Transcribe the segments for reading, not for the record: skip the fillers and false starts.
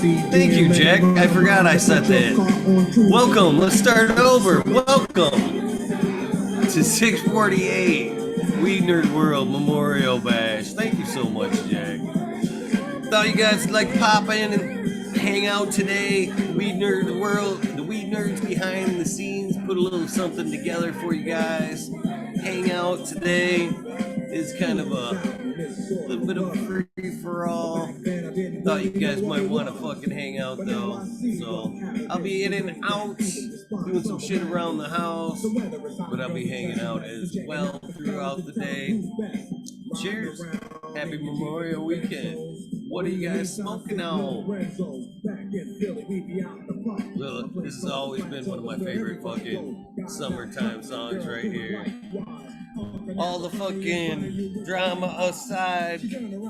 Thank you, Jack. I forgot I said that. Welcome. Let's start over. Welcome to 648 WEedNerdWorld Memorial Bash. Thank you so much, Jack. Thought you guys would like to pop in and hang out today. WEedNerdWorld, the Weed Nerds behind the scenes, put a little something together for you guys. Hang out today is kind of a little bit of a free for all. Thought you guys might want to fucking hang out though. So I'll be in and out doing some shit around the house, but I'll be hanging out as well throughout the day. Cheers. Happy Memorial Weekend. What are you guys smoking on? Look, this has always been one of my favorite fucking summertime songs right here. All the fucking drama aside,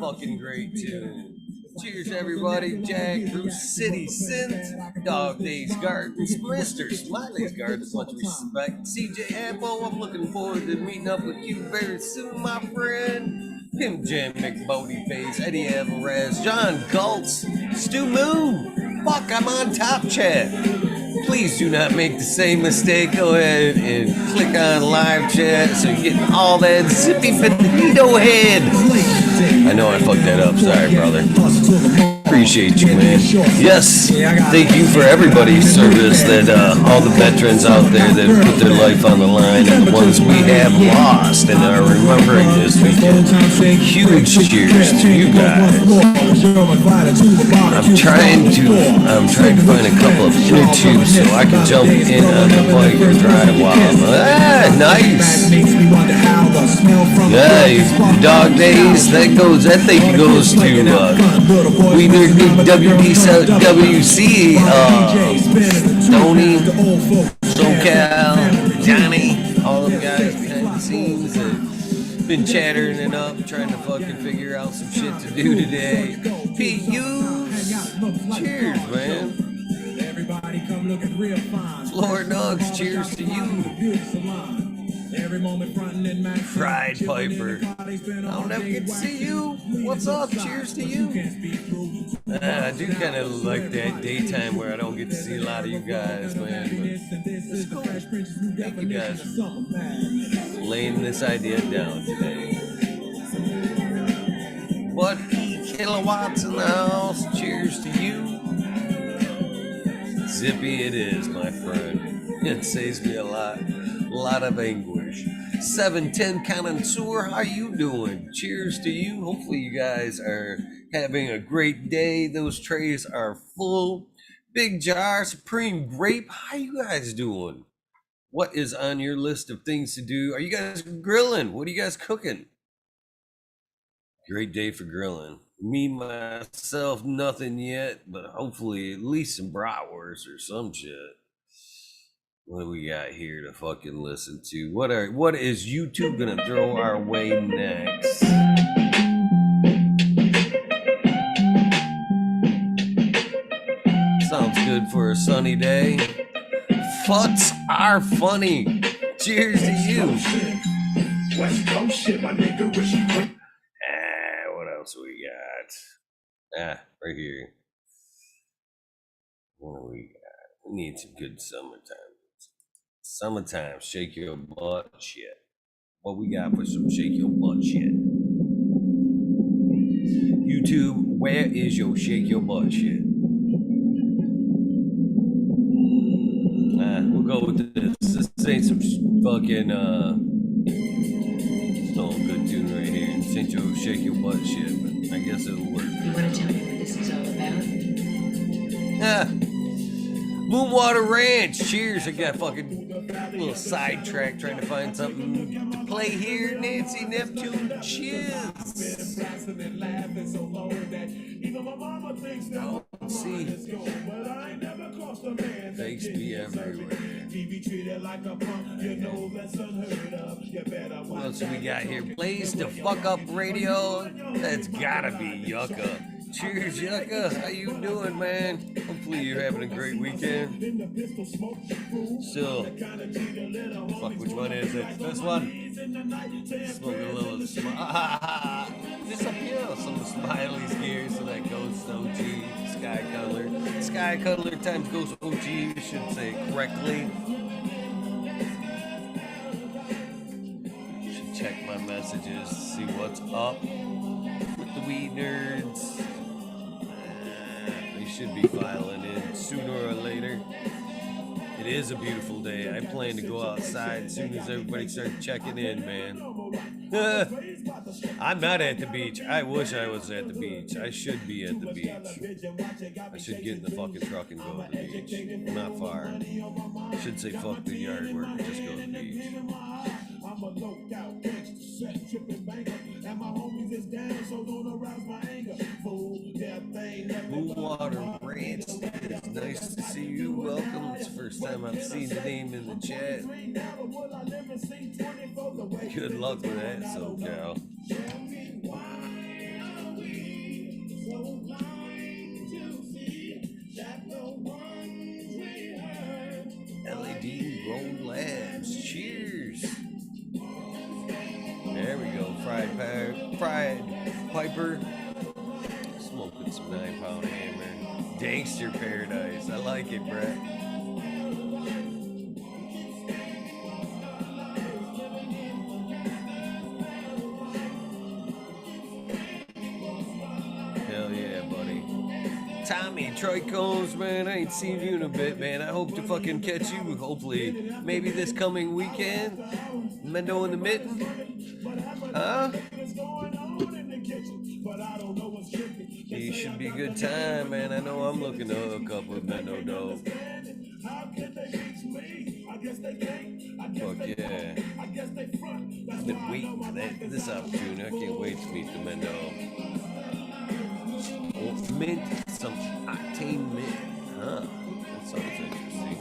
fucking great tune. Cheers, everybody. Jack, Bruce City Synth, Dog Days Gardens, Mr. Smiley's Gardens, much respect. CJ Apple, I'm looking forward to meeting up with you very soon, my friend. Pim Jam McBody Face, Eddie Alvarez, John Gultz, Stu Moon. Fuck, I'm on Top Chat. Please do not make the same mistake. Go ahead and click on live chat so you get all that zippy potato head. I know I fucked that up. Sorry, brother. Appreciate you, man. Yes, thank you for everybody's service, that all the veterans out there that put their life on the line and the ones we have lost and are remembering this weekend. Huge cheers to you guys. I'm trying to find a couple of inner tubes so I can jump in on the bike and drive while I'm nice. Yeah, Dog Days, that thing goes to WWC, Stoney, SoCal, Johnny, all them guys behind the scenes that been chattering it up, trying to fucking figure out some shit to do today. PU's, cheers, man. Floor Dogs, cheers to you. Fried Piper, I'll never get to see you. What's up? Cheers to you. I do kind of like that daytime where I don't get to see a lot of you guys, man. But it's cool. Thank you guys for laying this idea down today. But Kilowatts in the house. Cheers to you. Zippy it is, my friend. It saves me a lot of anguish. 710 Connoisseur, how you doing? Cheers to you. Hopefully you guys are having a great day. Those trays are full. Big Jar, Supreme Grape, how you guys doing? What is on your list of things to do? Are you guys grilling? What are you guys cooking? Great day for grilling. Me, myself, nothing yet, but hopefully at least some bratwurst or some shit. What do we got here to fucking listen to? What is YouTube gonna throw our way next? Sounds good for a sunny day. Futs are funny. Cheers to you. West Coast shit, my nigga. What else we got? Right here. What do we got? We need some good summertime. Summertime, shake your butt shit. What we got for some shake your butt shit? YouTube, where is your shake your butt shit? We'll go with this. This ain't some fucking good tune right here. This ain't your shake your butt shit, but I guess it'll work. You want to tell me what this is all about? Moonwater Ranch, cheers. I got fucking little sidetrack trying to find something to play here. Nancy Neptune, cheers. Oh, see, thanks be everywhere. What else we got here? Blaze to Fuck Up Radio. That's gotta be Yucca. Cheers, Yucca. How you doing, man? Hopefully you're having a great weekend. So, fuck, which one is it? This one. Smoking a little disappear some Smiley's gear, so that Ghost OG, Sky Color. Sky Color times Ghost OG, you should say it correctly. Should check my messages, see what's up with the Weed Nerds. They should be filing in sooner or later. It is a beautiful day. I plan to go outside as soon as everybody starts checking in, man. I'm not at the beach. I wish I was at the beach. I should be at the beach. I should get in the fucking truck and go to the beach. I'm not far. I should say fuck the yard work and just go to the beach. Blue Water Ranch, it's nice to see you. Welcome. It's the first time I've seen the name in the chat. Good luck with that, SoCal. LED Roll Labs. Cheers. There we go. Fried Piper. Smoking some 9-pound hammer. Gangster Paradise. I like it, Brett. Hell yeah, buddy. Tommy, Troy Combs, man. I ain't seen you in a bit, man. I hope to fucking catch you, hopefully, maybe this coming weekend. Mendo in the mitten. Huh? It should be a good time, man. I know I'm looking to hook up with Mendo Dope. Fuck yeah. I've been waiting for this opportunity. I can't wait to meet the Mendo. Oh, mint, some octane mint. Huh. That sounds interesting.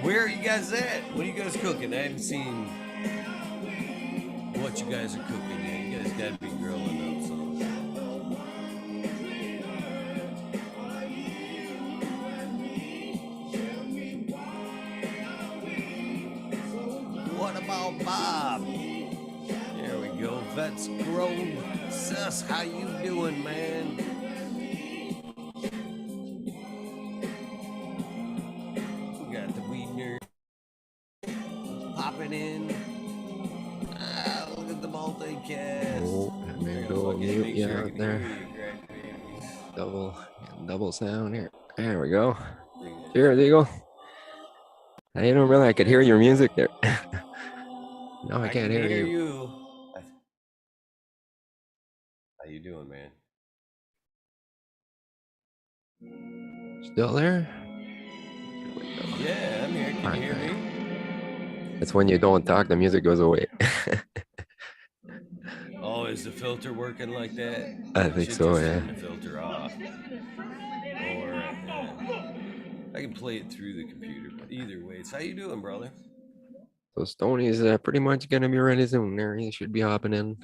Where are you guys at? What are you guys cooking? I haven't seen what you guys are cooking yet. You guys gotta be grilling up something. What about Bob? There we go. Vets Grove. Sus, how you doing, man? In. Look at the multicast. Oh, I'm gonna go mute you out there. Double sound here. There we go. Cheers, Eagle. I didn't really I could hear your music there. No, I can't hear you. How you doing, man? Still there? Yeah, I'm here. Can you hear me? It's when you don't talk, the music goes away. Oh, is the filter working like that? I think so, yeah. Turn the filter off. Or I can play it through the computer, but either way. So how you doing, brother? So Stoney's pretty much gonna be ready soon. There, he should be hopping in.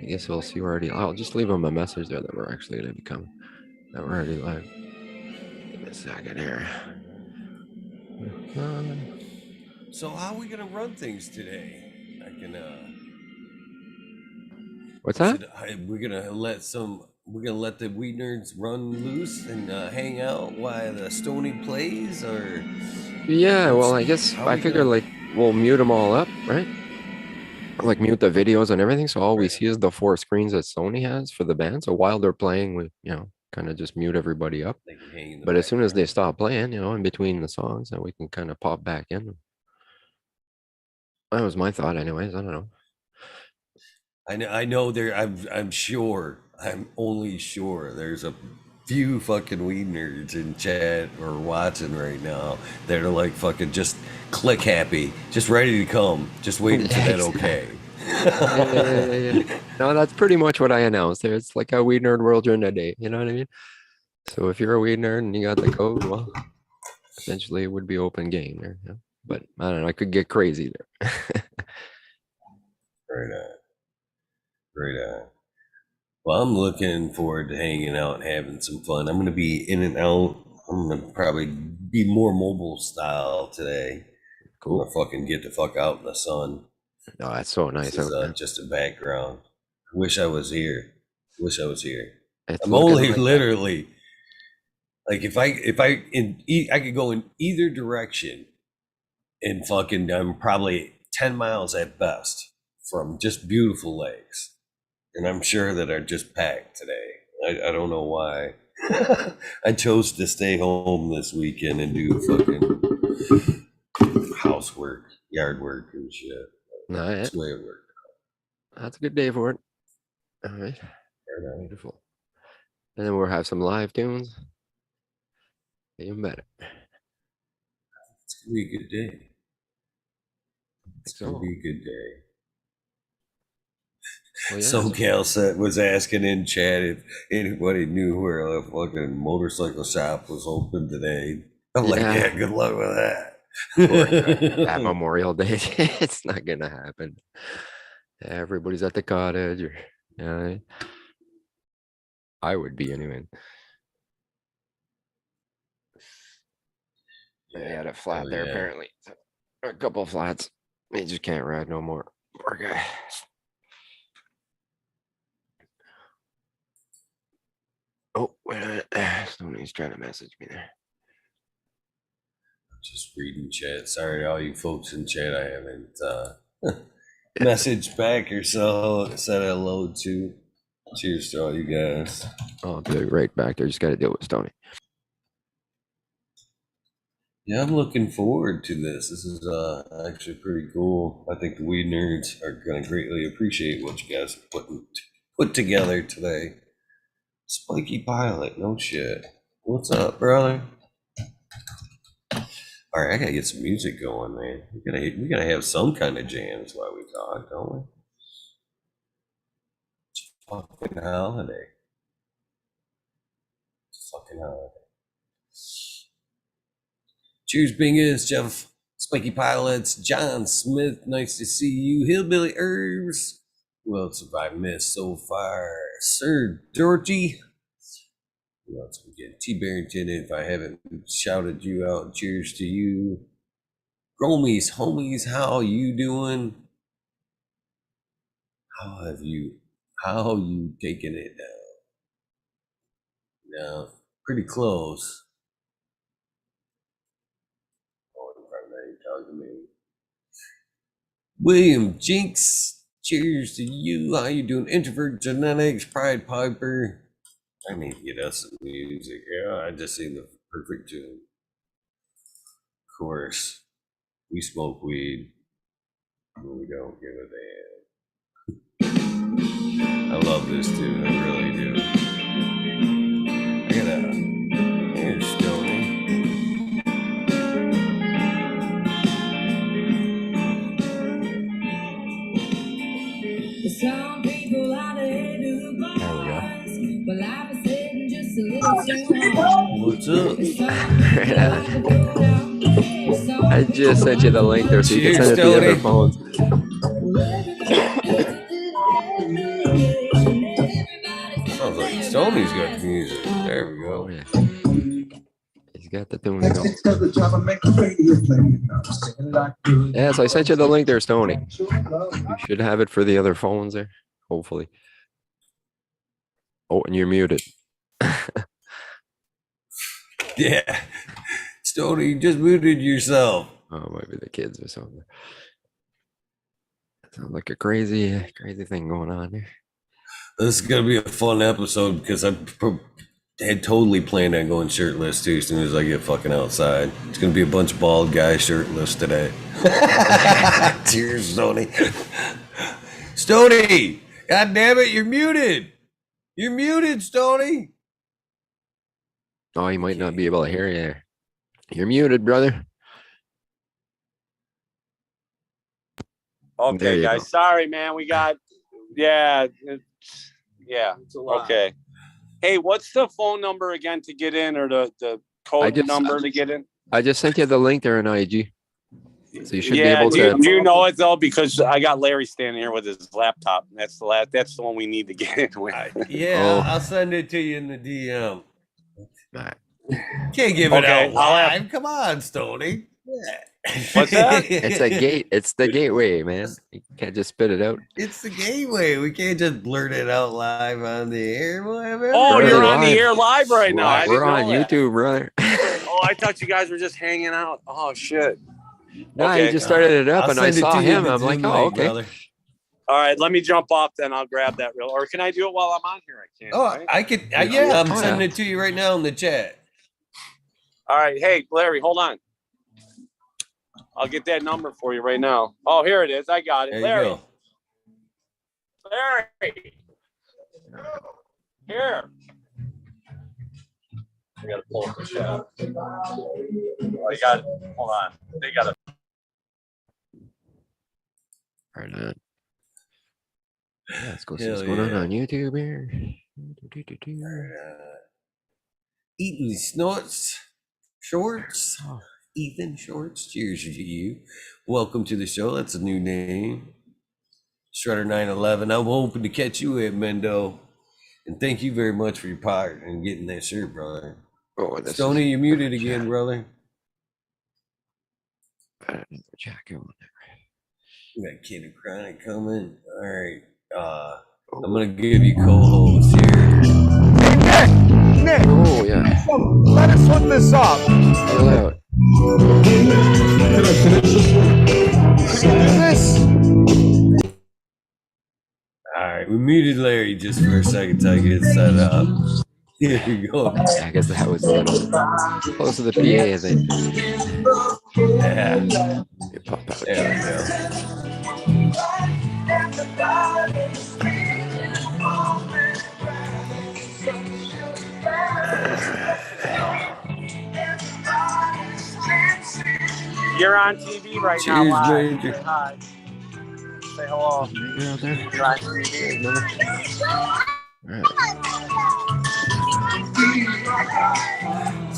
I guess we'll see already. I'll just leave him a message there that we're actually gonna become that we're already live. Give me a second here. So how are we gonna run things today? I can What's that? We're gonna let the Weed Nerds run loose and hang out while the Stoney plays, or yeah, well, I guess I figure like we'll mute them all up, right? Like mute the videos and everything, so all we see is the 4 screens that Sony has for the band. So while they're playing, we kind of just mute everybody up. But as soon as they stop playing, in between the songs, then we can kind of pop back in. That was my thought, anyways. I don't know. I know there. I'm sure. I'm only sure there's a few fucking Weed Nerds in chat or watching right now that are like fucking just click happy, just ready to come, just waiting for that okay. Yeah. No, that's pretty much what I announced there. It's like a WEedNerdWorld during the day. You know what I mean? So if you're a weed nerd and you got the code, well, essentially it would be open game there. Yeah. But I don't know, I could get crazy there. Right on. Right on. Well, I'm looking forward to hanging out and having some fun. I'm going to be in and out. I'm going to probably be more mobile style today. Cool. I'm going to fucking get the fuck out in the sun. Oh, that's so nice. This is just a background. Wish I was here. Wish I was here. It's I'm only like literally like I could go in either direction and fucking I'm probably 10 miles at best from just beautiful lakes. And I'm sure that are just packed today. I don't know why. I chose to stay home this weekend and do fucking housework, yard work and shit. That's the way it worked. That's a good day for it. All right. Beautiful. And then we'll have some live tunes. Even better. It's gonna be a good day. It's gonna be a good day. Well, yeah, SoCal was asking in chat if anybody knew where a fucking motorcycle shop was open today. I'm like, yeah, good luck with that. At Memorial Day, it's not gonna happen. Everybody's at the cottage, or I would be anyway. They had a flat there apparently. A couple of flats. They just can't ride no more. Poor guy. Oh, wait a minute. Somebody's trying to message me there. Just reading chat. Sorry, all you folks in chat, I haven't messaged back or so. Said hello to. Cheers to all you guys. I'll do it right back there. Just got to deal with Stoney. Yeah, I'm looking forward to this. This is actually pretty cool. I think the weed nerds are going to greatly appreciate what you guys put together today. Spiky Pilot, no shit. What's up, brother? All right, I gotta get some music going, man. We gotta have some kind of jams while we talk, don't we? It's a fucking holiday. It's a fucking holiday. Cheers, Bingus, Jeff, Spiky Pilots, John Smith, nice to see you. Hillbilly Herbs. Who else have I missed so far? Sir Dorothy. Who else we get? T Barrington, if I haven't shouted you out, cheers to you. Gromies, homies, how you doing? How you taking it down? No, pretty close. Talking to me. William Jinx, cheers to you. How you doing? Introvert Genetics, Pride Piper. I need to get us some music. Yeah, I just seen the perfect tune. Of course, we smoke weed, but we don't give a damn. I love this tune, I really do. Here's Stoney. Some people out there do the bars, but life is hitting just a little. What's up? I just sent you the link there so you can send it to the other phones. Sounds like Stoney's got the music. There we go. Oh, yeah. He's got the tune going. Yes, I sent you the link there, Stoney. You should have it for the other phones there, hopefully. Oh, and you're muted. Yeah. Stoney, you just muted yourself. Oh, maybe the kids or something. Sounds like a crazy thing going on here. This is gonna be a fun episode because I had totally planned on going shirtless too. As soon as I get fucking outside, it's gonna be a bunch of bald guys shirtless today. Cheers, Stoney. Stoney, god damn it, you're muted. You're muted, Stoney. Oh, he might not be able to hear you. You're muted, brother. Okay, guys. Sorry, man. We got, it's a lot. Okay. Hey, what's the phone number again to get in, or the code number to get in? I just sent you the link there in IG. So you should be Yeah, able to. do you know it though? Because I got Larry standing here with his laptop. That's the one we need to get in with. Yeah, Oh. I'll send it to you in the DM. Right. Can't give it Okay, out I'll live. Come on, Stoney. What's that? It's a gate. It's the gateway, man. You can't just spit it out. It's the gateway. We can't just blurt it out live on the air. Whatever. Oh, We're you're already on the live. air live right now. I We're didn't on know that. YouTube, brother. Oh, I thought you guys were just hanging out. Oh shit. No, Okay. you just started it up, I'll and I send it saw to you him. in the I'm like, Zoom oh, link, okay. brother. All right, let me jump off. Then I'll grab that real. Or can I do it while I'm on here? I can. Oh, Right? I could. Yeah, I'm Oh, sending yeah. it to you right now in the chat. All right. Hey, Larry, hold on. I'll get that number for you right now. Oh, here it is. I got it. There Larry. you go. Larry. Here. I gotta pull up the chat. Oh, you got it. Hold on. They got it. Right on. Yeah, let's go see Hell what's going yeah. on YouTube here. Eating snorts, shorts. Ethan Shorts. Cheers to you. Welcome to the show. That's a new name. Shredder 911. I'm hoping to catch you at Mendo. And thank you very much for your part and getting that shirt, brother. Oh, this Stoney, is you're muted again, brother. Jack going We got Kid of Chronic coming. All right. I'm gonna give you co-host here. Nick, Oh yeah. so let us hook this up. Chill out. This All right, we muted Larry just for a second till I get it set up. Here we go. Yeah, I guess that was a little close to the PA, I think. Yeah. You pop out. There we go. You're on TV right now. Cheers, Live. Major. Say hi. Say hello. You're out there. You're on TV. All right.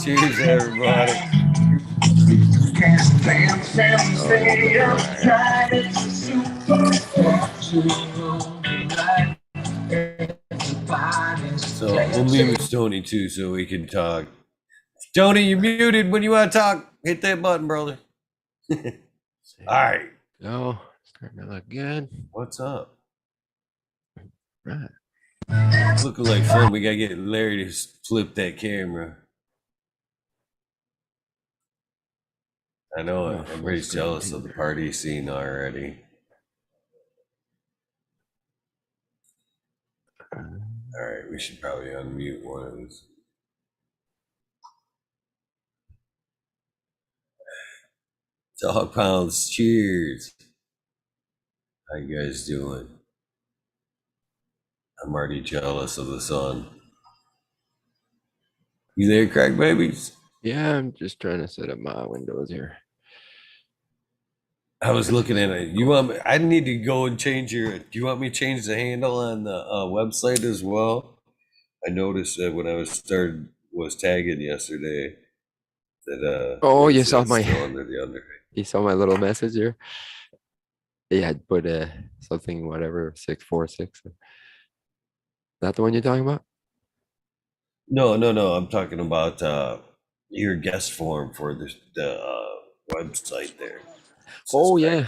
Cheers, everybody. So we'll mute Stoney too so we can talk. Stoney, you're muted. When you want to talk, hit that button, brother. All right. Oh, starting to look good. What's up? Right. It's looking like fun. We got to get Larry to flip that camera. I know it. Everybody's jealous of the party scene already. All right, we should probably unmute one of these. Dog Pounds, cheers. How you guys doing? I'm already jealous of the sun. You there, crack babies? Yeah, I'm just trying to set up my windows here. I was looking at it. You want me? I need to go and change your. Do you want me to change the handle on the website as well? I noticed that when I was tagging yesterday that Oh, it you saw says my still under the under. you saw my little message here. Yeah, I'd put something whatever 646. That the one you're talking about? No. I'm talking about your guest form for the website there. Oh, yeah.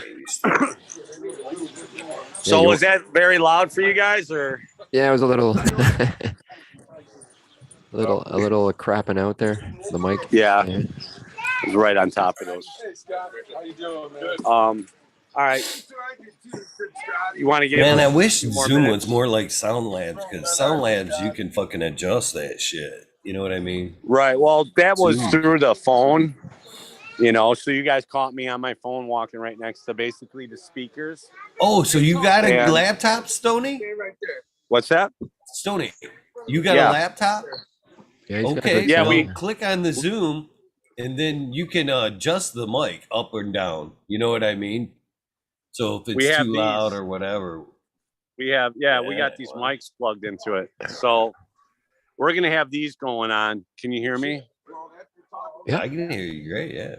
So you- was that very loud for you guys, or? Yeah, it was a little a little crapping out there. The mic. Yeah, Yeah. it was right on top of those. how you doing, man? All right. You want to get? Man, I wish more Zoom minutes? was more like Sound Labs, because Sound Labs you can fucking adjust that shit. You know what I mean? Right. Well, that was Zoom. through the phone. You know, so you guys caught me on my phone walking right next to basically the speakers. Oh, so you got a And- laptop, Stoney? What's that? Stoney, you got Yeah. a laptop? Yeah, he's got Okay, good Yeah, sound. we- click on the Zoom, and then you can adjust the mic up and down. You know what I mean? So if We it's have too these. loud or whatever. We got these mics plugged into it. So We're gonna have these going on. Can you hear me? Yeah. I can hear you great. Yeah.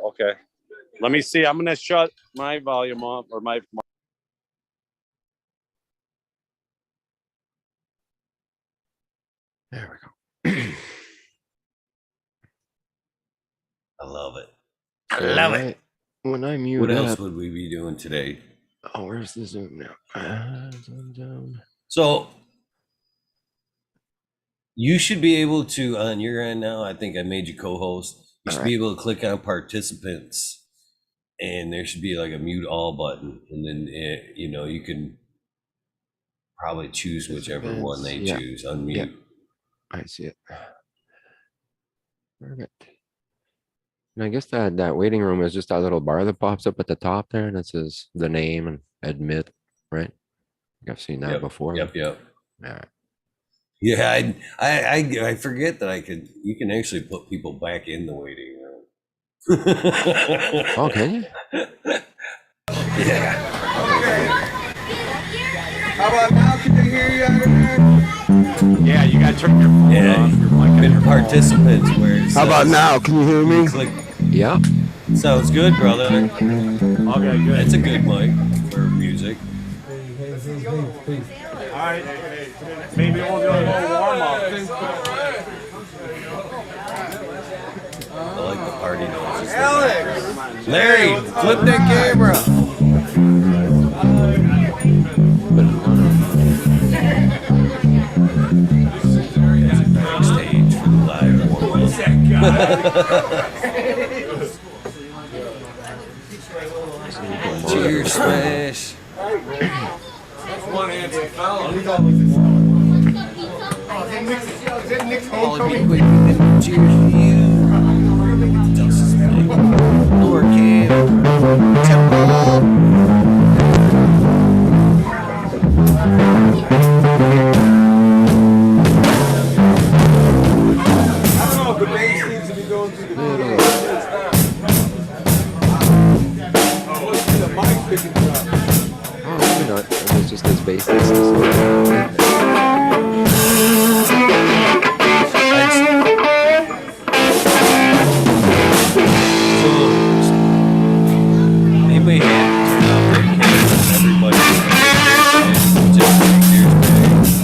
Okay. Let me see. I'm gonna shut my volume up or my. There we go. I love it. So I love it. When I mute What up, else would we be doing today? oh, where's the Zoom now? Zoom down. So you should be able to, on your end now, I think I made you co-host. You should be able to click on participants, and there should be like a mute all button, and then you know, you can probably choose whichever one they choose. Unmute. Yeah. I see it. Perfect. And I guess that waiting room is just that little bar that pops up at the top there, and it says the name and admit, right? I've seen that before. Yep. Yeah. Yeah, I forget that you can actually put people back in the waiting room. Oh, can you? Yeah. How about now? Can they hear you out of there? Yeah, you gotta turn your phone off. Your mic Been participants where it How about says- now? Can you hear me? Click. Yeah. Sounds good, brother. Okay, good. That's a good mic for music. All right. Maybe we'll do a little warm up. I like the party noises. Alex! Larry, flip that camera. Backstage for the live one. Cheers, smash. One answer fella. All be quick. Cheers to you. Lord Cam. Temple. The bass seems to be going through the the mic picking it up. Oh, maybe not. It's just this basis. Anybody had turn off their cameras? Everybody just make theirs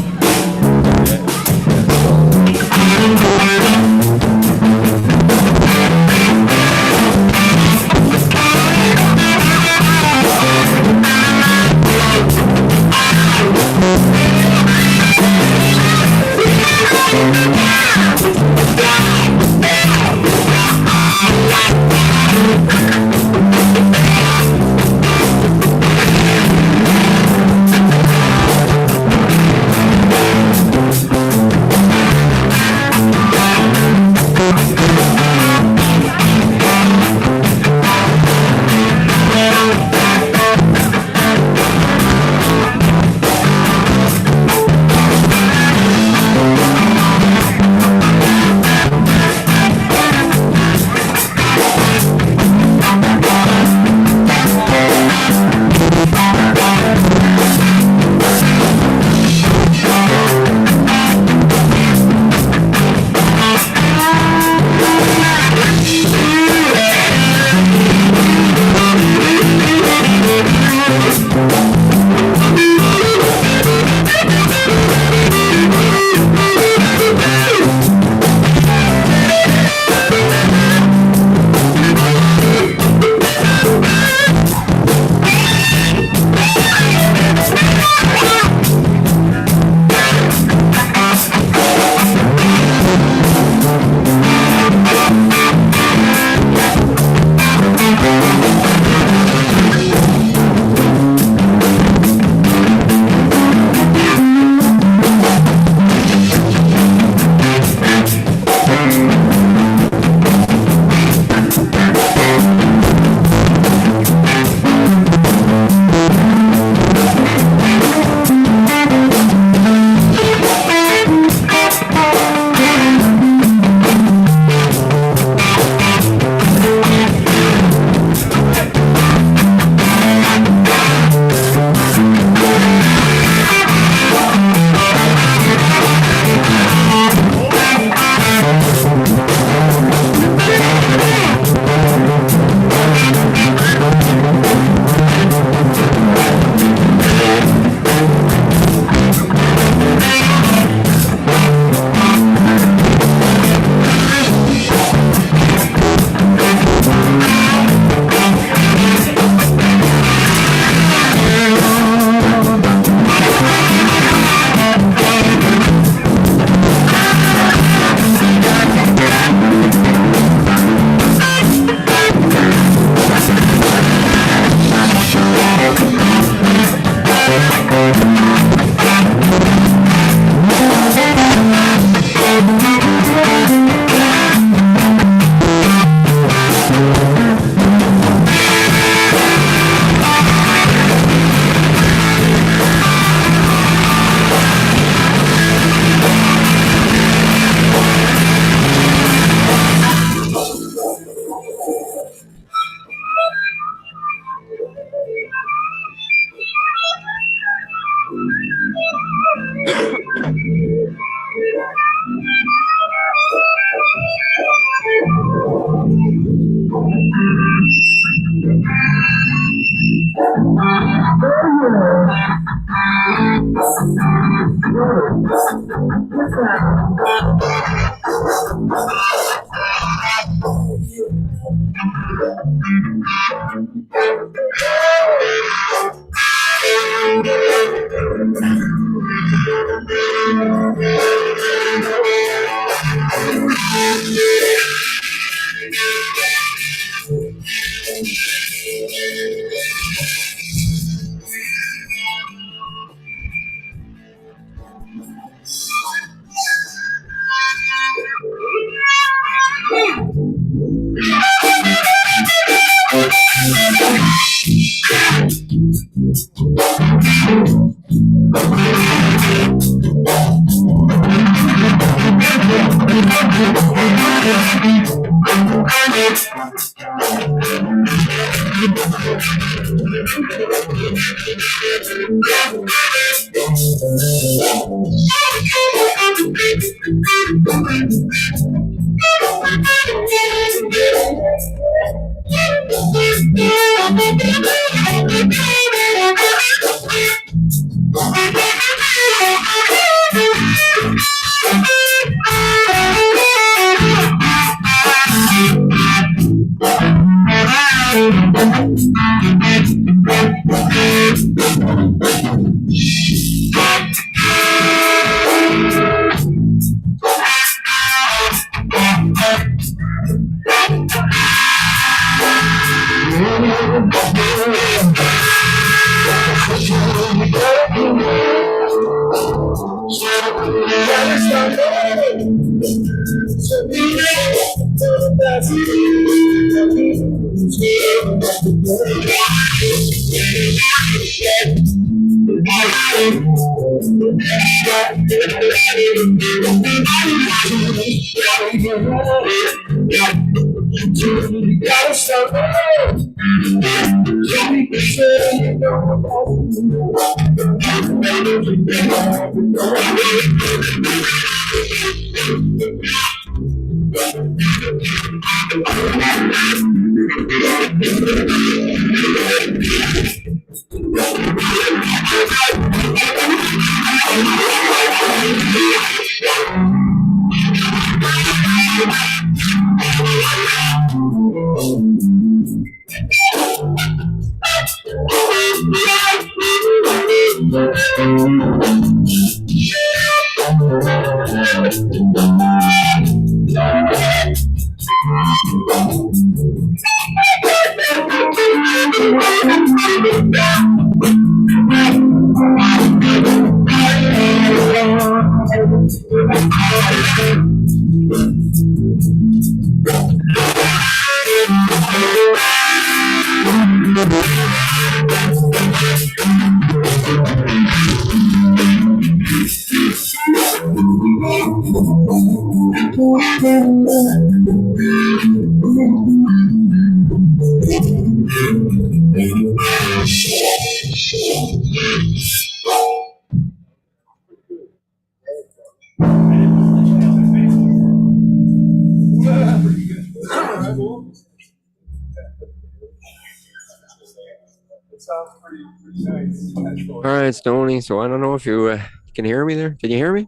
All right, Stoney. So I don't know if you can hear me there. Can you hear me?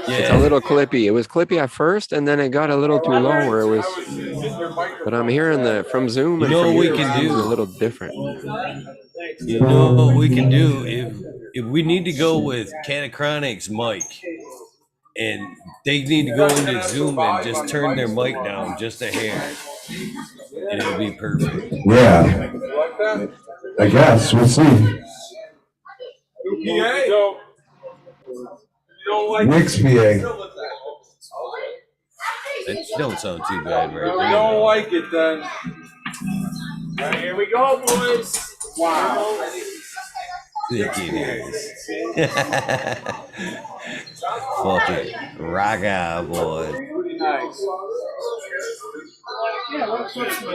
Yeah. It's a little clippy. It was clippy at first, and then it got a little too low where it was. But I'm hearing from Zoom. You And know from what we here, can do? it's a little different. You know what we can do if we need to go with Catachronic's mic, and they need to go into Zoom and just turn their mic down just a hair, and it'll be perfect. Yeah, I guess we'll see. Nick's PA. It don't sound too bad right I now. don't like it then. All right, here we go, boys. Wow. Look at this. Fucking rock out, boy. Pretty nice. Yeah, let's switch to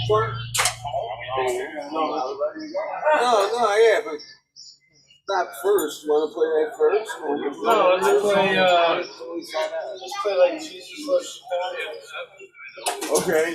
No, yeah, but not first. You want to play that first? No, let's play like Jesus Loves Chicago. Okay.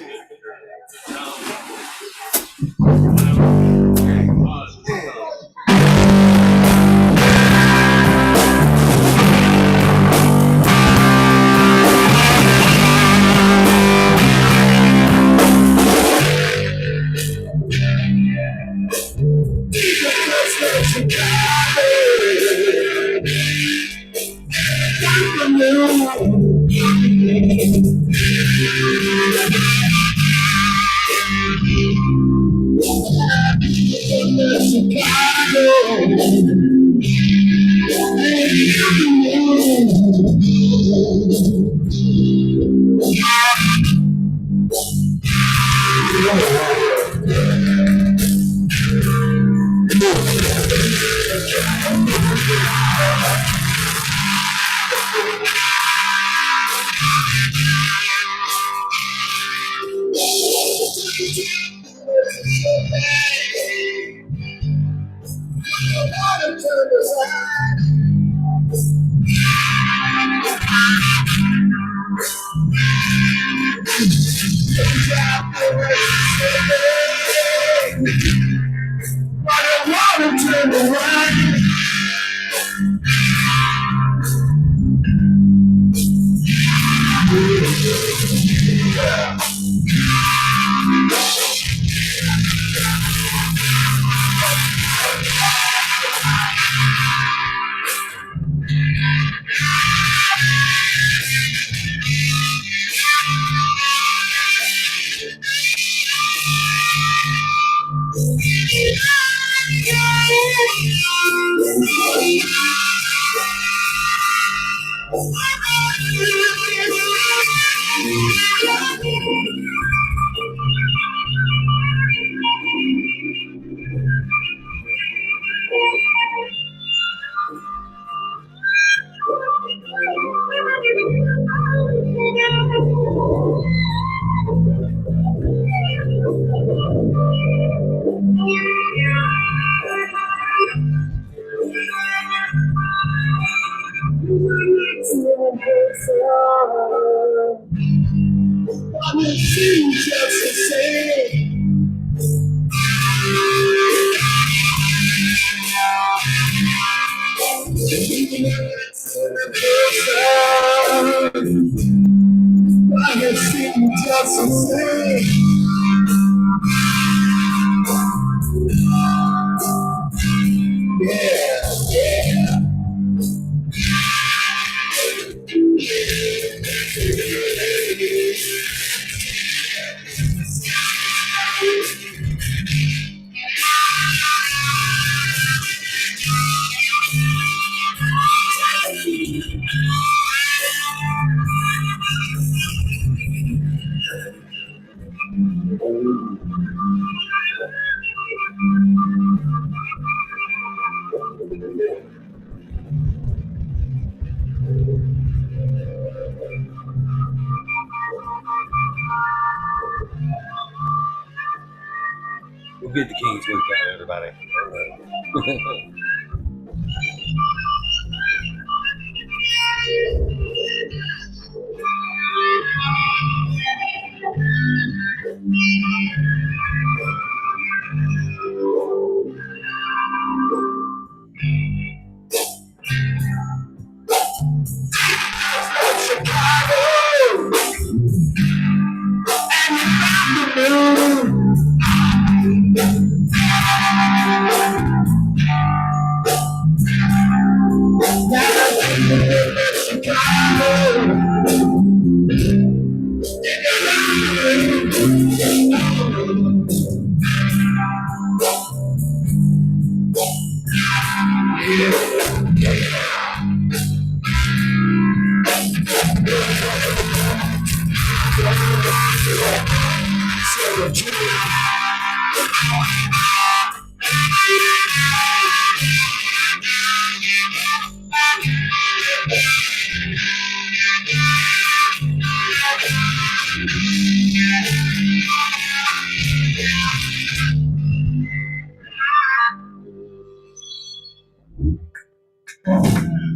We'll get the Kings worked out, everybody.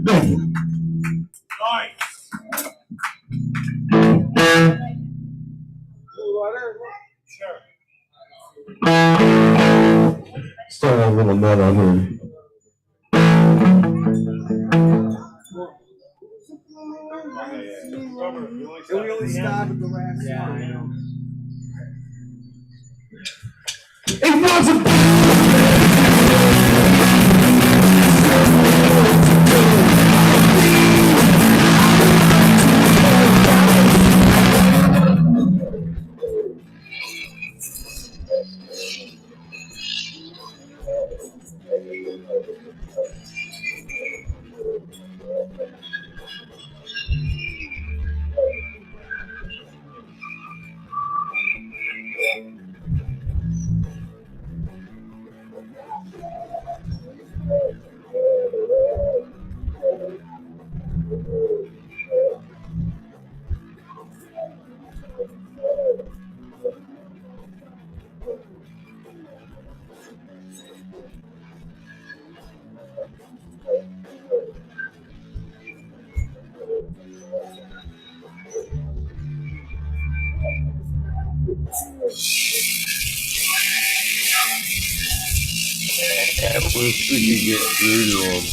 Thank you. Nice. Start a little nut on here. We only stop at the last song. Yeah, I know. It wasn't. I wish we could get through to them.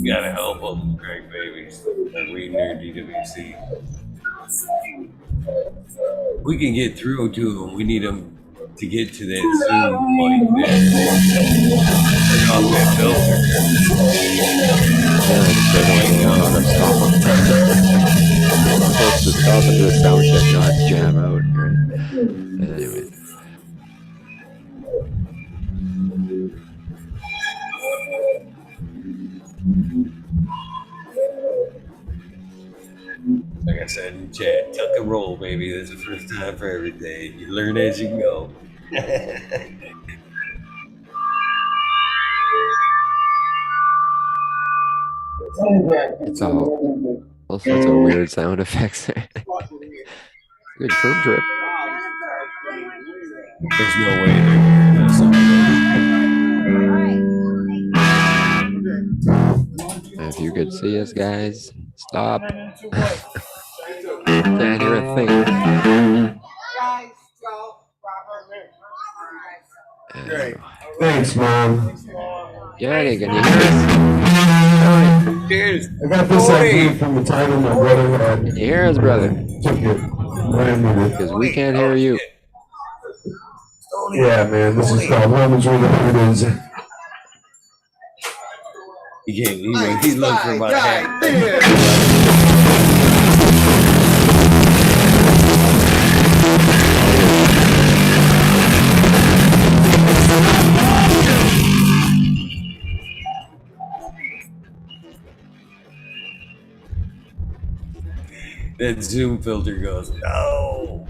Gotta help them, Greg Babies. REdNerd DWC. We can get through to them. We need them to get to that Zoom like that. Turn off that filter. I'm supposed to stop and do a sound check, not jam out. Right? Anyway. Like I said in chat, tuck and roll, baby. This is the first time for everything. You learn as you go. It's all sorts of weird sound effects. Good shroom trip. There's no way they're hearing this. If you could see us, guys, stop. Can't hear a thing. Great. Thanks, Mom. Johnny, can you hear us? Cheers. I got this idea from the time when my brother had. Can you hear us, brother? Took it. Ran with it. Because we can't hear you. Yeah, man. This is called Woman's Where the Heart Is. He can't. He's looking for my hat. That Zoom filter goes, no.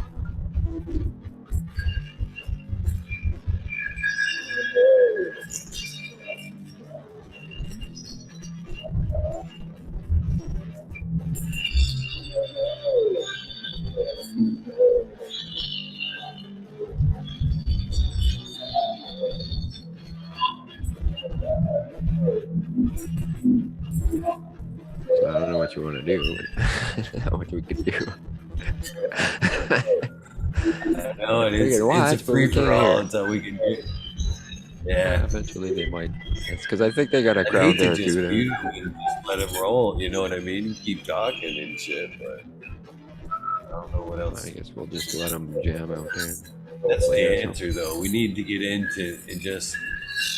So I don't know what you want to do. Not what we could do. No, it's a free for all until we can do. Yeah. Eventually they might. It's because I think they got a I'd crowd hate there to just too. mute and just let him roll. You know what I mean? Keep talking and shit, but I don't know what else. I guess we'll just let them jam out there. That's the answer, though. We need to get into just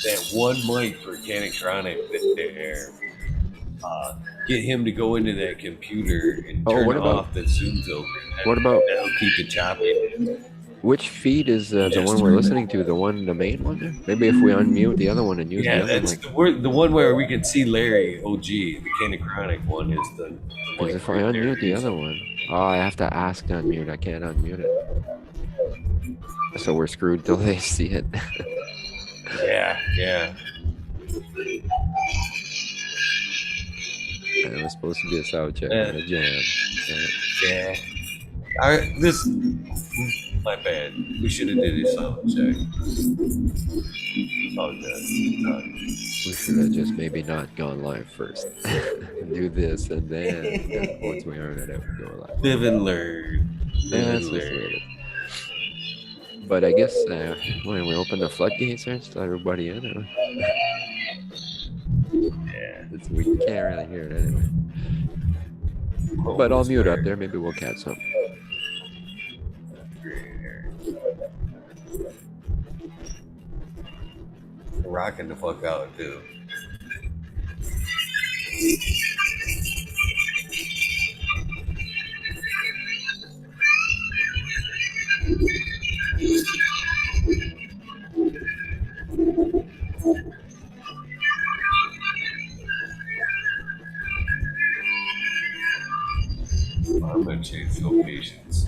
that one mic for Chronic there. Get him to go into that computer and turn off the Zoom filter. What about? That'll keep the chopping. Which feed is the one we're listening to? The main one there? Maybe if we unmute the other one and use the Yeah, other one, that's like, the one where we can see Larry OG. The Canna Chronic one is the because like if I right there. unmute the other one, oh, I have to ask to unmute. I can't unmute it. So we're screwed till they see it. Yeah, yeah. And it was supposed to be a sound check, Yeah. not a jam. Yeah. This my bad. We should have did a sound check. Oh, We should have just maybe not gone live first. Do this and then once we earn it, we go live. Live and learn. Yeah, that's just the way it is. But I guess when we open the floodgates here, just let everybody in. Or... yeah, we can't really hear it anyway. But I'll mute up there. Maybe we'll catch some. Rocking the fuck out too. I'm gonna change locations.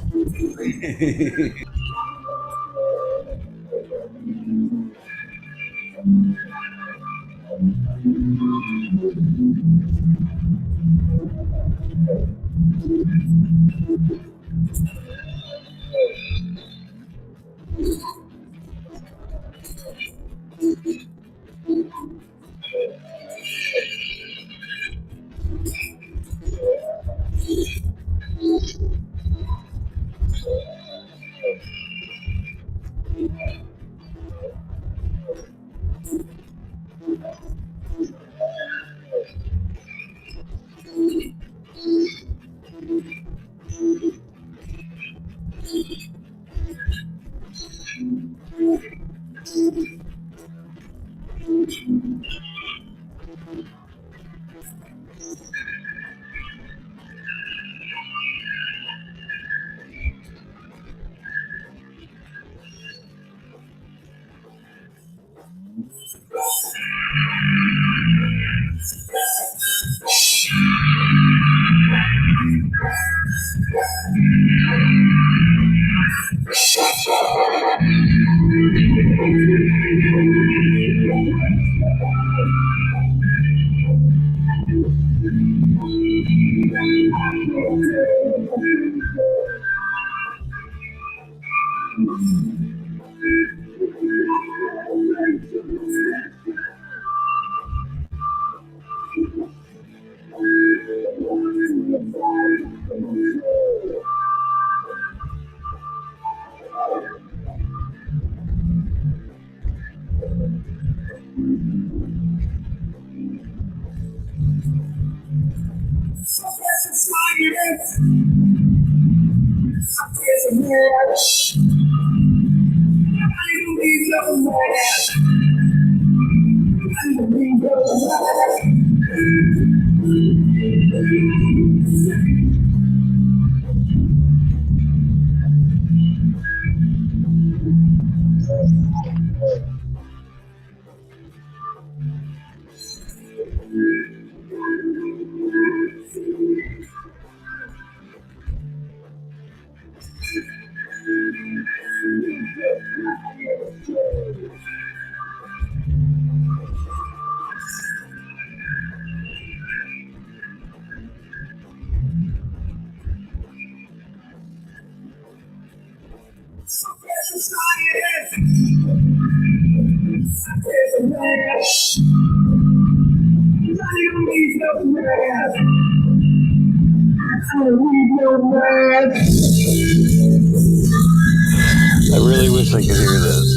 I really wish I could hear this.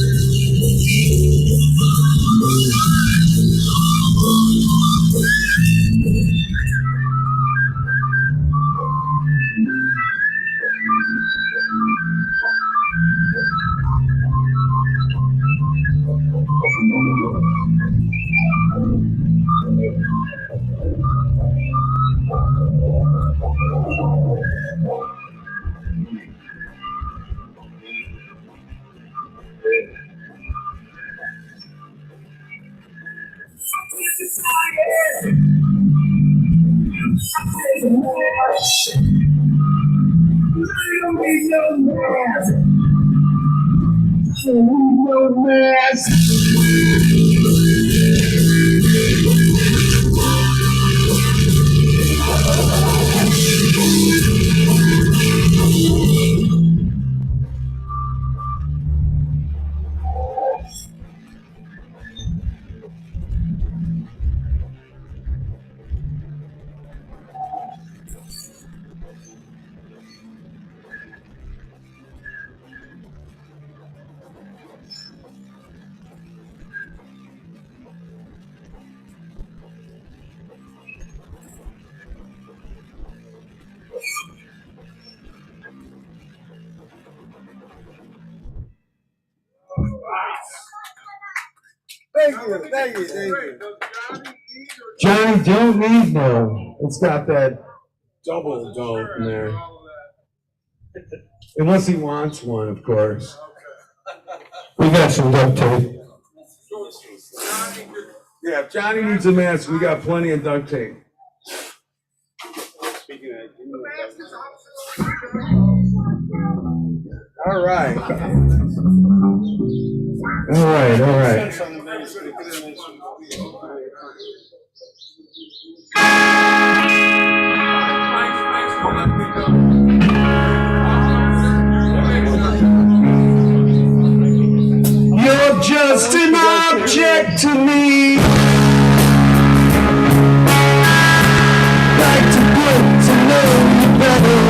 Thank you. Johnny don't need no. It's got that double dope in there. Unless he wants one, of course. We got some duct tape. Yeah, if Johnny needs a mask, we got plenty of duct tape. All right. All right. You're just an object to me. Like to get to know you better.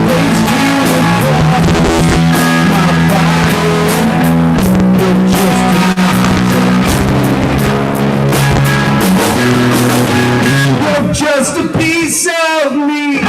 Place you across my body. You're just an object. You're just a piece of me.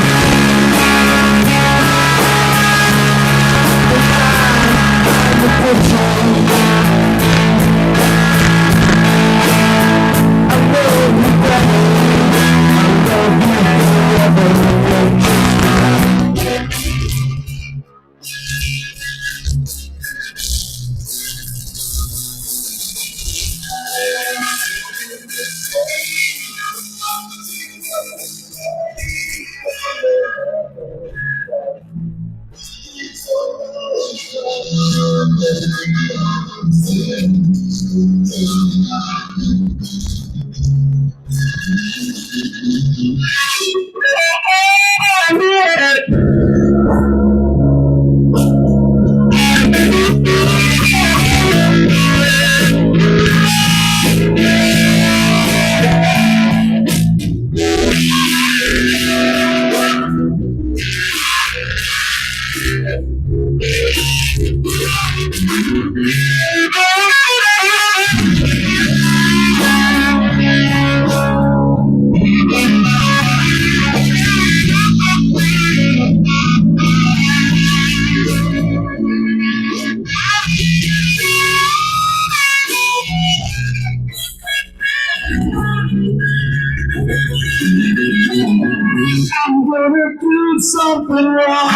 I'm gonna do something wrong.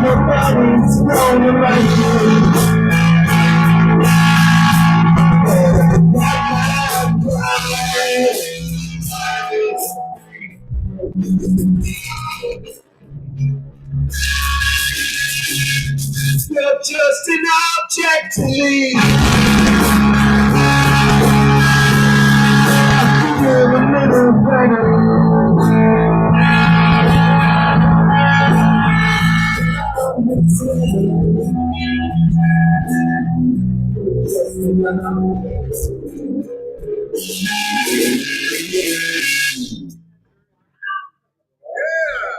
Nobody's gonna like you. You're just an object to me. You're a little better.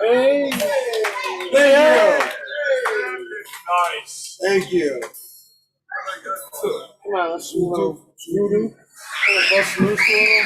Hey. Nice. Thank you. Come on, let's move on. Bust loose a little.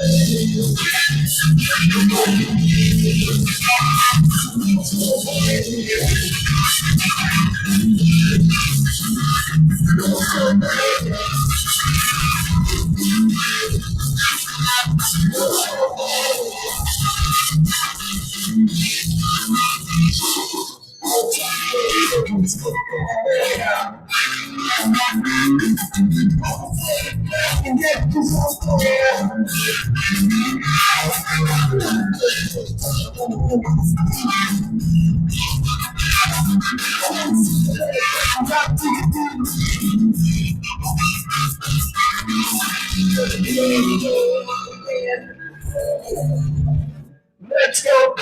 Let's go.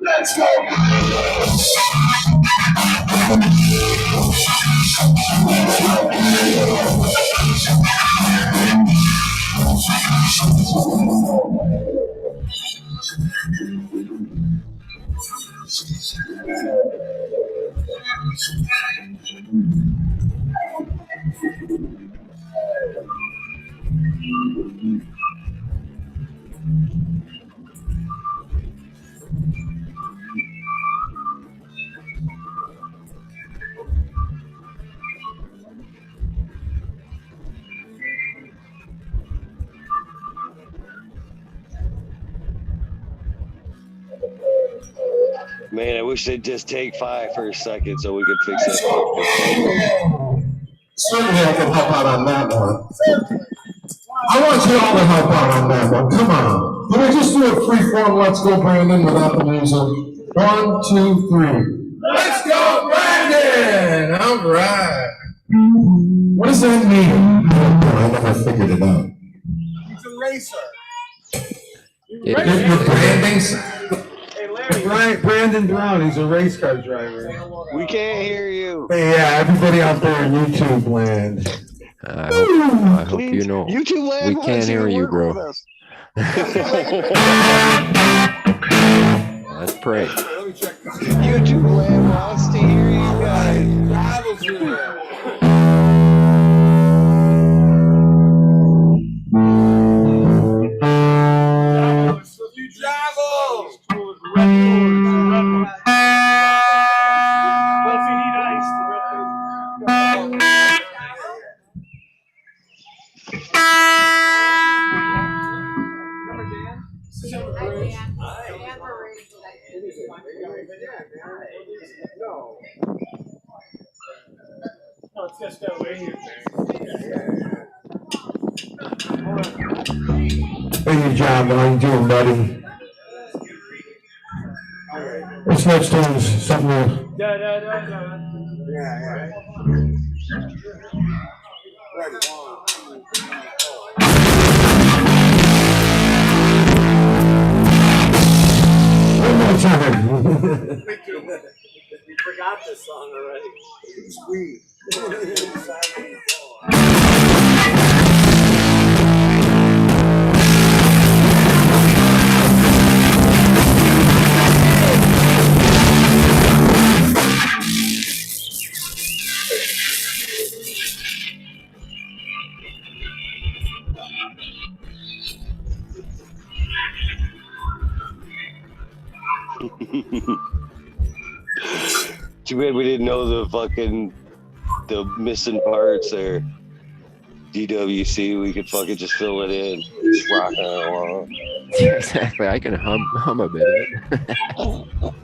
Let's go. Man, I wish they'd just take 5 for a second so we could fix that. Certainly I can help out on that one. I want you all to help out on that one. Come on. Can we just do a free form Let's Go Brandon without the music? 1, 2, 3. Let's go Brandon! All right. What does that mean? I never figured it out. He's a racer. You're branding? Brandon Brown, he's a race car driver. We can't hear you. Hey, yeah, everybody out there in YouTube land. I hope you know. YouTube land, we can't hear you, bro. Let's pray. YouTube land wants to hear you guys. No, it's just that way here, Hey, John, how you doing, buddy? This next one is something. Da, da, da, da. Yeah. One more time. We forgot this song already. Sweet. Too bad we didn't know the missing parts there. DWC, we could fucking just fill it in. Just rocking it along. Exactly. I can hum a bit of it.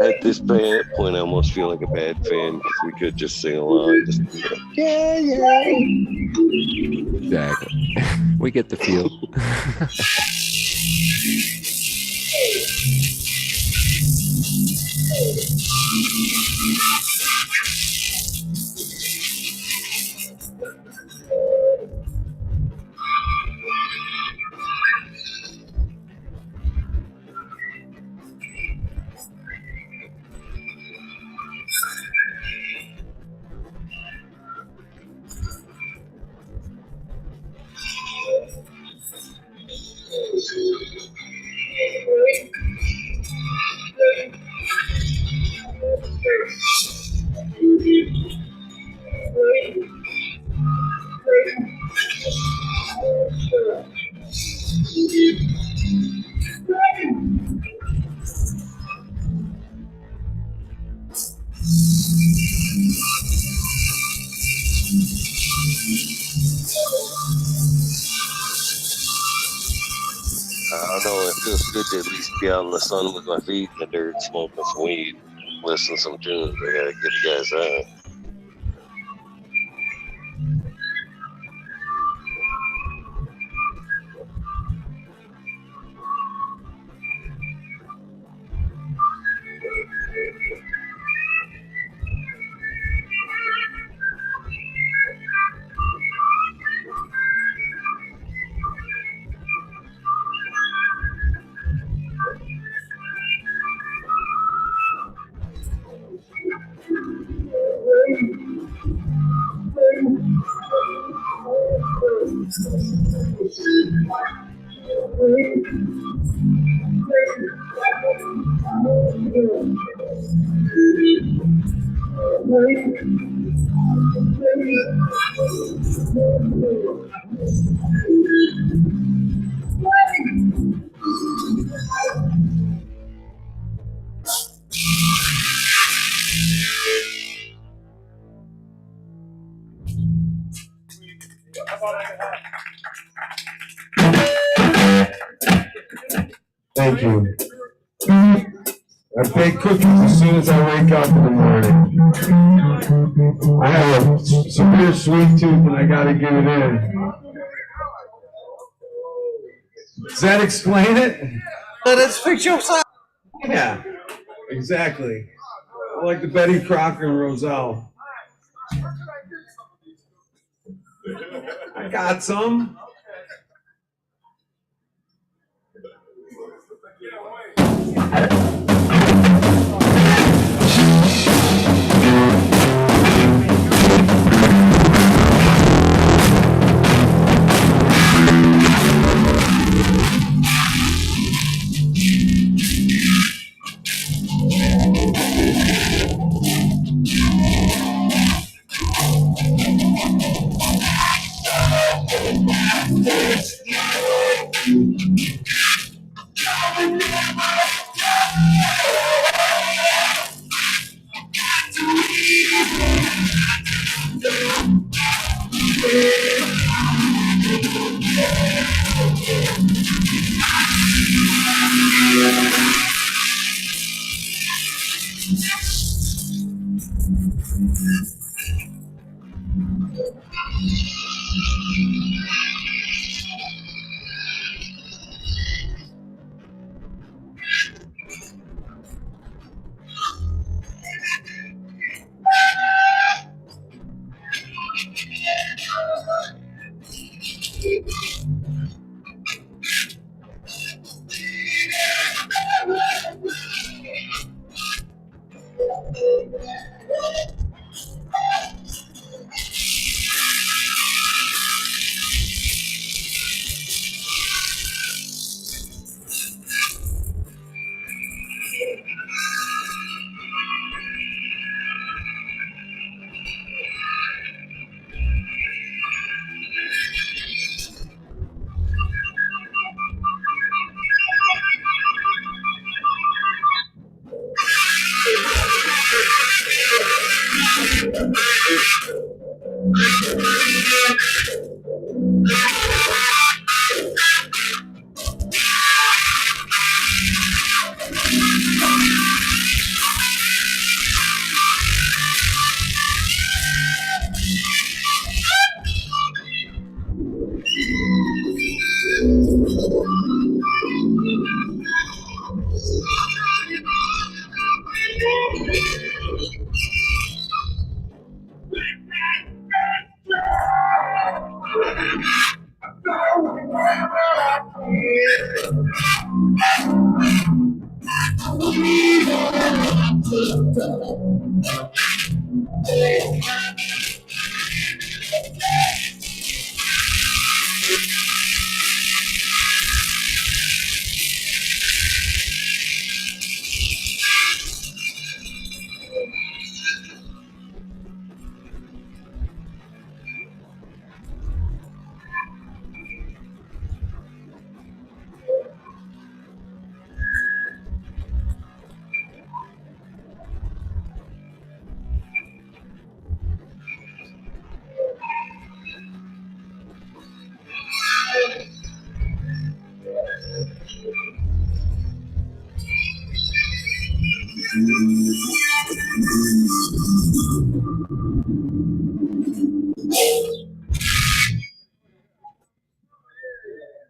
At this point, I almost feel like a bad fan because we could just sing along. Just, yeah, yeah. Exactly. We get the feel. I don't know. It feels good to at least be out in the sun with my feet in the dirt, smoking some weed, listening to some tunes. I gotta get you guys out. Thank you. I bake cookies as soon as I wake up in the morning. I have a severe sweet tooth and I gotta get it in. Does that explain it? Let us fix your side. Yeah, exactly. I like the Betty Crocker and Roselle. I got some.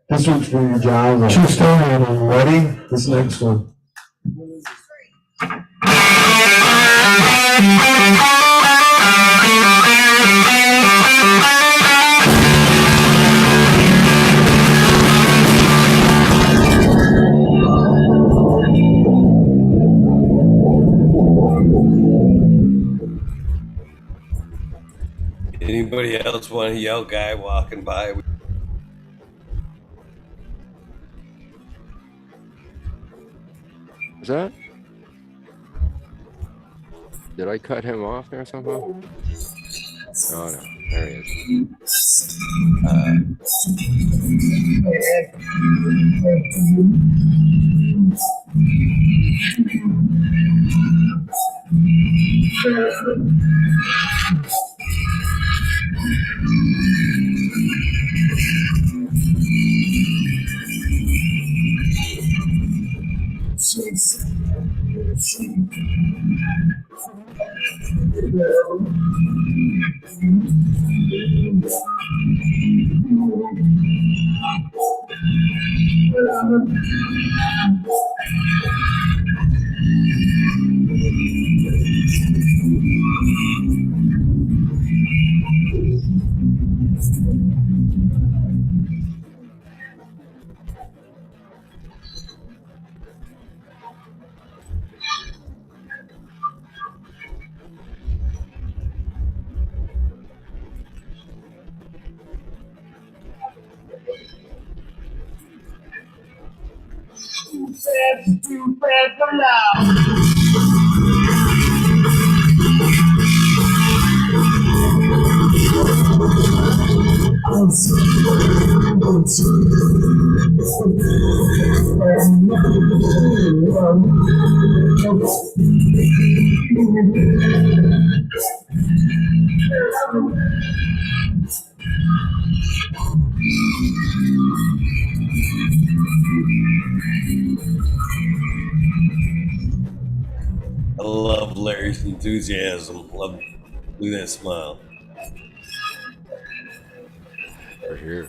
This one's for you, Giles. True story. Ready? This next one. Anybody else want to yell guy walking by? Is that? Did I cut him off there somehow? Oh no, there he is. Too bad for love. I love Larry's enthusiasm. Love, look at that smile. For sure.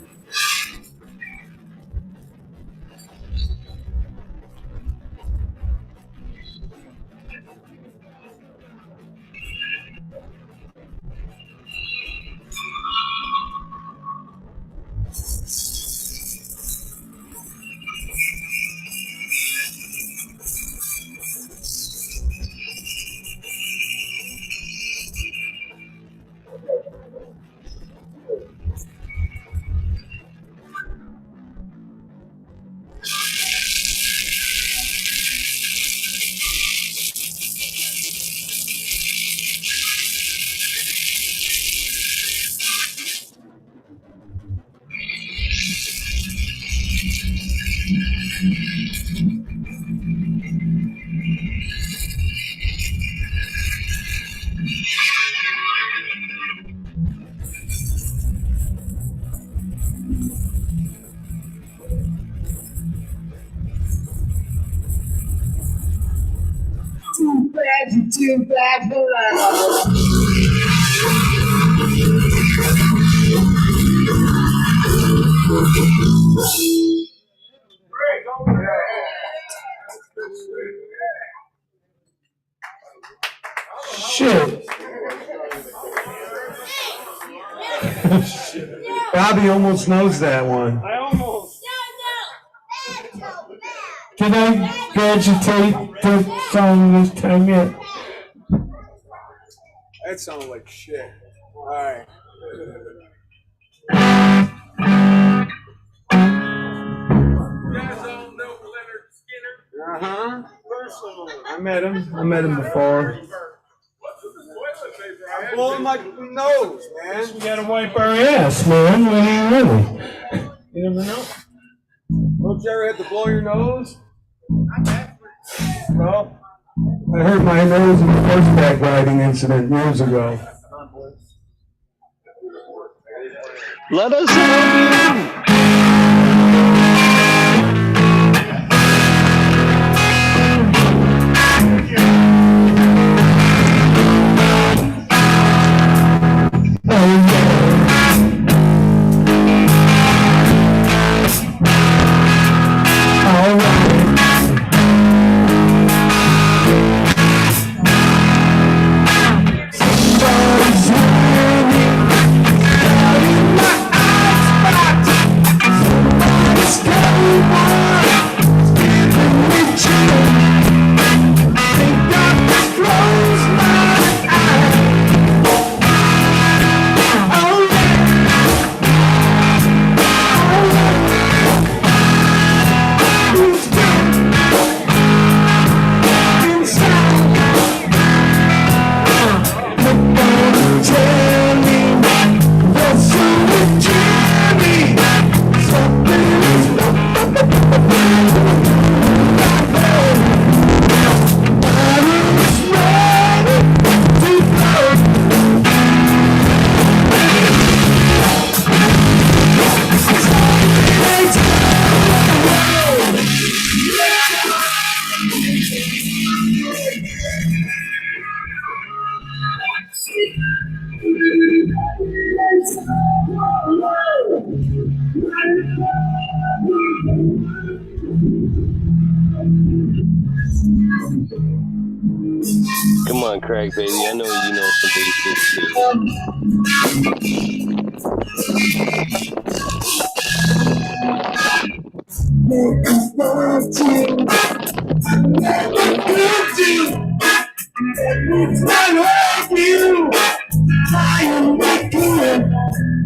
you too bad for love. Shit. Bobby almost knows that one. I almost. Can I vegetate the song this time yet? That sounded like shit. All right. Uh-huh. I met him before. I'm blowing my nose, man. We gotta wipe our ass, man. What do you really? You never know. Don't you ever have to blow your nose? Well, I hurt my nose in a horseback riding incident years ago. Let us help you. Come on, Craig, baby. I know you know some basic shit.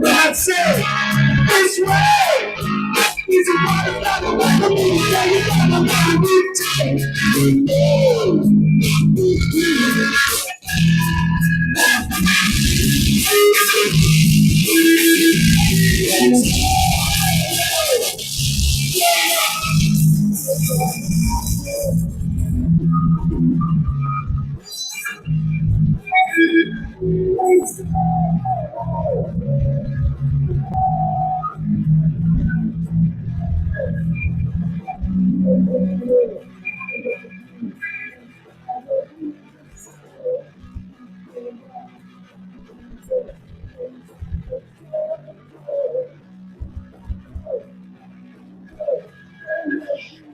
I say this way. He's a motherfucker with me. Yeah, you gotta let me take.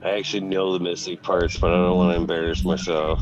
I actually know the missing parts, but I don't want to embarrass myself.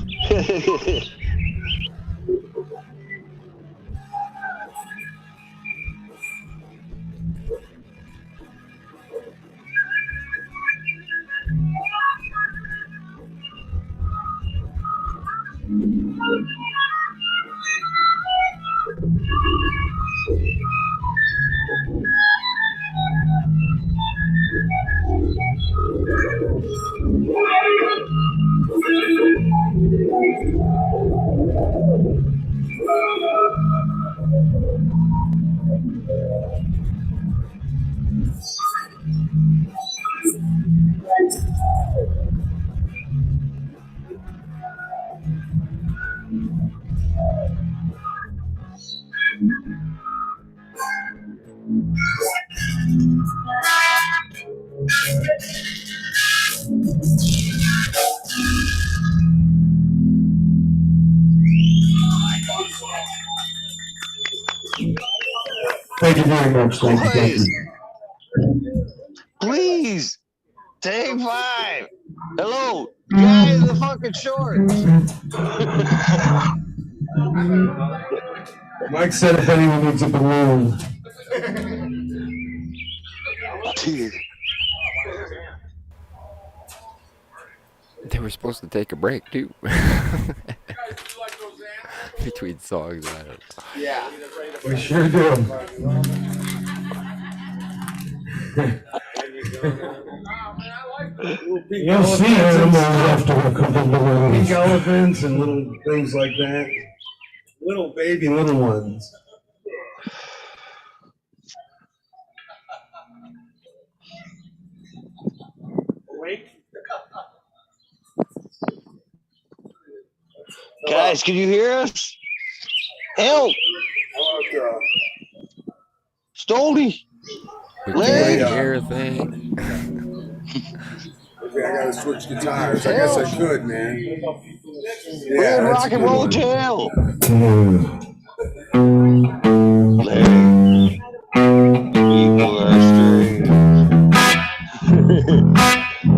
very much. Thank you. Thank Please. you. Please. Take 5. Hello. Guy in the fucking shorts. Mike said if anyone needs a balloon. They were supposed to take a break too. Between songs. Yeah. We sure do. You'll see animals after a couple of balloons. Pink elephants and little things like that. Little baby little ones. Guys, can you hear us? Help! Stoney! We Larry! can't hear a thing. Okay, I gotta switch guitars. I guess I could, man. We're in that's rock a and good roll one. jail! Mm. Larry. People are strange.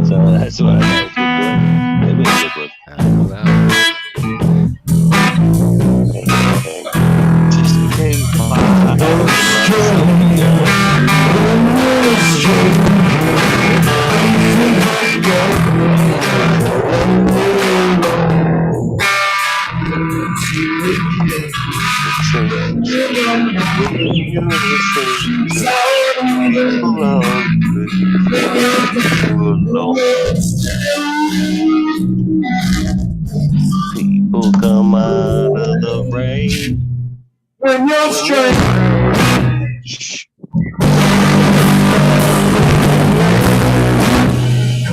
So that's what I was doing. Maybe a good one. I don't know that. Just take 5. People come out of the rain. When you're straight.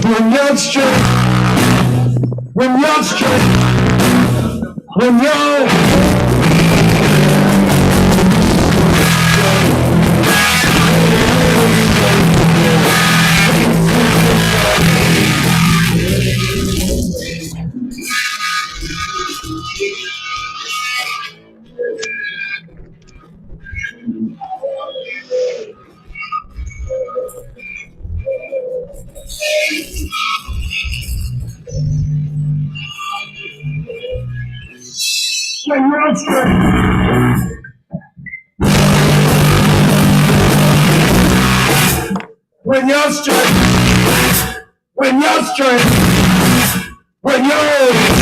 When you're straight. When you're straight. When you're. When you're straight. When you're straight. When you're straight. When you're.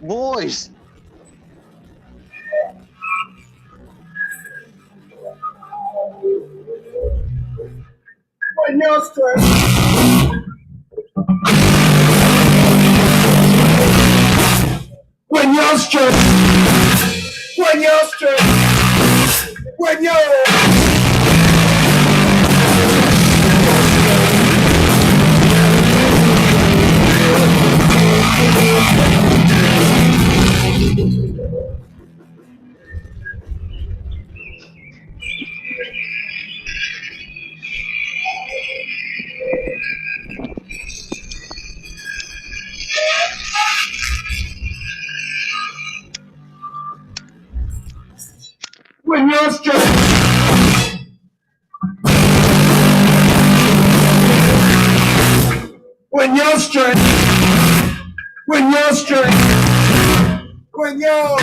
Boys, When you're straight. When you're straight. When you're straight. When you're. When you're straight. When you're straight. When you're straight. When you're.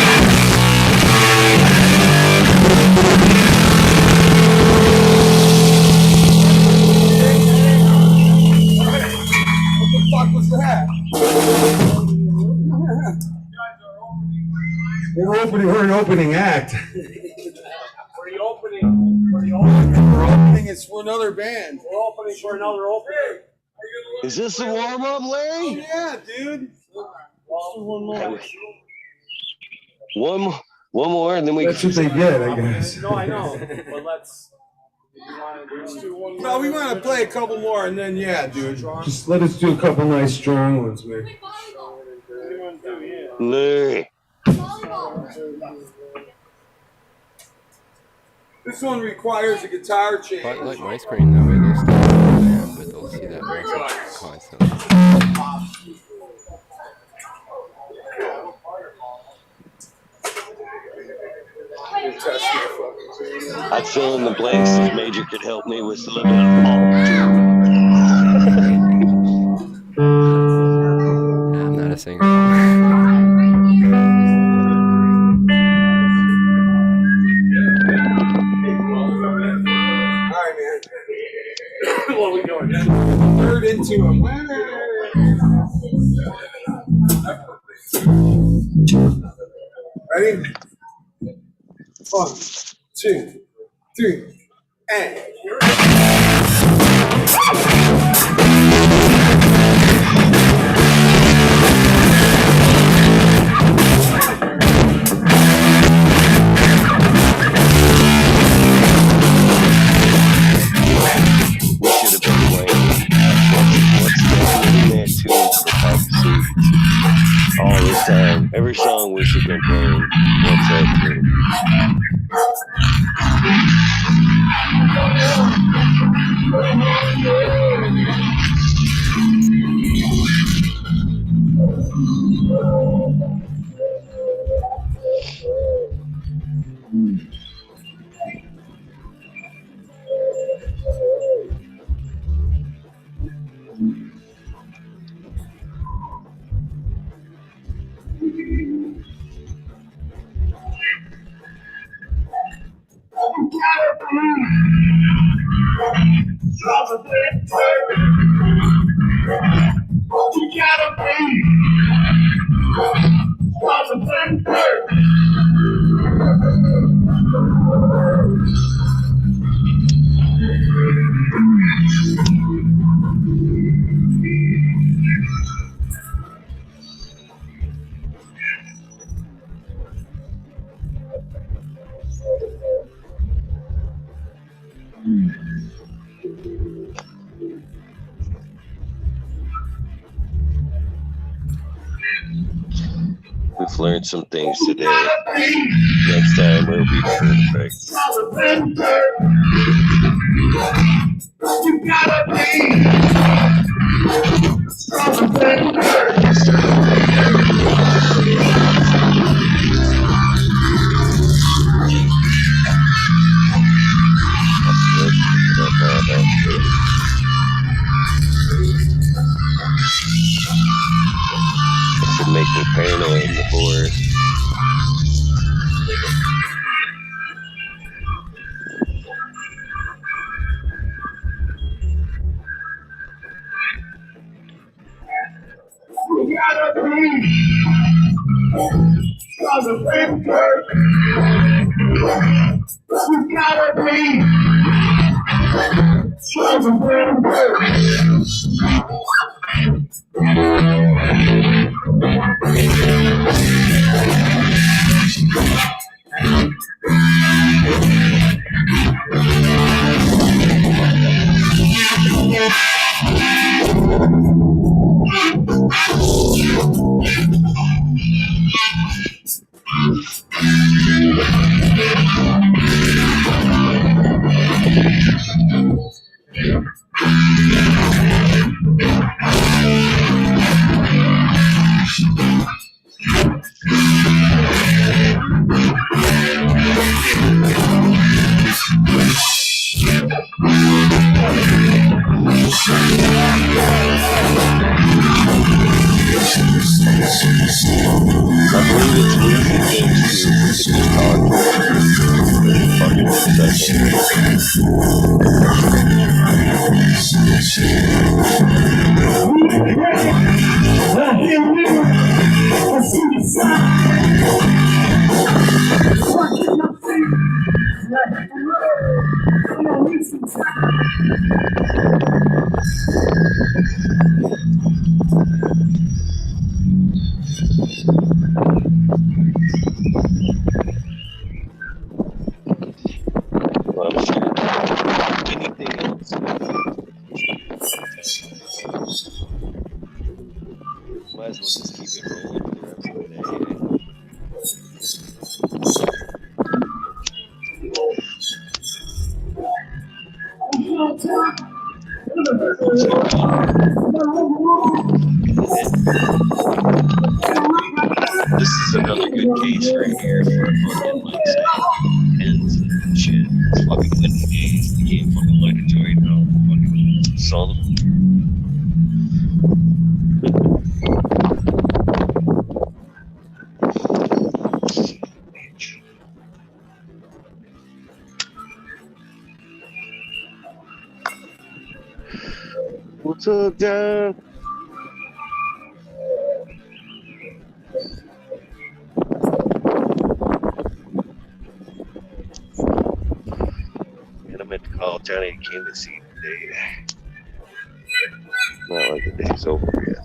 What the fuck was that? We're an opening act. We're opening. It's for another band. We're opening for another opening. is this the warm up, Larry? Yeah, dude. One more. One more, and then we. That's what they get, I guess. No, I know. But let's. No, we want to play a couple more, and then yeah, dude. Just let us do a couple nice strong ones, man. Larry. This one requires a guitar change. But like my screen that way, they'll still see the band, but they'll see that message constantly. I'd fill in the blanks if Major could help me with a little bit of I'm not a singer. Alright, man. What are we doing? Third into a winner. Ready? 1, 2, 3, and. all this time. Every song we should have been playing. What's that tune? We've learned some things today. Next time we'll be perfect. You gotta be. This would make me paranoid in the forest. You gotta be stronger than dirt. You gotta be stronger than dirt. This is another good case right here for fucking LEXI and shit. It's fucking winning games. The game fucking like a joy now. Fucking solid. What's up, John? And I meant to call Johnny and came to see today. Not like the day's over yet.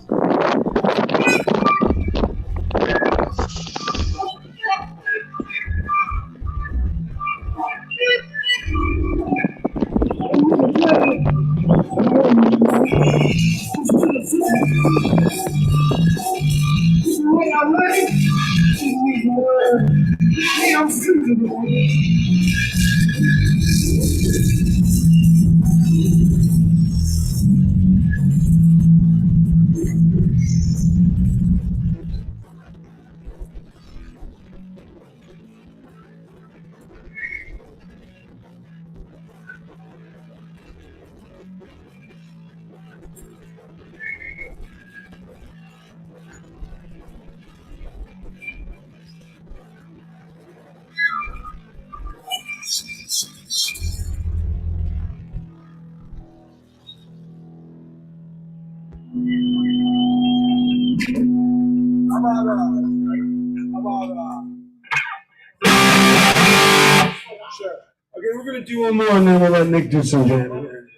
Sure. Okay, we're gonna do one more and then we'll let Nick do some jamming.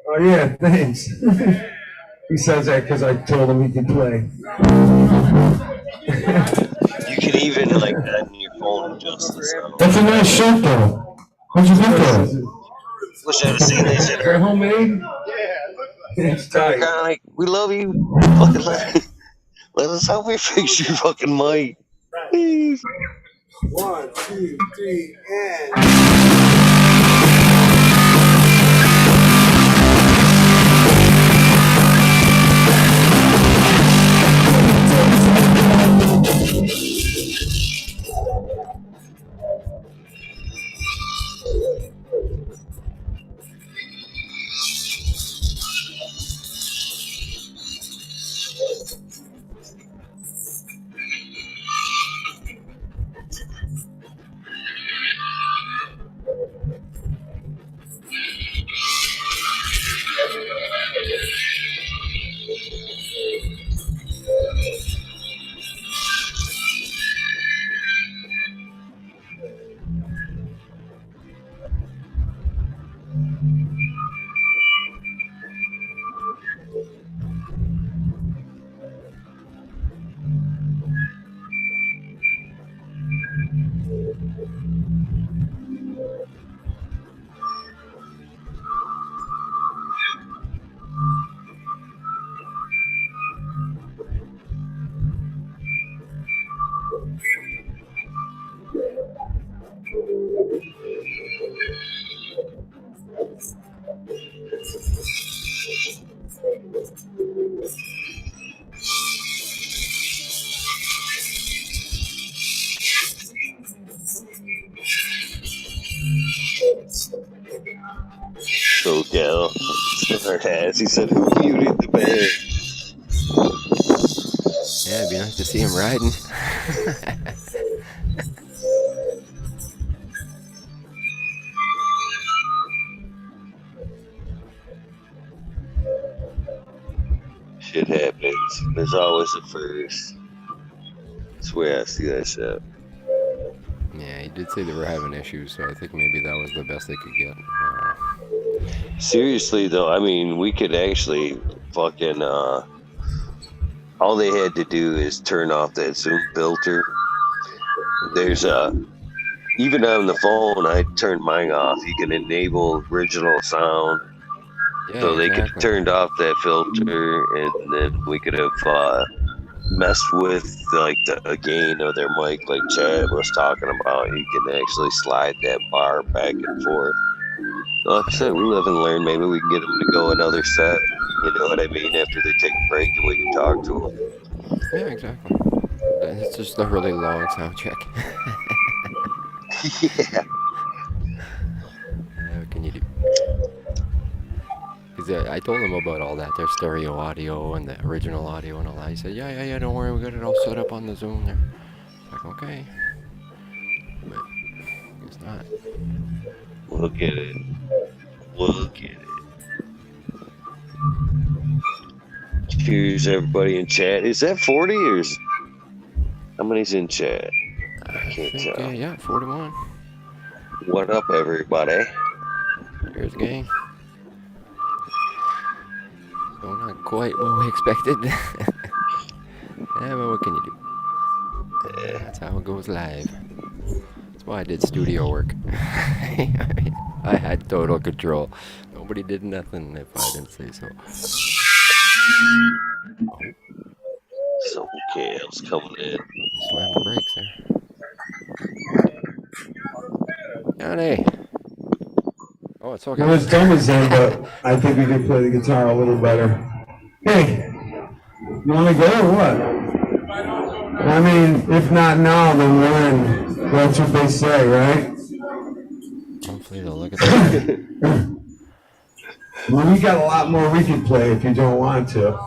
Oh yeah, thanks. He says that because I told him he could play. You can even like that in your phone adjust the sound. That's a nice shirt, though. What'd you think of it? Wish I'd have seen this in Is that her. homemade? It's tight. Kinda like, we love you. Fucking let us help you fix your fucking mic. Please. 1, 2, 3, and. So Gal, her ass. He said, "Who muted the band?" Yeah, it'd be nice to see him riding. Shit happens. There's always a first. That's where I see that shit. Yeah, he did say they were having issues, so I think maybe that was the best they could get. Seriously though, I mean, we could actually fucking all they had to do is turn off that Zoom filter. There's even on the phone, I turned mine off. You can enable original sound. Yeah, So they could have exactly. turned off that filter, and then we could have messed with like the gain of their mic, like Chad was talking about. You can actually slide that bar back and forth. Like I said, we live and learn. Maybe we can get them to go another set. You know what I mean? After they take a break and we can talk to them. Yeah, exactly. It's just a really long sound check. Yeah. What can you do? Because I told him about all that, their stereo audio and the original audio and all that. He said, yeah, don't worry, we got it all set up on the Zoom there. Like, okay. But it's not. Look at it. Look at it. Cheers, everybody in chat. Is that 40 or is... How many's in chat? I can't tell. Yeah, 41. What up, everybody? Here's the game. So not quite what we expected. Yeah, but what can you do? That's how it goes live. That's why I did studio work. I had total control. Nobody did nothing if I didn't say so. Some chaos coming in. Slam the brakes there. Johnny! Oh, it's okay. It was dumb as hell, but I think we can play the guitar a little better. Hey, you want to go or what? I mean, if not now, then when? That's what they say, right? Hopefully they'll look at that. Well, we got a lot more we can play if you don't want to.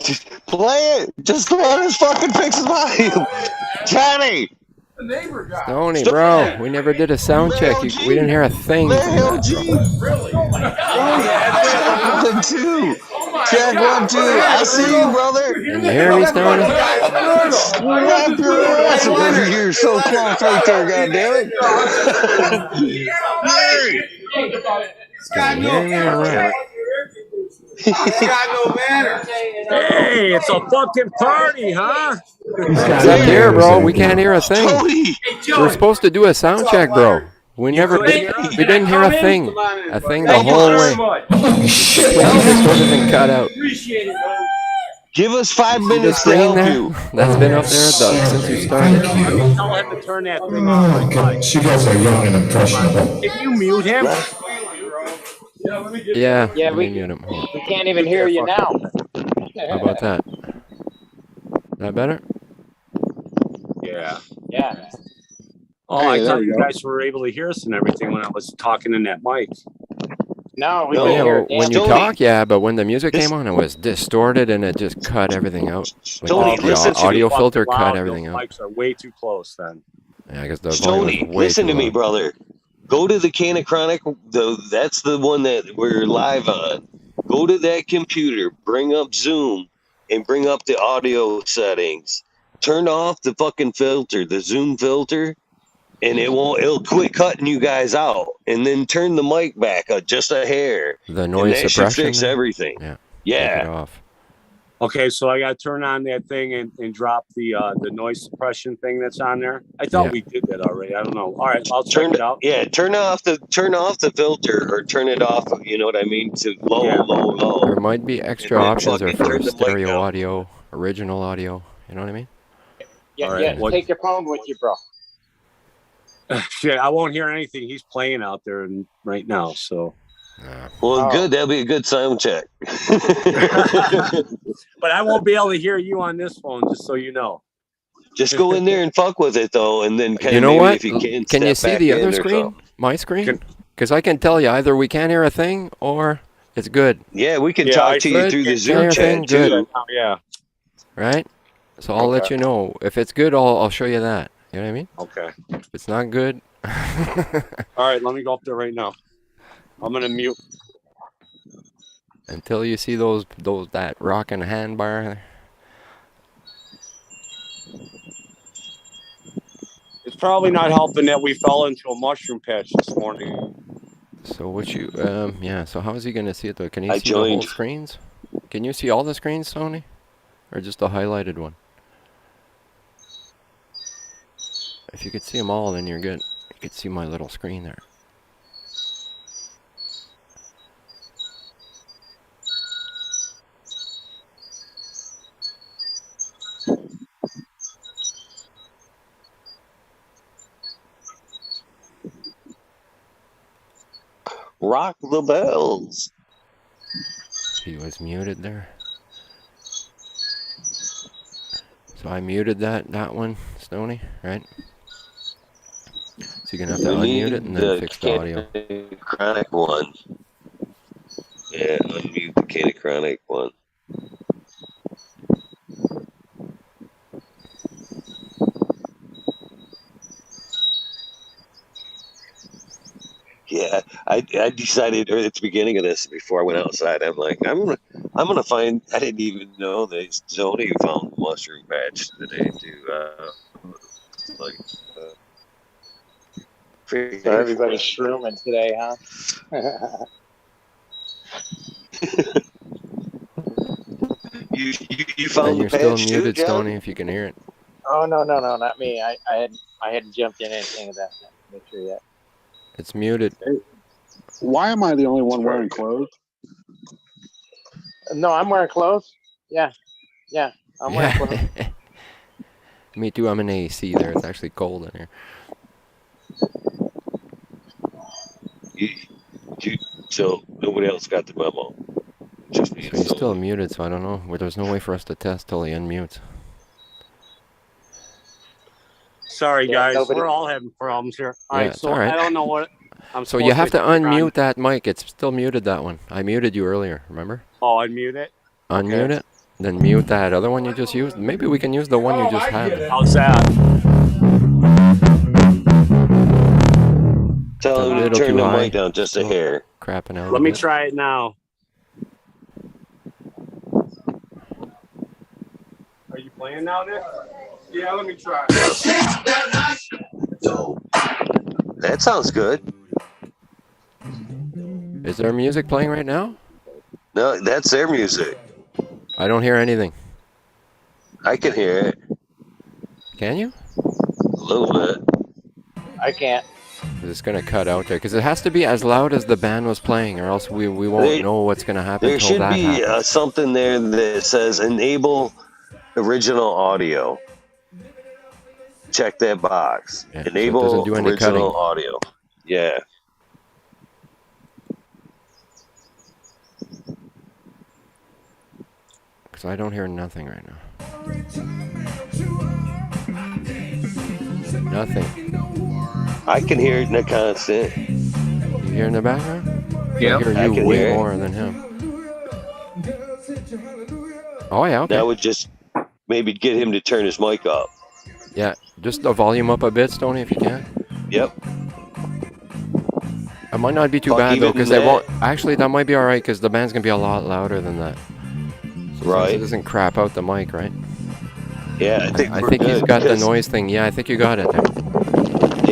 Just play it! Just let us fucking fix the volume! Johnny! Stoney, bro, we never did a sound check. We didn't hear a thing. Larry OG! Really? Oh my God! Check 1, 2! Check 1, 2! I see you, brother! Can you hear me, Stoney? Slap your ass over here so close right there, goddammit! Larry! Can you hear me or what? It's got no manners. Hey, it's a fucking party, huh? It's up here, bro. We can't hear a thing. Tony! We're supposed to do a sound check, bro. We never did. We didn't hear a thing. A thing the whole way. Just wasn't cut out. Give us 5 The minutes to screen help there? you. That's been up there since you started. I'll have to turn that thing Oh off. my God, you guys are young and impressionable. If you mute him, Yeah, Yeah, we mute him. Hold on. we can't even hear you now. How about that? That better? yeah. Yeah. Oh, I thought you guys were able to hear us and everything when I was talking in that mic. No, we No, can Yeah, hear well, it. when you Tony. talk, yeah, but when the music came on, it was distorted and it just cut everything out. Like Tony, the listen to me. audio filter Loud, cut those everything out. mics are way too close then. Yeah, I guess the volume Tony, was way listen too to me, loud. brother. Go to the CANA Chronic. That's the one that we're live on. Go to that computer, bring up Zoom, and bring up the audio settings. Turn off the fucking filter, the Zoom filter, and it'll quit cutting you guys out. And then turn the mic back just a hair. The And noise that should suppression fix there? everything. Yeah. Take Yeah. it off. Okay, so I got to turn on that thing and drop the noise suppression thing that's on there. I thought Yeah. we did that already. I don't know. All right, I'll check Turn it out. Yeah, turn off the filter or turn it off, you know what I mean, to low, Yeah. low. There might be extra And then options or fucking for turn the mic stereo down. audio, original audio. You know what I mean? Yeah, All right, yeah. what- Take your phone with you, bro. Shit, I won't hear anything. He's playing out there right now, so. Nah. Well, Oh. good. That'll be a good sound check. But I won't be able to hear you on this phone, just so you know. Just go in there and fuck with it, though, and then kind You of know maybe what? if you can, Can you step see back the in other or screen? something. My screen? Can- Because I can tell you either we can't hear a thing or it's good, Yeah, we can Yeah, talk I to you could through the hear Zoom everything chat too. good. Oh, yeah. right? So I'll let Okay. you know. If it's good, I'll show you that. You know what I mean? Okay. If it's not good, All right, let me go up there right now. I'm gonna mute. until you see that rocking hand bar. It's probably not helping that we fell into a mushroom patch this morning. So what you yeah, so how is he gonna see it though? Can he I see the whole joined. screens? Can you see all the screens, Tony? Or just the highlighted one? If you could see them all, then you're good. You could see my little screen there. Rock the bells. He was muted there. So I muted that one, Stoney, right? So you're gonna have to unmute it and then fix the audio. Chronic one. Yeah, unmute the CANA chronic one. Yeah, I decided at the beginning of this before I went outside. I'm like, I'm gonna find. I didn't even know that Stoney found mushroom patch today too. So everybody's shrooming today, huh? you found and the you're still patch muted, too, John? Stoney, if you can hear it. Oh no, not me. I hadn't jumped in anything of that nature yet. It's muted. Why am I the only one wearing clothes? No, I'm wearing clothes. Yeah, I'm wearing clothes. Me too. I'm in AC there. It's actually cold in here. So nobody else got the memo. Just me. So he's still muted, so I don't know. There's no way for us to test till he unmutes. Sorry, Yeah, guys. We're all having problems here. All Yeah, right, it's so all right. I don't know what I'm So you have to supposed unmute that mic. It's still muted, that one. I muted you earlier, remember? Oh, unmute it? Unmute it, then mute that other one you just used. Maybe we can use the one you just had. How's that? Tell him to turn the mic down just a hair. Crapping out. Let me try it now. Are you playing now, Nick? Yeah, let me try. That sounds good. Is there music playing right now? No, that's their music. I don't hear anything. I can hear it. Can you? A little bit. I can't. It's gonna cut out there because it has to be as loud as the band was playing, or else we won't know what's gonna happen. There until should that be happens. something there that says enable original audio. Check that box. Yeah, so it enable doesn't do any original cutting. audio. Yeah. Because I don't hear nothing right now. Nothing. I can hear it in a constant. You hear in the background? Yeah, I hear I you can way hear it. more than him. Oh yeah, okay. That would just maybe get him to turn his mic up. Yeah, just the volume up a bit, Stoney, if you can. Yep. It might not be too Fuck, bad though, even because they that- won't. Actually, that might be all right, because the band's gonna be a lot louder than that. So Right. It doesn't crap out the mic, right? Yeah, I think I we're think he's good, got the 'cause- noise thing. Yeah, I think you got it there.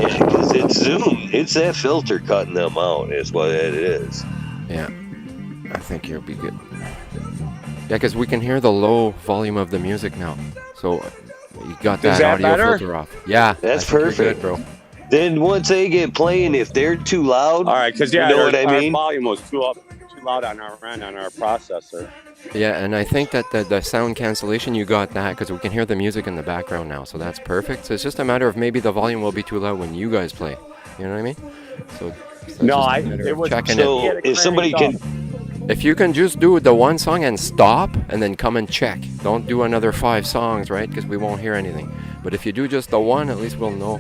Yeah, because it's Zoom. It's that filter cutting them out is what it is. Yeah, I think you'll be good. Yeah, because we can hear the low volume of the music now. So you got that, Is that audio better? filter off. Yeah, That's I think you're perfect. good, bro. Then once they get playing, if they're too loud, All right, because you know what I our mean? volume was too loud on our end on our processor. Yeah, and I think that the sound cancellation, you got that, because we can hear the music in the background now, so that's perfect. So it's just a matter of maybe the volume will be too loud when you guys play. You know what I mean? So it's No, just a matter it of was checking so it. if somebody can, If you can just do the one song and stop, and then come and check. Don't do another 5 songs, right? Because we won't hear anything. But if you do just the one, at least we'll know.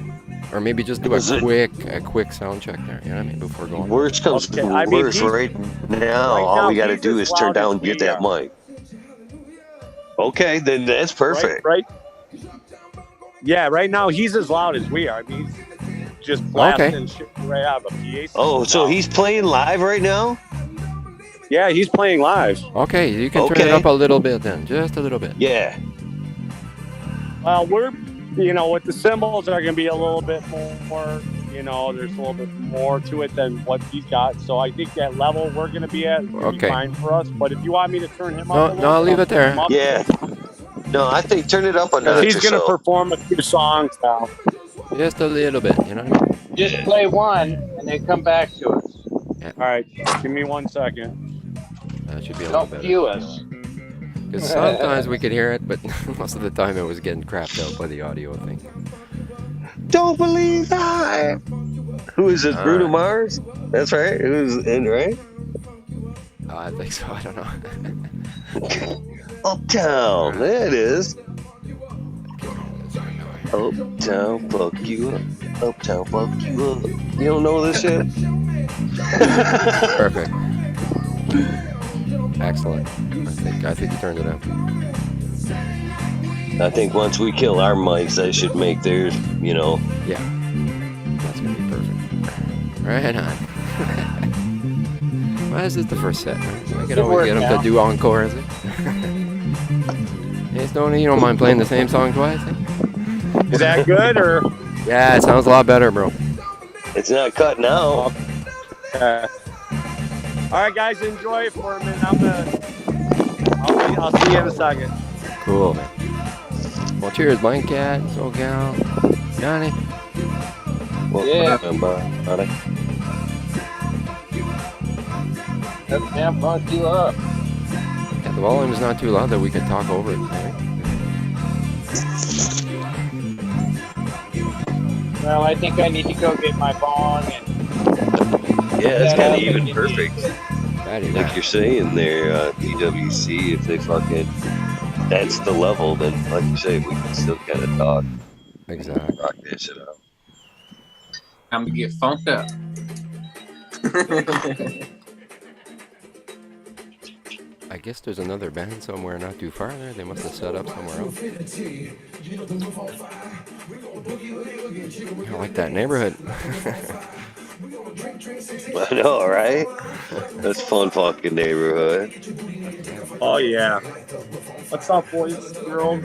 Or maybe just do a quick sound check there. You know what I mean? Before going. worst comes to Okay, I mean, worst, he's- right now, right all now, we got to he's do as is turn loud down as and get we that are. mic. Okay, then that's perfect. Right? Yeah, right now he's as loud as we are. I mean, he's just blasting shit right out of a PA system. Oh, so now. he's playing live right now? Yeah, he's playing live. Okay, you can turn it Okay. up a little bit then. Just a little bit. Yeah. Well, we're, with the cymbals are going to be a little bit more, there's a little bit more to it than what he's got. So I think that level we're going to be at will be Okay. fine for us. But if you want me to turn him No, up a little no, bit, leave I'll it there. turn him up. Yeah. No, I think turn it up a Because notch he's or going to so. perform a few songs now. Just a little bit, you know what I mean? Just play one and then come back to us. All right, give me 1 second. That should be a little Don't better. view us. Because sometimes we could hear it, but most of the time it was getting crapped out by the audio thing. Don't believe that. Who is this, All Bruno right. Mars? That's right. It was in, right? I think so. I don't know. Uptown. There it is. Uptown, fuck you up. Uptown, fuck you up. You don't know this shit? Perfect. Excellent. I think you turned it up. I think once we kill our mics, I should make theirs, you know. Yeah. That's gonna be perfect. Right on. Why is this the first set? Right? I can always get him to do encore, is it? Hey, Stoney, you don't mind playing the same song twice? Eh? Is that good or? Yeah, it sounds a lot better, bro. It's not cut now. All right, guys, enjoy it for a minute. I'll see you in a second. Cool, man. Well, cheers, Blind Cat, SoCal, Johnny. Yeah. Yeah, fuck you up. Yeah, the volume's not too loud that we could talk over it, right? Well, I think I need to go get my bong and. Yeah, it's kind of even perfect. Like you're saying there, DWC, if they fucking, that's the level, then like you say, we can still kind of talk. Exactly. Rock that shit out. Time to get funked up. I guess there's another band somewhere not too far there. They must have set up somewhere else. I like that neighborhood. I know, right? That's fun fucking neighborhood. Oh yeah. What's up, boys, girls?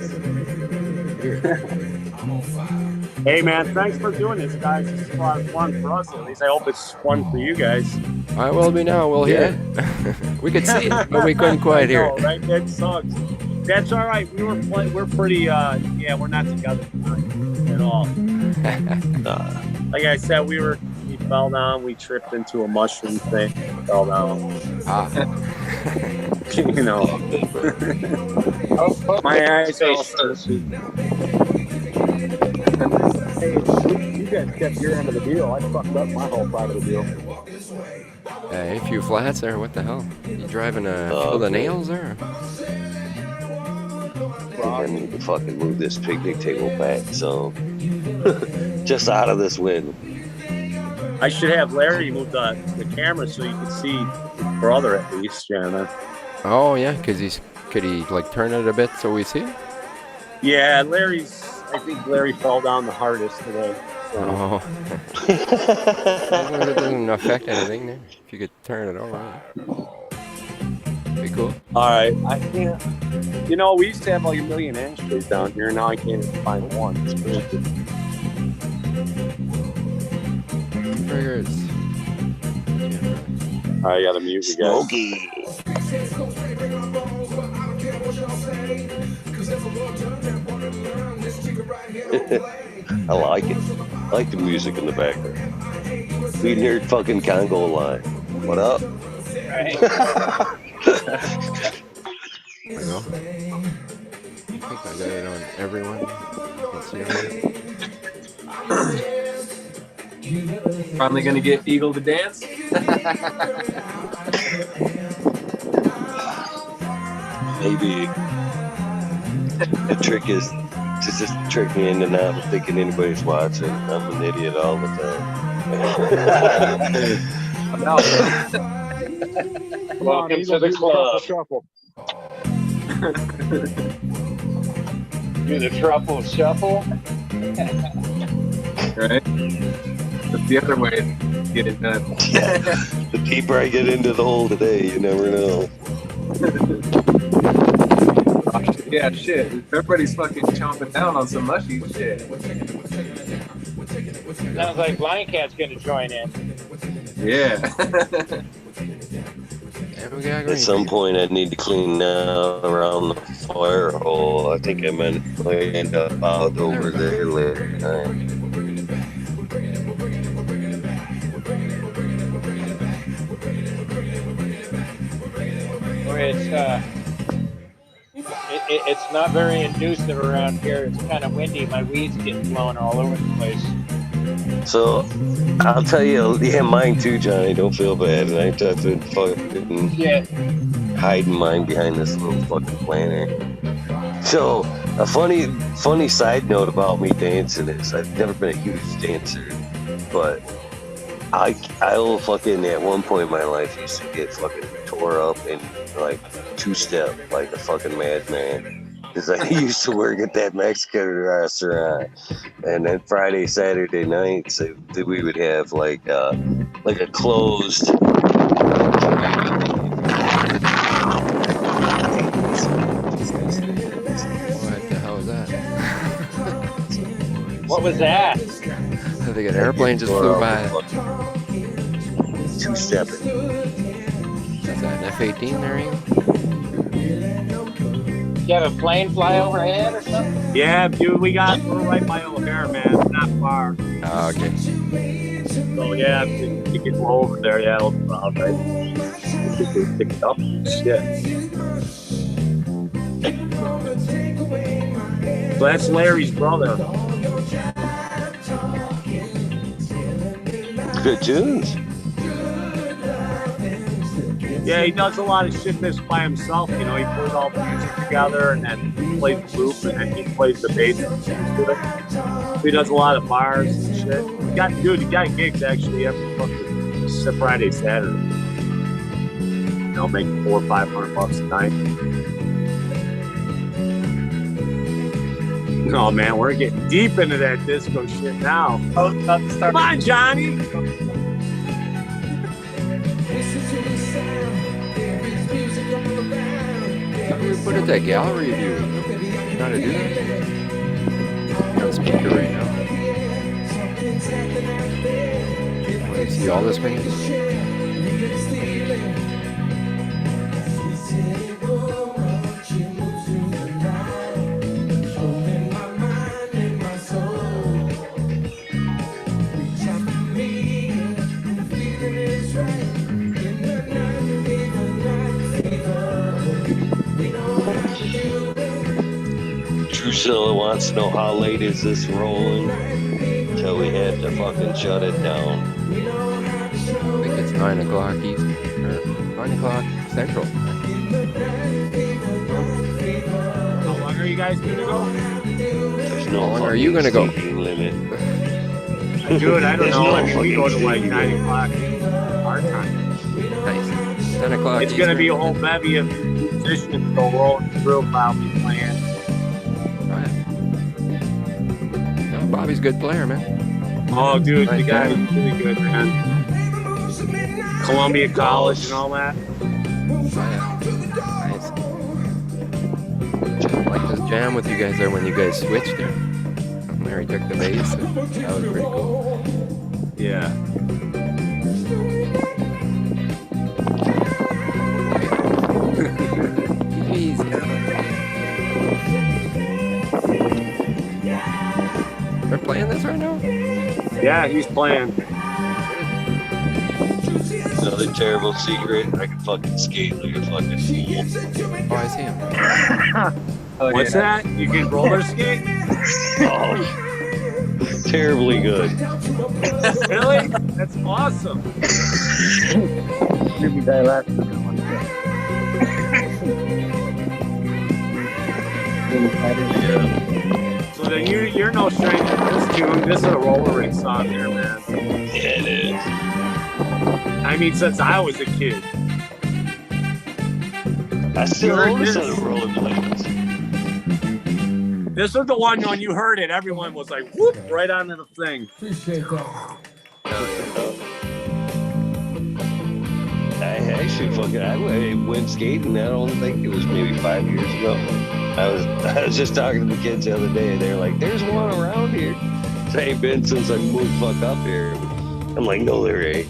Hey man, thanks for doing this, guys. This is a lot of fun for us, at least. I hope it's fun for you guys. I will be now. We'll hear it. We could see it, but we couldn't quite hear it. Right? That sucks. That's all right. We're pretty. Yeah, we're not together at all. Like I said, we fell down. We tripped into a mushroom thing. Fell down. You know. My eyes are all thirsty. Hey, you guys kept your end of the deal. I fucked up my whole side of the deal. Hey, a few flats there. What the hell? You driving a field of nails there? I need to fucking move this picnic table back, so just out of this wind. I should have Larry move the camera so you can see your brother at least, Jenna. Oh yeah, could he like turn it a bit so we see it? Yeah, I think Larry fell down the hardest today. So. Oh. It doesn't affect anything there. If you could turn it over. Be cool. All right, I can't. You know, we used to have like 1 million ashtrays down here. Now I can't even find one. It's crazy. Triggers. All right, yeah, the music, guys. Smokey. I like it. I like the music in the background. WEedNerd fucking Congo line. What up? There we go. I think I got it on everyone. Finally gonna get Eagle to dance? Maybe. The trick is to just trick me into not thinking anybody's watching. I'm an idiot all the time. Welcome to the club. Do the truffle shuffle. Right? That's the other way to get it done. Yeah. The deeper I get into the hole today, you never know. Yeah, shit. Everybody's fucking chomping down on some mushy shit. Sounds like Blind Cat's gonna join in. Yeah. At some point, I need to clean out around the fire hole. I think I might end up out over there later tonight. It's not very inducive around here. It's kind of windy. My weeds getting blown all over the place. So I'll tell you, yeah, mine too, Johnny. Don't feel bad. I've been fucking hiding mine behind this little fucking planner. So a funny side note about me dancing is I've never been a huge dancer, but I'll fucking at one point in my life used to get fucking tore up and like two-step like a fucking madman. Because I used to work at that Mexican restaurant, and then Friday, Saturday nights, we would have like a closed. What the hell was that? What was that? I think an airplane just flew by. Two-stepping. Is that an F-18 there, Ian? You have a plane fly overhead or something? Yeah, dude, we're right by O'Hare, man. Not far. Oh, okay. So yeah, you can go over there. Yeah, it'll be all right. Pick it up. Shit. So that's Larry's brother. Good tunes. Yeah, he does a lot of shit this by himself. You know, he puts all the music together and then he plays the loop and then he plays the bass. So he does a lot of bars and shit. He got gigs actually every fucking Friday, Saturday. You know, making $400 or $500 a night. Oh man, we're getting deep into that disco shit now. Come on, Johnny. How do we put it that gallery view? You trying to do that? I'm on speaker right now. Oh, you see all this paint? Drusilla wants to know how late is this rolling until we had to fucking shut it down. I think it's 9 o'clock East, or 9 o'clock Central. How long are you guys gonna go? There's no How long are you gonna go? limit. Dude, I don't There's know. no I mean, we go to like fucking 9 o'clock our time. Nice. 10 o'clock It's gonna be a Eastern. whole bevy of musicians go rolling through. I'll be playing. No, Bobby's a good player, man. Oh, dude, the Right guy there. is really good, man. Columbia College and all that. Nice. I like this jam with you guys there when you guys switched there. Larry took the bass. That was pretty cool. Yeah. Jeez. They're playing this right now? Yeah, he's playing. Another terrible secret. I can fucking skate like a fucking fool. Oh, I see him. What's that? You can roller skate? Oh, terribly good. Really? That's awesome. So then you're no stranger to this tune. This is a roller rink song here, man. Yeah, it is. I mean, since I was a kid. I still heard own a this? set of rollerblades. This was the one when you heard it, everyone was like, whoop, right onto the thing. I actually I went skating. I don't think it was maybe 5 years ago. I was just talking to the kids the other day, and they're like, "There's one around here." It ain't been since I moved fuck up here. I'm like, "No, there ain't."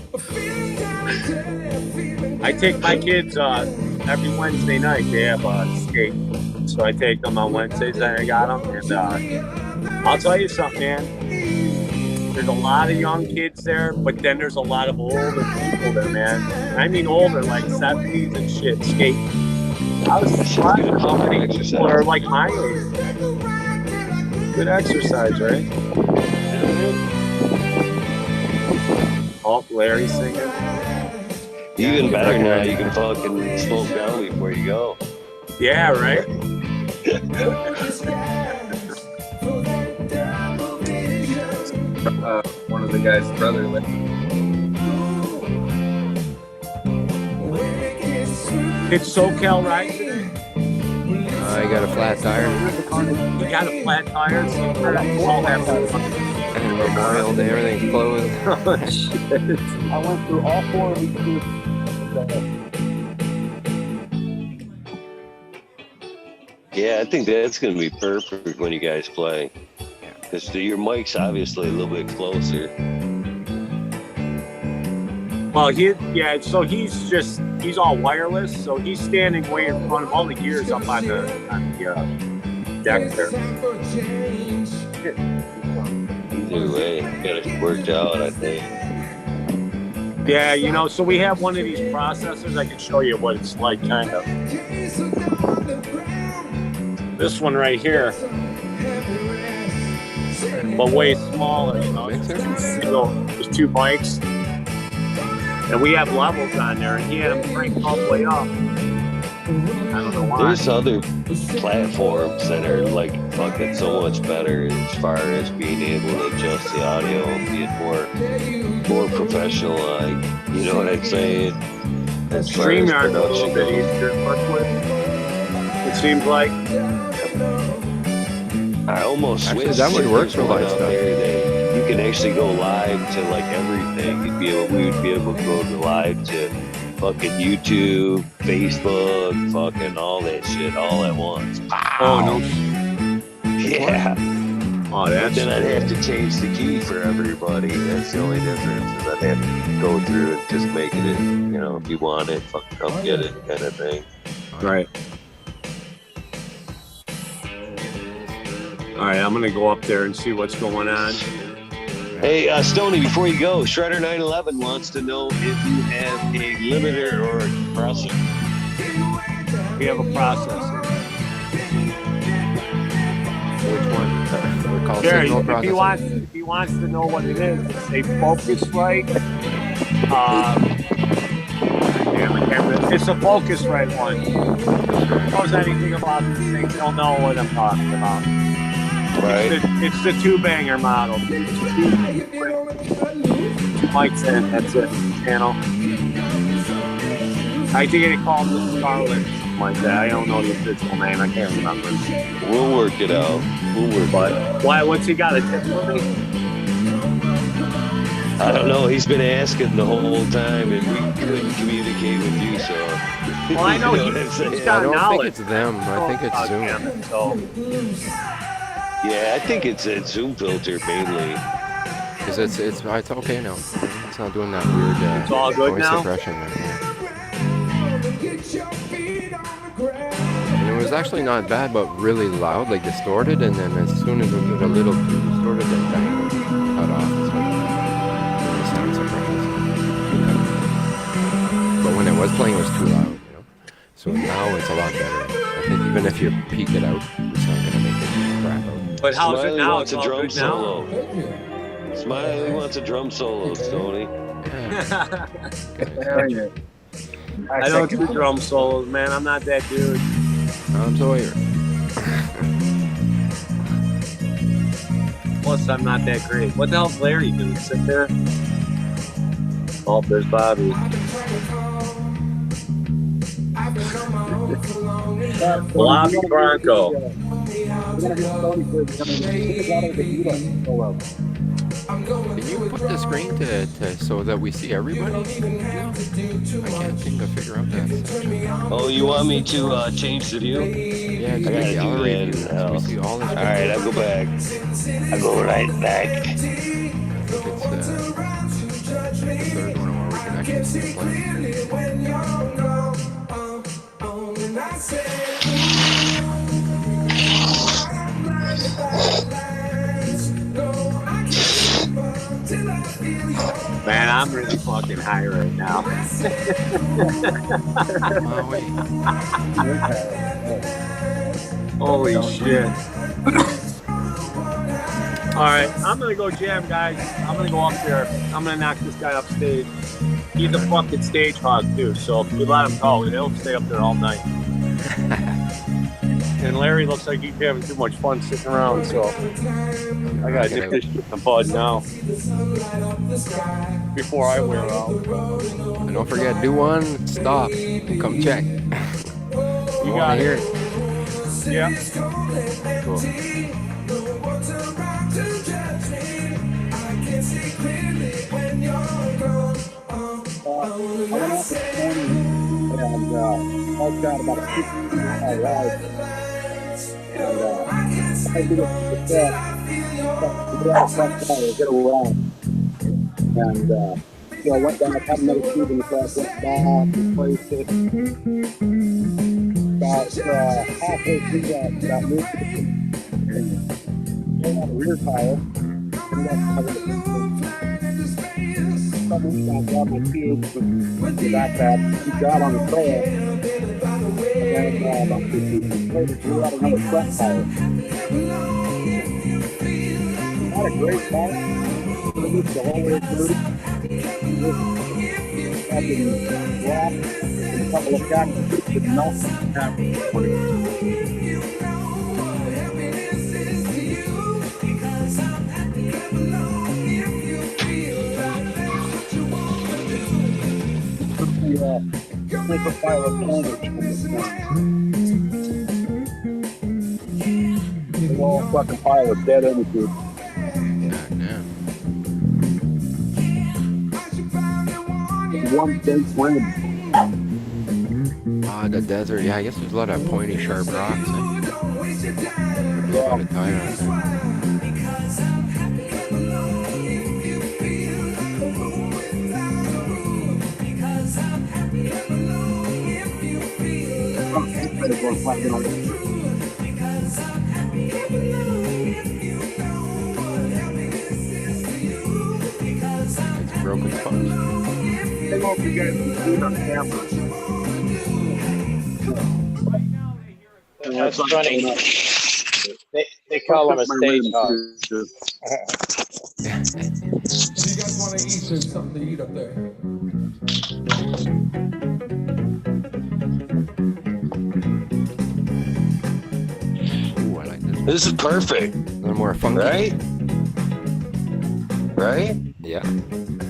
I take my kids every Wednesday night. They have skate, so I take them on Wednesdays, and I got them. And I'll tell you something, man. There's a lot of young kids there, but then there's a lot of older people there, man. I mean older, like 70s and shit, skating. I was surprised at how many people are like my age. Good exercise, right? Oh, Larry's singing. Even better now, you can fucking smoke down before you go. Yeah, right? One of the guy's brother. It's SoCal, right? I got a flat tire. You got a flat tire, so all that And Memorial Day, everything's closed. Oh, shit. I went through all 4 of these groups. Yeah, I think that's going to be perfect when you guys play. Because your mic's obviously a little bit closer. Well, so he's all wireless, so he's standing way in front of all the gears up on the deck there. Either way, got it worked out, I think. Yeah, you know, so we have one of these processors. I can show you what it's like, kind of. This one right here, but way smaller, you know. There's 2 mics. And we have levels on there, and he had them cranked all the way up. I don't know why. There's other platforms that are like fucking so much better as far as being able to adjust the audio and being more professional, like, you know what I'm saying? As far as StreamYard's a little production bit goes. easier to work with. It seems like. I almost Actually, wish that would work for there was live one out stuff. there that you can actually go live to like everything. We would be able to go live to fucking YouTube, Facebook, fucking all that shit all at once. Oh, no. Yeah. Oh, that's... Then I'd have to change the key for everybody. That's the only difference. Is I'd have to go through and just make it, you know, if you want it, fucking come get it kind of thing. Right. All right, I'm going to go up there and see what's going on. Hey, Stoney, before you go, Shredder 911 wants to know if you have a limiter or a compressor. We have a processor. Which one? We're called Sure, signal if processing. he wants to know what it is, it's a Focusrite. Damn, I can't remember. It's a Focusrite one. Who knows anything about these things? Don't know what I'm talking about. Right. It's the 2-banger model. 2 mics in, that's it. Channel. I think they call it the Scarlet, something like that. I don't know the official name. I can't remember. We'll work it out. Why? What's he got? A tip for me? I don't know. He's been asking the whole time, and we couldn't communicate with you, so. Well, I know, You what I'm saying? he's I got don't knowledge. think it's them. I think it's Zoom. So. Yeah, I think it's a Zoom filter mainly. Because it's okay now. It's not doing that weird It's all good noise now? suppression. And it was actually not bad, but really loud, like distorted. And then as soon as we get a little too distorted, then bang, cut off. So really sound suppression. But when it was playing, it was too loud, you know. So now it's a lot better. I think even if you peak it out, it's not gonna make it crap out. But how's Smiley it now? wants It's a all drum good now? solo. Smiley wants a drum solo, Stoney. I don't do drum solos, man. I'm not that dude. Tom Sawyer. Plus, I'm not that great. What the hell's Larry doing? Sit there? Oh, there's Bobby. Bobby Bronco. Can you put the screen to so that we see everybody? I can't think of figure out that section. Oh, you want me to change the view? Yeah, I just gotta the do gallery that view. now. We see all this. Alright, I'll go back. I'll go right back. I think it's the third one where we can actually see the play. Man, I'm really fucking high right now. Oh, Holy shit. All right, I'm gonna go jam, guys. I'm gonna go up there. I'm gonna knock this guy upstage. He's a fucking stage hog too, so if we let him go, he'll stay up there all night. And Larry looks like he's having too much fun sitting around, so I gotta dip this shit in the bud now before I wear out. And don't forget, do one, stop, and come check. You got it. Yeah. Cool. And I've got about a 15-minute ride. And I did it for the set. Get around. And so I went back, had another tube in the truck, went back, replaced it. About halfway through that move, I had a rear tire. I grabbed my tube with the backpack, we got on the trail, and then about 15 minutes later, we had another flat tire. Had a great time. We moved the whole way through. Had been wrapped in a couple of cactus with nothing happening. Take a pile of orange from this one. The whole fucking pile of dead energy. One big wind. Ah, the desert. Yeah, I guess there's a lot of pointy, sharp rocks. There's a lot of tire out there. It's broken sponge. They won't be getting food on camera. That's funny. They call him a stage hog. Do you guys want to eat? There's something to eat up there. Ooh, I like this. This is perfect. A little more funky. Right? Right? Yeah.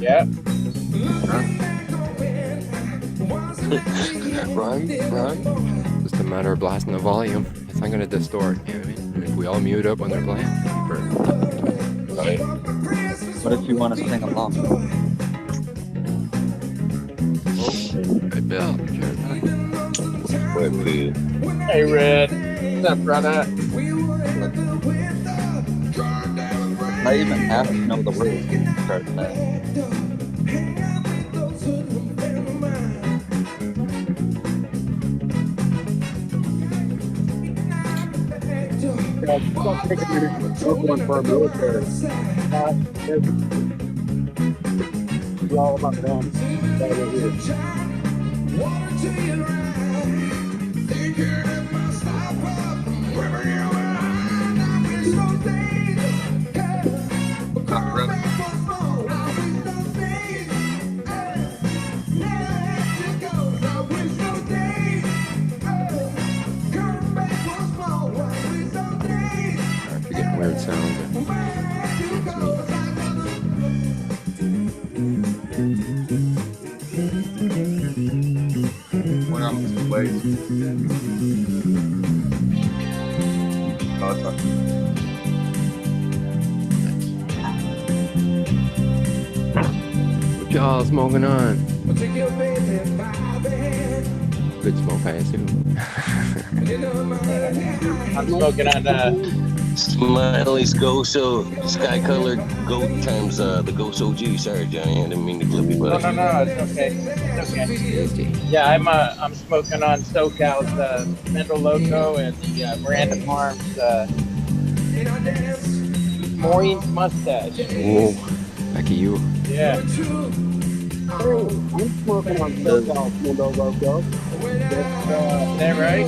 Yeah. Right? Just a matter of blasting the volume. It's not gonna distort. You know what I mean? If we all mute up when they're playing. Right. What if you want to sing along? Good Bill. Hey, Red. What's up, brother? I even have to know the words to start playing. Don't take a minute to smoke one for a military. It's all about them. Right over here. Getting weird sounds. What else is played? Oh, it's not. What y'all smoking on? Good smoke, I assume. I'm smoking on Smiley's Goso, Sky Colored Goat times the Ghost OG. Sorry, Johnny, I didn't mean to clip you, No, but it's okay. It's okay. Yeah, I'm smoking on SoCal's Mental Loco and the Miranda Farms Maureen's Mustache. Whoa, back at you. Yeah. I'm smoking on SoCal's Mental Loco. Is that right?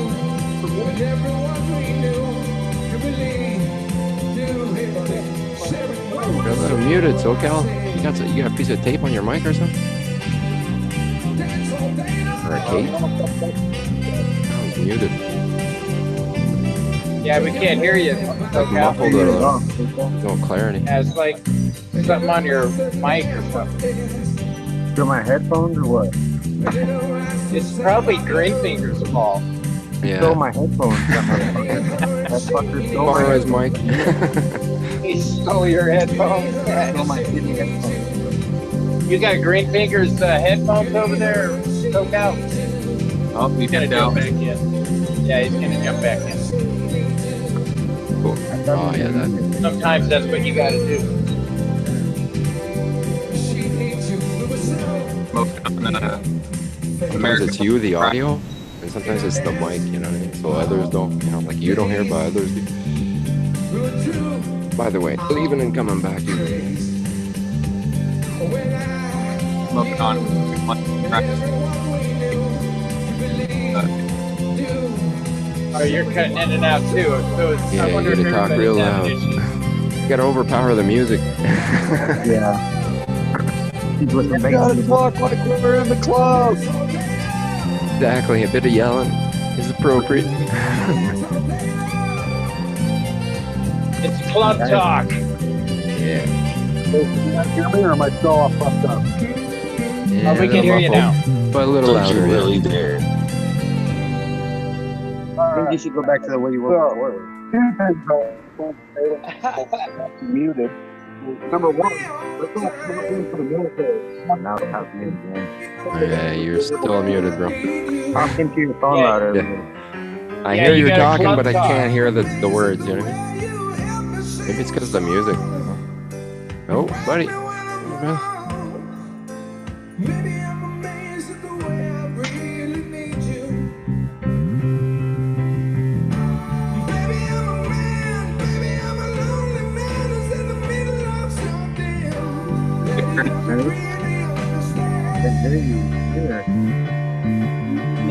muted, SoCal. You got a piece of tape on your mic or something? Or a cape? Oh, it's muted. Yeah, we can't hear you. Like muffled or no clarity. Yeah, it's like something on your mic or something. Through my headphones or what? It's probably Green Finger's fault. Yeah. Stole my headphones. That fucker stole Borrow his mic. He stole your headphones. Stole my shitty headphones. You got Green Finger's headphones over there? Soak out. Oh, He's gonna jump back in. Yeah, he's gonna jump back in. Cool. Oh yeah, that. Sometimes that's what you gotta do. Sometimes it's you, the audio, and sometimes it's the mic, you know what I mean? So others don't, you know, like you don't hear, but others do. By the way, leaving and coming back, you Smoking on. Oh, you're cutting in and out too. So it's, yeah, I you wonder if gotta talk everybody's real having loud. issues. You gotta overpower the music. Yeah. He's with the Gotta talk like we're in the club. Exactly, a bit of yelling is appropriate. It's club talk. Yeah. Can you guys hear me or am I still all fucked up? Yeah, Oh, we can hear you now. but a little Don't you louder. really there? I think you should go back to the way you were before. Muted. Number one, let's not in for the military. Now it's happening again. Yeah, you're still muted, bro. Talk into your phone Yeah. louder. Yeah. I Yeah, hear you you're gotta talking, club but I talk. can't hear the words, you know what I mean? Maybe it's because of the music. Oh, buddy.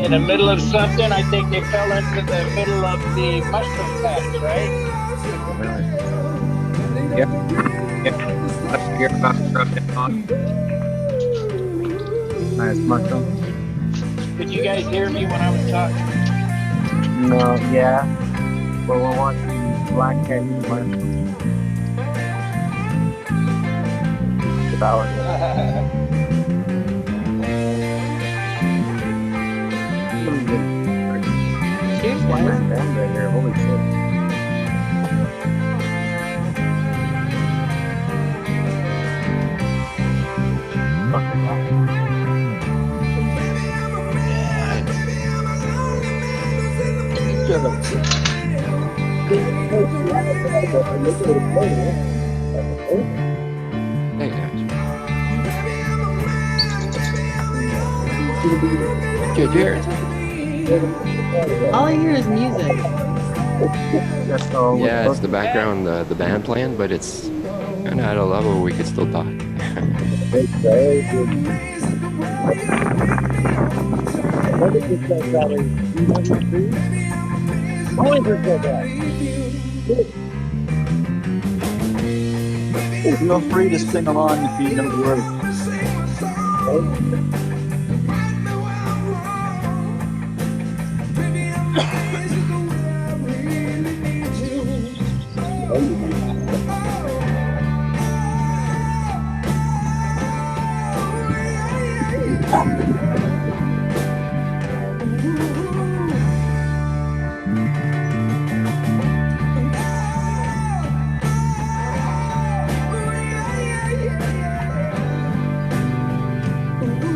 In the middle of something, I think they fell into the middle of the mushroom patch, right? Yep. Let's hear about the drop down. Nice mushroom. Did you guys hear me when I was talking? No, yeah. But we're watching Black Cat eat mushroom. Devour it. Seems Why like is Ben right here? Holy shit. Hey, guys. Cheers. All I hear is music. That's all. Yeah, it's the background, the band playing, but it's kind of at a level where we could still talk. Feel free to sing along if you know the words.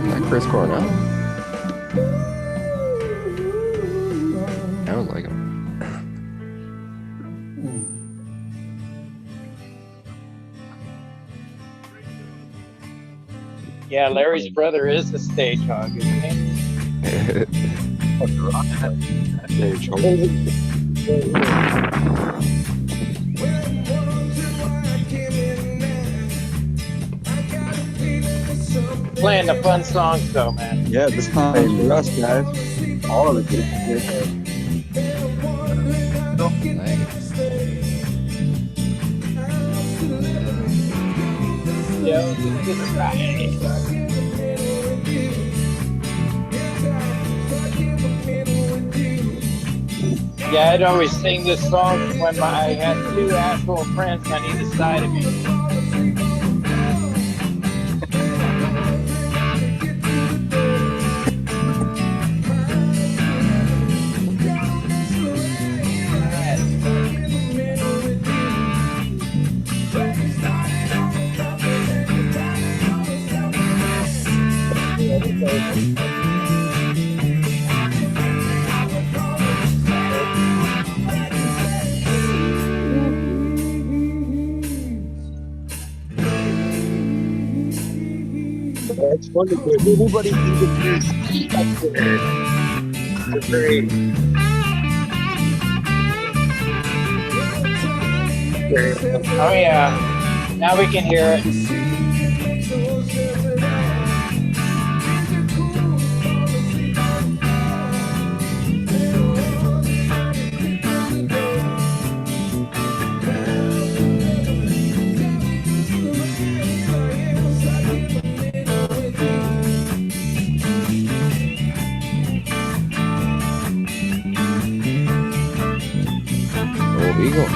Is that Chris Cornell? Sounds like him. Yeah, Larry's brother is the stage hog, isn't he? Stage hog. Playing the fun songs though, man. Yeah, this time is for us, guys. All of it. windows into the right. Yeah, I'd always sing this song when I had two asshole friends on either side of me. It's funny because everybody even use it's very Oh yeah, now we can hear it. Oh, Eagle.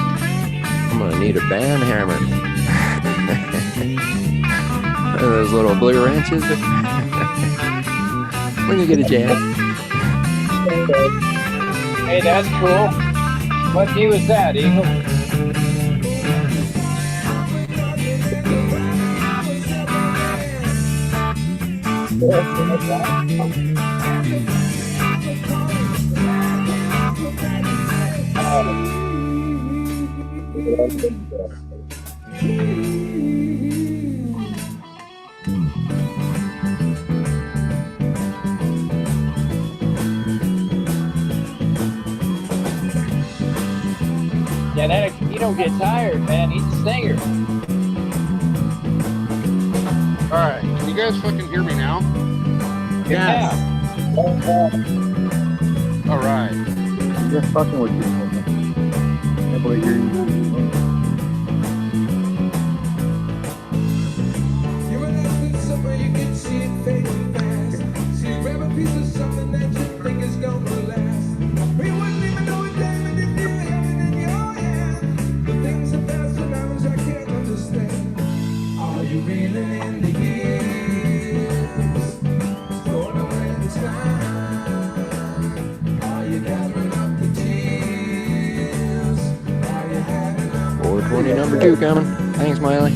I'm gonna need a band hammer. Those little blue wrenches. When you get a jam. Hey, that's cool. What key was that, Eagle? Yeah, that, you don't get tired, man. He's a singer. Alright, can you guys fucking hear me now? Yeah. Alright. just fucking with you. Can't believe you're Number 2 coming. Thanks, Miley.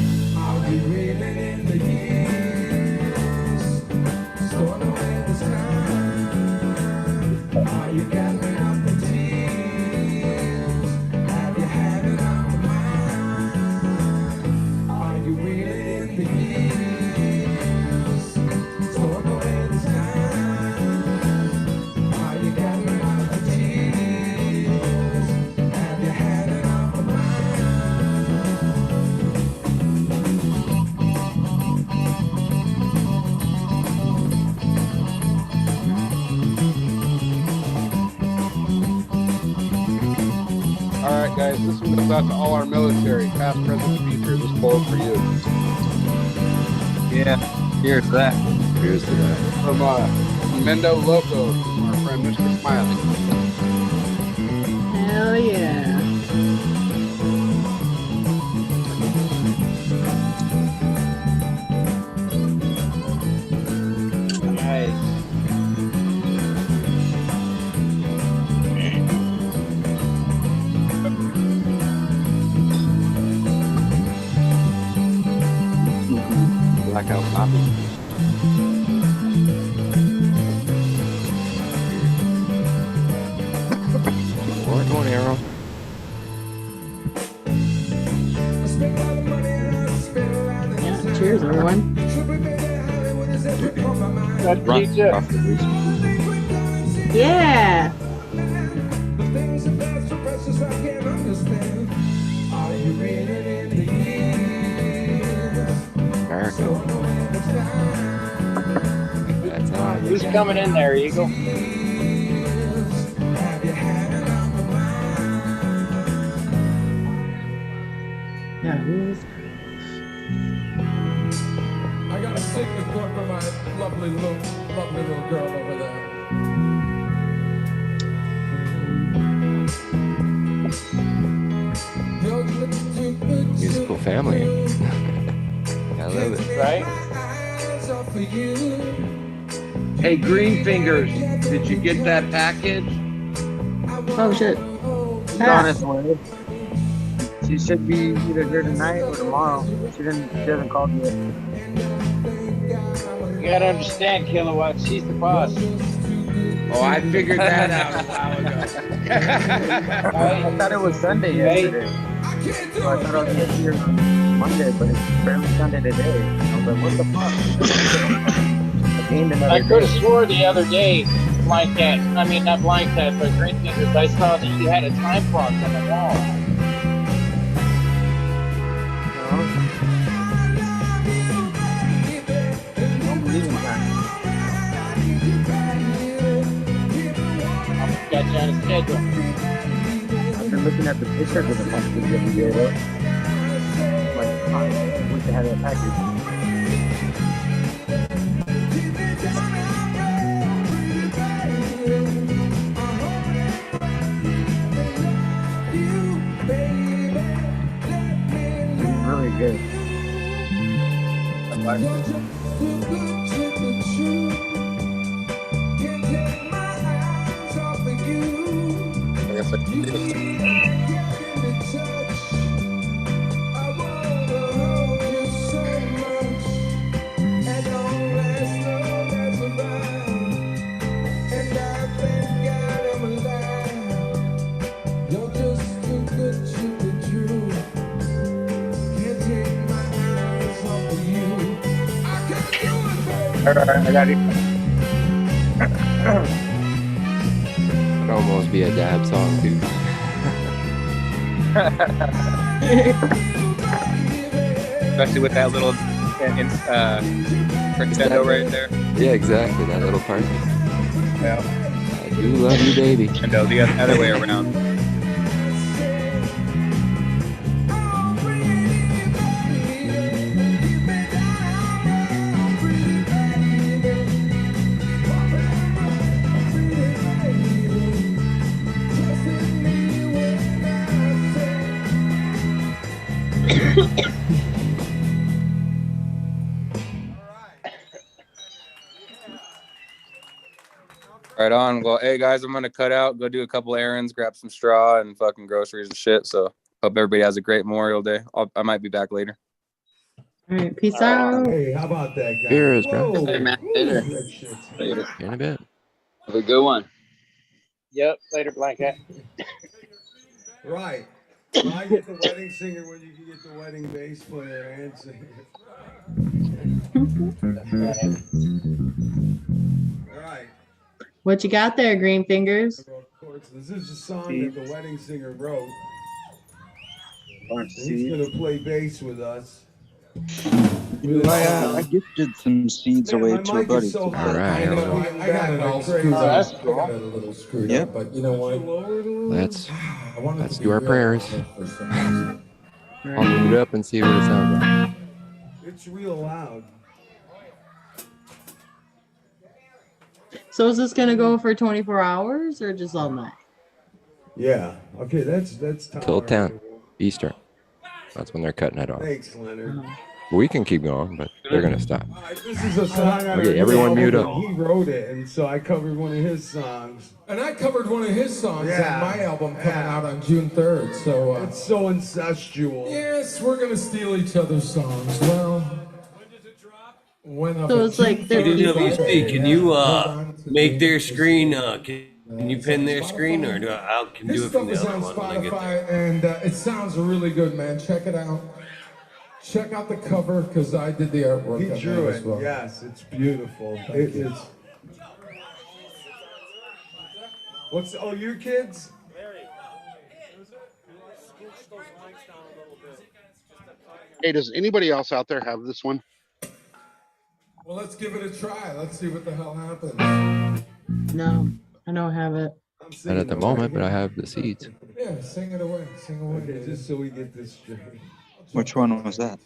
Guys, this one goes out to all our military, past, present, future. This bowl's for you. Yeah, here's that. Here's to that. From Mendo Loco, from our friend Mr. Smiley. Hell yeah. Blackout copy. Or one arrow. Yeah, cheers, everyone. That's CHEECHA. Yeah. Who's coming in there, Eagle? Yeah, who's? support for my lovely little girl over there. Musical family. I love it. Right? Hey, Green Fingers, did you get that package? Oh shit. She's on its way. She should be either here tonight or tomorrow. She hasn't called yet. You gotta understand, Kilowatt, she's the boss. Oh, I figured that out a while ago. I thought it was Sunday yesterday. So I thought I was going to see her on Monday, but it's barely Sunday today. I was like, what the fuck? I could have swore the other day, like that. I mean, not like that, but Green Fingers, I saw that you had a time clock on the wall. Don't believe in time. Got you on a schedule. I've been looking at the pictures of the package that we gave up. Like, I wish I had that package. Really good. I like it. I guess I can do this. All right, I got it. Could almost be a dab song, dude. Especially with that little crescendo right there. Yeah, exactly. That little part. Yeah. I do love you, baby. And no, the other way around. Right on. Well, hey guys, I'm gonna cut out, go do a couple errands, grab some straw and fucking groceries and shit. So hope everybody has a great Memorial Day. I might be back later. All right, peace out. Hey, how about that, guy? Cheers, bro. Whoa. Hey, man. Later. Later. In a bit. Have a good one. Yep, later, Black Hat. Right. Well, I get the wedding singer when you can get the wedding bass player and singer. All right. What you got there, Green Fingers? Of course, this is a song that the wedding singer wrote. He's gonna play bass with us. I gifted some seeds away to a buddy. So All right. I got it all screwed up. That's I cool. got it a little screwed Yep. up, but you know what? Let's do our prayers. I'll move it up and see what it sounds like. It's real loud. So is this gonna go for 24 hours or just all night? Yeah. Okay, that's Till 10 Eastern. That's when they're cutting it off. Thanks, Leonard. We can keep going, but they're gonna stop. This is a song on Okay, a everyone new mute album, up. and he wrote it, and so I covered one of his songs. And I covered one of his songs Yeah. on my album coming out on June 3rd. So It's so incestual. yes, we're gonna steal each other's songs. Well, when So it's like they're DWC, can you make their screen? Can you pin their screen, or do I can do His it from stuff the is other on one when I get there? Spotify, and it sounds really good, man. Check it out. Check out the cover because I did the artwork. He on drew that it. as well. Yes, it's beautiful. It is. What's your kids? Hey, does anybody else out there have this one? Well, let's give it a try. Let's see what the hell happens. No, I don't have it. Not at the moment, but I have the seeds. Yeah, sing it away. Sing away. Okay, just so we get this straight. Which one was that?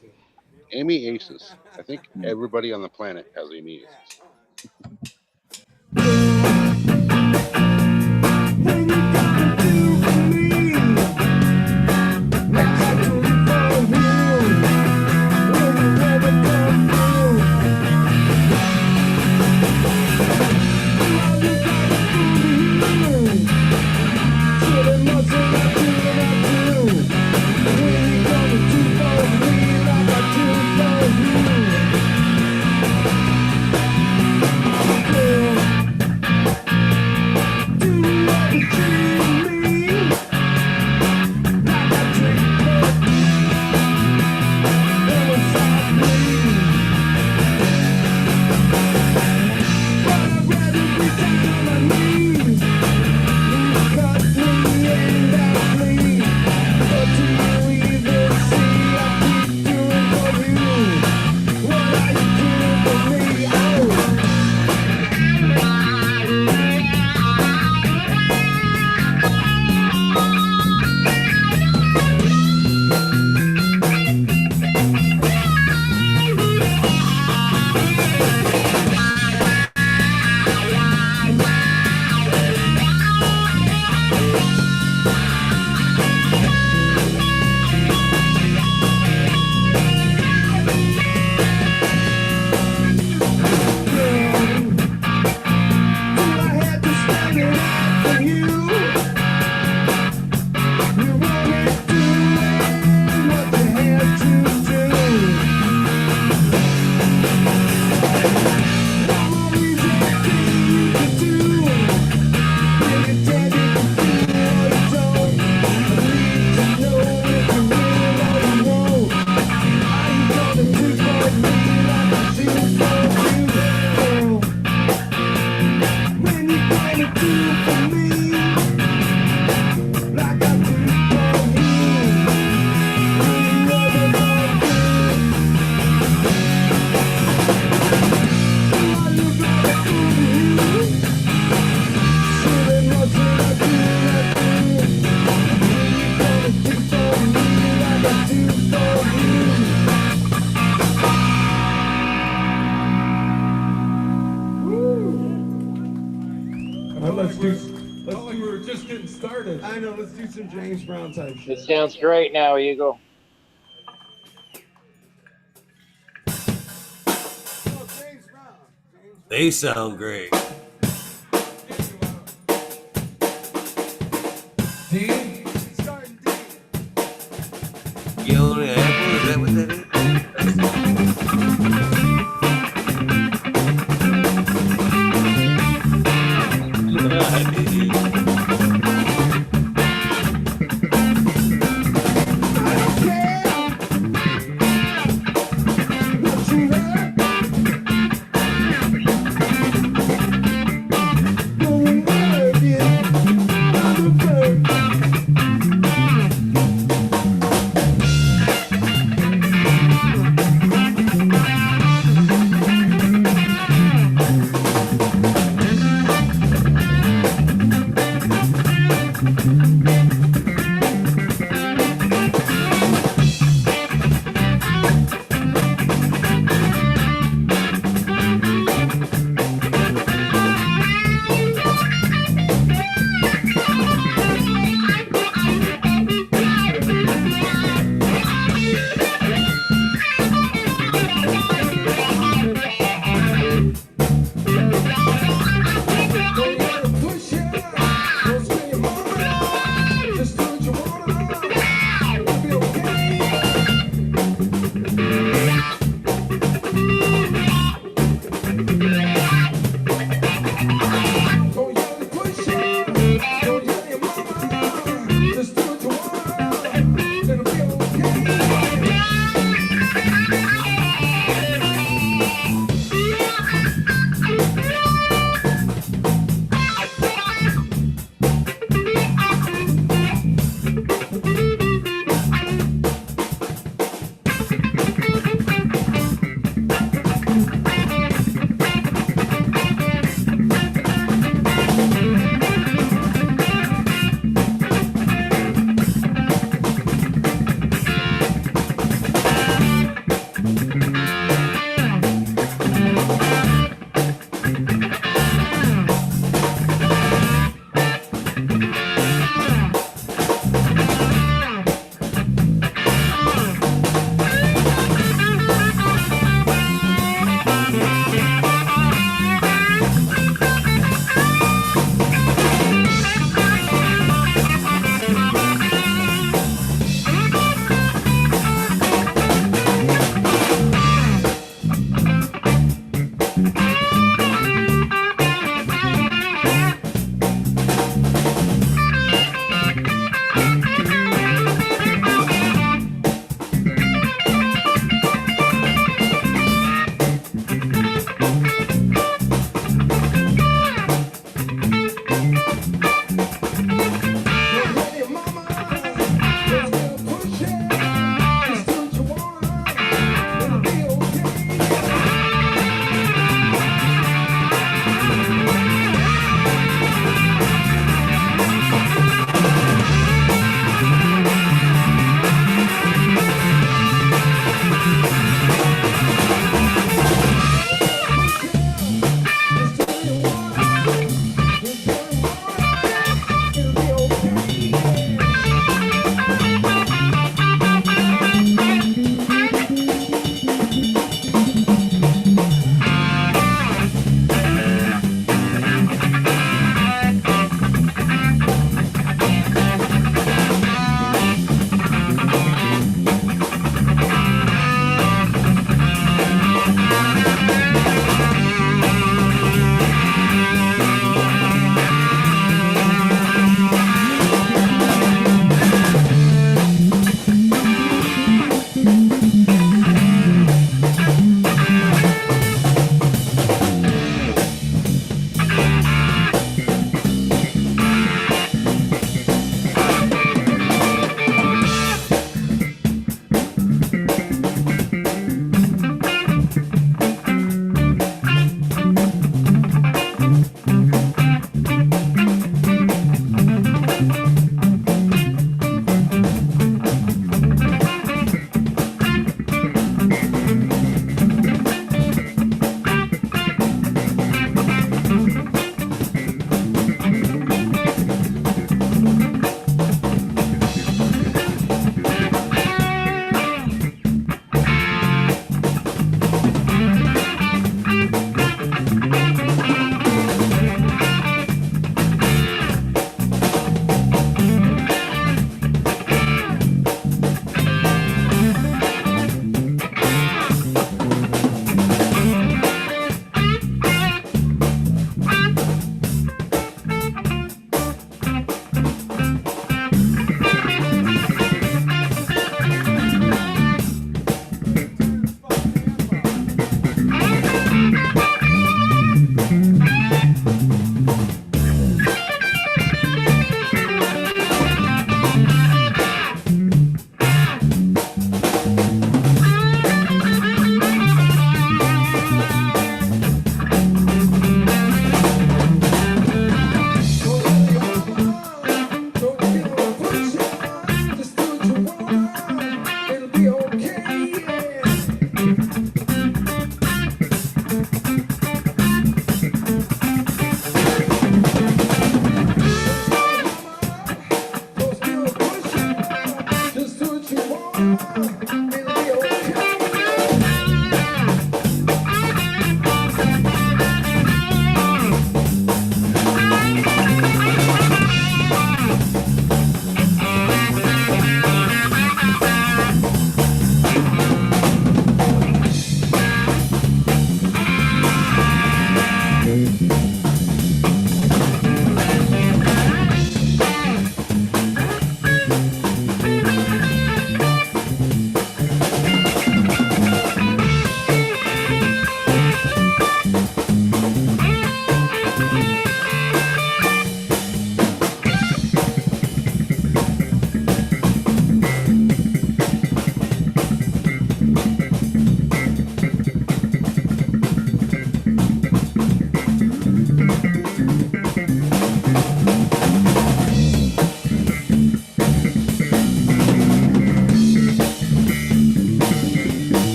Amy-asis. I think everybody on the planet has Amy-asis. Let's we were just getting started. I know, let's do some James Brown type shit. It sounds great now, Eagle. They sound great. D? Yo, the apple, is that what that is?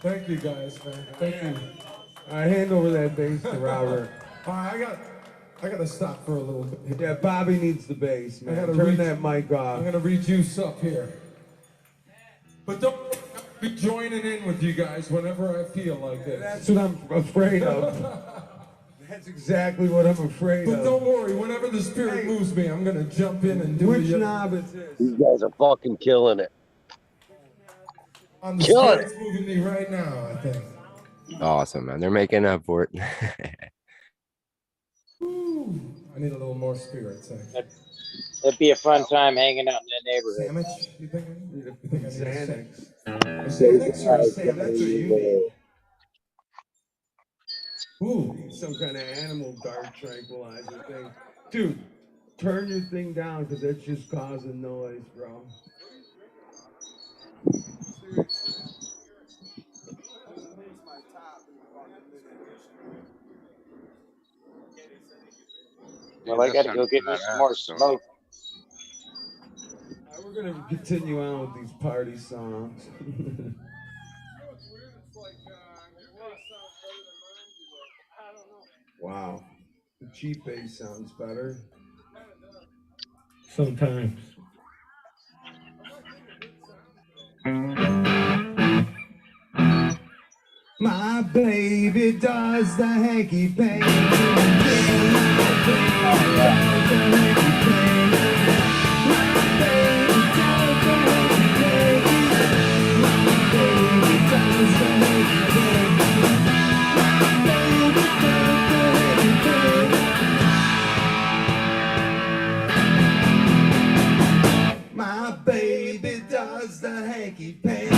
Thank you guys, man. Thank you. I hand over that bass to Robert. I gotta stop for a little bit. Yeah, Bobby needs the bass, man. Turn that mic off. I'm gonna rejuice up here. But don't be joining in with you guys whenever I feel like this. That's what I'm afraid of. That's exactly what I'm afraid of. But don't worry, whenever the spirit moves me, I'm gonna jump in and do Which knob is this? These guys are fucking killing it. On the Killing spirit's moving me right now, I think. Awesome, man. They're making up for it. Ooh, I need a little more spirit, thanks. It'd be a fun time hanging out in that neighborhood. Sandwich? You think I need Xanax? Xanax or Sam? That's what you need. Ooh, some kind of animal dart tranquilizer thing. Dude, turn your thing down because that's just causing noise, bro. Well, I got to go get me some more smoke. We're gonna continue on with these party songs. Wow, the cheap bass sounds better. Sometimes. My baby does the hanky panky. My baby does the hanky panky.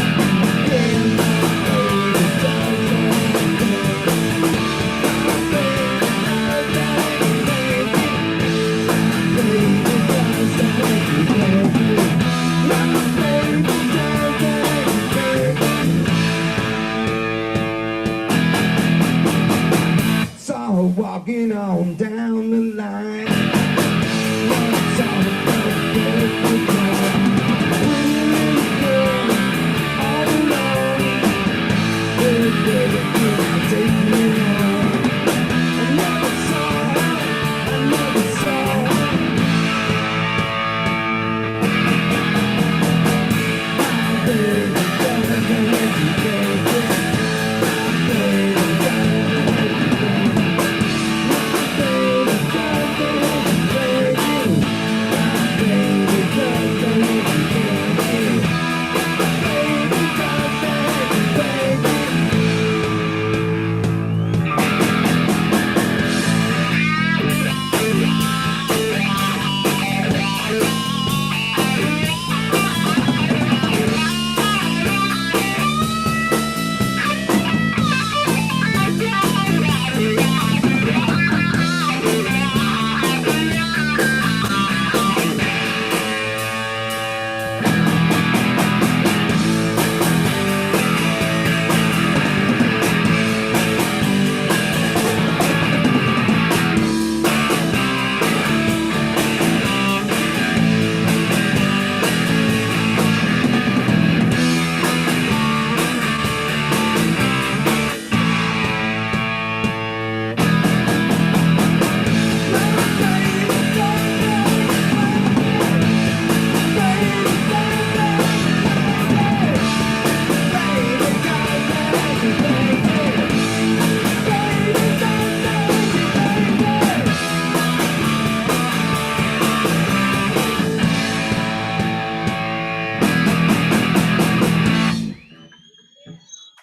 Saw her walking on down the line. Saw her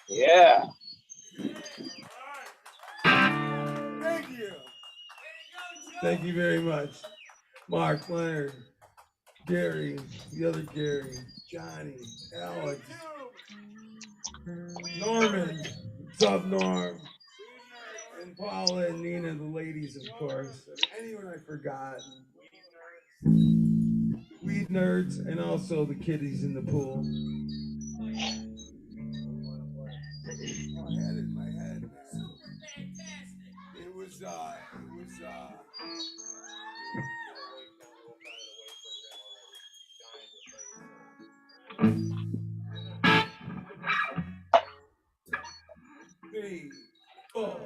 Yeah. Thank you. Thank you very much. Mark, Leonard, Gary, the other Gary, Johnny, Alex, Norman, what's up, Norm? And Paula and Nina, the ladies, of course. Anyone I forgot. Weed nerds, and also the kiddies in the pool. I had it in my head, man. It was Three, four.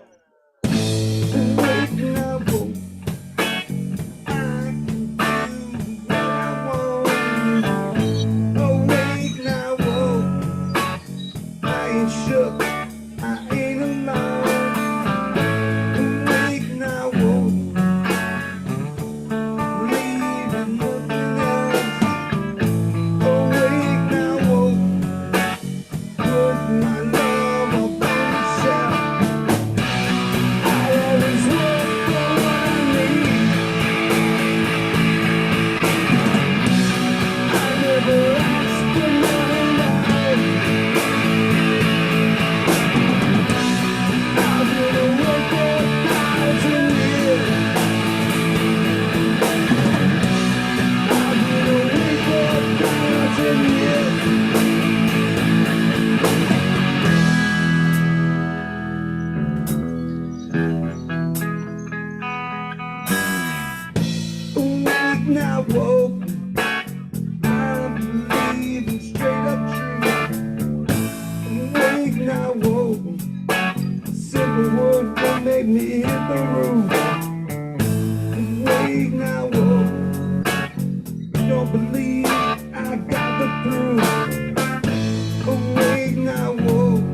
waiting to hit the roof. Just waiting, I woke. Don't believe I got the proof. Awake, I woke.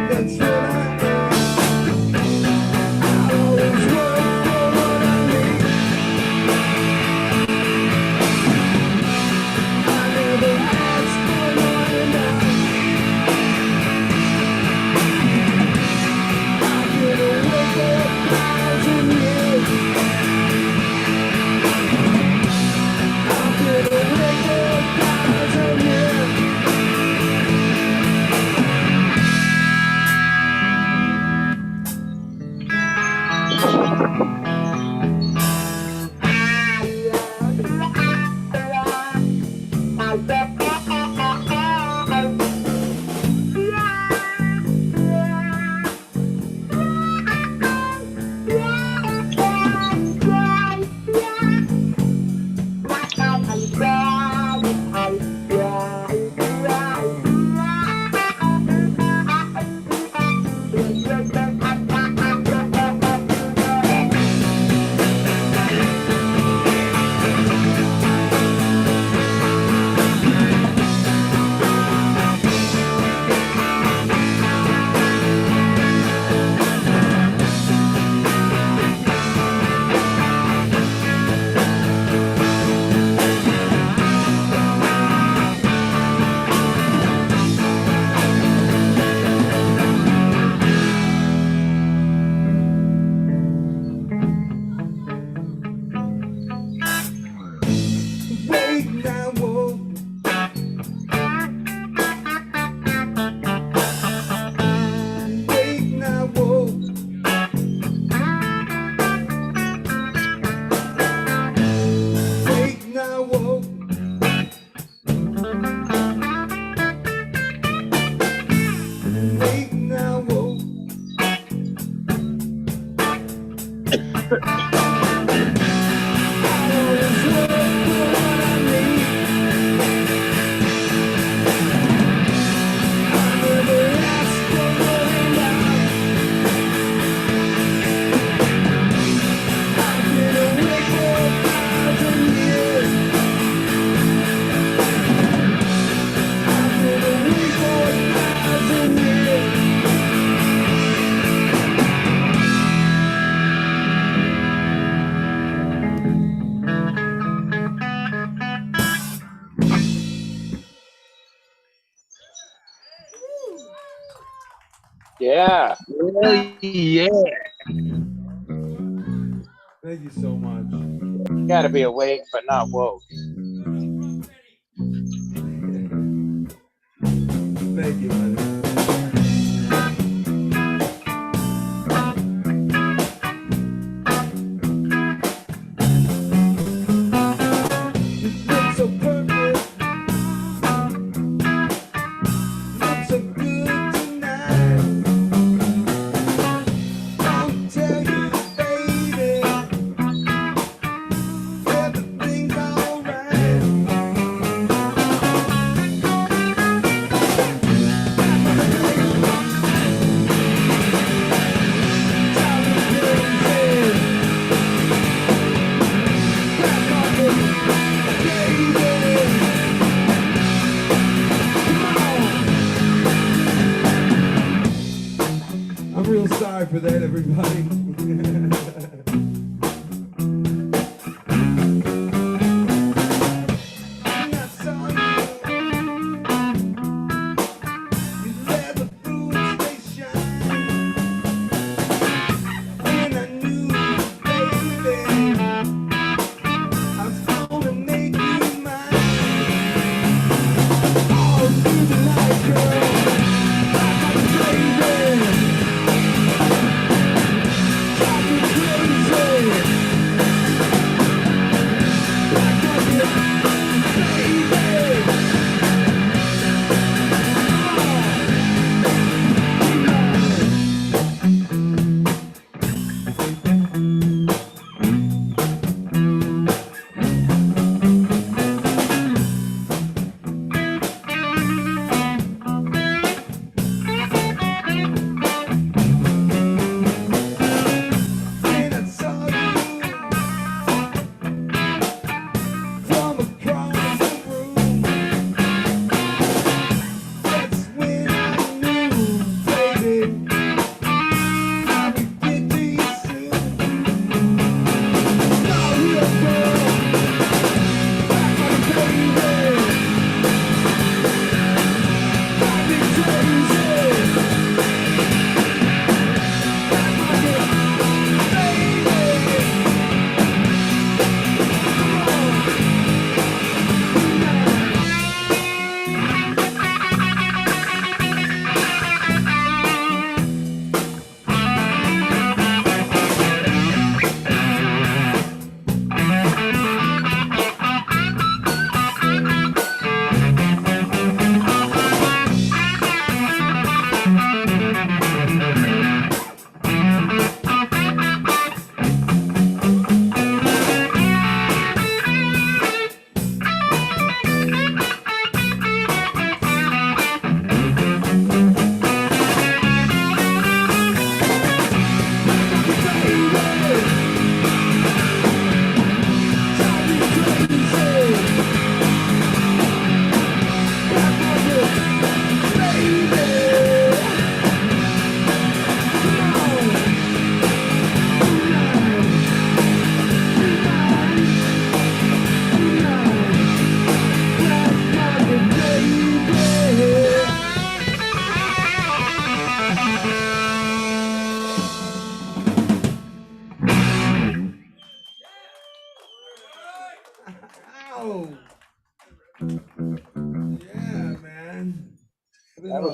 That's what I am. I always work for what I need. I never ask for what I know. I could have worked for 1,000 years. I could have worked for 1,000 years. Wait, I woke. Wait, I woke. Wait, I woke. Wait, I woke. I always work for what I need. I never ask for what I know. I could have worked for 1,000 years. I could have worked for 1,000 years. Yeah. Yeah. Thank you so much. Gotta be awake, but not woke. Thank you, honey. Look so perfect. Look so good tonight. I'll tell you, baby, everything's alright. I'm real sorry for that, everybody. I'm not sorry. You let the fruits they shine. When I knew, baby, I was gonna make you mine. All through the night, girl, I got crazy.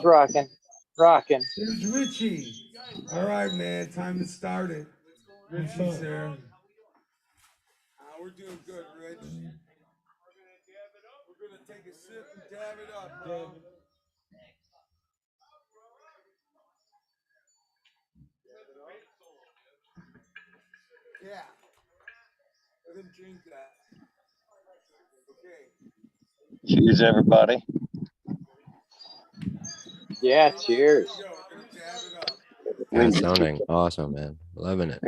It's rocking. Rocking. There's Richie. All right, man. Time to start it. Richie's there. We're doing good, Rich. We're gonna take a sip and dab it up, bro. Yeah. Let him drink that. Okay. Cheers, everybody. Yeah, cheers. That's sounding awesome, man. Loving it.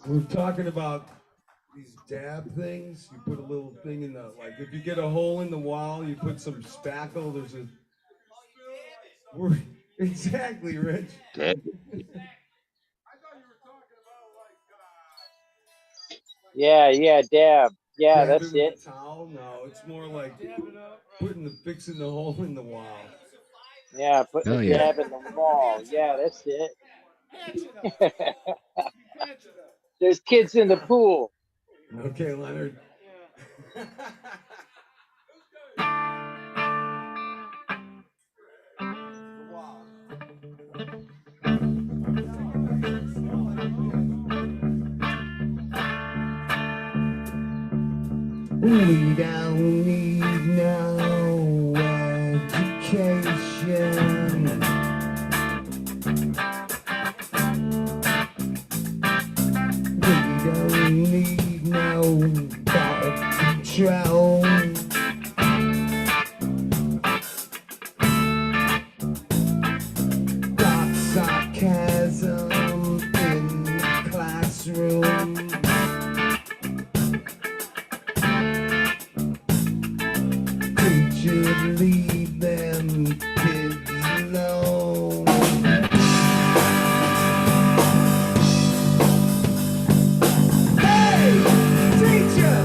We're talking about these dab things. You put a little thing in the, like, if you get a hole in the wall, you put some spackle. There's a. Exactly, Rich. Yeah, yeah, dab. Yeah, Dab that's it it. with a towel? No, it's more like fixing the hole in the wall. Yeah, putting Hell the yeah. dab in the wall. Yeah, that's it. There's kids in the pool. Okay, Leonard. We don't need no education. We don't need control. Dark sarcasm in the classroom. Teacher, leave them kids alone. Hey, teacher,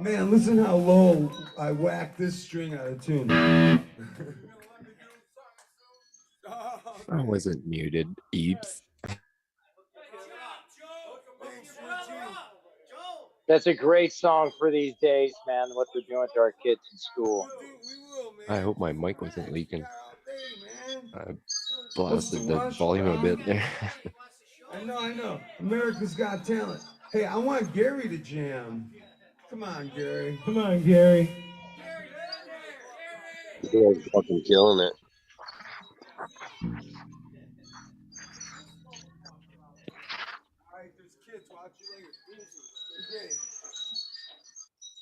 Man, listen how low I whacked this string out of tune. I wasn't muted, Eeps. That's a great song for these days, man. What they're doing to our kids in school. I hope my mic wasn't leaking. I What's the blasted the rush, volume a bro? bit there. I know. America's Got Talent. Hey, I want Gary to jam. Come on, Gary. Come on, Gary. You guys fucking killing it.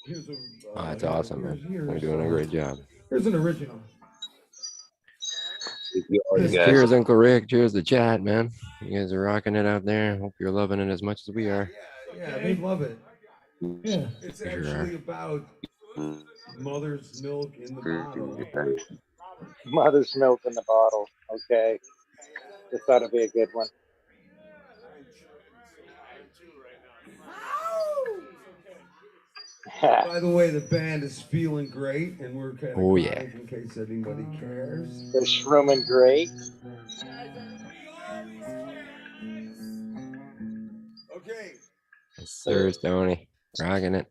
Here's a, Oh, that's awesome, man. You're doing a great job. Here's an original. Cheers, Uncle Rick. Cheers to chat, man. You guys are rocking it out there. Hope you're loving it as much as we are. Yeah, they love it. Yeah. It's For sure. actually about mother's milk in the bottle. Mother's milk in the bottle. Okay. This ought to be a good one. By the way, the band is feeling great, and we're kind of Oh, yeah. in case anybody cares. They're shrooming great. Okay. Yes, sir, Stoney. Rocking it.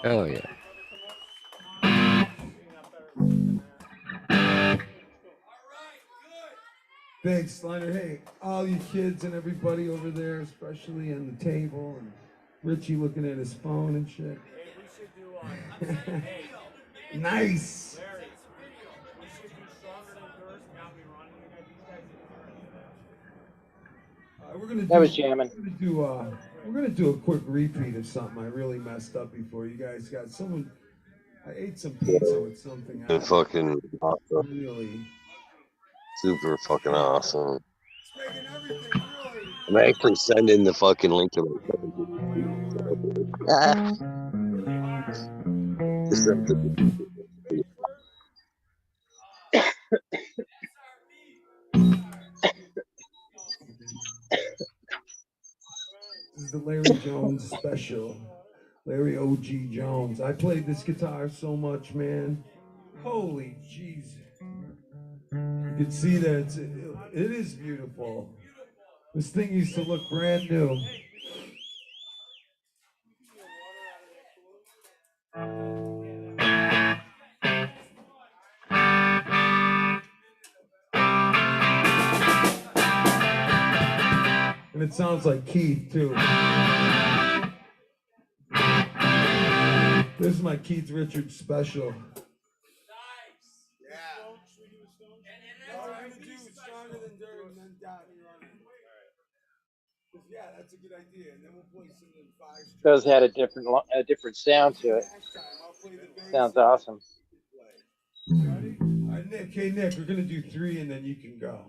Hell yeah. Thanks, Slender. Hey, all you kids and everybody over there, especially on the table, and Richie looking at his phone and shit. Nice. That was jamming. We're gonna do a quick repeat of something I really messed up before. You guys got someone. I ate some pizza with something. Been fucking awesome. Really. Super fucking awesome. I'm actually sending the fucking link to it. This is the Larry Jones special. Larry OG Jones. I played this guitar so much, man. Holy jeez. You can see that it is beautiful. This thing used to look brand new. And it sounds like Keith, too. This is my Keith Richards special. Yeah, that's a good idea. And then we'll play some in 5. Those had a different sound to it. Sounds awesome. Ready? All right, Nick. Hey, Nick, we're gonna do 3 and then you can go.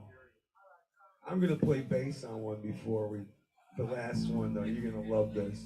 I'm gonna play bass on one before the last one though. You're gonna love this.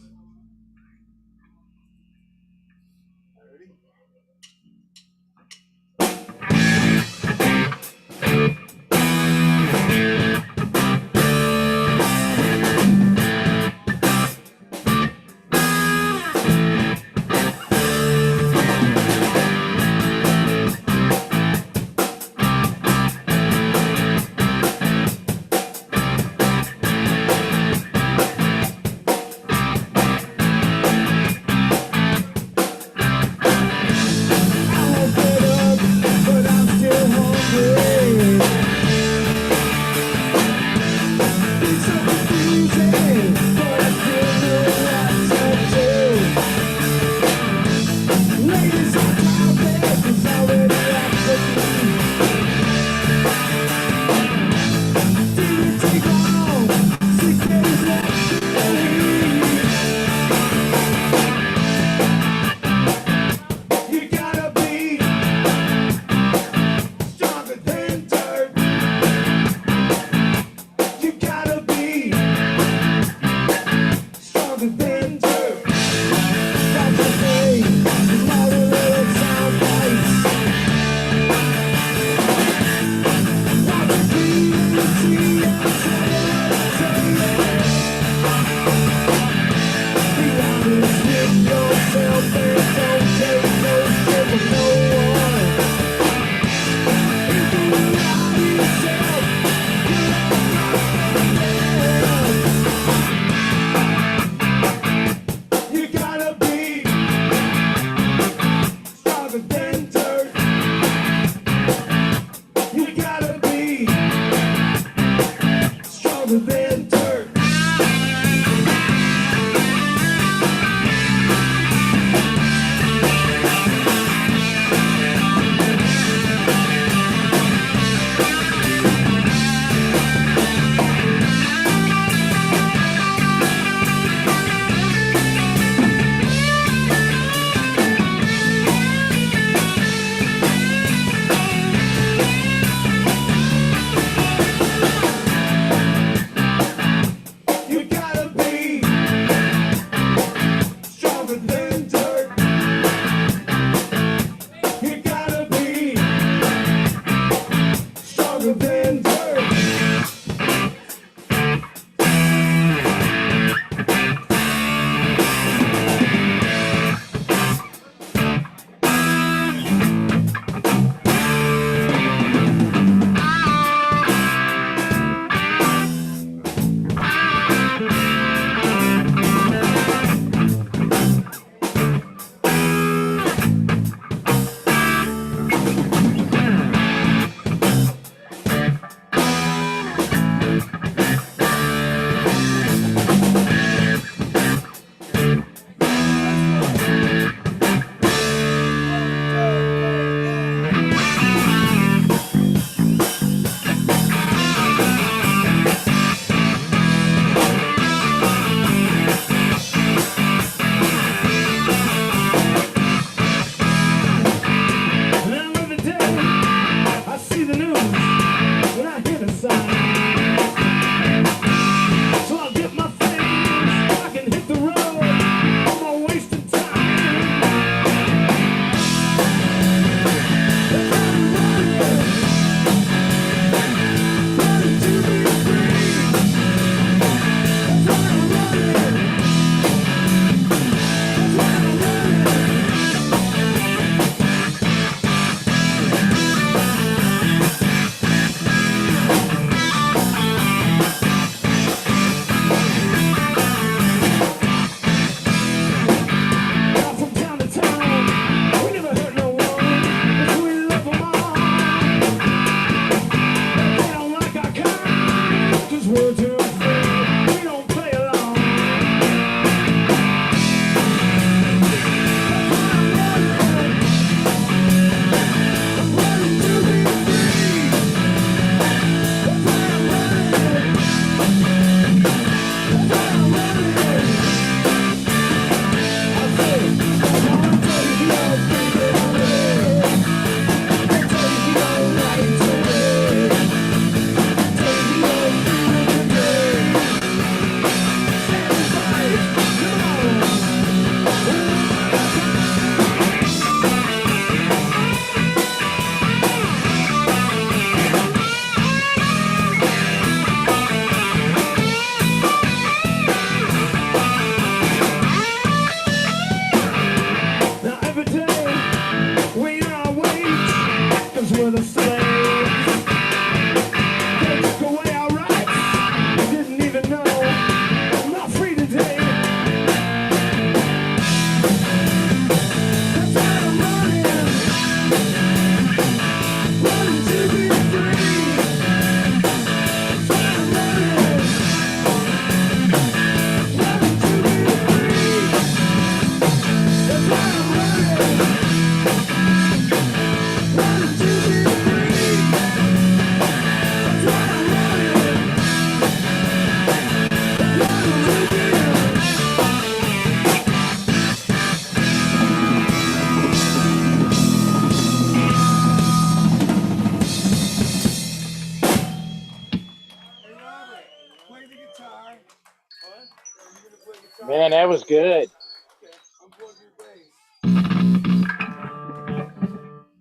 Man, that was good.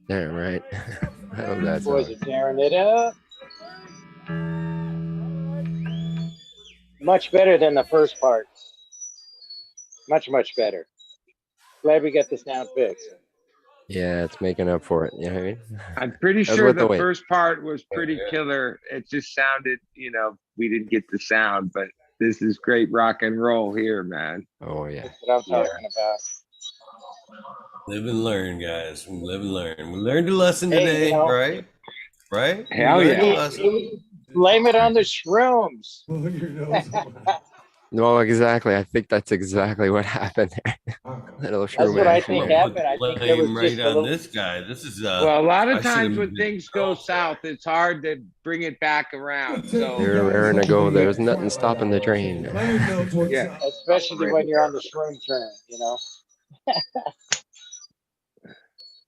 Yeah, right. I love that Boys song. are tearing it up. Much better than the first part. Much, much better. Glad we got the sound fixed. Yeah, it's making up for it. You know what I mean? I'm pretty That's sure worth the the wait. first part was pretty killer. It just sounded, you know, we didn't get the sound, but this is great rock and roll here, man. Oh yeah. That's what I'm talking about. Live and learn, guys. We live and learn. We learned a lesson Hey, today, you know, right? Right? We Hell learned a yeah. lesson. Blame it on the shrooms. No, exactly. I think that's exactly what happened there. Little That's shroom what I action think there. happened. I think there was Blame just right a on little. this guy. This is Well, a lot I of times should've- when things go south, it's hard to bring it back around. So You're raring to go. There's nothing stopping the train. yeah, Especially when you're on the shroom train, you know.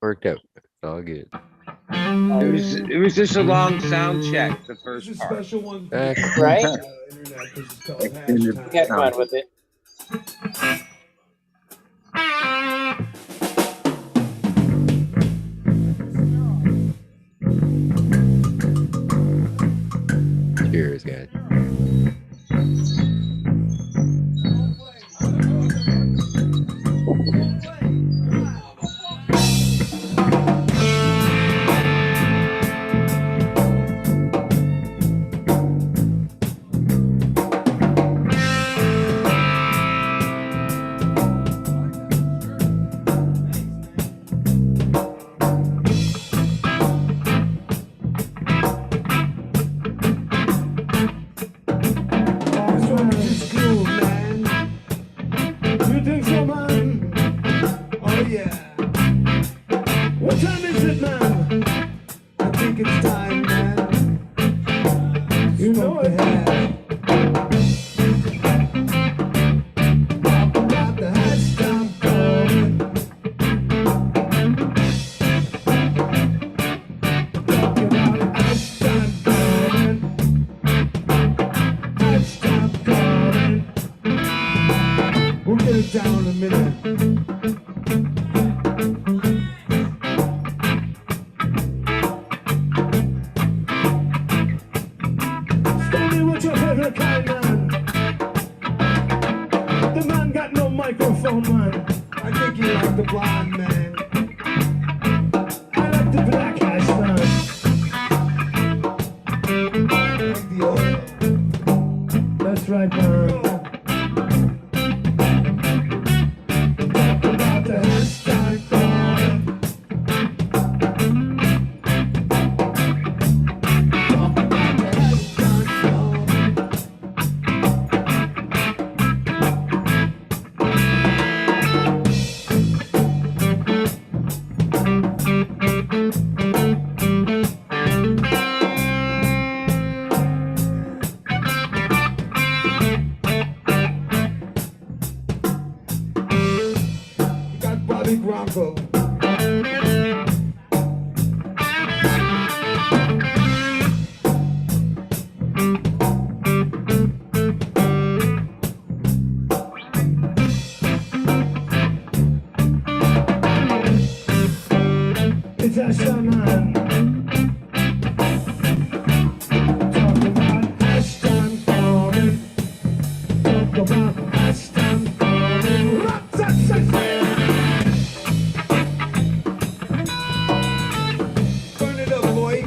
Worked out. It's all good. it was just a long sound check, the first part. Right? We had fun with it. Cheers, guys. What time is it, man? I think it's time, man. You know it. About the hatch time coming. Talking about hatch time coming. Hatch time coming. We'll get it down in a minute. Stoney, what's your favorite kind, man? The man got no microphone, man. I think you like the blonde, man. I like the black hash, man. I like the oil. That's right, man. Talk about the hashtag coming. Talk about the hashtag coming. You got Bobby Bronco. It's a shaman. Talk about hashtag coming. Talk about hashtag coming. Burn it up, boy.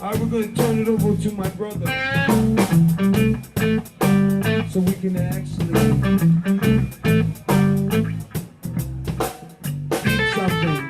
Alright, we're gonna turn it over to my brother. So we can actually do something.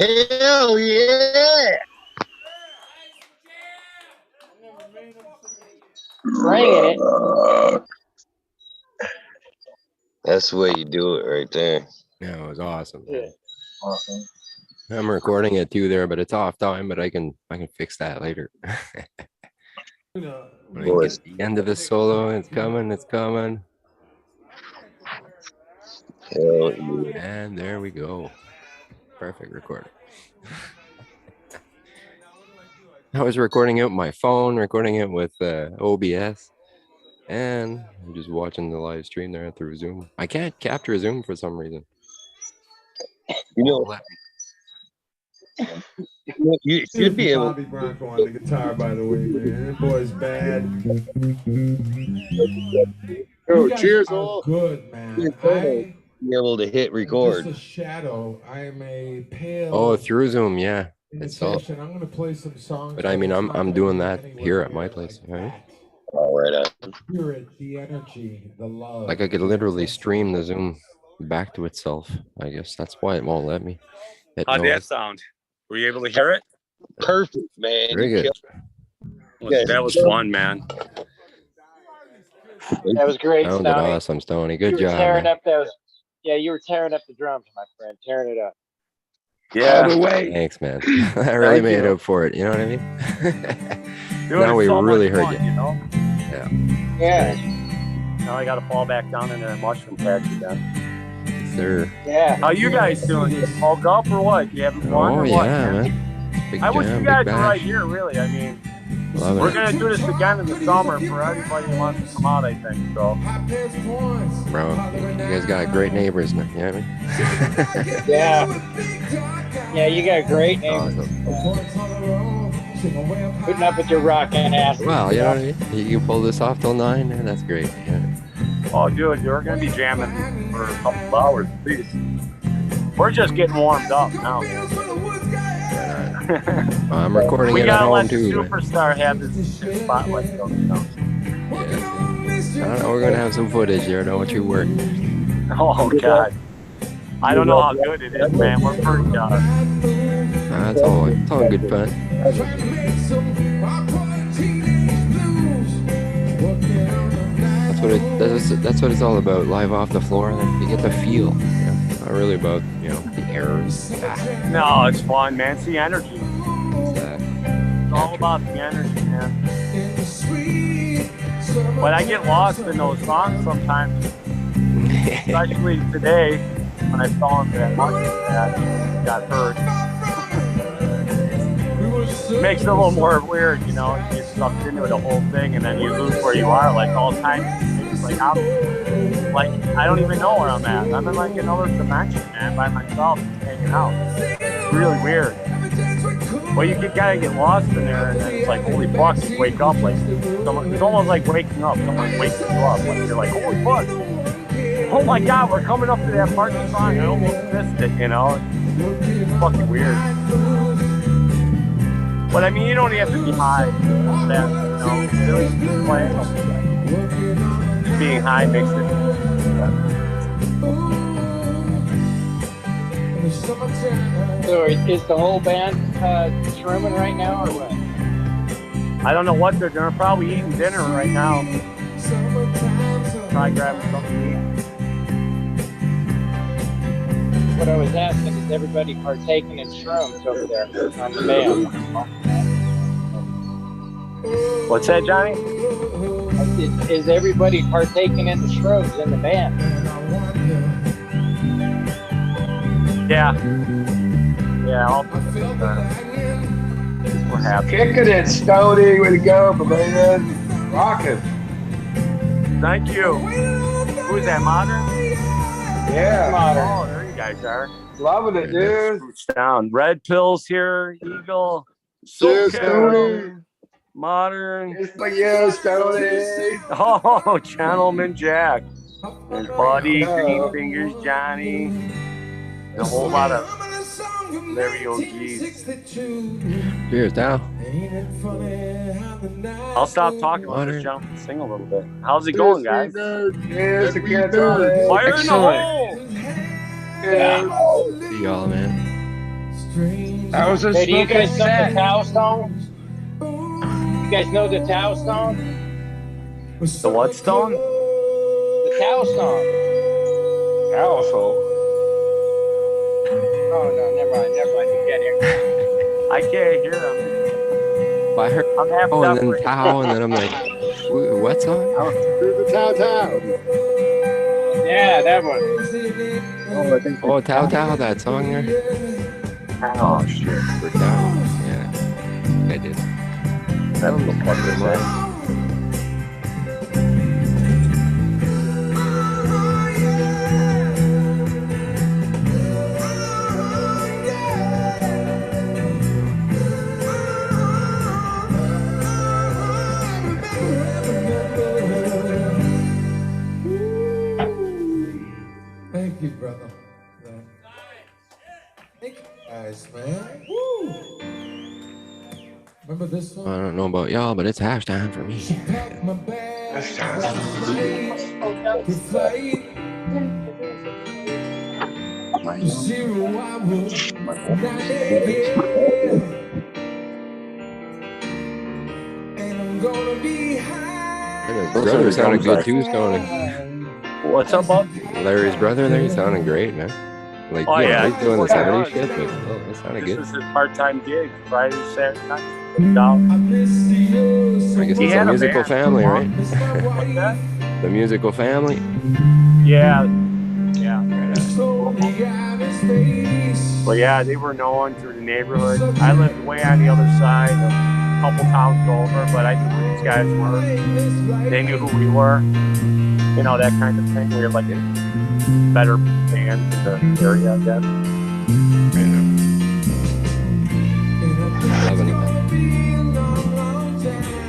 Hell yeah! Bringing it. That's the way you do it right there. Yeah, it was awesome. Yeah. Awesome. I'm recording it too there, but it's off time, but I can fix that later. When I get to the end of the solo, it's coming, it's coming. Hell yeah. And there we go. Perfect recording. I was recording it with my phone, recording it with OBS, and I'm just watching the live stream there through Zoom. I can't capture Zoom for some reason. You know, you should be able. Bobby Bronco on the guitar, by the way, man. That boy's bad. Oh, cheers, all. Good, man. Be able to hit record. Just a shadow. I am a pale. Oh, through Zoom, yeah. It's all. I'm gonna play some songs. But I mean, I'm doing that here at my place, right? All right. Spirit, the energy, the love. Like I could literally stream the Zoom back to itself. I guess that's why it won't let me. How'd that sound? Were you able to hear it? Perfect, man. Very good. That was fun, man. That was great, Sounded Stoney. awesome, Stoney. Good You were job. tearing Man. up those. Yeah, you were tearing up the drums, my friend. Tearing it up. Yeah. All the way. Thanks, man. I really made up for it. You know what I mean? Now we really heard you. You know? Yeah. Yeah. Now I got to fall back down into a mushroom patch again. Sir. Yeah. How you guys doing? You all golf or what? You having fun Oh or yeah, what? man. Big I wish jam, you guys big were right bash. here, really. I mean, Love we're it. going to do this again in the summer for everybody who wants to come out, I think. So, Bro, you guys got great neighbors, man. You know what I mean? Yeah. Yeah, you got great neighbors. Putting up with your rockin' ass. Well, you know what I mean? You pull this off till 9, and that's great. Yeah. oh, dude, we're going to be jamming for a couple of hours, please. We're just getting warmed up now. I'm recording We it at gotta home let the too. Man. superstar have this spotlight, though, you know. I don't know, we're gonna have some footage here. Don't you worry. Oh God, I don't know how good it is, man. We're pretty It's all good fun. That's what it's all about. Live off the floor, and you get the feel. You know? Not really about the errors. No, it's fun, man. It's the energy. It's all about the energy, man. But I get lost in those songs sometimes, especially today when I fell into that monkey that got hurt. It makes it a little more weird, you know. You get sucked into the whole thing, and then you lose where you are, like all kinds of things. Like I don't even know where I'm at. I'm in like another dimension, man, by myself, just hanging out. It's really weird. Well, you gotta get lost in there, and then it's like, holy fuck, you wake up like it's almost like waking up. Someone wakes you up, like you're like, holy fuck. Oh my God, we're coming up to that part of the song. I almost missed it, you know. It's fucking weird. But I mean, you don't have to be high. That, you know, really playing. Just being high makes it. So is the whole band shrooming right now, or what? I don't know what they're doing. Probably eating dinner right now. Try grabbing something to eat. What I was asking is everybody partaking in shrooms over there on the band? What's that, Johnny? Is everybody partaking in the shrooms in the band? Yeah. Yeah, all we're happy. Kicking it, Stoney. Way to go, man. Rocking. Thank you. Who's that, Modern? Yeah. Oh, there you guys are. Loving it, dude. Roots down. REdPILL's here. Eagle. Cheers, SoCal, Stoney. Modern. It's for you, Stoney. Oh, Gentleman Jack. And Buddy, Green Fingers Johnny. And a whole lot of Larry O'G's. Cheers, now. I'll stop talking. Let this gentleman sing a little bit. How's it going, guys? Yes, I can't tell it. Fire in the hole! See y'all, man. That was a Hey, do you smoking guys know the set. Tau Stone? You guys know the Tau Stone? The what stone? The Tau Stone. Asshole. Oh no, never mind. You can't hear. I can't hear them. I heard I'm half oh, and then separated. Tao, and then I'm like, what song? Through the Tao Tao. Yeah, that one. Oh, I think Oh, Tao Tao, that song there. Oh shit. For Tao, yeah, I did. That was fucking right. Thank you, brother. Thank you guys, man. Woo! Remember this I one? don't know about y'all, but it's hash time for me. Pack my bags, to flight. 0 hour, 9 a.m. And I'm gonna be high. His brother sounded good too, Stoney. What's up, Bob? Larry's brother there, he sounded great, man. Like, Oh, yeah. he's doing the Yeah. 70s shit, but oh, that sounded This good. is his part-time gig, Friday, Saturday night. Down. I guess He it's had a a musical band. family, right? What's that? The musical family. Yeah. Yeah. Right. Well, yeah, they were known through the neighborhood. I lived way on the other side, a couple towns over, but I knew who these guys were. They knew who we were. You know, that kind of thing. We were like better bands in the area, I guess.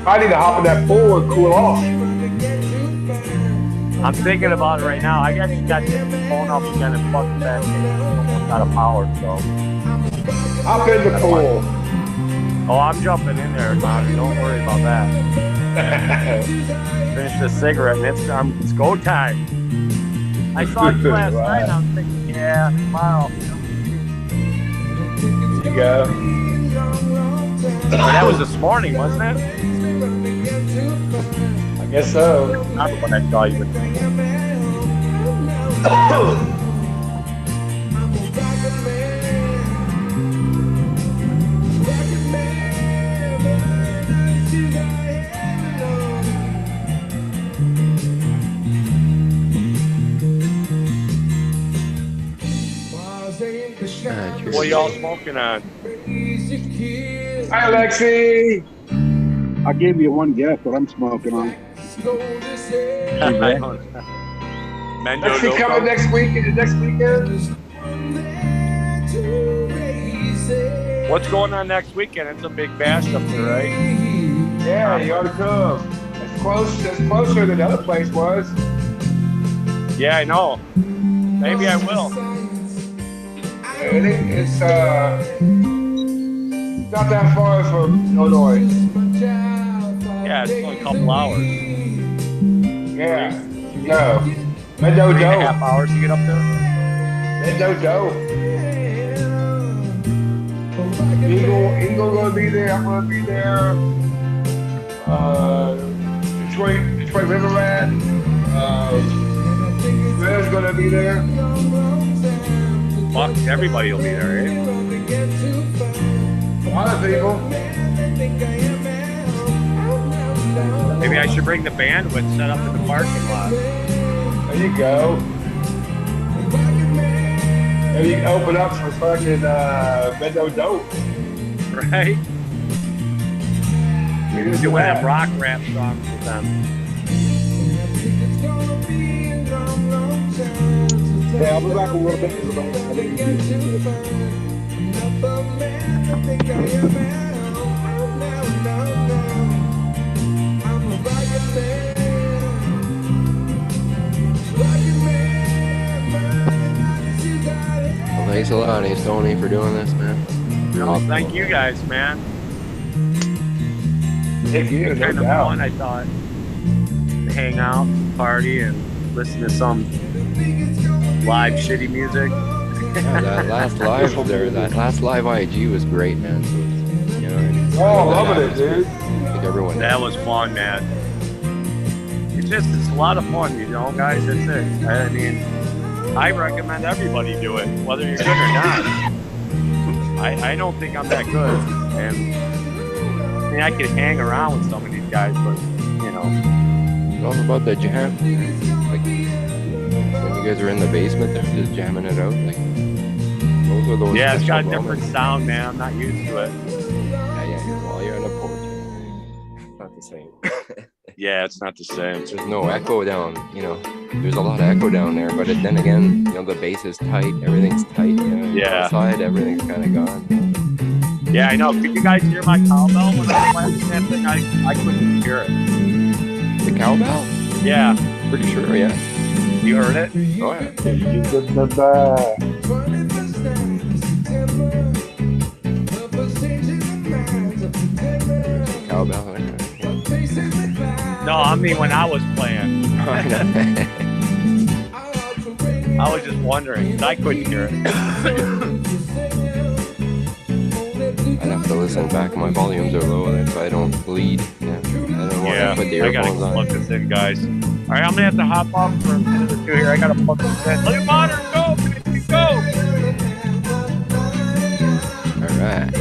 I need to hop in that pool and cool off. I'm thinking about it right now. I actually got the phone up again and fucking back almost out of power, so. Hop in the pool. Oh, I'm jumping in there, Connor. Don't worry about that. Finish the cigarette and it's go time. I saw you last night and I was thinking, yeah, tomorrow. There you go. That was this morning, wasn't it? I guess so. Not when I saw you. What y'all smoking on? Hi, Lexi. I gave you one guess what I'm smoking on. Lexi coming next weekend. What's going on next weekend? It's a big bash up there, right? Yeah, you ought to come. It's closer than the other place was. Yeah, I know. Maybe I will. It's not that far from Illinois. Yeah, it's only a couple hours. Yeah, no. Mendo 3.5 hours to get up there. Mendo. Eagle gonna be there. I'm gonna be there. Detroit River Rat. Red's gonna be there. Fuck, everybody will be there, eh? A lot of people. Maybe I should bring the band with set up in the parking lot. There you go. Maybe you can open up for fucking Mendo Dope. Right? Maybe do one of them rock rap songs with them. Yeah, I'll be back a little bit. Well, thanks a lot, Stoney, for doing this, man. No, thank you guys, man. Thank you. It's kind of fun, I thought. To hang out, party, and listen to some live shitty music. Yeah, that last live there, that last live IG was great, man. So, you know, Oh, loving it, dude. I think everyone. That was fun, man. It's a lot of fun, you know, guys. That's it. I mean, I recommend everybody do it, whether you're good or not. I don't think I'm that good, and I mean, I could hang around with some of these guys, but you know, It's all about the jam. Like when you guys are in the basement, they're just jamming it out. Like those are those. yeah, it's got a special different moments. sound, man. I'm not used to it. Yeah. While you're on the porch, it's not the same. Yeah, it's not the same. There's no echo down, you know. There's a lot of echo down there, but then again, you know, the bass is tight, everything's tight. You know, Yeah. outside, everything's kind of gone. Yeah, I know. Could you guys hear my cowbell when I was playing that thing? I couldn't hear it. The cowbell? Yeah. Pretty sure, yeah. You heard it? Oh yeah. Cowbell. No, I mean when I was playing. I was just wondering, 'cause I couldn't hear it. I'd have to listen back. My volumes are low there, so I don't bleed. Yeah. I don't want to put the I gotta earphones on. plug this in, guys. All right, I'm gonna have to hop off for a minute or two here. I gotta plug this in. Look at Modern, go, baby, go! All right.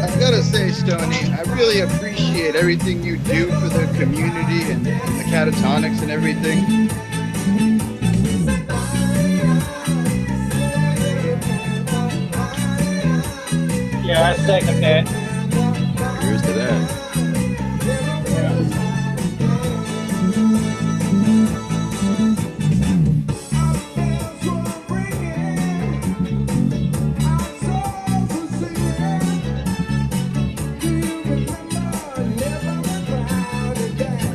I've got to say, Stoney, I really appreciate everything you do for the community and the catatonics and everything. Yeah, I second that. Here's to that.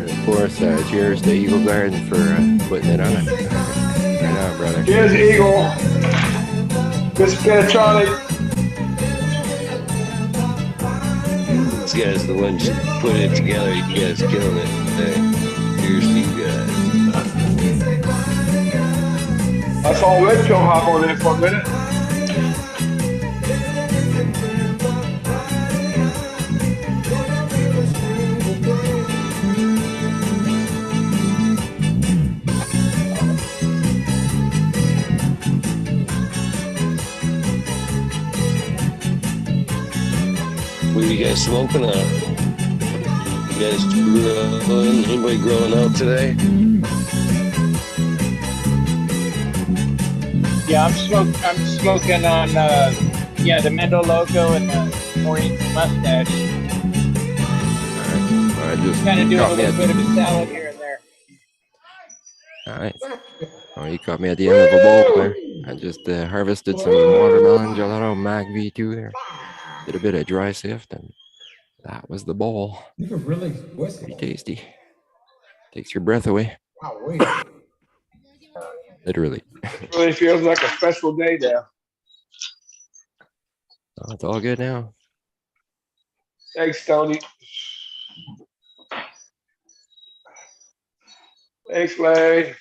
Of course, cheers to Eagle Garden for putting it on. Right on, brother. Cheers, Eagle. This Charlie. This guy's the one who put it together. You guys killing it today. Here's to you guys. I saw REdPILL hop on there for a minute. What are you guys smoking on? You guys growing? Anybody growing out today? Yeah, I'm smoking on the Mendo Loco and the orange mustache. All right, just Kind of do a caught little me bit of a salad here and there. All right. Oh, you caught me at the end of a bowl there. I just harvested some watermelon gelato Mag V2 there. Did a bit of dry sift, and that was the bowl. You can really Pretty tasty. Takes your breath away. Wow, wait. Literally. Really feels like a special day now. Oh, it's all good now. Thanks, Tony. Thanks, Larry.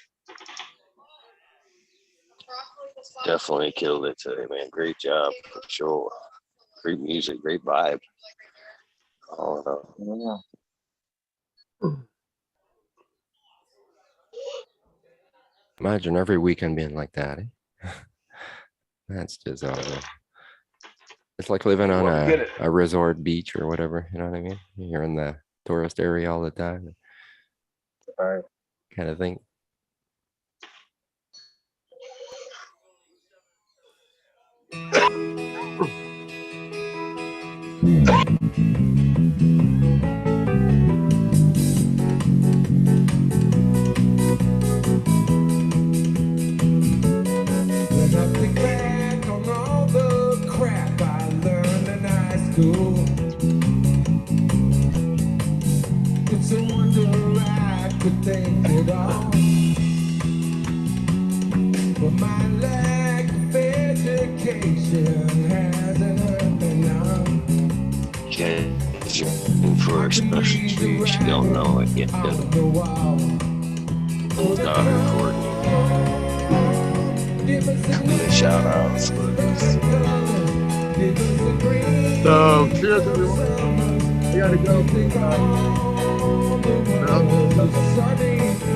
Definitely killed it today, man. Great job for sure. Great music, great vibe. All in all. Imagine every weekend being like that. Eh? That's just all. It's like living on Get it. a resort beach or whatever. You know what I mean? You're in the tourist area all the time, All right. kind of thing. When I think back on all the crap I learned in high school, it's a wonder I could think it all. But my lack of education hasn't hurt me none. Okay, you're looking for a special treat. You don't know it yet. Daughter Courtney. Couple of shout outs. So, cheers, everyone. I gotta go.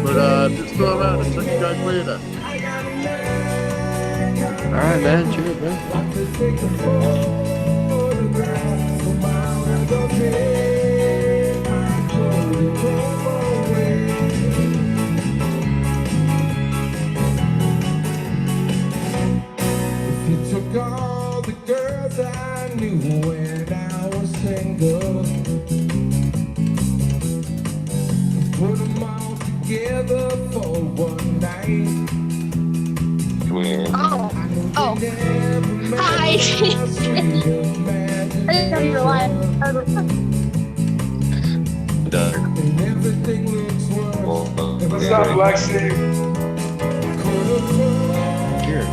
But just go around and check you guys later. All right, man. Cheers, man. If you took all the girls I knew when I was single, put them all together for one night. Come here. Oh. Hi. I didn't know you were live. Done. What's up, Lexi? Cheers.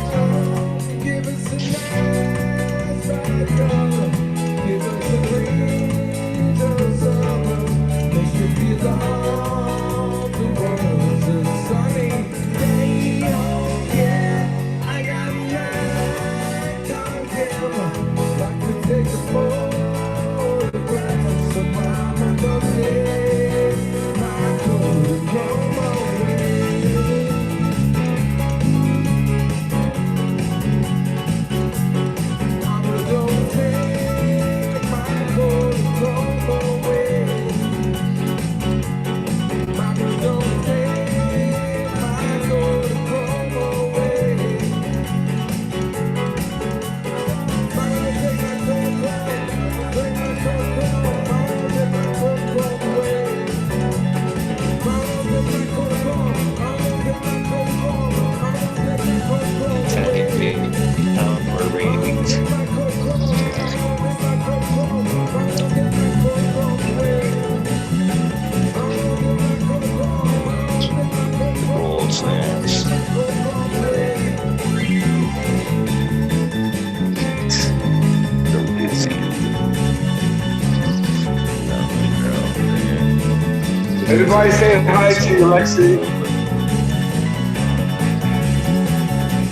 Everybody saying hi to you, Lexi.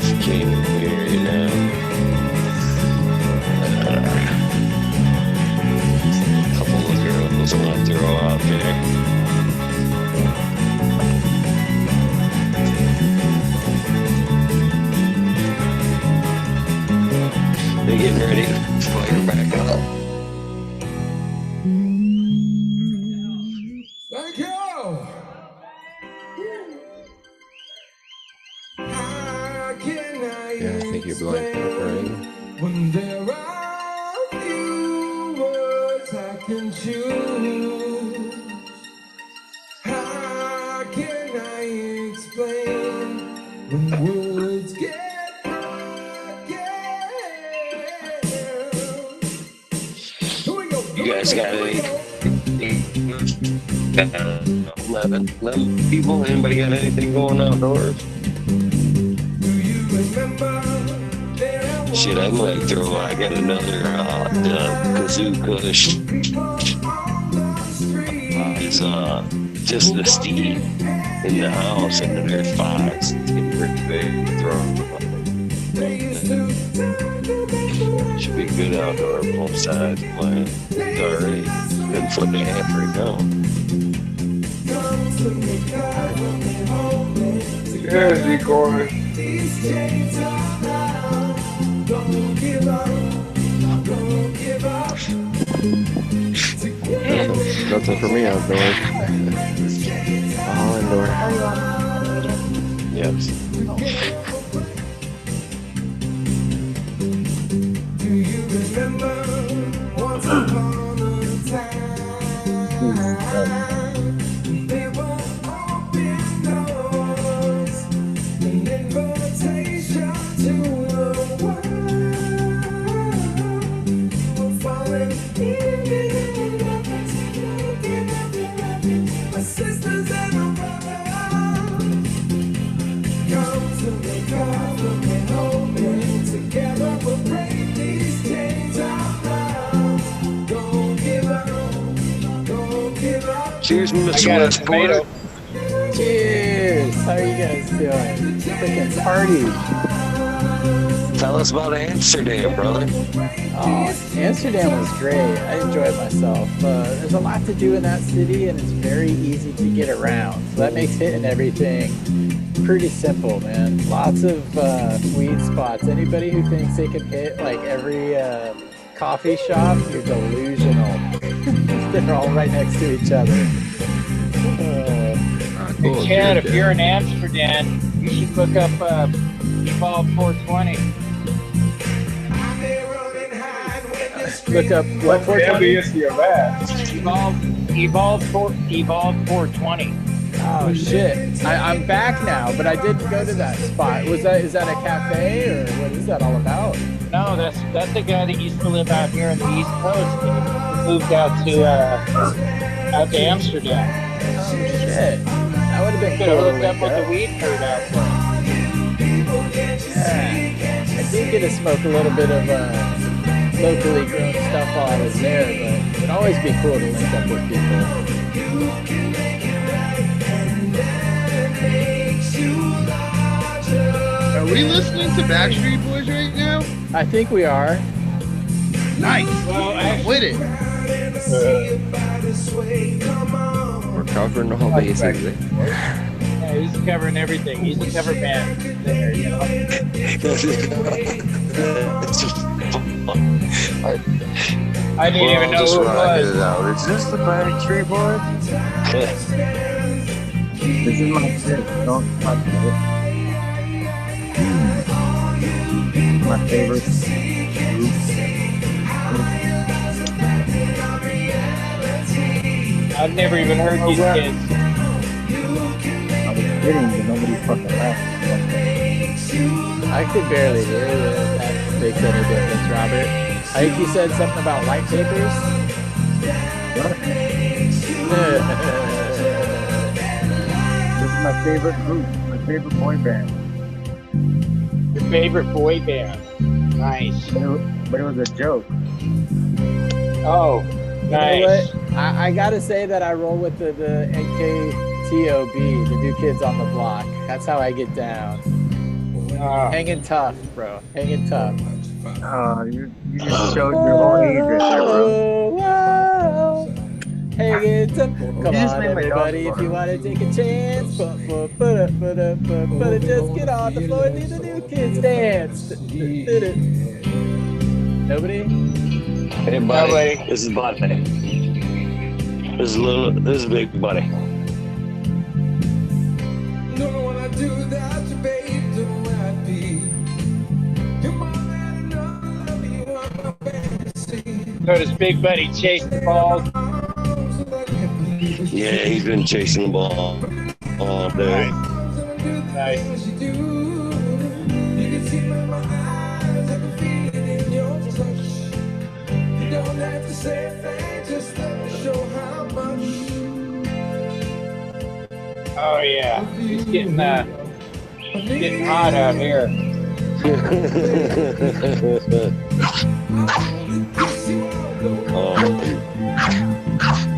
She came in here, you know. A couple of girls I want to throw out there. They're getting ready to fire back up. Thank you. How can I Yeah, I think you're blind. Right? when there are few words I can choose? How can I explain when words get broken? Here we go. You guys got any? 11 people? Anybody got anything going outdoors? Shit, I might throw. I got another kazoo kush. It's just the steam in the house, and then there's 5. It's getting pretty big to throw. Should be good outdoor, both sides playing. It's already been foot and a half right now. There's Igor. Nothing for me outdoors. All indoor. Yes. Do you remember once upon a time? There were open doors, an invitation to the world. We're falling in, my sisters and my brothers. Come to me, cover me, hold me together. We'll break these chains out now. Don't give up, don't give up. Cheers, Mr. I got a Westport. tomato. Cheers. How are you guys doing? Freaking party. Tell us about Amsterdam, brother. Oh, Amsterdam was great. I enjoyed myself. There's a lot to do in that city, and it's very easy to get around. So that makes hitting everything pretty simple, man. Lots of weed spots. Anybody who thinks they can hit like every coffee shop, you're delusional. They're all right next to each other. Cool, Chad, good, if you're in Amsterdam, you should look up Evolve 420. Look up what 420? Evolve 420. Oh shit! I'm back now, but I didn't go to that spot. Is that a cafe or what is that all about? No, that's the guy that used to live out here on the East Coast. And he moved out to Amsterdam. Oh shit! That would have been cool. Could have hooked up with the WEedNerd out there. Yeah, I did get to smoke a little bit of locally grown stuff while I was there, but it'd always be cool to link up with people. Are we listening to Backstreet Boys right now? I think we are. Nice. I'm with it. We're covering all bases. Yeah, he's covering everything. He's a cover band there, you know. I didn't even know who it was. Is this the Backstreet Boys? This is my shit. Don't touch it. My favorite group. I've never even heard these kids. I was kidding, but nobody fucking laughed. I could barely hear you. That makes any difference, Robert. I think you said something about light papers. What? This is my favorite group, my favorite boy band. Your favorite boy band. Nice. But it was a joke. Oh, nice. You know what? I gotta say that I roll with the NKTOB, the New Kids on the Block. That's how I get down. Hanging tough, bro. Hanging tough. You just showed your whole age right there, bro. Whoa. Hanging tough. Come on, everybody, if you want to take a chance. Just get on the floor and do the New Kids dance. Nobody? Hey, buddy. This is Buddy. This is Big Buddy. So does Big Buddy chase the balls? Yeah, he's been chasing the ball all day. Nice. Oh yeah, he's getting hot out here.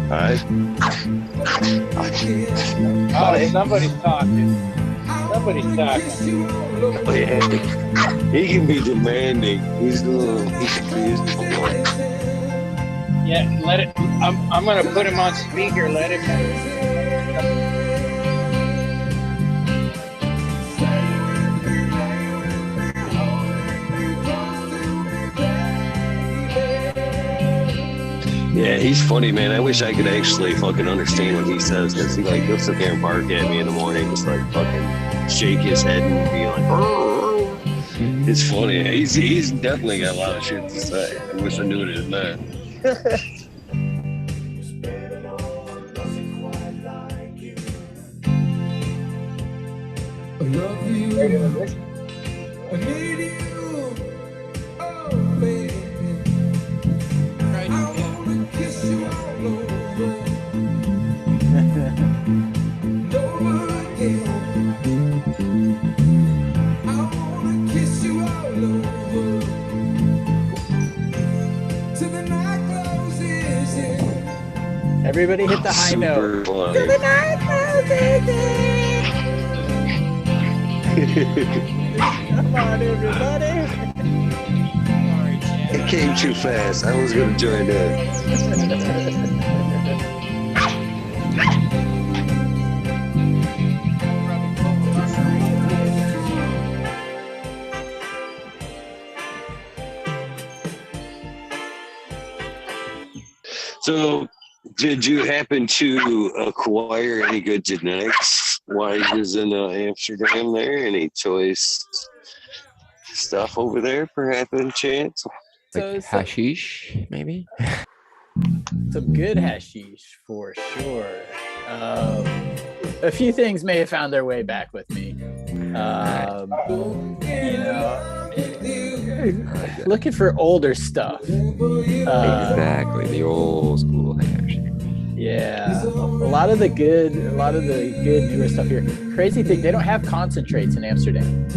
Alright. Oh, somebody's talking. Somebody's talking. Oh, yeah. He can be demanding. He's a little. Yeah, let it. I'm gonna put him on speaker. Let him. Yeah, he's funny, man. I wish I could actually fucking understand what he says, because he like he'll sit there and bark at me in the morning, just like fucking shake his head and be like, "Arr." It's funny. He's definitely got a lot of shit to say. I wish I knew it as that. I love you. I need you. Oh, baby. I wanna kiss you all over. Over again. I wanna kiss you all over. Till the night closes in. Everybody hit the high note. Funny. Till the night closes in. Come on, everybody. It came too fast. I was gonna join that. So, did you happen to acquire any good genetics while you was in Amsterdam there? Any choice stuff over there, perhaps, in chance? Like hashish, maybe? Some good hashish for sure. A few things may have found their way back with me. You know, looking for older stuff. Exactly, the old school hash. Yeah, a lot of the good newer stuff here. Crazy thing, they don't have concentrates in Amsterdam.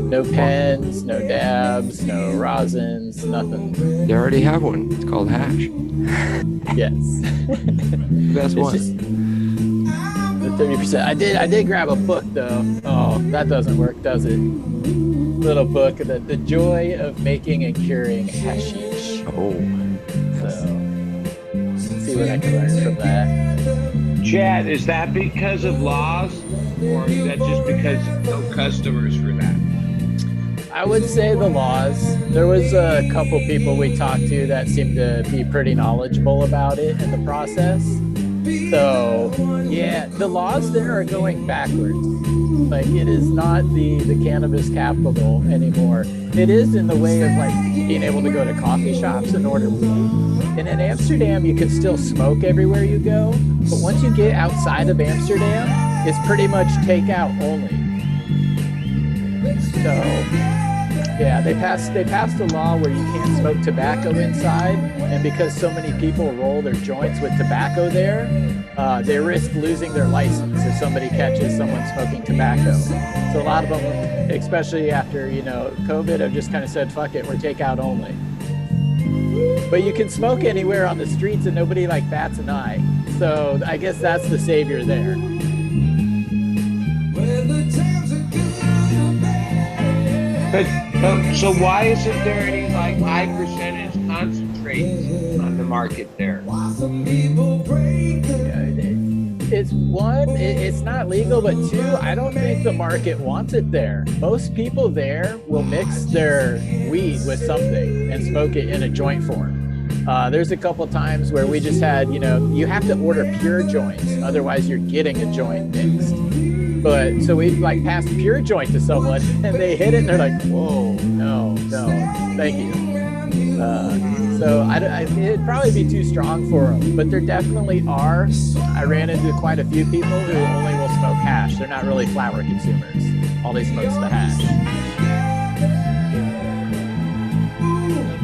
No pens, no dabs, no rosins, nothing. They already have one. It's called hash. Yes. Best one. The 30%. I did grab a book though. Oh, that doesn't work, does it? Little book, the joy of making and curing hashish. Oh. So see what I can learn from that. Chad, is that because of laws, or is that just because no customers for that? I would say the laws. There was a couple people we talked to that seemed to be pretty knowledgeable about it in the process. So yeah, the laws there are going backwards. Like, it is not the cannabis capital anymore. It is in the way of like being able to go to coffee shops and order weed. And in Amsterdam, you can still smoke everywhere you go. But once you get outside of Amsterdam, it's pretty much takeout only. So yeah, they passed a law where you can't smoke tobacco inside, and because so many people roll their joints with tobacco there, they risk losing their license if somebody catches someone smoking tobacco. So a lot of them, especially after COVID, have just kind of said, "Fuck it, we're takeout only." But you can smoke anywhere on the streets, and nobody like bats an eye. So I guess that's the savior there. So why isn't there any like high percentage concentrates on the market there? It's one, it's not legal, but two, I don't think the market wants it there. Most people there will mix their weed with something and smoke it in a joint form. There's a couple times where we just had, you have to order pure joints, otherwise you're getting a joint mixed. But so we like passed pure joint to someone and they hit it and they're like, whoa, no, thank you. So it'd probably be too strong for them, but there definitely are. I ran into quite a few people who only will smoke hash. They're not really flower consumers. All they smoke is the hash.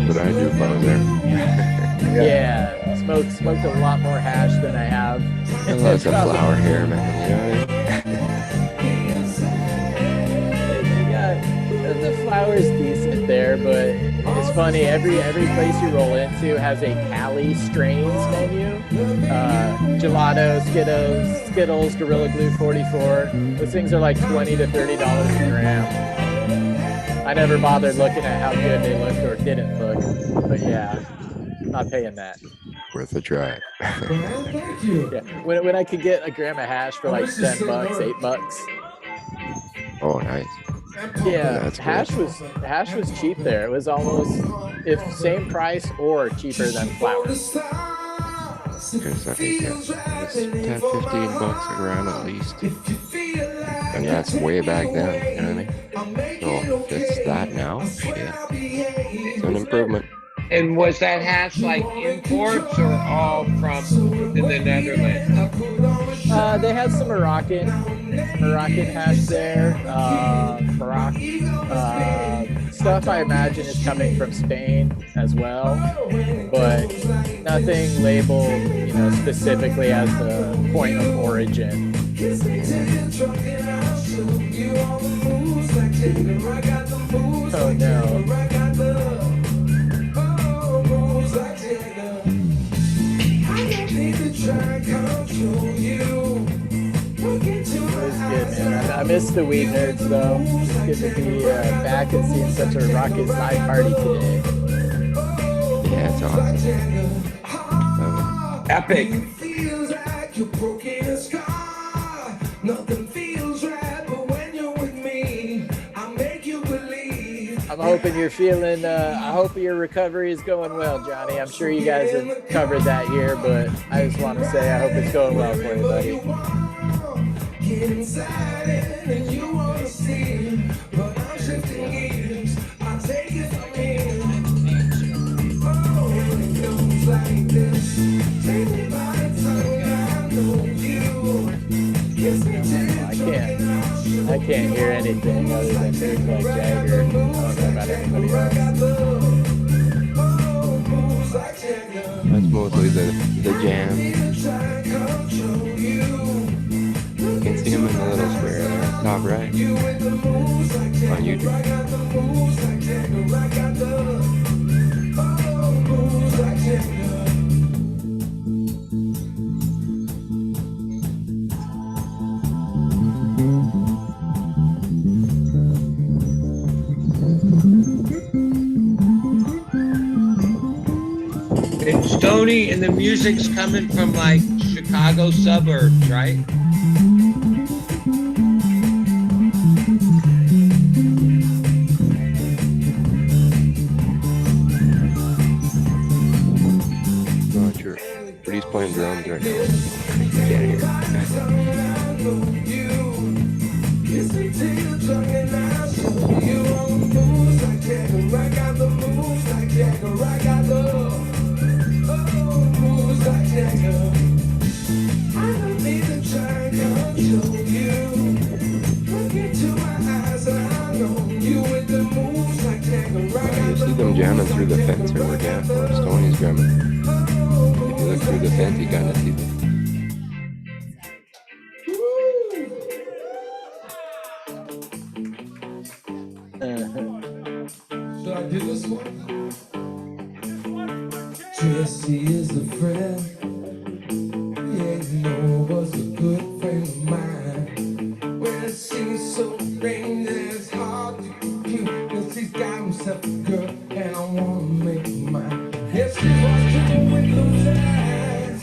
But I do find there. Yeah, smoked a lot more hash than I have. Lots of flower here, man. The flower's decent there, but it's funny, every place you roll into has a Cali strains menu. Gelato, Skittles, Gorilla Glue 44. Those things are like $20 to $30 a gram. I never bothered looking at how good they looked or didn't look, but yeah, not paying that. Worth a try. Yeah, when I could get a gram of hash for like $10, $8. Oh, nice. Yeah, hash was cheap there. It was almost same price or cheaper than flowers. Because I think it's 10, 15 bucks a grand at least. And yeah, it's way back then, you know what I mean? So if it's that now, shit, it's an improvement. And was that hash like imports or all from in the Netherlands? They had some Moroccan hash there. Stuff I imagine is coming from Spain as well, but nothing labeled, you know, specifically as the point of origin. Oh no. Good, man. I miss the Weed Nerds though. It's good to be back and seeing such a rocket live party today. Yeah, it's awesome. Epic. I'm hoping you're feeling, I hope your recovery is going well, Johnny. I'm sure you guys have covered that here, but I just want to say I hope it's going well for you, buddy. I can't hear anything other than things like Jagger. I don't know about anybody else. That's mostly the jam. You can see him in the little square there, top right, on YouTube. And Stoney, and the music's coming from like Chicago suburbs, right? Not sure, but he's playing drums right now. Can't hear. You see them jamming through the fence or yeah, Stoney's jamming. If you look through the fence, you kind of see them. Should I do this one? Jesse is a friend. Yeah, you know, was a good friend of mine. When it seems so strange that it's hard to compute, 'cause he's got himself a girl and I wanna make her mine. Yes, she's watching with those eyes,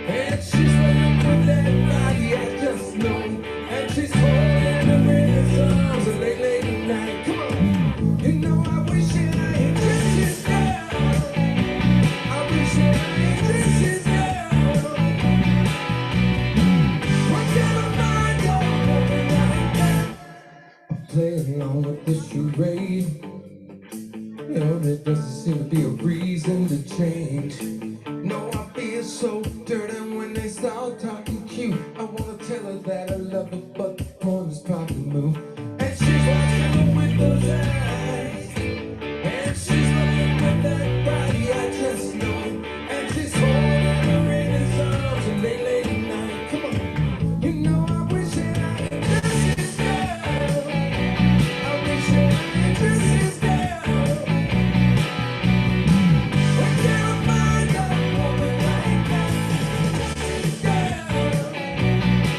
and she's running with that body, I just know. And she's holding her in his arms late, late at night. Come on, you know I wish that I had Jesse's girl. I wish that I had Jesse's girl. What kind of mind don't open like that? Play along with this charade. You know, there doesn't seem to be a reason to change. No, I feel so dirty when they start talking cute. I wanna tell her that I love her, but the point is probably moved. And she's watching with those eyes, and she's looking with that body, I just know. And she's holding her in his arms late, late at night. Come on, you know I wish that I had Jesse's girl. I wish that I had Jesse's girl. What kind of mind got a woman like that? Jesse's girl.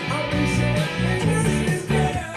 I wish that I had Jesse's girl.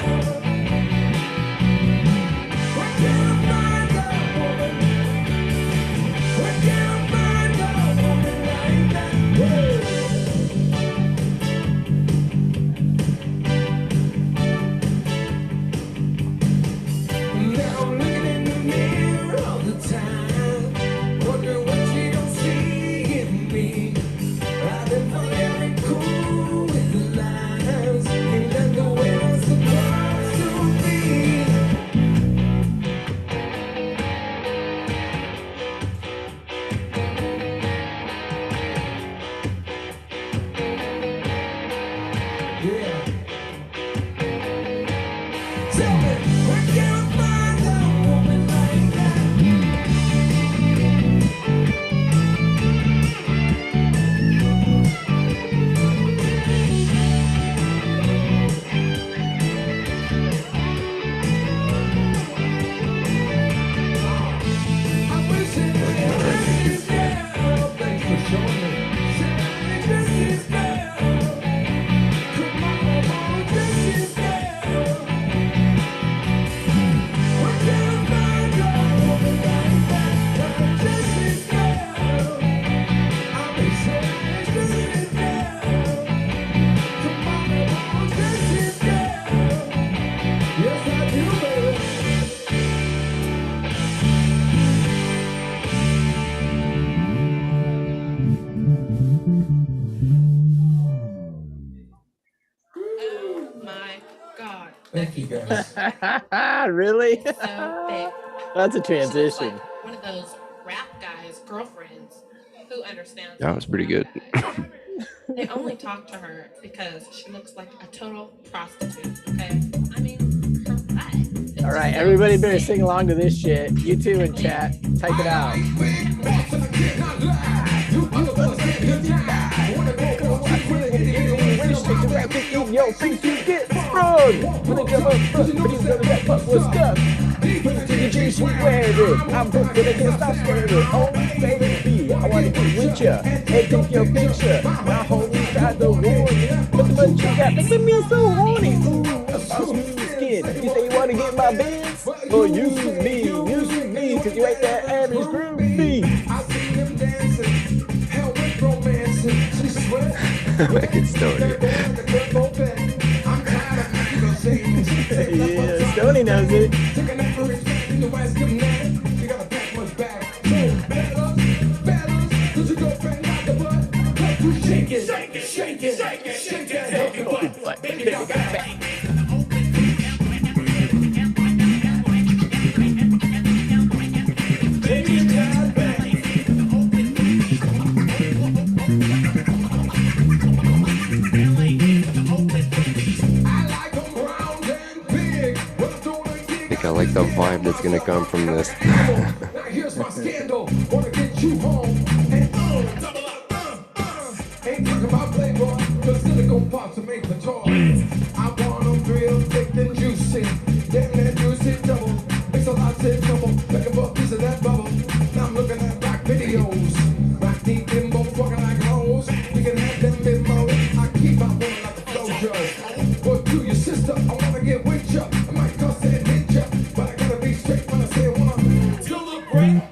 Thank you guys. Really? So big. That's a She looks transition. like one of those rap guys' girlfriends who understands. That was pretty good. They only talk to her because she looks like a total prostitute. Okay, I mean, her butt. All right, everybody better sing along to this shit. You two in chat, type it out. In your face, you get sprung. When they jump up front, but you go to that fuck was stuck. DJ swear it. I'm booked, but I can't stop scared it. Oh, baby, I wanna get with ya and take your picture. My homie tried to warn me, but the money you got making me so horny. Ooh, about smooth skin. You say you wanna get my biz? Well, use me, cause you ain't that average groupie. I see him dancing, hell with romancing. She sweat. Like it's Stoney. Yeah, Stoney knows it. Shake it, shake it, shake it, shake it, shake it, baby, got back. I like the vibe that's gonna come from this. Now here's my scandal. Wanna get you home and double up. Ain't talking about Playboy, cause silicone pops to make the toy. I want them real thick and juicy. Damn that juicy double. Makes a lot of trouble. Looking for a piece of that bubble. Now I'm looking at rock videos. Rock deep bimbos walking like hoes. You can have them bimbos. I keep my woman like a flojo. But to your sister, I wanna get with ya. I might cuss and hit ya. But I gotta be straight when I say I wanna. Still look great.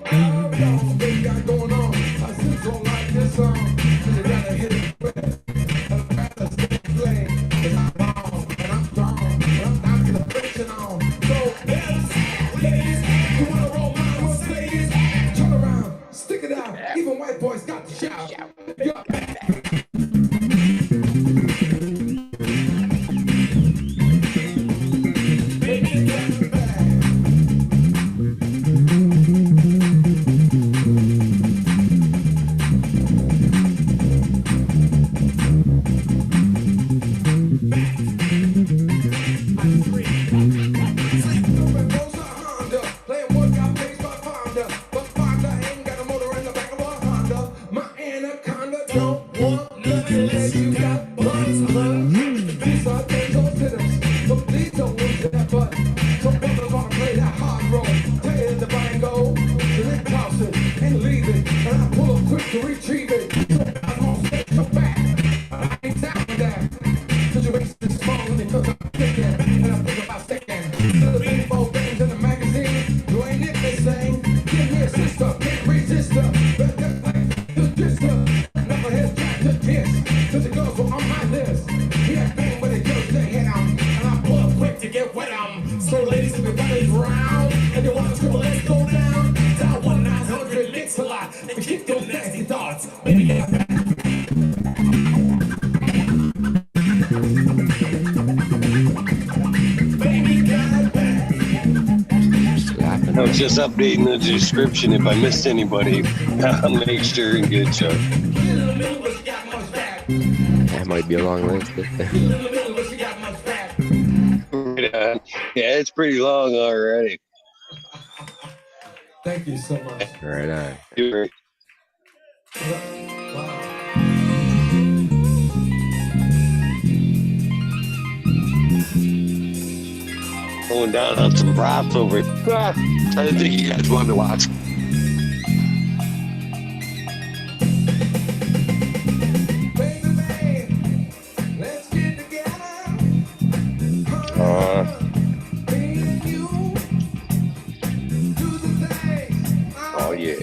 What they got going on? I still don't like this song. You gotta hit it quick. And I'd rather stay play. Cause I'm wrong and I'm strong. And I'm down to the friction on. So, ladies, you wanna roll mine with ladies? Turn around, stick it out. Even white boys got to shout. I was just updating the description. If I missed anybody, I'll make sure and get you. That might be a long list. Right, Yeah, it's pretty long already. Thank you so much. Right on. You're going down on some props over here. I didn't think you guys wanted to watch. Oh yeah.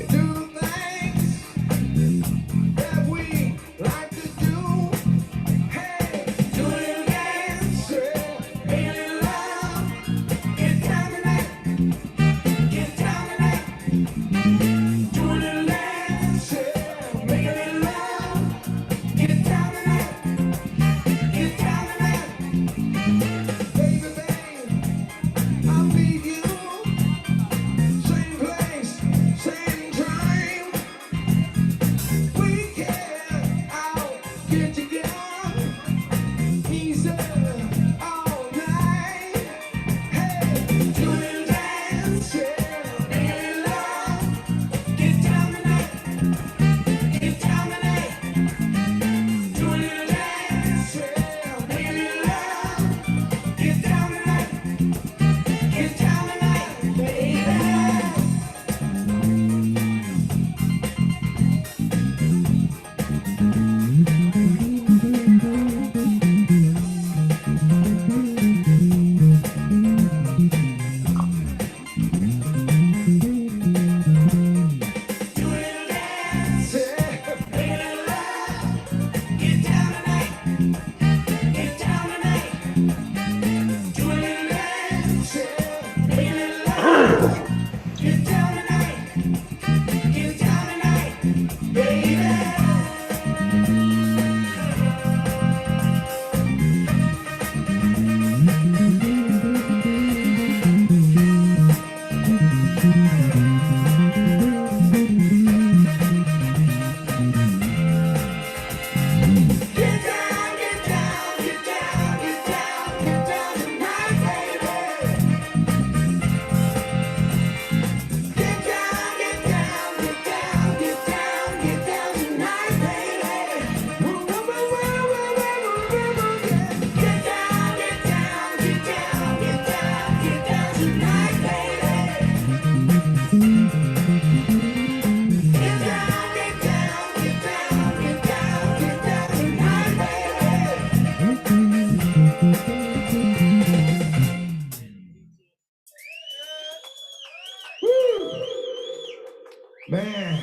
Man,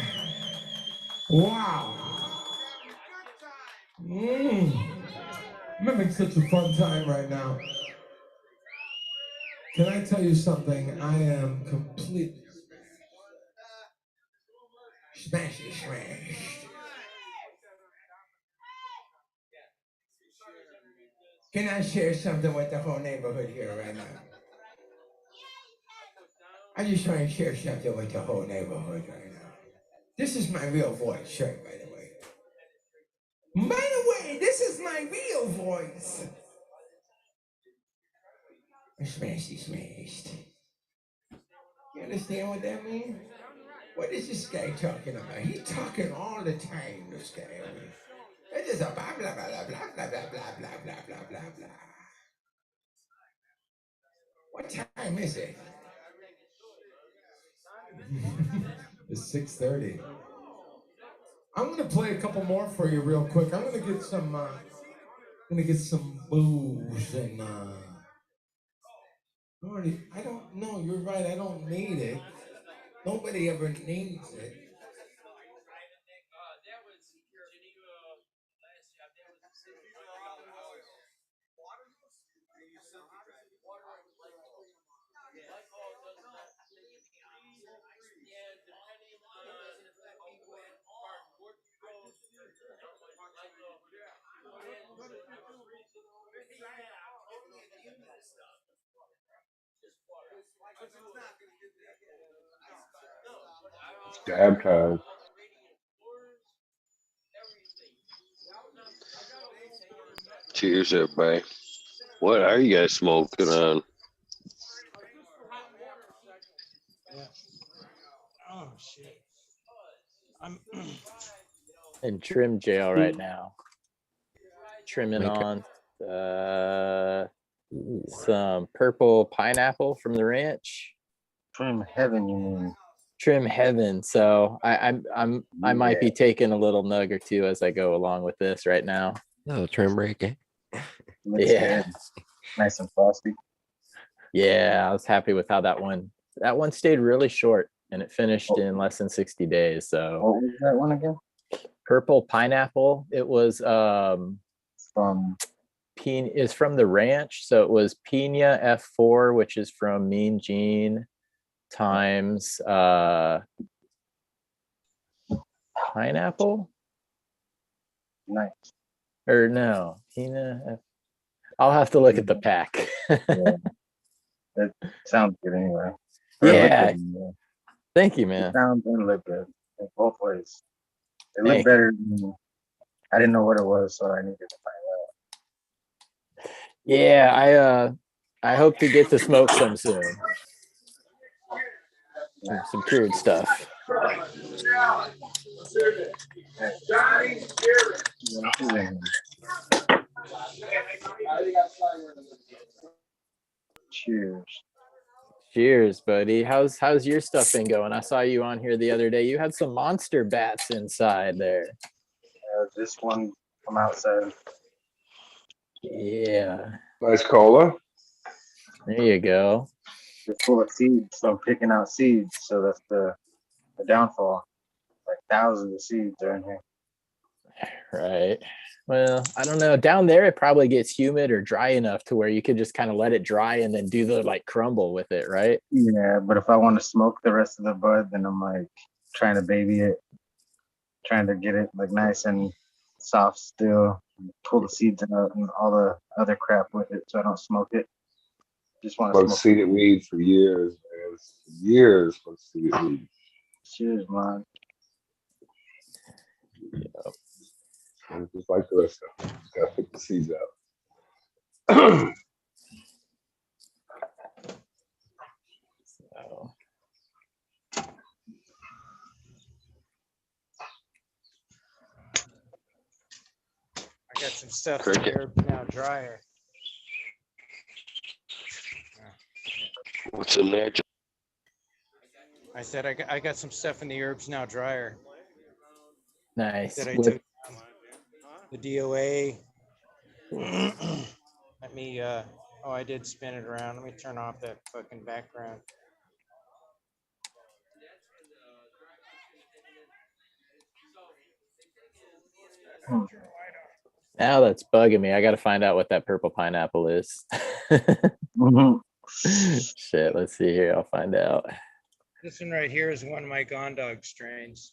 wow. I'm having such a fun time right now. Can I tell you something? I am completely smashed. Can I share something with the whole neighborhood here right now? I just want to share something with the whole neighborhood right now. This is my real voice, sure, by the way. By the way, this is my real voice. Smashed. You understand what that means? What is this guy talking about? He's talking all the time, this guy. It's just a blah, blah, blah, blah, blah, blah, blah, blah, blah, blah, blah, blah. What time is it? It's 6:30. I'm gonna play a couple more for you real quick. I'm gonna get some booze and I don't know, you're right, I don't need it. Nobody ever needs it. Dab time. Cheers, everybody. What are you guys smoking on? Oh shit. I'm in trim jail right now. Trimming Make it- on some purple pineapple from the ranch. Trim heaven, you mean? Trim heaven. So I might be taking a little nug or two as I go along with this right now. Oh, trim break, eh? Looks Yeah. good. Nice and frosty. Yeah, I was happy with how that one stayed really short and it finished in less than 60 days. So What was that one again? purple pineapple. It was From is from the ranch. So it was Pina F4, which is from Mean Gene times pineapple. nice. Or no, Pina F. I'll have to look at the pack. Yeah. It sounds good anyway. Or Yeah. look good anyway. Thank you, It man. sounds and look good in both ways. It Thank looked better than I didn't know what it was, so I needed to find out. Yeah, I hope to get to smoke some soon. Some cured stuff. Cheers. Cheers, buddy. How's your stuff been going? I saw you on here the other day. You had some monster bats inside there. This one from outside. Yeah. Nice cola. There you go. They're full of seeds, so I'm picking out seeds. So that's the downfall. Like thousands of seeds are in here. Right. Well, I don't know. Down there, it probably gets humid or dry enough to where you could just kind of let it dry and then do the like crumble with it, right? Yeah, but if I want to smoke the rest of the bud, then I'm like trying to baby it, trying to get it like nice and soft still, pull the seeds out and all the other crap with it so I don't smoke it. Just want to Smoked smoke. seeded weed for years, man. Years smoked seeded weed. Cheers, man. And just like the rest of them. Just gotta pick the seeds out. So. I got some stuff Cricket. here now dryer. What's in there? I said I got some stuff in the herbs now dryer Nice. that I What- took the DOA. Let me oh, I did spin it around. Let me turn off that fucking background. Now that's bugging me. I got to find out what that purple pineapple is. Shit, let's see here. I'll find out. This one right here is one of my Gone Dog strains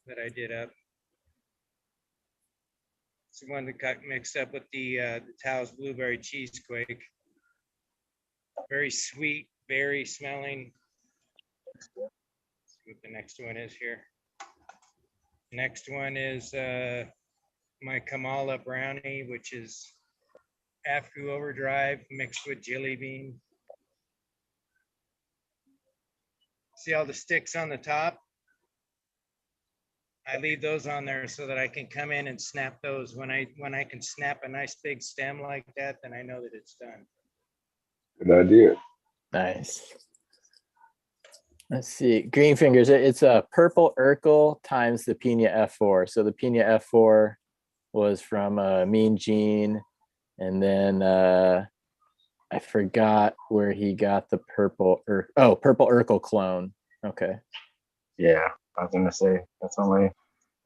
that I did up. It's the one that got mixed up with the Taos Blueberry Cheesequake. Very sweet, berry smelling. Let's see what the next one is here. Next one is my Kamala Brownie, which is Afro Overdrive mixed with jelly bean. See all the sticks on the top? I leave those on there so that I can come in and snap those. When I can snap a nice big stem like that, then I know that it's done. Good idea. Nice. Let's see. Green Fingers. It's a purple Urkel times the Pina F4. So the Pina F4 was from Mean Gene. And then I forgot where he got the purple purple Urkel clone. Okay. Yeah, I was gonna say that's only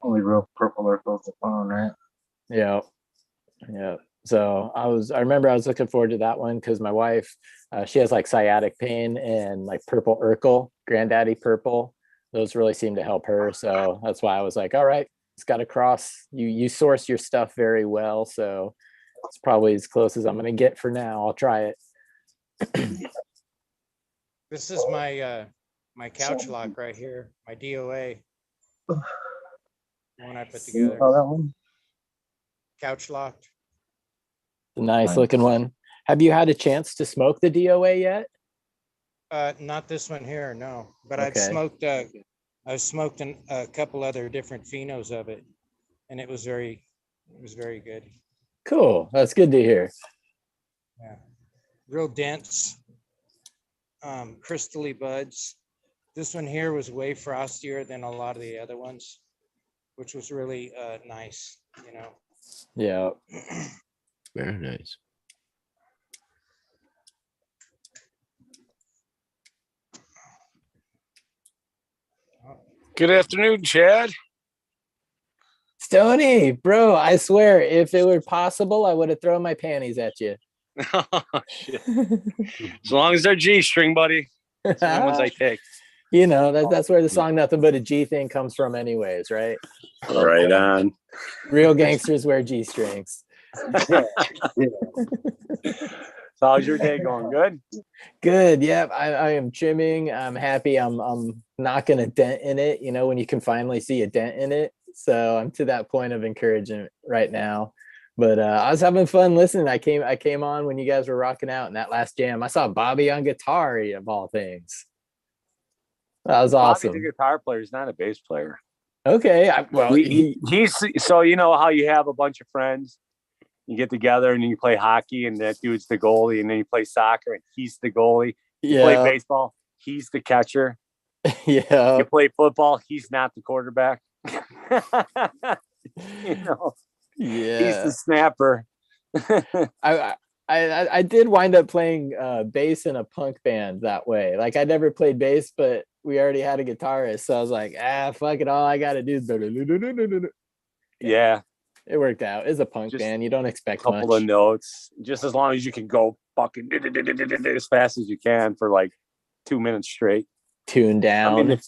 real purple Urkel's the phone, right? Yeah. Yeah. So I remember I was looking forward to that one because my wife, she has like sciatic pain, and like purple Urkel, Granddaddy Purple, those really seem to help her. So that's why I was like, all right, it's got to cross. You source your stuff very well, so it's probably as close as I'm gonna get for now. I'll try it. This is my my couch lock right here, my DOA. The one I put Can you together. call that one? Couch locked. Nice looking one. Have you had a chance to smoke the DOA yet? Not this one here, no. But I've Okay. smoked. I've smoked a couple other different phenos of it, and it was very good. Cool. That's good to hear. Yeah, real dense, crystally buds. This one here was way frostier than a lot of the other ones, which was really nice. You know. Yeah. Very nice. Good afternoon, Chad. Stoney, bro, I swear, if it were possible, I would have thrown my panties at you. Oh, shit. As long as they're G-string, buddy. That's the only ones I take. You know, that's where the song Nothing But a G thing comes from anyways, right? Right on. Real gangsters wear G-strings. So how's your day going? Good? Good. Yeah, I am trimming. I'm happy. I'm knocking a dent in it, you know, when you can finally see a dent in it. So I'm to that point of encouragement right now. But I was having fun listening. I came on when you guys were rocking out in that last jam. I saw Bobby on guitar, of all things. That was awesome. Bobby's a guitar player. He's not a bass player. Okay. He's so you know how you have a bunch of friends, you get together and you play hockey and that dude's the goalie, and then you play soccer and he's the goalie. You play baseball, he's the catcher. Yeah. You play football, he's not the quarterback. You know. Yeah. He's the snapper. I did wind up playing bass in a punk band that way. Like I never played bass, but we already had a guitarist, so I was like, fuck it, all I gotta do is yeah. It worked out. It's a punk band. You don't expect a couple much. of notes, just as long as you can go fucking as fast as you can for like 2 minutes straight. Tune down.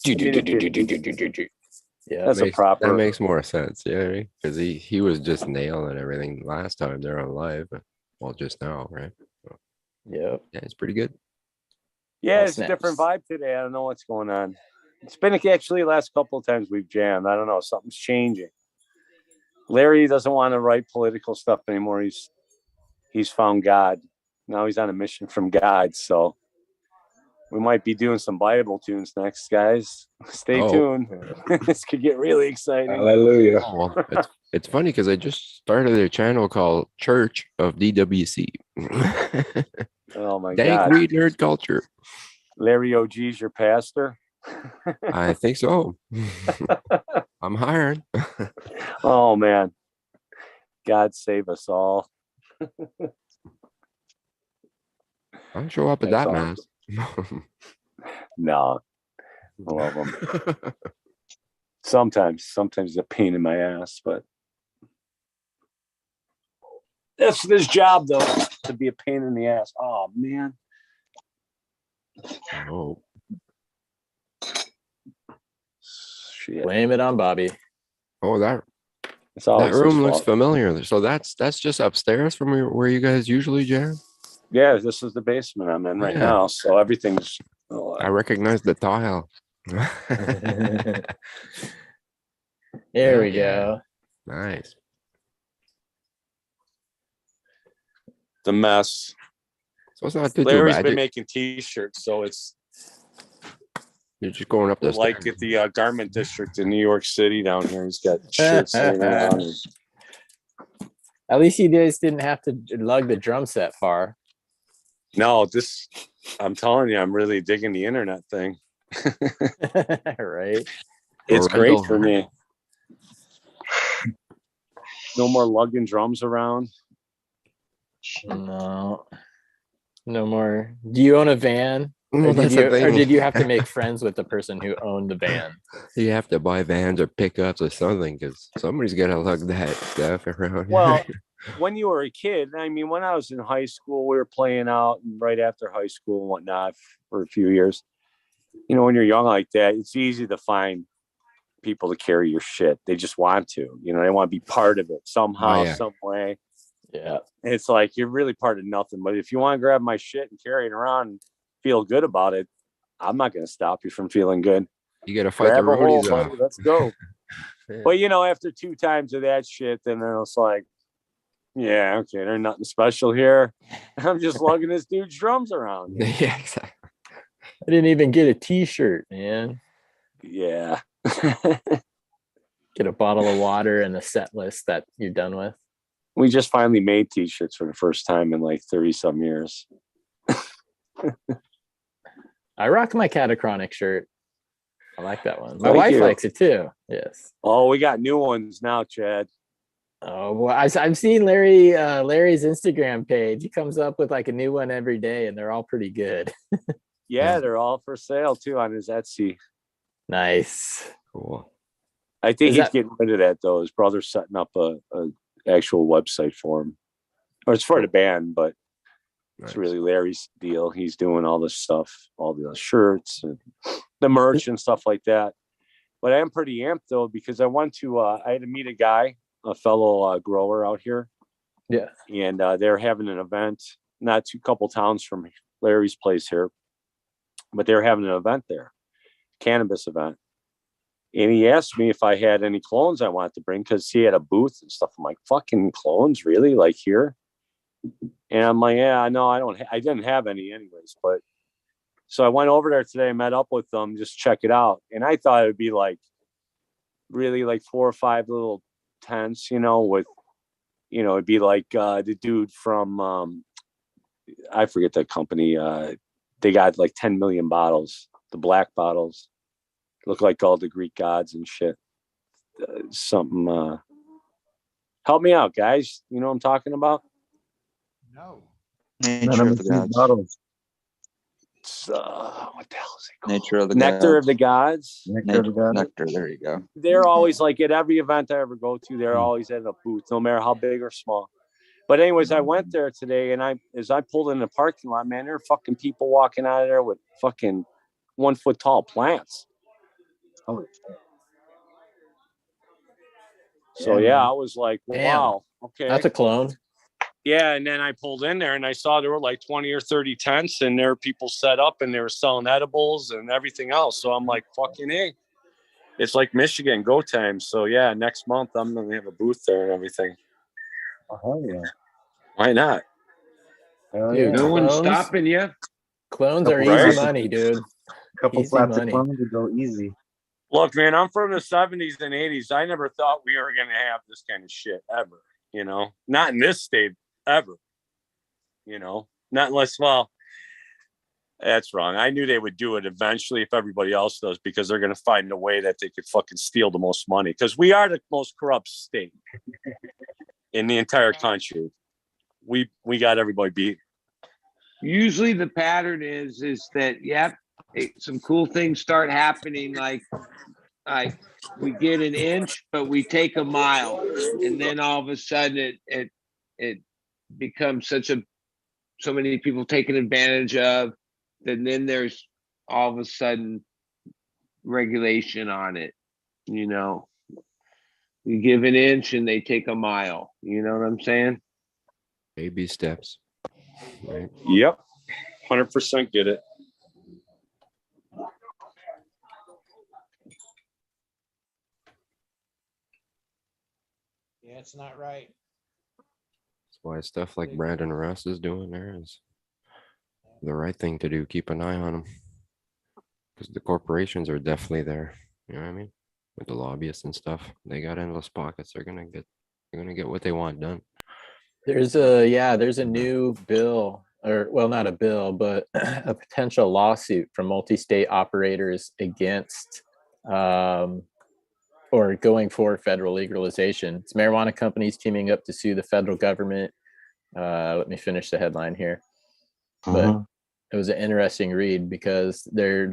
Yeah, that's a proper. That makes more sense, yeah, because he was just nailing everything last time they're on live. Well, just now, right? So, yeah, it's pretty good. Yeah, it's a different vibe today. I don't know what's going on. It's been actually the last couple of times we've jammed. I don't know, something's changing. Larry doesn't want to write political stuff anymore. He's found God. Now he's on a mission from God. So we might be doing some Bible tunes next, guys. Stay tuned. This could get really exciting. Hallelujah. Oh, well, it's funny because I just started a channel called Church of DWC. Oh my Dank God. Weed Nerd Culture. Larry OG's your pastor? I think so. I'm hired. Oh man. God save us all. I'll show up at That's that awesome. mass. No. I love them. Sometimes it's a pain in my ass, but that's this job though, to be a pain in the ass. Oh man. Oh. Shit. Blame it on Bobby. Oh, that always his room looks fault. familiar. So that's just upstairs from where you guys usually jam? Yeah, this is the basement I'm in right Yeah. now. So everything's I recognize the tile. There we go. Nice. the mess. So it's not too Larry's bad. been making t-shirts, so it's You're just going up the like at the garment district in New York City down here. He's got shirts laying around. At least you guys didn't have to lug the drum set far. No, this, I'm telling you, I'm really digging the internet thing. Right. It's great for me. No more lugging drums around. No. No more. Do you own a van? Well, Or that's the thing. did you have to make friends with the person who owned the van? You have to buy vans or pickups or something because somebody's got to lug that stuff around. Well, when you were a kid, I mean, when I was in high school, we were playing out, and right after high school and whatnot for a few years. You know, when you're young like that, it's easy to find people to carry your shit. They just want to, you know, they want to be part of it somehow, some way. Yeah. It's like you're really part of nothing. But if you want to grab my shit and carry it around and feel good about it, I'm not going to stop you from feeling good. You got to fight the Grab a hole, roadies buddy, off. let's go. Yeah. But, you know, after 2 times of that shit, then it's like, yeah, okay, there's nothing special here. I'm just lugging this dude's drums around. Yeah, exactly. I didn't even get a T-shirt, man. Yeah. Get a bottle of water and a set list that you're done with. We just finally made T-shirts for the first time in like 30-some years. I rock my Catachronic shirt. I like that one. My Thank wife you. likes it too. Yes. Oh, we got new ones now, Chad. Oh, well, I've seen Larry's Instagram page. He comes up with like a new one every day, and they're all pretty good. Yeah, they're all for sale too on his Etsy. Nice. Cool. I think Is he's that- getting rid of that though. His brother's setting up a actual website for him, or it's for the band, but it's really Larry's deal. He's doing all this stuff, all the shirts and the merch and stuff like that. But I am pretty amped though because I want to. I had to meet a guy, a fellow grower out here. Yeah, and they're having an event, not too couple towns from Larry's place here, but they're having an event there, cannabis event. And he asked me if I had any clones I wanted to bring because he had a booth and stuff. I'm like, fucking clones, really? Like here? And I'm like, yeah, no, I didn't have any anyways. But so I went over there today, met up with them, just check it out. And I thought it would be like really like 4 or 5 little tents, with, it'd be like the dude from, I forget that company. They got like 10 million bottles, the black bottles. Look like all the Greek gods and shit. Something. Help me out, guys. You know what I'm talking about? No. Nature of the gods. Bottles. What the hell is it called? Nature of the Nectar gods. of the gods. Nectar of the gods. Nectar. There you go. They're always like at every event I ever go to. They're always at a booth, no matter how big or small. But anyways, I went there today, and as I pulled in the parking lot, man, there are fucking people walking out of there with fucking 1 foot tall plants. Holy So yeah, I was like, wow, okay, That's a clone. Yeah, and then I pulled in there and I saw there were like 20 or 30 tents, and there were people set up and they were selling edibles and everything else. So I'm like, fucking hey, it's like Michigan go time. So yeah, next month I'm gonna have a booth there and everything. Oh, hell yeah. Why not? Dude, No one's clones? stopping you. Clones are Right? easy money, dude. Couple Easy flats money. of clones would go easy. Look, man, I'm from the 70s and 80s. I never thought we were gonna have this kind of shit ever. Not in this state ever. Not unless, well, that's wrong. I knew they would do it eventually if everybody else does, because they're going to find a way that they could fucking steal the most money, because we are the most corrupt state in the entire country. We got everybody beat. Usually the pattern is that, some cool things start happening, like we get an inch, but we take a mile, and then all of a sudden it becomes so many people taking advantage of, that then there's all of a sudden regulation on it. You give an inch and they take a mile. You know what I'm saying? Baby steps. Right. Yep. 100% get it. Yeah, it's not right. That's why stuff like Brandon Russ is doing there is the right thing to do. Keep an eye on them, because the corporations are definitely there. You know what I mean? With the lobbyists and stuff, they got endless pockets. They're gonna get what they want done. There's a new bill, or well, not a bill, but a potential lawsuit from multi-state operators against or going for federal legalization. It's marijuana companies teaming up to sue the federal government. Let me finish the headline here. But it was an interesting read, because they're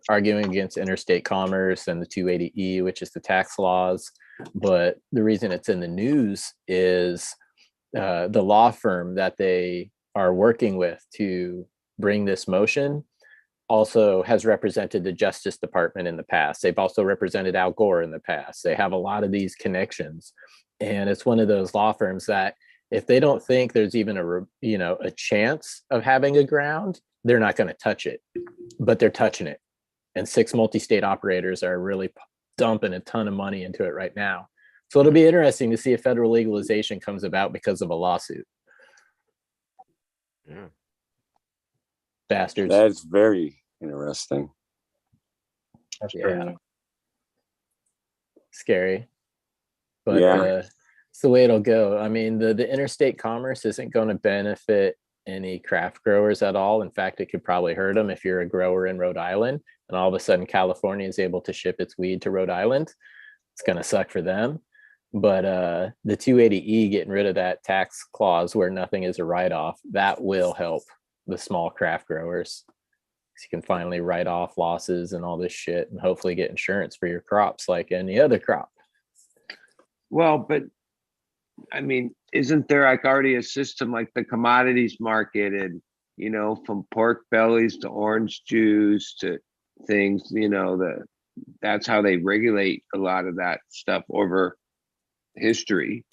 arguing against interstate commerce and the 280E, which is the tax laws. But the reason it's in the news is the law firm that they are working with to bring this motion also has represented the Justice Department in the past. They've also represented Al Gore in the past. They have a lot of these connections. And it's one of those law firms that if they don't think there's even a chance of having a ground, they're not going to touch it, but they're touching it. And 6 multi-state operators are really dumping a ton of money into it right now. So it'll be interesting to see if federal legalization comes about because of a lawsuit. Yeah. Bastards. That's very, Interesting. That's Yeah. Scary. But Yeah. it's the way it'll go. I mean, the interstate commerce isn't going to benefit any craft growers at all. In fact, it could probably hurt them if you're a grower in Rhode Island and all of a sudden California is able to ship its weed to Rhode Island. It's going to suck for them. But the 280E getting rid of that tax clause where nothing is a write-off, that will help the small craft growers. You can finally write off losses and all this shit and hopefully get insurance for your crops like any other crop. Well, but I mean, isn't there like already a system like the commodities market and, you know, from pork bellies to orange juice to things, you know, that's how they regulate a lot of that stuff over history.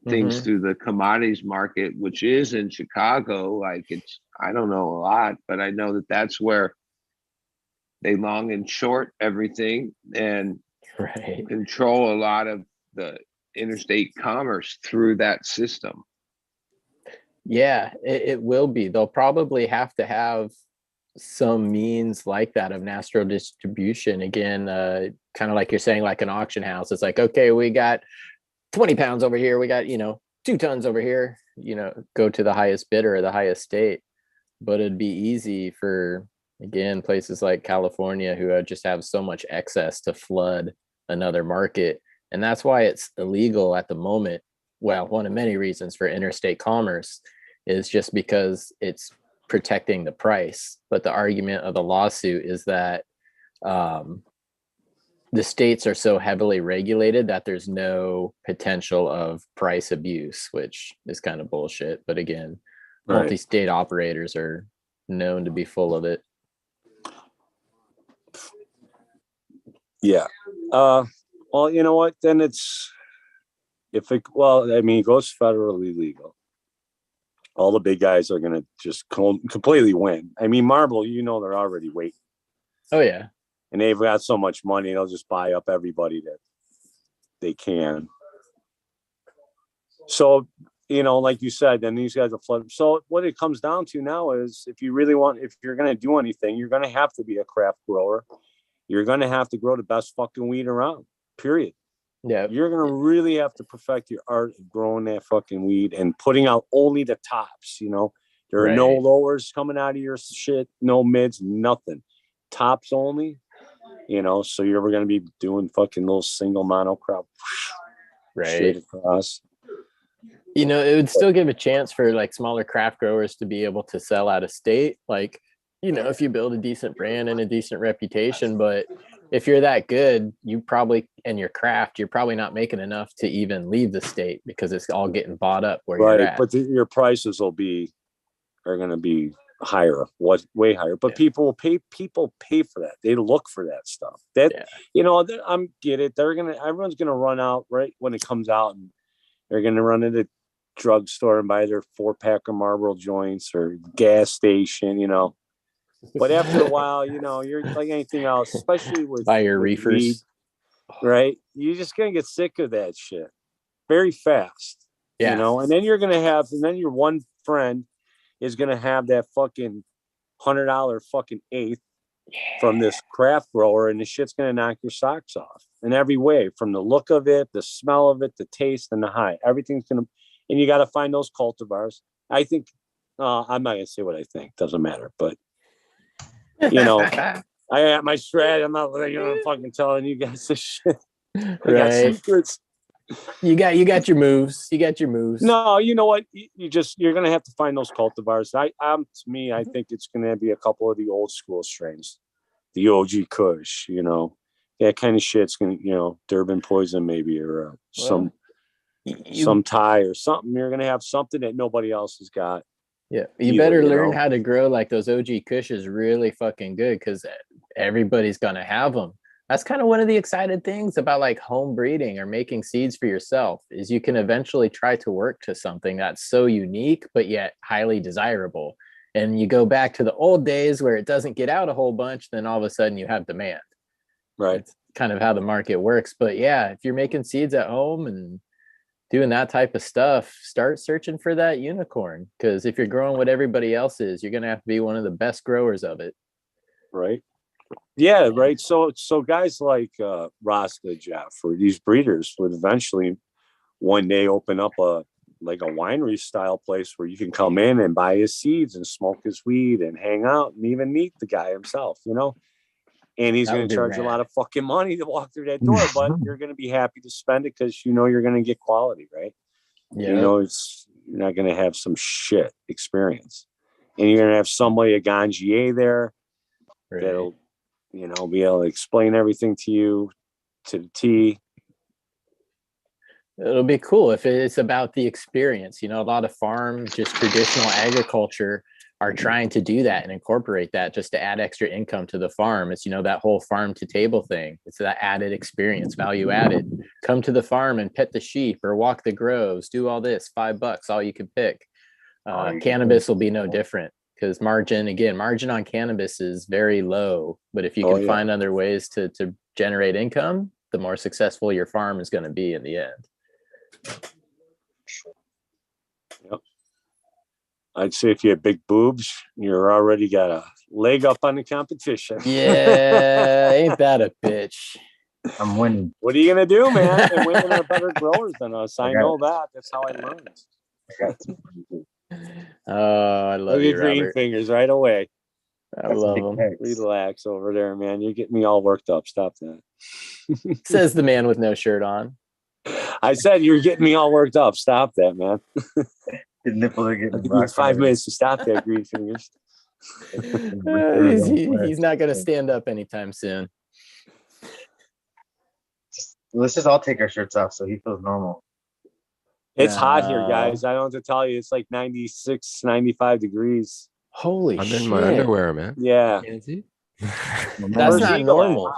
Things through the commodities market, which is in Chicago. Like it's, I don't know a lot, but I know that that's where they long and short everything and control a lot of the interstate commerce through that system. Yeah, it will be. They'll probably have to have some means like that of national distribution. Again, kind of like you're saying, like an auction house. It's like, okay, we got 20 pounds over here. We got, 2 tons over here, go to the highest bidder or the highest state. But it'd be easy for, again, places like California who just have so much excess to flood another market. And that's why it's illegal at the moment. Well, one of many reasons for interstate commerce is just because it's protecting the price. But the argument of the lawsuit is that the states are so heavily regulated that there's no potential of price abuse, which is kind of bullshit. But again, multi-state operators are known to be full of it. Yeah. Well, you know what? Then it goes federally legal. All the big guys are going to just completely win. I mean, Marble, they're already waiting. Oh, yeah. And they've got so much money, they'll just buy up everybody that they can. So, like you said, then these guys are flooded. So what it comes down to now is if you're going to do anything, you're going to have to be a craft grower. You're going to have to grow the best fucking weed around, period. Yeah. You're going to really have to perfect your art of growing that fucking weed and putting out only the tops, There are no lowers coming out of your shit, no mids, nothing. Tops only, so you're ever going to be doing fucking little single monocrop straight across. It would still give a chance for like smaller craft growers to be able to sell out of state. Like, if you build a decent brand and a decent reputation, but if you're that good, you probably, and your craft, you're probably not making enough to even leave the state because it's all getting bought up where you're at. But your prices are going to be higher, way higher. But people pay for that. They look for that stuff. I'm get it. Everyone's gonna run out right when it comes out, and they're gonna run into drugstore and buy their 4-pack of Marlboro joints or gas station, But after a while, you're like anything else, especially with buy your reefers, weed, right? You're just gonna get sick of that shit very fast, And then your one friend is gonna have that fucking $100 fucking eighth from this craft grower, and the shit's gonna knock your socks off in every way, from the look of it, the smell of it, the taste, and the high. Everything's gonna, and you got to find those cultivars. I think I'm not gonna say what I think. Doesn't matter, but. I got my strat. I'm not fucking telling you guys this shit. I got secrets. You got your moves. You got your moves. No, you know what? You're gonna have to find those cultivars. To me, I think it's gonna be a couple of the old school strains, the OG Kush. That kind of shit's gonna, Durban Poison maybe, or some Thai or something. You're gonna have something that nobody else has got. Yeah, you better learn how to grow like those OG Kushes really fucking good, because everybody's gonna have them. That's kind of one of the excited things about like home breeding or making seeds for yourself, is you can eventually try to work to something that's so unique but yet highly desirable. And you go back to the old days where it doesn't get out a whole bunch, then all of a sudden you have demand. Right. It's kind of how the market works. But yeah, if you're making seeds at home and doing that type of stuff, start searching for that unicorn, because if you're growing what everybody else is, you're going to have to be one of the best growers of it. right? Yeah, right. So guys like Rasta Jeff or these breeders would eventually one day open up a winery style place where you can come in and buy his seeds and smoke his weed and hang out and even meet the guy himself, you know. And he's That going would to be charge you a rad. lot of fucking money to walk through that door, but you're going to be happy to spend it because you know you're going to get quality, right? Yeah. You know, you're not going to have some shit experience, and you're going to have somebody, a ganjier there, that'll, you know, be able to explain everything to you to the T. It'll be cool if it's about the experience. You know, a lot of just traditional agriculture are trying to do that and incorporate that just to add extra income to the farm. It's, you know, that whole farm to table thing. It's that added experience, value added. Come to the farm and pet the sheep or walk the groves, do all this, $5, all you can pick. Cannabis will be no different because margin on cannabis is very low. But if you can find other ways to generate income, the more successful your farm is going to be in the end. Yep. I'd say if you have big boobs, you're already got a leg up on the competition. Yeah, ain't that a bitch? I'm winning. What are you gonna do, man? And women are better growers than us. I know that. That's how I learned. Oh, I love Look you, at green Robert. fingers right away. I love them. Relax over there, man. You're getting me all worked up. Stop that. Says the man with no shirt on. I said you're getting me all worked up. Stop that, man. His nipples are getting I'll give you 5 minutes to stop that, green fingers. He's not going to stand up anytime soon. Let's just all take our shirts off so he feels normal. It's hot here, guys. I don't have to tell you. It's like 96, 95 degrees. Holy I'm shit. in my underwear, man. Yeah. That's not normal.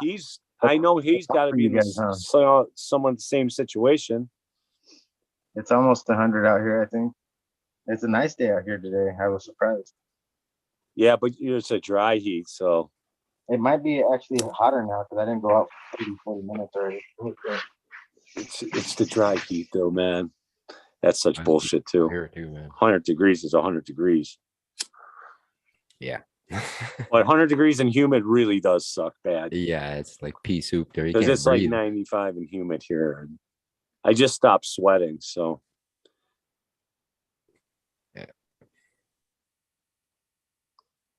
I know he's got to be in someone's same situation. It's almost 100 out here, I think. It's a nice day out here today. I was surprised. Yeah, but it's a dry heat, so. It might be actually hotter now because I didn't go out for 30, 40 minutes already. It's the dry heat, though, man. That's such bullshit, too. Here too, man. 100 degrees is 100 degrees. Yeah. But 100 degrees and humid really does suck bad. Yeah, it's like pea soup there. You Because can't it's breathe. like 95 and humid here. And I just stopped sweating, so. Yeah.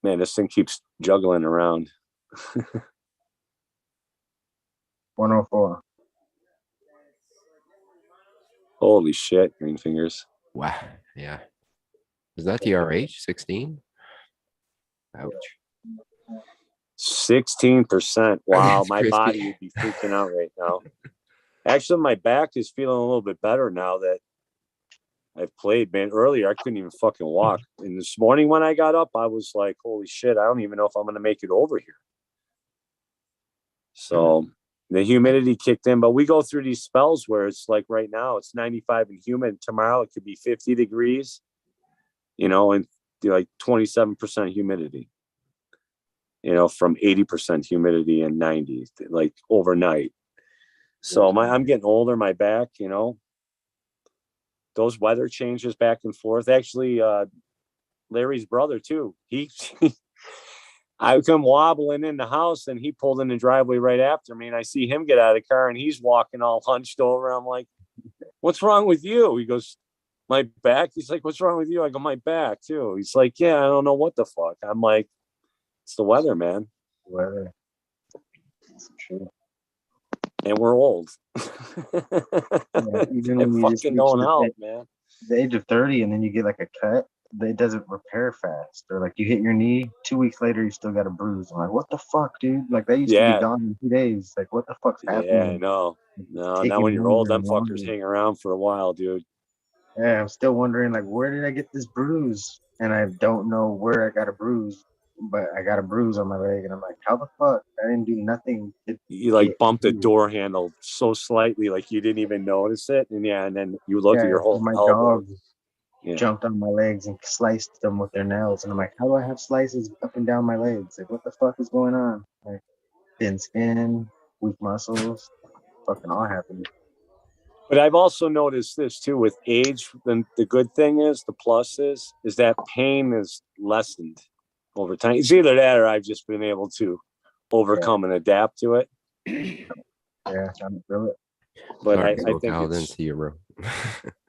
Man, this thing keeps juggling around. 104. Holy shit, green fingers. Wow. Yeah. Is that the RH 16? Ouch. 16%. Wow, That's my crispy. body would be freaking out right now. Actually, my back is feeling a little bit better now that I've played, man. Earlier, I couldn't even fucking walk. And this morning when I got up, I was like, holy shit, I don't even know if I'm going to make it over here. So the humidity kicked in, but we go through these spells where it's like right now it's 95 and humid. Tomorrow it could be 50 degrees, you know, and like 27% humidity, you know, from 80% humidity and 90, like overnight. So I'm getting older, my back, you know, those weather changes back and forth. Actually, Larry's brother too. I come wobbling in the house and he pulled in the driveway right after me. And I see him get out of the car and he's walking all hunched over. I'm like, what's wrong with you? He goes, my back. He's like, what's wrong with you? I go, my back too. He's like, yeah, I don't know what the fuck. I'm like, it's the weather, man. Weather. It's true. And we're old. Even and when you just fucking reach going out, man. the age of 30 and then you get like a cut, it doesn't repair fast. Or like you hit your knee, 2 weeks later you still got a bruise. I'm like, what the fuck, dude? Like that used to be gone in 2 days. Like what the fuck's happening? Yeah, I know. No, Taking now when you're old, them longer and fuckers hang around for a while, dude. Yeah, I'm still wondering like where did I get this bruise? And I don't know where I got a bruise, but I got a bruise on my leg and I'm like, how the fuck? I didn't do nothing. You like bumped the door handle so slightly, like you didn't even notice it. And yeah, and then you look at your whole my elbow. dog jumped on my legs and sliced them with their nails. And I'm like, how do I have slices up and down my legs? Like, what the fuck is going on? Like, thin skin, weak muscles, fucking all happening. But I've also noticed this too with age. The good thing is, the plus is that pain is lessened. over time. It's either that or I've just been able to overcome and adapt to it. Yeah, I feel it. But Sorry, I think SoCal, didn't it's see you, bro.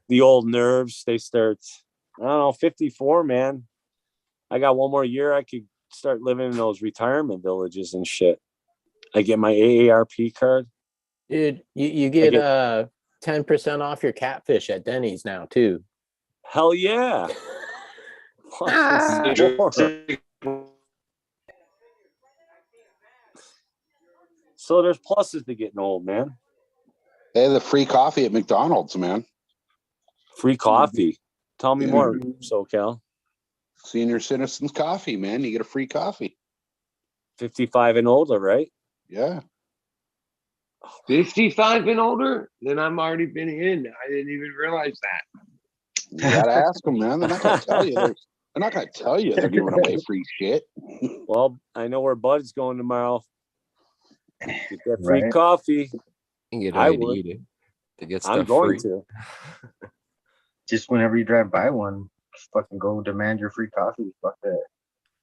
the old nerves. They start, I don't know, 54, man. I got one more year. I could start living in those retirement villages and shit. I get my AARP card. Dude, you get 10% off your catfish at Denny's now too. Hell yeah. So there's pluses to getting old, man. They have the free coffee at McDonald's, man. Free coffee. Tell me more, SoCal. Senior citizens coffee, man. You get a free coffee. 55 and older, right? Yeah. 55 and older? Then I'm already been in. I didn't even realize that. You gotta ask them, man. They're not gonna tell you. They're not gonna tell you they're giving away free shit. Well, I know where Bud's going tomorrow. Get that free Right. coffee. You get I ready to would. eat it. To get I'm stuff going free. to. Just whenever you drive by one, just fucking go demand your free coffee. Fuck that.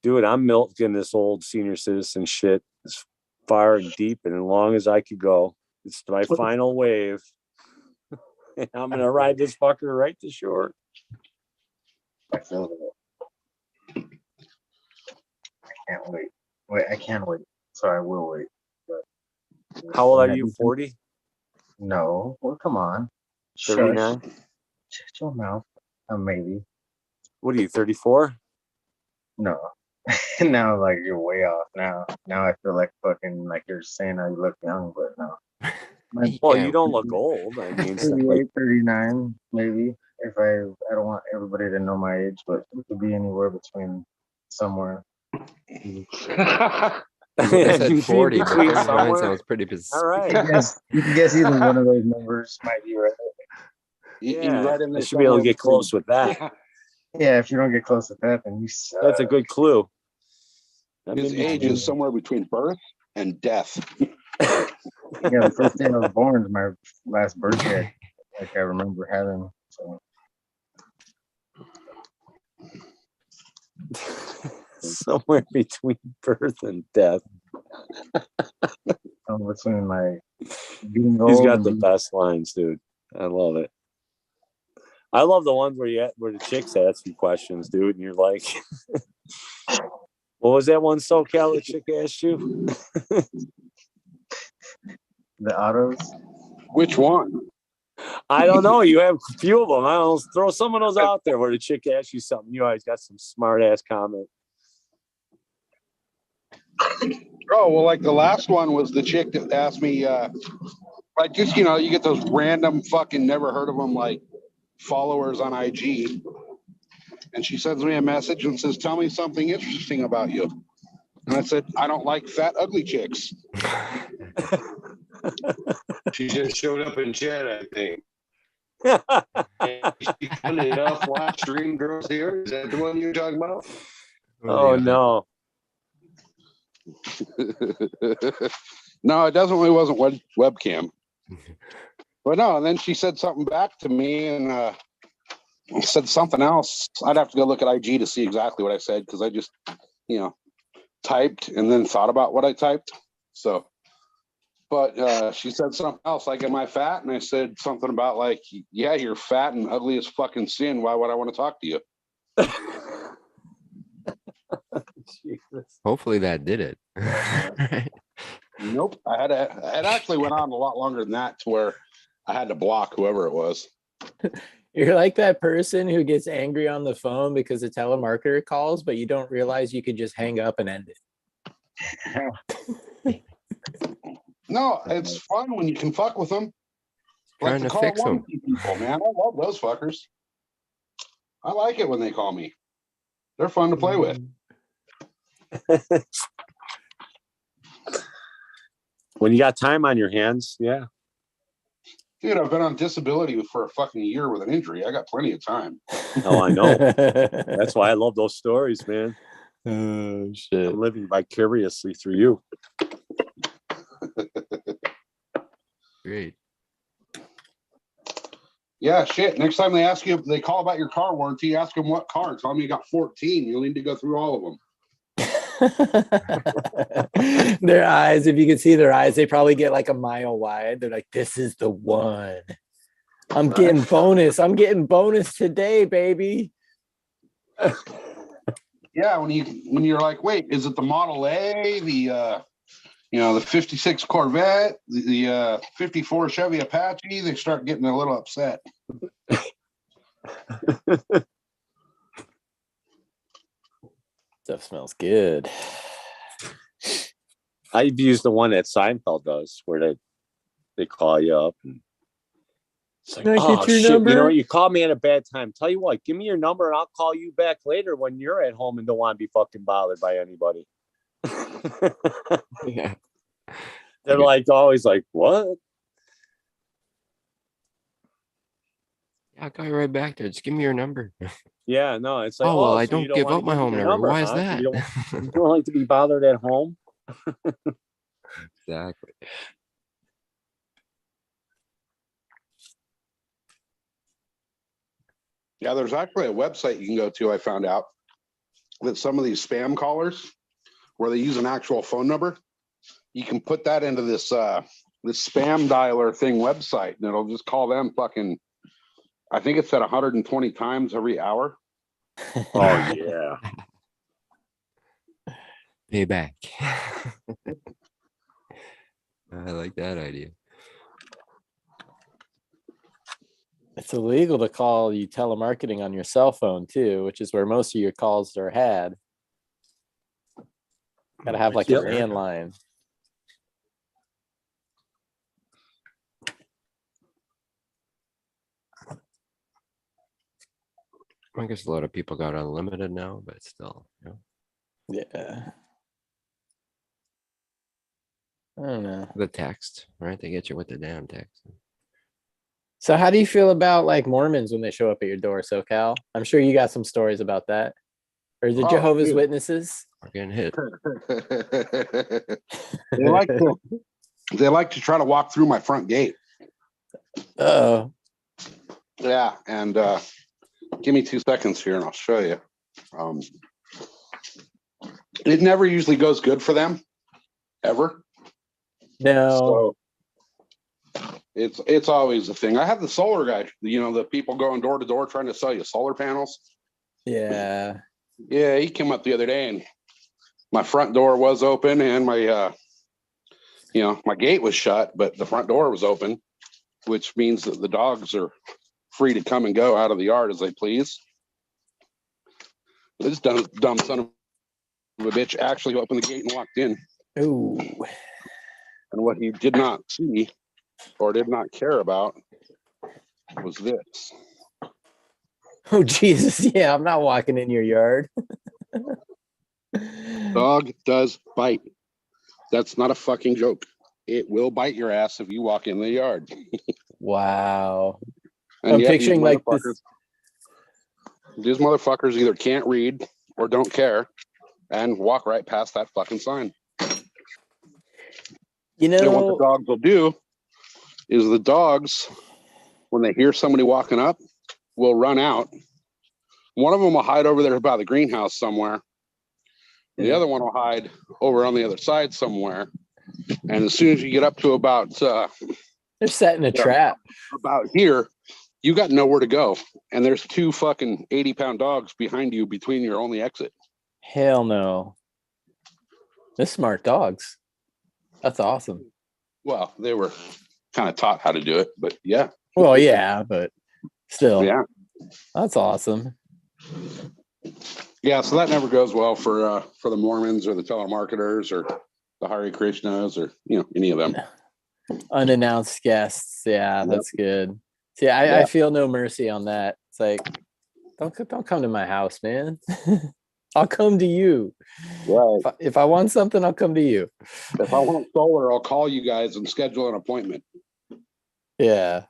Dude, I'm milking this old senior citizen shit as far and deep and as long as I could go. It's my final wave. And I'm gonna ride this fucker right to shore. I feel it. I can't wait. Wait, I can't wait. So I will wait. But How old are you? 40? No. Well, come on. 39? Shut your mouth. Maybe. What are you, 34? No. Now, like, you're way off now. Now I feel like fucking, like you're saying I look young, but no. Well, you don't look old. I mean, stuff 38, like 39, maybe. If I don't want everybody to know my age, but it could be anywhere between somewhere. I said 40, but 39 sounds pretty All right. You can guess either one of those numbers might be right. Yeah, I should be able to get close with that. Yeah, if you don't get close with that, then you suck. That's a good clue. His age is somewhere between birth and death. Yeah, the first day I was born is my last birthday. Like I remember having. So. Somewhere between birth and death. Between like being old. He's got the best lines, dude. I love it. I love the ones where the chicks ask you questions, dude, and you're like, what was that one SoCal the chick asked you? The autos. Which one? I don't know. You have a few of them. I don't know. Throw some of those out there where the chick asks you something. You always got some smart ass comment. Oh, well, like the last one was the chick that asked me, like, just, you get those random fucking never heard of them, like, followers on IG. And she sends me a message and says, tell me something interesting about you. And I said, I don't like fat, ugly chicks. She just showed up in chat, I think. She done enough live stream girls here. Is that the one you're talking about? Oh, no. No, it definitely wasn't webcam. But no, and then she said something back to me and said something else. I'd have to go look at IG to see exactly what I said because I just, typed and then thought about what I typed. So, but she said something else like, am I fat? And I said something about like, yeah, you're fat and ugly as fucking sin. Why would I want to talk to you? Hopefully that did it. Nope. It actually went on a lot longer than that to where I had to block whoever it was. You're like that person who gets angry on the phone because a telemarketer calls, but you don't realize you could just hang up and end it. No, it's fun when you can fuck with them. Trying to fix them. People, man. I love those fuckers. I like it when they call me. They're fun to play with. When you got time on your hands, yeah. Dude, I've been on disability for a fucking year with an injury. I got plenty of time. Oh, I know. That's why I love those stories, man. Oh, shit. I'm living vicariously through you. Great. Yeah, shit. Next time they ask you, they call about your car warranty, ask them what car. Tell them you got 14. You'll need to go through all of them. Their eyes, if you could see their eyes, they probably get like a mile wide. They're like, this is the one. I'm getting bonus. I'm getting bonus today, baby. Yeah, when you're like, wait, is it the Model A, the the 56 Corvette, the 54 Chevy Apache? They start getting a little upset. Stuff smells good. I've used the one that Seinfeld does, where they call you up and it's like, Can I oh get your shit, number? you know what? You called me at a bad time. Tell you what, give me your number and I'll call you back later when you're at home and don't want to be fucking bothered by anybody. Yeah. They're like always like, what? Yeah, I'll call you right back there. Just give me your number. Yeah, no, it's like, Oh, well, I so you don't give wanna out my give me home your number. Why is huh? that? You don't like to be bothered at home? Exactly. Yeah, there's actually a website you can go to, I found out, that some of these spam callers, where they use an actual phone number, you can put that into this this spam dialer thing website, and it'll just call them fucking, I think it's at 120 times every hour. Oh, yeah. Payback. I like that idea. It's illegal to call you telemarketing on your cell phone too, which is where most of your calls are had. Gotta have like a landline. I guess a lot of people got unlimited now, but still, Yeah. I don't know. The text, right? They get you with the damn text. So how do you feel about like Mormons when they show up at your door, SoCal? I'm sure you got some stories about that. Or the Jehovah's Witnesses? We're getting hit. They like to try to walk through my front gate. Oh. Yeah, and give me 2 seconds here and I'll show you. It never usually goes good for them, ever. No. So it's always a thing. I have the solar guy, the people going door to door trying to sell you solar panels. Yeah. Yeah, he came up the other day and my front door was open and my my gate was shut, but the front door was open, which means that the dogs are free to come and go out of the yard as they please. This dumb son of a bitch actually opened the gate and walked in. Ooh. And what he did not see or did not care about was this. Oh, Jesus. Yeah, I'm not walking in your yard. Dog does bite. That's not a fucking joke. It will bite your ass if you walk in the yard. Wow. And I'm yet picturing like this. These motherfuckers either can't read or don't care and walk right past that fucking sign. You know, and what the dogs will do is the dogs, when they hear somebody walking up, will run out. One of them will hide over there by the greenhouse somewhere. The other one will hide over on the other side somewhere. And as soon as you get up to about they're setting a trap. About here, you got nowhere to go. And there's 2 fucking 80-pound dogs behind you between your only exit. Hell no. They're smart dogs. That's awesome. Well, they were kind of taught how to do it, but yeah. Well, yeah, but still. Yeah. That's awesome. Yeah, so that never goes well for the Mormons or the telemarketers or the Hare Krishnas or any of them. Unannounced guests. Yeah, that's good. See, I feel no mercy on that. It's like, don't come to my house, man. I'll come to you. Right. If I want something, I'll come to you. If I want solar, I'll call you guys and schedule an appointment. Yeah.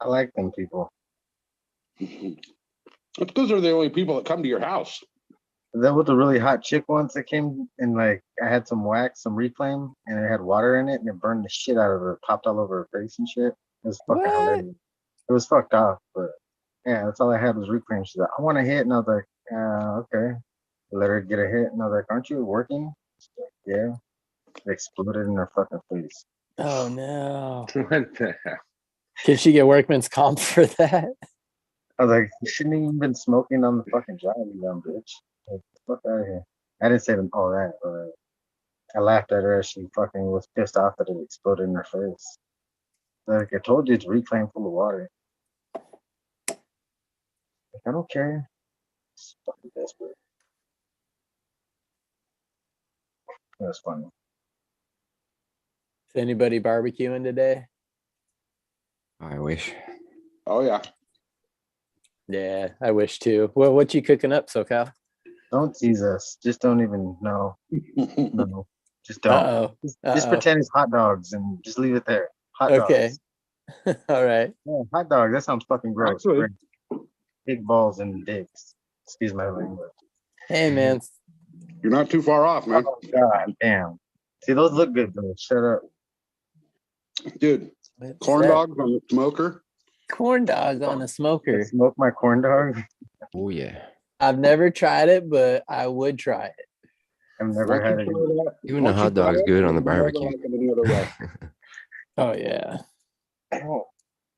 I like them people. That's because they're the only people that come to your house. That was a really hot chick once that came and like I had some wax, some reclaim, and it had water in it and it burned the shit out of her, popped all over her face and shit. It was fucking hilarious. It was fucked off, but yeah, that's all I had was reclaim. She's like, I want to hit, and I was like, okay. Let her get a hit, and I was like, "Aren't you working?" Yeah. It exploded in her fucking face. Oh no. What the hell? Can she get workman's comp for that? I was like, "You shouldn't even been smoking on the fucking job, you dumb bitch." Like, fuck out of here. I didn't say all that, but I laughed at her as she fucking was pissed off that it exploded in her face. Like, I told you it's reclaimed full of water. Like, I don't care. It's fucking desperate. It was funny. Is anybody barbecuing today? I wish. Oh yeah. Yeah, I wish too. Well, what you cooking up, SoCal? Don't tease us. Just don't even know. No. Just don't. Uh-oh. Just pretend it's hot dogs and just leave it there. Hot Okay. dogs. All right. Yeah, hot dog. That sounds fucking gross. Actually- Big balls and dicks. Excuse my language. Hey man. You're not too far off, man. Oh god damn. See, those look good though. Shut up. Dude, corn dogs on the smoker. Corn dog on a smoker. Smoke my corn dog. Oh yeah. I've never tried it, but I would try it. I've never had it. Even the hot dog's good on the barbecue. Oh yeah.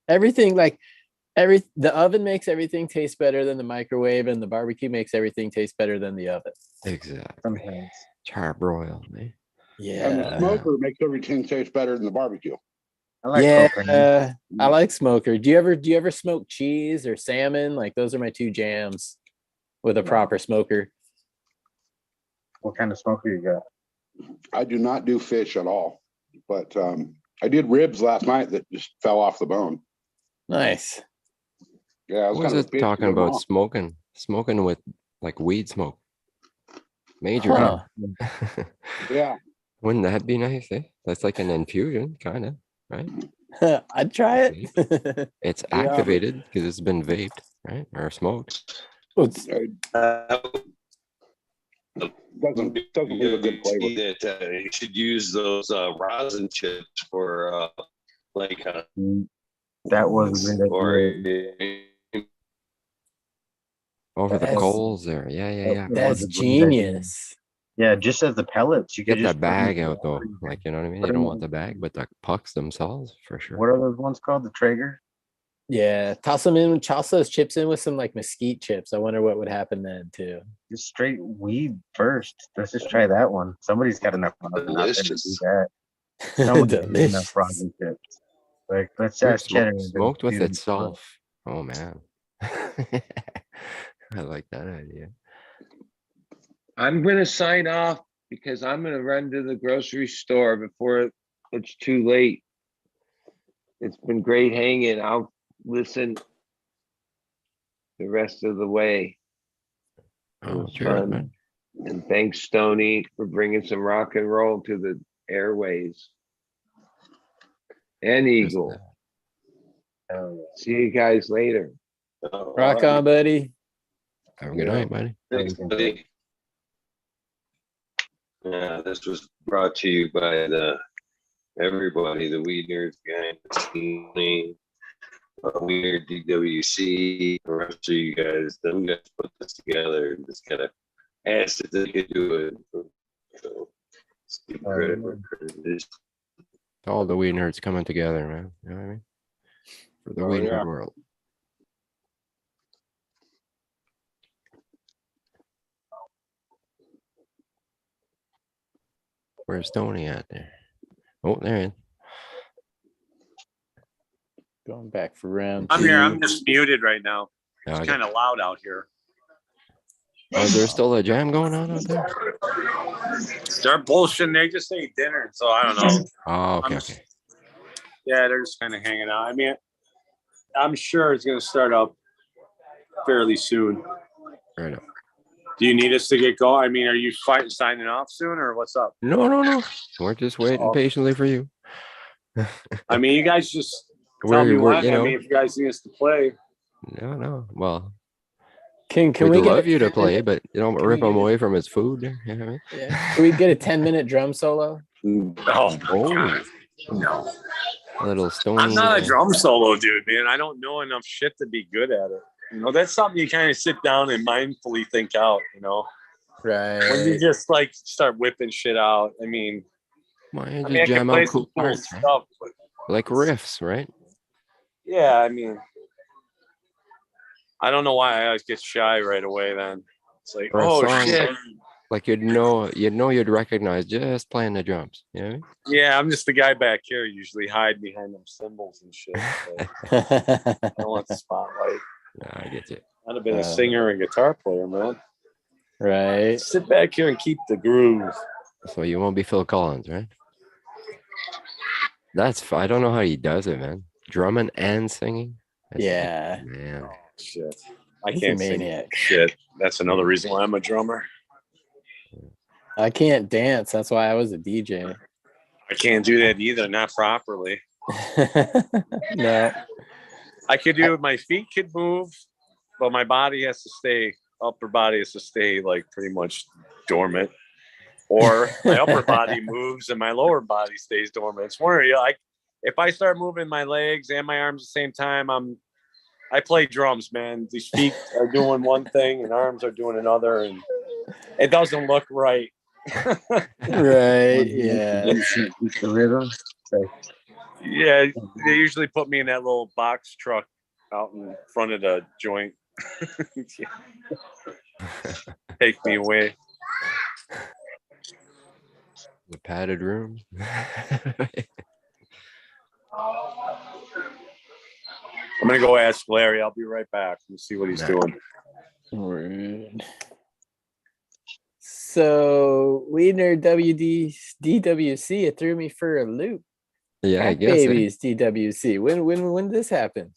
Everything like the oven makes everything taste better than the microwave, and the barbecue makes everything taste better than the oven. Exactly. Sometimes. Charbroiled, eh? And the Yeah. smoker makes everything taste better than the barbecue. I like Yeah, propane. I like smoker. Do you ever smoke cheese or salmon? Like those are my two jams with a proper smoker. What kind of smoker you got? I do not do fish at all, but I did ribs last night that just fell off the bone. Nice. Yeah, I was What was kind of it pissed talking with them about all. smoking with like weed smoke? Major. Huh. Yeah. Wouldn't that be nice, eh? That's like an infusion, kind of, right? I'd try it. It's Yeah. activated because it's been vaped, right? Or smoked. Doesn't leave a good flavor. That you should use those rosin chips for like That was a or good idea. Over the That's- coals there. Yeah, yeah, yeah. That's genius. Yeah, just as the pellets, you could Get just that bag out though. Like, you know what I mean? You don't want the bag, but the pucks themselves for sure. What are those ones called? The Traeger? Yeah, toss those chips in with some like mesquite chips. I wonder what would happen then too. Just straight weed first. Let's just try that one. Somebody's got enough rosin out there to do that. Somebody's got Delicious. enough rosin chips. Like, let's Dude, ask Cheddar. smoked with Dude, itself. Oh man. I like that idea. I'm gonna sign off because I'm gonna run to the grocery store before it's too late. It's been great hanging. I'll listen the rest of the way. It Oh, was cheers, fun. man. And thanks, Stoney, for bringing some rock and roll to the airways. And Eagle. See you guys later. Rock on, buddy. Have a good night, buddy. Thanks, buddy. Yeah, this was brought to you by everybody, the Weed Nerds behind the scene, Weed Nerd DWC, the rest of you guys. Them guys put this together and just kind of asked if they could do it. So, give credit where credit is. All the weed nerds coming together, man. You know what I mean? For the weed nerd world. Where's Stoney at there? Oh, there he is. Going back for round I'm two. here. I'm just muted right now. Yeah, I It's get- kind of loud out here. Oh, is there still a jam going on out there? They're bullshitting. They just ate dinner, so I don't know. Oh, okay, I'm- okay. Yeah, they're just kind of hanging out. I mean, I'm sure it's going to start up fairly soon. Right up. Do you need us to get going? I mean, are you signing off soon, or what's up? No, no, no. We're just waiting patiently for you. I mean, you guys just tell We're- me we're, when. you know- I mean, if you guys need us to play. No, no. Well, Can we'd we love get you to play, but you don't rip him away from his food. You know what I mean? Yeah. Can we get a 10-minute drum solo? Oh, Oh, no. a little Stoney. I'm not a drum solo dude, man. I don't know enough shit to be good at it. You know, that's something you kind of sit down and mindfully think out, you know. Right. When you just like start whipping shit out. I mean, Why don't I you mean, I just can jam play out some cool cool parts, right? stuff, but Like riffs, right? yeah, I mean, I don't know why I always get shy right away. Then it's like, Or a oh song shit. like you'd recognize just playing the drums. You know what I mean? Yeah, I'm just the guy back here. Usually hide behind them cymbals and shit. So I don't want the spotlight. No, I get you. I'd have been a singer and guitar player, man. Right. Sit back here and keep the groove. So you won't be Phil Collins, right? I don't know how he does it, man. Drumming and singing. Yeah. Man. Shit. I He's a can't sing maniac. shit. That's another reason why I'm a drummer. I can't dance. That's why I was a DJ. I can't do that either, not properly. No. I could do it. My feet could move, but my body has to stay, upper body has to stay like pretty much dormant. Or my upper body moves and my lower body stays dormant. It's where if I start moving my legs and my arms at the same time, I play drums, man. These feet are doing one thing and arms are doing another, and it doesn't look right. Right. Yeah. The rhythm. Yeah, they usually put me in that little box truck out in front of the joint. Take me away. The padded room. I'm gonna go ask Larry. I'll be right back and see what he's doing. Rude. So WEEDNERD DWC, it threw me for a loop. Yeah, I Crack guess. Babies DWC. When did this happen?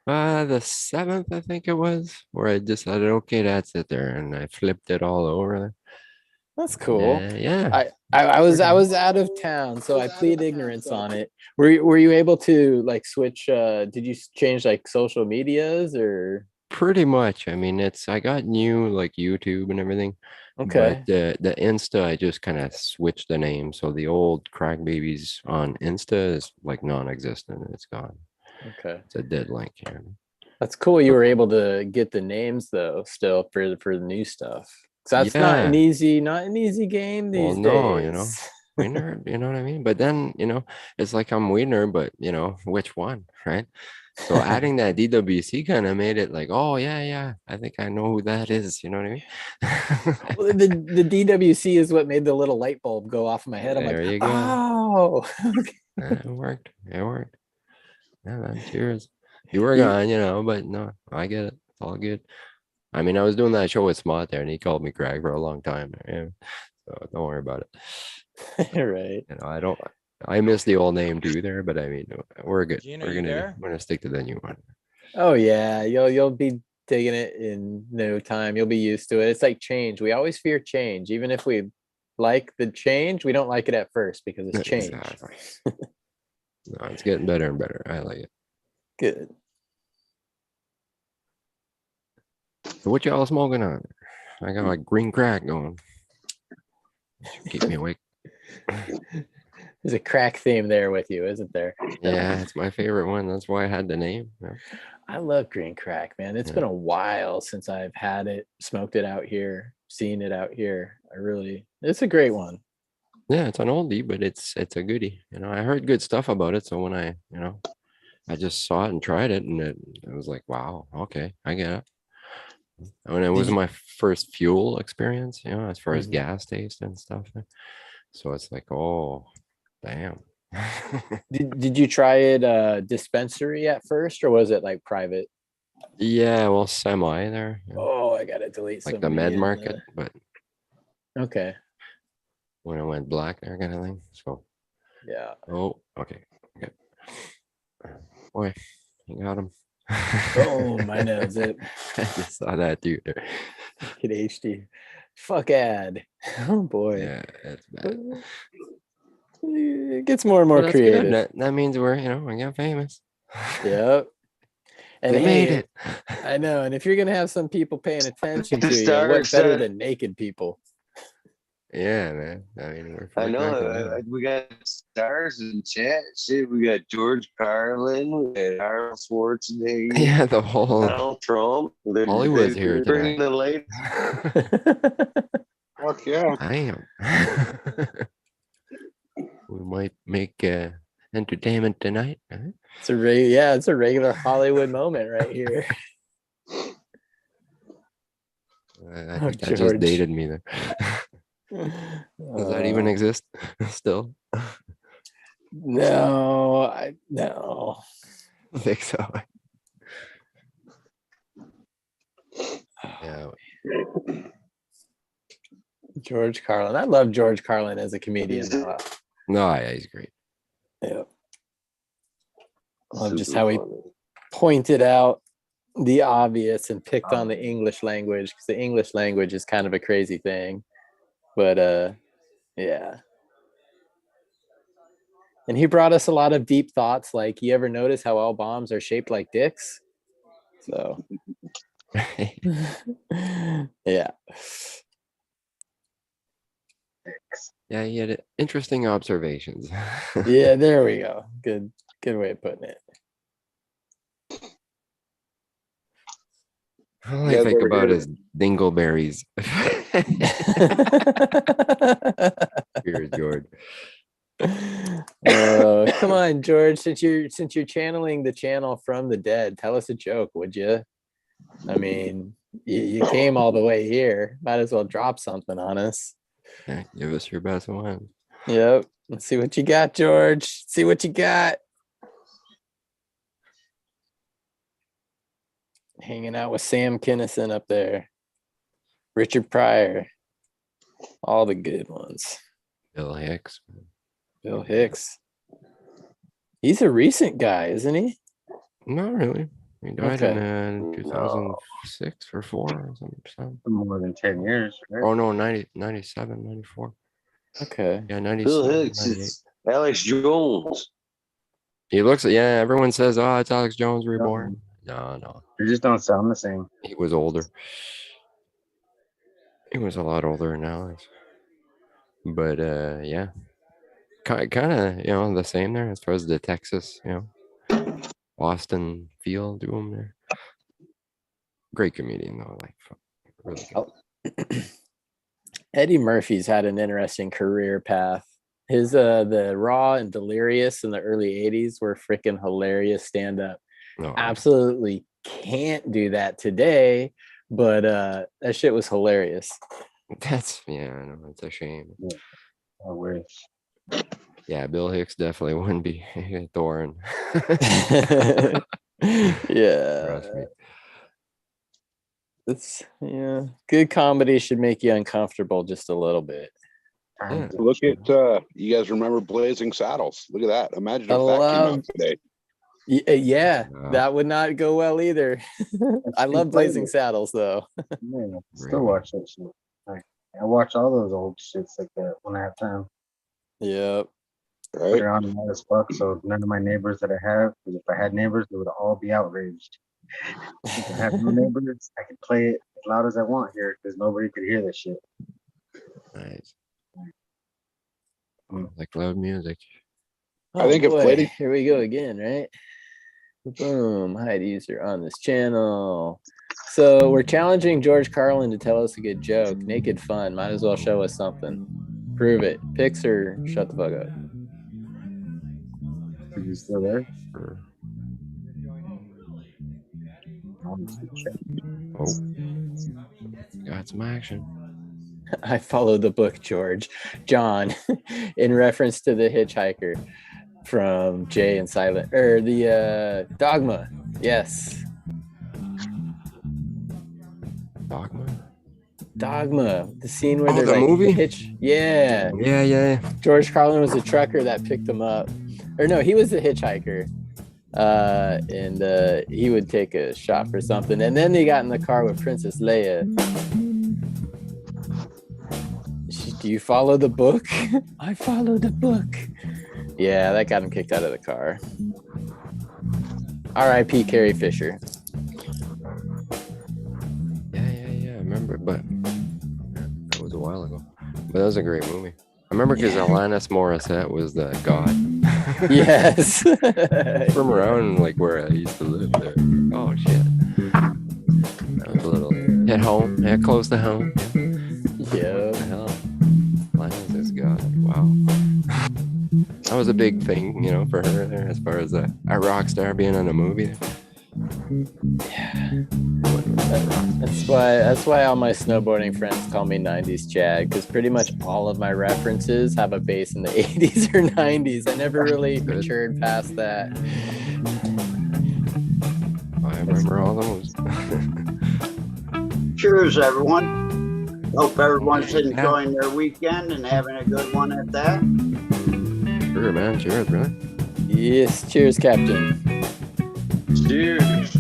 The 7th, I think it was, where I decided, okay, that's it there, and I flipped it all over. That's cool. Yeah. I was out of town, so I plead ignorance on it. Were you able to like switch? Did you change like social medias or? Pretty much. I mean, I got new like YouTube and everything. Okay. But the Insta, I just kind of switched the name. So the old Crack Babies on Insta is like non-existent. It's gone. Okay. It's a dead link here. That's cool. You were able to get the names though, still for the new stuff. So that's not an easy game these days. No, you know, WEEDNERD, you know what I mean? But then, you know, it's like I'm WEEDNERD, but you know, which one, right? So adding that DWC kind of made it like, oh yeah, I think I know who that is. You know what I mean? Well, the DWC is what made the little light bulb go off in my head. I'm There like, you go. oh, It worked. It worked. Yeah, man. Cheers. You were gone, you know, but no, I get it. It's all good. I mean, I was doing that show with Smot there, and he called me Craig for a long time. Yeah. So don't worry about it. Right. You know, I miss the old name too there, but I mean, we're good. Gina, We're you gonna there? stick to the new one. Oh yeah, you'll be digging it in no time. You'll be used to it. It's like change. We always fear change, even if we like the change. We don't like it at first because it's change. Exactly. No, it's getting better and better. I like it. Good. So what y'all smoking on? I got like green crack going. Keep me awake. There's a crack theme there with you, isn't there? Yeah, it's my favorite one. That's why I had the name. Yeah. I love green crack, man. It's been a while since I've had it, smoked it out here, seen it out here. It's a great one. Yeah, it's an oldie, but it's a goodie. You know, I heard good stuff about it. So when I just saw it and tried it, and it was like, wow, okay, I get it. I mean, it was my first fuel experience, you know, as far as gas taste and stuff. So it's like, oh, damn. Did you try it dispensary at first, or was it like private? Yeah, well, semi there. You know, Oh, I gotta delete like the med market, but okay. when I went black there kind of thing. So yeah. Oh, okay. Okay. Boy, you got him. Oh, my nose. It. I just saw that too. Kid HD. Fuck ad. Oh boy. Yeah, that's bad. It gets more and more Well, creative. that means we got famous. Yep. And We made it. I know. And if you're gonna have some people paying attention to you, Star what better set. than naked people? Yeah, man. I mean, we're I fucking know. We got stars in chat. Shit, we got George Carlin, we got Arnold Schwarzenegger. Yeah, the whole Donald Trump. Hollywood's here Bringing tonight. the light. Fuck yeah. Damn. We might make entertainment tonight. Huh? It's it's a regular Hollywood moment right here. I think that just dated me there. Does that even exist still? No, no. I think so. Yeah. George Carlin. I love George Carlin as a comedian. No, yeah, he's great. Yeah. I love just how he pointed out the obvious and picked on the English language, because the English language is kind of a crazy thing. But yeah. And he brought us a lot of deep thoughts, like, you ever notice how all bombs are shaped like dicks? So yeah. Yeah, he had interesting observations. Yeah, there we go. Good way of putting it. All I think about is dingleberries. Here's George. Come on, George. Since you're channeling the channel from the dead, tell us a joke, would you? I mean, you came all the way here. Might as well drop something on us. Yeah, give us your best one. Yep. Let's see what you got, George. See what you got. Hanging out with Sam Kinison up there. Richard Pryor. All the good ones. Bill Hicks. Bill Hicks. He's a recent guy, isn't he? Not really. He died in 2006 or 4 or something. More than 10 years, right? Oh no, 97, 94. Okay. Yeah, 97. Bill Hicks, 98. it's Alex Jones. He looks, yeah, everyone says, oh, it's Alex Jones reborn. No. They just don't sound the same. He was older. He was a lot older than Alex. But yeah. Kind of, the same there as far as the Texas, Austin feel to him there. Great comedian though, like really good. Eddie Murphy's had an interesting career path. His the Raw and Delirious in the early 80s were freaking hilarious stand-up. No, absolutely can't do that today, but that shit was hilarious. That's I know, it's a shame. Yeah. I wish. Yeah, Bill Hicks definitely wouldn't be Thorin. Yeah. Trust me. It's good comedy should make you uncomfortable just a little bit. Yeah. Look at you guys remember Blazing Saddles? Look at that. Imagine if that came out today. Yeah, that would not go well either. I love Blazing Saddles though. Yeah, still watch that shit. I watch all those old shits like that when I have time. Yep. Right. They're on loud as fuck, so none of my neighbors that I have, because if I had neighbors, they would all be outraged. If I have no neighbors, I can play it as loud as I want here because nobody could hear this shit. Nice. Like loud music. I think here we go again, right? Boom, hide user on this channel. So we're challenging George Carlin to tell us a good joke. Naked fun. Might as well show us something. Prove it. Picks or shut the fuck up. Are you still there? Sure. Oh. Got some action. I followed the book, George. John, in reference to the hitchhiker from Jay and Silent, or the Dogma. Yes. Dogma. The scene where there's the like movie? hitch. Yeah. Yeah. George Carlin was a trucker that picked him up. Or no, he was the hitchhiker. And he would take a shot for something. And then they got in the car with Princess Leia. Do you follow the book? I follow the book. Yeah, that got him kicked out of the car. R.I.P. Carrie Fisher. Yeah. I remember, but that was a while ago. But that was a great movie. I remember because Alanis Morissette was the god. Yes. From around like where I used to live there. Oh shit. That was a little at home. Yeah, close to home. Yeah. Hell, That was a big thing, you know, for her there, as far as a rock star being in a movie. That's why all my snowboarding friends call me 90s Chad, because pretty much all of my references have a base in the 80s or 90s. I never really matured past that. I remember all those. Cheers, everyone. Hope everyone's enjoying their weekend and having a good one at that. Sure, man. Cheers, brother. Yes, cheers, Captain. Cheers.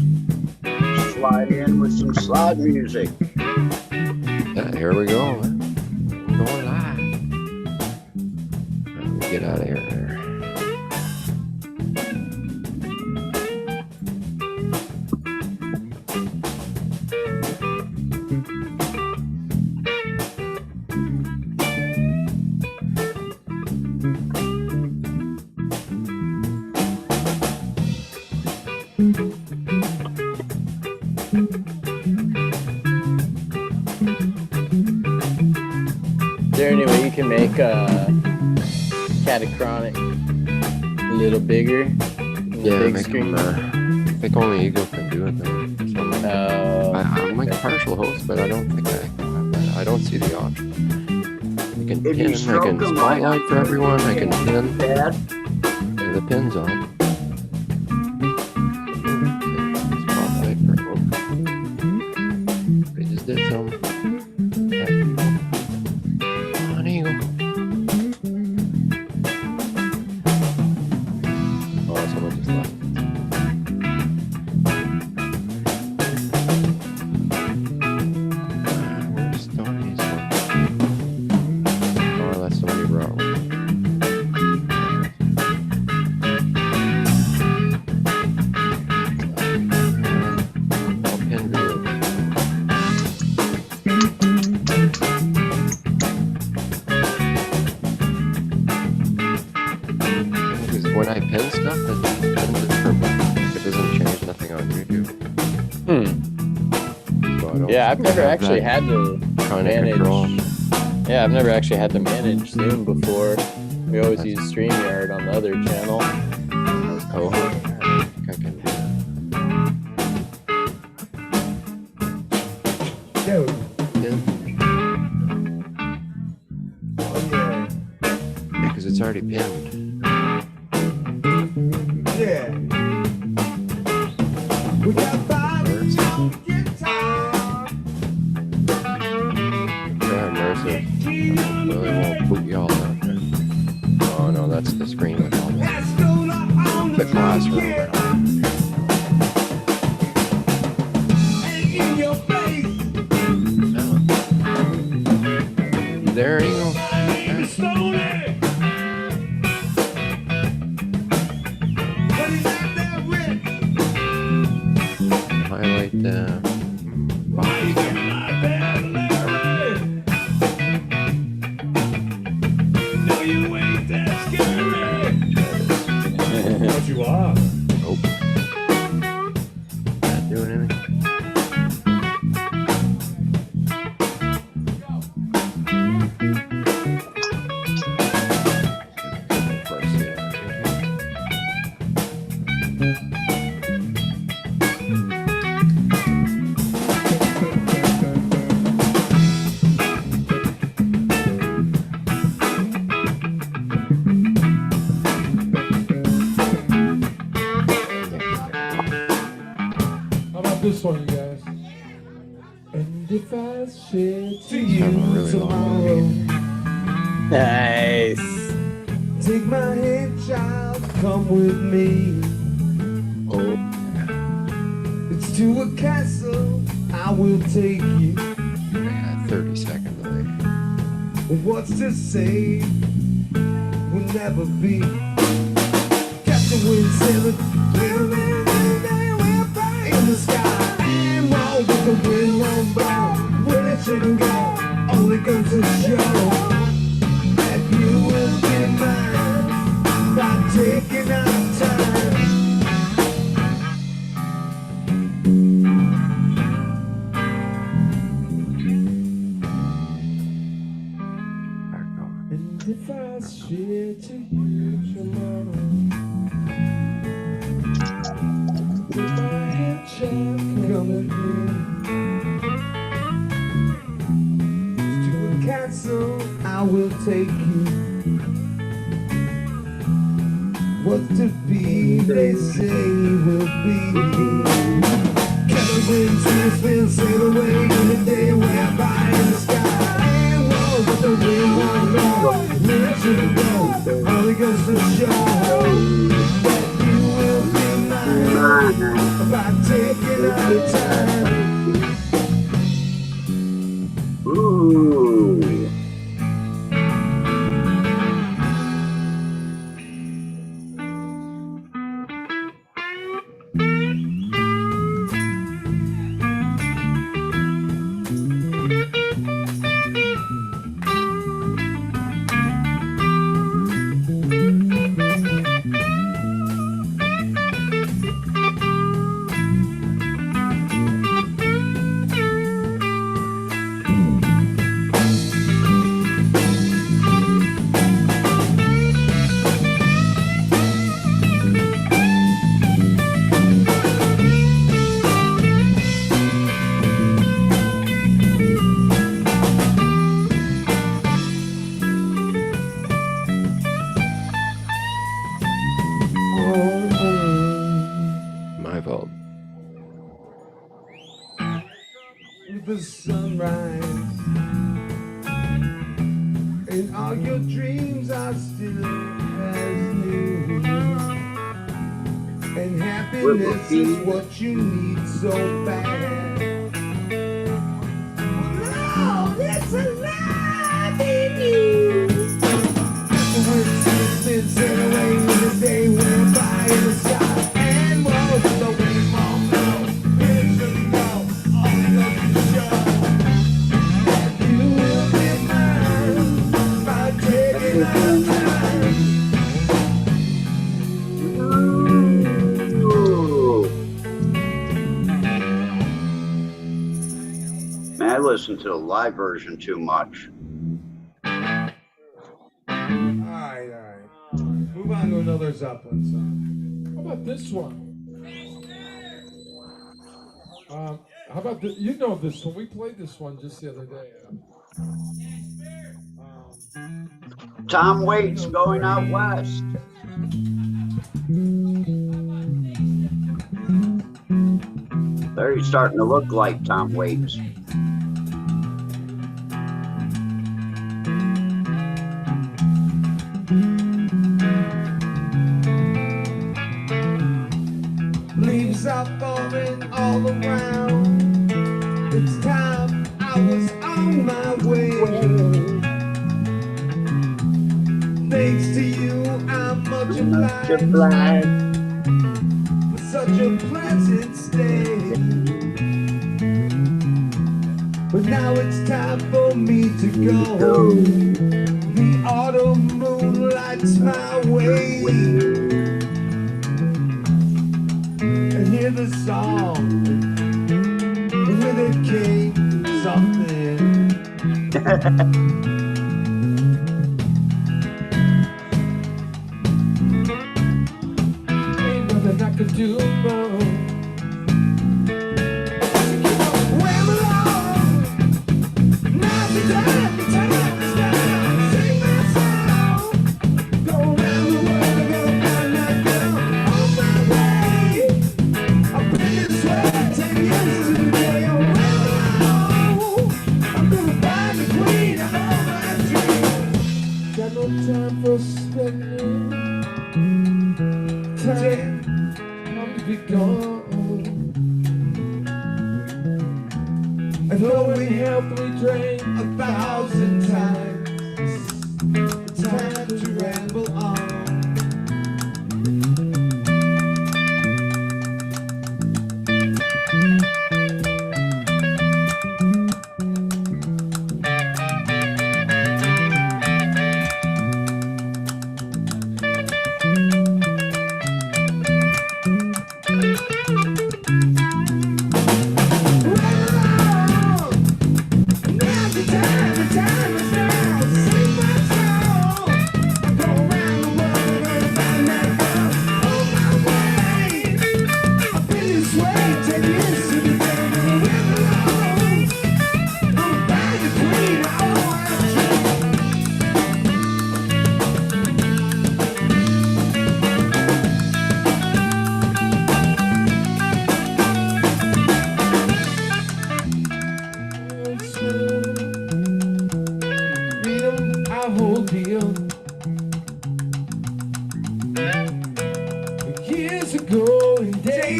Slide in with some slide music. Yeah, here we go, man. Going live. Let me get out of here. Is there any way you can make Catachronic a little bigger? Yeah, big make screen? them, I think only Ego can do it though. So I'm like a partial host, but I don't think I don't see the option. I can If you pin, I stroke can them, spotlight for everyone, I can pin. Dad. Yeah, the pin's on. Spotlight for both. They just did some. Yeah. Come on, Eagle. Oh, someone just left. Where's Stoney's one? Oh, that's the one you brought. Because when I pin stuff, it pins it for me. It doesn't change nothing on YouTube. So I don't Yeah, I've never have actually that had to kind of manage. control. Yeah, I've never actually had to manage Zoom before. We always use StreamYard on the other channel. Oh, I think I can do that. Dude. Yeah. Yeah, because it's already pinned. Yeah. We got vibes on guitar. God mercy. Really won't boot y'all out there. Oh no, that's the screen with all the classroom. In your face. There you go. Stoney. Highlight the body. No, you ain't that scary. But you are. Nope. Not doing anything. How about this one, you guys? And if I said to you tomorrow, Nice. take my hand, child, come with me. Oh, It's to a castle, I will take you. yeah, 30 seconds away. What's to say will never be. Captain Wind sailing, little man, in the sky. And roll with the wind won't blow. Where it shouldn't go, only goes to show that you will be mine by taking our time. And if I should say to you tomorrow. With my handshake, come with me. To a castle, I will take you. What to be, they say will be. California tears will sail away in the day where by in the sky. And walls but the wind won't blow. Where should it go? Only goes to show that you will be mine by taking our time. Ooh. My fault. With the sunrise, and all your dreams are still as new. And happiness is what you need so bad. Oh, there's a life in you. Afterwards, it's been sent away in the day went by in the sky. And whoa, the wind won't blow. It shouldn't go. All it goes to show that you will be mine by taking our time. Man, I listen to the live version too much. Alright. Move on to another Zeppelin song. How about this one? How about the, you know this one? We played this one just the other day. Tom Waits going out west. There he's starting to look like Tom Waits. Leaves are falling all around. It's time I was on my way. Thanks to you, I'm much obliged for such a pleasant stay. But now it's time for me to go. The autumn moon lights my way. And hear the song with it came something. Ain't nothing I could do more. Well, along, now's the time to sing my song. Go around the world, go find that girl on my way. I've been this way 10 years today. Oh, I'm gonna find the queen of all my dreams. Got no time for spending time. I'm to be gone. And though we have we drank 1,000 times, time to ramble on. Now's the time is now.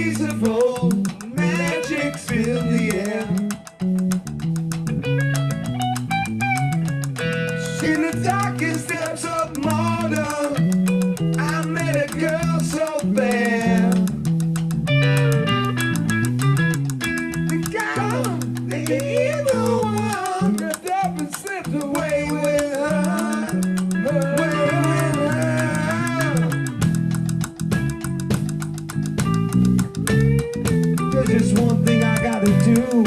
peaceful, magic's in the air. In the darkest depths of Mordor, I met a girl so fair. The girl, the evil one, the devil slipped away with her. There's just one thing I gotta do.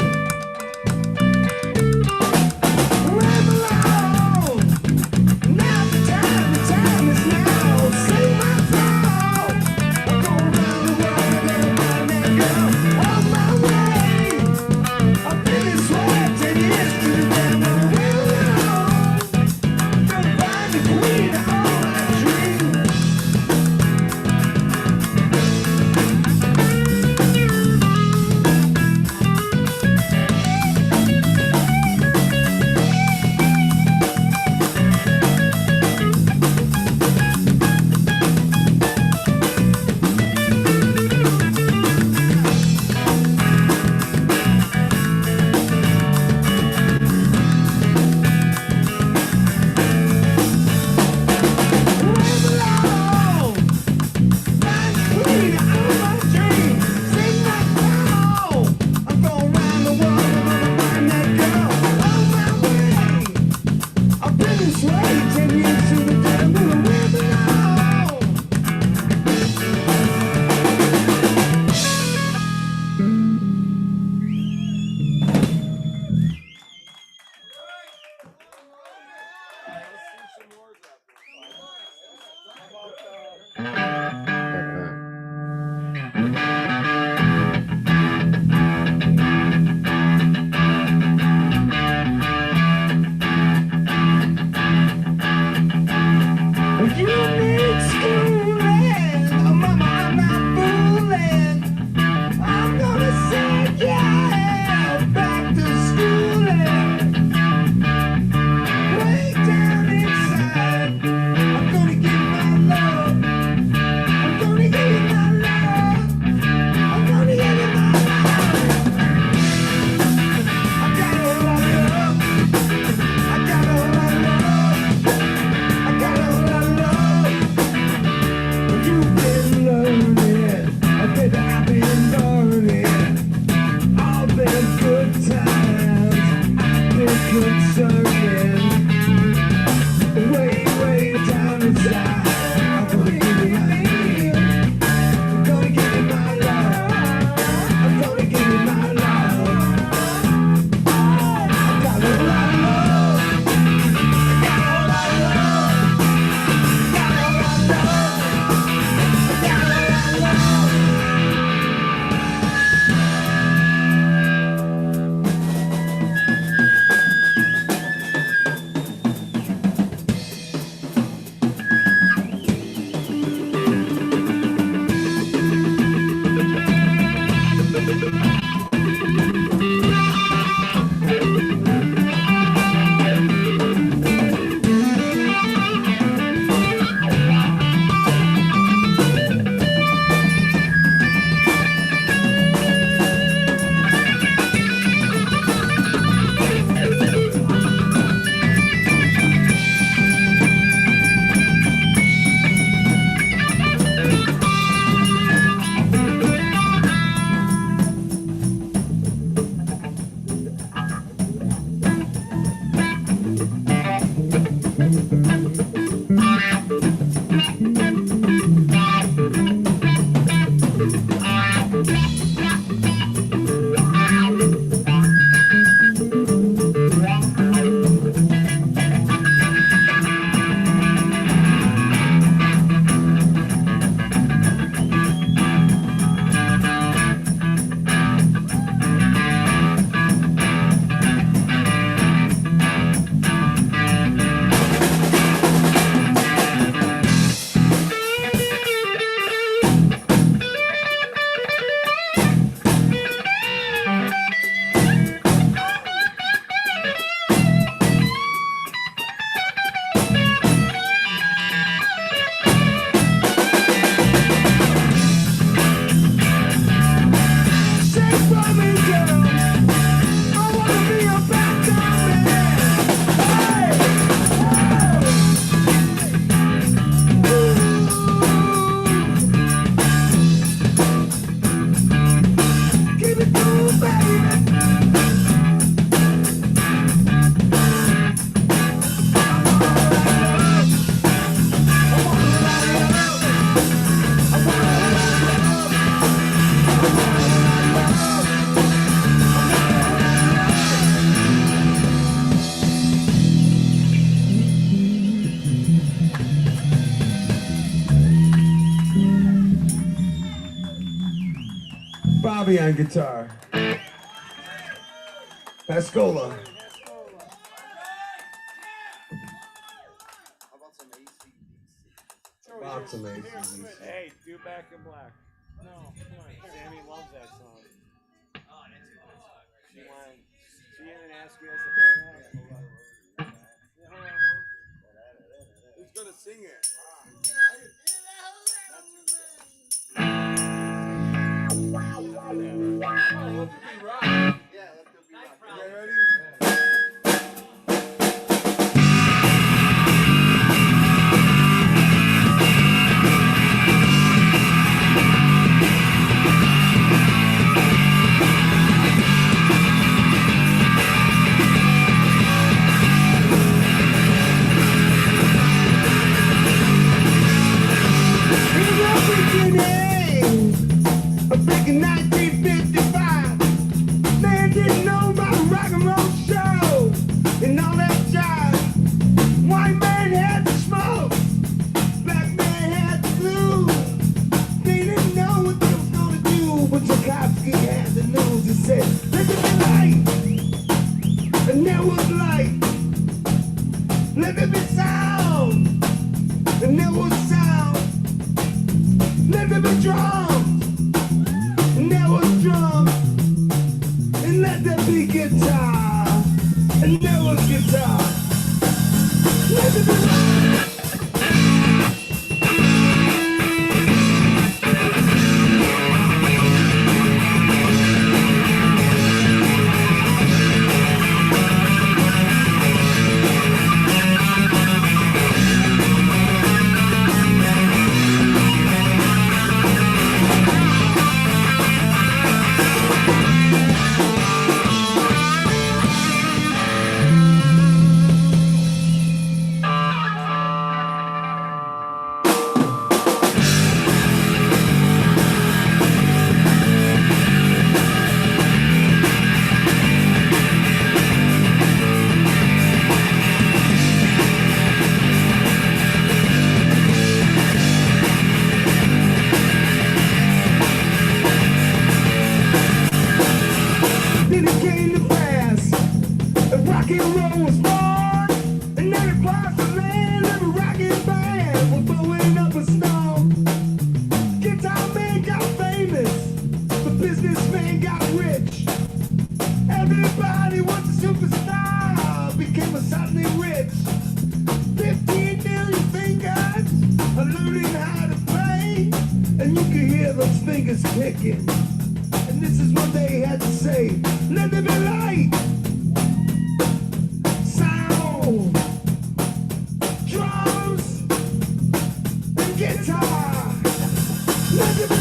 Bobby on guitar. Pascola. About some AC/DC. Hey, do Back in Black. No, come on. Sammy loves that song. She didn't ask me as a play. Who's gonna sing it? Back in 1955, man didn't know about a rock and roll show and all that jive. White man had the smoke, black man had the blues. They didn't know what they was gonna do, but Tchaikovsky had the news. He said, let there be light, and there was light. Let there be sound, and there was sound. Let there be drums, and there was drums. And let there be guitar, and there was guitar. Let there be Then it came to pass, and rock and roll was born. And then across the land, every rockin' band was blowing up a storm. Guitar man got famous, the businessman got rich. Everybody was a superstar, became a suddenly rich. 15 million fingers are learning how to play, and you can hear those fingers clicking. And this is what they had to say. Let there be light, sound, drums, and guitar. Let there be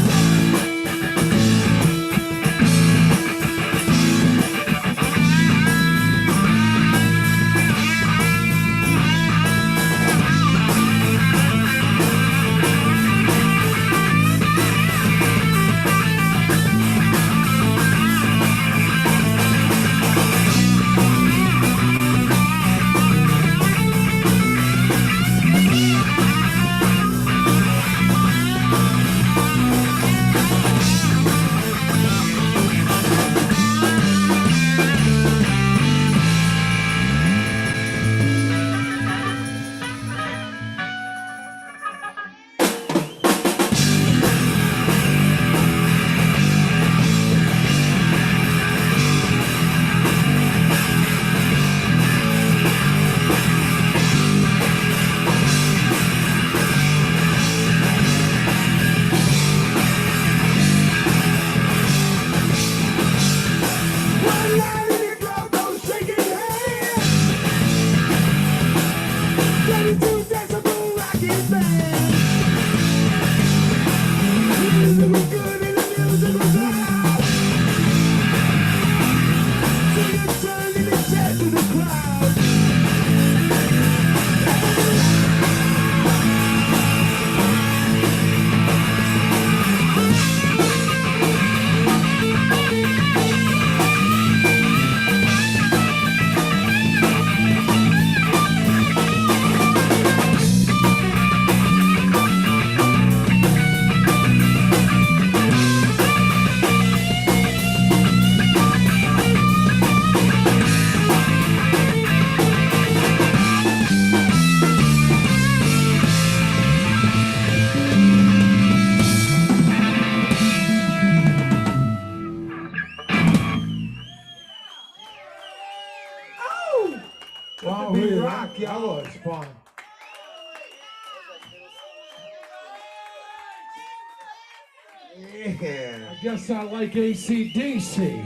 Yeah. I guess I like AC/DC.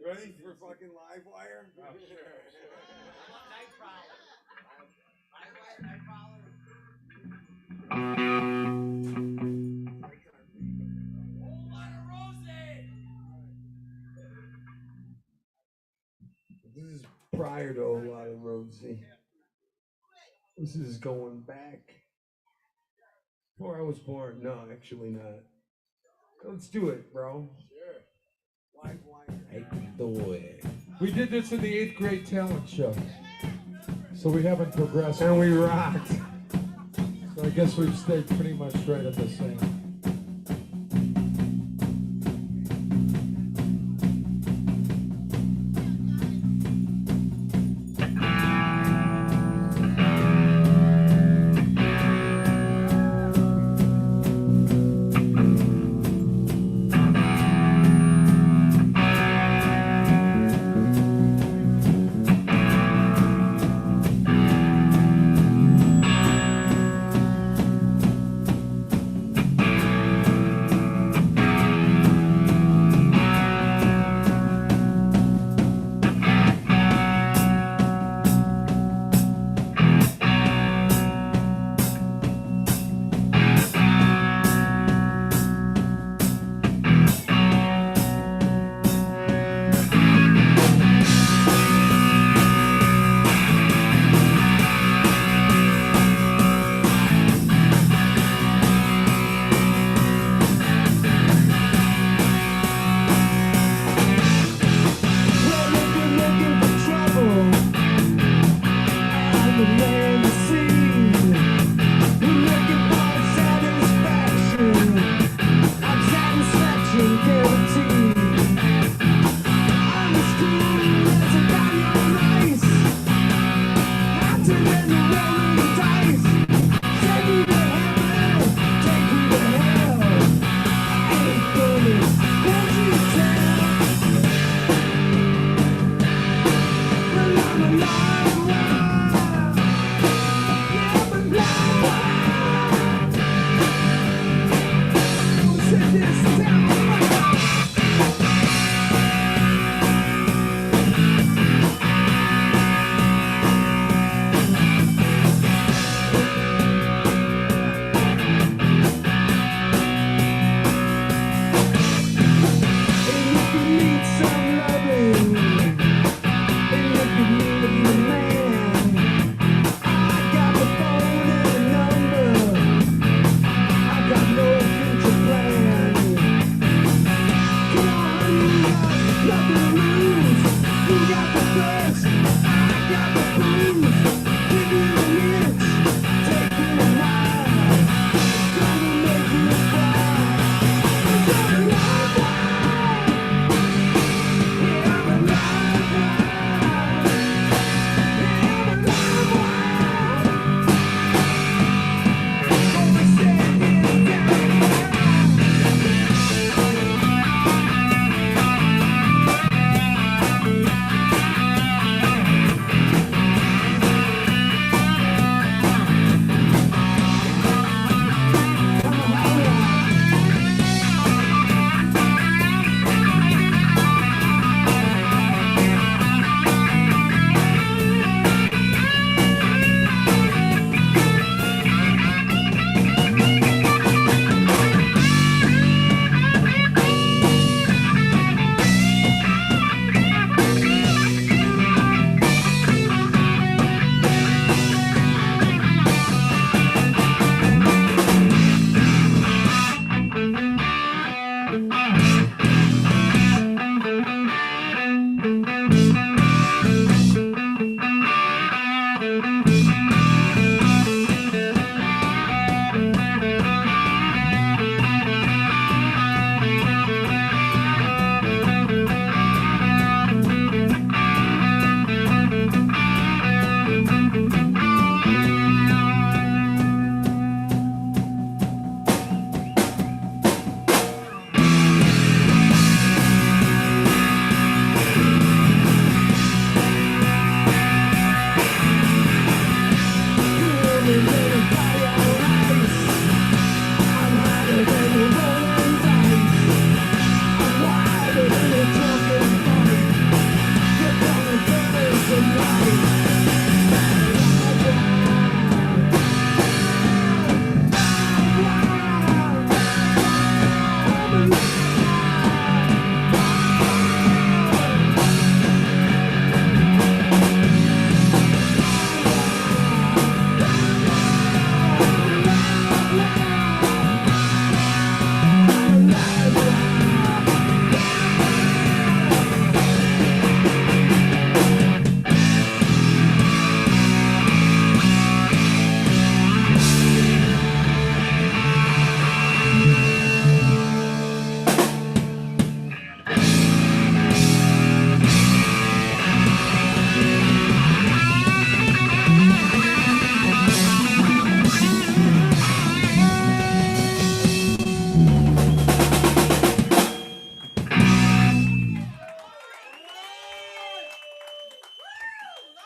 Ready for fucking live wire? Oh, sure. This is prior to Old Lot of Rosie. This is going back before I was born. No, actually not. Let's do it, bro. Sure. Live wire. I can do it. We did this in the 8th grade talent show. So we haven't progressed. And we rocked. So I guess we've stayed pretty much right at the same.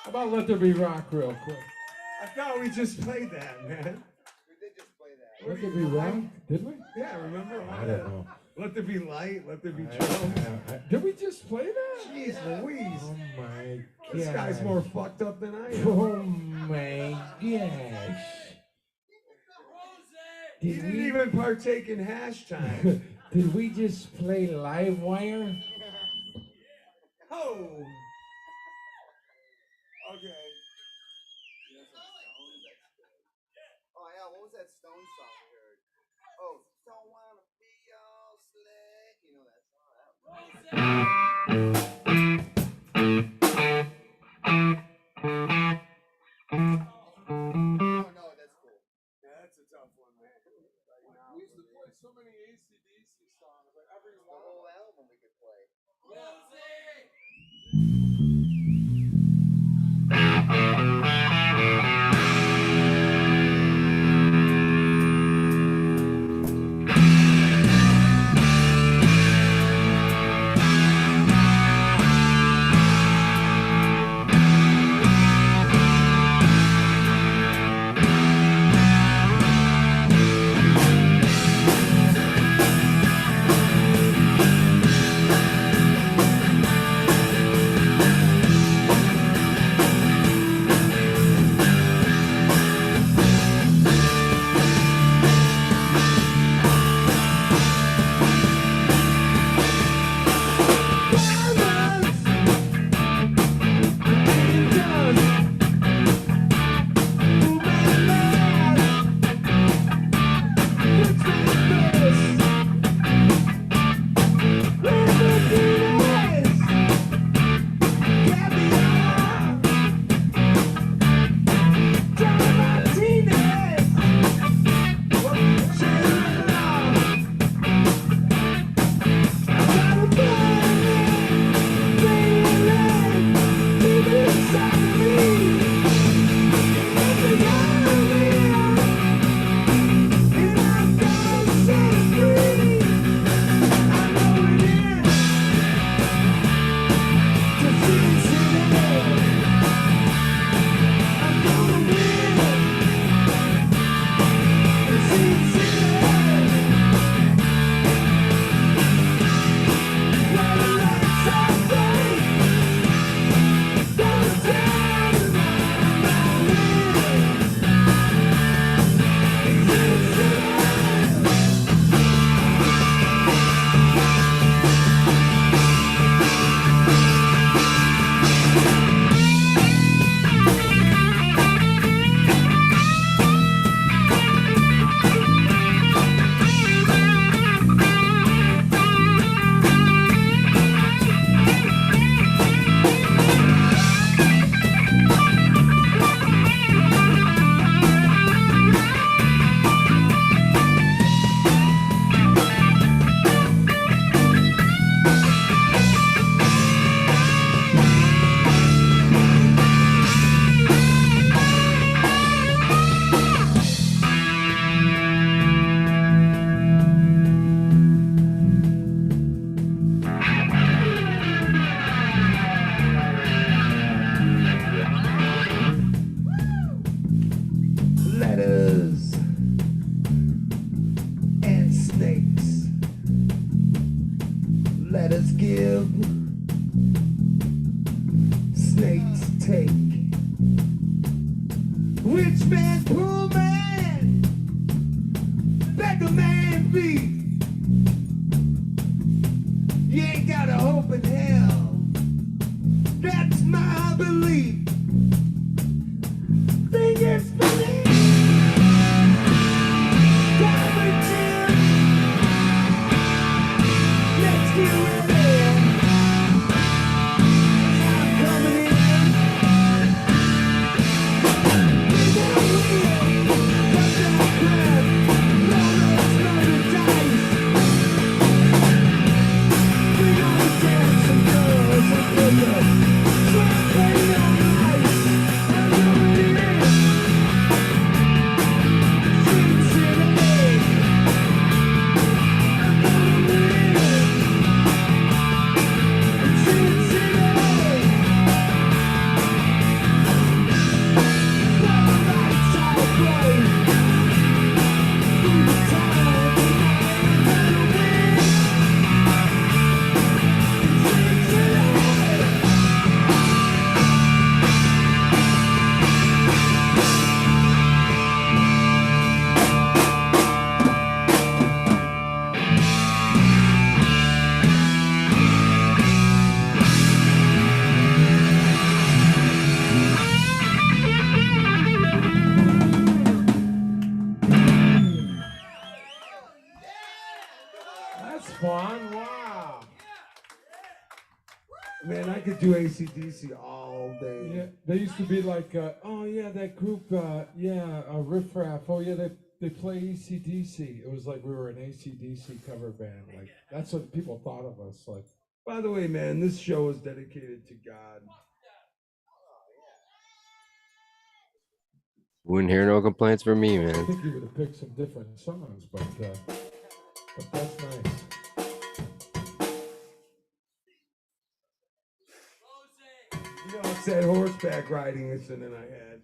How about Let There Be Rock real quick? I thought we just played that, man. Let There Be Rock? Did we? Yeah, remember? I don't know. Let there be light, let there be trouble. Did we just play that? Jeez Louise. Oh my god. This guy's more fucked up than I am. Oh my gosh. He didn't even partake in hash time. Did we just play Live Wire? Oh. Okay. Oh yeah, what was that Stone song we heard? Oh, don't wanna be all slick. You know that song. Oh no, that's cool. Yeah, that's a tough one, man. We used to play so many AC/DC songs, like every The whole album we could play. Letters and snakes. Let us give, snakes take. Rich man, poor man, beggar man be. You ain't got a hope in hell. That's my belief. Thing is funny. Man, I could do AC/DC all day. Yeah, they used to be like, oh yeah, that group, Riff Raff. Oh yeah, they play AC/DC. It was like we were an AC/DC cover band. Like that's what people thought of us. Like, by the way, man, this show is dedicated to God. Wouldn't hear no complaints from me, I man. think you would have picked some different songs, but that's nice. You know, it's that horseback riding incident I had.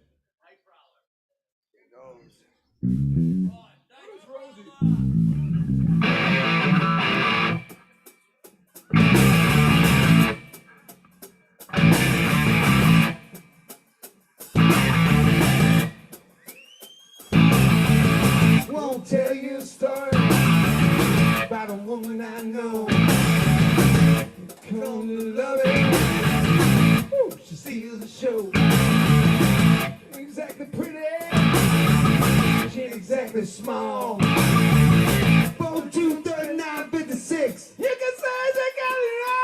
Won't tell you a story about a woman I know. Come to love it. Ooh, she steals the show. Ain't exactly pretty. She ain't exactly small. 4-2-39-56. You can say they got it all.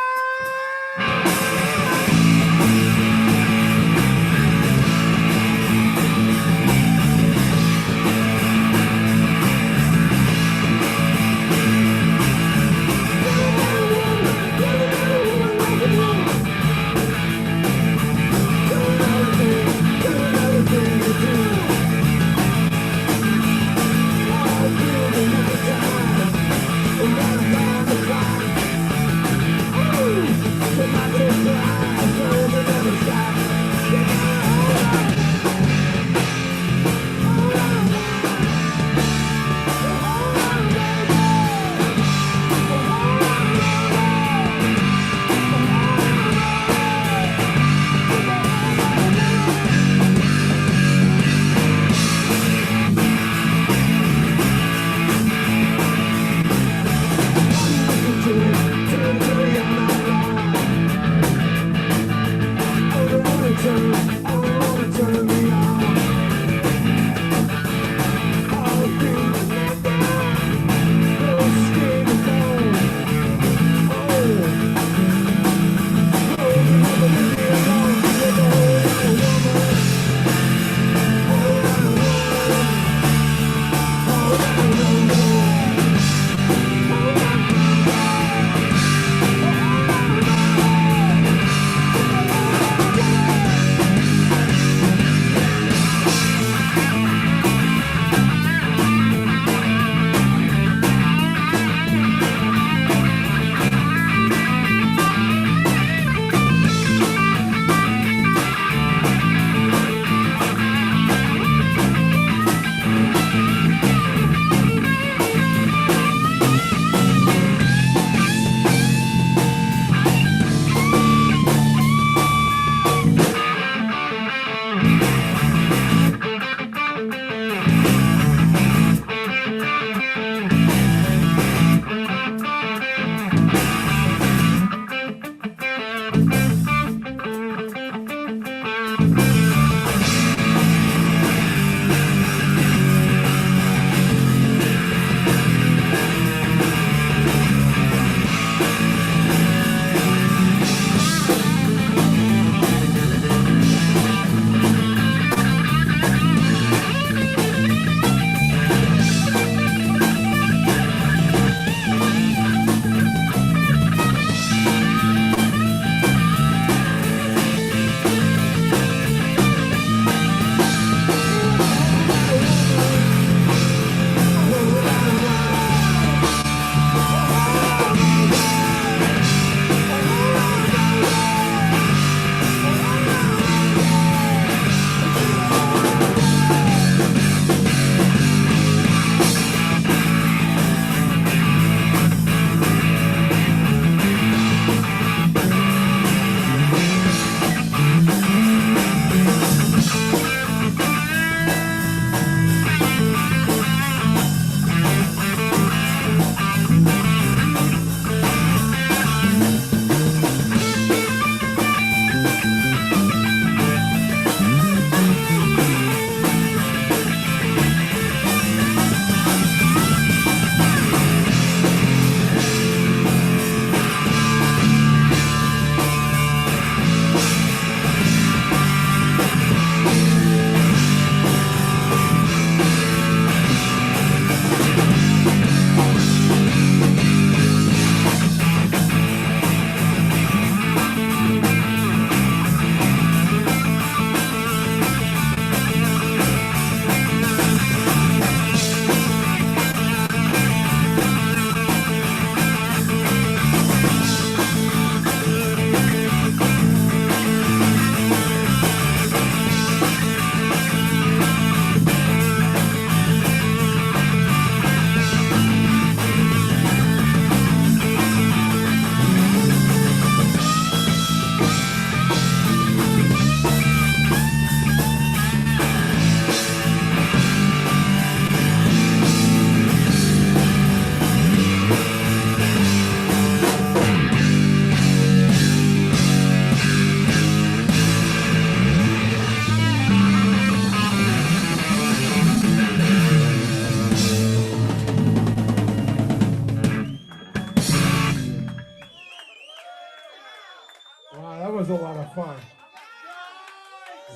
lot of fun.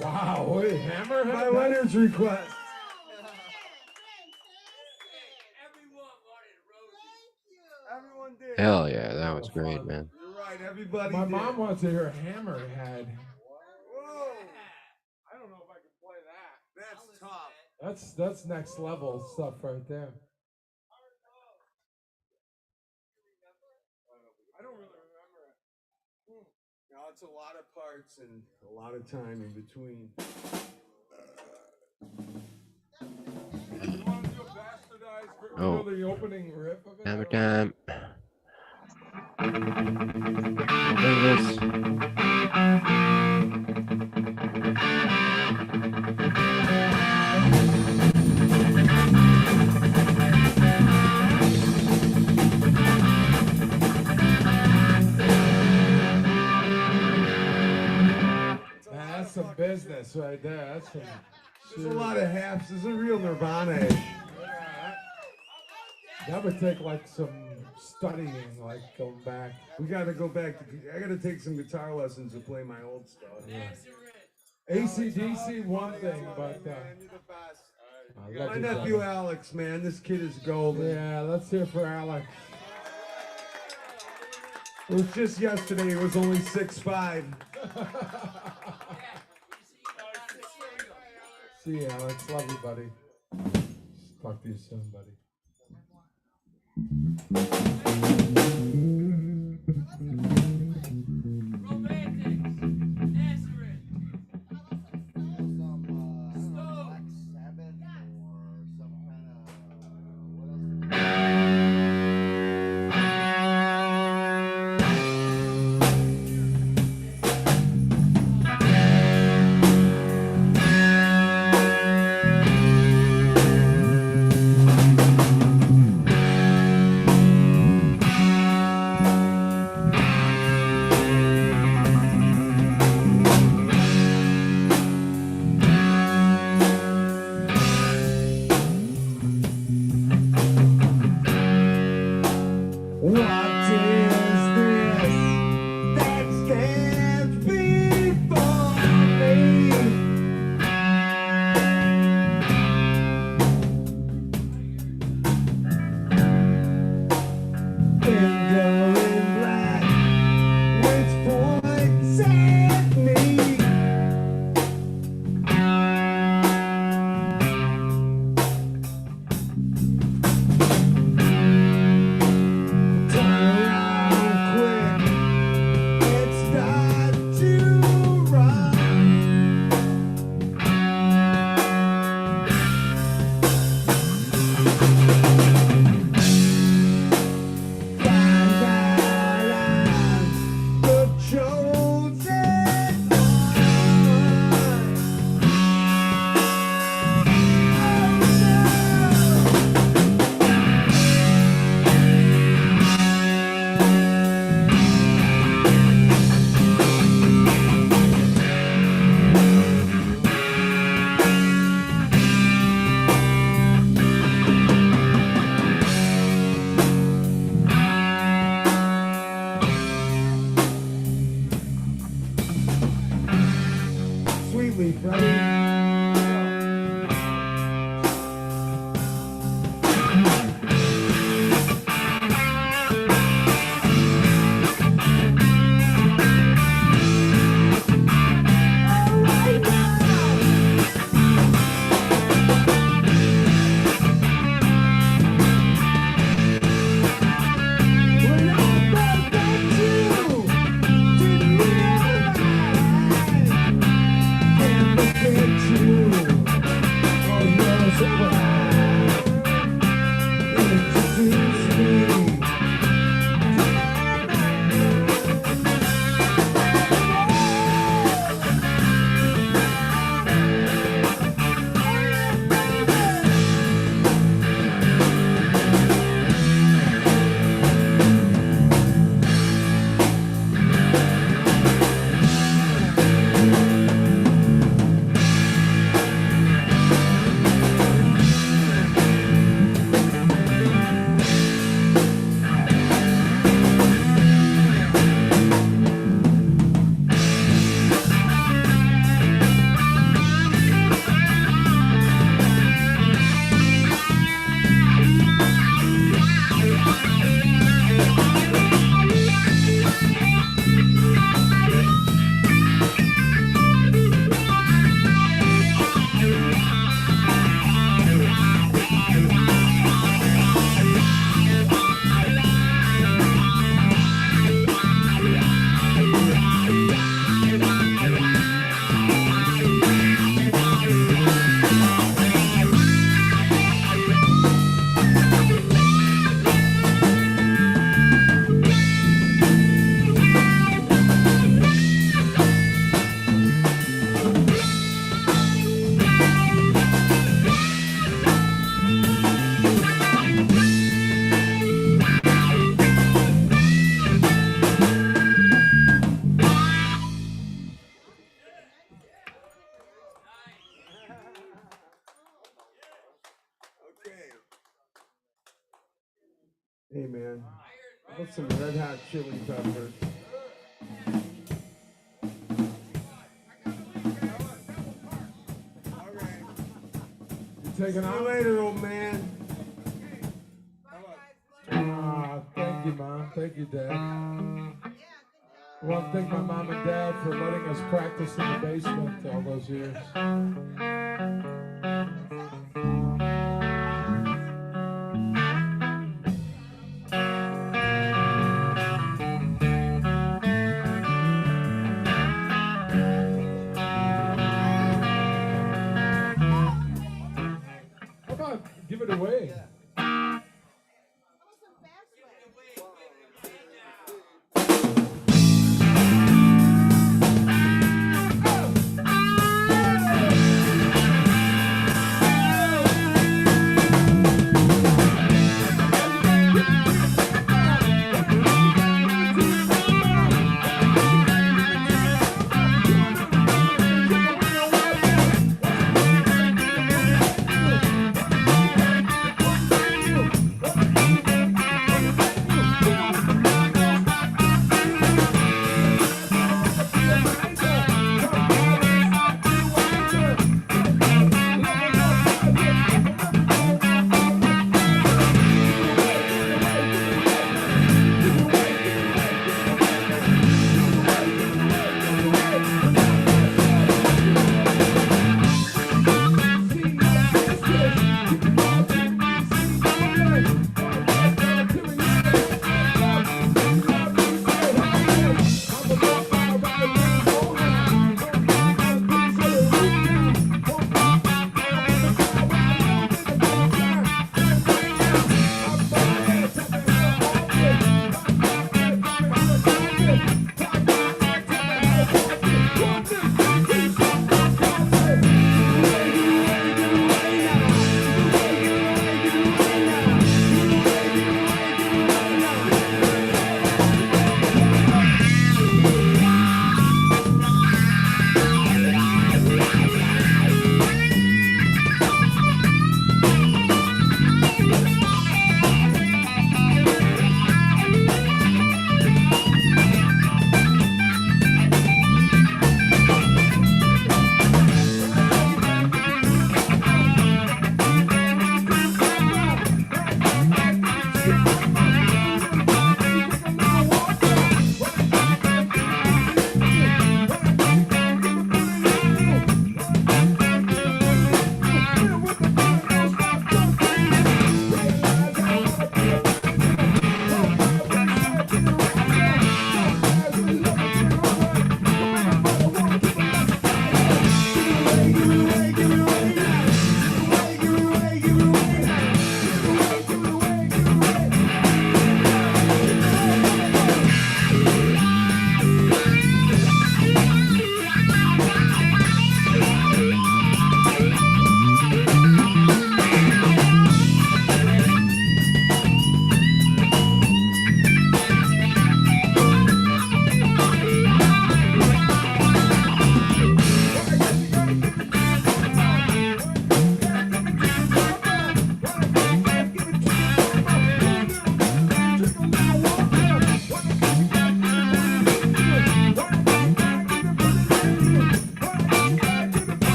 Wow, wait, Hammerhead. My winner's request. Everyone did. Hell yeah, that was great, man. You're right, everybody My did. mom wants to hear Hammerhead. Whoa. I don't know if I can play that. That's tough. That's next level stuff right there. I don't really remember it. You know, it's a lot of parts and a lot of time in between. You want to do a bastardized Oh. the opening riff of it? Hammer time. That's some business right there. That's some. There's a lot of halves. This is a real Nirvana-ish. That would take like some studying, like going back. We got to go back. I got to take some guitar lessons to play my old stuff. Yeah. AC/DC one thing, but my nephew Alex, man, this kid is golden. Yeah, let's hear for Alex. It was just yesterday. He was only 6'5". See you, Alex. Love you, buddy. Talk to you soon, buddy. Can't Hey, man. How about some red hot chili peppers? You taking out later, old man. Thank you, Mom. Thank you, Dad. I want to thank my mom and dad for letting us practice in the basement all those years. How about give it away?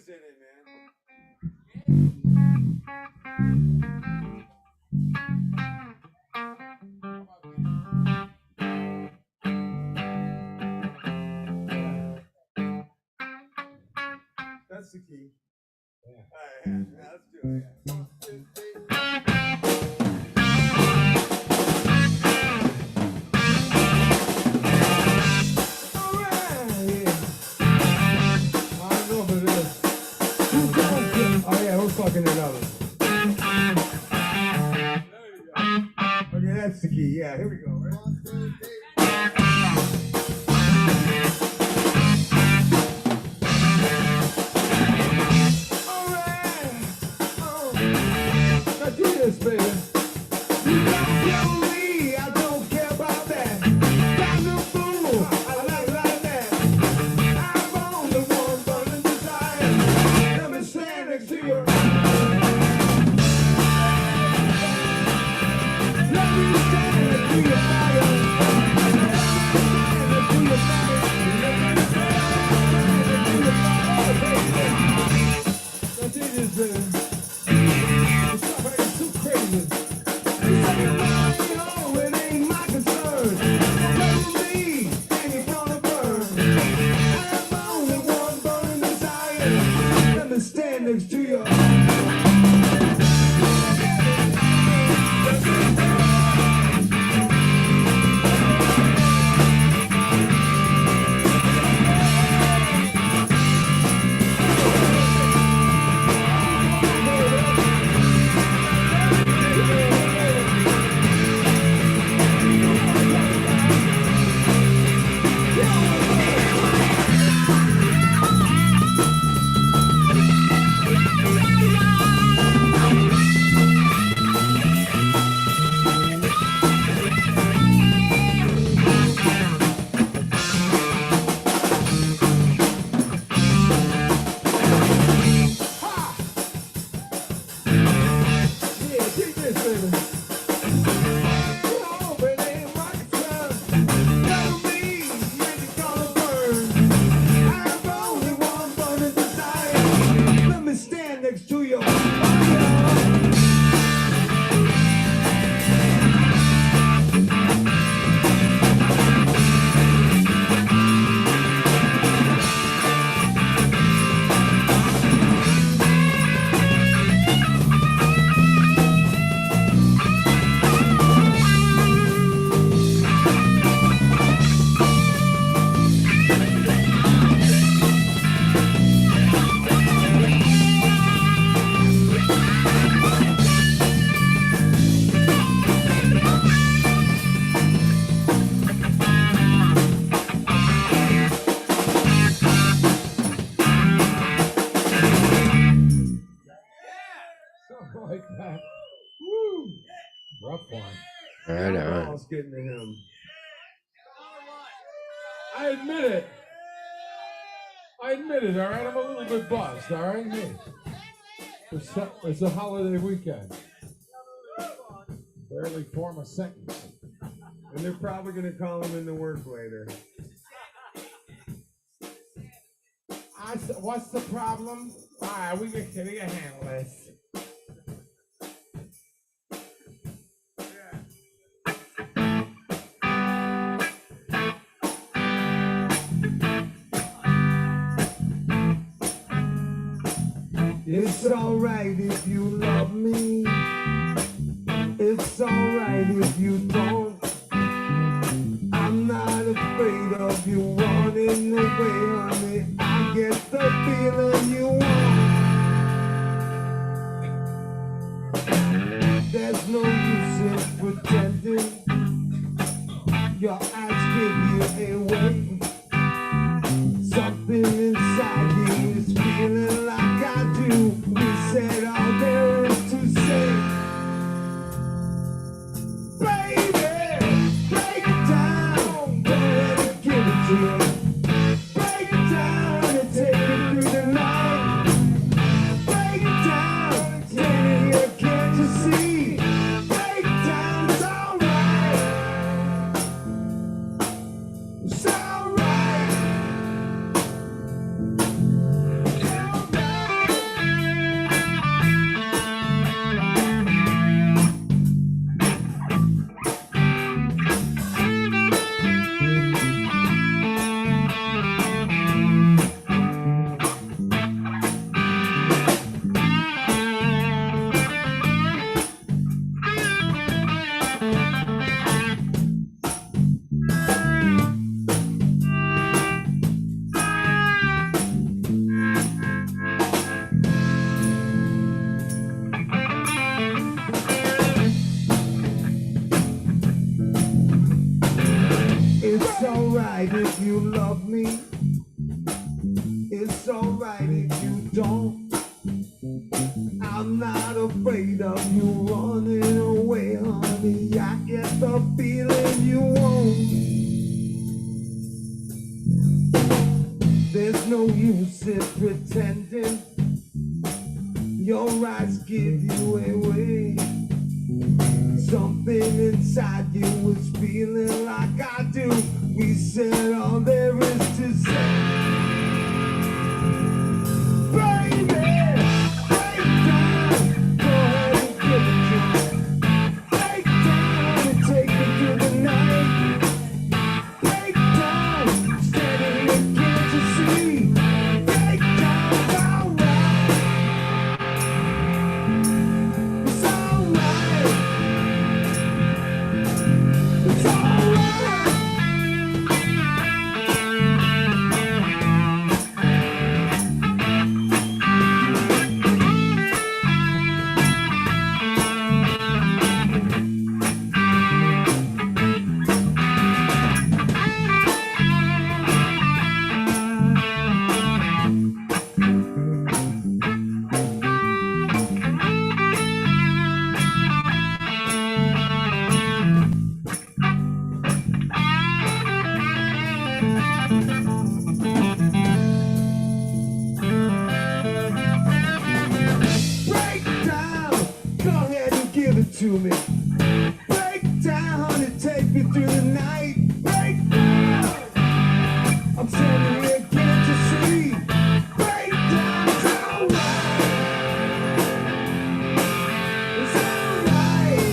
Who's in it, man? That's the key. Yeah. All right, yeah, let's do it. Yeah. 1, 2, 3. All right, yeah. I know what it is. Oh yeah, we're fucking it up. Okay, that's the key. Yeah, here we go. Right? 1, 2, 3. This, baby. You don't kill me, I don't care about that. I'm no fool, I like that. I'm on the one burning desire. Let me stand next to you. Let me stand next to your fire. Let me stand next to your fire. Let me stand next to your fire, baby. Let's do this, baby. Stand next to you. Like that. Woo! Rough one. I know. Ball's getting to him. I admit it. All right? I'm a little bit buzzed, all right? Hey. It's a holiday weekend. Barely form a sentence. And they're probably going to call him into work later. What's the problem? All right, we can handle this. It's alright if you love me. It's alright if you don't. I'm not afraid of you running away, honey. I get the feeling you want. There's no use in pretending. Your eyes give you away. Something inside you is feeling like I do. We said all there is to say. Baby, break it down. Go ahead and give it to me. Break it down and take it through the night. Break it down, standing here, can't you see? Break it down, it's alright. It's alright. Calm down. alright if you love me. It's alright if you don't. I'm not afraid of you running away, honey. I get the feeling you won't. There's no use in pretending. Your eyes give you away. Something inside you is feeling like I do. We said all there is to say. Baby, break down, go ahead and give it to me. Break down and take me through the night. Break down, standing here, can't you see? Break down's alright. It's alright. It's alright. Break down, go ahead and give it to me. Break down and take me through the night. Break down, I'm standing here, can't you see? Break down, it's alright. It's alright.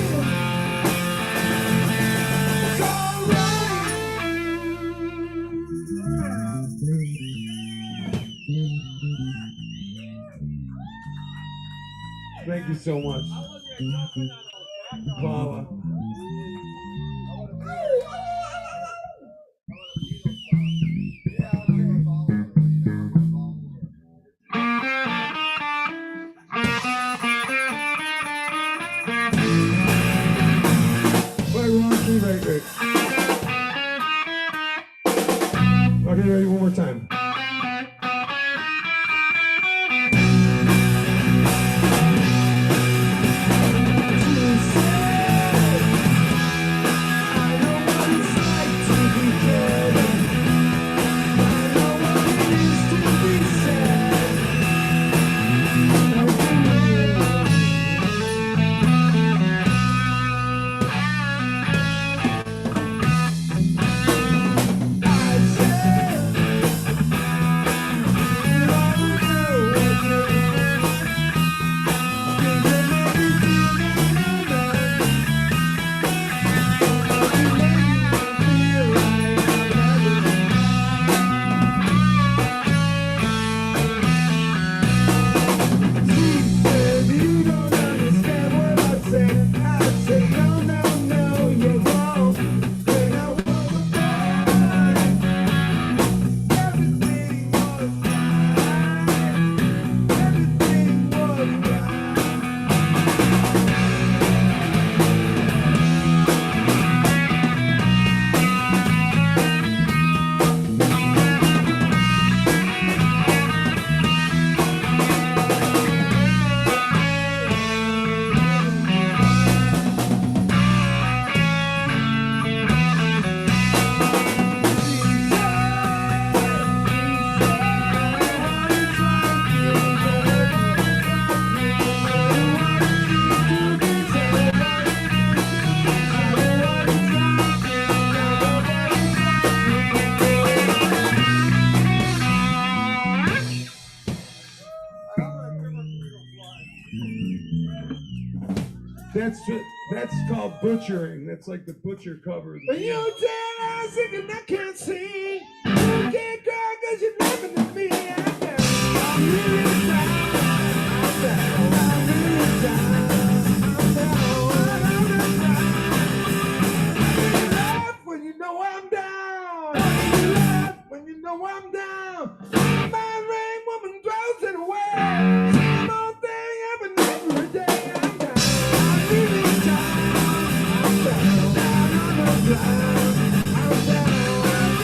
It's alright. Thank you so much, Paula. Wait, Ron, great. Okay, ready, one more time. That's called butchering. That's like the butcher cover. And you tell us and I can't sing. You can't cry because you're laughing at me. I'm really down. I'm down. I'm really down. I'm down. You laugh when you know I'm down. You laugh when you know I'm down. My rain woman throws it away. Same old thing happens every day. I'm down. I'm really down. I'm down. I'm down. I'm down.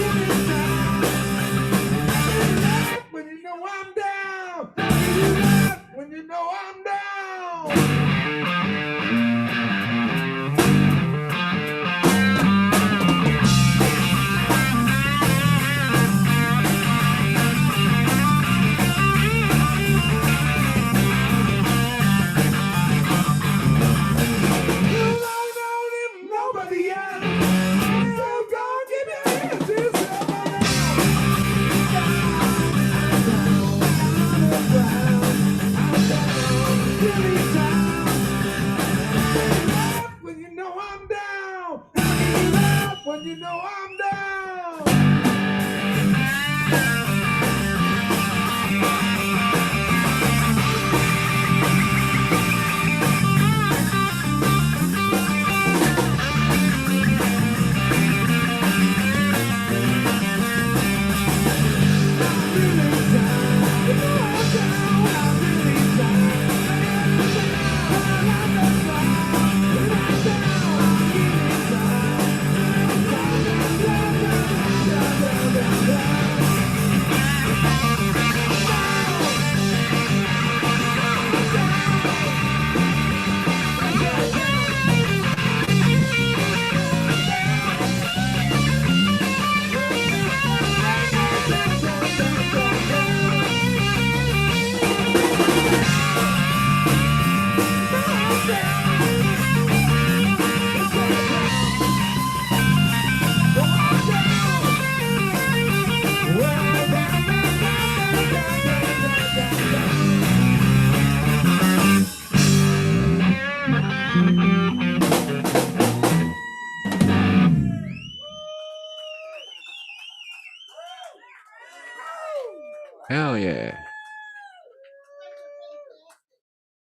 Hell yeah.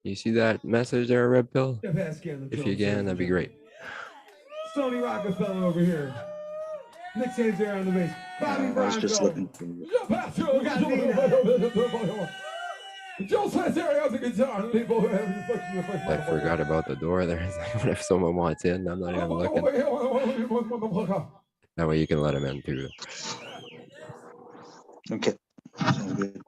You see that message there, REdPILL? If you can, that'd be great. Stoney Rockafeller over here. Nick Sands there on the bass. Bobby I was just looking for Joe says there on the guitar. People I forgot about the door there. It's like, what if someone wants in? I'm not even looking. That way you can let them in too. Okay. Sounds good.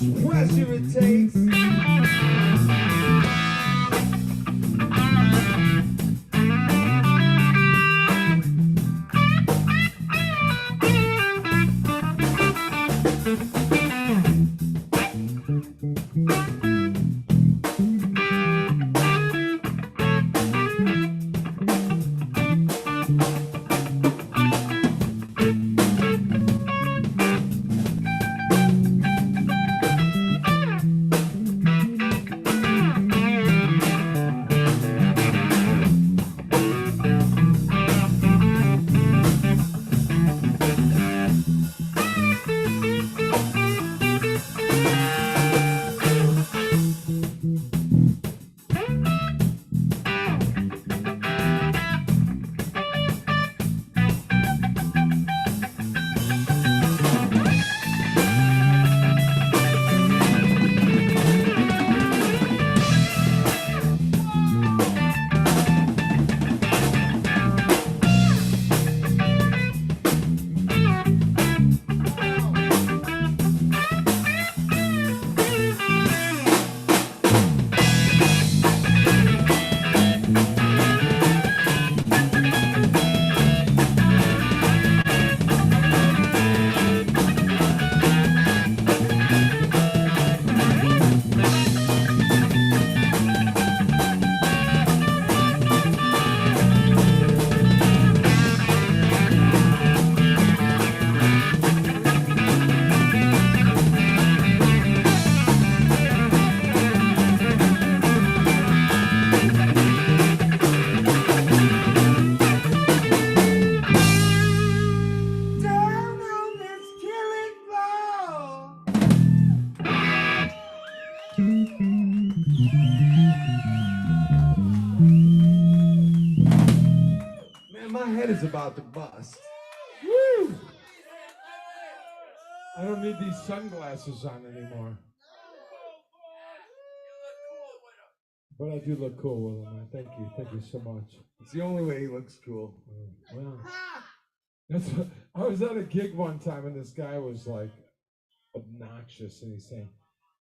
much pressure it takes. Man, my head is about to bust. Woo! I don't need these sunglasses on anymore. But I do look cool with them, man. Thank you so much. It's the only way he looks cool. Wow. That's what, I was at a gig one time and this guy was like obnoxious and he's saying,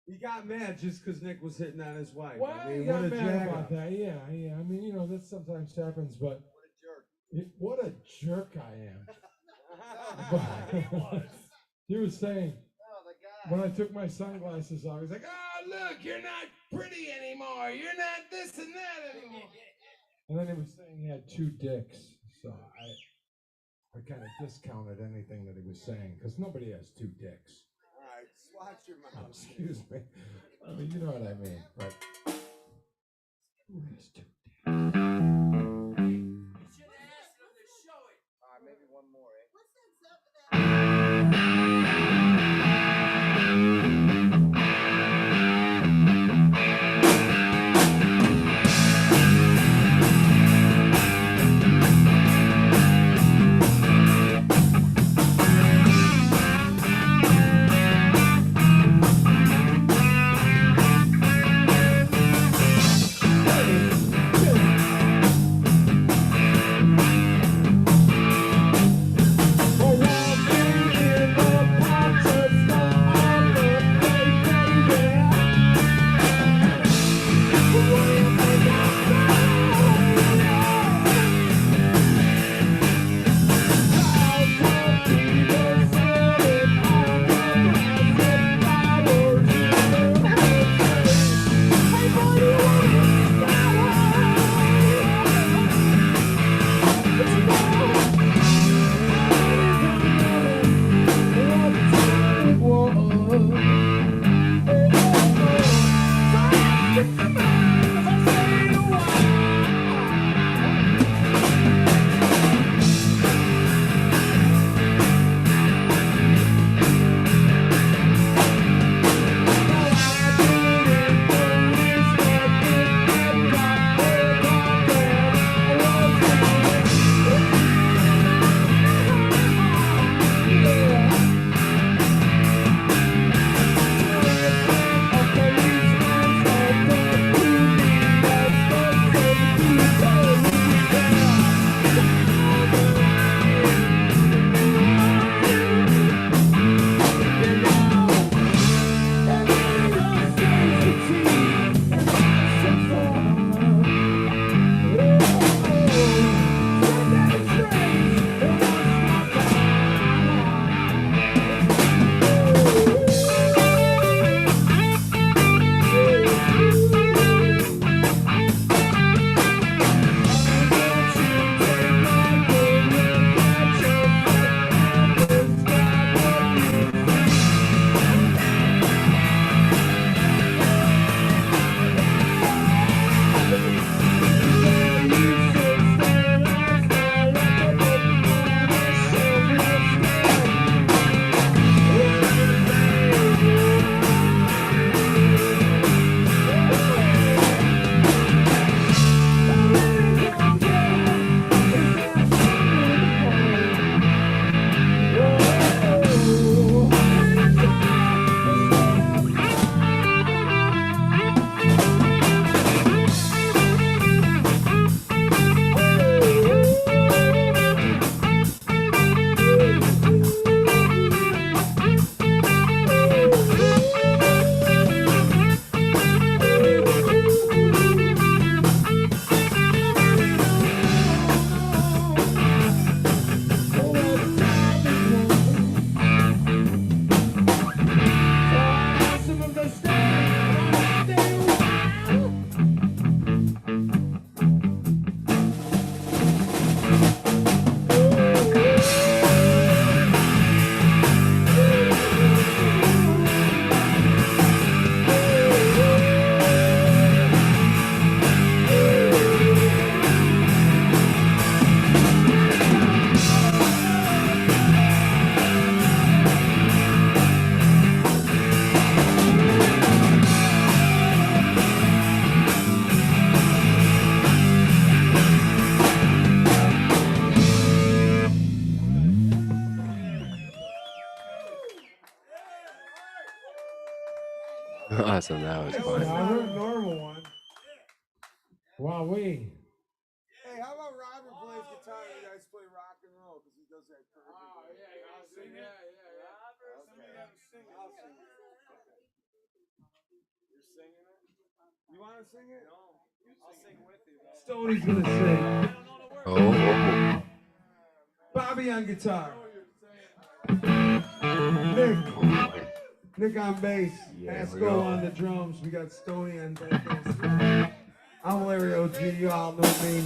He got mad just because Nick was hitting on his wife. why I mean, you what got a mad jack about that? Yeah. I mean, you know, that sometimes happens, but what a jerk I am. But he was saying, when I took my sunglasses off, he's like, oh, look, you're not pretty anymore. You're not this and that anymore. And then he was saying he had 2 dicks. So I kind of discounted anything that he was saying because nobody has 2 dicks. All right, just watch your mouth. Excuse me. I mean, you know what I mean, but who has 2 dicks? All right, maybe one more, Awesome, that was I fun. heard a normal one. Wowee. Hey, how about Robert plays guitar? You guys play rock and roll because he does that perfect. Oh yeah, I'll sing it. Yeah. Robert, somebody got to sing it. I'll sing it. You're singing it. You want to sing it? No. I'll sing with you. Stoney's gonna sing. Oh. Bobby on guitar. Nick on bass. Yeah, we Asco go. on the drums. We got Stoney on vocals. I'm Larry OG. You all know me.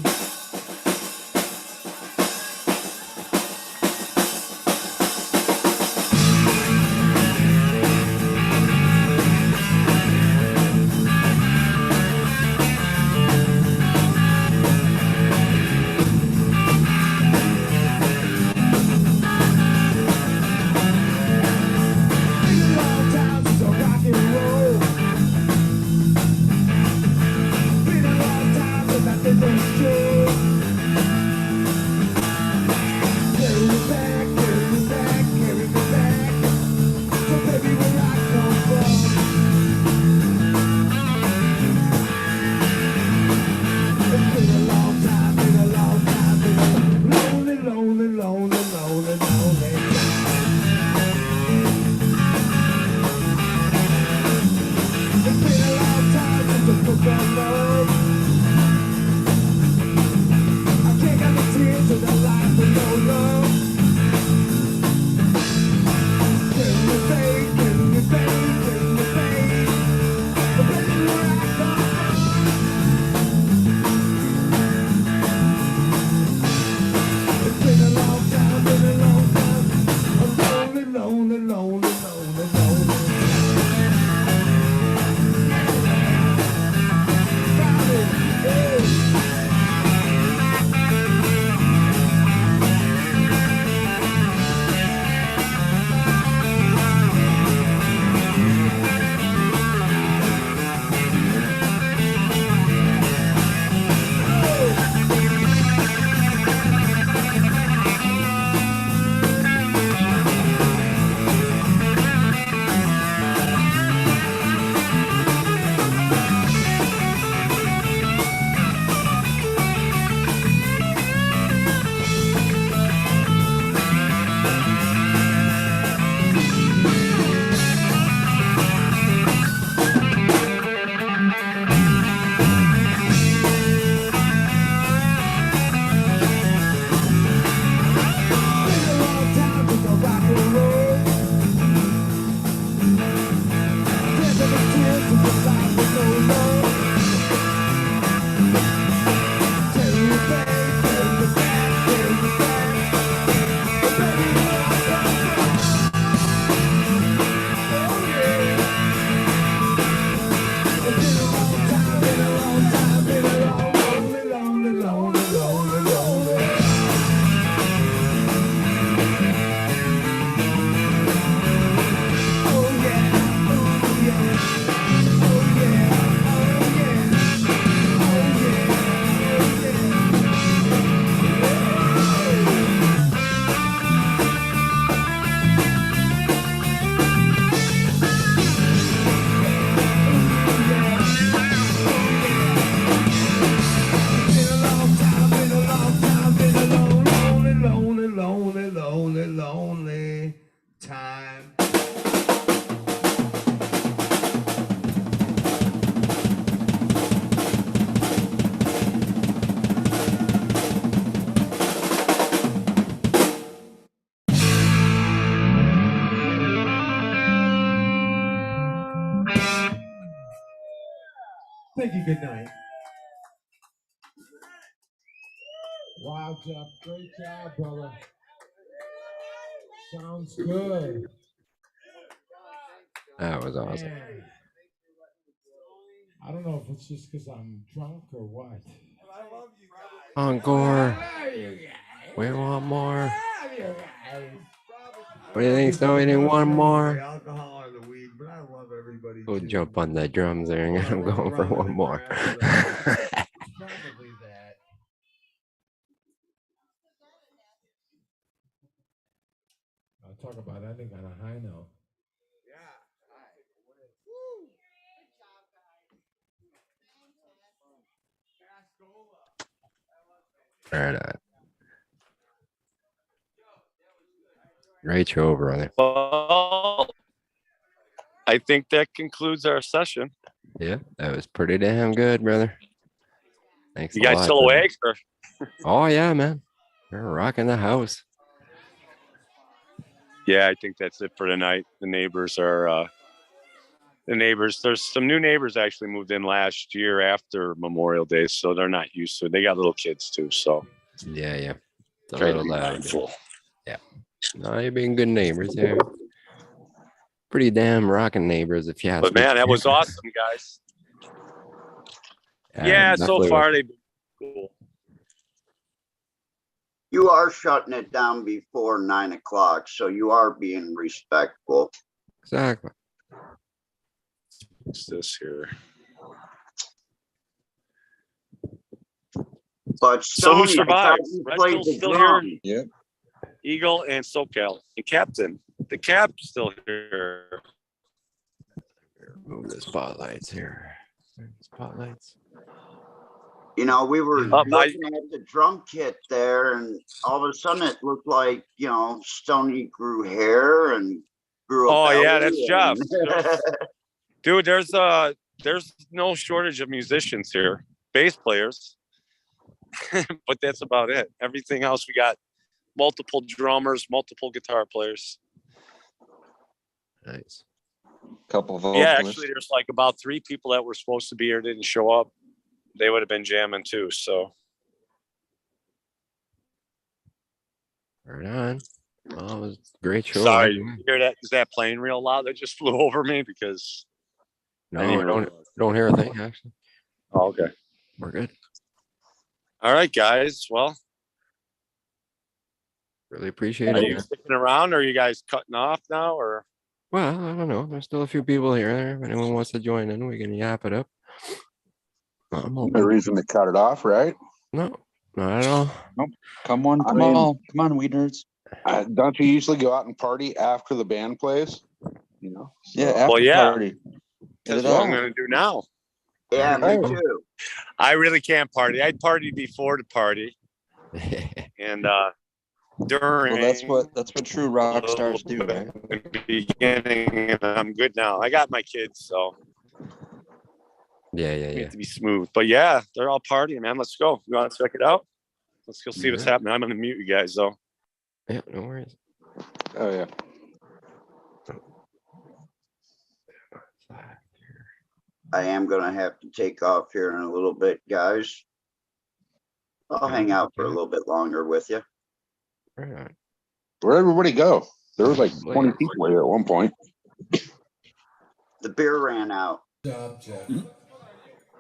lonely time. Thank you, good night. Wow, Jeff, great job, brother. Sounds good. That was awesome. Man. I don't know if it's just because I'm drunk or what. Encore. We want more. What do you think, Stoney? Need one more? Alcohol or the weed, but I love everybody. Go jump on the drums there and get him going for one more. Probably that. I'll talk about ending on a high note. Right on. Great show, brother. Well, I think that concludes our session. Yeah, that was pretty damn good, brother. Thanks You a guys lot. still brother. awake? Or? Oh yeah, man. We're rocking the house. Yeah, I think that's it for tonight. The neighbors are there's some new neighbors actually moved in last year after Memorial Day, so they're not used to it. They got little kids too, so Yeah. It's a try to little be loud. mindful. Yeah. No, you're being good neighbors. Yeah. Pretty damn rocking neighbors, if you ask But me. man, that was awesome, guys. Yeah, so definitely far was. they've been cool. You are shutting it down before 9 o'clock, so you are being respectful. Exactly. What's this here? But So who Stoney, I survives? thought you played REdPILL's the still drum. here. Yep. Eagle and SoCal. And Captain. The Cap's still here. Move the spotlights here. Spotlights. You know, we were Oh, looking at the drum kit there, and all of a sudden it looked like, you know, Stoney grew hair and grew a Oh yeah, belly that's Jeff. and- Dude, there's no shortage of musicians here, bass players, but that's about it. Everything else, we got multiple drummers, multiple guitar players. Nice. Couple of Yeah, vocalists. actually, there's like about 3 people that were supposed to be here didn't show up. They would have been jamming too. So Right on. Well, it was a great show. sorry, anyway. you hear that? Is that plane real loud? That just flew over me because No, I I didn't even don't hear a thing actually. Oh, okay. We're good. All right, guys. Well, Really appreciate are it. you man. sticking around? Or are you guys cutting off now? Or Well, I don't know. There's still a few people here. If anyone wants to join in, we can yap it up. I'm No open. reason to cut it off, right? No, not at all. Nope. Come on, I mean, come on, weed nerds. don't you usually go out and party after the band plays? You know? Yeah, So- after Well, yeah. party. that's Hit it what up. I'm going to do now. Yeah, me Hey. too. I really can't party. I'd party before the party, and during. Well, that's what true rock stars do, right? In the beginning, and I'm good now. I got my kids, so Yeah. need to be smooth. But yeah, they're all partying, man. Let's go. You want to check it out? Let's go see what's Yeah. happening. I'm gonna mute you guys though. Yeah, no worries. Oh yeah. I am going to have to take off here in a little bit, guys. I'll hang out for a little bit longer with you. Right on. Where'd everybody go? There was like 20 people here at one point. The beer ran out. Job, Jeff.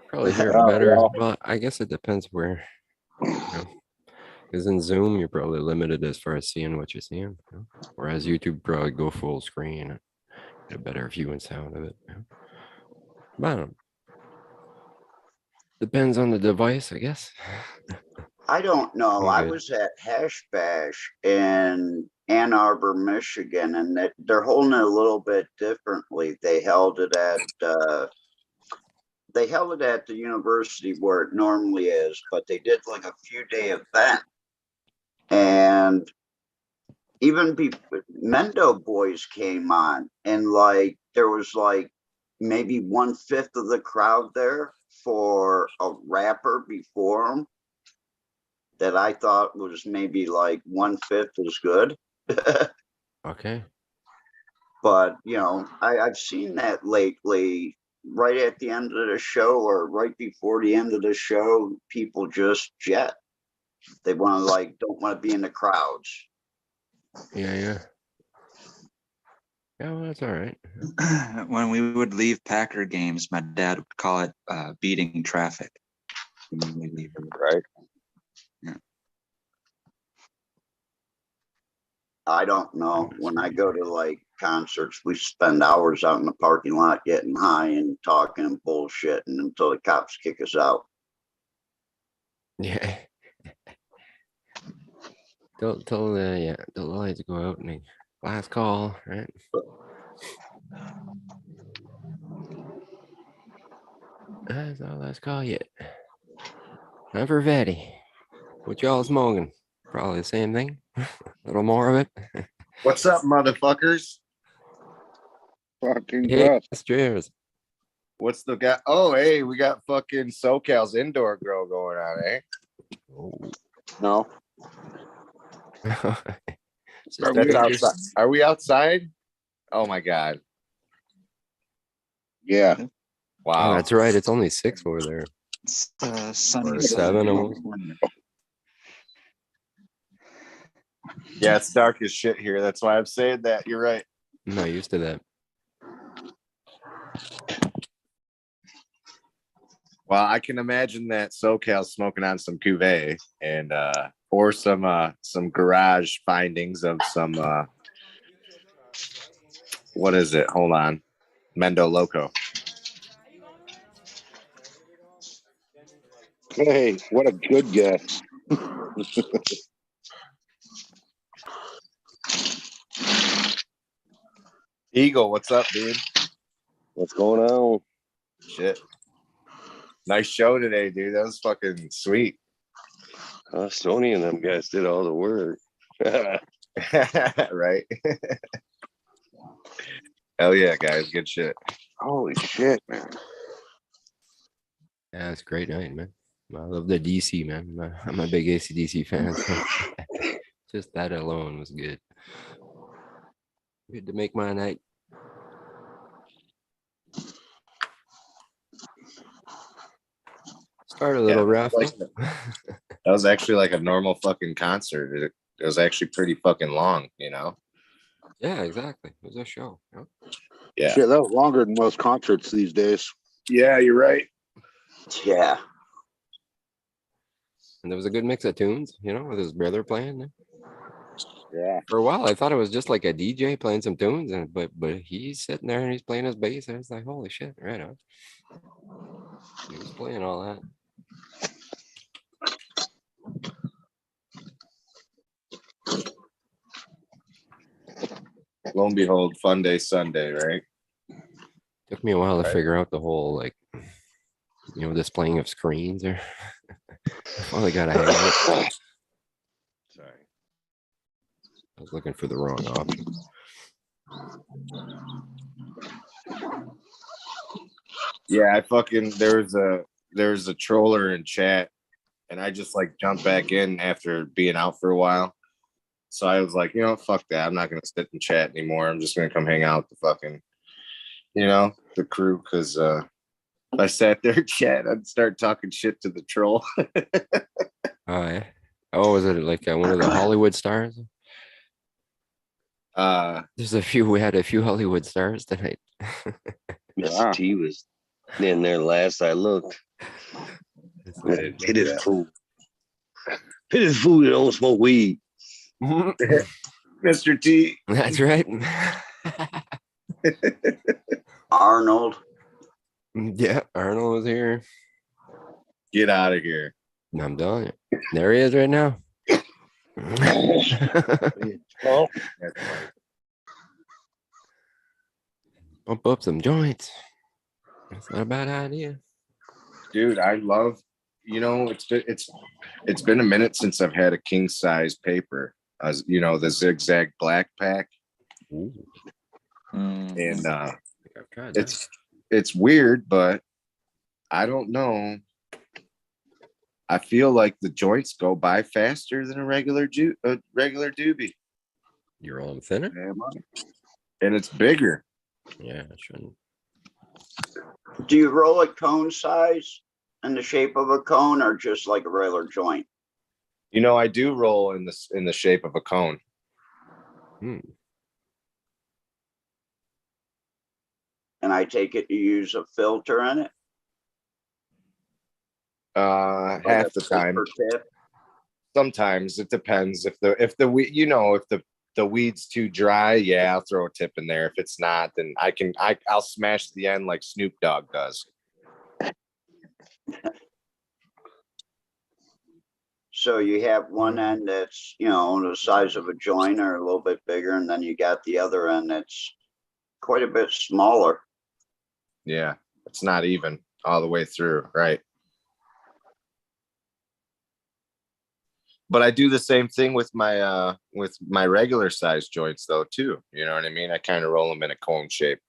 Probably hear Oh, better. well. Well, I guess it depends where. Because in Zoom, you're probably limited as far as seeing what you're seeing. You know? Whereas YouTube probably go full screen, get a better view and sound of it. You know? But depends on the device, I guess. I don't know. I Okay. was at Hash Bash in Ann Arbor, Michigan, and they're holding it a little bit differently. They held it at the university where it normally is, but they did like a few-day event, and even Mendo Boys came on, and like there was like maybe 1/5 of the crowd there for a rapper before him that I thought was maybe like 1/5 as good. Okay. But you know, I've seen that lately, right at the end of the show or right before the end of the show, people just jet. They want to don't want to be in the crowds. Yeah. Yeah, well, that's all right. When we would leave Packer games, my dad would call it beating traffic. When we leave. Right. Yeah. I don't know. When I go to like concerts, we spend hours out in the parking lot getting high and talking and bullshitting until the cops kick us out. Yeah. Till the lights go out and the last call, right? That's our last call yet. Never ready. What y'all smoking? Probably the same thing. A little more of it. What's up, motherfuckers? Fucking Hey, best. cheers. What's the guy? Oh, hey, we got fucking SoCal's indoor grow going on, eh? No. That's outside. Are we outside? Oh my god. Yeah. Wow. Oh, that's right. It's only 6 over there. Sunny Or 7 almost. Yeah, it's dark as shit here. That's why I'm saying that. You're right. I'm not used to that. Well, I can imagine that SoCal's smoking on some cuvee and or some garage findings of some what is it? Hold on. Mendo Loco. Hey, what a good guess. Eagle, what's up, dude? What's going on? Shit. Nice show today, dude. That was fucking sweet. Stoney and them guys did all the work. Right? Hell yeah, guys. Good shit. Holy shit, man. Yeah, it's a great night, man. I love the DC, man. I'm a big AC/DC fan. So just that alone was good. Good to make my night. Start a little rough. That was actually like a normal fucking concert. It was actually pretty fucking long, you know? Yeah, exactly. It was a show. Yep. Yeah. Shit, that was longer than most concerts these days. Yeah, you're right. Yeah. And there was a good mix of tunes, you know, with his brother playing. Yeah. For a while, I thought it was just like a DJ playing some tunes, and but he's sitting there and he's playing his bass, and it's like, holy shit, right on. He was playing all that. Lo and behold, fun day Sunday, right? Took me a while to figure out the whole, like, you know, displaying of screens or I finally got a hang of it. Sorry. I was looking for the wrong option. Yeah, I fucking there's a troller in chat, and I just like jumped back in after being out for a while. So I was like, you know, fuck that. I'm not gonna sit and chat anymore. I'm just gonna come hang out with the fucking, you know, the crew, because if I sat there and chat, I'd start talking shit to the troll. Oh yeah. Oh, was it like one of the Hollywood stars? There's a few. We had a few Hollywood stars tonight. Mr. T was in there last I looked. Hit his food. Hit his food and don't smoke weed. Mr. T. That's right. Arnold. Yeah, Arnold was here. Get out of here. I'm telling you. There he is right now. Oh. Bump up some joints. That's not a bad idea. Dude, I love, you know, it's been a minute since I've had a king size paper, as you know, the zigzag black pack. Ooh. And it's weird, but I don't know. I feel like the joints go by faster than a regular doobie. You're on thinner? And it's bigger. Yeah, it shouldn't. Do you roll a cone size in the shape of a cone, or just like a regular joint? You know, I do roll in the shape of a cone. And I take it you use a filter in it? Half the time. Sometimes it depends. If the weed's too dry, yeah, I'll throw a tip in there. If it's not, then I'll smash the end like Snoop Dogg does. So you have one end that's, you know, the size of a joint or a little bit bigger, and then you got the other end that's quite a bit smaller. Yeah, it's not even all the way through, right? But I do the same thing with my regular size joints though too. You know what I mean? I kind of roll them in a cone shape.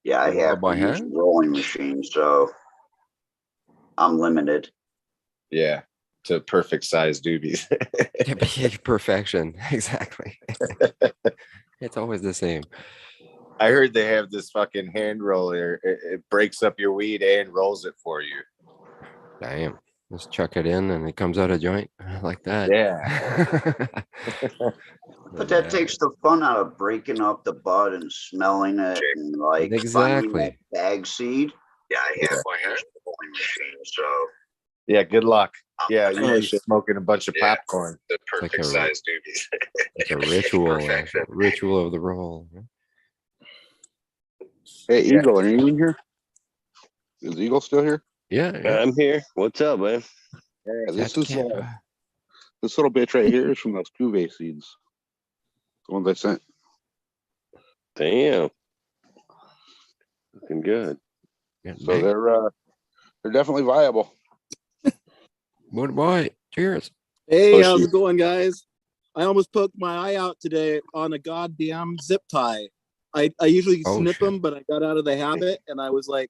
Yeah, I You roll have it by to use a hand? rolling machine, so I'm limited. Yeah, to perfect size doobies. Yeah, but perfection. Exactly. It's always the same. I heard they have this fucking hand roller. It breaks up your weed and rolls it for you. Damn. Just chuck it in and it comes out a joint like that. Yeah. But that takes the fun out of breaking up the bud and smelling it and like finding that Exactly. bag seed. Yeah, I have Yeah. one rolling machine, so Yeah, good luck. Yeah, Oh, you'll be shit. smoking a bunch of popcorn. the It's like perfect a- size doobies. It's a ritual of the roll. Hey, Yeah. Eagle, are you in here? Is Eagle still here? Yeah, yeah. I'm here. What's up, man? Yeah, this is this little bitch right here is from those cuvee seeds. The ones I sent. Damn. Looking good. So they're definitely viable. Good boy. Cheers. Hey, how's it going, guys? I almost poked my eye out today on a goddamn zip tie. I usually Oh, snip shit. them, but I got out of the habit, and I was like,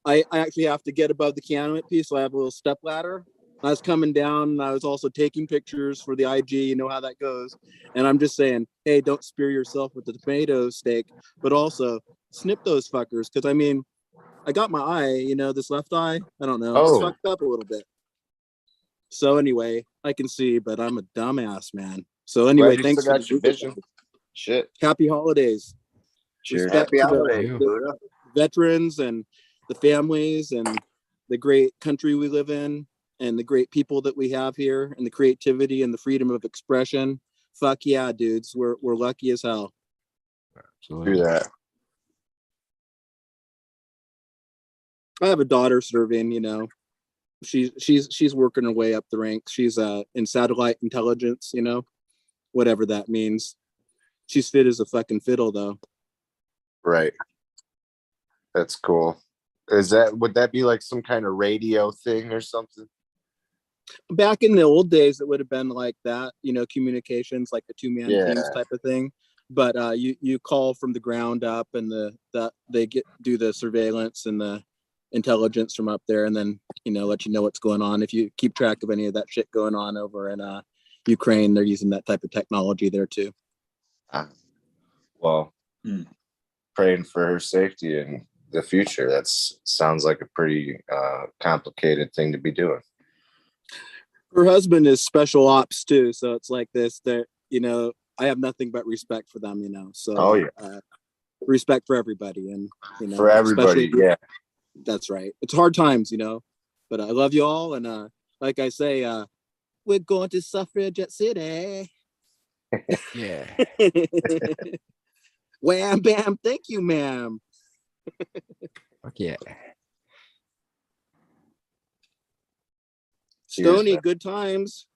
I actually have to get above the canopy piece, so I have a little step ladder. I was coming down, and I was also taking pictures for the IG. You know how that goes. And I'm just saying, hey, don't spear yourself with the tomato steak, but also snip those fuckers, because I mean, I got my eye, you know, this left eye. I don't know, it's Oh. fucked up a little bit. So anyway, I can see, but I'm a dumbass, man. So anyway, Glad you thanks still for got your vision. Shit. Happy holidays. Cheers. Respect Happy to holidays, the Buddha. veterans and the families and the great country we live in and the great people that we have here and the creativity and the freedom of expression. Fuck yeah, dudes. We're lucky as hell. Do that. I have a daughter serving, you know. She's working her way up the ranks. She's in satellite intelligence, you know, whatever that means. She's fit as a fucking fiddle though. Right. That's cool. Would that be like some kind of radio thing or something? Back in the old days, it would have been like that, you know, communications, like the two-man teams type of thing. But you call from the ground up, and they do the surveillance and the intelligence from up there, and then let you know what's going on. If you keep track of any of that shit going on over in Ukraine, they're using that type of technology there too. Well, praying for her safety in the future. That sounds like a pretty complicated thing to be doing. Her husband is special ops too, so it's like this. That I have nothing but respect for them. So respect for everybody, and for everybody. Yeah, that's right. It's hard times, but I love you all, and like I say, we're going to Suffragette City. Yeah. Wham bam, thank you, ma'am. Fuck yeah. Stoney, good times.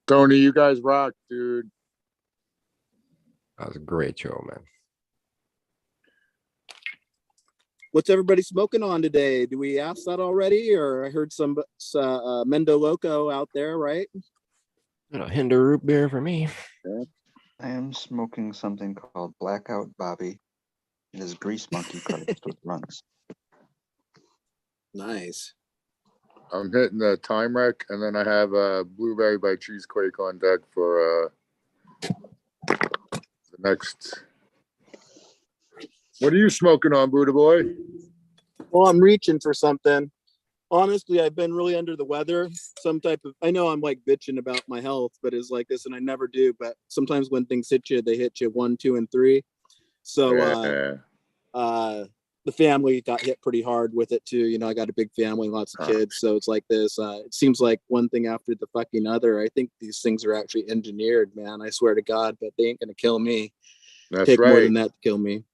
Tony, you guys rock, dude. That was a great show, man. What's everybody smoking on today? Do we ask that already? Or I heard some Mendo Loco out there, right? Hinder root beer for me. I am smoking something called Blackout Bobby. It is grease monkey cards with runs. Nice. I'm hitting the time wreck, and then I have a blueberry by Cheesequake on deck for the next. What are you smoking on, Buddha boy? Well, I'm reaching for something. Honestly, I've been really under the weather. I know I'm like bitching about my health, but it's like this, and I never do. But sometimes when things hit you, they hit you 1, 2, and 3. So the family got hit pretty hard with it too. I got a big family, lots of kids. So it's like this. It seems like one thing after the fucking other. I think these things are actually engineered, man. I swear to God, but they ain't gonna kill me. That's Take right. more than that to kill me.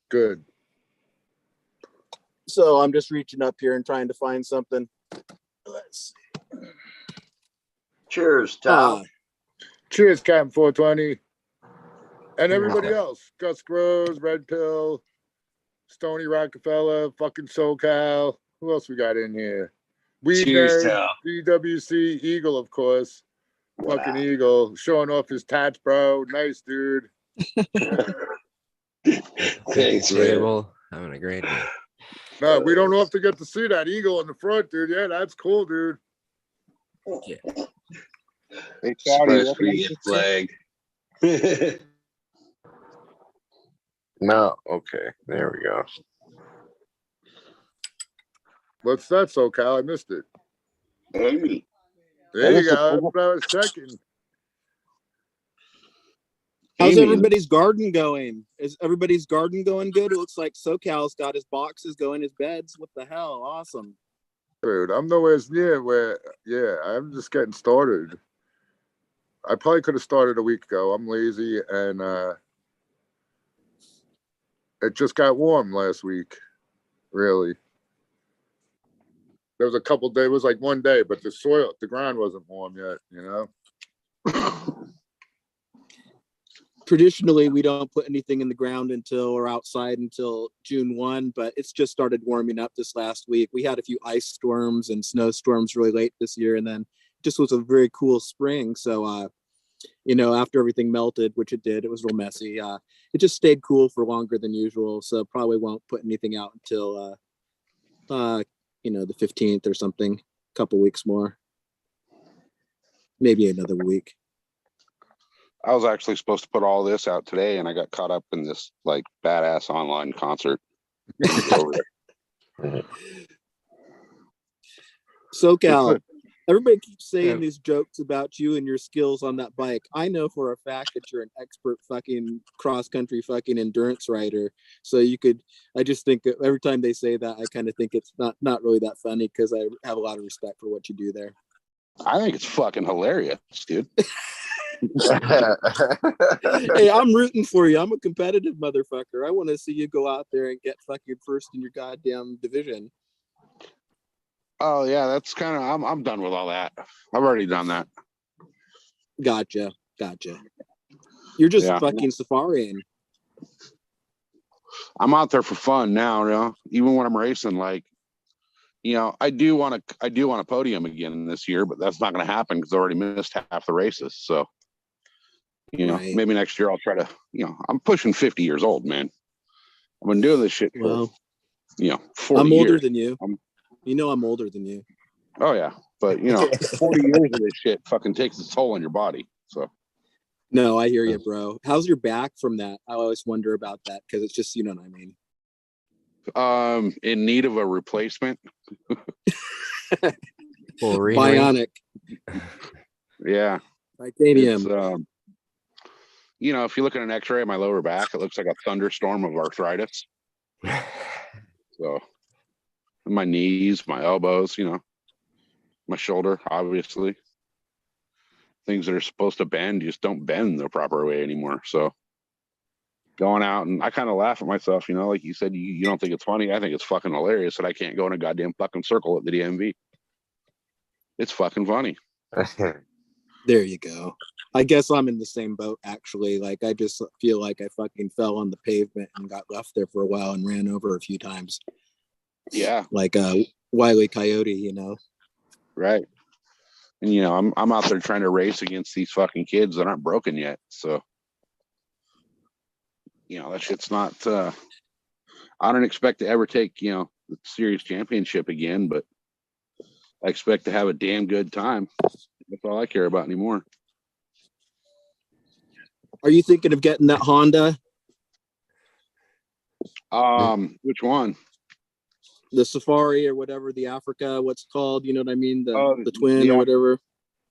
Good. So I'm just reaching up here and trying to find something. Let's see. Cheers, Tom. Cheers, Captain 420. And everybody else. Gus Groves, REdPILL, Stoney Rockefeller, fucking SoCal. Who else we got in here? Weed Cheers, Nerd, Tal. DWC Eagle, of course. Fucking Eagle, showing off his tats, bro. Nice dude. Thanks, man. Table, having a great day. No, we don't often get to see that eagle in the front, dude. Yeah, that's cool, dude. Yeah. Hey, Surprise for you, flag. No, okay, there we go. What's that, SoCal? I missed it. Amy. There you go. That's what I was checking. How's Amy. everybody's garden going? Is everybody's garden going good? It looks like SoCal's got his boxes going, his beds. What the hell? Awesome. Dude, I'm nowhere near where, yeah, I'm just getting started. I probably could have started a week ago. I'm lazy, and it just got warm last week, really. There was a couple days, it was like one day, but the ground wasn't warm yet, you know? Traditionally, we don't put anything in the ground or outside until June 1, but it's just started warming up this last week. We had a few ice storms and snowstorms really late this year, and then just was a very cool spring. So, you know, after everything melted, which it did, it was real messy. It just stayed cool for longer than usual, so probably won't put anything out until, you know, the 15th or something, a couple weeks more. Maybe another week. I was actually supposed to put all this out today, and I got caught up in this like badass online concert. SoCal, everybody keeps saying these jokes about you and your skills on that bike. I know for a fact that you're an expert fucking cross-country fucking endurance rider. So you could, I just think that every time they say that, I kind of think it's not really that funny because I have a lot of respect for what you do there. I think it's fucking hilarious, dude. Hey, I'm rooting for you. I'm a competitive motherfucker. I want to see you go out there and get fucking first in your goddamn division. Oh yeah, that's kind of I'm done with all that. I've already done that. Gotcha. You're just Yeah. fucking safaring. I'm out there for fun now, you know. Even when I'm racing, like, you know, I do want a podium again this year, but that's not going to happen because I already missed half the races. So, you know, Right. maybe next year I'll try to. You know, I'm pushing 50 years old, man. I've been doing this shit for, Well, 40 I'm older years. than you. You know I'm older than you. Oh yeah, but you know, 40 years of this shit fucking takes its toll on your body. So. No, I hear you, bro. How's your back from that? I always wonder about that because it's just, you know what I mean. In need of a replacement. Bionic. Yeah. Titanium. It's, you know, if you look at an x-ray of my lower back, it looks like a thunderstorm of arthritis. So my knees, my elbows, you know, my shoulder, obviously. Things that are supposed to bend just don't bend the proper way anymore. So going out, and I kind of laugh at myself, you know, like you said, you don't think it's funny. I think it's fucking hilarious that I can't go in a goddamn fucking circle at the DMV. It's fucking funny. There you go. I guess I'm in the same boat, actually. Like, I just feel like I fucking fell on the pavement and got left there for a while and ran over a few times. Yeah. Like Wile E. Coyote, you know. Right. And, you know, I'm out there trying to race against these fucking kids that aren't broken yet. So, you know, that shit's not, I don't expect to ever take, you know, the series championship again, but I expect to have a damn good time. That's all I care about anymore. Are you thinking of getting that Honda? Which one? The Safari or whatever, the Africa, what's it called? You know what I mean? The twin or whatever.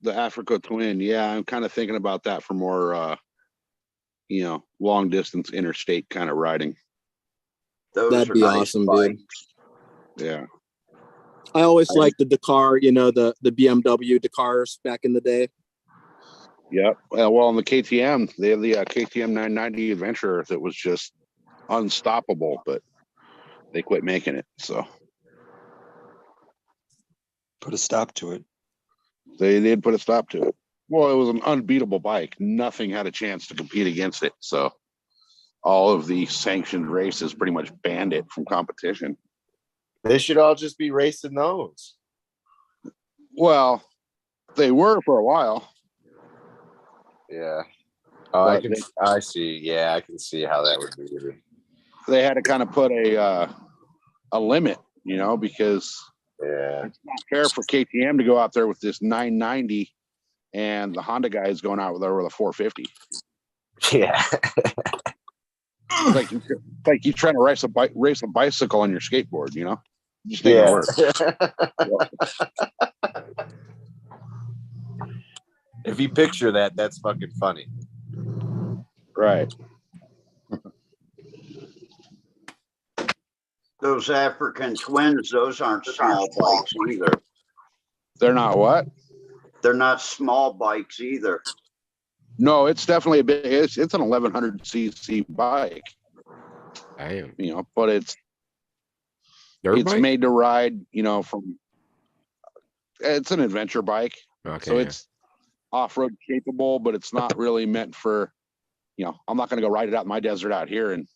The Africa twin. Yeah, I'm kind of thinking about that for more, you know, long distance interstate kind of riding. That'd be awesome, dude. Yeah. I always liked the Dakar, you know, the BMW Dakars back in the day. Yep. Well, on the KTM, they have the KTM 990 Adventure that was just unstoppable, but they quit making it. So put a stop to it. They did put a stop to it. Well, it was an unbeatable bike. Nothing had a chance to compete against it. So all of the sanctioned races pretty much banned it from competition. They should all just be racing those. Well, they were for a while. Yeah. Oh, I But can. I see. Yeah, I can see how that would be. they had to kind of put a limit, you know, because it's not fair for KTM to go out there with this 990 and the Honda guy is going out with over the 450. Yeah. It's like you trying to race a bicycle on your skateboard, you know? It just ain't gonna work. If you picture that, that's fucking funny. Right. Those African twins, those aren't small bikes either. They're not what? They're not small bikes either. No, it's definitely a big. It's an 1100 cc bike. I am. You know, but it's Dirt bike? made to ride. You know, from it's an adventure bike. Okay. So it's off-road capable, but it's not really meant for. You know, I'm not going to go ride it out in my desert out here and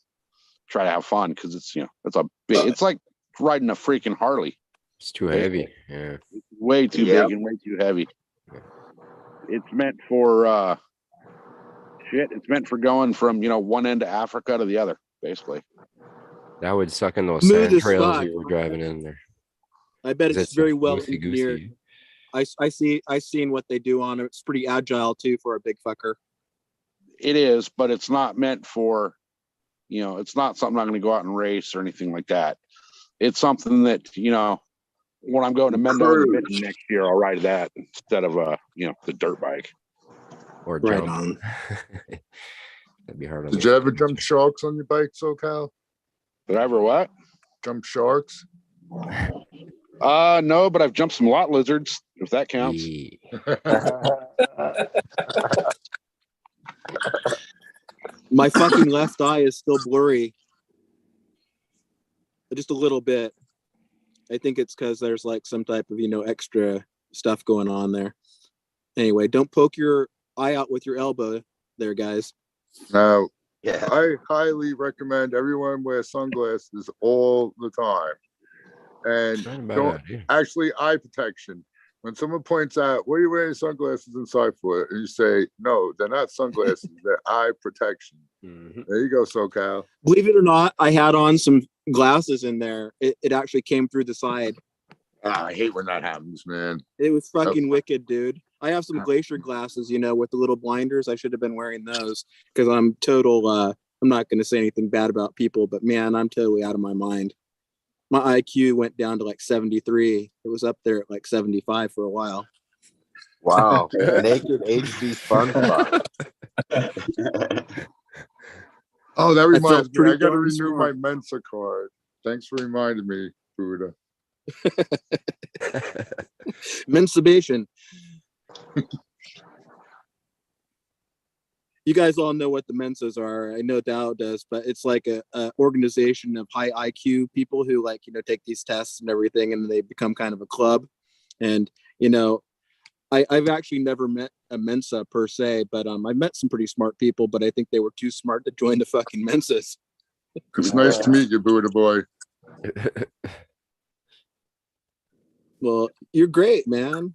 try to have fun because it's it's a big. It's like riding a freaking Harley. It's too heavy. Yeah. It's way too big and way too heavy. It's meant for it's meant for going from one end of Africa to the other, basically. That would suck in those Smooth sand as trails fuck. you were driving in there. I bet it's very well engineered. Loosey-goosey. I seen what they do on it. It's pretty agile too for a big fucker. It is, but it's not meant for, it's not something I'm going to go out and race or anything like that. It's something that, when I'm going to Mendo in the Mitten next year, I'll ride that instead of, the dirt bike. Or Right jump. on. That'd be hard. Did you ever jump sharks on your bike, SoCal? Did I ever what? Jump sharks? No, but I've jumped some lot lizards, if that counts. My fucking left eye is still blurry. Just a little bit. I think it's because there's like some type of, extra stuff going on there. Anyway, don't poke your eye out with your elbow there, guys. Now, Yeah. I highly recommend everyone wear sunglasses all the time. Not a And bad don't idea. actually eye protection. When someone points out, what are you wearing sunglasses inside for? And you say, no, they're not sunglasses, they're eye protection. There you go, SoCal. Believe it or not, I had on some glasses in there. It actually came through the side. I hate when that happens, man. It was fucking wicked, dude. I have some glacier glasses, with the little blinders. I should have been wearing those because I'm total. I'm not going to say anything bad about people, but man, I'm totally out of my mind. My IQ went down to like 73. It was up there at like 75 for a while. Wow. Naked HD SpongeBob. Oh, that reminds me. pretty I got to darn renew smart. my Mensa card. Thanks for reminding me, Buddha. Mensabation. You guys all know what the Mensas are. I know Dow does, but it's like a organization of high IQ people who take these tests and everything, and they become kind of a club. And I've actually never met a Mensa per se, but I met some pretty smart people, but I think they were too smart to join the fucking Mensas. It's nice to meet you, Buddha boy. Well, you're great, man.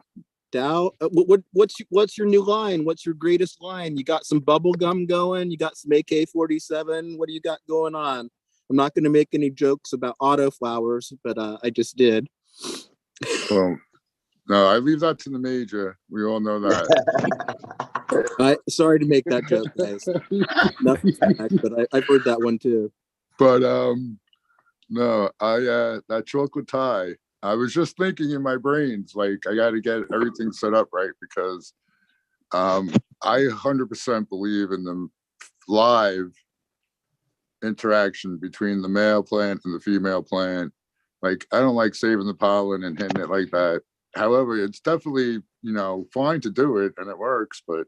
Dow, what's your new line? What's your greatest line? You got some bubble gum going. You got some AK-47. What do you got going on? I'm not going to make any jokes about auto flowers, but I just did. Well, no, I leave that to the major. We all know that. Sorry to make that joke, guys. Nothing back, but I've heard that one too. But no, that chocolate tie. I was just thinking in my brains, like I got to get everything set up right because I 100% believe in the live interaction between the male plant and the female plant. Like I don't like saving the pollen and hitting it like that. However, it's definitely fine to do it and it works, but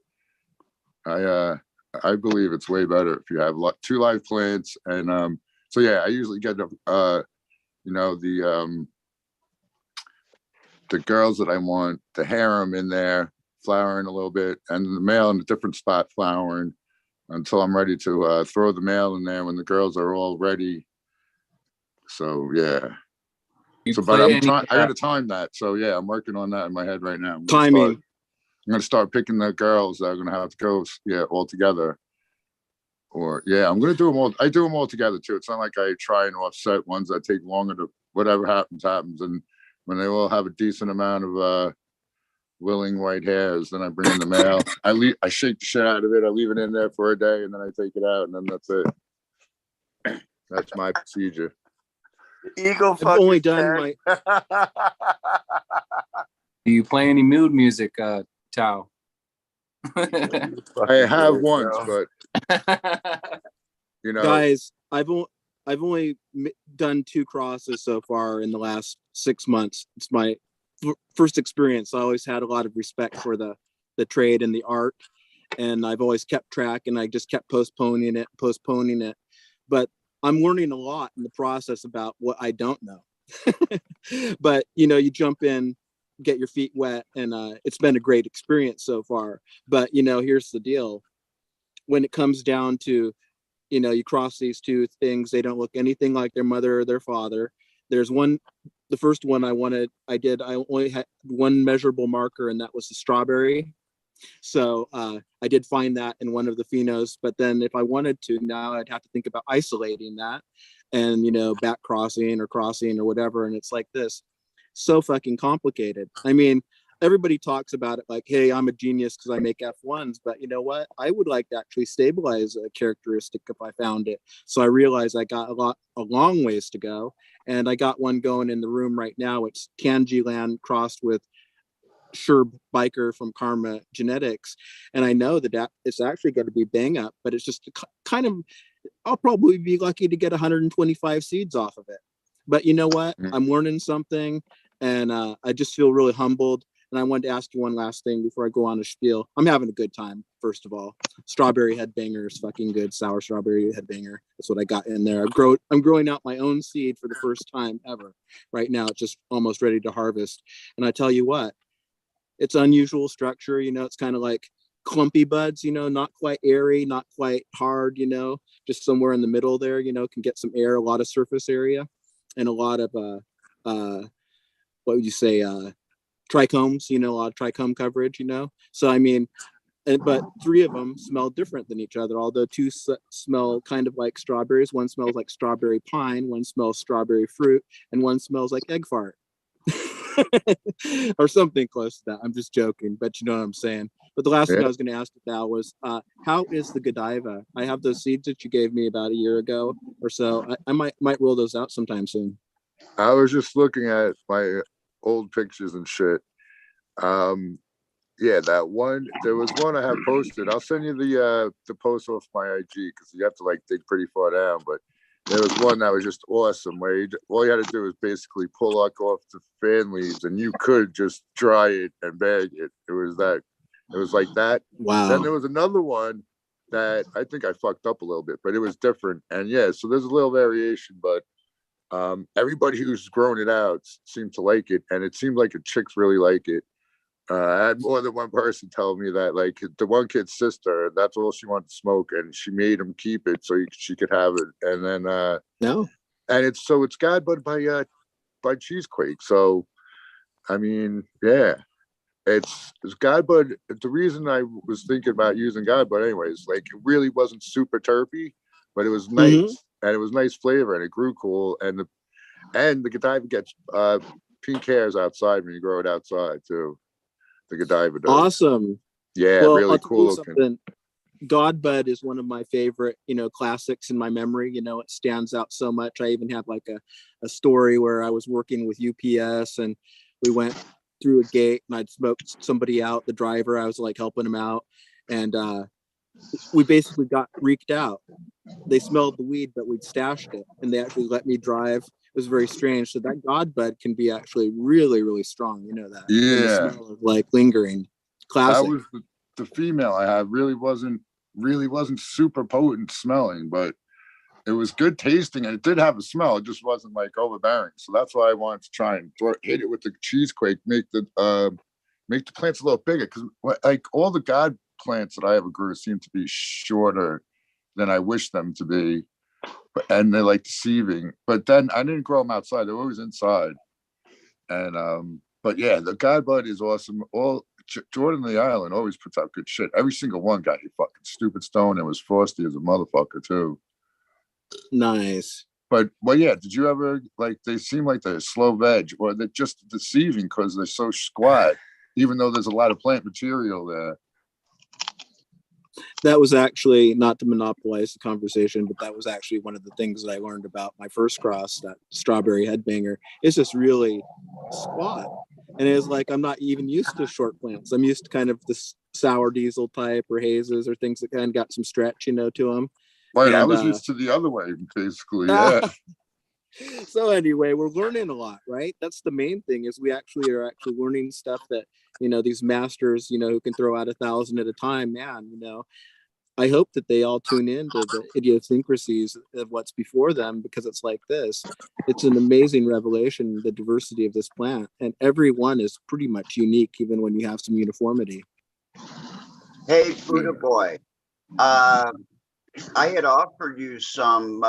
I believe it's way better if you have two live plants. And so yeah, I usually get the girls that I want, the harem in there, flowering a little bit, and the male in a different spot flowering until I'm ready to throw the male in there when the girls are all ready. So yeah. So, but I'm trying. I got to time that. So yeah, I'm working on that in my head right now. I'm gonna start picking the girls that are gonna have to go. Yeah, all together. Or yeah, I'm gonna do them all. I do them all together too. It's not like I try and offset ones that take longer to whatever happens. And when they all have a decent amount of willing white hairs, then I bring in the male. I shake the shit out of it. I leave it in there for a day, and then I take it out, and then that's it. That's my procedure. Eagle. I've only done my. Do you play any mood music, Tao? I have once, but you know, guys, I've only done 2 crosses so far in the last 6 months. It's my first experience. I always had a lot of respect for the trade and the art, and I've always kept track, and I just kept postponing it. But I'm learning a lot in the process about what I don't know. But you know, you jump in, get your feet wet, and it's been a great experience so far. But you know, here's the deal: when it comes down to, you know, you cross these 2 things, they don't look anything like their mother or their father. There's one, the first one I only had one measurable marker, and that was the strawberry. So I did find that in one of the phenos, but then if I wanted to, now I'd have to think about isolating that and, you know, back crossing or whatever. And it's like this, so fucking complicated. I mean, everybody talks about it like, hey, I'm a genius because I make F1s, but you know what? I would like to actually stabilize a characteristic if I found it. So I realized I got a long ways to go. And I got one going in the room right now. It's Tangiland crossed with Sherb Biker from Karma Genetics, and I know that it's actually going to be bang up, but it's just kind of, I'll probably be lucky to get 125 seeds off of it. But you know what? I'm learning something, and I just feel really humbled. And I wanted to ask you one last thing before I go on a spiel. I'm having a good time, first of all. Strawberry headbanger is fucking good. Sour strawberry headbanger. That's what I got in there. I'm growing out my own seed for the first time ever. Right now, it's just almost ready to harvest. And I tell you what, it's unusual structure, you know, it's kind of like clumpy buds, you know, not quite airy, not quite hard, you know, just somewhere in the middle there, you know, can get some air, a lot of surface area, and a lot of, what would you say, trichomes, you know, a lot of trichome coverage, you know. So, I mean, but 3 of them smell different than each other, although 2 smell kind of like strawberries. One smells like strawberry pine, one smells strawberry fruit, and one smells like egg fart. Or something close to that. I'm just joking, but you know what I'm saying. But the last thing I was going to ask you about was, how is the Godiva? I have those seeds that you gave me about a year ago or so. I might roll those out sometime soon. I was just looking at my old pictures and shit. Yeah, that one. There was one I have posted. I'll send you the post off my IG because you have to like dig pretty far down, but. There was one that was just awesome where all you had to do was basically pull off the fan leaves and you could just dry it and bag it. It was like that. Wow. Then there was another one that I think I fucked up a little bit, but it was different. And yeah, so there's a little variation, but everybody who's grown it out seemed to like it. And it seemed like the chicks really like it. I had more than one person tell me that, like, the one kid's sister, that's all she wanted to smoke, and she made him keep it so she could have it. And then no, and it's God Bud by Cheesequake. So I mean, yeah, it's God Bud. The reason I was thinking about using God Bud, anyways, like it really wasn't super terpy, but it was nice and it was nice flavor and it grew cool. And the Godiva gets pink hairs outside when you grow it outside too. The Godiva does. Awesome. Yeah, well, really cool looking. God Bud is one of my favorite, you know, classics in my memory. You know, it stands out so much. I even have like a story where I was working with UPS and we went through a gate and I'd smoked somebody out, the driver. I was like helping him out. And we basically got reeked out. They smelled the weed, but we'd stashed it and they actually let me drive. It was very strange. So that God Bud can be actually really, really strong. You know that. Yeah. And the smell of, like lingering. Classic. That was the female I had. Really wasn't super potent smelling, but it was good tasting and it did have a smell. It just wasn't like overbearing. So that's why I wanted to try and hit it with the Cheesequake, make the plants a little bigger. Because like all the God plants that I ever grew seem to be shorter than I wish them to be. And they're like deceiving, but then I didn't grow them outside. They're always inside. And but yeah, the God Bud is awesome. All Jordan the Island always puts out good shit. Every single one got you fucking stupid stone and was frosty as a motherfucker too. Nice. But yeah, did you ever like? They seem like they're slow veg, or they're just deceiving because they're so squat. Even though there's a lot of plant material there. That was actually, not to monopolize the conversation, but that was actually one of the things that I learned about my first cross, that strawberry headbanger. It's just really squat. And it's like, I'm not even used to short plants. I'm used to kind of this sour diesel type or hazes or things that kind of got some stretch, you know, to them. Right, and, I was used to the other way, basically. Yeah. So anyway, we're learning a lot, right? That's the main thing, is we actually are learning stuff that, you know, these masters, you know, who can throw out 1,000 at a time, man, you know, I hope that they all tune in to the idiosyncrasies of what's before them, because it's like this. It's an amazing revelation, the diversity of this plant, and every one is pretty much unique, even when you have some uniformity. Hey, Buddha boy, I had offered you some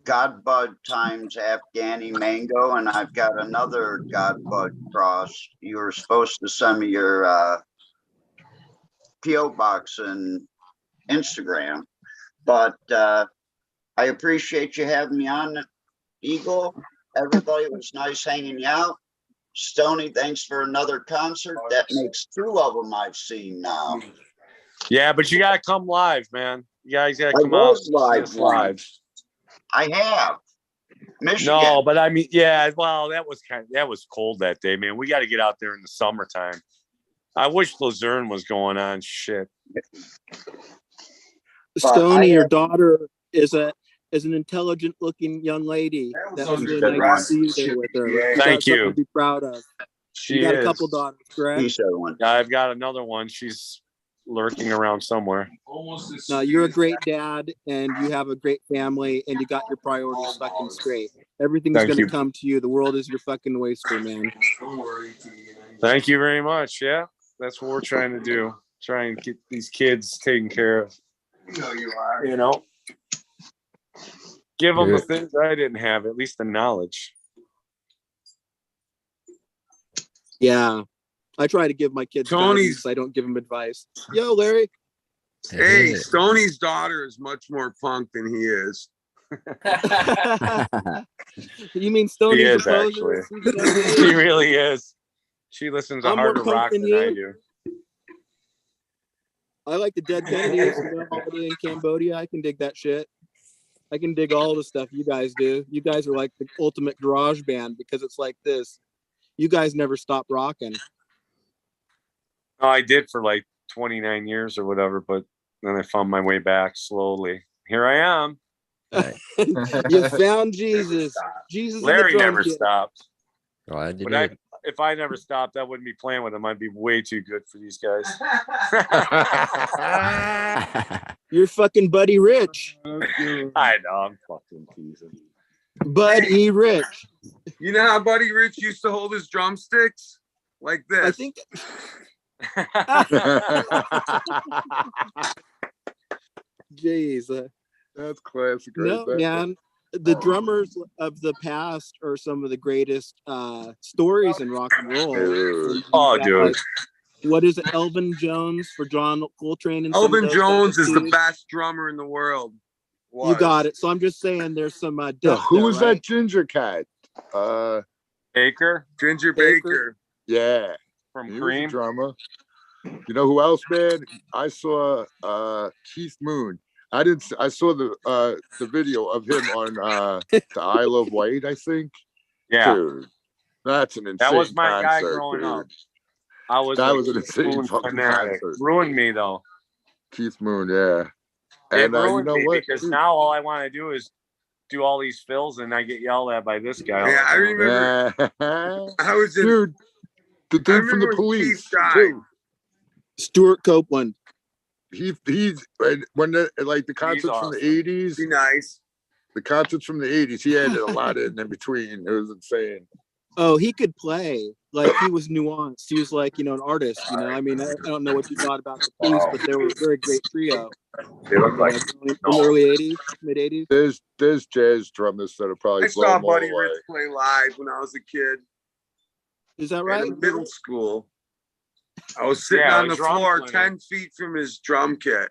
God Bud times Afghani mango, and I've got another God Bud cross. You were supposed to send me your P.O. box and Instagram, but I appreciate you having me on, Eagle. Everybody, it was nice hanging out. Stoney, thanks for another concert. That makes 2 of them I've seen now. Yeah, but you gotta come live, man. You guys gotta I come out was live live. I have. Michigan. No, but I mean, yeah, well, that was cold that day, man. We got to get out there in the summertime. I wish Luzerne was going on. Shit. Stoney, your daughter is an intelligent looking young lady. That was really nice to see you there with her. Thank you. To be proud of. She got is. a couple daughters, correct? Yeah, I've got another one. She's lurking around somewhere. No, you're a great dad, and you have a great family, and you got your priorities fucking straight. Everything's Thank gonna you. come to you. The world is your fucking oyster, man. Thank you very much. Yeah, that's what we're trying to do. Try and get these kids taken care of. You know you are. You know, give them the things I didn't have, at least the knowledge. Yeah, I try to give my kids guidance. I don't give them advice. Yo, Larry. Hey, Stoney's daughter is much more punk than he is. You mean Stoney's She is, a poser? actually. She really is. She listens to I'm more harder punk rock than than I you. do. I like the Dead Kennedys, you know, Holiday in Cambodia. I can dig that shit. I can dig all the stuff you guys do. You guys are like the ultimate garage band, because it's like this. You guys never stop rocking. Oh, I did for like 29 years or whatever, but then I found my way back slowly. Here I am. You found Jesus. Jesus. Larry and the drum never kit. stopped. Glad you But did. if I never stopped, I wouldn't be playing with them. I'd be way too good for these guys. You're fucking Buddy Rich. I know, I'm fucking teasing. Buddy Rich. You know how Buddy Rich used to hold his drumsticks? Like this. I think. Jeez. That's classic. No, right there. man. The drummers of the past are some of the greatest stories in rock and roll. And Oh, you got, dude. like, what is it? Elvin Jones for John Coltrane and some of Elvin those Jones guys, is the too. best drummer in the world. You got it. So I'm just saying there's some Yeah, depth who there, was right? that ginger cat? Baker? Ginger Baker? Baker. Yeah. From He was a Cream? drummer. You know who else, man? I saw Keith Moon. I saw the video of him on the Isle of Wight, I think. Yeah. Dude, that's an insane That was my guy concert, growing dude. up. I was That like was an insane Moon fucking fanatic. concert. Ruined me though. Keith Moon, yeah. It And you ruined know me what? because Dude, now all I want to do is do all these fills and I get yelled at by this guy. Yeah, I remember. I was in. dude, the dude from remember the when Police, Keith died. too. Stuart Copeland. He's when the concerts from the 80s. Be nice. The concerts from the 80s, he added a lot in between. It was insane. Oh, he could play. Like he was nuanced. He was like, an artist. I mean, I don't know what you thought about the piece, but they were a very great trio. They look like in the early '80s, mid '80s. There's jazz drummers that are probably I blow saw them all Buddy away. Rich play live when I was a kid. Is that right? In middle school. I was sitting Yeah, on the drum floor clinic. 10 feet from his drum kit.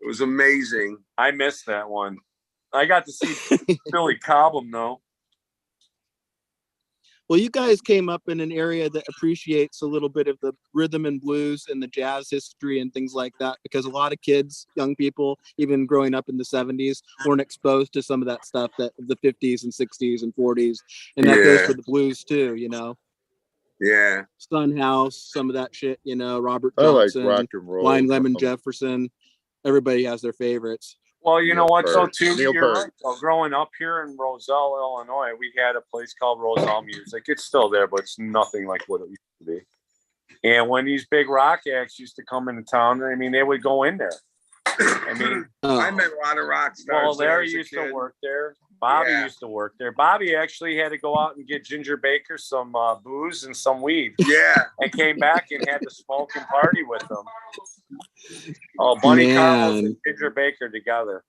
It was amazing. I missed that one. I got to see Billy Cobham though. Well, you guys came up in an area that appreciates a little bit of the rhythm and blues and the jazz history and things like that, because a lot of kids, young people, even growing up in the 70s, weren't exposed to some of that stuff that the 50s and 60s and 40s. And that goes for the blues too, Yeah. Sun House, some of that shit, Robert I like Johnson, rock and roll. Blind Lemon Jefferson. Everybody has their favorites. Well, you know what, though, too? Neil You're Peart. right. So growing up here in Roselle, Illinois, we had a place called Roselle Music. It's still there, but it's nothing like what it used to be. And when these big rock acts used to come into town, I mean, they would go in there. I mean, I met a lot of rock stars. well, there Larry as a used kid. to work there. Bobby Yeah. used to work there. Bobby actually had to go out and get Ginger Baker some booze and some weed. Yeah. And came back and had to smoke and party with them. Oh, Bunny Carlos and Ginger Baker together.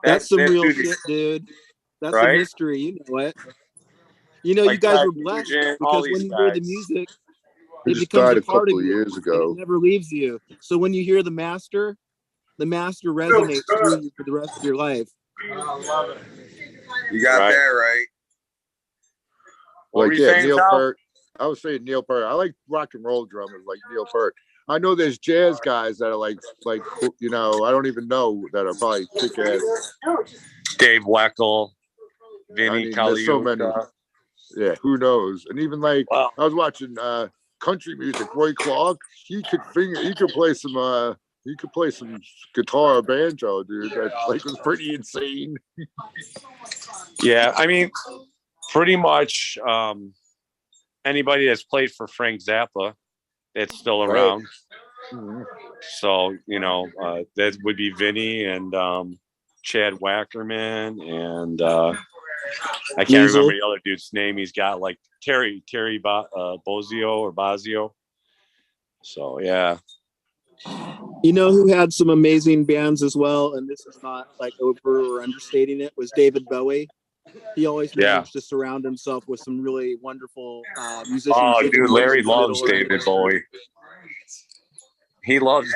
That's some that real dude shit, is- dude. That's Right? some history. You know it. You Like guys Todd were blessed Nugent, all because when these you hear the guys. music, He it just becomes died a a part of couple of you. years and ago. it never leaves you. So when you hear the master resonates through you for the rest of your life. You got Right. that right. What were Like, you yeah, saying, Neil Sal? Peart. I was saying Neil Peart. I like rock and roll drummers like Neil Peart. I know there's jazz guys that are like, I don't even know that are probably kick ass. Dave Weckl, I Vinny mean, there's so many. Caliuta. Yeah, who knows? And even like Wow. I was watching country music. Roy Clark, he could play some guitar or banjo, dude. That like was pretty insane. Yeah, I mean, pretty much anybody that's played for Frank Zappa that's still Right. around. Mhm. So, that would be Vinny and Chad Wackerman and I can't Weasel. remember the other dude's name. He's got like Terry Bozio or Bazio. So, yeah. You know who had some amazing bands as well, and this is not like over or understating it, was David Bowie. He always Yeah. managed to surround himself with some really wonderful musicians. Oh, even dude, when Larry he was in the loves middle of David Bowie. He loves.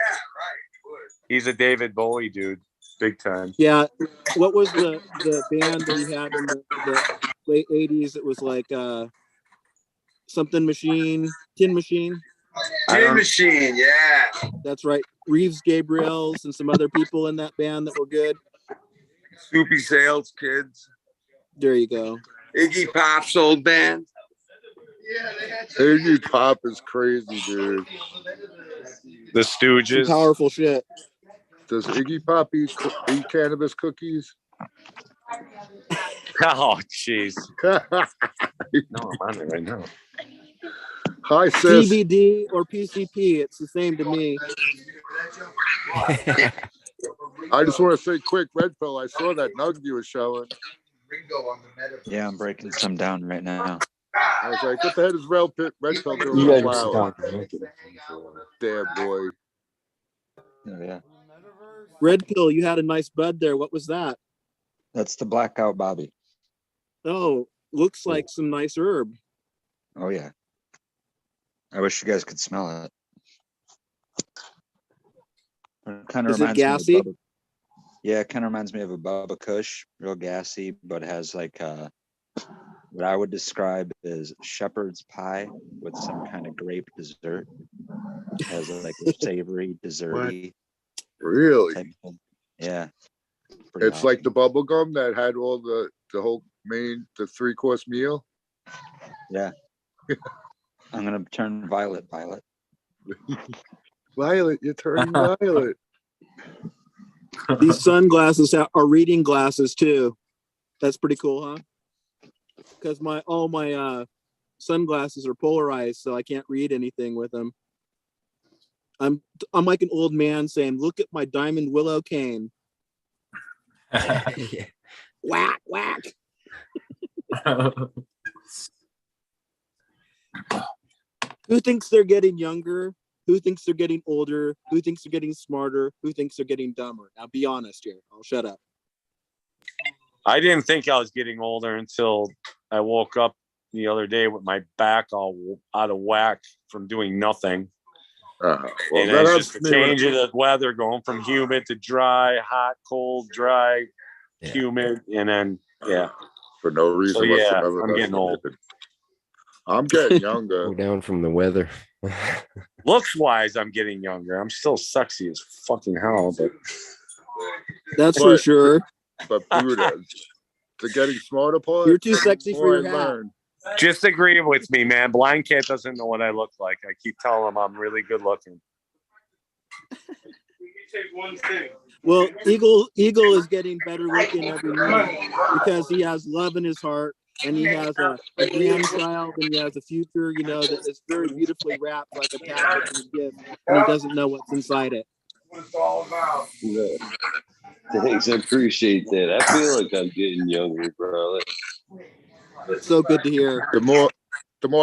He's a David Bowie dude, big time. Yeah. What was the band that he had in the late '80s? It was like something machine, Tin Machine. Tin Machine, yeah. That's right. Reeves Gabriels and some other people in that band that were good. Soupy Sales Kids. There you go. Iggy Pop's old band. Iggy Pop is crazy, dude. The Some Stooges. powerful shit. Does Iggy Pop eat cannabis cookies? Oh, jeez. No, I'm on it right now. Hi, sis. CBD or PCP, it's the same to me. I just want to say quick, REdPILL, I saw that nug you were showing. Yeah, I'm breaking some down right now. I was like, what the heck is REdPILL doing You with guys flower? stop. Damn, boy. Oh, yeah. REdPILL, you had a nice bud there. What was that? That's the blackout Bobby. Oh, looks like some nice herb. Oh, yeah. I wish you guys could smell it. It kind of Is it reminds me gassy? of yeah, it kind of reminds me of a Bubba Kush, real gassy, but has like what I would describe as shepherd's pie with some kind of grape dessert. It has like a savory, desserty. Really? type of- Yeah. Pretty It's like the bubble gum that had all the whole the 3-course meal. Yeah. I'm gonna turn violet. Violet, you're turning violet. These sunglasses are reading glasses too. That's pretty cool, huh? Because all my sunglasses are polarized, so I can't read anything with them. I'm like an old man saying, "Look at my diamond willow cane." Yeah. Whack whack. Who thinks they're getting younger? Who thinks they're getting older? Who thinks they're getting smarter? Who thinks they're getting dumber? Now be honest here. I'll shut up. I didn't think I was getting older until I woke up the other day with my back all out of whack from doing nothing. Well, And that it's happens just to the me when- change of the weather going from humid to dry, hot, cold, dry, humid, and then for no reason So, yeah, whatsoever. I'm that's getting old. stupid. I'm getting younger. Go down from the weather. Looks wise, I'm getting younger. I'm still sexy as fucking hell, but That's for sure. But Buddha, the getting smarter part. You're too sexy the for more your I hat. learn. just agree with me, man. Blind cat doesn't know what I look like. I keep telling him I'm really good looking. Well, Eagle is getting better looking every month because he has love in his heart and he has a grandchild and he has a future, you know, that is very beautifully wrapped like a package and a gift, and he doesn't know what's inside it. Yeah. Thanks, I appreciate that. I feel like I'm getting younger, brother. It's so good to hear. The more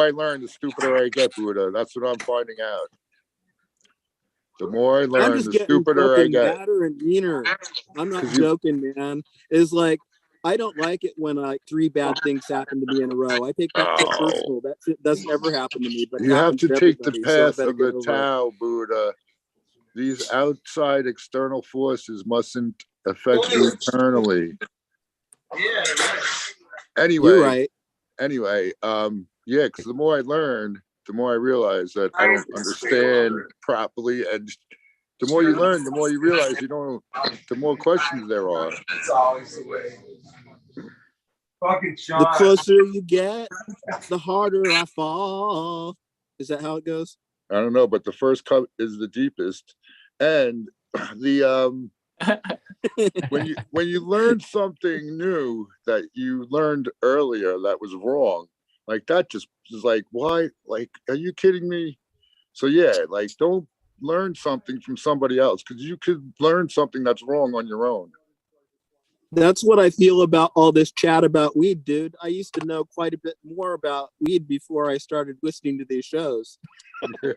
I learn, the stupider I get, Buddha. That's what I'm finding out. The more I I'm learn, just the getting stupider I fucking get. madder and meaner. I'm not 'Cause you- joking, man. It's like I don't like it when like 3 bad things happen to me in a row. I take that shit personal. That shit doesn't ever happen to me, but it You have happens to to take the everybody, so I path better of get the over it. Tao, Buddha. These outside external forces mustn't affect you internally. Anyway, You're right. Anyway, yeah, because the more I learn, the more I realize that I don't understand properly, and the more you learn, the more you realize you don't. The more questions there are. It's always the way. Fucking The Sean. closer you get, the harder I fall. Is that how it goes? I don't know, but the first cut is the deepest, and the when you learn something new that you learned earlier that was wrong, like that just is like, why? Like, are you kidding me? So yeah, like don't learn something from somebody else because you could learn something that's wrong on your own. That's what I feel about all this chat about weed, dude. I used to know quite a bit more about weed before I started listening to these shows.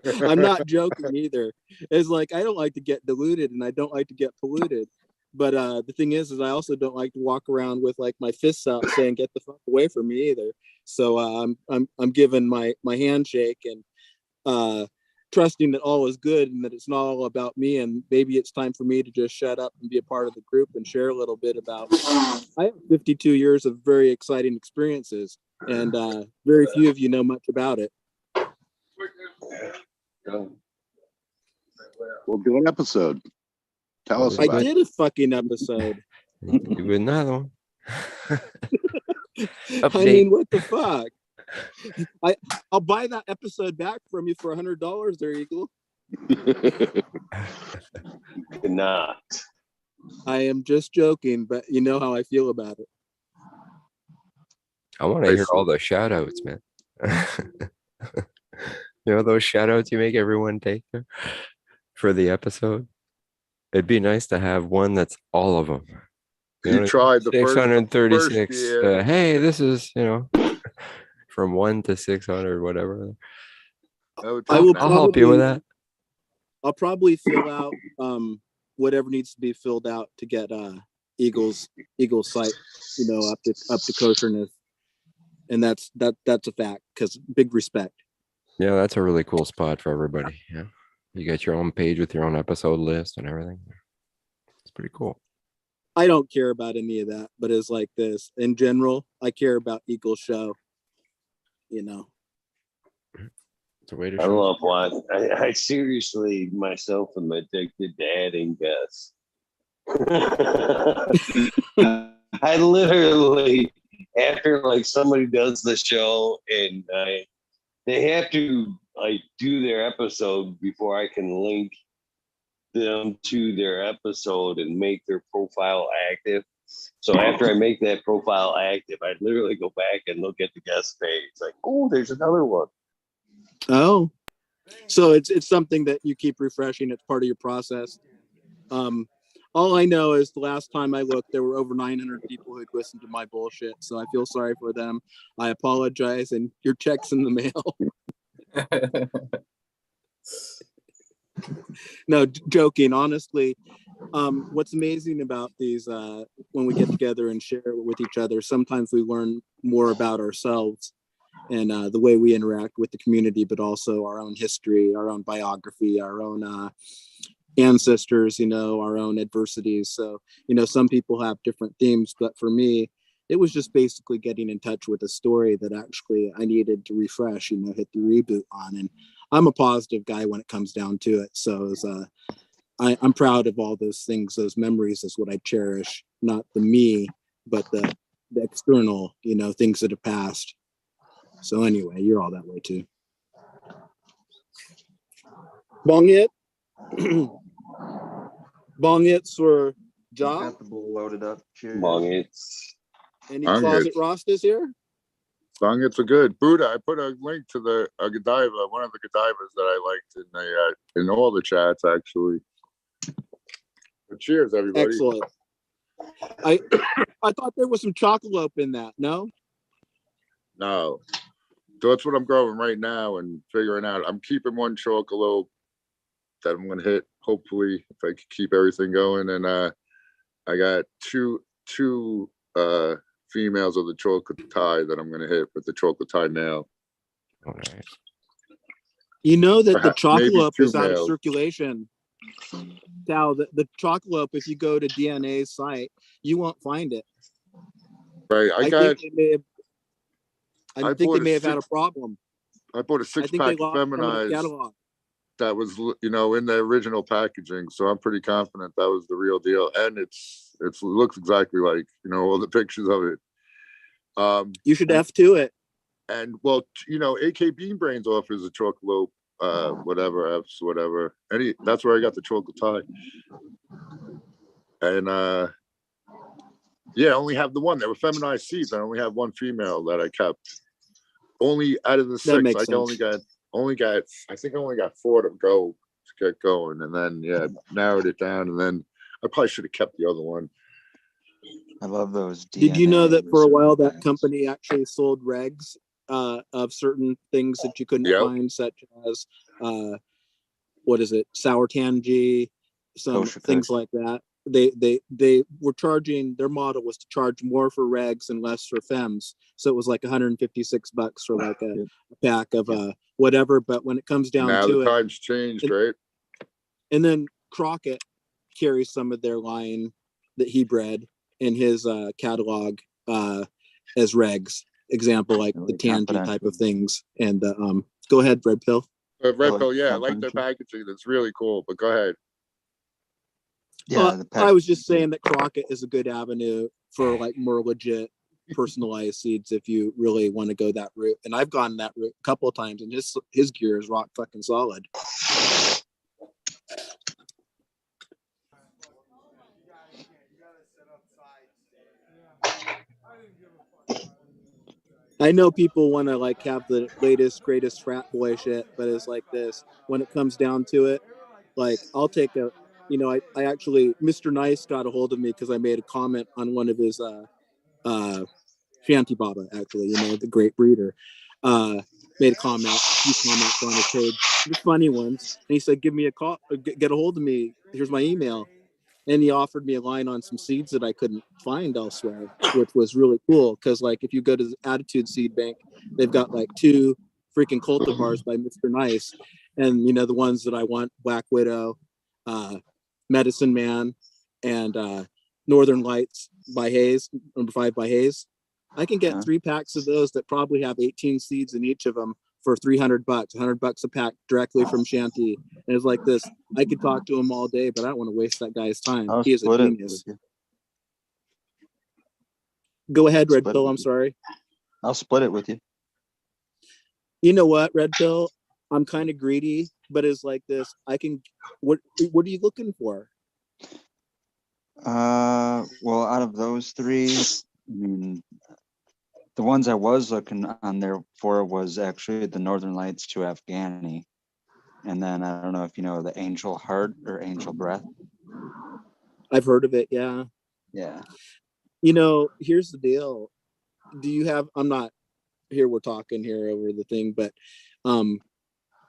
I'm not joking either. It's like I don't like to get diluted and I don't like to get polluted. But the thing is I also don't like to walk around with like my fists out saying "get the fuck away from me" either. So I'm giving my handshake and trusting that all is good and that it's not all about me, and maybe it's time for me to just shut up and be a part of the group and share a little bit about. I have 52 years of very exciting experiences, and very few of you know much about it. We'll do an episode. Tell us I about did a fucking episode. Do another one. I mean, what the fuck? I'll buy that episode back from you for $100 there, Eagle. Not. I am just joking, but you know how I feel about it. I want to hear all the shout outs, man. You know those shout outs you make everyone take there for the episode? It'd be nice to have one that's all of them. You tried the first 636. year. Hey, this is, from 1 to 600, whatever. I'll help you with that. I'll probably fill out whatever needs to be filled out to get Eagle's site, up to kosherness, and that's a fact because big respect. Yeah, that's a really cool spot for everybody. Yeah, you got your own page with your own episode list and everything. It's pretty cool. I don't care about any of that, but it's like this in general. I care about Eagle's show. It's a way to I love one. I seriously myself am addicted to adding guests. I literally, after like somebody does the show and they have to like do their episode before I can link them to their episode and make their profile active. So after I make that profile active, I literally go back and look at the guest page. Like, oh, there's another one. Oh, so it's something that you keep refreshing. It's part of your process. All I know is the last time I looked, there were over 900 people who'd listened to my bullshit. So I feel sorry for them. I apologize, and your check's in the mail. No, joking. Honestly, what's amazing about these when we get together and share with each other, sometimes we learn more about ourselves and the way we interact with the community, but also our own history, our own biography, our own ancestors, you know, our own adversities. So, you know, some people have different themes, but for me, it was just basically getting in touch with a story that actually I needed to refresh, you know, hit the reboot on. And I'm a positive guy when it comes down to it. So it was, I'm proud of all those things. Those memories is what I cherish, not the me, but the external, you know, things that have passed. So anyway, you're all that way too. Bong it. Bong it's for Ja. Got the bowl loaded up. Cheers. Bong it's. Any Bong closet it's. Rastas here? Bong it's a good. Buddha, I put a link to the Godiva, one of the Godivas that I liked in all the chats actually. But cheers, everybody. Excellent. I thought there was some chocolate in that. No. No. So that's what I'm growing right now and figuring out. I'm keeping one chocolate that I'm gonna hit, hopefully, if I can keep everything going. And I got two females of the chocolate tie that I'm gonna hit with the chocolate tie nail. All right. You know that the Perhaps maybe chocolate two is out of males. circulation. Now the chocolate, if you go to DNA's site, you won't find it. Right. I think they may have, I think they bought may have had a problem. I bought a I think they six-pack lost some of the feminized catalog. that was, you know, in the original packaging. So I'm pretty confident that was the real deal. And it looks exactly like, you know, all the pictures of it. You should F2 it. And well, you know, AK Bean Brains offers a chocolate, whatever, F's, whatever. That's where I got the chocolate tie. And yeah, I only have the one. They were feminized seeds. I only have one female that I kept. Only out of the six, makes I only got I think I only got 4 to go to get going. And then yeah, narrowed it down. And then I probably should have kept the other one. I love those. Did you know DNA that for a while that research company actually sold regs of certain things that you couldn't find, such as what is it, sour tangy, some Kosher things Kush. like that. They were charging, their model was to charge more for regs and less for fems. So it was like $156 for like a pack of whatever. But when it comes down Now to the it, times changed, right? and then Crockett carries some of their line that he bred in his catalog as regs. Example, like the tangy type of things. And go ahead, REdPILL. REdPILL, yeah, I like their packaging. That's really cool. But go ahead. Yeah, I was just saying that Crockett is a good avenue for like more legit personalized seeds if you really want to go that route. And I've gone that route a couple of times, and his gear is rock fucking solid. I know people want to like have the latest, greatest frat boy shit, but it's like this. When it comes down to it, like I'll take a, you know, I actually, Mr. Nice got a hold of me because I made a comment on one of his Shanty Baba, actually, you know, the great breeder. Made a comment, a few comments on his page, just funny ones. And he said, give me a call, get a hold of me. Here's my email. And he offered me a line on some seeds that I couldn't find elsewhere, which was really cool. Because like if you go to the Attitude Seed Bank, they've got like 2 freaking cultivars by Mr. Nice. And you know, the ones that I want, Black Widow, Medicine Man, and Northern Lights by Hayes, number 5 by Hayes. I can get 3 packs of those that probably have 18 seeds in each of them for $300, $100 a pack directly from Shanty. And it's like this. I could talk to him all day, but I don't want to waste that guy's time. He is a genius. Go ahead, REdPILL. I'm sorry. I'll split it with you. You know what, REdPILL? I'm kind of greedy, but it's like this. I can. What are you looking for? Well, out of those 3, I mean, the ones I was looking on there for was actually the Northern Lights to Afghani. And then I don't know if you know the Angel Heart or Angel Breath. I've heard of it, yeah. Yeah. You know, here's the deal. Do you have, I'm not here, we're talking here over the thing, but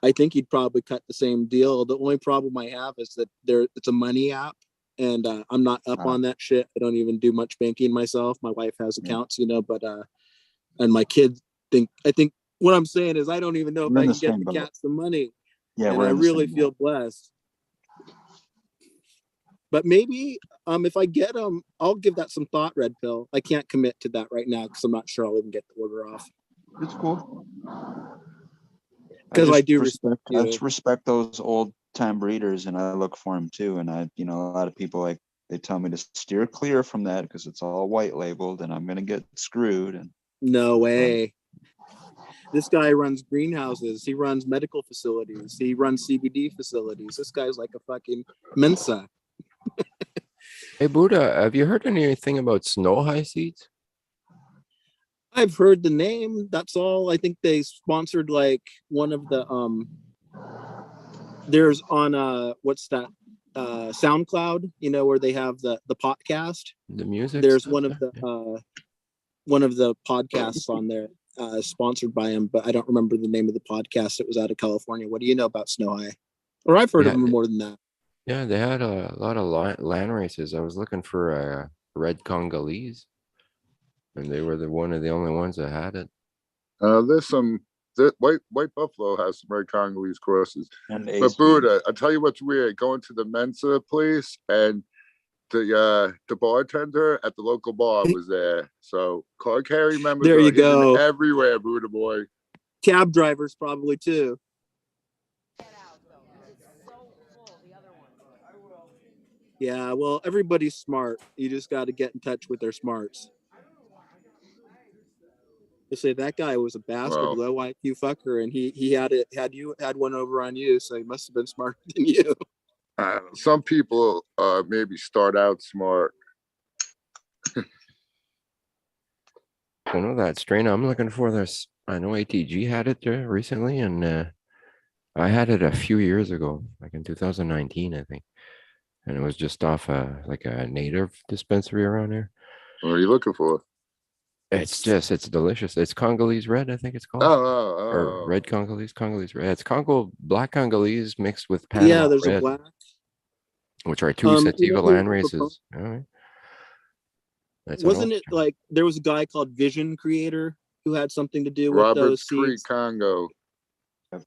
I think he'd probably cut the same deal. The only problem I have is that it's a money app, and I'm not up on that shit. I don't even do much banking myself. My wife has accounts, but and my kids I think what I'm saying is I don't even know if I can get the cats some money. Yeah, and we're I in the really same feel blessed. But maybe if I get them, I'll give that some thought, Red Pill. I can't commit to that right now because I'm not sure I'll even get the order off. It's cool. Because I just do respect I you. just respect those old time breeders, and I look for them too. And a lot of people they tell me to steer clear from that because it's all white labeled, and I'm gonna get screwed. And no way. This guy runs greenhouses. He runs medical facilities. He runs CBD facilities. This guy's like a fucking Mensa. Hey, Buddha, have you heard anything about snow high seeds? I've heard the name. That's all. I think they sponsored like one of the there's on what's that SoundCloud, where they have the podcast. The music. There's stuff, one of the podcasts on there sponsored by him, but I don't remember the name of the podcast. It was out of California. What do you know about Snow High? Or I've heard of them more than that. Yeah, they had a lot of land races. I was looking for a red Congolese, and they were one of the only ones that had it. There's some White Buffalo has some red Congolese crosses. But Buddha, I'll tell you what's weird. Going to the Mensa place, and the bartender at the local bar was there. So car carry members there are you hidden go. everywhere, Buddha boy. Cab drivers probably too. Yeah, well, everybody's smart. You just got to get in touch with their smarts. To say that guy was a bastard, low IQ fucker, and he had one over on you, so he must have been smarter than you. Some people maybe start out smart. I know that strain I'm looking for. This I know ATG had it there recently, and I had it a few years ago, like in 2019, I think. And it was just off like a native dispensary around here. What are you looking for? It's delicious. It's Congolese red, I think it's called. Or red Congolese red. It's black Congolese mixed with Panama yeah, there's red, a black. Which are two sativa land races. All right. Wasn't it like there was a guy called Vision Creator who had something to do with Roberts those Creek, seeds? Congo.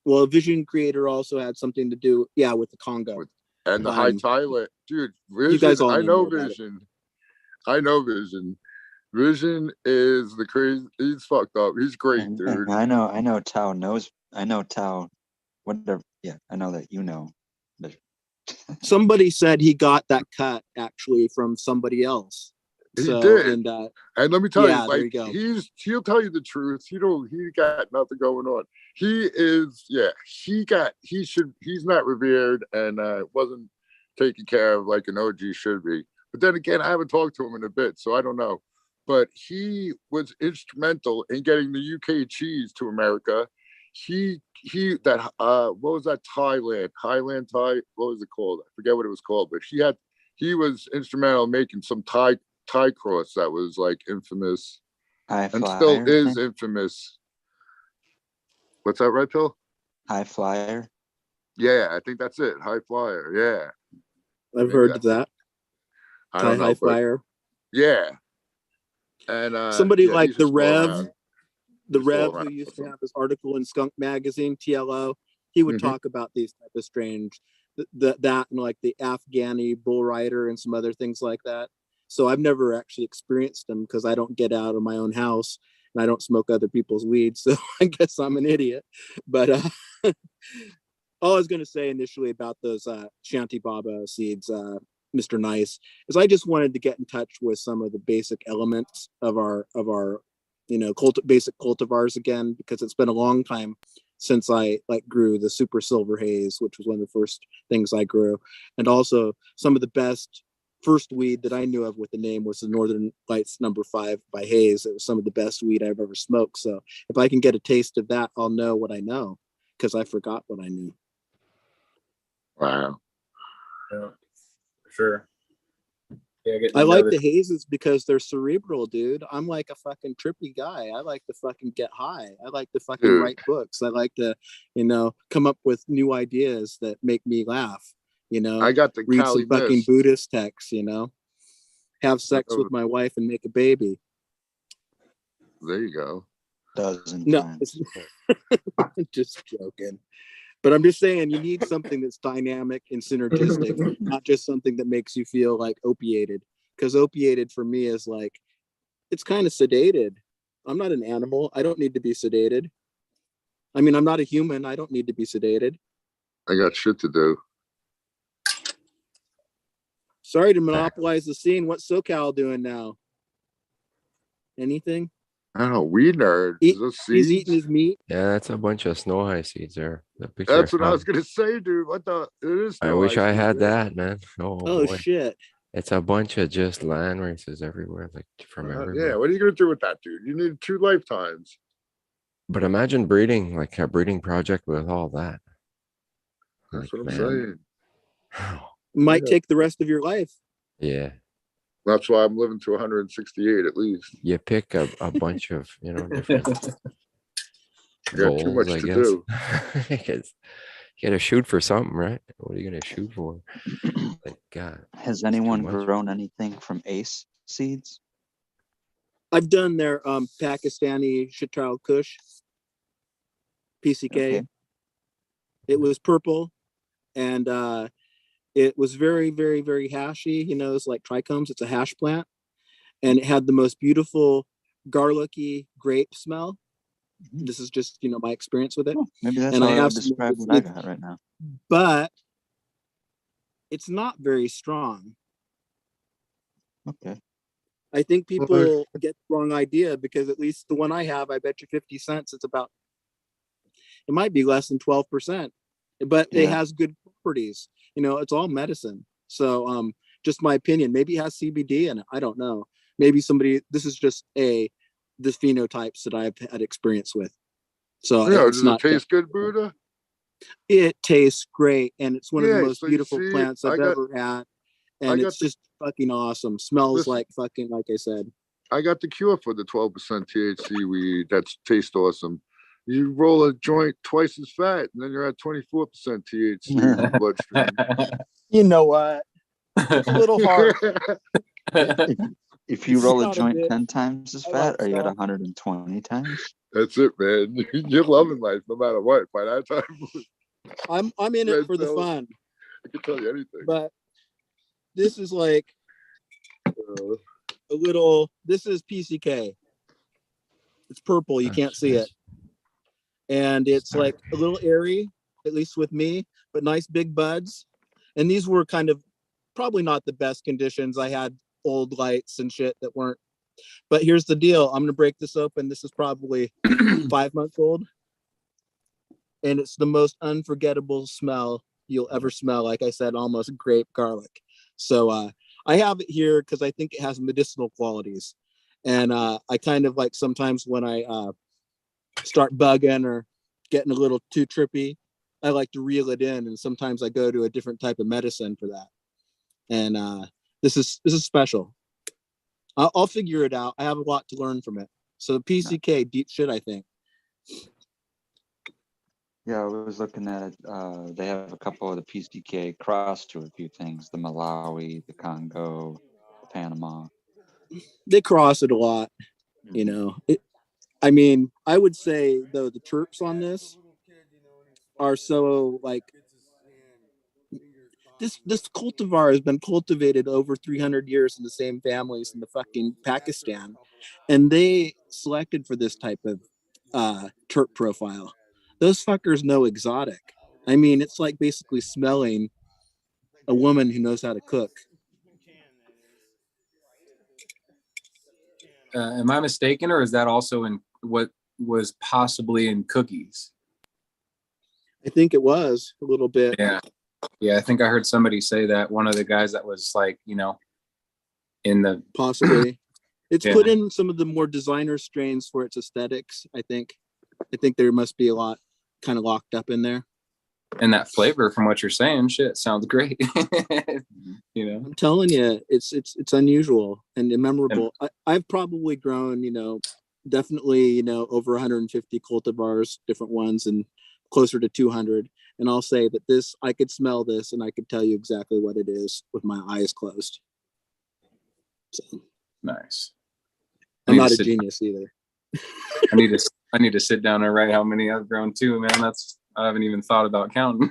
Well, Vision Creator also had something to do, with the Congo. And the high Thailand, dude. Vision, you guys all I know more about Vision. I know Vision. Vision is the crazy. He's fucked up. He's great, dude. I know Tao knows. I know Tao. Whatever. Yeah, I know that you know. Somebody said he got that cut actually from somebody else. He So, did. And let me tell you, there like you go. he'll tell you the truth. He got nothing going on. He's not revered and wasn't taken care of like an OG should be. But then again, I haven't talked to him in a bit, so I don't know. But he was instrumental in getting the UK cheese to America. What was that Highland Thai? What was it called? I forget what it was called, but he was instrumental in making some Thai cross that was like infamous and still is infamous. What's that, Red Pill? High Flyer. Yeah, I think that's it. High Flyer. Yeah, I've heard of that. I don't know, High Flyer. Yeah, and somebody like the still Rev, around. the Rev who used to have this article in Skunk Magazine, TLO. He would talk about these type of strains, that and like the Afghani bull rider and some other things like that. So I've never actually experienced them because I don't get out of my own house and I don't smoke other people's weed. So I guess I'm an idiot. But all I was going to say initially about those Shanti Baba seeds, Mr. Nice, is I just wanted to get in touch with some of the basic elements of our basic cultivars again, because it's been a long time since I grew the Super Silver Haze, which was one of the first things I grew. And also some of the best first weed that I knew of with the name was the Northern Lights No. 5 by Hayes. It was some of the best weed I've ever smoked. So if I can get a taste of that, I'll know what I know, because I forgot what I knew. Wow. Yeah, for sure. I like the hazes because they're cerebral, dude. I'm like a fucking trippy guy. I like to fucking get high. I like to fucking Dude. write books. I like to, come up with new ideas that make me laugh. I got the Read Cali some fucking Mist. Buddhist texts. Have sex with my wife and make a baby. There you go. No, just joking. But I'm just saying you need something that's dynamic and synergistic, not just something that makes you feel like opiated. Because opiated for me is like, it's kind of sedated. I'm not an animal. I don't need to be sedated. I mean, I'm not a human. I don't need to be sedated. I got shit to do. Sorry to monopolize the scene. What's SoCal doing now? Anything? I don't know. Weed nerd. He's eating his meat. Yeah, that's a bunch of snow high seeds there. The picture That's what I was found. gonna say, dude. What the? It is. I snow wish ice I seed, had yeah. that, man. Oh boy. shit. It's a bunch of just land races everywhere, like from everywhere. Yeah. What are you gonna do with that, dude? You need 2 lifetimes. But imagine breeding, like a breeding project with all that. That's what I'm man. saying. Might take the rest of your life. Yeah. That's why I'm living to 168 at least. You pick a bunch of, different I got too goals, much I to guess. do. Because you gotta shoot for something, right? What are you gonna shoot for? Like, God. Has anyone grown anything from Ace seeds? I've done their Pakistani Chitral Kush PCK. Okay. It was purple and it was very, very, very hashy. It's like trichomes. It's a hash plant. And it had the most beautiful garlicky grape smell. This is just, my experience with it. Maybe that's and how I I have would some describe what I got right now. But it's not very strong. Okay. I think people get the wrong idea because at least the one I have, I bet you 50 cents. It might be less than 12%, but it has good properties. It's all medicine. So just my opinion, maybe it has CBD in it. I don't know. Maybe this is just the phenotypes that I've had experience with. So does it taste good, Buddha? It tastes great. And it's one of the Yeah, most so you beautiful see, plants I've ever had. And it's just fucking awesome. Smells like fucking, like I said. I got the cure for the 12% THC weed. That's tastes awesome. You roll a joint twice as fat, and then you're at 24% THC in your bloodstream. You know what? It's a little hard. If you roll a Not a joint bit. 10 times as fat, are you at 120 times? That's it, man. You're loving life no matter what. By that time, I'm in it for the fun. I can tell you anything. But this is like a little. This is PCK. It's purple. You can't see it, and it's like a little airy, at least with me. But nice big buds, and these were kind of probably not the best conditions. I had old lights and shit that weren't. But here's the deal. I'm gonna break this open. This is probably 5 months old, and it's the most unforgettable smell you'll ever smell. Like I said, almost grape garlic. So I have it here because I think it has medicinal qualities, and I kind of like sometimes when I start bugging or getting a little too trippy, I like to reel it in, and sometimes I go to a different type of medicine for that. And this is special. I'll figure it out. I have a lot to learn from it. So the PCK, deep shit, I think. Yeah, I was looking at it. They have a couple of the PCK cross to a few things: the Malawi, the Congo, the Panama. They cross it a lot, I mean, I would say though the terps on this are so like this cultivar has been cultivated over 300 years in the same families in the fucking Pakistan, and they selected for this type of terp profile. Those fuckers know exotic. I mean, it's like basically smelling a woman who knows how to cook. Am I mistaken, or is that also in what was possibly in cookies? I think it was a little bit. Yeah, I think I heard somebody say that. One of the guys that was like, in the possibly. It's put in some of the more designer strains for its aesthetics. I think there must be a lot kind of locked up in there. And that flavor, from what you're saying, shit, sounds great. You know, I'm telling you, it's unusual and memorable. I've probably grown, definitely, over 150 cultivars, different ones, and closer to 200. And I'll say that this, I could smell this, and I could tell you exactly what it is with my eyes closed. So nice. I'm not a genius either. I need to sit down and write how many I've grown too, man. I haven't even thought about counting.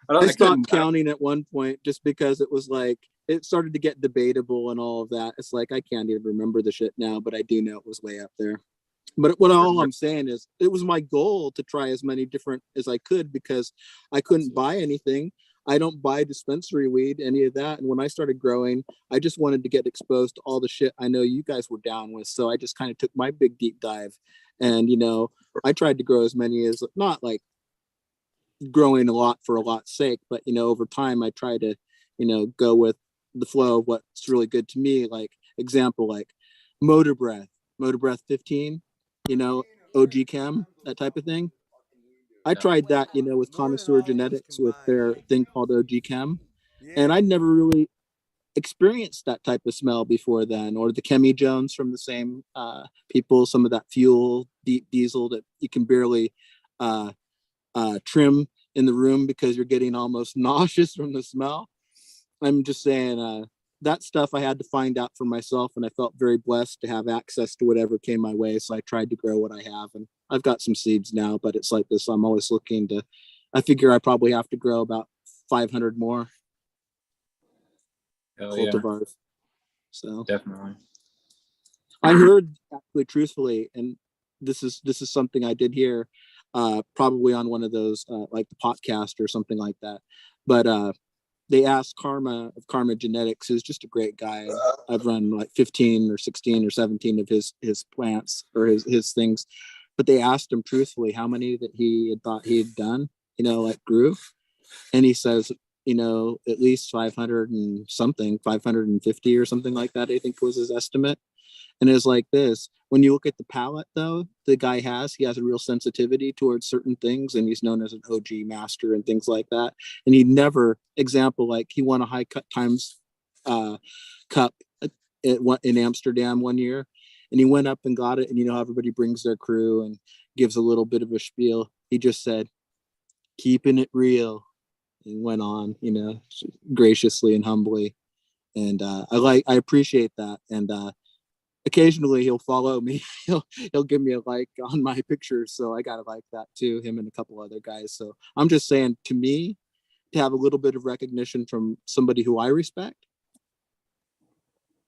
I stopped counting at one point just because it was like, it started to get debatable and all of that. It's like, I can't even remember the shit now, but I do know it was way up there. But all I'm saying is it was my goal to try as many different as I could because I couldn't buy anything. I don't buy dispensary weed, any of that. And when I started growing, I just wanted to get exposed to all the shit I know you guys were down with. So I just kind of took my big deep dive and, I tried to grow as many as, not like growing a lot for a lot's sake, but, over time I try to, go with the flow of what's really good to me. Like example, like Motor Breath 15, OG Chem, that type of thing. I tried that, with Connoisseur Genetics with their thing called OG Chem, and I'd never really experienced that type of smell before then, or the Chemi Jones from the same people, some of that fuel, deep diesel that you can barely trim in the room because you're getting almost nauseous from the smell. I'm just saying that stuff I had to find out for myself, and I felt very blessed to have access to whatever came my way. So I tried to grow what I have, and I've got some seeds now, but it's like this. I'm always looking to, I figure I probably have to grow about 500 more cultivars. Yeah. So definitely. I heard actually truthfully, and this is something I did hear probably on one of those like the podcast or something like that. But they asked Karma of Karma Genetics, who's just a great guy. I've run like 15 or 16 or 17 of his plants or his things. But they asked him truthfully how many that he had thought he had done, like grew. And he says, at least 500 and something, 550 or something like that, I think was his estimate. And it's like this, when you look at the palate though, he has a real sensitivity towards certain things, and he's known as an OG master and things like that. And he never, example, like he won a high cut times cup in Amsterdam one year, and he went up and got it. And how everybody brings their crew and gives a little bit of a spiel. He just said, keeping it real, and went on, graciously and humbly. And I appreciate that. And occasionally he'll follow me. He'll give me a like on my pictures. So I gotta like that too, him and a couple other guys. So I'm just saying, to me, to have a little bit of recognition from somebody who I respect,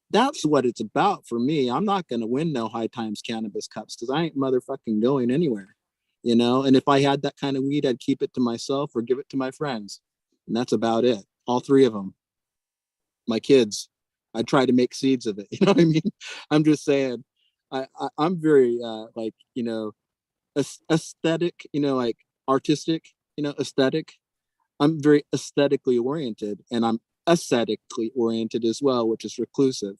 that's what it's about for me. I'm not gonna win no High Times Cannabis Cups because I ain't motherfucking going anywhere. And if I had that kind of weed, I'd keep it to myself or give it to my friends. And that's about it. All three of them. My kids. I try to make seeds of it. You know what I mean? I'm just saying, I'm very aesthetic, like artistic, aesthetic. I'm very aesthetically oriented, and I'm ascetically oriented as well, which is reclusive.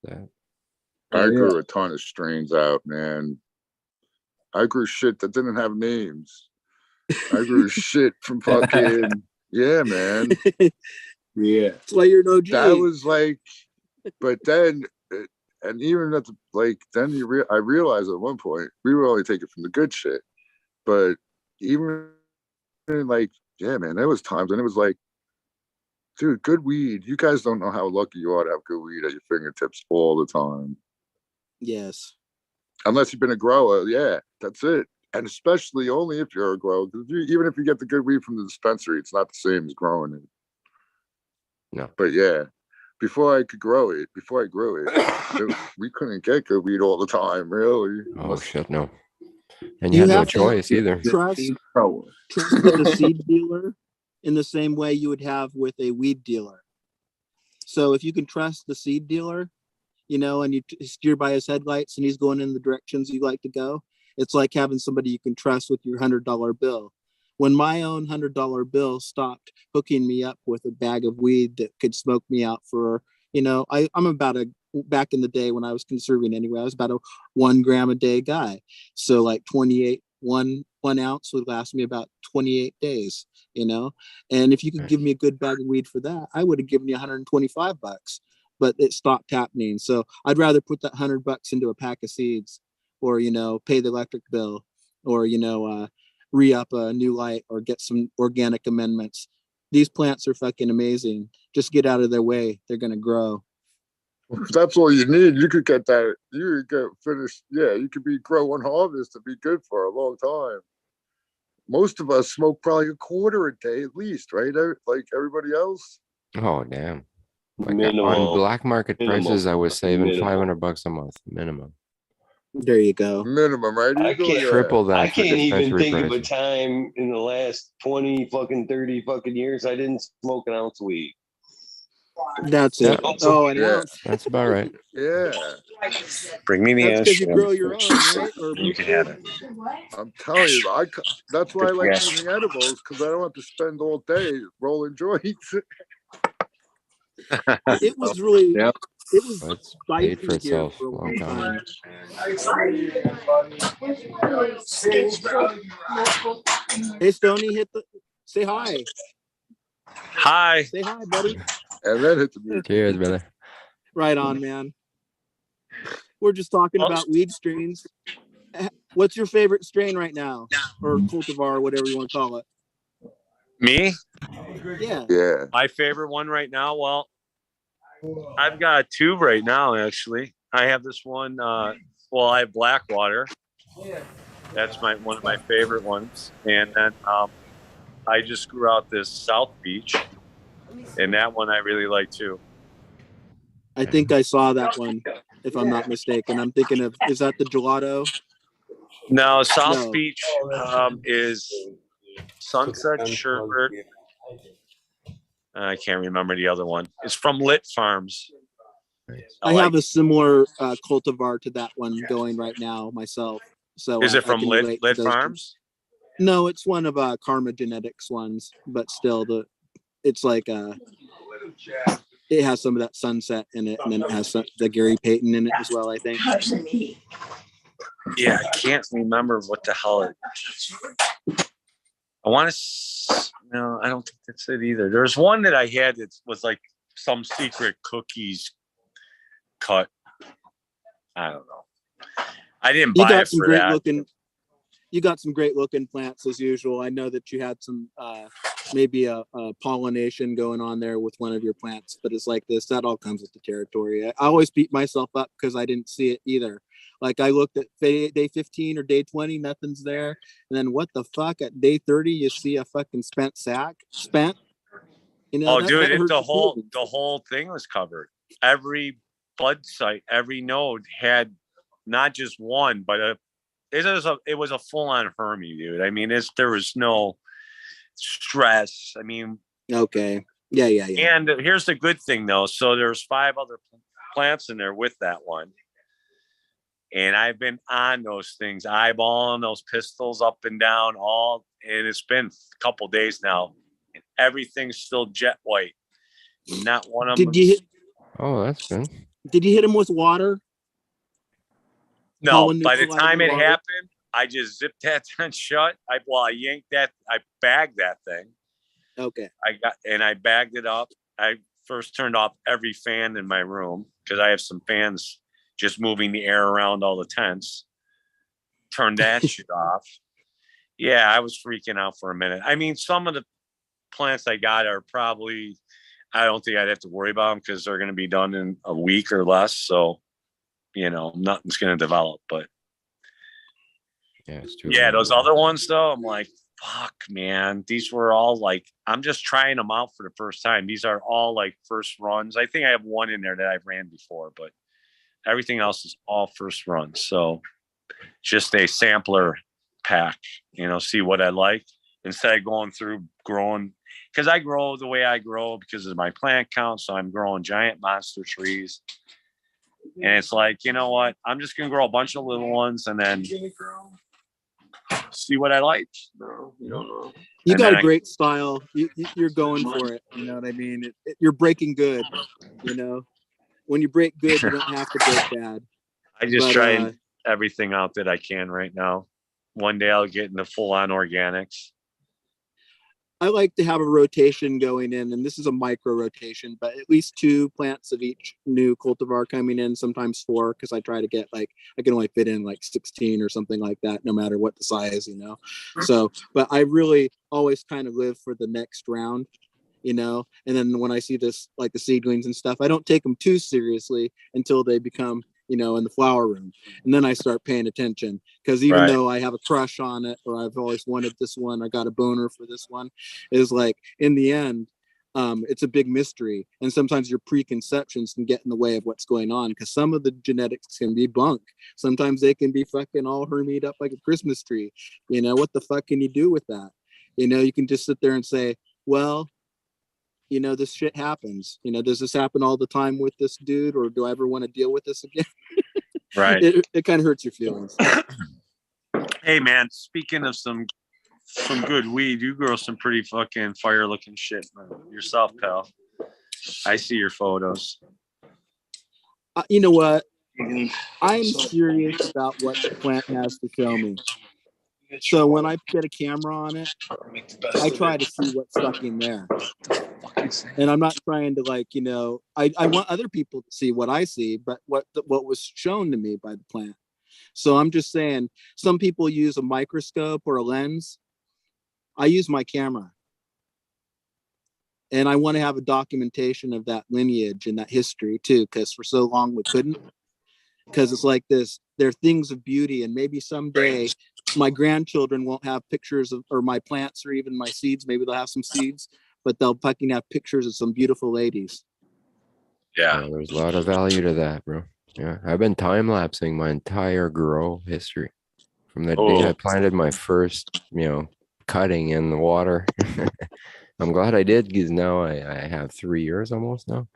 I grew a ton of strains out, man. I grew shit that didn't have names. I grew shit from fucking, yeah, man. Yeah. That's why you're an OG. That was like, but then, and even at the, then I realized at one point, we were only taking from the good shit. But even yeah, man, there was times when it was like, dude, good weed. You guys don't know how lucky you are to have good weed at your fingertips all the time. Yes. Unless you've been a grower, yeah, that's it. And especially only if you're a grower, because even if you get the good weed from the dispensary, it's not the same as growing it. No. But yeah, before I grew it, we couldn't get good weed all the time, really. Oh shit, no. And you had no choice either. Trust with a seed dealer in the same way you would have with a weed dealer. So if you can trust the seed dealer, and you steer by his headlights and he's going in the directions you like to go, it's like having somebody you can trust with your $100 bill. When my own $100 bill stopped hooking me up with a bag of weed that could smoke me out for, I'm about back in the day when I was conserving anyway. I was about a 1 gram a day guy. So like 28, one ounce would last me about 28 days, you know? And if you could give me a good bag of weed for that, I would have given you $125, but it stopped happening. So I'd rather put that $100 into a pack of seeds, or, you know, pay the electric bill, or, you know, re-up a new light, or get some organic amendments. These plants are fucking amazing. Just get out of their way. They're going to grow. If that's all you need, you could get that. You could get finished. Yeah, you could be grow and harvest to be good for a long time. Most of us smoke probably a quarter a day at least, right? Like everybody else. Oh, damn. Like Minimal. on black market Minimal. prices, I was saving Minimal. $500 a month minimum. There you go. Minimum, right? I can't, Triple that. I for can't even dispensary think of a prices. time in the last 20 fucking 30 fucking years I didn't smoke an ounce of weed. That's it. Oh, an ounce. That's about right. Yeah. Bring me the That's because you ashtray. grow your own, right? Or You can have it. I'm telling you, that's why I like using edibles, because I don't have to spend all day rolling joints. It was really, Yep. it was It's paid for spicy here itself for a a long long time. Hey, Stoney, say hi. Hi. Say hi, buddy. And then hit the music. Cheers, brother. Right on, man. We're just talking about weed strains. What's your favorite strain right now? Or cultivar, whatever you want to call it. Me? Yeah. Yeah. My favorite one right now? Well, I've got two right now, actually. I have this one. Well, I have Blackwater. That's one of my favorite ones. And then I just grew out this South Beach. And that one I really like too. I think I saw that one, if I'm not mistaken. I'm thinking of, is that the gelato? No, South No. Beach is Sunset Sherbet. I can't remember the other one. It's from Lit Farms. I have a similar cultivar to that one going right now myself. So Is it I from can Lit relate to those Farms? No, it's one of Karma Genetics ones, but still it's like it has some of that Sunset in it, and then it has the Gary Payton in it as well, I think. Yeah, I can't remember what the hell it is. I want to. No, I don't think that's it either. There's one that I had that was like some secret cookies cut. I don't know. I didn't You buy got it some for great that. looking. You got some great looking plants as usual. I know that you had some maybe a pollination going on there with one of your plants, but it's like this. That all comes with the territory. I always beat myself up because I didn't see it either. Like I looked at day 15 or day 20, nothing's there. And then what the fuck at day 30, you see a fucking spent sack. You know, Dude, hurts the your feelings. whole thing was covered. Every bud site, every node had not just one, but it was a full-on Hermie, dude. I mean, there was no stress. I mean, okay. Yeah. And here's the good thing though. So there's 5 other plants in there with that one. And I've been on those things, eyeballing those pistols up and down and it's been a couple days now. And everything's still jet white. Not one of them. Oh, that's good. Did you hit him with water? No, by the time it happened, I just zipped that thing shut. I yanked that, I bagged that thing. Okay. I bagged it up. I first turned off every fan in my room because I have some fans just moving the air around all the tents. Turned that shit off. Yeah, I was freaking out for a minute. I mean, some of the plants I got are probably, I don't think I'd have to worry about them because they're going to be done in a week or less. So, you know, nothing's going to develop. But yeah, it's true. Yeah, those other ones though, I'm like, fuck, man. These were all like, I'm just trying them out for the first time. These are all like first runs. I think I have one in there that I've ran before, but everything else is all first runs. So just a sampler pack, you know, see what I like instead of going through growing, because I grow the way I grow because of my plant count. So I'm growing giant monster trees. And it's like, you know what? I'm just going to grow a bunch of little ones and then see what I like. No, you don't know. You got a great style. You're going for it. You know what I mean? You're breaking good, you know? when you break good, you don't have to break bad. I just But, try everything out that I can right now. One day I'll get into full on organics. I like to have a rotation going in, and this is a micro rotation, but at least 2 plants of each new cultivar coming in, sometimes 4, because I try to get like, I can only fit in like 16 or something like that, no matter what the size, you know. So, but I really always kind of live for the next round, you know. And then when I see this, like the seedlings and stuff, I don't take them too seriously until they become, you know, in the flower room, and then I start paying attention, because even though I have a crush on it, or I've always wanted this one, I got a boner for this one, is like in the end, it's a big mystery, and sometimes your preconceptions can get in the way of what's going on, because some of the genetics can be bunk. Sometimes they can be fucking all hermied up like a Christmas tree. You know, what the fuck can you do with that? You know, you can just sit there and say, well, you know, this shit happens. You know, does this happen all the time with this dude, or do I ever want to deal with this again? Right. It kind of hurts your feelings. Hey man, speaking of some good weed, you grow some pretty fucking fire looking shit yourself, pal. I see your photos. You know what? I'm serious about what the plant has to show me. So when I get a camera on it, I try to see what's stuck in there. And I'm not trying to, like, you know, I want other people to see what I see, but what was shown to me by the plant. So I'm just saying, some people use a microscope or a lens. I use my camera. And I want to have a documentation of that lineage and that history too, because for so long we couldn't. Because it's like this, they're things of beauty, and maybe someday my grandchildren won't have pictures of, or my plants, or even my seeds. Maybe they'll have some seeds, but they'll fucking have pictures of some beautiful ladies. Yeah, there's a lot of value to that, bro. Yeah, I've been time lapsing my entire grow history from the day I planted my first, you know, cutting in the water. I'm glad I did, because now I have 3 years almost now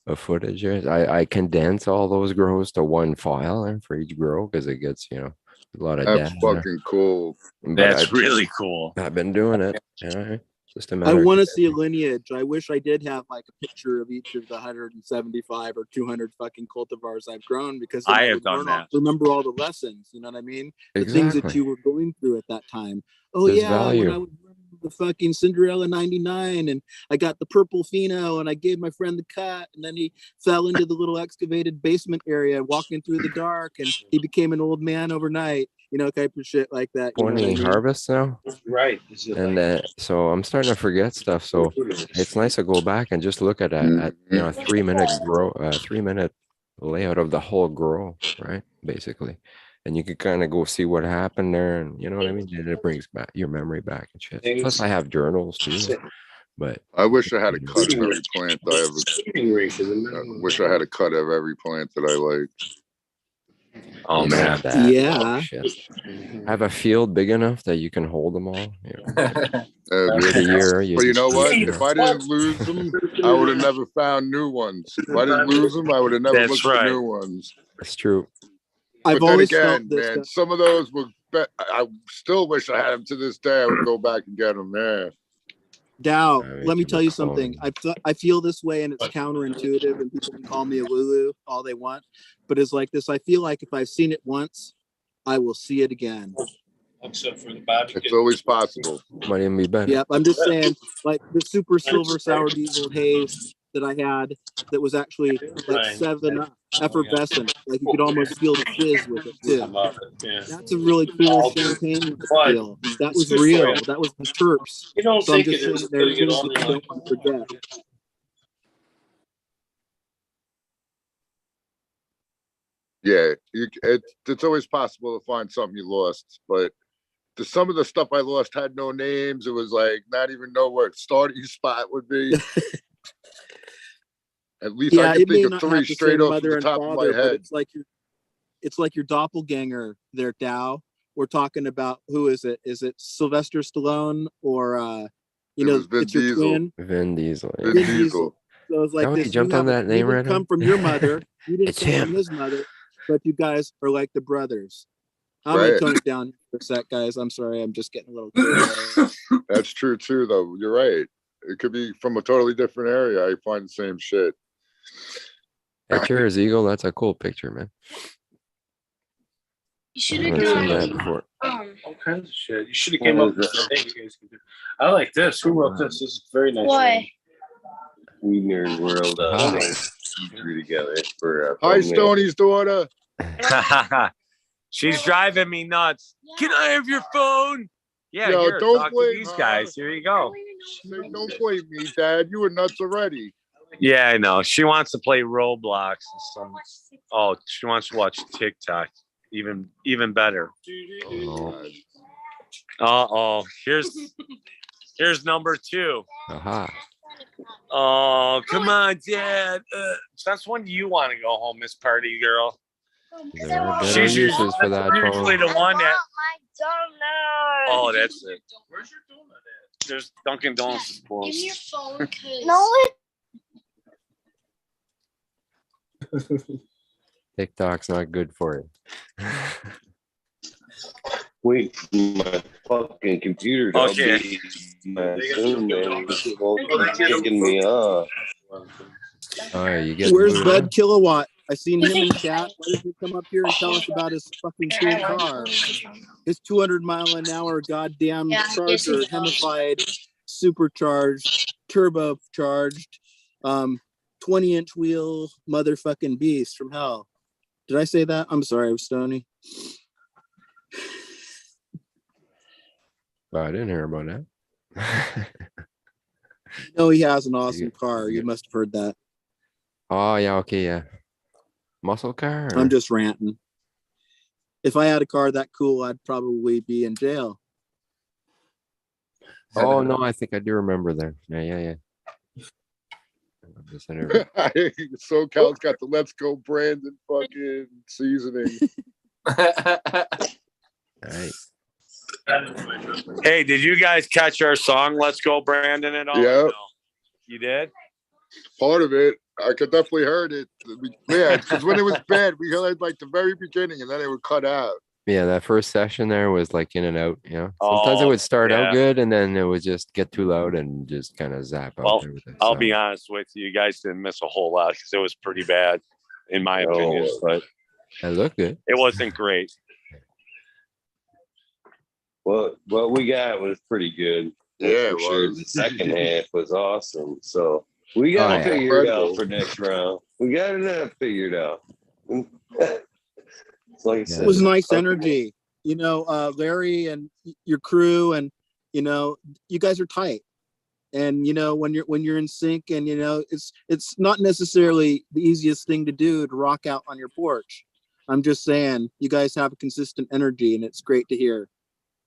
of footage. I condense all those grows to one file, and for each grow, because it gets, you know, a lot of That's data. fucking cool. But That's really cool. I've been doing it. Yeah, just a I matter. want to see a lineage. I wish I did have like a picture of each of the 175 or 200 fucking cultivars I've grown, because then I I have would done that. remember all the lessons. You know what I mean? The things that Exactly. you were going through at that time. Oh There's yeah, when value. I was running the fucking Cinderella 99, and I got the purple pheno, and I gave my friend the cut, and then he fell into the little excavated basement area, walking through the dark, and he became an old man overnight. You know, type of shit like that. You know what I 20 mean? harvests now. Right. And so I'm starting to forget stuff. So it's nice to go back and just look at you know, a 3-minute grow, 3-minute layout of the whole grow, right? Basically. And you can kind of go see what happened there, and you know what I mean? And it brings back your memory back and shit. Plus I have journals too. But I wish I had a cut of every plant I wish I had a cut of every plant that I like. Oh you man, know that. Yeah. Oh, shit. I have a field big enough that you can hold them all. You know, year to year. But you know what? you If know. I didn't lose them, I would have never found new ones. If I didn't lose them, I would have never That's looked right. for new ones. That's true. I've But then always again, felt this. man, some of those were. I still wish I had them to this day. I would go back and get them there. Dow, I let me mean, tell you something. I feel this way, and it's counterintuitive, and people can call me a woo-woo all they want, but it's like this. I feel like if I've seen it once, I will see it again. Except for the body. It's always possible. Might even be better. Yep, I'm just saying, like the super silver sour diesel haze that I had, that was actually like 7 effervescent. Like you could almost feel the fizz with it too. That's a really cool champagne feel. That was real. That was the terps. You don't So I'm think just it is saying, there are until you things get that on you there. don't want to forget. Yeah, it's always possible to find something you lost, but some of the stuff I lost had no names. It was like not even know where its starting spot would be. At least I can it may think of not 3 have the straight same off mother the and top of my father, but head. it's like your doppelganger there, Dow. We're talking about, who is it? Is it Sylvester Stallone, or you know, Vin it's your Diesel. twin? Vin Diesel. Vin Vin Diesel. Diesel. So it's like Oh, this. you jumped on that you name didn't right come away? from your mother. You didn't It's come him. from his mother, but you guys are like the brothers. I'm Right. gonna tone it down for a sec, guys. I'm sorry. I'm just getting a little carried. That's true too, though. You're right. It could be from a totally different area. I find the same shit. Hey, cheers, Eagle. That's a cool picture, man. You should I've have never seen done that before. all kinds of shit. You should have came up with something you guys could do. I like this. Who wrote this? This is very nice. Why? WEedNerdWorld Aha. thing you threw together for Hi, Stoney's daughter. She's driving me nuts. Can I have your phone? Yeah, Yo, here, don't talk to blame these her. guys. Here you go. Say, don't blame me, Dad. You were nuts already. Yeah, I know. She wants to play Roblox and some. Oh, she wants to watch TikTok. Even better. Uh-oh. Here's number 2. Aha. Oh, come on, Dad. That's when you want to go home, Miss Party Girl. There are better She's uses for that usually phone. the one that. donut. Oh, that's it. Where's your donut at? There's Dunkin' Donuts is closed. Give me your phone, cause no, TikTok's not good for you. Wait, my fucking computer to Okay. update my Zoom, man. This is all kicking me off. Oh, you get Where's Bud Killawatt? I seen him in chat. Why doesn't he come up here and tell us about his fucking cool car? His 200-mile-an-hour goddamn Charger, hemified, supercharged, turbocharged, 20-inch wheel motherfucking beast from hell. Did I say that? I'm sorry, I'm Stoney. Oh, I didn't hear about that. No, he has an awesome car. You must have heard that. Oh, yeah, okay, yeah. Muscle car? Or? I'm just ranting. If I had a car that cool, I'd probably be in jail. Oh, no, I think I do remember that. Yeah. SoCal's got the Let's Go Brandon fucking seasoning. Nice. Hey, did you guys catch our song "Let's Go Brandon" at all? Yep. No? You did? Part of it, I could definitely heard it. Yeah, because when it was bad, we heard like the very beginning, and then it would cut out. Yeah, that first session there was like in and out, you know. Sometimes it would start out good and then it would just get too loud and just kind of zap out Well, there with it. I'll be honest with you. You guys didn't miss a whole lot because it was pretty bad, in my opinion. But it looked good. It wasn't great. Well, what we got was pretty good. Yeah, for it sure. was. The second half was awesome. So we got to figure it out for next round. We got it figured out. Like I said, It was nice energy. You know, Larry and your crew, and you know, you guys are tight. And you know, when you're in sync, and you know, it's not necessarily the easiest thing to do to rock out on your porch. I'm just saying, you guys have a consistent energy, and it's great to hear.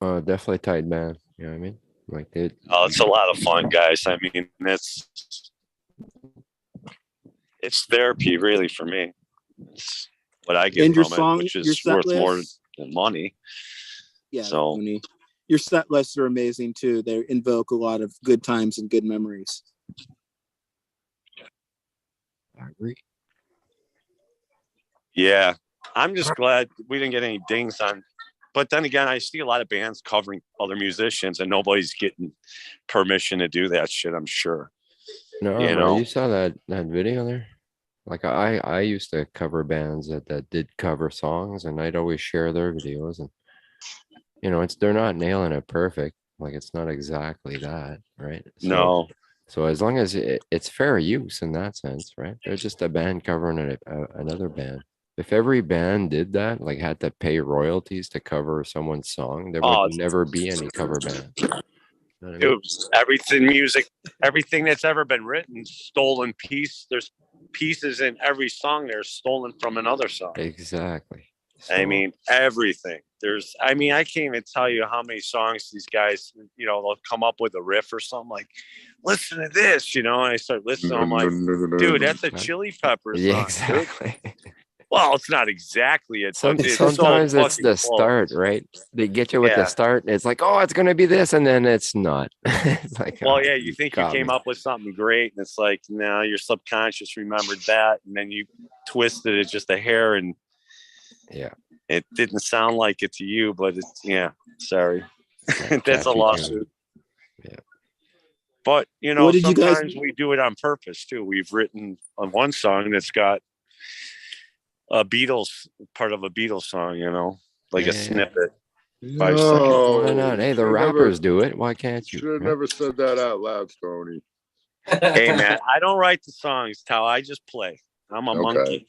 Oh, definitely tight, man. You know what I mean? Like it. Oh, it's a lot of fun, guys. I mean, it's therapy, really, for me. It's what I get And your from song, it, which your is set worth more list? than money. Yeah, So Tony. Your set lists are amazing too. They invoke a lot of good times and good memories. I agree. yeah, I'm just glad we didn't get any dings on. But then again, I see a lot of bands covering other musicians, and nobody's getting permission to do that shit. I'm sure. No, You no, know? you saw that video there. Like I used to cover bands that did cover songs, and I'd always share their videos, and you know, they're not nailing it perfect. Like it's not exactly that, right? No. So as long as it's fair use in that sense, right? They're just a band covering another band. If every band did that, like had to pay royalties to cover someone's song, there would never be any cover band. You know what I mean? It was everything that's ever been written, stolen piece. There's pieces in every song there's stolen from another song. Exactly. I mean, everything. I can't even tell you how many songs these guys, you know, they'll come up with a riff or something like, listen to this, you know, and I start listening. I'm like, dude, that's a Chili Peppers song. Yeah, exactly. Well, it's not exactly it. Sometimes it's the start, right? They get you with the start. And it's like, oh, it's gonna be this, and then it's not. It's like, well, yeah, you think you came up with something great, and it's like, no, your subconscious remembered that, and then you twisted it just a hair, and yeah, it didn't sound like it to you, but it's sorry, that's a lawsuit. Yeah, but you know, What did you guys- sometimes we do it on purpose too. We've written on one song that's got a Beatles part of a Beatles song, you know, like Yeah, a yeah. snippet. 5 seconds. No, Why not? Hey, the should've rappers do it. Why can't you? Should have right? never said that out loud, Stoney. Hey man, I don't write the songs, Tao. I just play. I'm a Okay. monkey.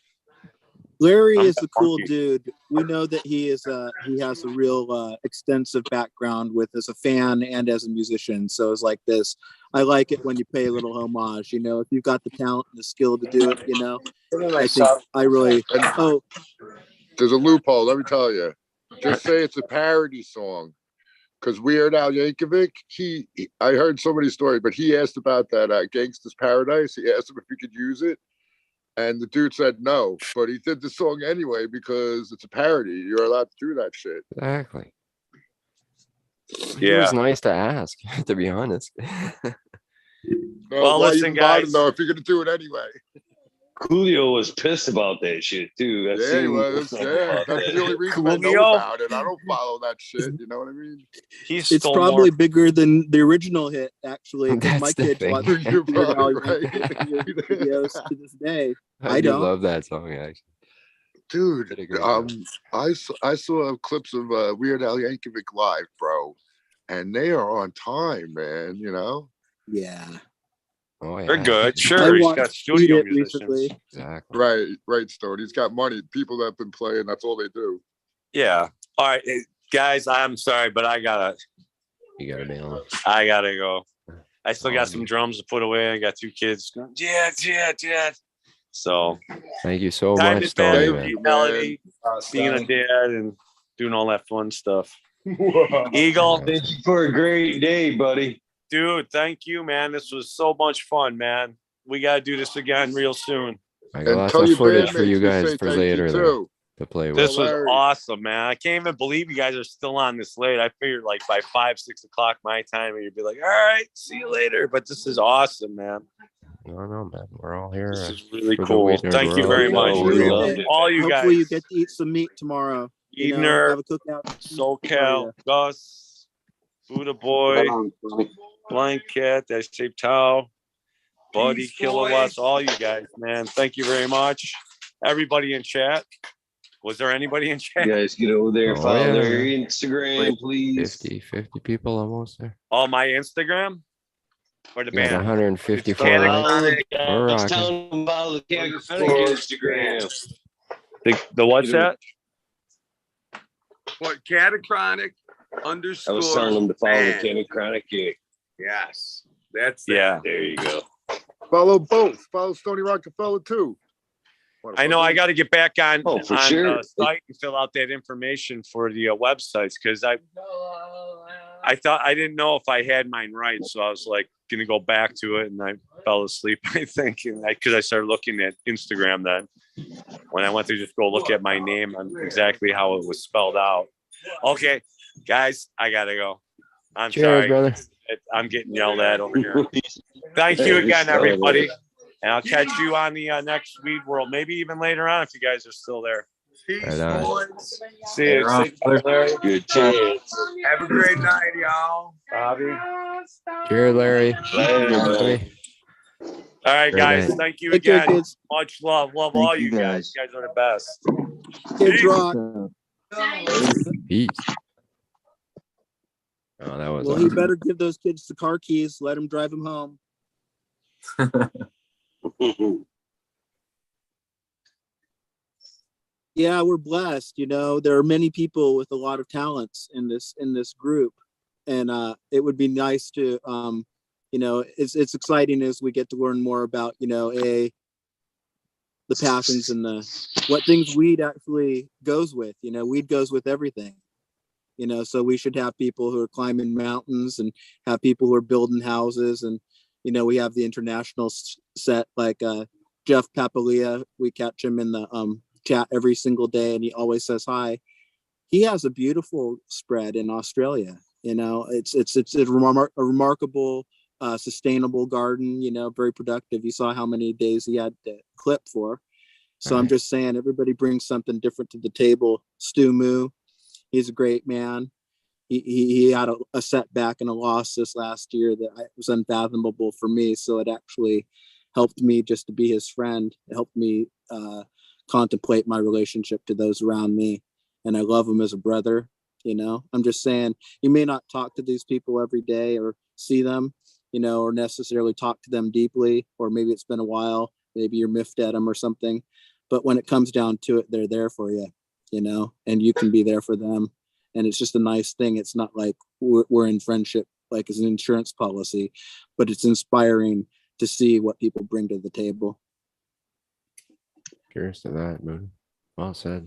Larry I'm is the a cool monkey. dude. We know that he has a real extensive background with as a fan and as a musician. So it's like this. I like it when you pay a little homage. You know, if you've got the talent and the skill to do it, you know. I think I really. Oh, There's a loophole. Let me tell you. Just say it's a parody song. Because Weird Al Yankovic, I heard somebody's story, but he asked about that Gangsta's Paradise. He asked him if he could use it. And the dude said no, but he did the song anyway because it's a parody. You're allowed to do that shit. Exactly. It Yeah. was nice to ask, to be honest. No, Well, why listen, even bother guys. though if you're gonna do it anyway? Coolio was pissed about that shit too. I've Yeah, seen well, stuff yeah, about that's that. the only reason I know Coolio. about it. I don't follow that shit. You know what I mean? He's it's stole probably more. bigger than the original hit. Actually, 'cause That's my the kids thing. watch You're Weird Al probably Yankovic videos to this day. I don't. love that song, actually. Dude, Did a great job. I saw clips of Weird Al Yankovic live, bro, and they are on time, man. You know? Yeah. Oh yeah. They're good. I Sure, he's watched got Beat studio It musicians. recently. Exactly. Right, Stone. He's got money. People that have been playing, that's all they do. Yeah. All right, guys. I'm sorry, but You gotta be on. I gotta go. I still got some drums to put away. I got 2 kids. Yeah. So Thank you so time much, to Stoney, bed, man. Melody, being a dad and doing all that fun stuff. Eagle, Thank you for a great day, buddy. dude, thank you, man. This was so much fun, man. We gotta do this again real soon. I got And lots tell of your footage for bandmates you we guys say for thank you later there too. to play with. This was Larry. awesome, man. I can't even believe you guys are still on this late. I figured like by 5, 6 o'clock my time, and you'd be like, all right, see you later. But this is awesome, man. No, man. We're all here. This is really for the cool. WEEDNERD Thank you world. very much. Oh, we loved it. All you Hopefully, you guys. get to eat some meat tomorrow. You know, WEEDNERD, have a cookout. SoCal, Gus, Buddha Boy, Blind Cat, that's Shape Tao, Buddy, Kilowatts, all you guys, man. Thank you very much. Everybody in chat. Was there anybody in chat? You guys get over there, Oh, follow yeah. their Instagram, please. 50 people almost there. Oh, my Instagram? Or the You got band? 154 Canada. likes. We're Let's rocking. tell them about the California Instagram. The what's that? What catachronic I underscore? was telling them to follow the band. Canna Chronic Gig. Yes, that's Yeah. There you go. Follow both. Follow Stony Rockefeller too. I know I got to get back on, Oh, for on sure. the site and fill out that information for the websites because I thought I didn't know if I had mine right, so I was like gonna go back to it and I fell asleep. I think because I started looking at Instagram then when I went to just go look at my name and exactly how it was spelled out. Okay, guys, I gotta go. I'm Cheers, sorry, brother. I'm getting yelled at over here. Thank you again, everybody. And I'll catch you on the next Weed World, maybe even later on if you guys are still there. Peace, Right on. boys. See you. Later on, Safe out, Larry. Good chance. Have a great night, y'all. Bobby. Cheers, Larry. Later, man. Bobby. All right, Great guys. night. Thank you Take care, again. kids. Much love. Love Thank all you, you guys. You guys are the best. Kids rock. Peace. Oh, that was Well, he awesome. better give those kids the car keys. Let them drive them home. Yeah, we're blessed. You know, there are many people with a lot of talents in this group, and it would be nice to, you know, it's exciting as we get to learn more about, you know, the passions and what things weed actually goes with. You know, weed goes with everything. You know, so we should have people who are climbing mountains and have people who are building houses, and you know, we have the international set like Jeff Papalia. We catch him in the chat every single day, and he always says hi. He has a beautiful spread in Australia. You know, it's a remarkable, sustainable garden. You know, very productive. You saw how many days he had to clip for. So I'm just saying, everybody brings something different to the table. Stu Moo, he's a great man. He had a setback and a loss this last year that was unfathomable for me. So it actually helped me just to be his friend. It helped me contemplate my relationship to those around me, and I love them as a brother. You know, I'm just saying, you may not talk to these people every day or see them, you know, or necessarily talk to them deeply, or maybe it's been a while, maybe you're miffed at them or something, but when it comes down to it, they're there for you, you know, and you can be there for them. And it's just a nice thing. It's not like we're in friendship like as an insurance policy, but it's inspiring to see what people bring to the table. Curious to that, but well said.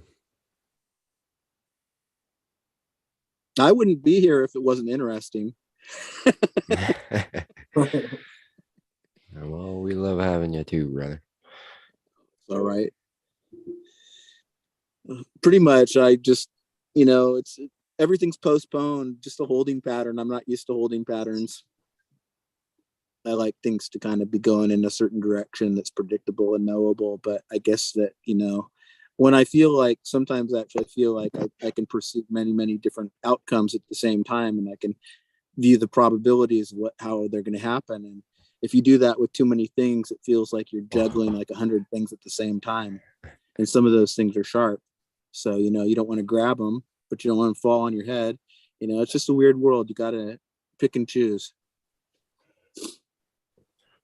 I wouldn't be here if it wasn't interesting. Well, we love having you too, brother. All right. Pretty much, I just, you know, everything's postponed, just a holding pattern. I'm not used to holding patterns. I like things to kind of be going in a certain direction that's predictable and knowable. But I guess that, you know, when I feel like, sometimes actually I feel like I can perceive many, many different outcomes at the same time, and I can view the probabilities of how they're going to happen. And if you do that with too many things, it feels like you're juggling like 100 things at the same time. And some of those things are sharp. So, you know, you don't want to grab them, but you don't want them to fall on your head. You know, it's just a weird world. You got to pick and choose.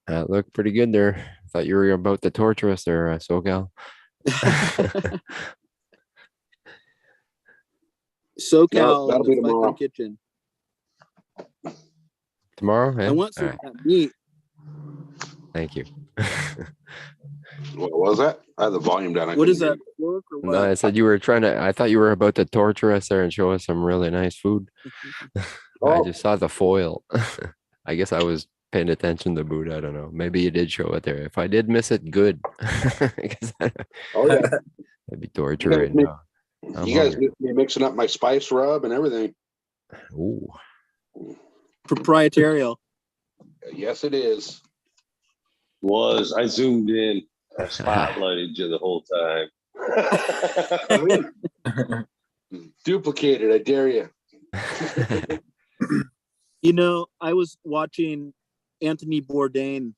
That looked pretty good there. Thought you were about to torture us there, SoCal. SoCal that'll in be the tomorrow. fucking kitchen. Tomorrow? I Yeah? want some All of right. that meat. Thank you. What was that? I had the volume down. What is that? Pork or what? No, I said you were trying to, I thought you were about to torture us there and show us some really nice food. I just saw the foil. I guess I was paying attention to Buddha. I don't know. Maybe you did show it there. If I did miss it, good. Oh yeah. That'd be torturing. You guys be mixing up my spice rub and everything. Ooh. Proprietarial. Yes, it is. I zoomed in. I spotlighted you the whole time. Duplicated, I dare you. You know, I was watching Anthony Bourdain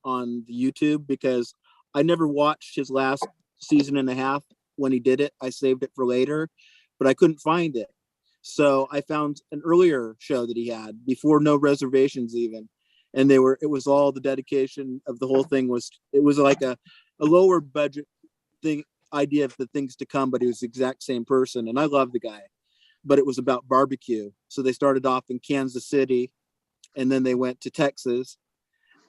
on the YouTube because I never watched his last season and a half when he did it. I saved it for later, but I couldn't find it. So I found an earlier show that he had before No Reservations even. And it was all the dedication of the whole thing it was like a lower budget thing, idea of the things to come, but he was the exact same person. And I love the guy, but it was about barbecue. So they started off in Kansas City and then they went to Texas.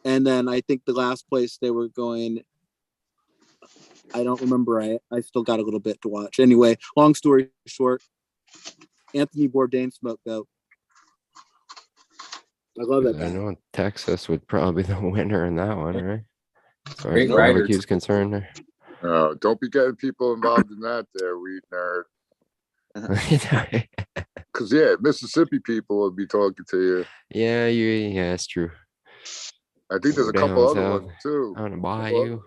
And then I think the last place they were going, I don't remember. I still got a little bit to watch. Anyway, long story short, Anthony Bourdain smoked out. I love that guy. I know Texas would probably be the winner in that one, right? As far as Great riders. barbecue's concerned there. Don't be getting people involved in that there, weed nerd. Because, yeah, Mississippi people will be talking to you. Yeah, it's true. I think there's a couple other ones, too. On the bayou.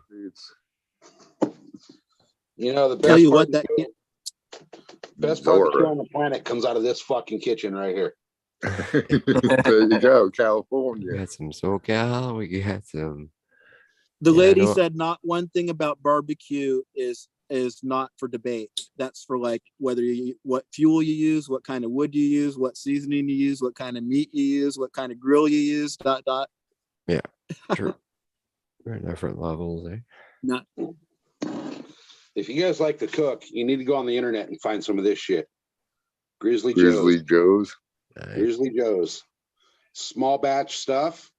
You know, the best Tell you part what, best barbecue on the planet comes out of this fucking kitchen right here. There you go, California. We got some SoCal. We got some. The Yeah, lady I know- said not one thing about barbecue is not for debate. That's for like what fuel you use, what kind of wood you use, what seasoning you use, what kind of meat you use, what kind of grill you use. ... Yeah, true. We're at different levels there. Not. If you guys like to cook, you need to go on the internet and find some of this shit. Grizzly Joe's. Grizzly Joe's. Small batch stuff.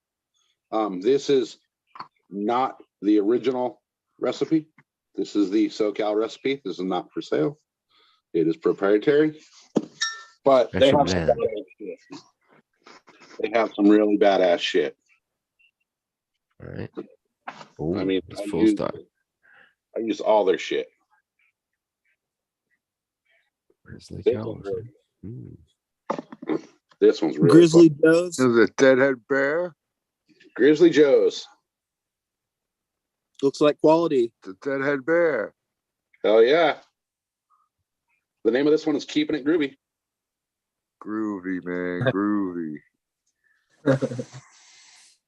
This is not the original recipe. This is the SoCal recipe. This is not for sale. It is proprietary. But they have some badass shit. They have some really badass shit. All right. Ooh, I mean, it's full stock. I use all their shit. Grizzly This Joe's. one's really- This one's really Grizzly fun. Joe's. Is it Deadhead Bear? Grizzly Joe's. Looks like quality. The Deadhead Bear. Hell yeah. The name of this one is Keeping It Groovy. Groovy, man. Groovy.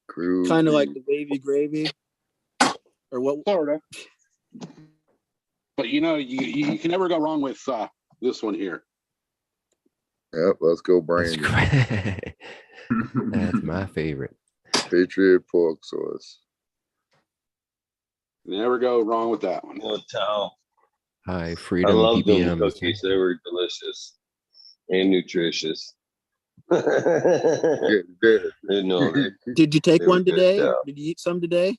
Groovy. Kind of like the wavy gravy. Or what? Florida. But you know, you can never go wrong with this one here. Yep, let's go, Brandon. That's my favorite. Patriot pork sauce. Never go wrong with that one. High I freedom love them PBMs. cookies. They were delicious and nutritious. Yeah, No, Did you take they were one good today? stuff. Did you eat some today?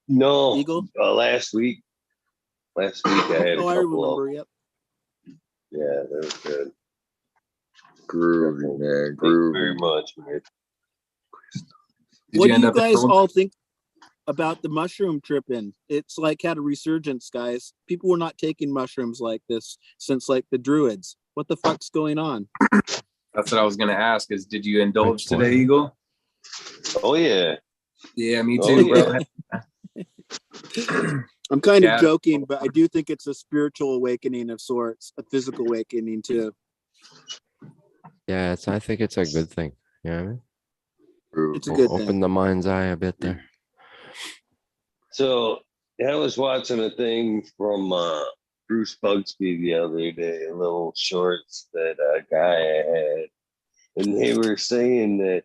No, Eagle? last week. Last week I had a Oh, I couple of. remember. Yep. Yeah, they were good. Groovy, man. Thank you Groovy. very much, man. What do you guys all think about the mushroom tripping? It's like had a resurgence, guys. People were not taking mushrooms like this since like the Druids. What the fuck's going on? That's what I was gonna ask. Is did you indulge today, Eagle? Oh yeah. Yeah, me Oh, too, yeah. bro. I'm kind Yeah. of joking, but I do think it's a spiritual awakening of sorts, a physical awakening too. Yeah, I think it's a good thing. You know what I mean? It's a good Open thing. the mind's eye a bit there. So I was watching a thing from Bruce Bugsby the other day, little shorts that a guy had. And they were saying that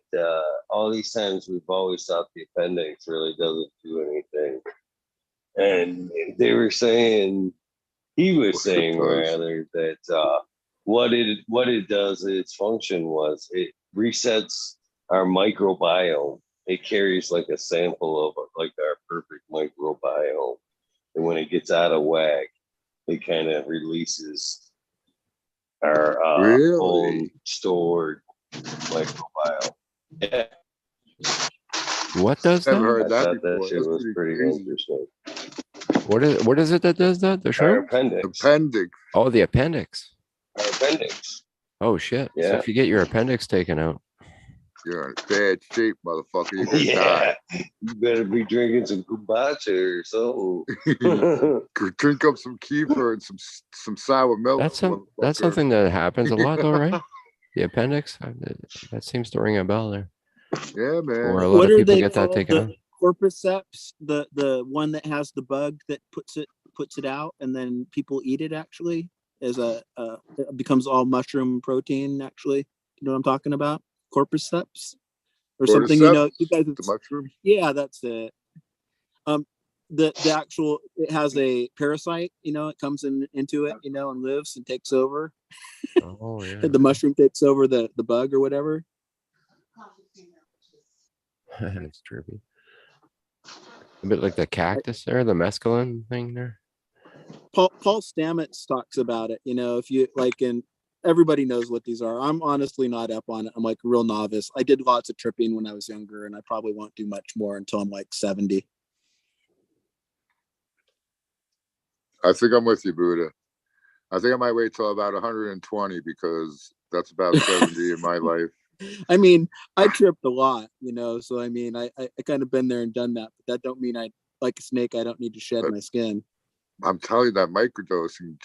all these times we've always thought the appendix really doesn't do anything. And they were saying, he was saying rather, that what it does, its function was it resets our microbiome. It carries like a sample of like our perfect microbiome. And when it gets out of whack, it kind of releases our own stored microbiome. Yeah. What does that? Never heard I that thought before. that shit That's was pretty pretty crazy. interesting. What is it that does that? The Our shrimp? appendix. Appendix. Oh, the appendix. Our appendix. Oh shit. So Yeah. if you get your appendix taken out. You're in bad shape, motherfucker. You're gonna Yeah. You better be drinking some kombucha or something. die. Drink up some kefir and some sour milk. That's motherfucker. something that happens a lot though, right? The appendix. That seems to ring a bell there. Yeah, man. Or a lot What of are people they get that called? taken out. The cordyceps, the one that has the bug that puts it out, and then people eat it. Actually, as it becomes all mushroom protein. Actually, you know what I'm talking about? Cordyceps or something. You know, you guys. The mushroom. Yeah, that's it. The actual, it has a parasite. You know, it comes into it. You know, and lives and takes over. Oh yeah. The mushroom takes over the bug or whatever. It's trippy. A bit like the cactus there, the mescaline thing there. Paul Stamets talks about it. You know, if you like, and everybody knows what these are. I'm honestly not up on it. I'm like a real novice. I did lots of tripping when I was younger, and I probably won't do much more until I'm like 70. I think I'm with you, Buddha. I think I might wait till about 120 because that's about 70 in my life. I mean, I tripped a lot, you know, so I mean, I kind of been there and done that, but that don't mean I, like a snake, I don't need to shed my skin. I'm telling you that microdosing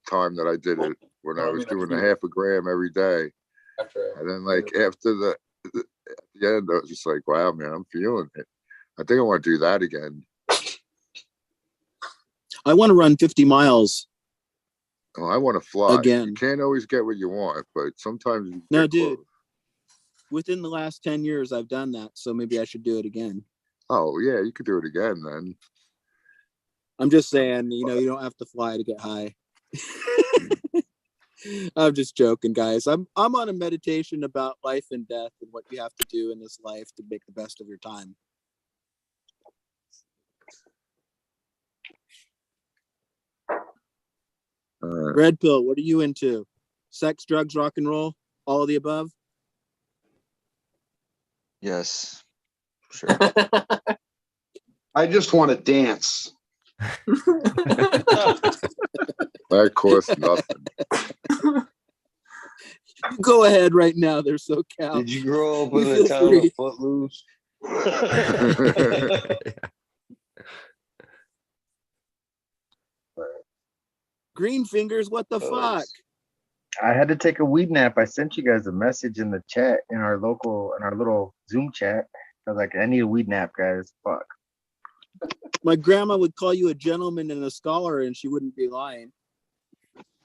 time that I did it when I was doing a half a gram every day. And then like after at the end, I was just like, wow, man, I'm feeling it. I think I want to do that again. I want to run 50 miles. Oh, I want to fly. Again. You can't always get what you want, but sometimes you No, get dude. close. Within the last 10 years, I've done that, so maybe I should do it again. Oh, yeah, you could do it again then. I'm just saying, you know, you don't have to fly to get high. I'm just joking, guys. I'm on a meditation about life and death and what you have to do in this life to make the best of your time. Red pill, what are you into? Sex, drugs, rock and roll, all of the above? Yes. Sure. I just want to dance. That costs nothing. Go ahead right now. They're so cow. Did you grow up You in the feel town free. of Footloose? Green fingers, what the fuck? I had to take a weed nap. I sent you guys a message in the chat in our little Zoom chat. I was like, I need a weed nap, guys. Fuck. My grandma would call you a gentleman and a scholar, and she wouldn't be lying.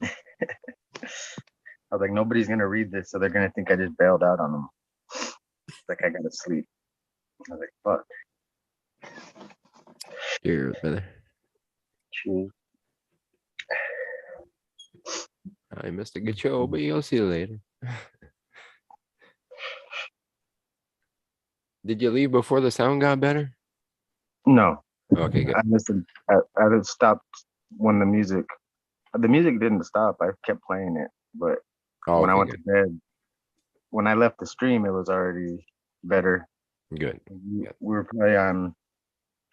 I was like, nobody's gonna read this, so they're gonna think I just bailed out on them. Like I gotta sleep. I was like, fuck. Cheers, brother. Cheers. I missed a good show, but you'll see you later. Did you leave before the sound got better? No. Okay, good. I listened. I had stopped when the music didn't stop. I kept playing it, but when I went to bed, when I left the stream, it was already better. Good. We were probably on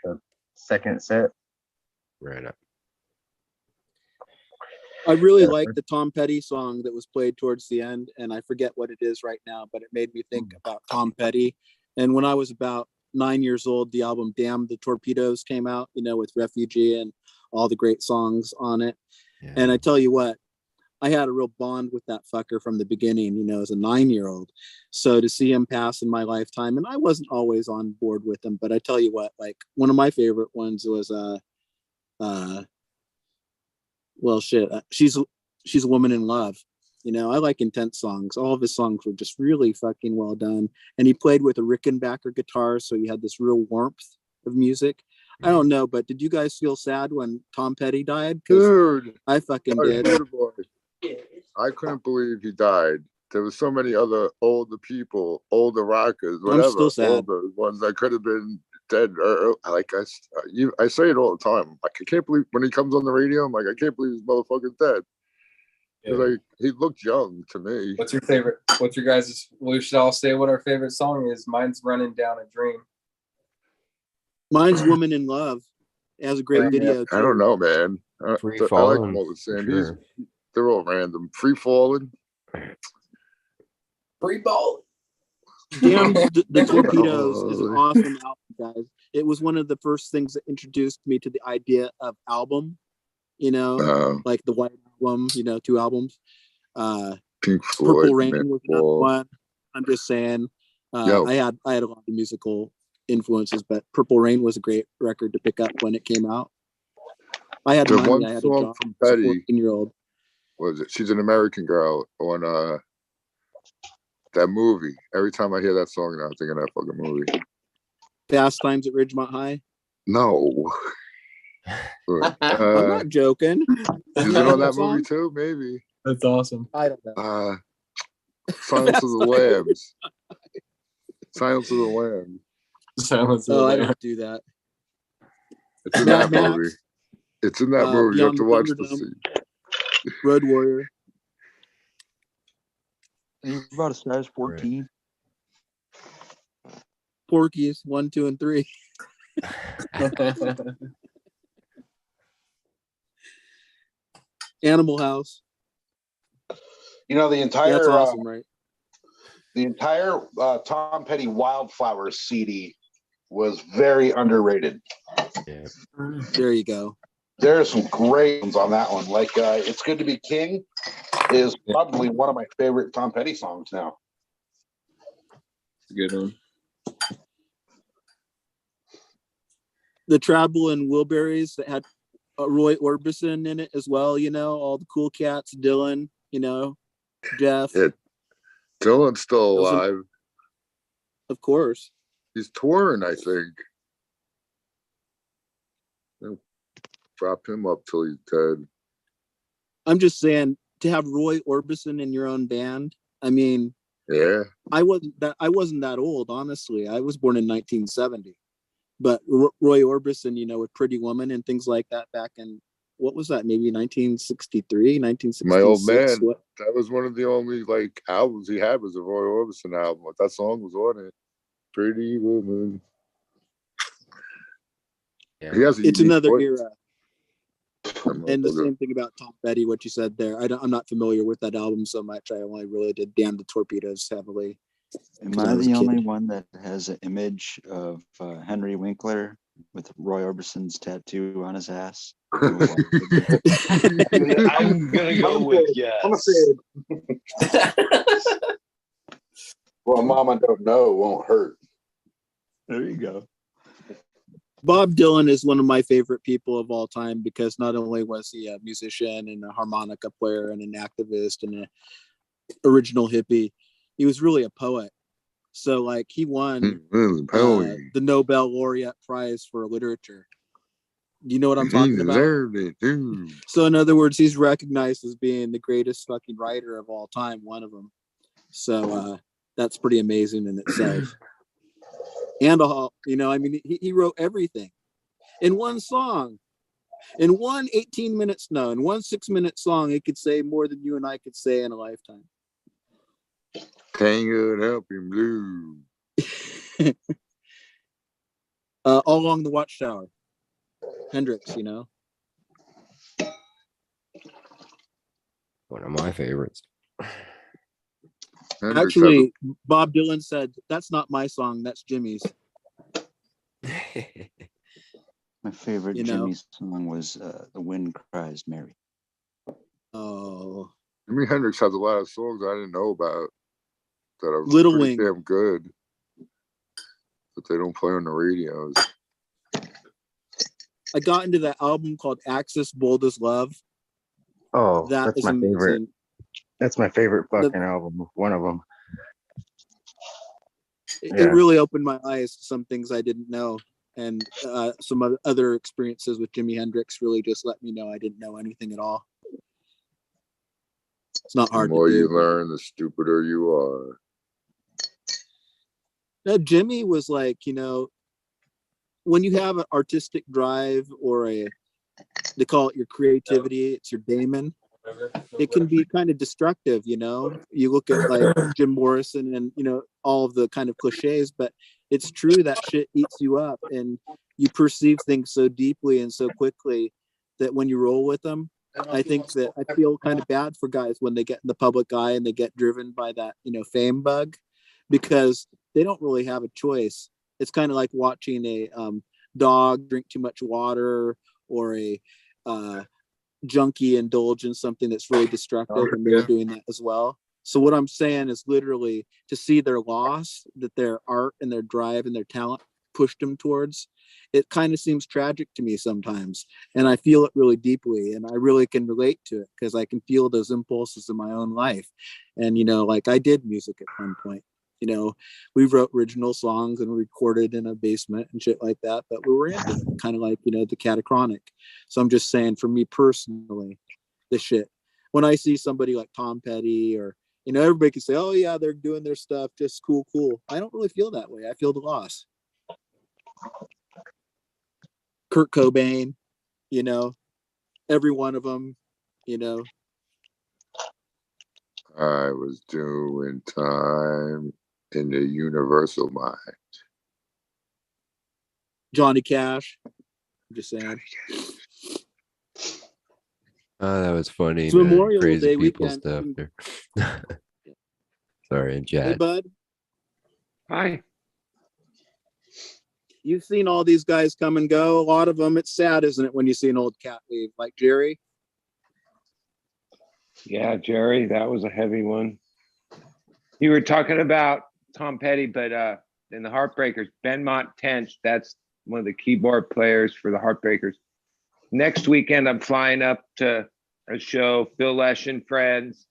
the second set. Right up. I really like the Tom Petty song that was played towards the end, and I forget what it is right now, but it made me think about Tom Petty. And when I was about 9 years old, the album Damn the Torpedoes came out, you know, with Refugee and all the great songs on it. Yeah. And I tell you what, I had a real bond with that fucker from the beginning, you know, as a 9-year-old. So to see him pass in my lifetime, and I wasn't always on board with him, but I tell you what, like one of my favorite ones was she's a woman in love. You know, I like intense songs. All of his songs were just really fucking well done. And he played with a Rickenbacker guitar, so he had this real warmth of music. I don't know, but did you guys feel sad when Tom Petty died? Dude, I fucking did. I couldn't believe he died. There was so many other older people, older rockers, whatever, I'm still sad. older ones that could have been dead. Like I say it all the time. Like I can't believe when he comes on the radio, I'm like, I can't believe this motherfucker's dead. Yeah. Like he looked young to me. What's your favorite? What's your guys'? We should all say what our favorite song is. Mine's "Running Down a Dream." Mine's "Woman in Love." It has a great video. I don't know, man. Free I like Falling. them all the same. Sure. They're all random. Free Falling. Free Ball. Damn the Torpedoes is an awesome album, guys. It was one of the first things that introduced me to the idea of album, you know, like the White Album, you know, 2 albums. Pink Floyd, Purple Rain was another one. I'm just saying. I had a lot of musical influences, but Purple Rain was a great record to pick up when it came out. I had money. I had a job from as a Petty. 14-year-old. Was it? She's an American Girl on that movie. Every time I hear that song, now I'm thinking of that fucking movie. Fast Times at Ridgemont High. No. I'm not joking. Is it on that movie too? Maybe. That's awesome. I don't know. Silence of the Lambs. Silence of the Lambs. Silence of the I Lambs. don't do that. It's in that movie. It's in that movie. You have to watch the scene. Road Warrior. You're about a size 14. Porky's 1, 2, and 3. Animal House. You know, the entire That's awesome, right? The entire Tom Petty Wildflowers CD was very underrated. Yeah. There you go. There are some great ones on that one. Like It's Good to Be King is probably one of my favorite Tom Petty songs now. It's a good one. The Traveling Wilburys that had Roy Orbison in it as well, you know, all the cool cats, Dylan, you know, Jeff. Yeah. Dylan's still alive. Of course. He's touring, I think. They'll prop him up till he's dead. I'm just saying, to have Roy Orbison in your own band, I mean, yeah, I wasn't that old, honestly. I was born in 1970. But Roy Orbison, you know, with Pretty Woman and things like that back in, what was that, maybe 1963, 1966? My old man, that was one of the only like albums he had was a Roy Orbison album. That song was on it. Pretty Woman. Yeah. He has It's another voice. era. And the same thing about Tom Petty, what you said there. I'm not familiar with that album so much. I only really did Damn the Torpedoes heavily. Am I the only one that has an image of Henry Winkler with Roy Orbison's tattoo on his ass? I'm gonna go with yes. Well, Mama don't know won't hurt. There you go. Bob Dylan is one of my favorite people of all time because not only was he a musician and a harmonica player and an activist and an original hippie, he was really a poet. So like he won the Nobel Laureate Prize for Literature. Do you know what I'm talking about? So in other words, he's recognized as being the greatest fucking writer of all time, one of them. So that's pretty amazing in itself. And you know, I mean, he wrote everything in one song, in one 18 minutes, no, in one 6-minute song. He could say more than you and I could say in a lifetime. Tangled up in blue. All along the Watchtower. Hendrix, you know. One of my favorites. Actually, Bob Dylan said, "That's not my song. That's Jimmy's." My favorite Jimmy song was "The Wind Cries Mary." Oh, Jimi Hendrix has a lot of songs I didn't know about that are Little pretty Wing. damn good, but they don't play on the radios. I got into that album called Axis Bold as Love. Oh, That that's is my amazing. favorite. That's my favorite fucking album. One of them. It really opened my eyes to some things I didn't know, and some other experiences with Jimi Hendrix really just let me know I didn't know anything at all. It's not hard The more to do. you learn, the stupider you are. Jimmy was like, you know, when you have an artistic drive or they call it your creativity, it's your daemon. It can be kind of destructive, you know. You look at like Jim Morrison and, you know, all of the kind of cliches, but it's true that shit eats you up and you perceive things so deeply and so quickly that when you roll with them, I think that I feel kind of bad for guys when they get in the public eye and they get driven by that, you know, fame bug, because they don't really have a choice. It's kind of like watching a dog drink too much water, or a junkie indulge in something that's really destructive, and they're doing that as well. So what I'm saying is literally to see their loss, that their art and their drive and their talent pushed them towards, it kind of seems tragic to me sometimes. And I feel it really deeply, and I really can relate to it because I can feel those impulses in my own life. And, you know, like I did music at one point. You know, we wrote original songs and recorded in a basement and shit like that, but we were into it, kind of like, you know, the Catachronic. So I'm just saying, for me personally, this shit, when I see somebody like Tom Petty, or, you know, everybody can say, oh yeah, they're doing their stuff, just cool. I don't really feel that way. I feel the loss. Kurt Cobain, you know, every one of them, you know. I was doing time in the universal mind. Johnny Cash, I'm just saying. Oh, that was funny. It's Man. Memorial Crazy Day people weekend. stuff there. Sorry, Chad. Hey, bud. Hi. You've seen all these guys come and go. A lot of them, it's sad, isn't it, when you see an old cat leave, like Jerry? Yeah, Jerry, that was a heavy one. You were talking about Tom Petty, but in the Heartbreakers, Benmont Tench, that's one of the keyboard players for the Heartbreakers. Next weekend, I'm flying up to a show, Phil Lesh and Friends,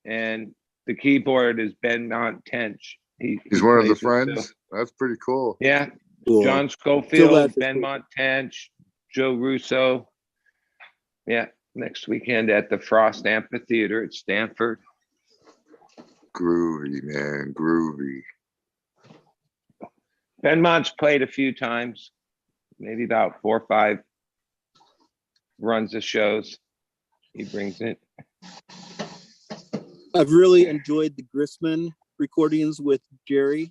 and the keyboard is Benmont Tench. He's one of the plays with friends. Phil. That's pretty cool. Yeah. Cool. John Phil Schofield, Lesh is Benmont Tench, Joe Russo. Yeah, next weekend at the Frost Amphitheater at Stanford. Groovy, man, groovy. Benmont's played a few times, maybe about 4 or 5 runs of shows. He brings it. I've really enjoyed the Grissman recordings with Jerry.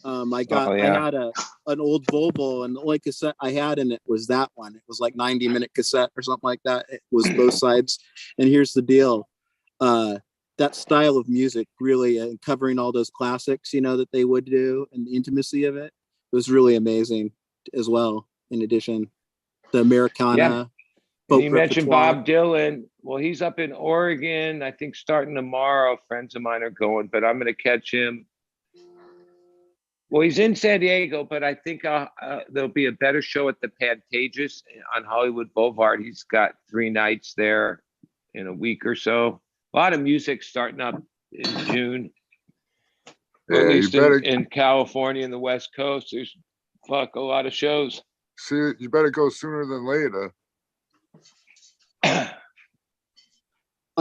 I had an old Volvo, and the only cassette I had in it was that one. It was like 90-minute cassette or something like that. It was both sides. And here's the deal. That style of music really, covering all those classics, you know, that they would do, and the intimacy of it was really amazing as well. In addition, the Americana. Yeah. folk And you mentioned repertoire. Bob Dylan. Well, he's up in Oregon, I think starting tomorrow. Friends of mine are going, but I'm going to catch him Well, he's in San Diego, but I think there'll be a better show at the Pantages on Hollywood Boulevard. He's got 3 nights there in a week or so. A lot of music starting up in June. Yeah, At you least better in California and the West Coast, there's a lot of shows. see. You better go sooner than later. I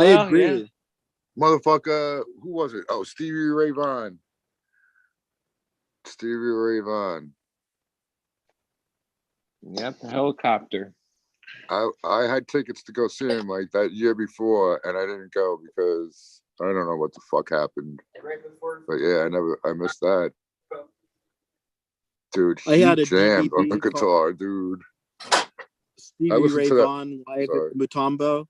agree. Yeah. Motherfucker, who was it? Oh, Stevie Ray Vaughan. Stevie Ray Vaughan. Yep, the helicopter. I had tickets to go see him like that year before, and I didn't go because I don't know what the fuck happened. But yeah, I missed that. Dude, I he had a jammed on DVD the called guitar, dude. Stevie listened Ray to that- Vaughan live sorry. at Mutombo.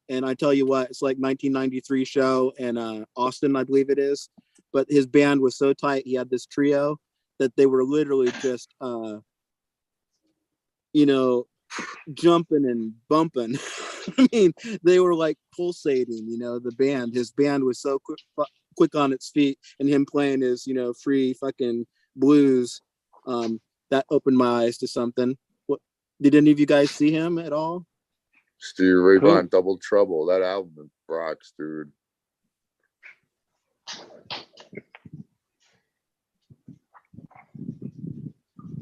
And I tell you what, it's like 1993 show in Austin, I believe it is. But his band was so tight, he had this trio that they were literally just, jumping and bumping. I mean, they were like pulsating, the band. His band was so quick on its feet, and him playing his, free fucking blues. That opened my eyes to something. What did any of you guys see him at all? Stevie Ray Vaughan, Double Trouble. That album rocks, dude.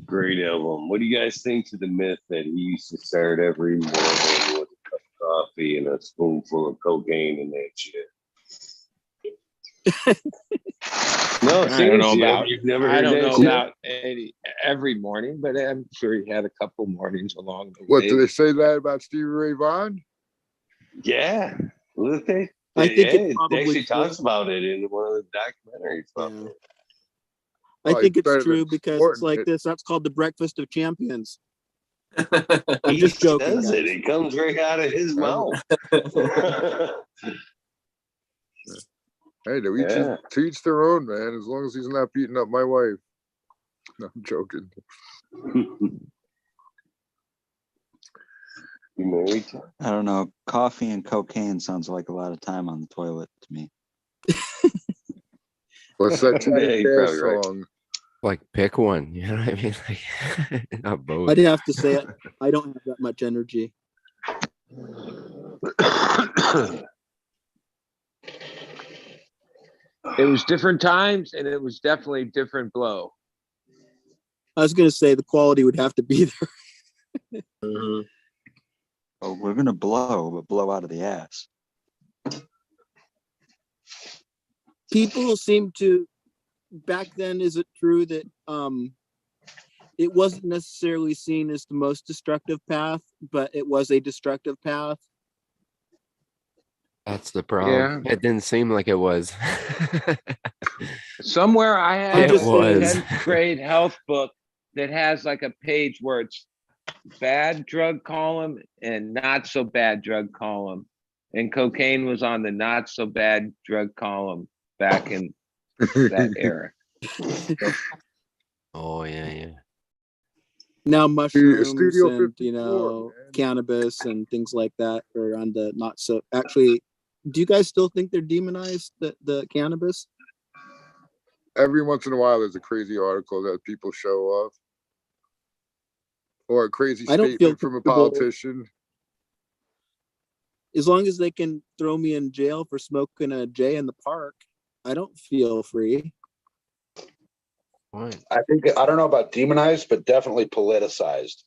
Great album. What do you guys think to the myth that he used to start every morning with a cup of coffee and a spoonful of cocaine and that shit? No, I don't know seriously, about. you've never I heard don't that know shit? about every morning, but I'm sure he had a couple mornings along the What way. do they say that about Stevie Ray Vaughan? Yeah. What they? I think yeah, it's it probably actually true. talks about it in one of the documentaries. Yeah. Oh, I think he's it's better true than because it's Sporting like it. this. That's called the breakfast of champions. I'm just He joking, does guys. it. It comes right out of his mouth. Hey, to Yeah. each their own, man. As long as he's not beating up my wife. No, I'm joking. You married? I don't know. Coffee and cocaine sounds like a lot of time on the toilet to me. What's that Yeah, Teddy you're Bear probably right. song? Like pick one, you know what I mean? Like, not both. I'd have to say it. I don't have that much energy. It was different times, and it was definitely different blow. I was going to say the quality would have to be there. Oh, we're gonna blow, but blow out of the ass. People seem to, back then, is it true that it wasn't necessarily seen as the most destructive path, but it was a destructive path? That's the problem. Yeah. It didn't seem like it was. Somewhere I had It a was. 10th grade health book that has like a page where it's bad drug column and not so bad drug column. And cocaine was on the not so bad drug column back in that era. Oh yeah. Now mushrooms Studio and 54, cannabis and things like that are on the not so. Actually, do you guys still think they're demonized, the cannabis? Every once in a while, there's a crazy article that people show off. Or a crazy I don't feel statement from a comfortable- politician. As long as they can throw me in jail for smoking a J in the park, I don't feel free. I think I don't know about demonized, but definitely politicized.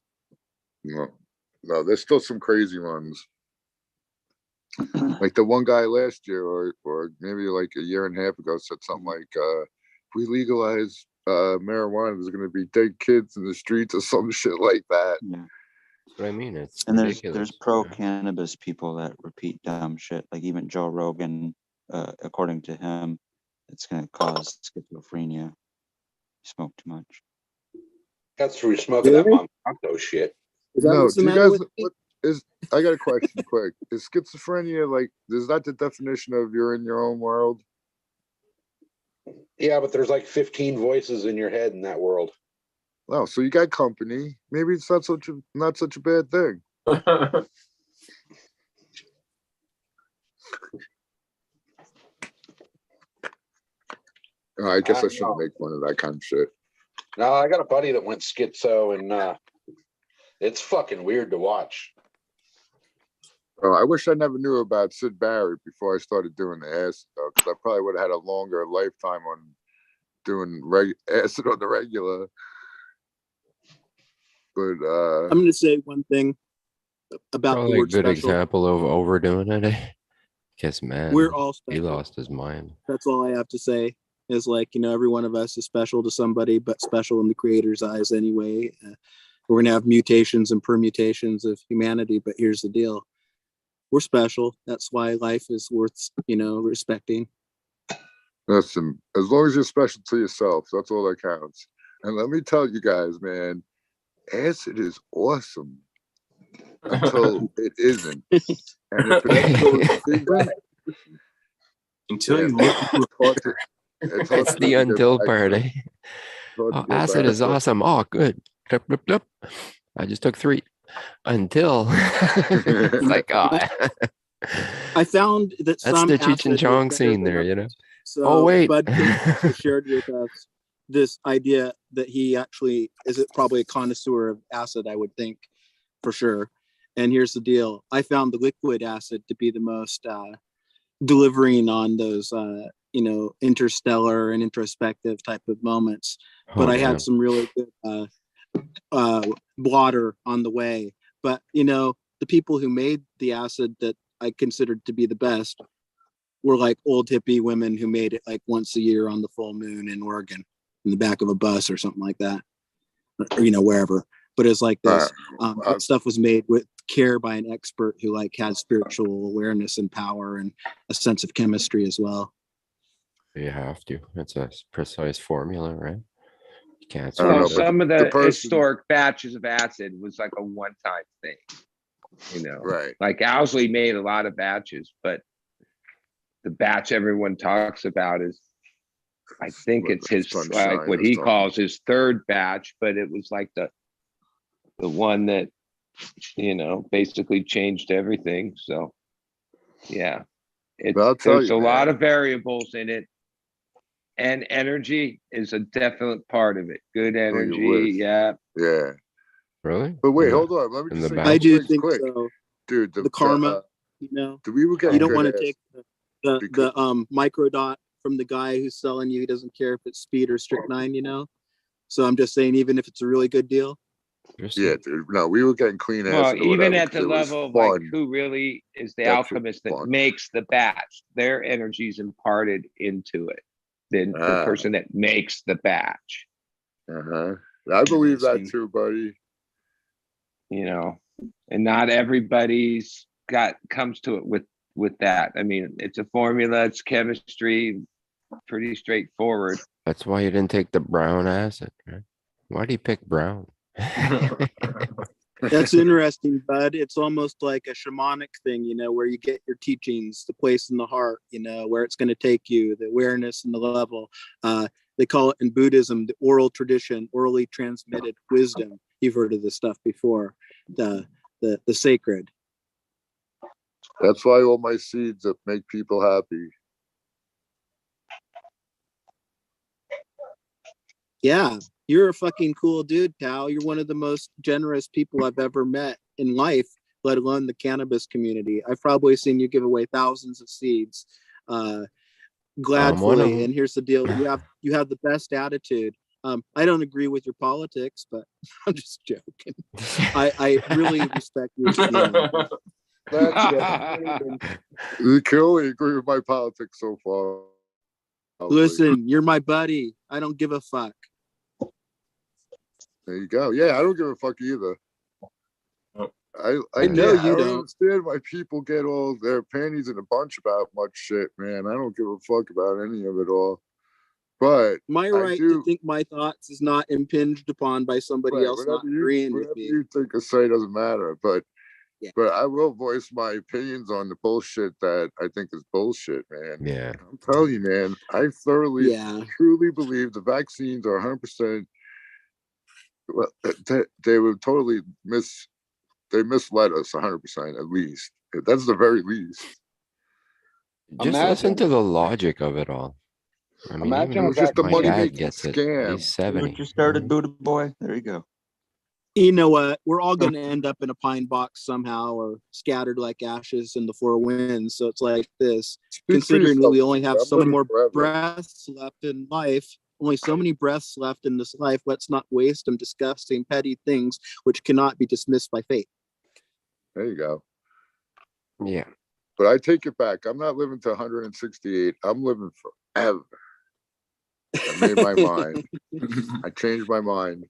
No, there's still some crazy ones. Like the one guy last year, or maybe like a year and a half ago, said something like, if we legalize marijuana, there's going to be dead kids in the streets or some shit like that. Yeah. That's what I mean. It's And ridiculous. there's pro cannabis people that repeat dumb shit. Like even Joe Rogan, according to him, it's gonna cause schizophrenia. Smoke too much. That's through smoking that Monsanto shit. No, do you guys? I got a question, quick. Is schizophrenia like? Is that the definition of you're in your own world? Yeah, but there's like 15 voices in your head in that world. Oh, so you got company. Maybe it's not such a bad thing. I guess I shouldn't make fun of that kind of shit. No, I got a buddy that went schizo, and it's fucking weird to watch. Oh, I wish I never knew about Sid Barrett before I started doing the acid, though, because I probably would have had a longer lifetime on doing acid on the regular. But I'm gonna say one thing about the Probably a word good special. example of overdoing it. Guess man, We're all he special. lost his mind. That's all I have to say. Is like, you know, every one of us is special to somebody, but special in the creator's eyes anyway. We're gonna have mutations and permutations of humanity, but here's the deal: we're special. That's why life is worth, you know, respecting. listen, as long as you're special to yourself, that's all that counts. And let me tell you guys, man, acid is awesome until it isn't. And if it isn't, until you look into a It's the until part, eh? Oh, acid is awesome. Oh, good. Blip, blip, blip. I just took 3 until it's like, oh. I found that That's some the Cheech and acid Chong was scene better there, than you know. others. So Oh, wait. Bud also shared with us this idea that he actually is probably a connoisseur of acid, I would think, for sure. And here's the deal: I found the liquid acid to be the most delivering on those, you know, interstellar and introspective type of moments. But Oh, I yeah. had some really good water on the way. But you know, the people who made the acid that I considered to be the best were like old hippie women who made it like once a year on the full moon in Oregon, in the back of a bus or something like that, or, you know, wherever. But it's like this that stuff was made with care by an expert who like had spiritual awareness and power and a sense of chemistry as well. You have to. It's a precise formula, right? You can't Well, switch it. some of the historic batches of acid was like a one-time thing, you know. Right. Like Owsley made a lot of batches, but the batch everyone talks about is, I think it's his, like what he calls his 3rd batch, but it was like the one that, you know, basically changed everything. So yeah, there's a lot of variables in it, and energy is a definite part of it. Good energy, yeah. Yeah. Really? But wait, hold on. Let me just say I do things think quick. so. Dude, the karma, you know, we were getting you don't good want to ass take the microdot from the guy who's selling you. He doesn't care if it's speed or strychnine, you know. So I'm just saying, even if it's a really good deal. Yeah, dude. No, we were getting clean Well, acid. even at the level of like who really is the That's alchemist that fun. makes the batch, their energy's imparted into it than the person that makes the batch. I believe that too, buddy. You know, and not everybody's comes to it with that. I mean, it's a formula, it's chemistry, pretty straightforward. That's why you didn't take the brown acid, right? Why do you pick brown? That's interesting, bud. It's almost like a shamanic thing, you know, where you get your teachings, the place in the heart, you know, where it's going to take you, the awareness and the level. They call it in Buddhism the oral tradition, orally transmitted wisdom. You've heard of this stuff before, the sacred. That's why all my seeds that make people happy. Yeah, you're a fucking cool dude, pal. You're one of the most generous people I've ever met in life, let alone the cannabis community. I've probably seen you give away thousands of seeds, gladfully. And here's the deal: you have the best attitude. I don't agree with your politics, but I'm just joking. I really respect you. You can only agree with my politics so far. Listen, you're my buddy. I don't give a fuck. There you go. Yeah, I don't give a fuck either. I know you don't don't. understand why people get all their panties in a bunch about much shit, man. I don't give a fuck about any of it all. But my right to think my thoughts is not impinged upon by somebody else not agreeing with me. You think or say doesn't matter, but I will voice my opinions on the bullshit that I think is bullshit, man. Yeah. I'm telling you, man, I thoroughly, truly believe the vaccines are 100%. Well, they were totally they misled us 100% at least. That's the very least. Just listen to the logic of it all. I mean, Imagine even it was just a my money dad making gets it. scam. He's See what 70. you started, Buddha boy. There you go. You know what? We're all going to end up in a pine box somehow, or scattered like ashes in the four winds. So it's like this. Speak for Considering that yourself. we only have I'm so many living more forever. breaths left in life, only so many breaths left in this life. Let's not waste them discussing petty things which cannot be dismissed by fate. There you go. Yeah. But I take it back. I'm not living to 168. I'm living forever. I made my mind. I changed my mind.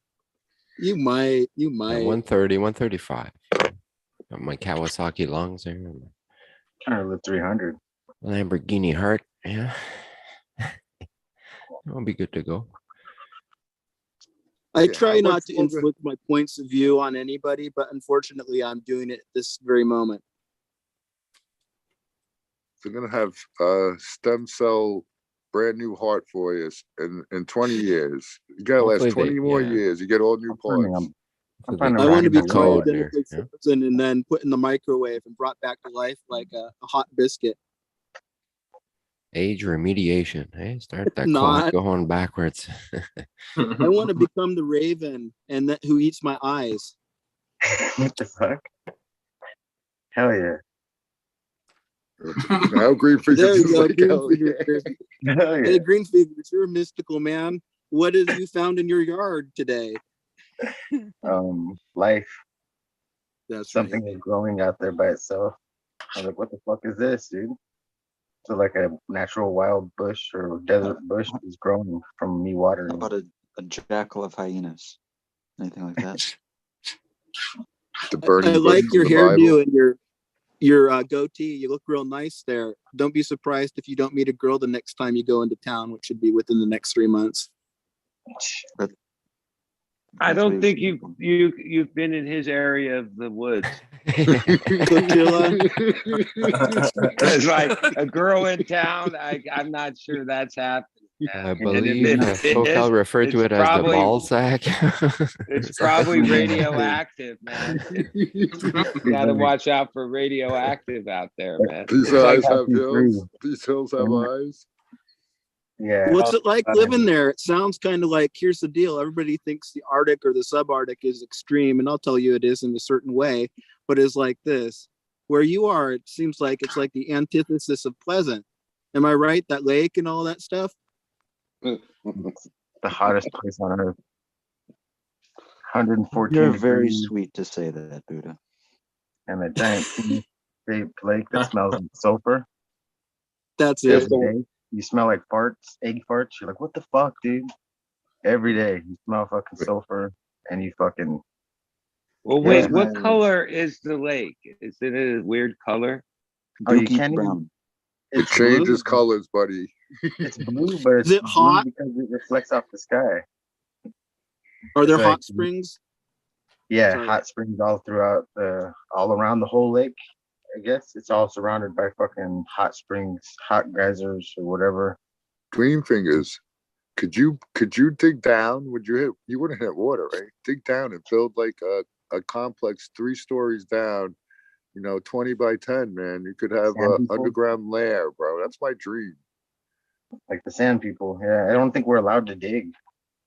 You might. At 130, 135. Got my Kawasaki lungs there. Trying to live 300. Lamborghini heart. Yeah. I'll be good to go. I Yeah, try how not much to longer- inflict my points of view on anybody, but unfortunately, I'm doing it this very moment. They're gonna have stem cell brand new heart for you in 20 years. You gotta Hopefully last 20 they- more yeah. years. You get all new finding parts. them. So they finding I want to be cracked the code there. cryogenically Yeah. frozen and then put in the microwave and brought back to life like a hot biscuit. Age remediation. Hey, start that Not. clock going backwards. I want to become the raven and that who eats my eyes. What the fuck? Hell yeah. Now green There fingers you is go, like, green hell yeah. fingers. Hell yeah. Hey, green fingers, you're a mystical man. What have you found in your yard today? Life. That's Something right. is growing out there by itself. I was like, what the fuck is this, dude? So like a natural wild bush or desert bush is growing from me watering. How about a jackal of hyenas? Anything like that? The burning I like bush your from the Bible. hairdo and your goatee. You look real nice there. Don't be surprised if you don't meet a girl the next time you go into town, which should be within the next 3 months. I don't think you've been in his area of the woods. It's like a girl in town. I'm not sure that's happening. I And believe if it SoCal is, referred to it's it as the probably- ball sack. It's probably radioactive, man. You gotta watch out for radioactive out there, man. These It's like- eyes have hills. These hills have eyes. Yeah. What's it like living there? It sounds kind of like, here's the deal. Everybody thinks the Arctic or the subarctic is extreme, and I'll tell you it is in a certain way, but it's like this. Where you are, it seems like it's like the antithesis of pleasant. Am I right? That lake and all that stuff? The hottest place on earth. 114 You're very degrees sweet to say that, Buddha. and a giant penis-shaped lake that smells like sulfur. That's Every it. day, you smell like farts, egg farts. You're like, what the fuck, dude? Every day you smell fucking sulfur and you fucking. Well, Yeah, wait, what man. color is the lake? Is it a weird color? Oh, you Dookie can't even. brown. It It's changes blue. colors, buddy. It's blue, but it's Is it blue hot? because it reflects off the sky. Are there It's hot like- springs? Yeah, Sorry. hot springs all throughout all around the whole lake. I guess it's all surrounded by fucking hot springs, hot geysers, or whatever. Green fingers. Could you dig down? You wouldn't hit water, right? Dig down and build like a complex 3 stories down, 20 by 10, man. You could have Sand a people? underground lair, bro. That's my dream. Like the sand people. Yeah, I don't think we're allowed to dig.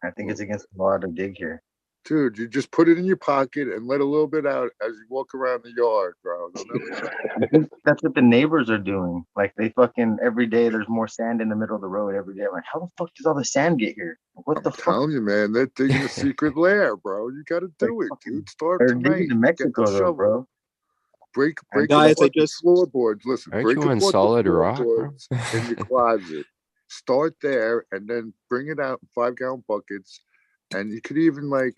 I think it's against the law to dig here. Dude, you just put it in your pocket and let a little bit out as you walk around the yard, bro. They'll never know. I think that's what the neighbors are doing. Like they fucking every day there's more sand in the middle of the road every day. I'm like, how the fuck does all the sand get here? What the fuck? Telling you, man, they're digging a secret lair, bro. You got to do it, dude. Start They're tonight. digging in Get the Mexico though, shovel. bro. Break Guys, apart the floorboards. Listen, Aren't break you on apart solid the rock, bro? floorboards in your closet. Start there and then bring it out in 5-gallon buckets. And you could even make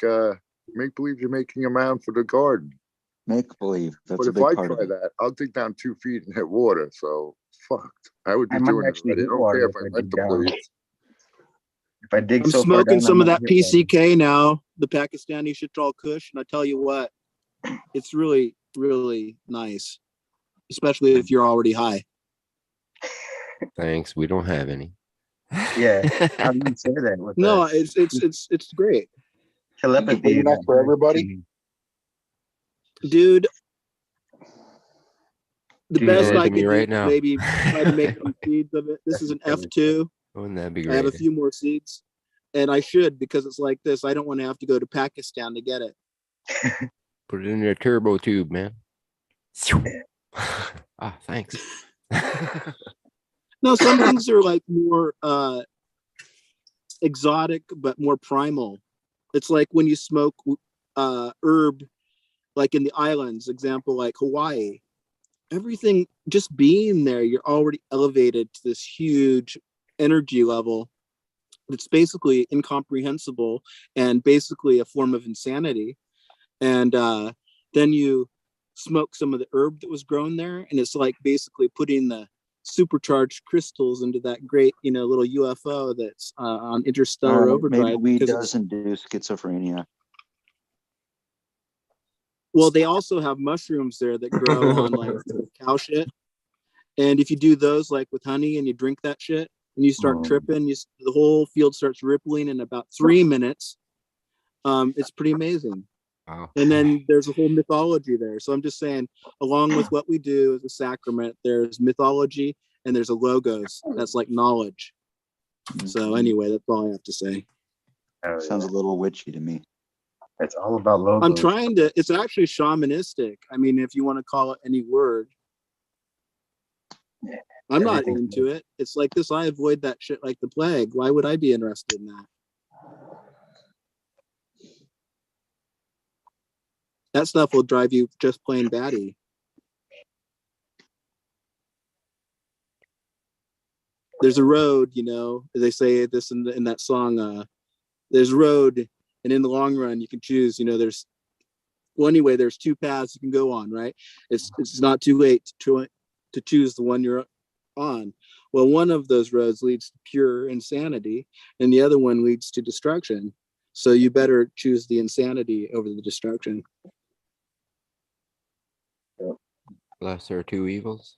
believe you're making a mound for the garden. Make believe. That's But a if big I part try of it. that, I'll dig down 2 feet and hit water. So fucked. I would be I might doing it. actually already. I hit don't water care if if I I rent dig the down. place. If I dig I'm so far smoking down, some of I that might hit water. PCK now, the Pakistani Chitral Kush, and I tell you what, it's really, really nice, especially if you're already high. Thanks. We don't have any. Yeah, how do you say that? With No, that? it's great, Telepathy. Big enough for everybody? dude. The Dude, best hand I to could me do right is now. maybe try to make some seeds of it. This is an F2. Wouldn't that be I have a great? few more seeds, and I should, because it's like this. I don't want to have to go to Pakistan to get it. Put it in your turbo tube, man. Ah, thanks. No, some things are like more exotic, but more primal. It's like when you smoke herb, like in the islands, example, like Hawaii. Everything just being there, you're already elevated to this huge energy level. It's basically incomprehensible and basically a form of insanity. And then you smoke some of the herb that was grown there, and it's like basically putting the supercharged crystals into that great, little UFO that's on interstellar overdrive. Maybe weed because does induce schizophrenia. Well, they also have mushrooms there that grow on like cow shit. And if you do those like with honey and you drink that shit and you start tripping, the whole field starts rippling in about 3 minutes. It's pretty amazing. Wow. And then there's a whole mythology there. So I'm just saying, along with what we do as a sacrament, there's mythology and there's a logos that's like knowledge. So anyway, that's all I have to say. Sounds a little witchy to me. It's all about logos. I'm trying to, it's actually shamanistic. I mean, if you want to call it any word. I'm not into it. It's like this. I avoid that shit like the plague. Why would I be interested in that? That stuff will drive you just plain batty. There's a road, they say this in that song, there's a road, and in the long run you can choose, there's there's two paths you can go on, right? It's not too late to choose the one you're on. Well, one of those roads leads to pure insanity and the other one leads to destruction. So you better choose the insanity over the destruction. Lesser of two evils.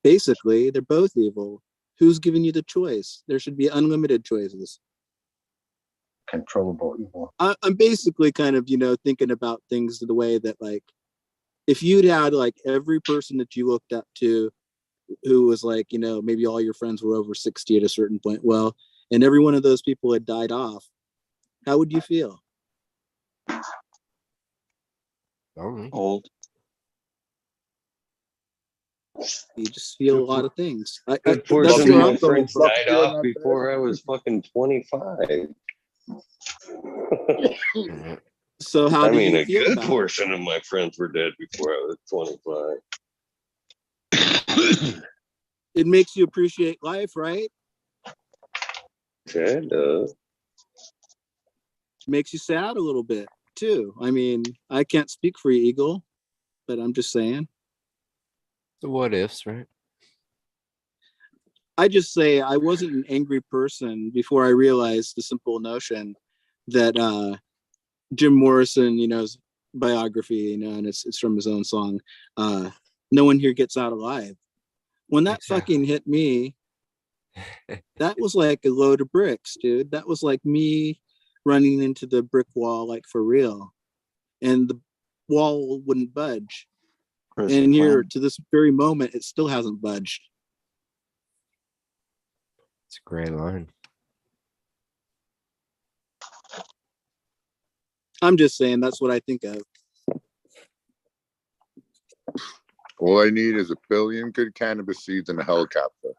Basically, they're both evil. Who's giving you the choice? There should be unlimited choices. Controllable evil. I'm basically kind of, thinking about things the way that, like, if you'd had like every person that you looked up to who was like, maybe all your friends were over 60 at a certain point, well, and every one of those people had died off, how would you feel? Old. You just feel a lot of things. Good portion of my friends died off before I was fucking 25. So how I do mean, you a feel good about portion of my friends were dead before I was 25. it? Makes you appreciate life, right? Yeah, it does. Makes you sad a little bit too. I mean, I can't speak for you, Eagle, but I'm just saying. The what ifs, right? I just say I wasn't an angry person before I realized the simple notion that Jim Morrison, his biography, and it's from his own song. No one here gets out alive. When that fucking hit me, that was like a load of bricks, dude. That was like me running into the brick wall, like for real. And the wall wouldn't budge. And here to this very moment, it still hasn't budged. It's a great line. I'm just saying that's what I think of. All I need is 1 billion good cannabis seeds and a helicopter.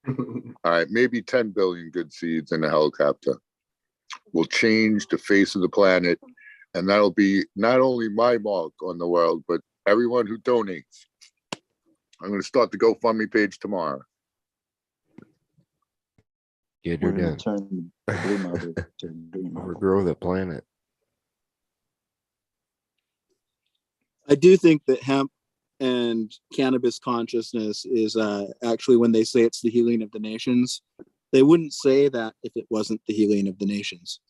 All right, maybe 10 billion good seeds and a helicopter. We'll change the face of the planet, and that'll be not only my mark on the world, but everyone who donates. I'm going to start the GoFundMe page tomorrow. Get her done. Overgrow the planet. I do think that hemp and cannabis consciousness is actually, when they say it's the healing of the nations, they wouldn't say that if it wasn't the healing of the nations.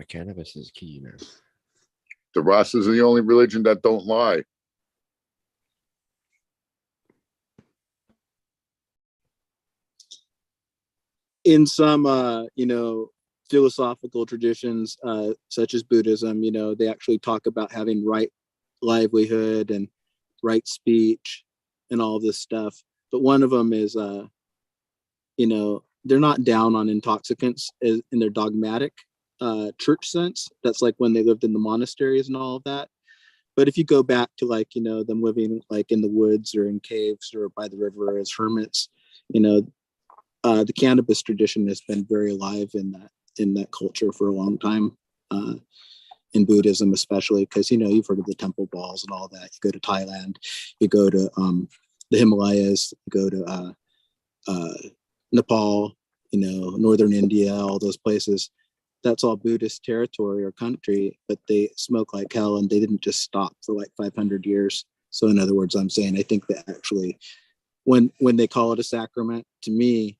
Cannabis is key, man. The Rastas are the only religion that don't lie. In some, philosophical traditions, such as Buddhism, they actually talk about having right livelihood and right speech and all this stuff. But one of them is, you know, they're not down on intoxicants in their dogmatic church sense. That's like when they lived in the monasteries and all of that. But if you go back to like, you know, them living like in the woods or in caves or by the river as hermits, you know, the cannabis tradition has been very alive in that culture for a long time, in Buddhism especially, because, you know, you've heard of the temple balls and all that. You go to Thailand, you go to the Himalayas, you go to Nepal, you know, northern India, all those places. That's all Buddhist territory or country, but they smoke like hell, and they didn't just stop for like 500 years. So in other words, I'm saying I think that actually when they call it a sacrament, to me,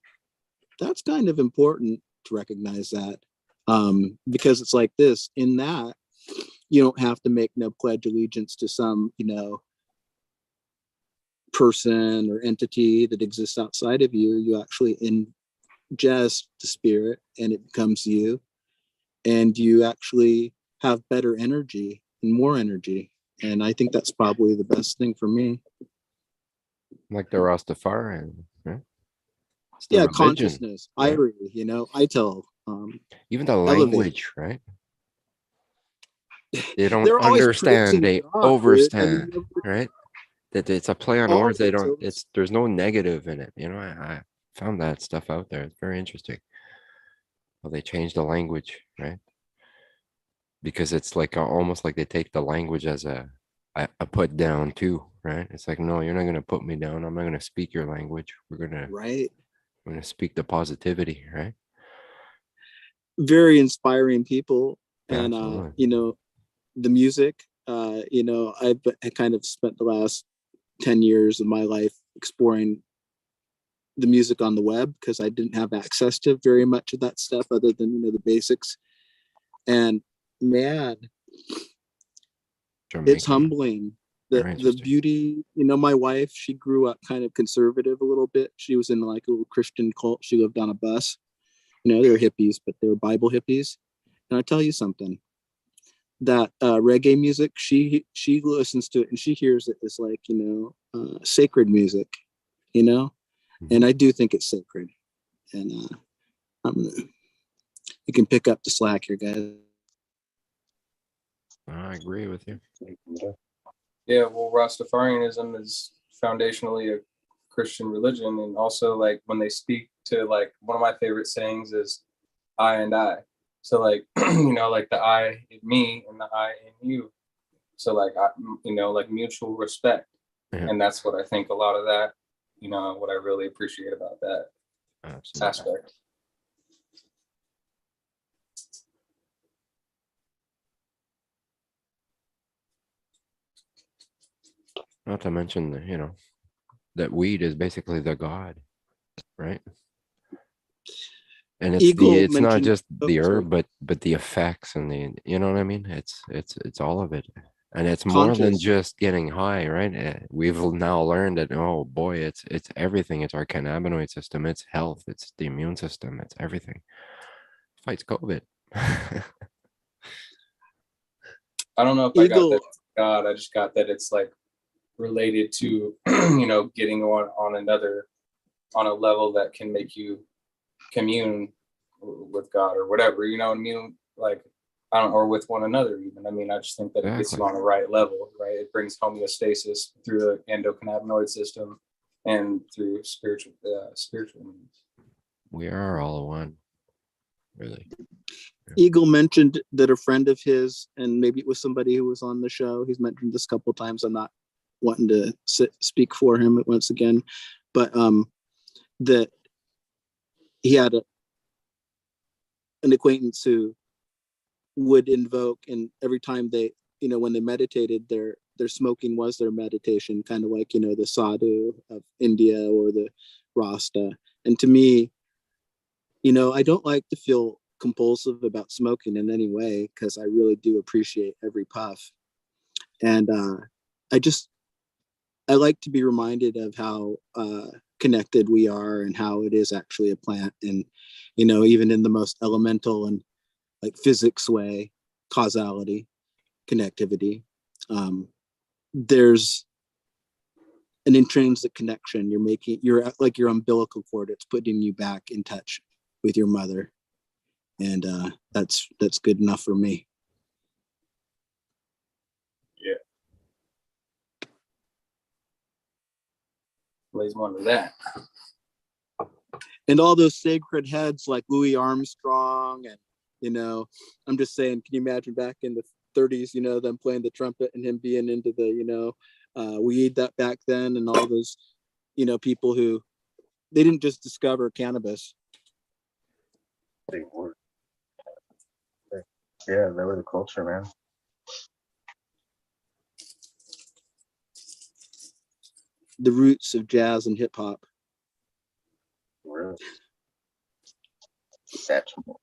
that's kind of important to recognize that, because it's like this, in that you don't have to make no pledge allegiance to some, you know, person or entity that exists outside of you. You actually ingest the spirit and it becomes you, and you actually have better energy and more energy. And I think that's probably the best thing for me. Like the Rastafarian, right? It's the Yeah, religion, consciousness, right? Irie, you know, I tell Even the elevate. language, right? They don't They're always understand, praising they God, dude. I mean, overstand, right? That it's a play on words. They don't, it's, there's no negative in it. You know, I found that stuff out there. It's very interesting. Well, they changed the language, right? Because it's like almost like they take the language as a put down too, right? It's like, no, you're not going to put me down. I'm not going to speak your language. We're going to speak the positivity, right? Very inspiring people. And Absolutely. you know, the music, you know, I kind of spent the last 10 years of my life exploring the music on the web, because I didn't have access to very much of that stuff other than, you know, the basics. And man, it's humbling, the beauty. You know, my wife, she grew up kind of conservative a little bit. She was in like a little Christian cult. She lived on a bus. You know, they were hippies, but they were Bible hippies. And I tell you something, that reggae music, she listens to it and she hears it as like, you know, sacred music, you know. And I do think it's sacred. And you can pick up the slack here, guys. I agree with you. Yeah, well, Rastafarianism is foundationally a Christian religion, and also like when they speak to, like, one of my favorite sayings is I and I. So like, you know, like the I in me and the I in you. So like, you know, like mutual respect. And that's what I think a lot of that, you know, what I really appreciate about that aspect. Not to mention, you know, that weed is basically the God, right? And it's not just the herb, but the effects and the, you know what I mean? It's all of it. And it's more than just getting high, right? We've now learned that, oh boy, it's everything. It's our cannabinoid system, it's health, it's the immune system, it's everything. Fights COVID. I don't know if I got that from God. I just got that it's like related to, you know, getting on a level that can make you commune with God or whatever, you know what I mean? Like, I don't, or with one another even. I mean, I just think that it gets you on the right level, right? It brings homeostasis through the endocannabinoid system and through spiritual means. We are all one, really. Eagle mentioned that a friend of his, and maybe it was somebody who was on the show, he's mentioned this a couple of times. I'm not wanting to speak for him once again, but that he had an acquaintance who would invoke, and every time they, you know, when they meditated, their smoking was their meditation, kind of like, you know, the sadhu of India or the Rasta. And to me, you know, I don't like to feel compulsive about smoking in any way, because I really do appreciate every puff. And I like to be reminded of how connected we are and how it is actually a plant. And, you know, even in the most elemental and like physics way, causality, connectivity, there's an intrinsic connection. You're like your umbilical cord. It's putting you back in touch with your mother. And that's good enough for me. Yeah. Lays more to that. And all those sacred heads like Louis Armstrong, and I'm just saying, can you imagine back in the 30s, them playing the trumpet and him being into the, weed that back then, and all those, people who they didn't just discover cannabis. They were. Yeah, they were the culture, man. The roots of jazz and hip hop. Really? Satchel.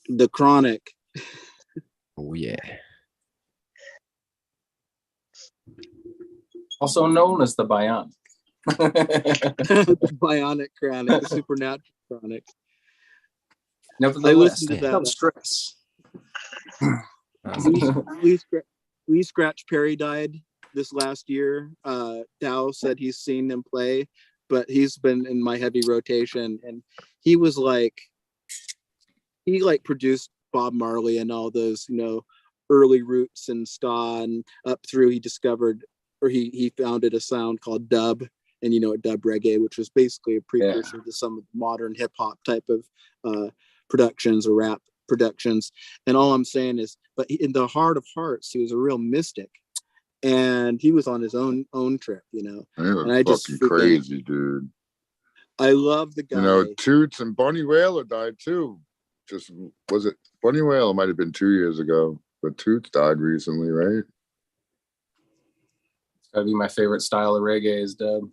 The Chronic. Oh yeah. Also known as the Bionic. The Bionic Chronic, the Supernatural Chronic. Nevertheless, I listened to that. stress. Lee Scratch Perry died this last year. Dow said he's seen him play, but he's been in my heavy rotation, and he was he produced Bob Marley and all those, early roots and ska, and up through he discovered, or he founded a sound called dub, and dub reggae, which was basically a precursor to some modern hip hop type of productions or rap productions. And all I'm saying is, but in the heart of hearts, he was a real mystic, and he was on his own trip, and I just fucking crazy, dude. I love the guy. Toots and Bunny Wailer died too. Just was it Bunny Wailer? Might have been 2 years ago, but Toots died recently, right? It's gotta be my favorite style of reggae is dub.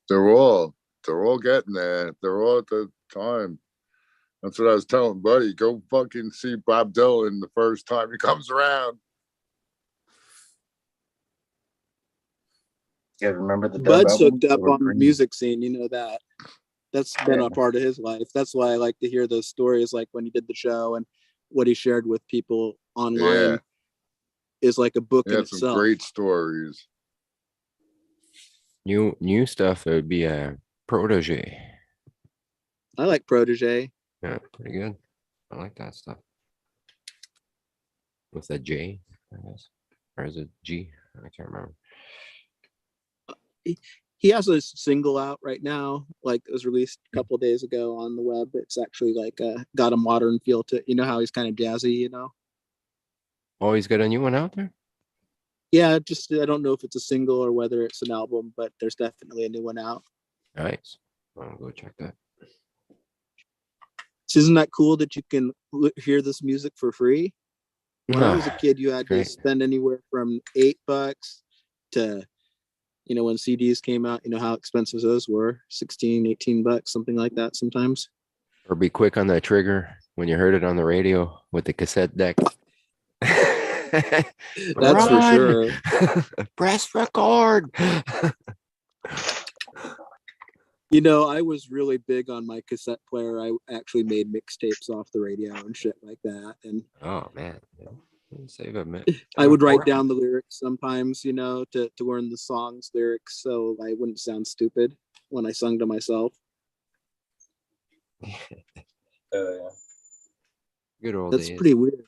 They're all getting there. They're all at the time. That's what I was telling Buddy. Go fucking see Bob Dylan the first time he comes around. You guys remember the Bud's dub hooked up album? on the music scene, that. That's been a part of his life. That's why I like to hear those stories, like when he did the show and what he shared with people online is like a book in Some itself. great stories. New stuff, it would be a Protege. I like Protege. Yeah, pretty good. I like that stuff. With a J, I guess. Or is it G? I can't remember. He has a single out right now, like it was released a couple of days ago on the web. It's actually got a modern feel to it. How he's kind of jazzy, Oh, he's got a new one out there? Yeah, just I don't know if it's a single or whether it's an album, but there's definitely a new one out. Nice. I'll go check that. So isn't that cool that you can hear this music for free? When I was a kid, you had to spend anywhere from $8 to, when CDs came out, how expensive those were, 16, 18 bucks, something like that sometimes. Or be quick on that trigger when you heard it on the radio with the cassette deck. That's for sure. Press record. I was really big on my cassette player. I actually made mixtapes off the radio and shit like that. And oh man, save a minute. I would write down the lyrics sometimes, to learn the song's lyrics, so I wouldn't sound stupid when I sung to myself. Good old That's days. pretty weird.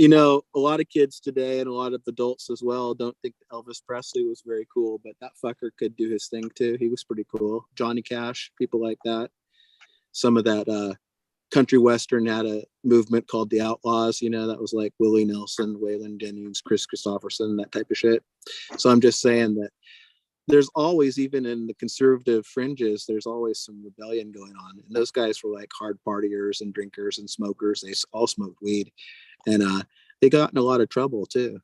A lot of kids today and a lot of adults as well don't think that Elvis Presley was very cool, but that fucker could do his thing too. He was pretty cool. Johnny Cash, people like that. Some of that country western had a movement called the Outlaws, that was like Willie Nelson, Waylon Jennings, Chris Christopherson, that type of shit. So I'm just saying that there's always, even in the conservative fringes, there's always some rebellion going on. And those guys were like hard partiers and drinkers and smokers. They all smoked weed. And they got in a lot of trouble too.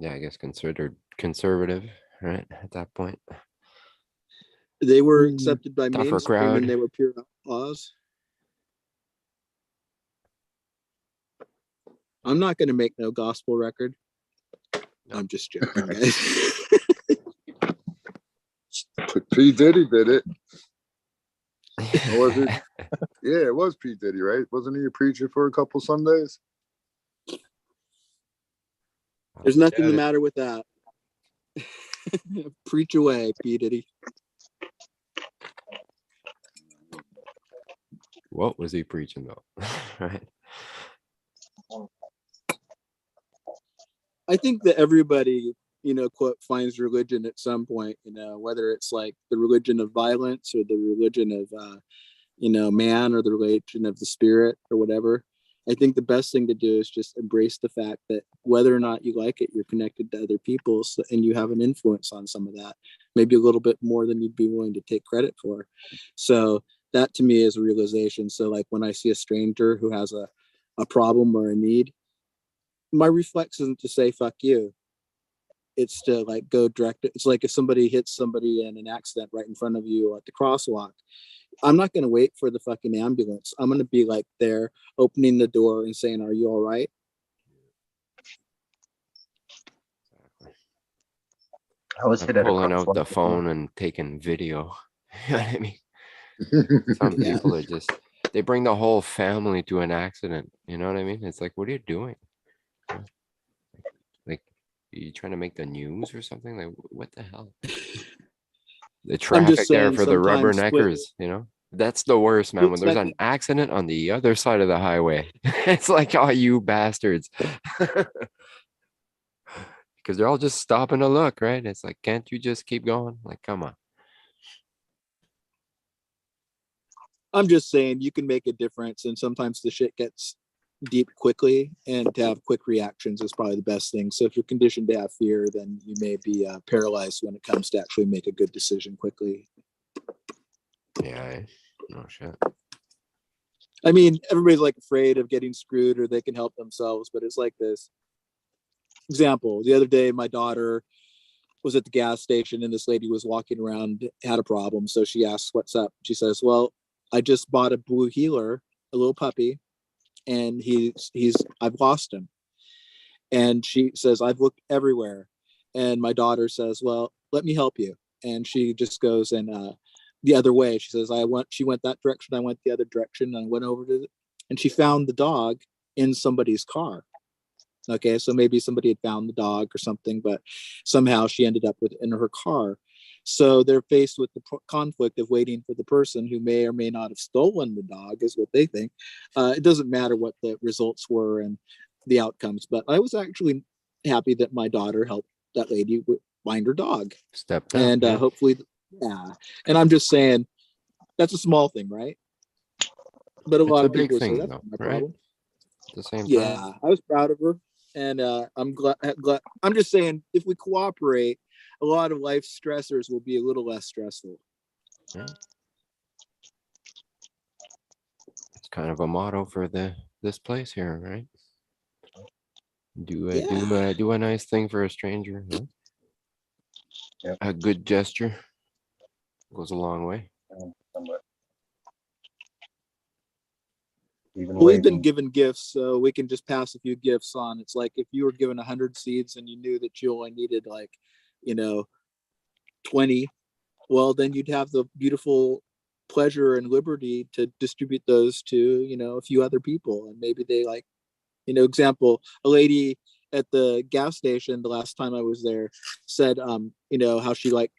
Yeah, I guess considered conservative, right? At that point. They were accepted by tougher mainstream crowd. and they were pure outlaws. I'm not going to make no gospel record. I'm just joking, guys. Put P. Diddy did it. Or was it? Yeah, it was P. Diddy, right? Wasn't he a preacher for a couple Sundays? There's nothing the matter with that. Preach away, P. Diddy. What was he preaching though? Right. I think that everybody, quote, finds religion at some point, whether it's like the religion of violence or the religion of, man, or the religion of the spirit or whatever. I think the best thing to do is just embrace the fact that whether or not you like it, you're connected to other people, and you have an influence on some of that, maybe a little bit more than you'd be willing to take credit for. So that to me is a realization. So like when I see a stranger who has a problem or a need, my reflex isn't to say fuck you. It's to like go direct it. It's like if somebody hits somebody in an accident right in front of you at the crosswalk, I'm not going to wait for the fucking ambulance. I'm going to be like there opening the door and saying, are you all right? I was pulling out the phone and taking video. You know what I mean? Some people are just, they bring the whole family to an accident. You know what I mean? It's like, what are you doing? Like, are you trying to make the news or something? Like, what the hell? The traffic there for the rubberneckers, That's the worst, man. When there's an accident on the other side of the highway, it's like, oh, you bastards. Because they're all just stopping to look, right? It's like, can't you just keep going? Like, come on. I'm just saying you can make a difference, and sometimes the shit gets deep quickly, and to have quick reactions is probably the best thing. So if you're conditioned to have fear, then you may be paralyzed when it comes to actually make a good decision quickly. Yeah, no shit. I mean, everybody's like afraid of getting screwed or they can help themselves, but it's like this. Example, the other day, my daughter was at the gas station and this lady was walking around, had a problem. So she asks, what's up? She says, well, I just bought a blue heeler, a little puppy, and I've lost him. And she says, I've looked everywhere. And my daughter says, well, let me help you. And she just goes and the other way. She says, she went that direction. I went the other direction. And I went over to it, and she found the dog in somebody's car. Okay. So maybe somebody had found the dog or something, but somehow she ended up in her car. So they're faced with the conflict of waiting for the person who may or may not have stolen the dog, is what they think. It doesn't matter what the results were and the outcomes, but I was actually happy that my daughter helped that lady find her dog. Step down, and hopefully, yeah. And I'm just saying, that's a small thing, right? But a lot of people say that's not my problem. At the same time. Yeah, I was proud of her, and I'm glad. I'm just saying, if we cooperate, a lot of life stressors will be a little less stressful. Yeah. It's kind of a motto for this place here, right? Do a nice thing for a stranger. Huh? Yep. A good gesture goes a long way. Well, we've been given gifts, so we can just pass a few gifts on. It's like if you were given 100 seeds and you knew that you only needed 20, well, then you'd have the beautiful pleasure and liberty to distribute those to, a few other people. And maybe they example, a lady at the gas station the last time I was there said, how she liked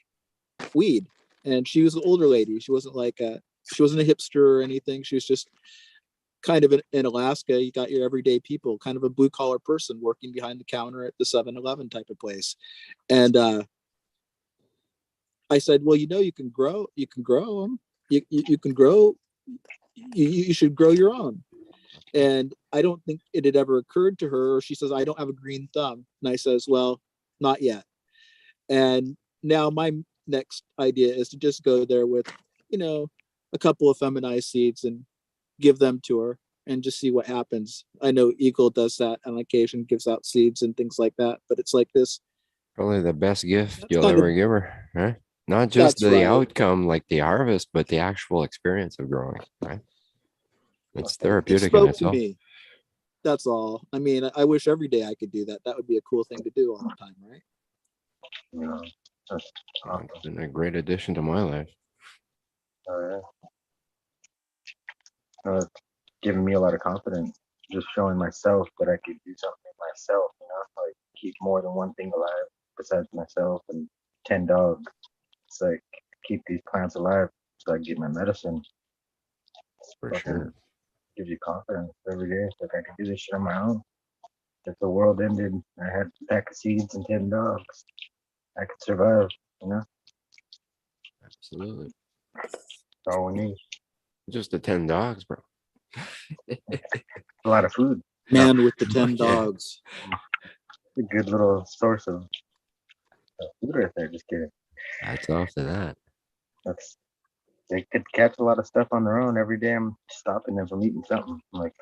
weed. And she was an older lady. She wasn't she wasn't a hipster or anything. She was just kind of in Alaska. You got your everyday people, kind of a blue collar person working behind the counter at the 7-Eleven type of place. And I said, well, you can grow them. You can grow, you should grow your own. And I don't think it had ever occurred to her. She says, I don't have a green thumb. And I says, well, not yet. And now my next idea is to just go there with, a couple of feminized seeds and give them to her and just see what happens. I know Eagle does that on occasion, gives out seeds and things like that, but it's like this. Probably the best gift you'll ever give her, right? Not just the outcome, like the harvest, but the actual experience of growing, right? It's therapeutic in itself. To me. That's all. I mean, I wish every day I could do that. That would be a cool thing to do all the time, right? Yeah. That's awesome. It's been a great addition to my life. It's giving me a lot of confidence. Just showing myself that I could do something myself, like keep more than one thing alive besides myself and 10 dogs. It's like keep these plants alive so I can get my medicine. For sure. Gives you confidence every day. Like I can do this shit on my own. If the world ended, I had a pack of seeds and 10 dogs. I could survive, Absolutely. That's all we need. Just the 10 dogs, bro. A lot of food. Man with the 10 Yeah. dogs. A good little source of food right there. Just kidding. Hats off to that. They could catch a lot of stuff on their own. Every day I'm stopping them from eating something. I'm like,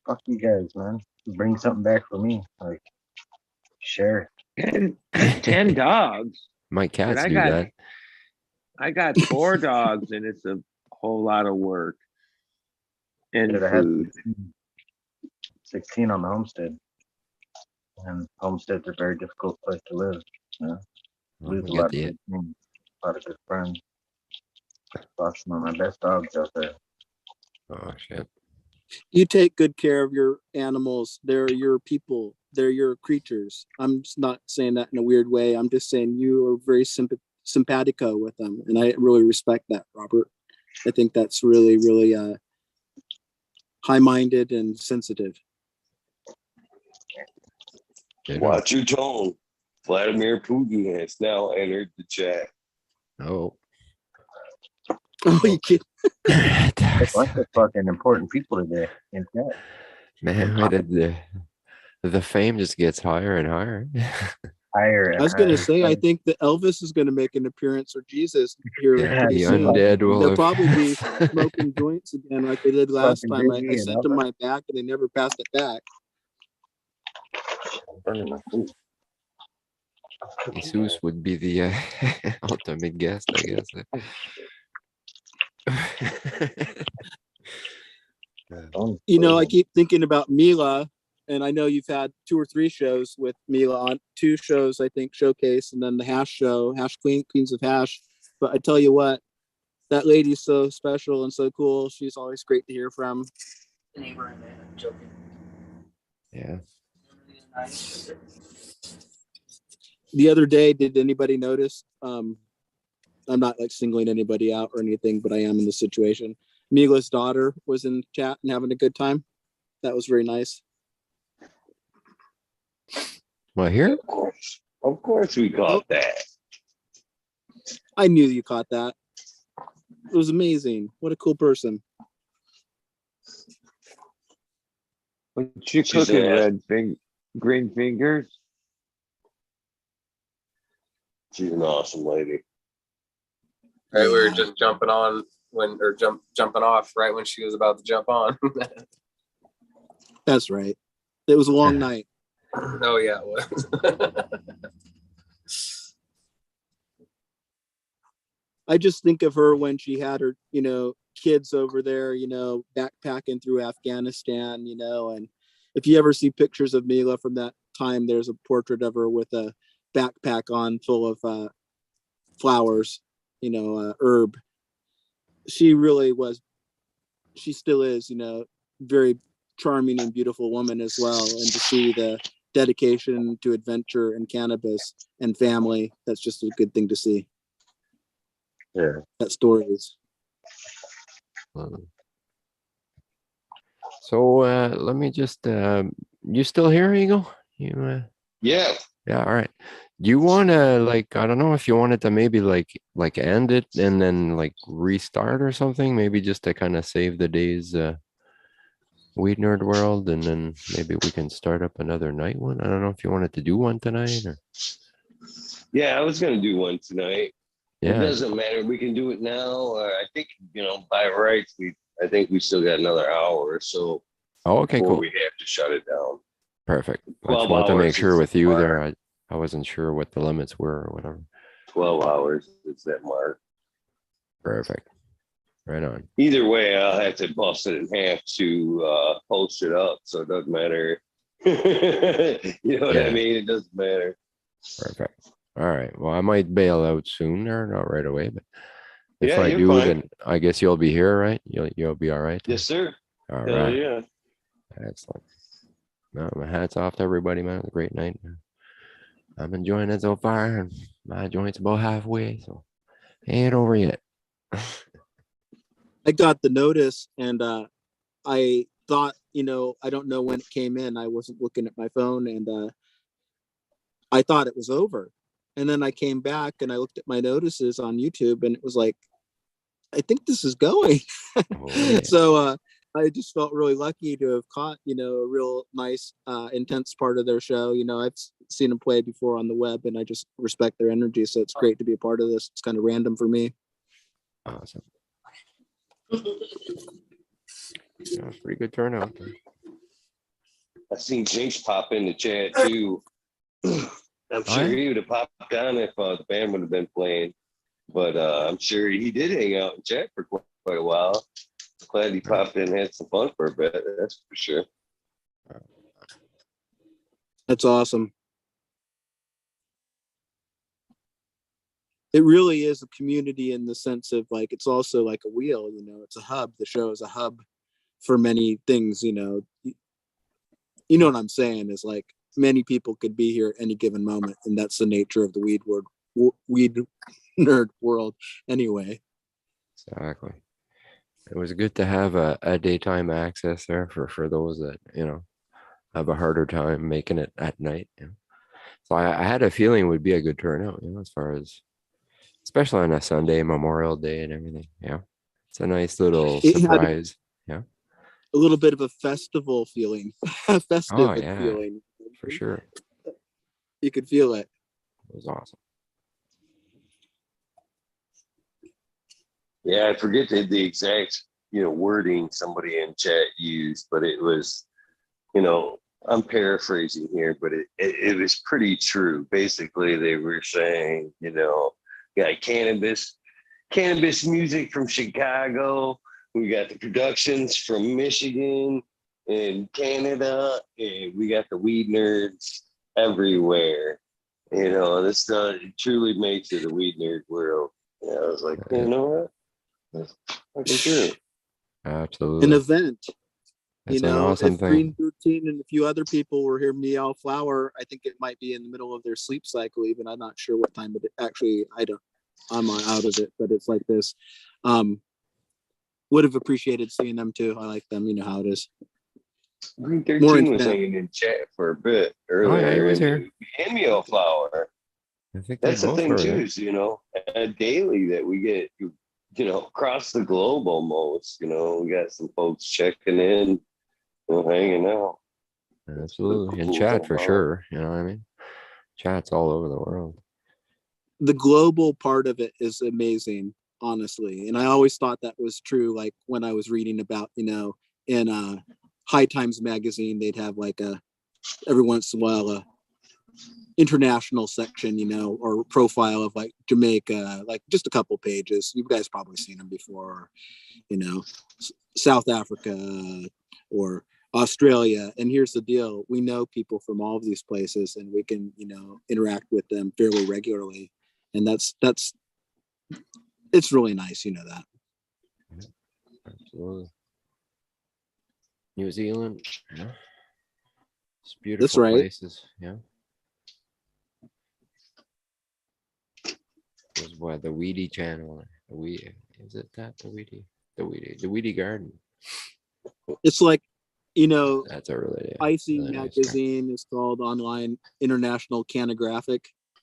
fuck you guys, man. Bring something back for me. Like, share. 10 dogs. My cats I do got- that. I got 4 dogs, and it's a whole lot of work and Dude, I had food. 16 on the homestead. And homesteads are a very difficult place to live. Lose a get lot of the- good things, a lot of good friends. Lost some of my best dogs out there. Oh shit. You take good care of your animals. They're your people. They're your creatures. I'm just not saying that in a weird way. I'm just saying you are very simpatico with them. And I really respect that, Robert. I think that's really, really high-minded and sensitive. Watch your tone. Vladimir Putin has now entered the chat. Oh. Oh, you kidding? There's a bunch of fucking important people today in chat. Man, the fame just gets higher and higher. Higher and I was going to higher. say, I think that Elvis is going to make an appearance, or Jesus here Yeah, pretty the soon. undead will They'll have- probably be smoking joints again like they did last Fucking time. I Biggie and sent them Elvis. my back and they never passed it back. Burning my food. Jesus would be the ultimate guest, I guess. You know, I keep thinking about Mila, and I know you've had 2 or 3 shows with Mila on 2 shows, I think, Showcase, and then the Hash show, Queens of Hash. But I tell you what, that lady's so special and so cool. She's always great to hear from. Neighbor, man, I'm joking. Yeah. The other day, did anybody notice? I'm not like singling anybody out or anything, but I am in the situation. Mila's daughter was in chat and having a good time. That was very nice. Well, here? Of course we caught that. I knew you caught that. It was amazing. What a cool person. What you She's cooking, green fingers? She's an awesome lady. Right, we were just jumping on jumping off right when she was about to jump on. That's right. It was a long night. Oh yeah, it was. I just think of her when she had her, kids over there, backpacking through Afghanistan, and if you ever see pictures of Mila from that time, there's a portrait of her with a backpack on full of flowers, herb. She really was, she still is, very charming and beautiful woman as well. And to see the dedication to adventure and cannabis and family, that's just a good thing to see. Yeah. That stories. So let me just you still here, Eagle? You Yeah. Yeah, all right. Do you wanna I don't know if you wanted to maybe like end it and then restart or something, maybe just to kind of save the day's WEedNerdWorld, and then maybe we can start up another night one. I don't know if you wanted to do one tonight or Yeah, I was gonna do one tonight. Yeah. It doesn't matter. We can do it now. I think, by rights, I think we still got another hour or so. Oh, okay, before cool. we have to shut it down. Perfect. I 12 just wanted to make hours sure is with you the there. mark. I wasn't sure what the limits were or whatever. 12 hours is that mark. Perfect. Right on. Either way, I'll have to bust it in half to post it up, so it doesn't matter. You know what Yeah. I mean? It doesn't matter. Perfect. All right. Well, I might bail out soon or not right away, but if Yeah, I you're do, fine. then I guess you'll be here, right? You'll be all right. Yes, sir. All Hell right. yeah. Excellent. No, my hat's off to everybody, man. It was a great night. I'm enjoying it so far, and my joint's about halfway, so ain't over yet. I got the notice, and I thought, I don't know when it came in. I wasn't looking at my phone, and I thought it was over. And then I came back and I looked at my notices on YouTube, and it was like, I think this is going. So I just felt really lucky to have caught, a real nice, intense part of their show. I've seen them play before on the web, and I just respect their energy. So it's great to be a part of this. It's kind of random for me. Awesome. Yeah, pretty good turnout. I seen Jinx pop in the chat too. I'm sure he would have popped on if the band would have been playing, but I'm sure he did hang out in chat for quite a while. Glad he popped in and had some fun for a bit. That's for sure. That's awesome. It really is a community in the sense of like, it's also like a wheel, it's a hub. The show is a hub for many things, you know what I'm saying is like many people could be here at any given moment. And that's the nature of the weed nerd world anyway. Exactly. It was good to have a daytime access there for those that, have a harder time making it at night. So I had a feeling it would be a good turnout, as far as, especially on a Sunday, Memorial Day and everything. Yeah. It's a nice little surprise. Yeah. A little bit of a festival feeling, festive feeling. For sure. You could feel it. It was awesome. Yeah, I forget the exact, wording somebody in chat used, but it was, I'm paraphrasing here, but it was pretty true. Basically, they were saying, got cannabis music from Chicago. We got the productions from Michigan and Canada, and we got the weed nerds everywhere. This truly makes it a weed nerd world. Yeah, I was like, you know what? That's fucking true. Absolutely. An event. That's an awesome if thing. Green 13 and a few other people were here, Meow Flower, I think it might be in the middle of their sleep cycle. Even I'm not sure what time it actually. I'm out of it, but it's like this. Would have appreciated seeing them too. I like them. You know how it is. Green 13 was hanging in chat for a bit earlier. Oh, yeah, he was here. And Meow Flower. I think that's the both thing were too. there. Is daily that we get. Across the globe almost, we got some folks checking in, hanging out. Absolutely. In chat for sure. You know what I mean? Chat's all over the world. The global part of it is amazing, honestly. And I always thought that was true. Like when I was reading about, in High Times magazine, they'd have like every once in a while, international section, or profile of like Jamaica, like just a couple pages. You guys probably seen them before, South Africa or Australia. And here's the deal. We know people from all of these places, and we can, interact with them fairly regularly. And that's it's really nice, that. Absolutely. New Zealand, it's beautiful. That's right. Places, yeah. Was what the Weedy channel? Is it that the Weedy Garden? It's like, that's a really Icy really magazine is called Online International Canographic,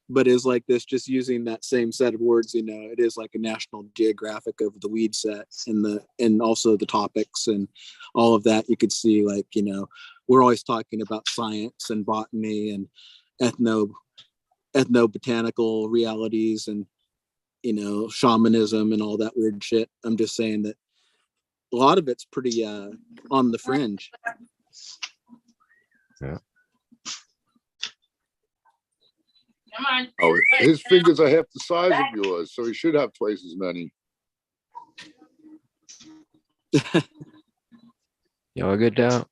but is like this, just using that same set of words. It is like a National Geographic of the weed set and also the topics and all of that. You could see like, we're always talking about science and botany and ethnobotanical realities and shamanism and all that weird shit. I'm just saying that a lot of it's pretty on the fringe. Yeah. Come on. Oh, his fingers are half the size of yours, so he should have twice as many. Y'all good now?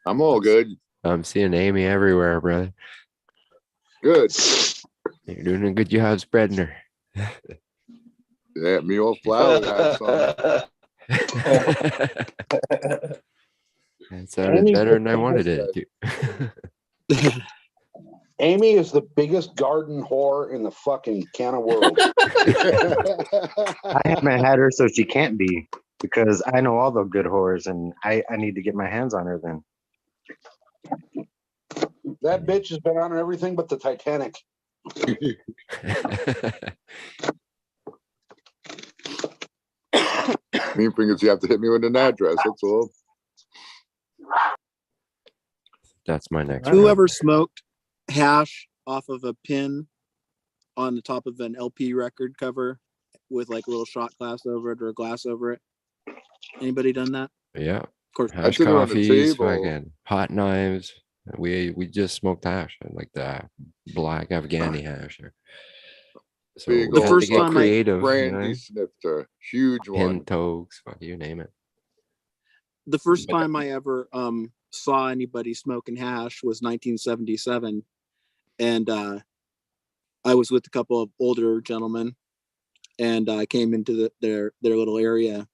I'm all good. I'm seeing Amy everywhere, brother. Good. You're doing a good job spreading her. Yeah, me old flower had some. It sounded Amy's better the than I wanted it biggest, to. Amy is the biggest garden whore in the fucking CANA world. I haven't had her, so she can't be, because I know all the good whores, and I need to get my hands on her then. That bitch has been on everything but the Titanic. Main thing is you have to hit me with an address. That's all. That's my next. Whoever smoked hash off of a pin on the top of an LP record cover with like a little shot glass over it or a glass over it? Anybody done that? Yeah. Of course. Hash did it on the coffees, table. fucking hot knives. We just smoked hash, like the black Afghani hash. So Big we The had first to get time creative, you brandy know? snifter, huge one. Pin toes, fuck you name it. The first time I ever saw anybody smoking hash was 1977, and I was with a couple of older gentlemen, and I came into their little area,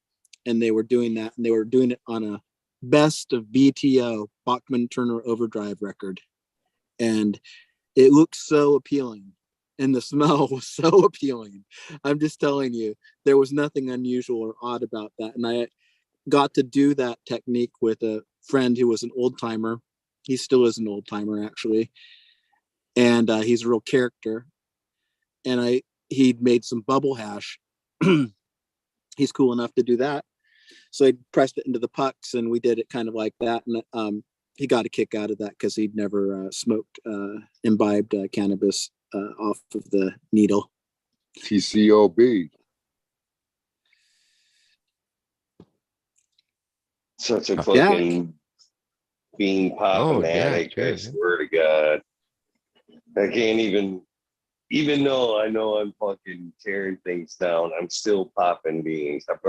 and they were doing that, and they were doing it on a best of BTO Bachman Turner Overdrive record, and it looked so appealing, and the smell was so appealing. I'm just telling you, there was nothing unusual or odd about that, and I got to do that technique with a friend who was an old timer. He still is an old timer, actually, and he's a real character. And he'd made some bubble hash. He's cool enough to do that, so I pressed it into the pucks, and we did it kind of like that. And he got a kick out of that because he'd never smoked imbibed cannabis off of the needle. TCOB. Such a Yeah. fucking bean popping addict. I swear to God. I can't even though I know I'm fucking tearing things down, I'm still popping beans. I've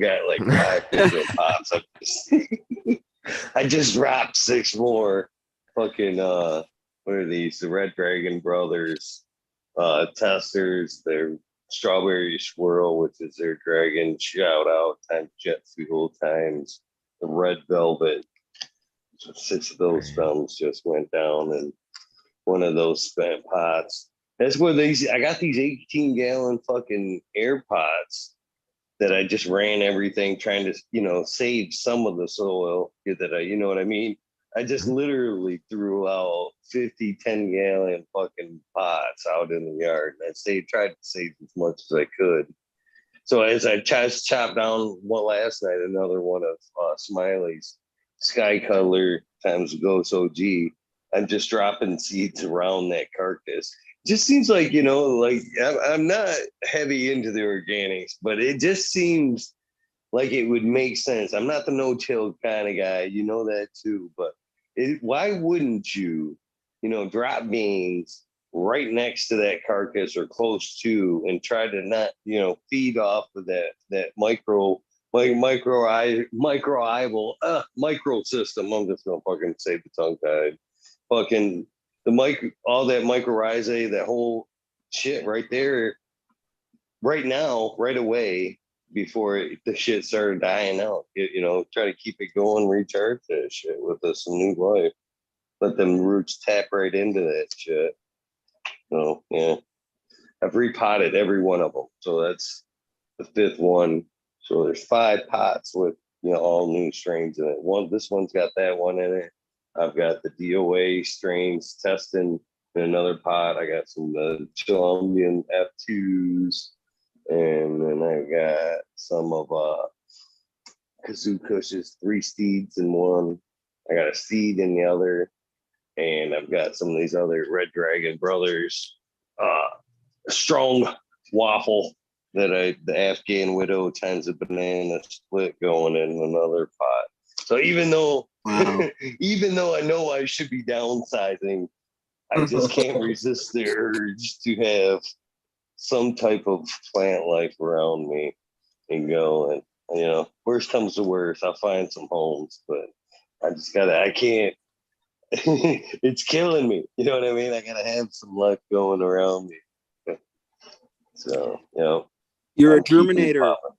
got like 5 different pops. I just dropped 6 more fucking what are these? The Red Dragon Brothers testers, their Strawberry Swirl, which is their dragon shout out times jet fuel times the Red Velvet. So 6 of those films just went down, and one of those spent pots. That's where I got these 18-gallon fucking air pots that I just ran everything trying to, save some of the soil that you know what I mean? I just literally threw out 50, 10-gallon fucking pots out in the yard. And I tried to save as much as I could. So as I just chopped down one last night, another one of Smiley's Sky Color times Ghost OG, I'm just dropping seeds around that carcass. Just seems like, I'm not heavy into the organics, but it just seems like it would make sense. I'm not the no-till kind of guy, you know that too, but why wouldn't you, drop beans right next to that carcass or close to and try to not, feed off of that micro system. I'm just gonna fucking say the tongue tied. Fucking all that mycorrhizae, that whole shit right there, right now, right away, before the shit started dying out. Try to keep it going, recharge that shit with some new life. Let them roots tap right into that shit. So yeah, I've repotted every one of them. So that's the 5th one. So there's 5 pots with all new strains in it. This one's got that one in it. I've got the DOA strains testing in another pot. I got some Colombian F2s, and then I got some of Kazoo Kush's 3 seeds in one. I got a seed in the other, and I've got some of these other Red Dragon Brothers strong waffle that the Afghan Widow times a banana split going in another pot. So even though I know I should be downsizing, I just can't resist the urge to have some type of plant life around me and go. And worst comes to worst, I'll find some homes, but I can't It's killing me. You know what I mean? I gotta have some luck going around me. So, you know. You're a I'm keeping Terminator. popping.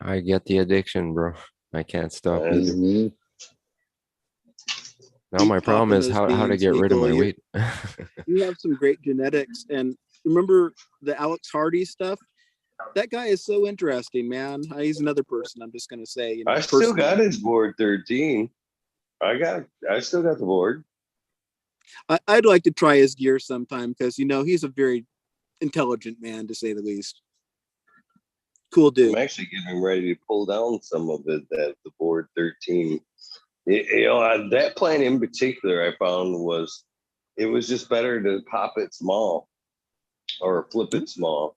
I get the addiction, bro. I can't stop either. Mhm. Now my Keep problem popping is those how to beans, get rid of Nico. my You- weight. You have some great genetics, and remember the Alex Hardy stuff. That guy is so interesting, man. He's another person. I'm just gonna say, you know, I still got personally. his board 13. I still got the board. I'd like to try his gear sometime because you know he's a very intelligent man, to say the least. Cool dude. I'm actually getting ready to pull down some of it at the board 13. That plant in particular, I found it was just better to pop it small or flip it small.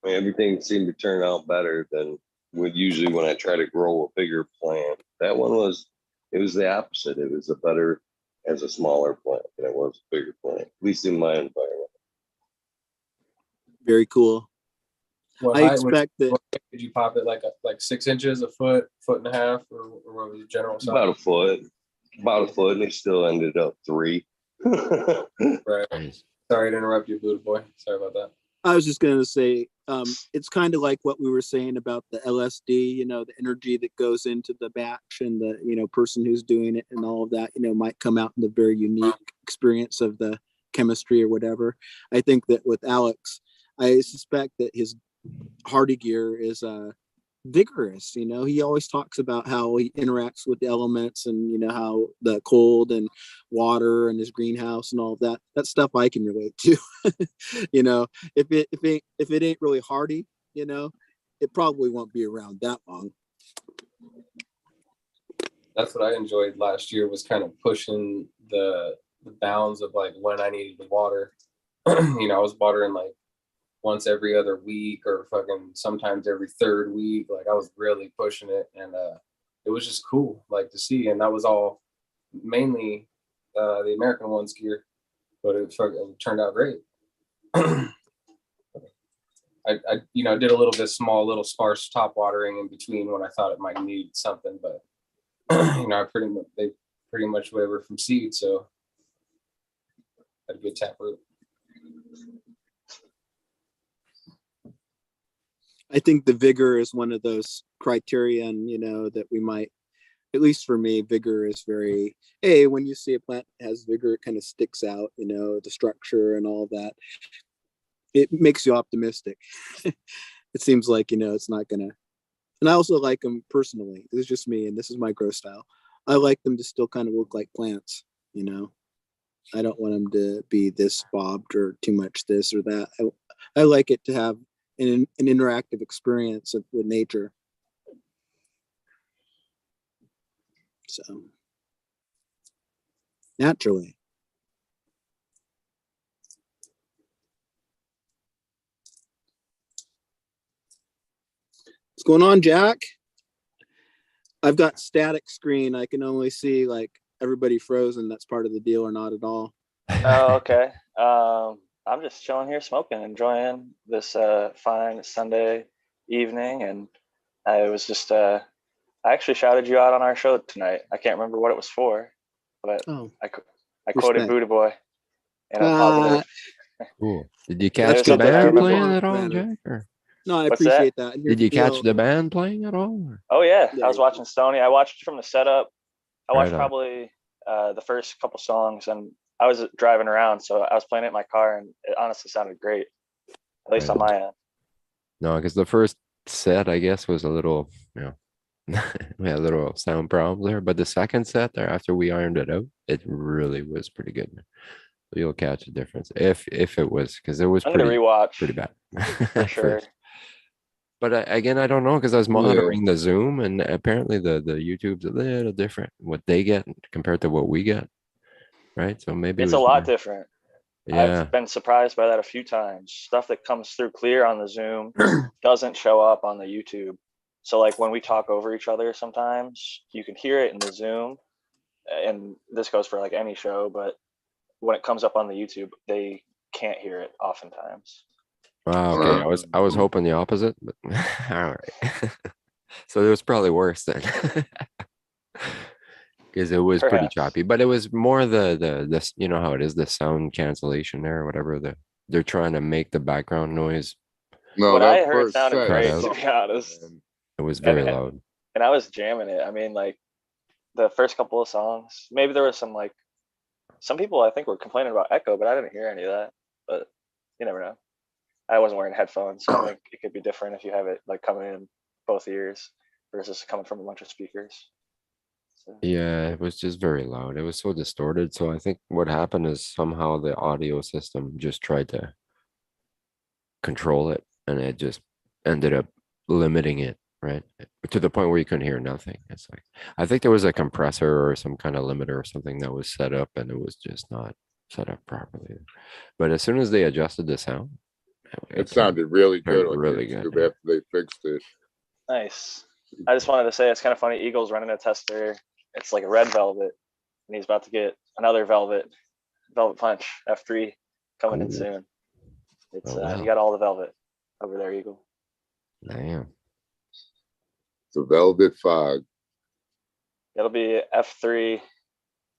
I mean, everything seemed to turn out better than usually when I try to grow a bigger plant. That one it was the opposite. It was a better as a smaller plant than it was a bigger plant, at least in my environment. Very cool. What I height expect that. what height did you pop it like 6 inches, a foot, foot and a half, or what was the general size? About a foot, and it still ended up 3. Right. Sorry to interrupt you, Buddha boy. Sorry about that. I was just gonna say, it's kind of like what we were saying about the LSD. You know, the energy that goes into the batch, and the person who's doing it, and all of that. Might come out in the very unique experience of the chemistry or whatever. I think that with Alex, I suspect that his Hardy gear is vigorous. He always talks about how he interacts with the elements, and how the cold and water and his greenhouse and all of that. That stuff I can relate to. If it ain't really hardy, it probably won't be around that long. That's what I enjoyed last year, was kind of pushing the bounds of like when I needed to water. I was watering like once every other week, or fucking sometimes every third week. Like I was really pushing it, and it was just cool like to see. And that was all mainly the American One's gear, but it turned out great. I did a little bit little sparse top watering in between when I thought it might need something, but they pretty much whatever from seed, so had a good taproot. I think the vigor is one of those criterion, that we might, at least for me, vigor is very, when you see a plant that has vigor, it kind of sticks out, the structure and all of that. It makes you optimistic. It seems like, it's not gonna, and I also like them personally. This is just me, and this is my grow style. I like them to still kind of look like plants, I don't want them to be this bobbed or too much this or that. I like it to have an interactive experience with nature. So naturally. What's going on, Jack? I've got static screen. I can only see like everybody frozen. That's part of the deal or not at all. Oh, okay. I'm just chilling here smoking, enjoying this fine Sunday evening. And I was just, I actually shouted you out on our show tonight. I can't remember what it was for, but I quoted Buddha Boy in a positive. Cool. Did you catch the band playing at all, Jack? Or? No, I What's appreciate that? that. Did you catch the band playing at all? Or? Oh yeah, I was watching Stoney. I watched from the setup. I watched Right on. probably the first couple songs, and I was driving around, so I was playing it in my car, and it honestly sounded great, at least on my end. No, because the first set, I guess, was a little, we had a little sound problems there. But the second set there, after we ironed it out, it really was pretty good. So you'll catch a difference if it was, because it was I'm gonna rewatch pretty bad. for sure. But again, I don't know, because I was monitoring the Zoom, and apparently the YouTube's a little different what they get compared to what we get, right? So maybe It's it a was lot more- different. Yeah. I've been surprised by that a few times. Stuff that comes through clear on the Zoom doesn't show up on the YouTube. So like when we talk over each other, sometimes you can hear it in the Zoom, and this goes for like any show, but when it comes up on the YouTube, they can't hear it oftentimes. Wow. Okay. I was hoping the opposite, but all right. So it was probably worse then. because it was pretty Perhaps. choppy, but it was more the you know how it is, the sound cancellation there or whatever, they're trying to make the background noise No, What I that heard first sounded set. cut great, out. to be honest. It was very And, loud. and I was jamming it. I mean, like the first couple of songs, maybe there was some like, some people I think were complaining about echo, but I didn't hear any of that. But you never know. I wasn't wearing headphones, so I think it could be different if you have it like coming in both ears versus coming from a bunch of speakers. So, Yeah, it was just very loud. It was so distorted. So I think what happened is somehow the audio system just tried to control it, and it just ended up limiting it, right? To the point where you couldn't hear nothing. It's like, I think there was a compressor or some kind of limiter or something that was set up, and it was just not set up properly. But as soon as they adjusted the sound, It sounded really good turned on really YouTube good. after they fixed it. nice. I just wanted to say it's kind of funny. Eagle's running a tester. It's like a red velvet, and he's about to get another velvet punch F3 coming in Ooh. soon. It's Oh, wow. you got all the velvet over there, Eagle. Damn. The Velvet Fog. It'll be F3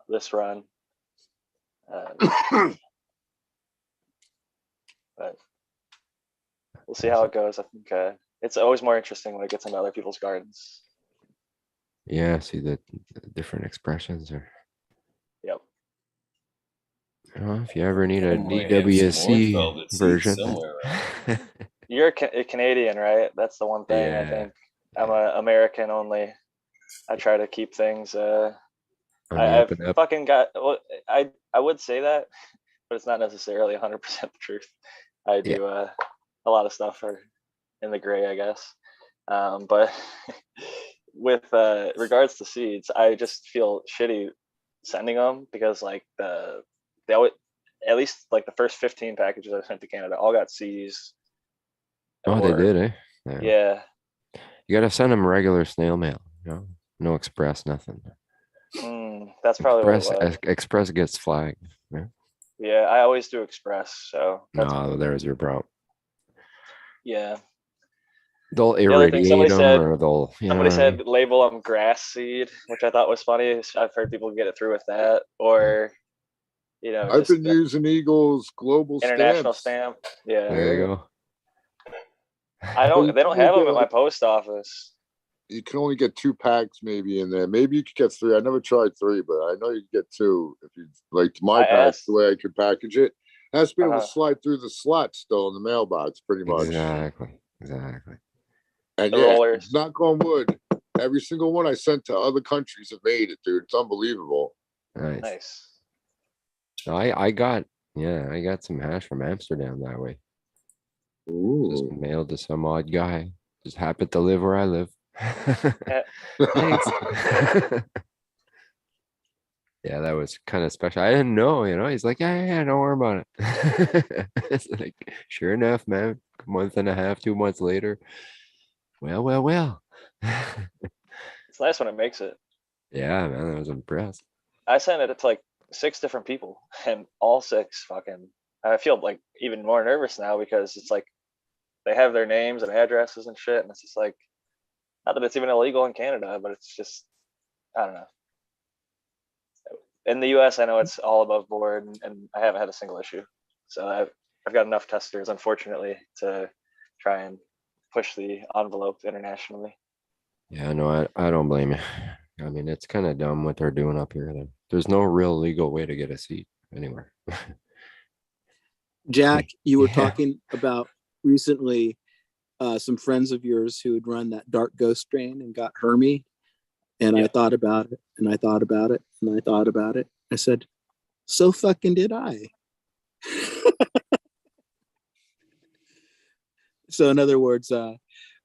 this run. But we'll see how it goes. I think it's always more interesting when it gets into other people's gardens. Yeah, see the different expressions or Yep. if you ever need a Might have some more DWSC velvet seeds version. somewhere around. You're a Canadian, right? That's the one thing I Yeah. think. I'm a American only. I try to keep things. On the I've up and up. fucking got. Well, I would say that, but it's not necessarily 100% the truth. I do a lot of stuff in the gray, I guess. But with regards to seeds, I just feel shitty sending them because like they always, at least like the first 15 packages I sent to Canada all got C's. Oh, they did, eh? Yeah. You gotta send them regular snail mail, you know? No express, nothing. That's probably Express what it was. Express gets flagged. Yeah. Yeah, I always do express, so that's No, there's your problem. yeah. They'll The other thing irradiate them, or they'll. You know somebody what I mean? said label them grass seed, which I thought was funny. I've heard people get it through with that, or you know, I've just been the using Eagle's global international stamps. stamp. Yeah, There you go. they don't have them at my post office. You can only get 2 packs maybe in there. Maybe you could get 3. I never tried 3, but I know you can get 2 if you like my pack, the way I could package it. It has to be able to slide through the slot still in the mailbox, pretty much. Exactly. And The yeah, rollers. knock on wood, every single one I sent to other countries have made it, dude. It's unbelievable. Nice. So I got some hash from Amsterdam that way. Just mailed to some odd guy. Just happened to live where I live. Thanks. Yeah, that was kind of special. I didn't know, you know. He's like, yeah, don't worry about it. It's like, sure enough, man. A month and a half, 2 months later. Well. It's nice when it makes it. Yeah, man, I was impressed. I sent it to like 6 different people, and all 6 fucking. I feel like even more nervous now because it's like they have their names and addresses and shit, and it's just like, not that it's even illegal in Canada, but it's just, I don't know. In the US, I know it's all above board, and I haven't had a single issue. So I've got enough testers, unfortunately, to try and push the envelope internationally. Yeah, no, I don't blame you. I mean, it's kind of dumb what they're doing up here. There's no real legal way to get a seat anywhere. Jack, you were talking about recently some friends of yours who had run that dark ghost strain and got Hermy. And I thought about it, and I thought about it, and I thought about it. I said, so fucking did I. So in other words, I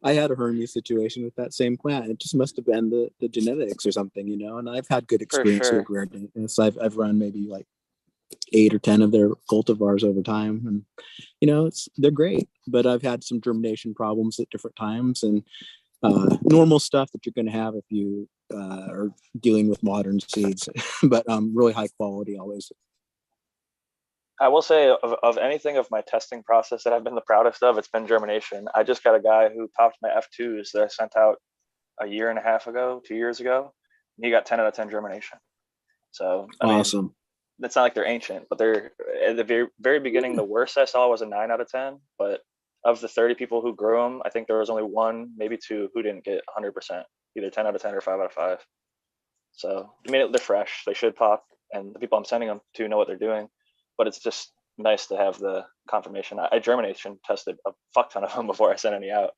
had a Hermy situation with that same plant. It just must have been the genetics or something, you know. And I've had good experience with rare dankness. I've run maybe like 8 or 10 of their cultivars over time, and you know, they're great. But I've had some germination problems at different times, and normal stuff that you're going to have if you are dealing with modern seeds, but really high quality always. I will say of anything of my testing process that I've been the proudest of, it's been germination. I just got a guy who popped my F2s that I sent out a year and a half ago, 2 years ago, He got 10 out of 10 germination. So I mean, Awesome. it's not like they're ancient, but they're at the very, very beginning. The worst I saw was a 9 out of 10. But of the 30 people who grew them, I think there was only 1, maybe 2 who didn't get 100%, either 10 out of 10 or 5 out of 5. So I mean, they're fresh. They should pop, and the people I'm sending them to know what they're doing. But it's just nice to have the confirmation. I germination tested a fuck ton of them before I sent any out.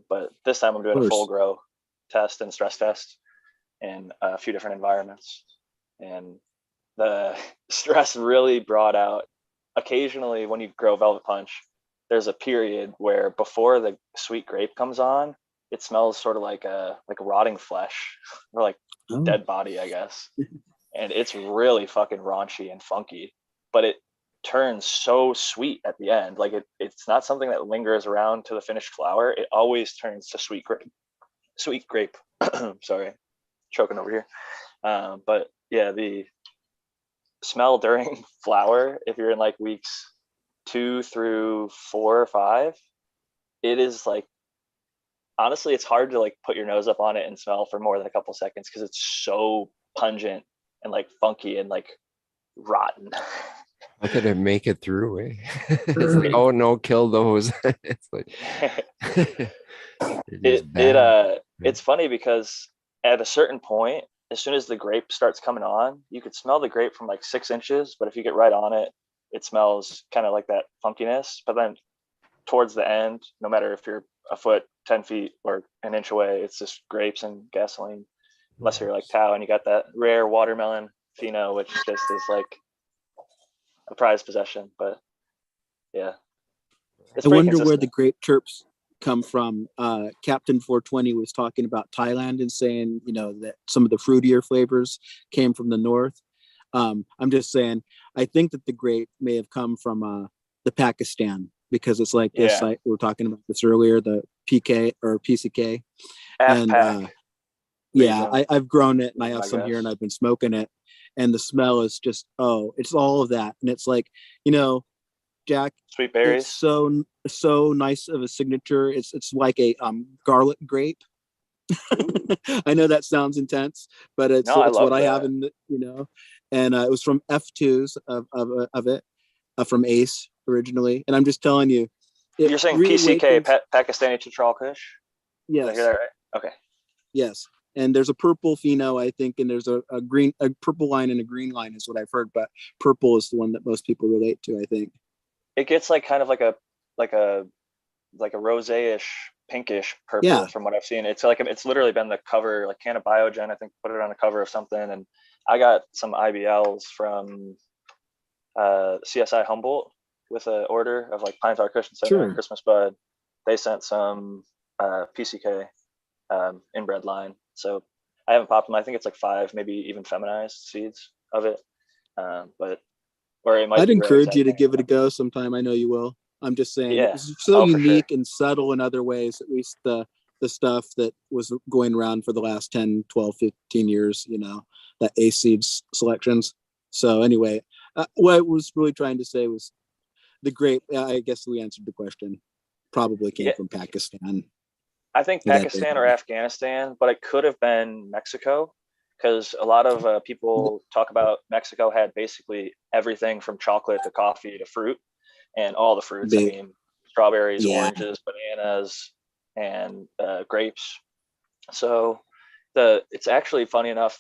But this time I'm doing a full grow test and stress test in a few different environments. And the stress really brought out, occasionally when you grow Velvet Punch, there's a period where before the sweet grape comes on, it smells sort of like a rotting flesh or like dead body, I guess. And it's really fucking raunchy and funky, but it turns so sweet at the end. Like it's not something that lingers around to the finished flower. It always turns to sweet grape. Sorry, choking over here. But yeah, the smell during flower, if you're in like weeks 2 through 4 or 5, it is like, honestly, it's hard to like put your nose up on it and smell for more than a couple seconds because it's so pungent and like funky and like rotten. How could it make it through? Eh? It's like, oh no, kill those. It's like it's funny because at a certain point, as soon as the grape starts coming on, you could smell the grape from like 6 inches, but if you get right on it, it smells kind of like that funkiness. But then towards the end, no matter if you're a foot, 10 feet, or an inch away, it's just grapes and gasoline. Unless you're like Tao and you got that rare watermelon pheno, which just is like a prized possession. But yeah, I wonder where the grape terps come from. Captain 420 was talking about Thailand and saying, you know, that some of the fruitier flavors came from the north. I'm just saying, I think that the grape may have come from the Pakistan, because it's like this, like we were talking about this earlier, the PK or PCK. And yeah, I've grown it and I have some here and I've been smoking it. And the smell is just, it's all of that. And it's like, you know, Jack, sweet berries, it's so nice of a signature. It's like a garlic grape. I know that sounds intense, but it's what I have in the, you know. And it was from F2s of it, from Ace originally. And I'm just telling you, you're saying PCK, Pakistani Chitral Kush? Yes. Did I hear that right? Okay. Yes. And there's a purple pheno, I think, and there's a purple line and a green line is what I've heard, but purple is the one that most people relate to, I think. It gets like kind of like a rosé-ish, pinkish purple from what I've seen. It's like, it's literally been the cover, like CANA Biogen, I think, put it on the cover of something. And I got some IBLs from CSI Humboldt with an order of like Pine Tar Cushion Center and Christmas Bud. They sent some PCK inbred line. So I haven't popped them. I think it's like 5, maybe even feminized seeds of it. But or it might. I'd encourage you to give it a go sometime. I know you will. I'm just saying, it's so unique and subtle in other ways, at least the stuff that was going around for the last 10, 12, 15 years, you know, that A seeds selections. So anyway, what I was really trying to say was the grape, I guess we answered the question, probably came from Pakistan. I think Pakistan or Afghanistan, but it could have been Mexico, because a lot of people talk about Mexico had basically everything from chocolate to coffee to fruit, and all the fruits. I mean, strawberries, oranges, bananas, and grapes. So it's actually funny enough,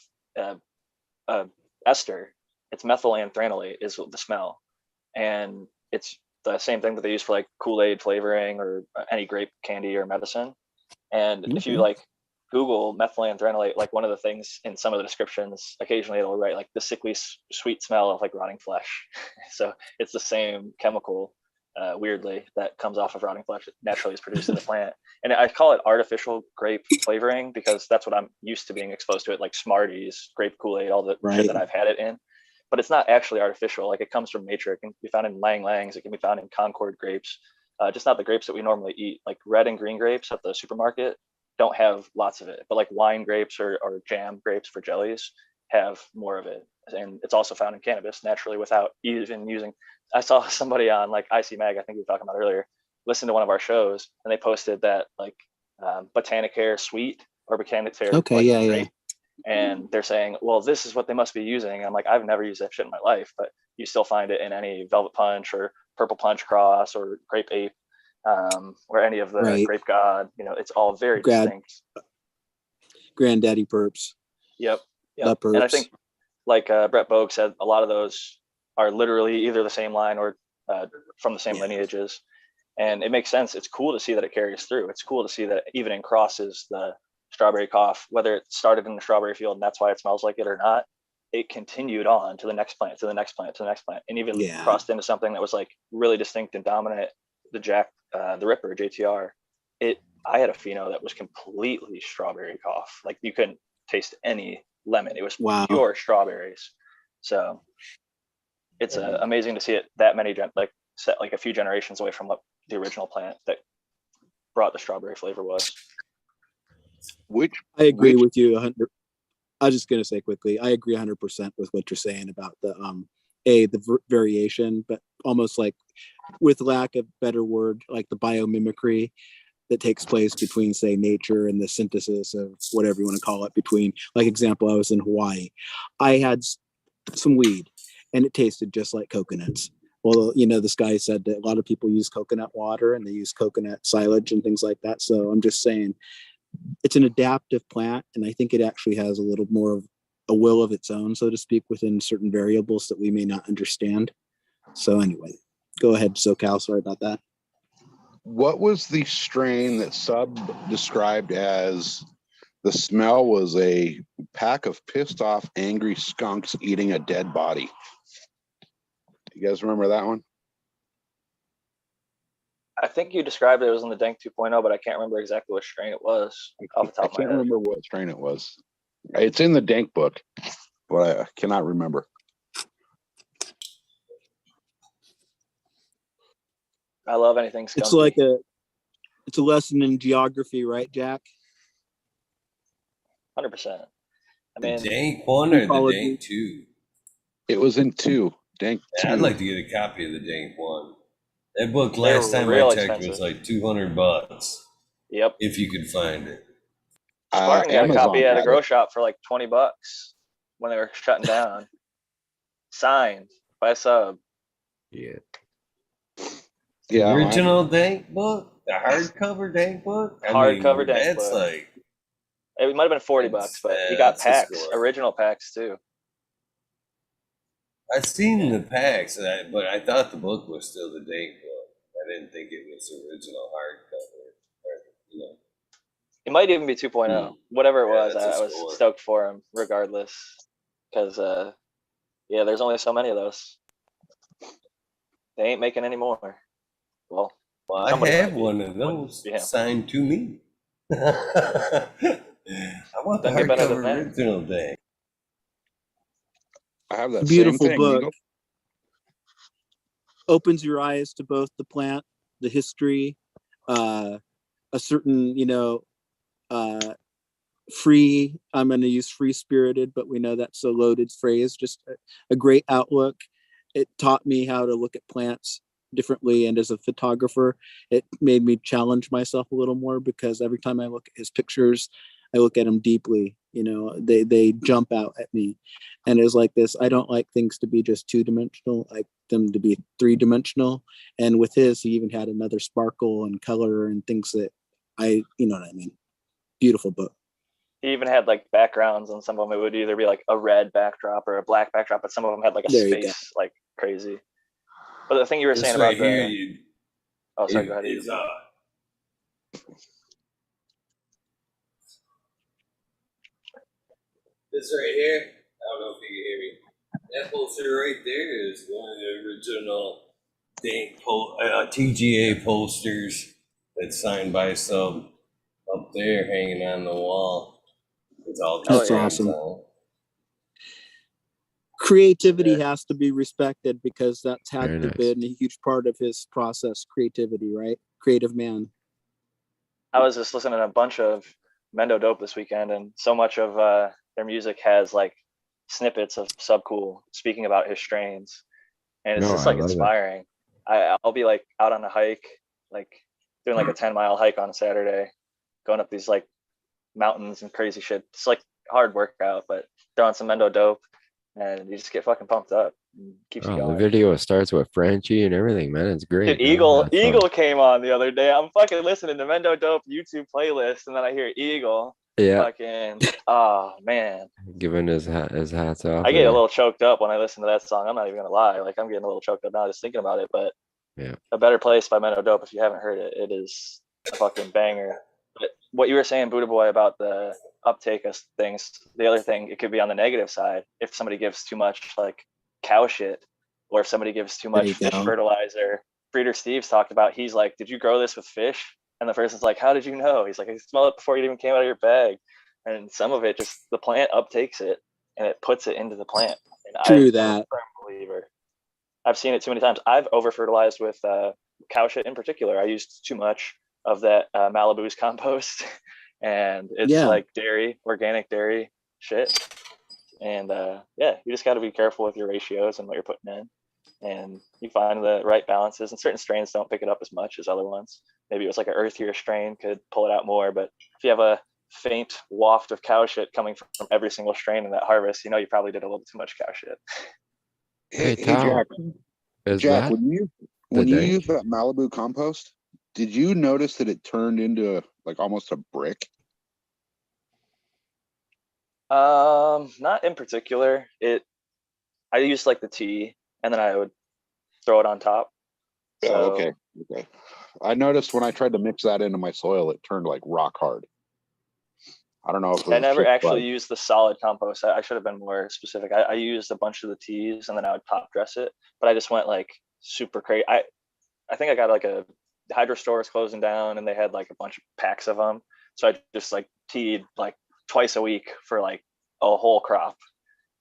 ester, it's methylanthranolate is the smell, and it's the same thing that they use for like Kool-Aid flavoring or any grape candy or medicine. And if you like Google methylanthranolate, like one of the things in some of the descriptions, occasionally it'll write like the sickly sweet smell of like rotting flesh. So it's the same chemical, weirdly, that comes off of rotting flesh that naturally is produced in the plant. And I call it artificial grape flavoring because that's what I'm used to being exposed to it, like Smarties, grape Kool-Aid, all the shit that I've had it in. But it's not actually artificial. Like it comes from nature. It can be found in Lang Langs. It can be found in Concord grapes. Just not the grapes that we normally eat. Like red and green grapes at the supermarket don't have lots of it, but like wine grapes or jam grapes for jellies have more of it. And it's also found in cannabis naturally without even using. I saw somebody on like IC Mag, I think we were talking about earlier, listen to one of our shows, and they posted that like Botanicare sweet or Botanicare and they're saying, well, this is what they must be using. I'm like, I've never used that shit in my life, but you still find it in any Velvet Punch or Purple Punch Cross or Grape Ape, or any of the Right. Grape God. You know, it's all very Grad- distinct. Granddaddy Perps. Yep. The Yep. And I Perps. think, like Brett Bogue said, a lot of those are literally either the same line or from the same lineages. And it makes sense. It's cool to see that it carries through. It's cool to see that even in crosses, the strawberry cough, whether it started in the strawberry field and that's why it smells like it or not, it continued on to the next plant, to the next plant, to the next plant, and even crossed into something that was like really distinct and dominant, the Ripper, JTR. I had a pheno that was completely strawberry cough. Like you couldn't taste any lemon. It was pure strawberries. So it's amazing to see it that many, set like a few generations away from what the original plant that brought the strawberry flavor was. I agree with you 100. I was just gonna say quickly, I agree 100% with what you're saying about the variation, but almost like, with lack of better word, like the biomimicry that takes place between, say, nature and the synthesis of whatever you want to call it. Between, like, example, I was in Hawaii, I had some weed, and it tasted just like coconuts. Well, you know, this guy said that a lot of people use coconut water and they use coconut silage and things like that. So I'm just saying, it's an adaptive plant, and I think it actually has a little more of a will of its own, so to speak, within certain variables that we may not understand. So anyway, go ahead, SoCal. Sorry about that. What was the strain that Sub described as the smell was a pack of pissed off, angry skunks eating a dead body? You guys remember that one? I think you described it was in the Dank 2.0, but I can't remember exactly what strain it was off the top of my I can't head. remember what strain it was. It's in the Dank book, but I cannot remember. I love anything skunky. It's like it's a lesson in geography, right, Jack? 100%. I mean, The Dank 1 or the Dank 2? It was in 2. Dank 2. I'd like to get a copy of the Dank 1. That book They're last time I real checked expensive. was like $200. Yep. If you could find it. Spartan got a Amazon copy at a had grow it. shop for like $20 when they were shutting down. Signed by Sub. Yeah. Yeah, Original Dank book? The hardcover Dank book? Hardcover Dank That's book. like, It might have been $40, but he got that's a packs, score. original packs too. I've seen the packs, but I thought the book was still the Dank book. I didn't think it was original hardcover. You know. It might even be 2.0. Whatever it was, that's a I was score. stoked for him regardless. Because, yeah, there's only so many of those. They ain't making any more. Well, I somebody have might be. one of those Yeah. signed to me. I want the Don't get better than hardcover that. original Dank. I have that Beautiful same thing. book. Eagle. Opens your eyes to both the plant, the history, a certain, free, I'm going to use free spirited, but we know that's a loaded phrase, just a great outlook. It taught me how to look at plants differently, and as a photographer, it made me challenge myself a little more, because every time I look at his pictures, I look at them deeply. They jump out at me, and it's like this. I don't like things to be just 2-dimensional. I like them to be 3-dimensional. And with his, he even had another sparkle and color and things that you know what I mean. Beautiful book. He even had like backgrounds, and some of them it would either be like a red backdrop or a black backdrop, but some of them had like a There you space, like crazy. But the thing you were This saying right about here, the... Oh, sorry, go ahead. is this right here, I don't know if you can hear me. That poster right there is one of the original Dank TGA posters that's signed by Sub up there hanging on the wall. It's all That's awesome. Creativity has to be respected, because that's had Very to nice. been a huge part of his process. Creativity, right? Creative man. I was just listening to a bunch of Mendo Dope this weekend, and so much of their music has like snippets of Sub Cool speaking about his strains, and it's No, just I like love it. inspiring. I'll be like out on a hike, like doing like a 10-mile hike on a Saturday, going up these like mountains and crazy shit. It's like hard workout, but throw on some Mendo dope and you just get fucking pumped up. And keeps you Oh, the going. video starts with Frenchie and everything, man. It's great. Dude, man. Eagle That's fun. came on the other day. I'm fucking listening to Mendo Dope YouTube playlist, and then I hear Eagle. Yeah. Fucking, oh man. Giving his hats off. I get a there. little choked up when I listen to that song. I'm not even gonna lie. Like I'm getting a little choked up now just thinking about it. But Yeah. A Better Place by Mendo Dope. If you haven't heard it, it is a fucking banger. But what you were saying, Buddha Boy, about the uptake of things, the other thing, it could be on the negative side. If somebody gives too much like cow shit, or if somebody gives too much fish fertilizer. Breeder Steve's talked about, he's like, did you grow this with fish? And the person's like, how did you know? He's like, I smell it before it even came out of your bag. And some of it just, the plant uptakes it and it puts it into the plant. And I'm a firm believer. I've seen it too many times. I've over fertilized with cow shit in particular. I used too much of that Malibu's compost, and it's like dairy, organic dairy shit. And yeah, you just got to be careful with your ratios and what you're putting in, and you find the right balances. And certain strains don't pick it up as much as other ones. Maybe it was like an earthier strain could pull it out more, but if you have a faint waft of cow shit coming from every single strain in that harvest, you know you probably did a little too much cow shit. Hey, Tal, Jack, when you dank? use that Malibu compost, did you notice that it turned into like almost a brick? Not in particular. I used like the tea, and then I would throw it on top. So, Oh, okay. I noticed when I tried to mix that into my soil, it turned like rock hard. I don't know if it was I never just, actually like- used the solid compost. I should have been more specific. I used a bunch of the teas, and then I would top dress it. But I just went like super crazy. I think I got like the hydro store was closing down, and they had like a bunch of packs of them. So I just like teed like twice a week for like a whole crop,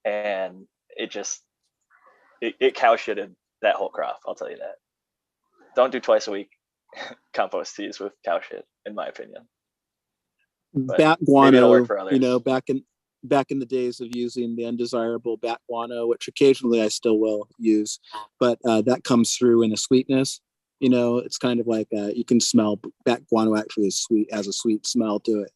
and it cow shitted that whole crop. I'll tell you that. Don't do twice a week compost teas with cow shit, in my opinion. But Bat maybe it'll guano, work for others. you know, back in the days of using the undesirable bat guano, which occasionally I still will use, but that comes through in a sweetness. You know, it's kind of like you can smell bat guano actually is sweet, has a sweet smell to it.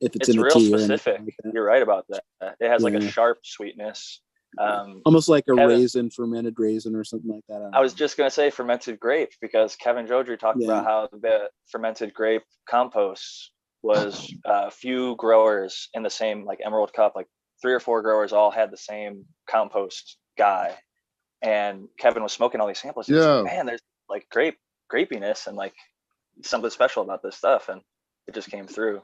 If it's in a real tea or specific. anything like that. You're right about that. It has like a Yeah. sharp sweetness. Almost like a Kevin- fermented raisin or something like that. I was just gonna say fermented grape, because Kevin Jodry talked about how the fermented grape compost was a few growers in the same like Emerald Cup, like 3 or 4 growers all had the same compost guy, and Kevin was smoking all these samples. And he's like, man, there's like grapiness and like something special about this stuff, and it just came through.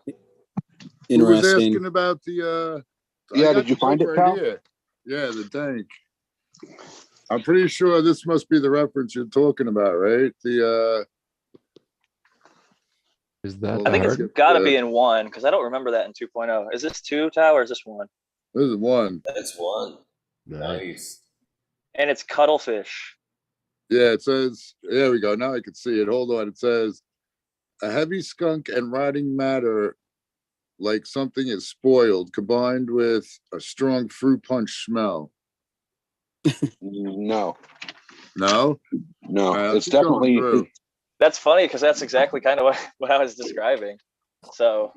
Who was asking about the Yeah, did you find it, pal? Yeah, the dank. I'm pretty sure this must be the reference you're talking about, right? The is that I think it's got to be in 1, because I don't remember that in 2.0. Is this 2, Tao, or is this 1? This is 1. That's 1. Nice. And it's cuttlefish. Yeah, it says, there we go. Now I can see it. Hold on. It says, a heavy skunk and rotting matter like something is spoiled, combined with a strong fruit punch smell. No. No? No, it's definitely. That's funny, because that's exactly kind of what I was describing. So,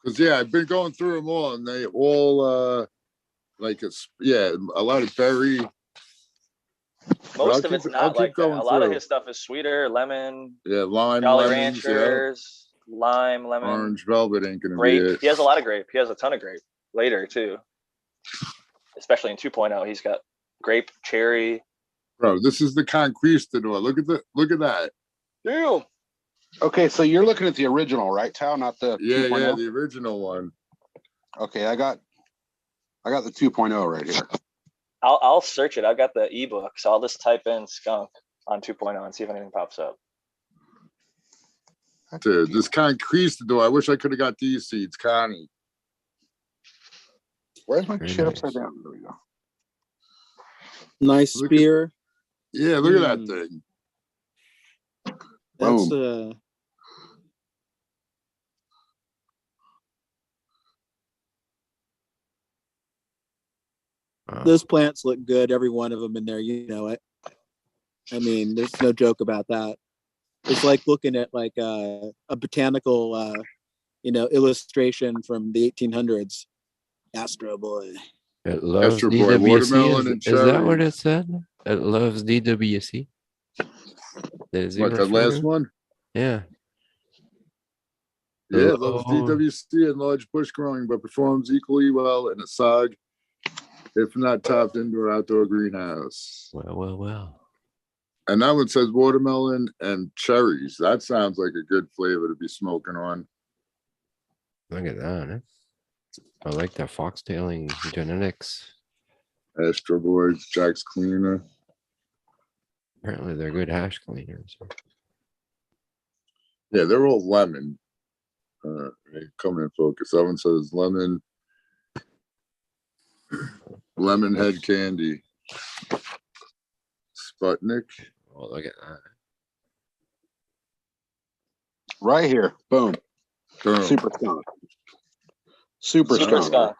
because yeah, I've been going through them all, and they all like a lot of berry. Most of it's not like that. A lot of his stuff is sweeter, lemon. Yeah, lime, Jolly lemons, Ranchers, lime, lemon. Orange velvet ain't gonna grape. be it. He has a lot of grape. He has a ton of grape later too. Especially in 2.0, he's got grape, cherry. Bro, this is the Conquistador. Look at that. Damn. Okay, so you're looking at the original, right, Tao? Not the 2.0? Yeah, the original one. Okay, I got the 2.0 right here. I'll search it. I've got the ebook, so I'll just type in skunk on 2.0 and see if anything pops up. Dude, this Conquistador. I wish I could have got these seeds, Connie. Where's my Very shit nice. upside down? There we go. Nice spear. Yeah, look at that thing. That's those plants look good, every one of them in there, you know it. I mean, there's no joke about that. It's like looking at like a botanical illustration from the 1800s. Astro Boy. It loves Astro Boy, DWC. watermelon and Is that what it cherries. said? It loves DWC. Is he What, the referring last to? one? Yeah. Yeah, it loves Oh. DWC and large bush growing, but performs equally well in a sod, if not topped indoor outdoor greenhouse. Well. And that one says watermelon and cherries. That sounds like a good flavor to be smoking on. Look at that. Eh? I like that foxtailing genetics. Astro Boys, Jack's Cleaner. Apparently they're good hash cleaners. Yeah, they're all lemon. Come in focus. That one says lemon head candy. Sputnik. Oh, look at that. Right here. Boom. Boom. Super skunk. Super Super skunk. skunk.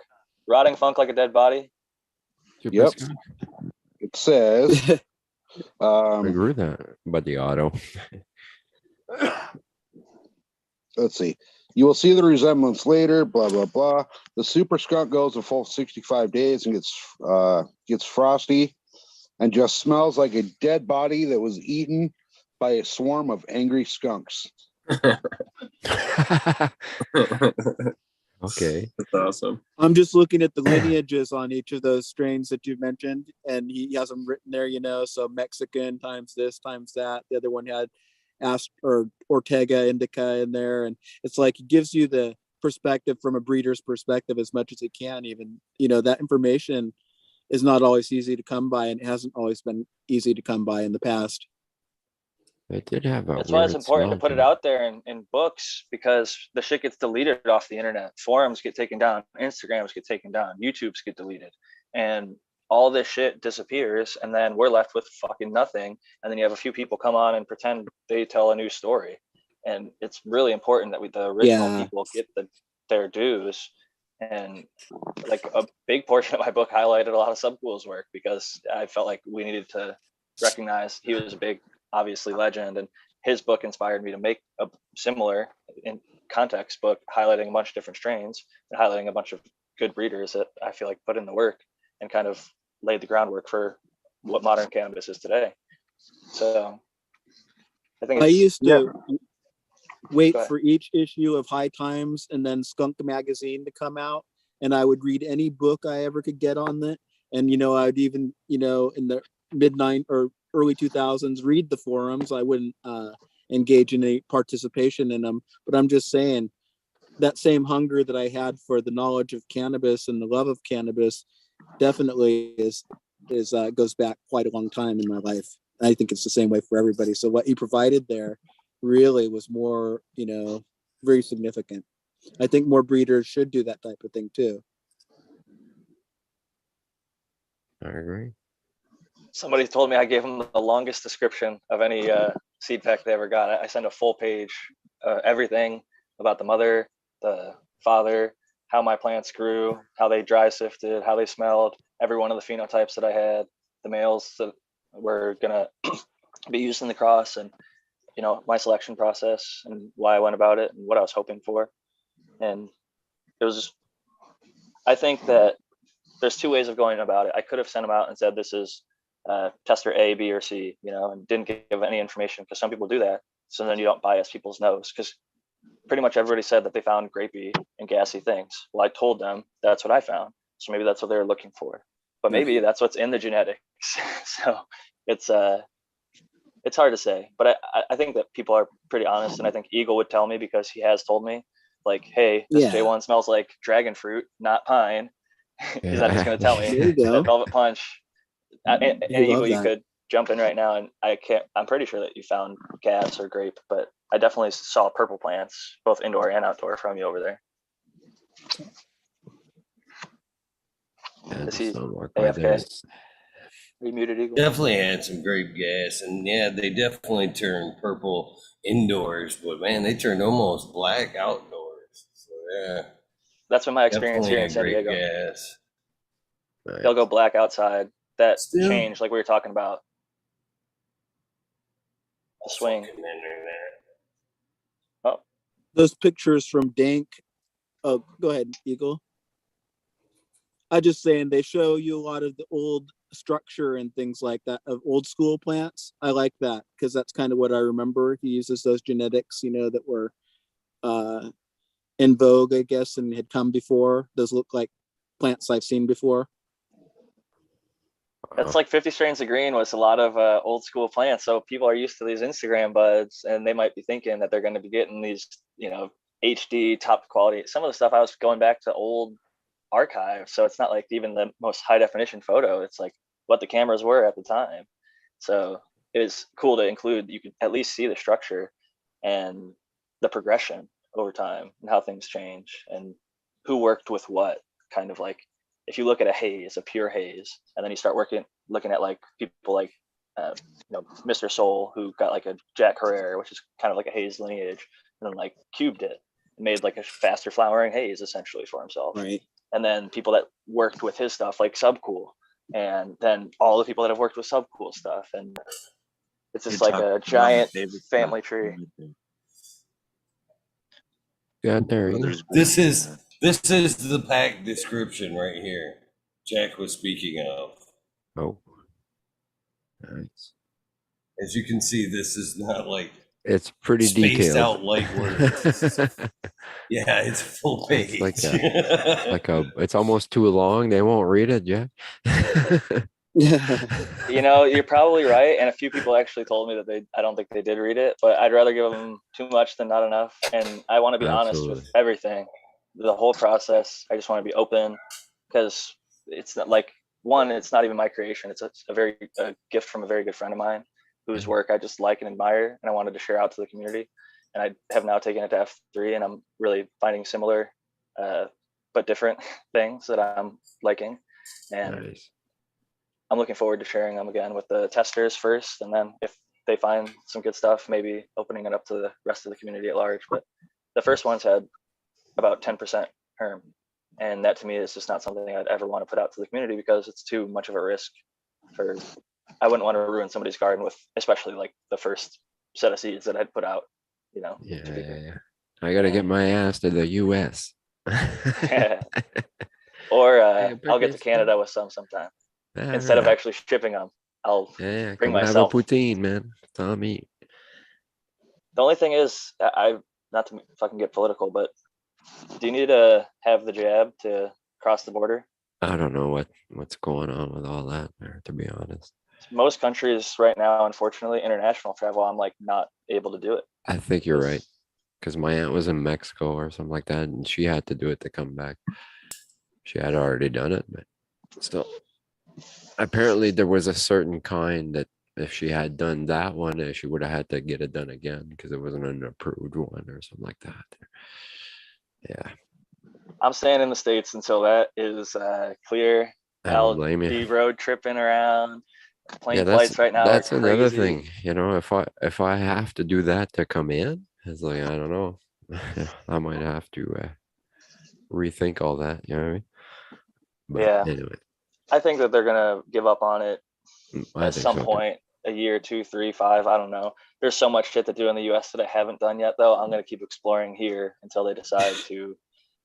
Rotting funk like a dead body. Yep. It says I agree with that, but the auto. Let's see. You will see the resemblance later, blah, blah, blah. The super skunk goes a full 65 days and gets frosty and just smells like a dead body that was eaten by a swarm of angry skunks. Okay. That's awesome. I'm just looking at the lineages on each of those strains that you've mentioned, and he has them written there, so Mexican times this times that. The other one had Ortega Indica in there, and it's like it gives you the perspective from a breeder's perspective as much as it can. Even that information is not always easy to come by, and it hasn't always been easy to come by in the past. They did have a That's why it's weird important to smell put it to out there in books, because the shit gets deleted off the internet. Forums get taken down, Instagrams get taken down, YouTubes get deleted, and all this shit disappears, and then we're left with fucking nothing. And then you have a few people come on and pretend they tell a new story. And it's really important that the original people get their dues. And like a big portion of my book highlighted a lot of Subcool's work, because I felt like we needed to recognize he was a big, obviously, legend, and his book inspired me to make a similar in context book highlighting a bunch of different strains and highlighting a bunch of good breeders that I feel like put in the work and kind of laid the groundwork for what modern cannabis is today. So I think I used to wait Go ahead. for each issue of High Times and then Skunk magazine to come out, and I would read any book I ever could get on that. And I would even in the mid-90s or early 2000s read the forums. I wouldn't engage in any participation in them, but I'm just saying that same hunger that I had for the knowledge of cannabis and the love of cannabis definitely goes back quite a long time in my life. I think it's the same way for everybody. So what he provided there really was more, very significant. I think more breeders should do that type of thing too. I agree. Somebody told me I gave them the longest description of any seed pack they ever got. I sent a full page, everything about the mother, the father, how my plants grew, how they dry sifted, how they smelled, every one of the phenotypes that I had, the males that were gonna be used in the cross, and my selection process and why I went about it and what I was hoping for. And it was, I think that there's two ways of going about it. I could have sent them out and said, this is tester A, B, or C, and didn't give any information, because some people do that. So then you don't bias people's nose, because pretty much everybody said that they found grapey and gassy things. Well, I told them that's what I found. So maybe that's what they're looking for, but maybe that's what's in the genetics. So it's hard to say, but I think that people are pretty honest. And I think Eagle would tell me, because he has told me, like, hey, this J1 smells like dragon fruit, not pine. He's not just going to tell me. There you go. That Velvet Punch. And Eagle, you that. could jump in right now, and I'm pretty sure that you found gas or grape, but I definitely saw purple plants, both indoor and outdoor, from you over there. Is he AFK? Are you muted, Eagle? Definitely had some grape gas, and yeah, they definitely turned purple indoors, but man, they turned almost black outdoors. So yeah, that's been my experience here in San Diego. Gas. They'll go black outside. That change, like we were talking about, the swing. Those pictures from Dank. Oh, go ahead, Eagle. I just saying they show you a lot of the old structure and things like that of old school plants. I like that because that's kind of what I remember. He uses those genetics, that were in vogue, I guess, and had come before. Those look like plants I've seen before. That's like 50 Strains of Green was a lot of old school plants. So people are used to these Instagram buds, and they might be thinking that they're going to be getting these, HD top quality. Some of the stuff I was going back to old archives, so it's not like even the most high definition photo. It's like what the cameras were at the time. So it was cool to include. You could at least see the structure and the progression over time and how things change and who worked with what. Kind of like if you look at a haze, a pure haze, and then you start looking at like people like Mr. Soul, who got like a Jack Herrera, which is kind of like a haze lineage, and then like cubed it and made like a faster flowering haze essentially for himself. Right. And then people that worked with his stuff like Subcool, and then all the people that have worked with Subcool stuff, and it's just like a giant family tree. Yeah, there you go. This is the pack description right here. Jack was speaking of. Oh, nice. As you can see, this is not like it's pretty spaced detailed. out light words. Yeah, it's full page. It's it's almost too long. They won't read it, Jack. You're probably right, and a few people actually told me that I don't think they did read it, but I'd rather give them too much than not enough, and I want to be honest with everything, the whole process. I just want to be open, because it's not like, one, it's not even my creation. It's a gift from a very good friend of mine whose work I just like and admire, and I wanted to share out to the community. And I have now taken it to F3, and I'm really finding similar but different things that I'm liking, and nice. I'm looking forward to sharing them again with the testers first, and then if they find some good stuff, maybe opening it up to the rest of the community at large. But the first ones had about 10% herm, and that to me is just not something I'd ever want to put out to the community, because it's too much of a risk. I wouldn't want to ruin somebody's garden with, especially like the first set of seeds that I'd put out. Yeah. I gotta get my ass to the US. Or I'll get to Canada with some sometime. Instead of actually shipping them, I'll bring myself. Have a poutine, man. Tommy. The only thing is, I not to fucking get political, but do you need to have the jab to cross the border? I don't know what's going on with all that there, to be honest. Most countries right now, unfortunately, international travel, I'm like not able to do it. I think you're right, because my aunt was in Mexico or something like that, and she had to do it to come back. She had already done it, but still. Apparently, there was a certain kind that if she had done that one, she would have had to get it done again because it wasn't an approved one or something like that. Yeah. I'm staying in the States until that is clear. I'll be road tripping around. Plane flights right now. That's another thing. If I have to do that to come in, it's like, I don't know. I might have to rethink all that. You know what I mean? But yeah. Anyway. I think that they're gonna give up on it at some point. A year, 2, 3, 5. I don't know. There's so much shit to do in the US that I haven't done yet, though. I'm gonna keep exploring here until they decide to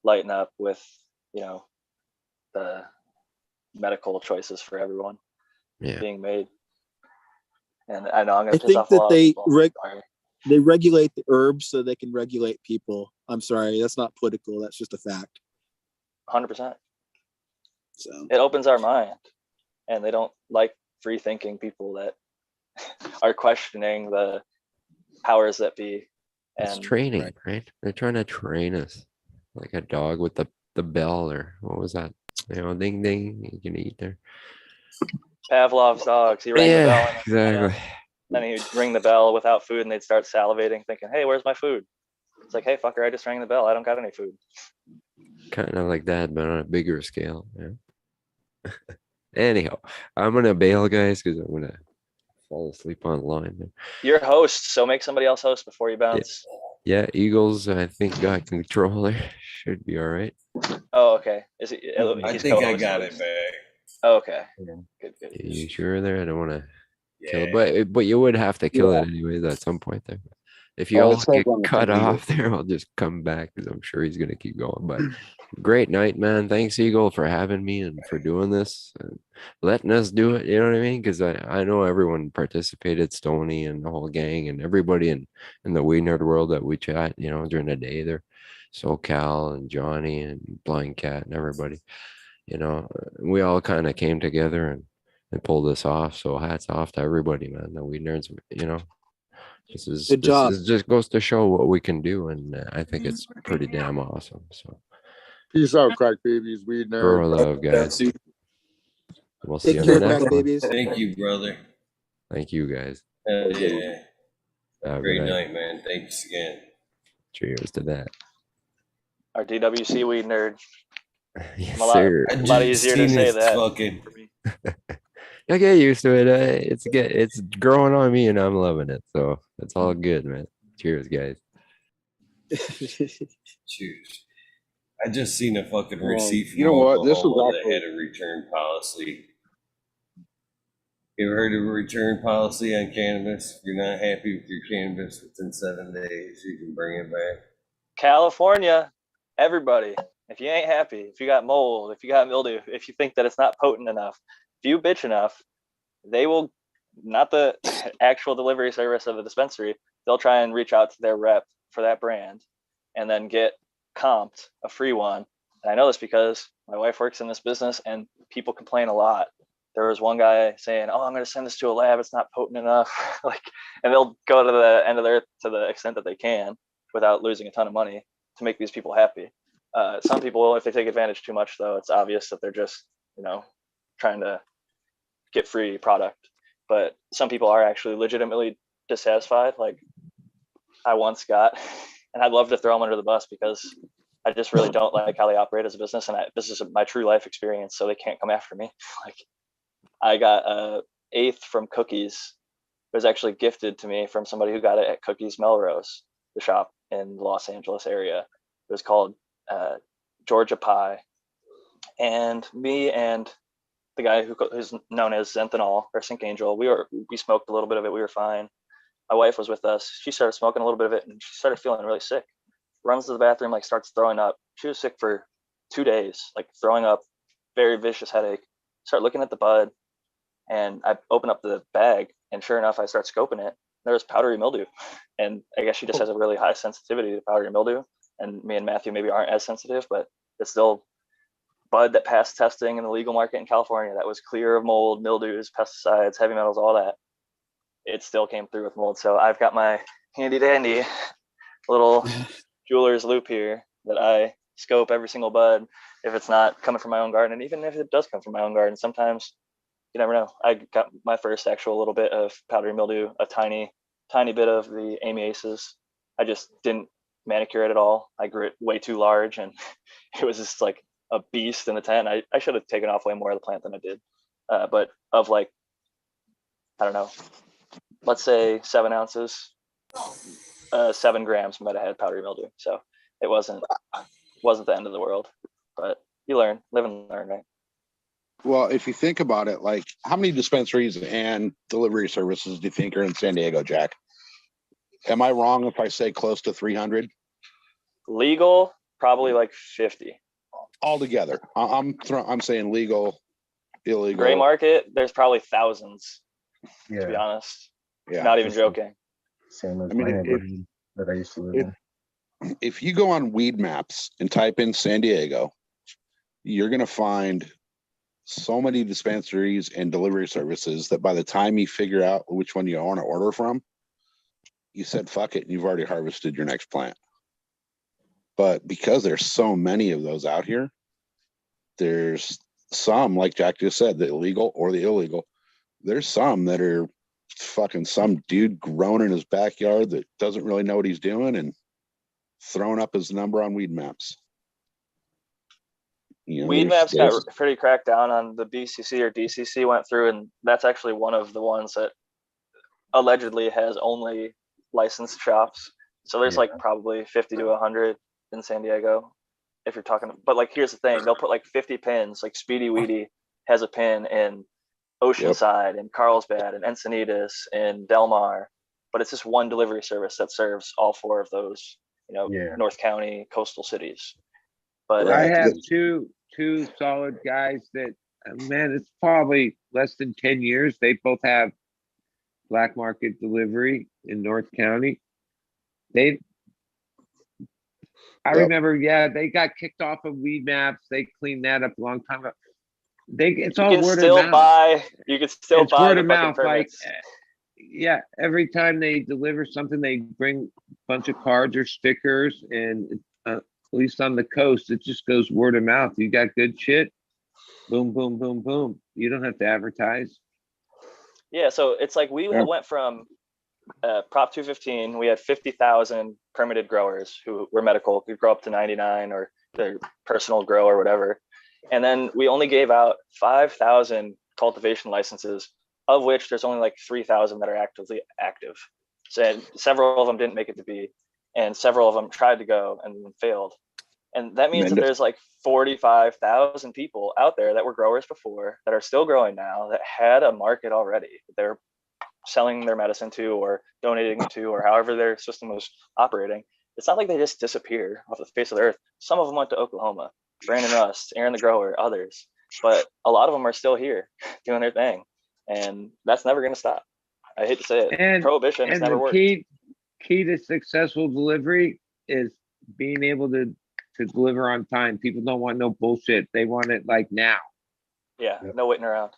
lighten up with, the medical choices for everyone being made. And I know I'm gonna piss off a lot of people. They regulate the herbs so they can regulate people. I'm sorry, that's not political. That's just a fact. 100%. So it opens our mind, and they don't like free thinking people that are questioning the powers that be. And it's training, right? They're trying to train us like a dog with the bell, or what was that? Ding ding, you can eat there. Pavlov's dogs. He rang the bell. Exactly. Then he'd ring the bell without food, and they'd start salivating, thinking, "Hey, where's my food?" It's like, "Hey, fucker, I just rang the bell. I don't got any food." Kind of like that, but on a bigger scale. Yeah. Anyhow, I'm gonna bail, guys, because I'm gonna fall asleep online. You're host, so make somebody else host before you bounce. Yeah, Eagles, I think got controller. Should be all right. Oh, okay. Is it? I think I got it back. Oh, okay. Good. Are you sure there? I don't want to kill it, but you would have to kill it anyways at some point there. if you Oh, all it's like get on the cut computer. off there, I'll just come back because I'm sure he's gonna keep going. But great night, man. Thanks, Eagle, for having me and for doing this and letting us do it. You know what I mean? Because I know everyone participated, Stoney and the whole gang and everybody in the We Nerd world that we chat, you know, during the day there. SoCal and Johnny and Blind Cat and everybody. You know, we all kind of came together and pulled this off. So hats off to everybody, man. The We Nerds, you know. Good job. This just goes to show what we can do, and I think it's pretty damn awesome. So, Peace out, crack babies, weed nerd. grow love, guys. We'll see Take you on care, the next crack one. babies. Thank you, brother. Thank you, guys. Yeah. Have a Great good night, man. Thanks again. Cheers to that. Our DWC weed nerd. Yes, I'm a sir. lot, a lot easier to say that. Fucking. I get used to it. It's growing on me, and I'm loving it. So it's all good, man. Cheers, guys. Cheers. I just seen a fucking Well, receipt from you know what? This Oklahoma was that actually had a return policy. You ever heard of a return policy on cannabis? If you're not happy with your cannabis within 7 days, you can bring it back. California, everybody, if you ain't happy, if you got mold, if you got mildew, if you think that it's not potent enough, if you bitch enough, they will, not the actual delivery service of a dispensary, they'll try and reach out to their rep for that brand and then get comped a free one. And I know this because my wife works in this business and people complain a lot. There was one guy saying, "Oh, I'm going to send this to a lab. It's not potent enough." And they'll go to the end of their, to the extent that they can without losing a ton of money to make these people happy. Some people, if they take advantage too much, though, it's obvious that they're just, trying to get free product. But some people are actually legitimately dissatisfied. Like I once got, and I'd love to throw them under the bus because I just really don't like how they operate as a business. And this is my true life experience, so they can't come after me. Like I got a eighth from Cookies. It was actually gifted to me from somebody who got it at Cookies Melrose, the shop in the Los Angeles area. It was called Georgia Pie. And me and the guy who's known as Zenthanol or Sink Angel, we smoked a little bit of it. We were fine. My wife was with us. She started smoking a little bit of it and she started feeling really sick. Runs to the bathroom, like starts throwing up. She was sick for 2 days, like throwing up, very vicious headache. Start looking at the bud and I open up the bag and sure enough, I start scoping it. There was powdery mildew. And I guess she just has a really high sensitivity to powdery mildew. And me and Matthew maybe aren't as sensitive, but it's still bud that passed testing in the legal market in California that was clear of mold, mildews, pesticides, heavy metals, all that. It still came through with mold. So I've got my handy dandy little jeweler's loop here that I scope every single bud if it's not coming from my own garden. And even if it does come from my own garden, sometimes you never know. I got my first actual little bit of powdery mildew, a tiny bit of the amiaces. I just didn't manicure it at all. I grew it way too large and it was just like a beast in the tent. I should have taken off way more of the plant than I did. But of like, I don't know, let's say 7 ounces, 7 grams might have had powdery mildew. So it wasn't the end of the world, but you learn, live and learn, right? Well, if you think about it, like how many dispensaries and delivery services do you think are in San Diego, Jack? Am I wrong if I say close to 300? Legal, probably like 50. Altogether. I'm saying legal, illegal. Gray market, there's probably thousands, Yeah. to be honest. Yeah. Not even joking. Same as I mean, my neighborhood that I used to live in. If you go on Weed Maps and type in San Diego, you're going to find so many dispensaries and delivery services that by the time you figure out which one you want to order from, you said, fuck it, and you've already harvested your next plant. But because there's so many of those out here, there's some, like Jack just said, the illegal or the illegal. There's some that are fucking some dude grown in his backyard that doesn't really know what he's doing and throwing up his number on Weed Maps. You know, Weed Maps there's- got pretty cracked down on. The BCC or DCC went through, and that's actually one of the ones that allegedly has only licensed shops. So there's like probably 50 to 100 in San Diego, if you're talking. But like, here's the thing: they'll put like 50 pins. Like Speedy Weedy has a pin in Oceanside and Carlsbad and Encinitas and Del Mar, but but it's just one delivery service that serves all 4 of those, Yeah. North County coastal cities. But I have two solid guys that, man, it's probably less than 10 years. They both have black market delivery in North County. I remember, they got kicked off of Weed Maps. They cleaned that up a long time ago. It's all word of mouth. You can still It's buy word the of fucking mouth. Like, permits. yeah, every time they deliver something, they bring a bunch of cards or stickers, and at least on the coast, it just goes word of mouth. You got good shit, boom, boom, boom, boom. You don't have to advertise. Yeah, so it's like we went from Prop 215. We had 50,000 permitted growers who were medical, could grow up to 99 or their personal grow or whatever. And then we only gave out 5,000 cultivation licenses, of which there's only like 3,000 that are actively active. So several of them didn't make it to be, and several of them tried to go and failed. And that means that there's like 45,000 people out there that were growers before, that are still growing now, that had a market already. They're selling their medicine to, or donating it to, or however their system was operating. It's not like they just disappeared off the face of the earth. Some of them went to Oklahoma, Brandon Rust, Aaron the Grower, others, but a lot of them are still here doing their thing, and that's never going to stop. I hate to say it. And Prohibition has never the worked. key to successful delivery is being able to deliver on time. People don't want no bullshit. They want it like now. Yeah, no waiting around.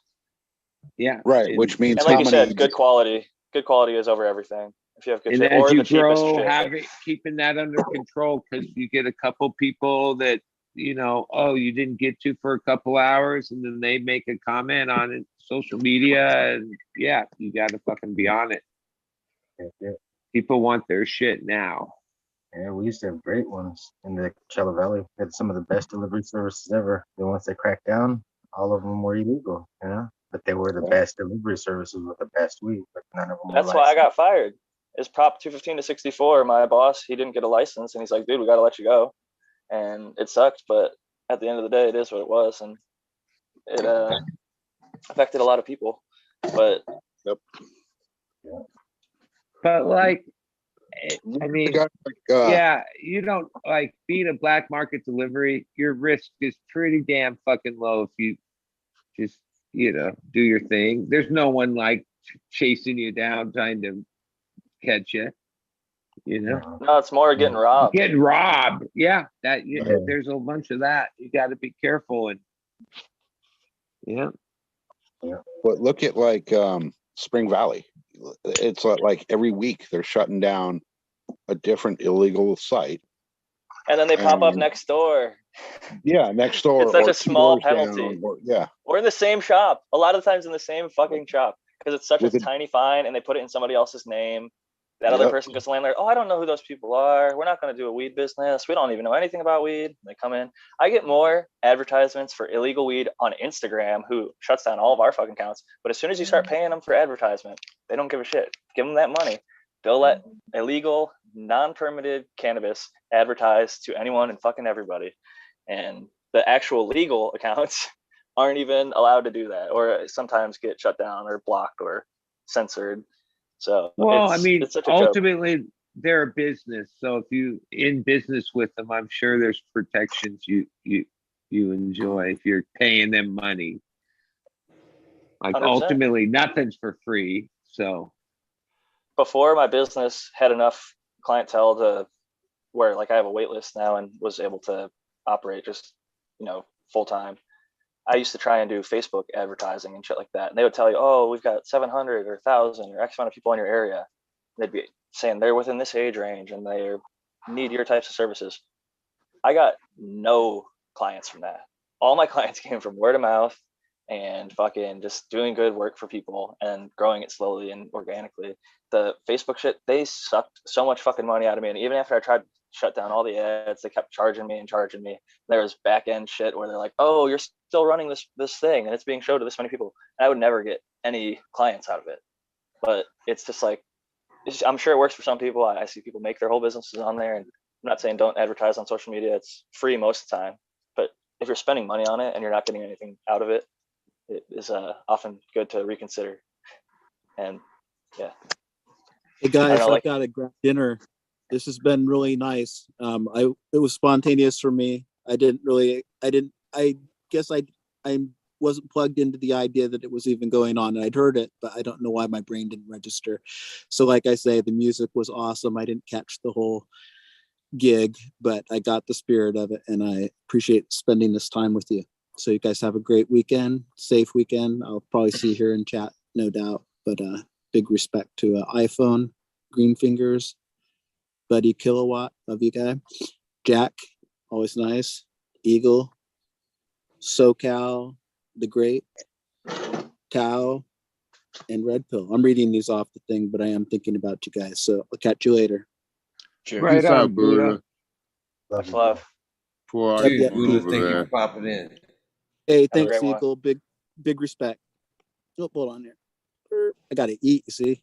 Yeah. Right, which means and like you said, good quality. Good quality is over everything. If you have good and shit, as or you the cheapest grow, shit. keeping that under control, because you get a couple people that, you didn't get to for a couple hours, and then they make a comment on it, social media, and yeah, you got to fucking be on it. Yeah. People want their shit now. Yeah, we used to have great ones in the Coachella Valley. We had some of the best delivery services ever. Then once they cracked down, all of them were illegal, but they were the best delivery services with the best weed, but none of them That's were why I licensed. got fired. It's Prop 215 to 64. My boss, he didn't get a license, and he's like, dude, we got to let you go. And it sucked, but at the end of the day, it is what it was. And it affected a lot of people. But But like, I mean, yeah, you don't like being a black market delivery. Your risk is pretty damn fucking low if you just, do your thing. There's no one like chasing you down, trying to catch you. no, it's more getting robbed. Getting robbed. Yeah, there's a bunch of that. You got to be careful. And But look at like Spring Valley. It's like every week they're shutting down a different illegal site. And then they pop up next door. Yeah, next door. It's such or a small 2 doors penalty. down, Or in the same shop. A lot of times in the same fucking shop. Because it's such a With tiny fine, and they put it in somebody else's name. That other person goes to the landlord, oh, I don't know who those people are. We're not going to do a weed business. We don't even know anything about weed. They come in. I get more advertisements for illegal weed on Instagram, who shuts down all of our fucking accounts. But as soon as you start paying them for advertisement, they don't give a shit. Give them that money. They'll let illegal, non-permitted cannabis advertise to anyone and fucking everybody. And the actual legal accounts aren't even allowed to do that, or sometimes get shut down or blocked or censored. So it's such a ultimately joke. they're a business. So if you in business with them, I'm sure there's protections you enjoy if you're paying them money. Like 100%. ultimately nothing's for free. So before my business had enough clientele to where like I have a wait list now and was able to operate just, full time. I used to try and do Facebook advertising and shit like that. And they would tell you, oh, we've got 700 or 1,000 or X amount of people in your area. And they'd be saying they're within this age range and they need your types of services. I got no clients from that. All my clients came from word of mouth and fucking just doing good work for people and growing it slowly and organically. The Facebook shit, they sucked so much fucking money out of me. And even after I tried to shut down all the ads, they kept charging me. There was back end shit where they're like, oh, you're still running this thing and it's being shown to this many people. And I would never get any clients out of it. But it's just like, I'm sure it works for some people. I see people make their whole businesses on there, and I'm not saying don't advertise on social media. It's free most of the time. But if you're spending money on it and you're not getting anything out of it, it is often good to reconsider. And yeah. Hey guys, know, I've like- got to grab dinner. This has been really nice. It was spontaneous for me. I guess I wasn't plugged into the idea that it was even going on. And I'd heard it, but I don't know why my brain didn't register. So like I say, the music was awesome. I didn't catch the whole gig, but I got the spirit of it, and I appreciate spending this time with you. So you guys have a great weekend, safe weekend. I'll probably see you here in chat, no doubt. But big respect to iPhone, Green Fingers, Buddy Killawatt, love you guy. Jack, always nice. Eagle, SoCal, The Great, Tao, and REdPILL. I'm reading these off the thing, but I am thinking about you guys. So I'll catch you later. Right Peace on, out, Buddha. Much love. Poor Yep, yep. Buddha, over thank you there. for popping in. Hey, Have a thanks, great one. Eagle. Big respect. Oh, hold on here. I gotta eat, you see.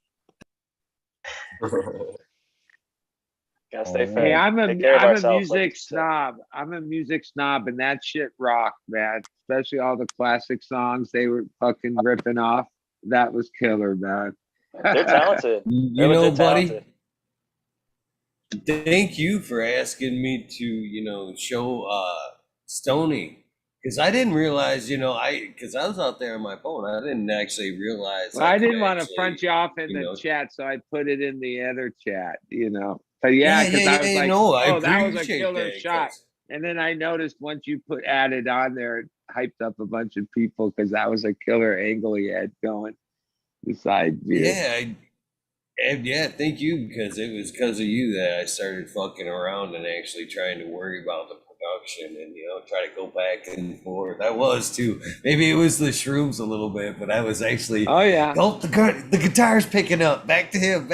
Gotta stay fit. Hey, I'm Take care of a ourselves, like music you said. snob. I'm a music snob, and that shit rocked, man. Especially all the classic songs they were fucking ripping off. That was killer, man. They're talented. You They're know, legit buddy, talented. thank you for asking me to, show Stoney. Because I didn't realize, because I was out there on my phone. I didn't actually realize. Well, I could didn't want to actually, front you off in the chat, so I put it in the other chat. But yeah, because I was like, I that was a appreciate killer that, shot. 'cause- And then I noticed once you added on there, it hyped up a bunch of people because that was a killer angle he had going beside you. Yeah, thank you, because it was because of you that I started fucking around and actually trying to worry about the production and try to go back and forth. I was too. Maybe it was the shrooms a little bit, but I was actually. Oh yeah. Oh, the guitar's picking up. Back to him.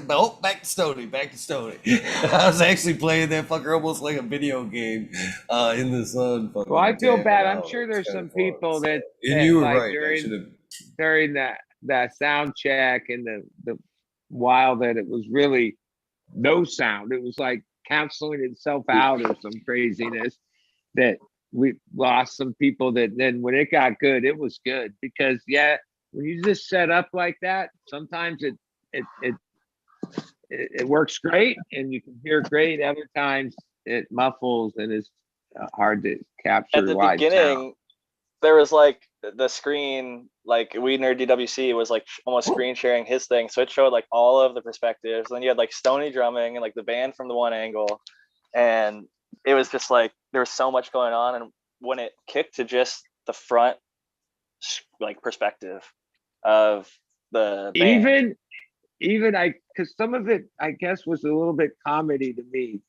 Oh, back to Stoney. I was actually playing that fucker almost like a video game in the sun. Well, I feel jamming bad. I'm out. sure It was there's kinda some fun. people that And you were like right. I should have. during that sound check and the while that it was really no sound, it was like canceling itself out or some craziness, that we lost some people that then when it got good, it was good. Because when you just set up like that, sometimes it works great and you can hear great. Other times it muffles and it's hard to capture. At the wide beginning, sound. there was like the screen, like WEedNerd DWC was like almost screen sharing his thing. So it showed like all of the perspectives. And then you had like Stoney drumming and like the band from the one angle. And it was just like, there was so much going on. And when it kicked to just the front, like perspective of the band. Even because some of it, I guess, was a little bit comedy to me.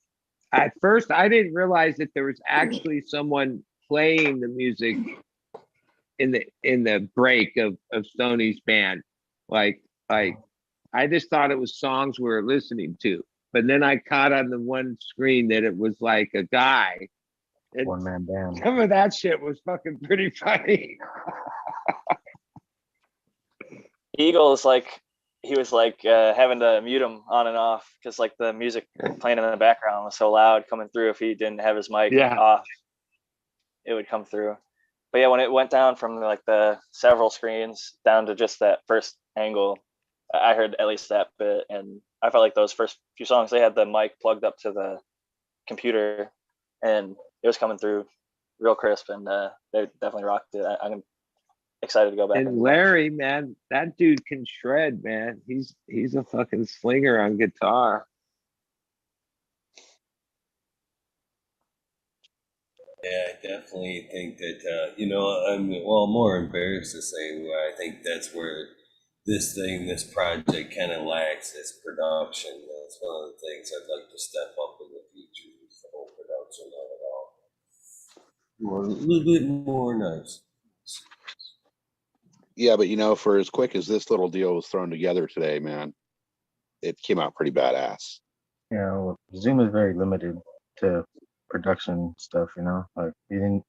At first, I didn't realize that there was actually someone playing the music in the break of Stoney's band. Like I just thought it was songs we were listening to. But then I caught on the one screen that it was like a guy. One-man band. Some of that shit was fucking pretty funny. Eagle is like, he was like having to mute him on and off because like the music playing in the background was so loud coming through. If he didn't have his mic off, it would come through. But yeah, when it went down from like the several screens down to just that first angle, I heard at least that bit, and I felt like those first few songs, they had the mic plugged up to the computer, and it was coming through real crisp, and they definitely rocked it. I'm excited to go back. And Larry, man, that dude can shred, man. He's a fucking slinger on guitar. Yeah, I definitely think that, I'm more embarrassed to say where I think that's where this project kind of lacks is production. That's one of the things I'd like to step up in the future is the whole production of it all. A little bit more nice. Yeah, but for as quick as this little deal was thrown together today, man, it came out pretty badass. Well, Zoom is very limited to production stuff, like if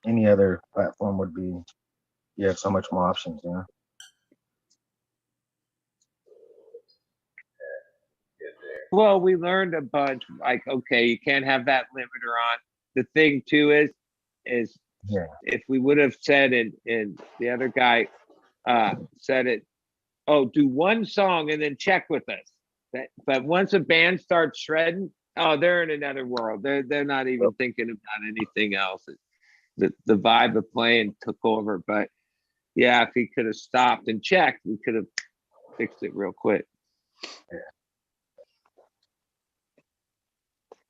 any other platform would be, you have so much more options, Well, we learned a bunch, like, okay, you can't have that limiter on. The thing too is if we would have said and the other guy said it oh, do one song and then check with us. But once a band starts shredding, oh, they're in another world. They're not even thinking about anything else. The vibe of playing took over. But yeah, if he could have stopped and checked, we could have fixed it real quick.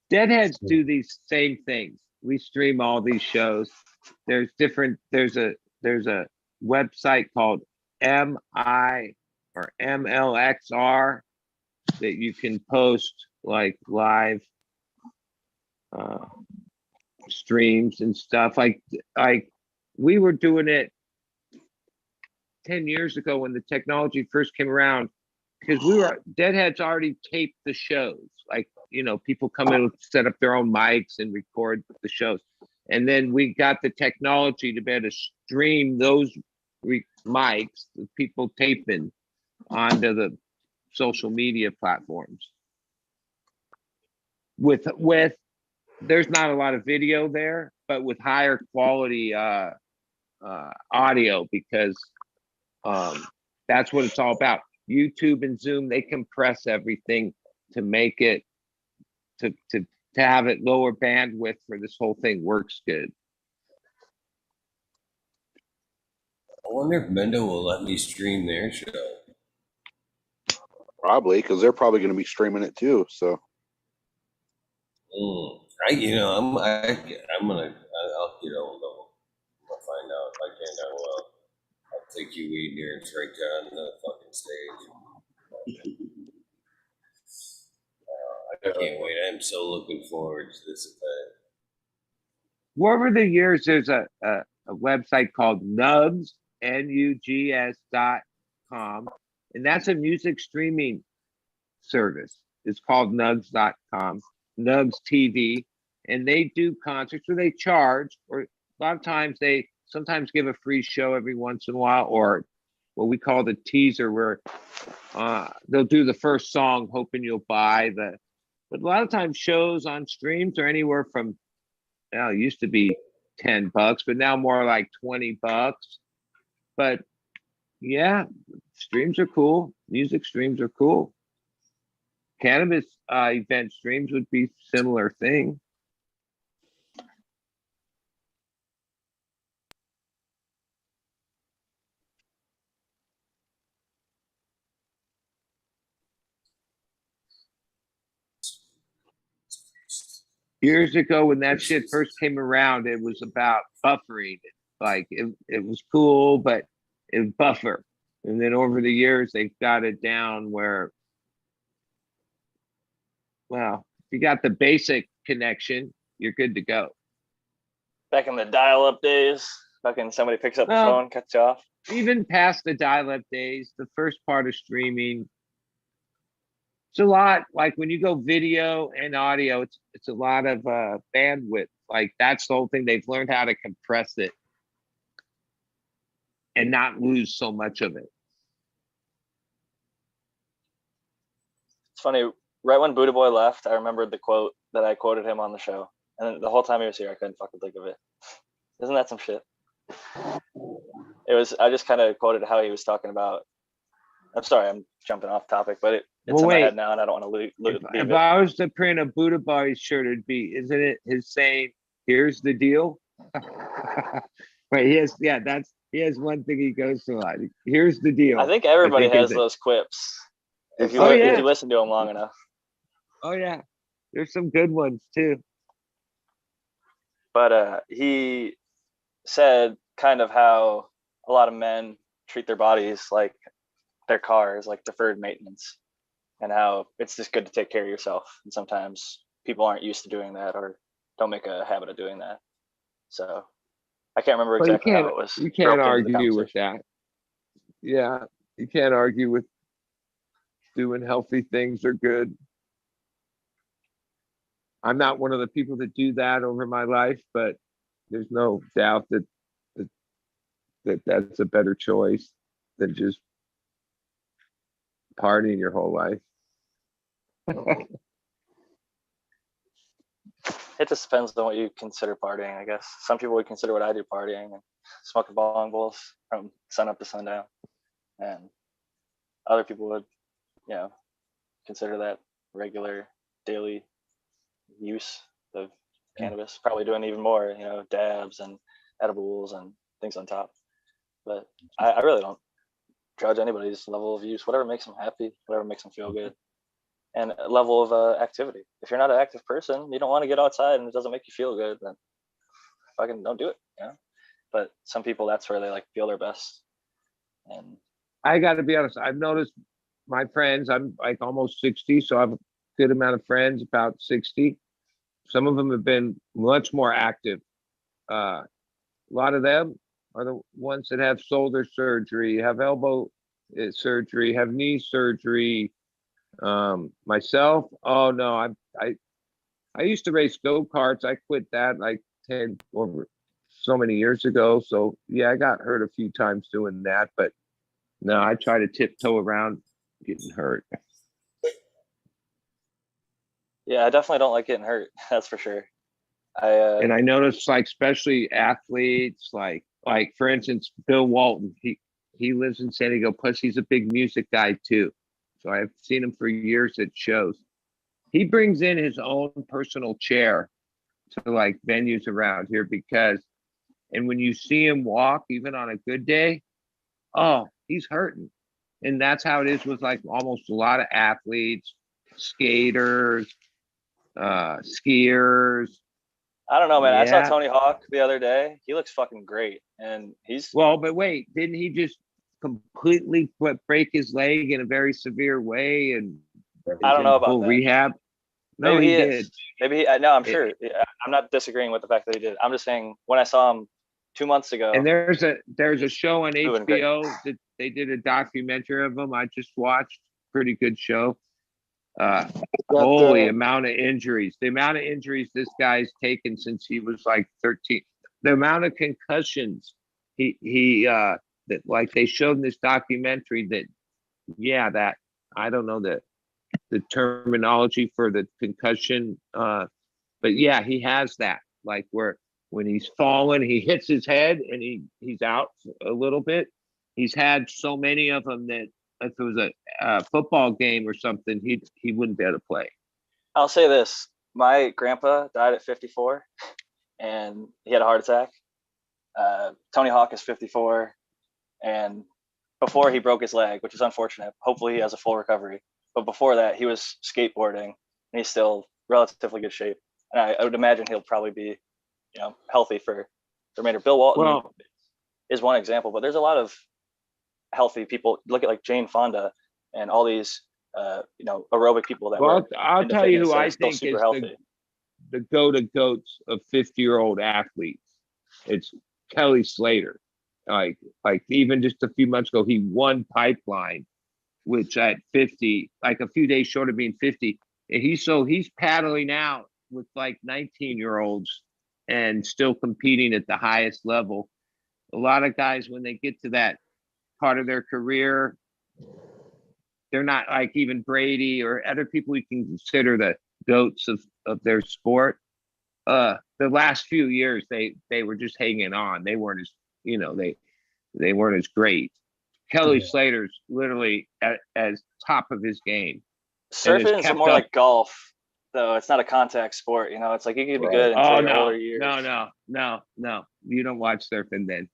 Deadheads do these same things. We stream all these shows. There's a website called MI or MLXR that you can post like live streams and stuff. Like we were doing it 10 years ago when the technology first came around, because Deadheads already taped the shows. Like, you know, people come in, set up their own mics and record the shows. And then we got the technology to be able to stream those mics, the people taping, onto the social media platforms. With there's not a lot of video there, but with higher quality audio, because that's what it's all about. YouTube and Zoom, they compress everything to make it to have it lower bandwidth for this whole thing works good. I wonder if Mendo will let me stream their show. Probably, because they're probably going to be streaming it too. So, I'm gonna, I'll get hold of them. I'll find out. If I can, I will. I'll take you WEedNerdWorld right down the fucking stage. I can't wait. I'm so looking forward to this event. Well, over the years, there's a website called Nugs, NUGS.com, and that's a music streaming service. It's called Nugs.com, Nugs TV, and they do concerts where they charge, or a lot of times they sometimes give a free show every once in a while, or what we call the teaser, where they'll do the first song hoping you'll buy the. But a lot of times shows on streams are anywhere from, well, it used to be $10, but now more like $20. But yeah, streams are cool. Music streams are cool. Cannabis event streams would be similar thing. Years ago, when that shit first came around, it was about buffering. Like it was cool, but it was buffer. And then over the years, they've got it down where, well, if you got the basic connection, you're good to go. Back in the dial-up days, fucking somebody picks up the phone, cuts you off. Even past the dial-up days, the first part of streaming, it's a lot. Like when you go video and audio, it's a lot of bandwidth. Like that's the whole thing. They've learned how to compress it and not lose so much of it. It's funny, right when Buddha Boy left, I remembered the quote that I quoted him on the show. And the whole time he was here, I couldn't fucking think of it. Isn't that some shit? I just kind of quoted how he was talking about. I'm sorry, I'm jumping off topic, but it's in my head now and I don't want to leave If I was to print a Buddha Boy shirt, it'd be, isn't it his saying, here's the deal? Right, he has one thing he goes to a lot. Here's the deal. I think everybody has those quips. If you listen to them long enough. Oh yeah, there's some good ones too. But he said kind of how a lot of men treat their bodies like their cars, like deferred maintenance, and how it's just good to take care of yourself. And sometimes people aren't used to doing that or don't make a habit of doing that. So I can't remember exactly how it was. You can't argue with that. Yeah, you can't argue with doing healthy things are good. I'm not one of the people that do that over my life, but there's no doubt that that's a better choice than just partying your whole life. It just depends on what you consider partying, I guess. Some people would consider what I do partying and smoking bong bowls from sun up to sundown. And other people would, consider that regular daily use of cannabis. Probably doing even more, dabs and edibles and things on top. But I really don't judge anybody's level of use. Whatever makes them happy, whatever makes them feel good, and a level of activity. If you're not an active person, you don't want to get outside and it doesn't make you feel good, then fucking don't do it. But some people, that's where they like feel their best. And I got to be honest. I've noticed my friends. I'm like almost 60, so I have a good amount of friends, about 60. Some of them have been much more active. A lot of them are the ones that have shoulder surgery, have elbow surgery, have knee surgery. Myself, oh no, I used to race go-karts. I quit that like 10 over so many years ago. So yeah, I got hurt a few times doing that, but no, I try to tiptoe around getting hurt. yeah, I definitely don't like getting hurt. That's for sure. And I noticed, like, especially athletes, like for instance, Bill Walton, he lives in San Diego, plus he's a big music guy too. So I've seen him for years at shows. He brings in his own personal chair to like venues around here and when you see him walk, even on a good day, oh, he's hurting. And that's how it is with like almost a lot of athletes, skaters, skiers. I don't know, man. I saw Yeah. Tony Hawk the other day. He looks fucking great, and he's Well, but wait, didn't he just completely break his leg in a very severe way and I don't know about full that. rehab? No, Maybe he he did. is. Maybe he. No, I'm sure. I'm not disagreeing with the fact that he did. I'm just saying when I saw him 2 months ago. And there's a show on Doing great. HBO that they did a documentary of him. I just watched. Pretty good show. Holy amount of injuries. The amount of injuries this guy's taken since he was like 13. The amount of concussions that like they showed in this documentary that I don't know the terminology for the concussion, but yeah, he has that, like where when he's fallen, he hits his head and he's out a little bit. He's had so many of them that if it was a football game or something, he wouldn't be able to play. I'll say this: my grandpa died at 54, and he had a heart attack. Tony Hawk is 54, and before he broke his leg, which is unfortunate. Hopefully, he has a full recovery. But before that, he was skateboarding, and he's still relatively good shape. And I would imagine he'll probably be, healthy for the remainder. Bill Walton is one example, but there's a lot of healthy people. Look at like Jane Fonda and all these, aerobic people that. Well, I'll tell you who I think is the goats of 50-year-old athletes. It's Kelly Slater. Like even just a few months ago, he won Pipeline, which at 50, like a few days short of being 50, and he's paddling out with like 19-year-olds and still competing at the highest level. A lot of guys, when they get to that part of their career, they're not like even Brady or other people we can consider the goats of their sport. The last few years, they were just hanging on. They weren't as, they weren't as great. Kelly Slater's literally as top of his game. Surfing is more like golf, though. It's not a contact sport. It's like you can be good until your older years. No. You don't watch surfing then.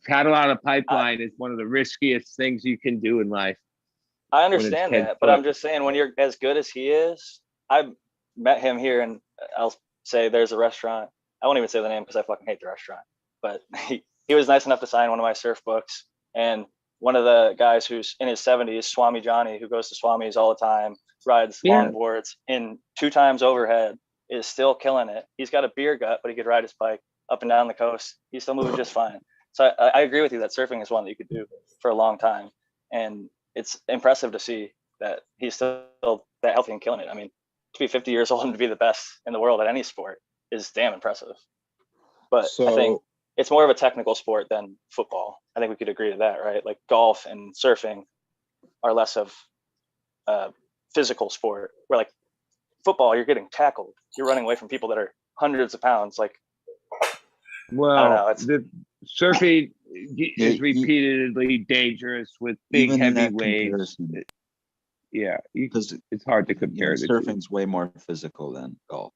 Paddle out a pipeline is one of the riskiest things you can do in life. I understand that, but I'm just saying when you're as good as he is, I met him here, and I'll say there's a restaurant. I won't even say the name because I fucking hate the restaurant. But he was nice enough to sign one of my surf books, and one of the guys who's in his 70s, Swami Johnny, who goes to Swamis all the time, rides longboards in 2 times overhead, is still killing it. He's got a beer gut, but he could ride his bike up and down the coast. He's still moving just fine. So I agree with you that surfing is one that you could do for a long time. And it's impressive to see that he's still that healthy and killing it. I mean, to be 50 years old and to be the best in the world at any sport is damn impressive. But I think it's more of a technical sport than football. I think we could agree to that, right? Like golf and surfing are less of a physical sport, where like football, you're getting tackled. You're running away from people that are hundreds of pounds. Like know, it's- the surfing is repeatedly dangerous with big Even heavy that waves. comparison. Yeah, Because it's hard to compare the two. surfing's way more physical than golf.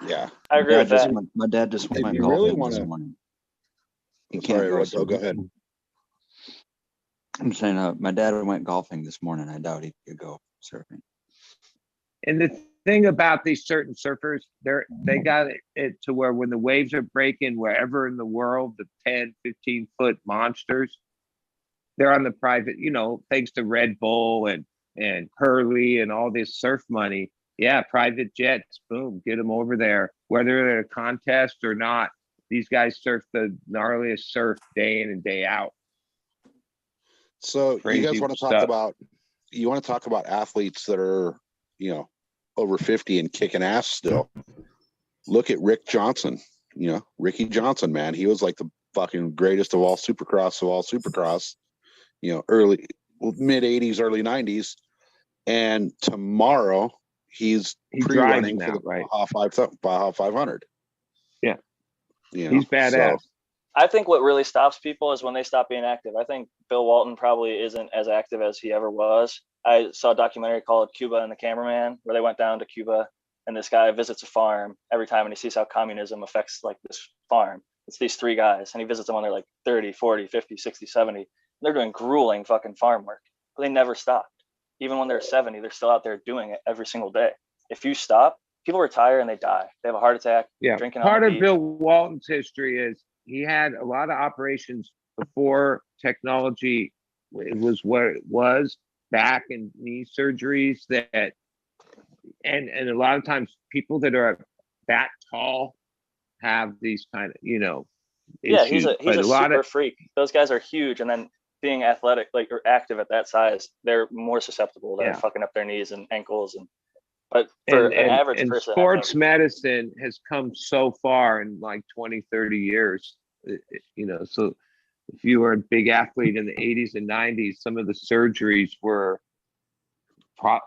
Yeah, I agree with that. My dad just If went you golfing really this wanna- morning. He Sorry, can't Red, go ahead. I'm saying, my dad went golfing this morning. I doubt he could go surfing. And the thing about these certain surfers, they got it to where when the waves are breaking wherever in the world, the 10, 15-foot monsters, they're on the private, thanks to Red Bull and Hurley and all this surf money. Yeah, private jets, boom, get them over there. Whether they're at a contest or not, these guys surf the gnarliest surf day in and day out. So you Crazy guys want to talk stuff. about athletes that are, over 50 and kicking ass still. Look at Rick Johnson, Ricky Johnson, man. He was like the fucking greatest of all supercross, early mid 80s, early 90s. And tomorrow he's pre-running for the Baja 500. Yeah. He's badass. I think what really stops people is when they stop being active. I think Bill Walton probably isn't as active as he ever was. I saw a documentary called Cuba and the Cameraman, where they went down to Cuba and this guy visits a farm every time and he sees how communism affects like this farm. It's these three guys and he visits them when they're like 30, 40, 50, 60, 70. And they're doing grueling fucking farm work, but they never stopped. Even when they're 70, they're still out there doing it every single day. If you stop, people retire and they die. They have a heart attack, drinking Part on the of beach. Bill Walton's history is he had a lot of operations before technology was what it was, back and knee surgeries and a lot of times people that are that tall have these kind of, Yeah, issues. he's a super freak. Those guys are huge, and then being athletic, or active at that size, they're more susceptible to fucking up their knees and ankles. But for an average person, sports medicine has come so far in like 20, 30 years, so if you were a big athlete in the 80s and 90s, some of the surgeries were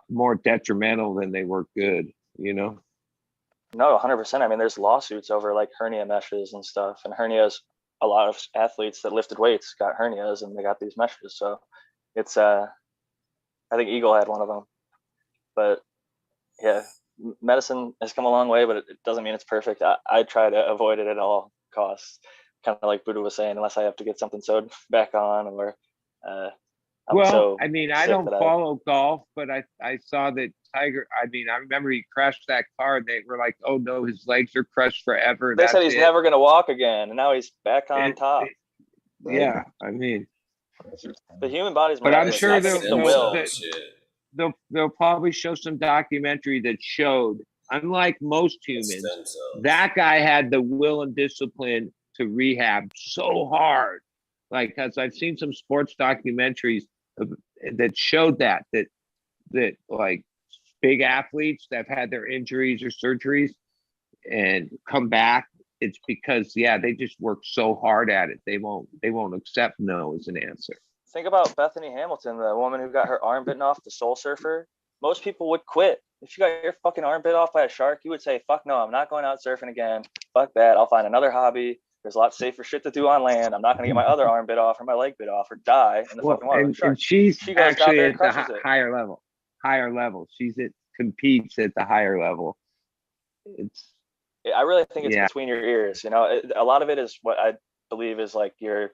more detrimental than they were good, No, 100%. I mean, there's lawsuits over like hernia meshes and stuff, and hernias. A lot of athletes that lifted weights got hernias, and they got these meshes. So it's I think Eagle had one of them, but yeah, medicine has come a long way, but it doesn't mean it's perfect. I try to avoid it at all costs, kind of like Buddha was saying, unless I have to get something sewed back on or. I don't follow golf, but I saw that Tiger. I remember he crashed that car, and they were like, "Oh no, his legs are crushed forever." They said he's never going to walk again, and now he's back on top. Yeah, the human body's. But I'm sure they'll probably show some documentary that showed, unlike most humans, that guy had the will and discipline to rehab so hard. Like, as I've seen some sports documentaries that showed that like big athletes that have had their injuries or surgeries and come back, it's because they just work so hard at it. They won't accept no as an answer. Think about Bethany Hamilton, the woman who got her arm bitten off, the Soul Surfer. Most people would quit. If you got your fucking arm bit off by a shark, you would say, fuck no, I'm not going out surfing again. Fuck that. I'll find another hobby. There's a lot safer shit to do on land. I'm not going to get my other arm bit off or my leg bit off or die in the fucking water. And she's she goes down actually there at and the crushes it. higher level. Competes at the higher level. I really think it's between your ears. A lot of it is what I believe is like your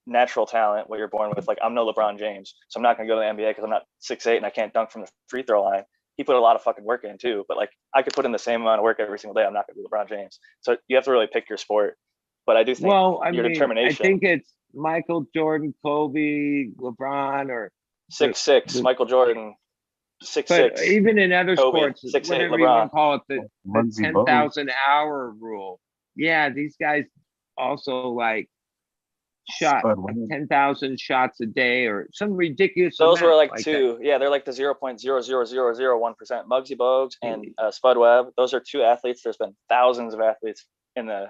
natural talent, what you're born with. Like, I'm no LeBron James, so I'm not going to go to the NBA because I'm not 6'8" and I can't dunk from the free throw line. He put a lot of fucking work in too, but like I could put in the same amount of work every single day. I'm not going to be LeBron James. So you have to really pick your sport. But I do think your determination. I think it's Michael Jordan, Kobe, LeBron, or 6'6", Michael Jordan, 6'6". But even in other Kobe, sports, 6'8", whatever LeBron. you want to call it, the 10,000 hour rule. Yeah, these guys also like shot 10,000 shots a day or some ridiculous. Those were like that. two. Yeah, they're like the 0.00001%. Muggsy Bogues and Spud Webb. Those are two athletes. There's been thousands of athletes in the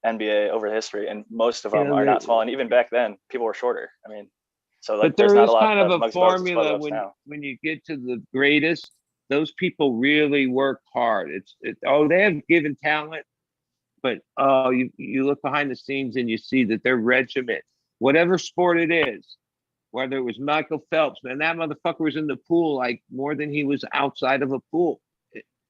NBA over history, and most of them are not small. And even back then, people were shorter. I mean, so like, but there there's is not a lot kind of a Muggsy Bogues and Spud formula Webbs when you get to the greatest. Those people really work hard. It's they have given talent. But you look behind the scenes and you see that their regiment, whatever sport it is, whether it was Michael Phelps, man, that motherfucker was in the pool like more than he was outside of a pool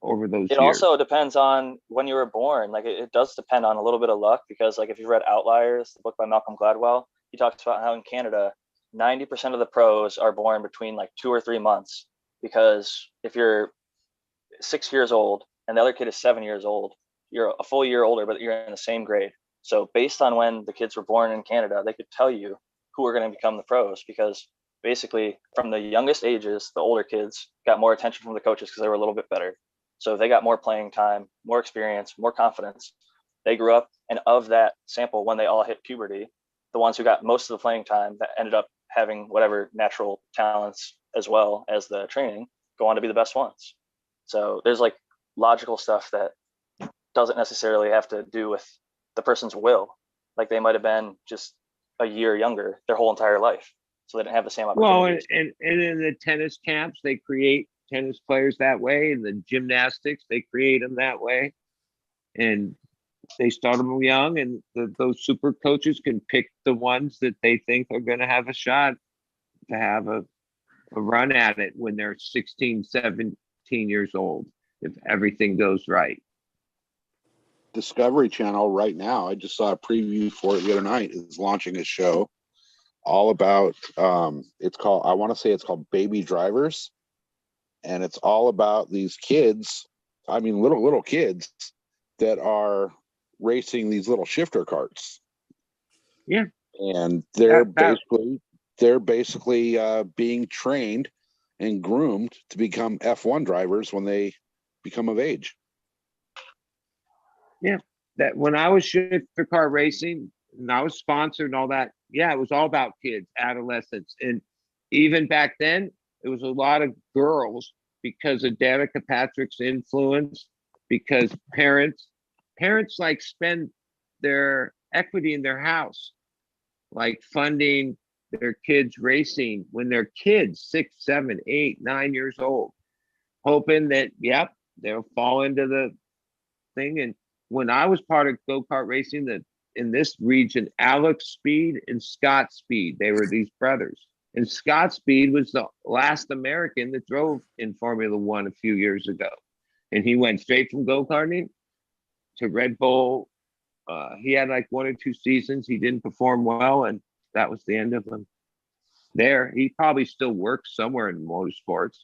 over those It years. also depends on when you were born. Like it does depend on a little bit of luck, because like if you've read Outliers, the book by Malcolm Gladwell, he talks about how in Canada, 90% of the pros are born between like 2 or 3 months, because if you're 6 years old and the other kid is 7 years old, you're a full year older, but you're in the same grade. So based on when the kids were born in Canada, they could tell you who are going to become the pros, because basically from the youngest ages, the older kids got more attention from the coaches because they were a little bit better. So they got more playing time, more experience, more confidence. They grew up, and of that sample, when they all hit puberty, the ones who got most of the playing time that ended up having whatever natural talents as well as the training go on to be the best ones. So there's like logical stuff that doesn't necessarily have to do with the person's will. Like they might have been just a year younger their whole entire life, so they didn't have the same opportunities. Well, and in the tennis camps, they create tennis players that way. In the gymnastics, they create them that way. And they start them young, and those super coaches can pick the ones that they think are going to have a shot to have a run at it when they're 16, 17 years old, if everything goes right. Discovery Channel right now, I just saw a preview for it the other night, is launching a show all about it's called, I want to say it's called Baby Drivers, and it's all about these kids, I mean little kids that are racing these little shifter carts. Yeah. And they're basically being trained and groomed to become F1 drivers when they become of age. Yeah, that when I was shifter car racing and I was sponsored and all that, yeah, it was all about kids, adolescents. And even back then, it was a lot of girls because of Danica Patrick's influence, because parents like spend their equity in their house, like funding their kids racing when they're kids, 6, 7, 8, 9 years old, hoping that, yep, they'll fall into the thing. And when I was part of go-kart racing, that in this region, Alex Speed and Scott Speed, they were these brothers. And Scott Speed was the last American that drove in Formula One a few years ago. And he went straight from go-karting to Red Bull. He had like 1 or 2 seasons. He didn't perform well, and that was the end of him there. He probably still works somewhere in motorsports.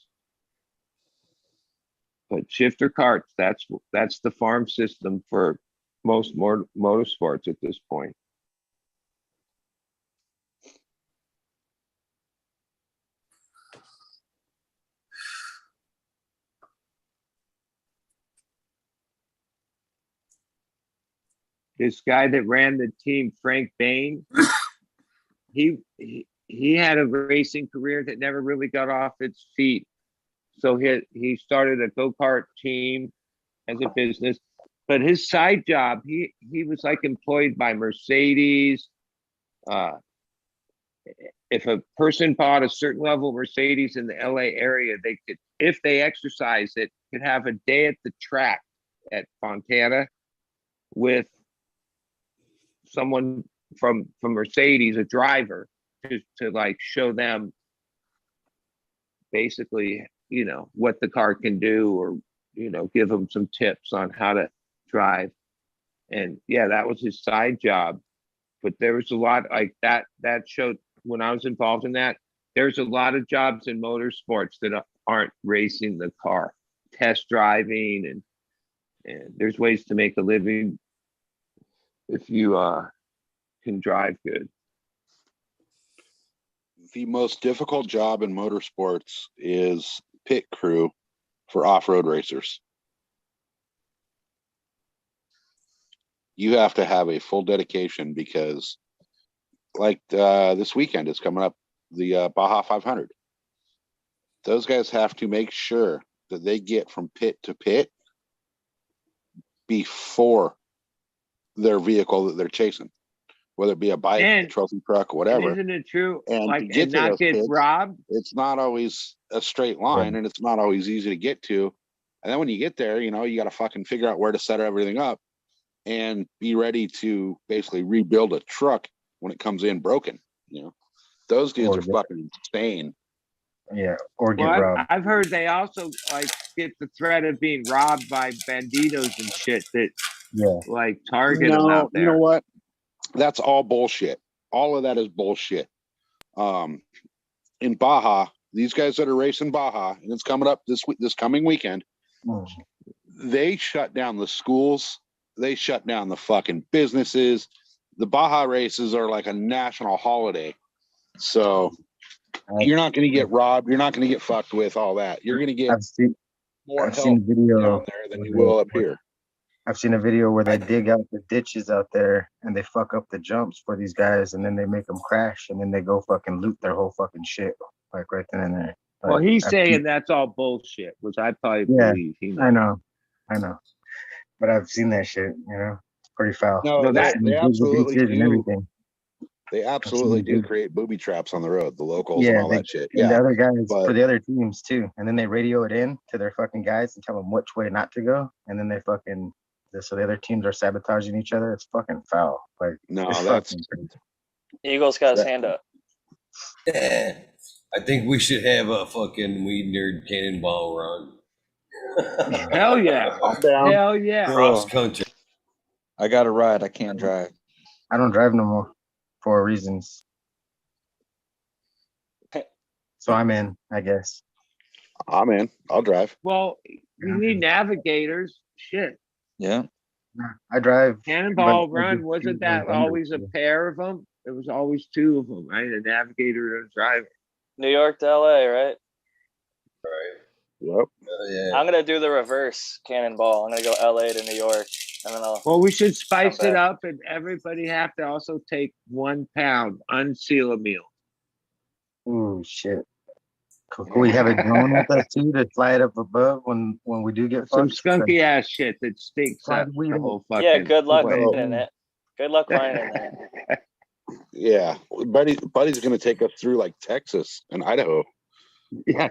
But shifter carts, that's the farm system for most motorsports at this point. This guy that ran the team, Frank Bain, he had a racing career that never really got off its feet. So he started a go-kart team as a business, but his side job, he was like employed by Mercedes. If a person bought a certain level of Mercedes in the LA area, they could, if they exercise it, could have a day at the track at Fontana with someone from Mercedes, a driver, to like show them basically, you know, what the car can do, or, you know, give them some tips on how to drive. And yeah, that was his side job. But there was a lot like that showed when I was involved in that. There's a lot of jobs in motorsports that aren't racing the car, test driving, and there's ways to make a living if you can drive good. The most difficult job in motorsports is pit crew for off-road racers. You have to have a full dedication, because like this weekend is coming up, the Baja 500. Those guys have to make sure that they get from pit to pit before their vehicle that they're chasing, whether it be a bike, a trophy truck, or whatever. Isn't it true? And like, to get and to not those get pits, robbed. it's not always a straight line, and it's not always easy to get to. And then when you get there, you know, you got to fucking figure out where to set everything up. and be ready to basically rebuild a truck when it comes in broken. You know, those dudes are fucking insane. Yeah, or get Well, robbed. I've heard they also like get the threat of being robbed by banditos and shit that like target them out there. You know what? That's all bullshit. All of that is bullshit. In Baja, these guys that are racing Baja, and it's coming up this coming weekend, they shut down the schools. They shut down the fucking businesses. The Baja races are like a national holiday. So you're not going to get robbed. You're not going to get fucked with all that. You're going to get more help down there than you will up here. I've seen a video where they dig out the ditches out there and they fuck up the jumps for these guys, and then they make them crash, and then they go fucking loot their whole fucking shit, like right then and there. Like, Well, he's saying that's all bullshit, which I probably believe. I know, but I've seen that shit. You know, it's pretty foul. No, they absolutely and do. everything. They absolutely do create booby traps on the road, the locals Yeah, and all that shit. And Yeah, the other guys but for the other teams too, and then they radio it in to their fucking guys and tell them which way not to go, and then they fucking. So the other teams are sabotaging each other. It's fucking foul. Like no, it's that's fucking Eagle's got his hand up. I think we should have a fucking Weed Nerd cannonball run. Hell yeah. I'm down. Hell yeah. Cross country. I got a ride. I can't drive. I don't drive no more for reasons. So I'm in, I guess. I'm in. I'll drive. Well, you need navigators. Shit. Yeah. I drive. Cannonball but I Run, just wasn't choose that my always a vendors. pair of them? There was always two of them, right? A navigator and a driver. New York to LA, right? Yep. I'm gonna do the reverse cannonball. I'm gonna go LA to New York, and then I'll. Well, we should spice come it back. up, and everybody have to also take 1 pound, unseal a meal. Ooh, shit. Could we have a drone with us too to fly it up above when we do get Some fucked? skunky ass shit that stinks Fly up the weed the up. whole fucking Yeah, good luck way. finding it. Good luck finding it. Yeah, buddy's gonna take us through like Texas and Idaho. Yeah,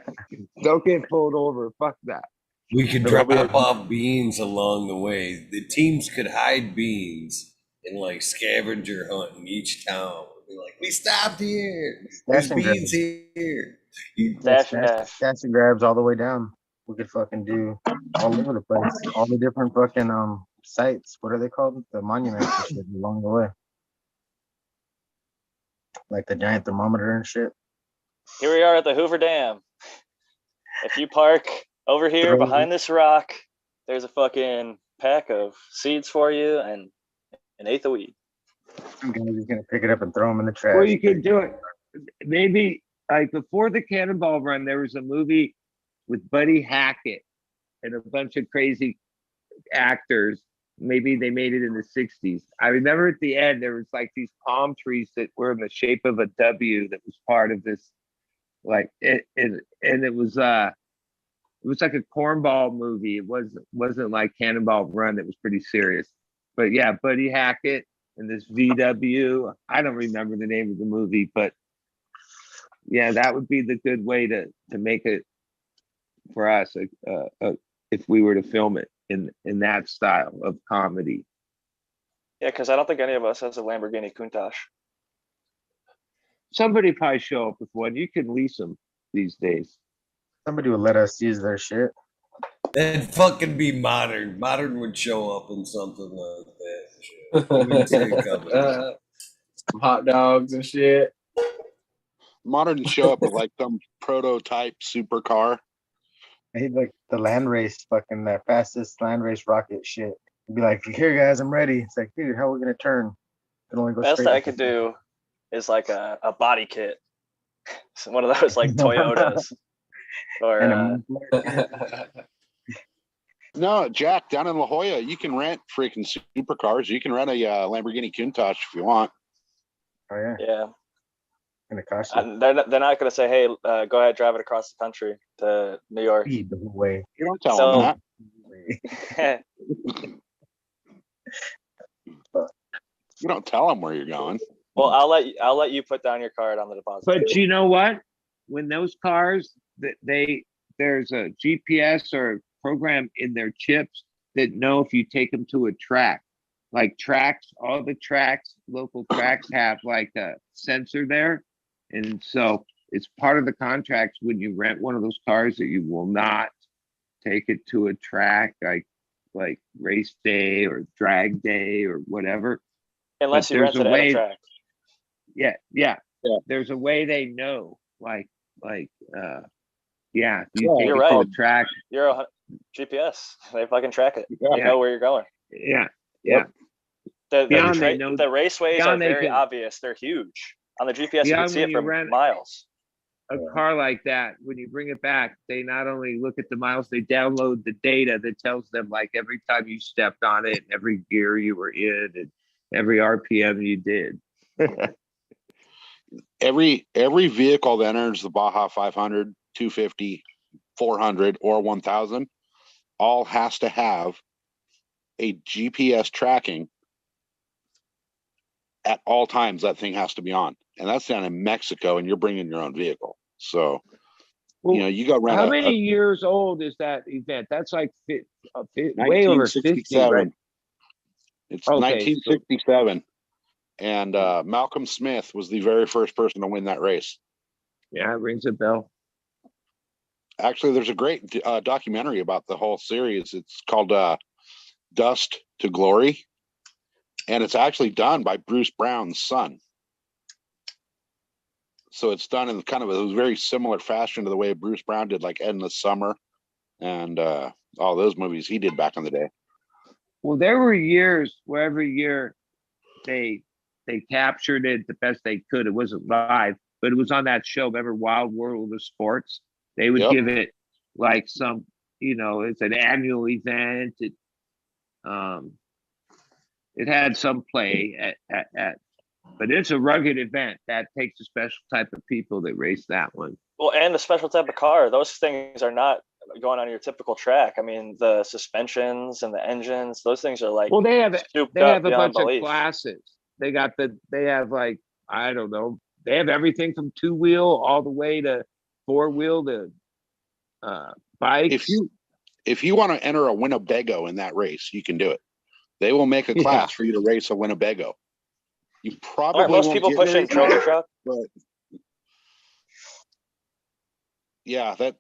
don't get pulled over. Fuck that. We could drop off beans along the way. The teams could hide beans and like scavenger hunt in each town. Be like, we stopped here. There's Stash and beans grabs. here. Stash and grabs all the way down. We could fucking do all over the place. All the different fucking sites. What are they called? The monuments and shit along the way. Like the giant thermometer and shit. Here we are at the Hoover Dam. If you park over here behind this rock, there's a fucking pack of seeds for you and an eighth of weed. Some guys are gonna pick it up and throw them in the trash. Well, you could do it. Maybe like before the Cannonball Run, there was a movie with Buddy Hackett and a bunch of crazy actors. Maybe they made it in the 60s. I remember at the end, there was like these palm trees that were in the shape of a W that was part of this, like it was like a cornball movie. It wasn't like Cannonball Run. It was pretty serious. But yeah, Buddy Hackett and this VW. I don't remember the name of the movie, but yeah, that would be the good way to make it for us if we were to film it in that style of comedy. Yeah, because I don't think any of us has a Lamborghini Countach. Somebody probably show up with one. You can lease them these days. Somebody would let us use their shit. That'd fucking be modern. Modern would show up in something like that. Shit. Wouldn't see it coming. Some hot dogs and shit. Modern show up with like some prototype supercar. He'd like the land race, fucking that fastest land race rocket shit. He'd be like, "Here, guys, I'm ready." It's like, dude, how are we gonna turn? Can only go Best straight. I could do is like a body kit. So one of those like Toyotas. Or No, Jack, down in La Jolla, you can rent freaking supercars. You can rent a Lamborghini Countach if you want. Oh yeah. Yeah. Gonna cost you. They're not going to say, "Hey, go ahead, drive it across the country to New York." The whole way. You don't tell them that. You don't tell them where you're going. Well, I'll let you put down your card on the deposit. But you know what? When those cars there's a GPS or a program in their chips that know if you take them to a track, like tracks, all the tracks, local tracks have like a sensor there. And so it's part of the contracts when you rent one of those cars that you will not take it to a track like race day or drag day or whatever. Unless you rent it at a track. Yeah. There's a way they know, yeah, you take You're it right. to a track. You're a GPS. They fucking track it. They Yeah. know where you're going. Yeah. The Beyond raceways are beyond they very can- obvious. They're huge. On the GPS, you can Beyond see when it you from rent- miles. A car like that, when you bring it back, they not only look at the miles, they download the data that tells them like every time you stepped on it, every gear you were in, and every RPM you did. Every vehicle that enters the Baja 500, 250, 400, or 1000 all has to have a GPS tracking at all times. That thing has to be on, and that's down in Mexico, and you're bringing your own vehicle. So, you got rent How many years old is that event? That's like way over 50, right? It's Okay, 1967, and Malcolm Smith was the very first person to win that race. Yeah, it rings a bell. Actually, there's a great documentary about the whole series. It's called Dust to Glory, and it's actually done by Bruce Brown's son. So it's done in kind of a very similar fashion to the way Bruce Brown did, like Endless Summer and all those movies he did back in the day. Well, there were years where every year they captured it the best they could. It wasn't live, but it was on that show. Remember Wild World of Sports? They would give it like some, it's an annual event. It had some play at but it's a rugged event that takes a special type of people that race that one. Well, and the special type of car. Those things are not going on your typical track. I mean, the suspensions and the engines, those things are like, well, they have a bunch belief. of classes. They have like, I don't know, they have everything from 2-wheel all the way to 4-wheel to bikes. If you want to enter a Winnebago in that race, you can do it. They will make a class for you to race a Winnebago. You probably Aren't most won't people get pushing very trailer far, truck? but yeah, that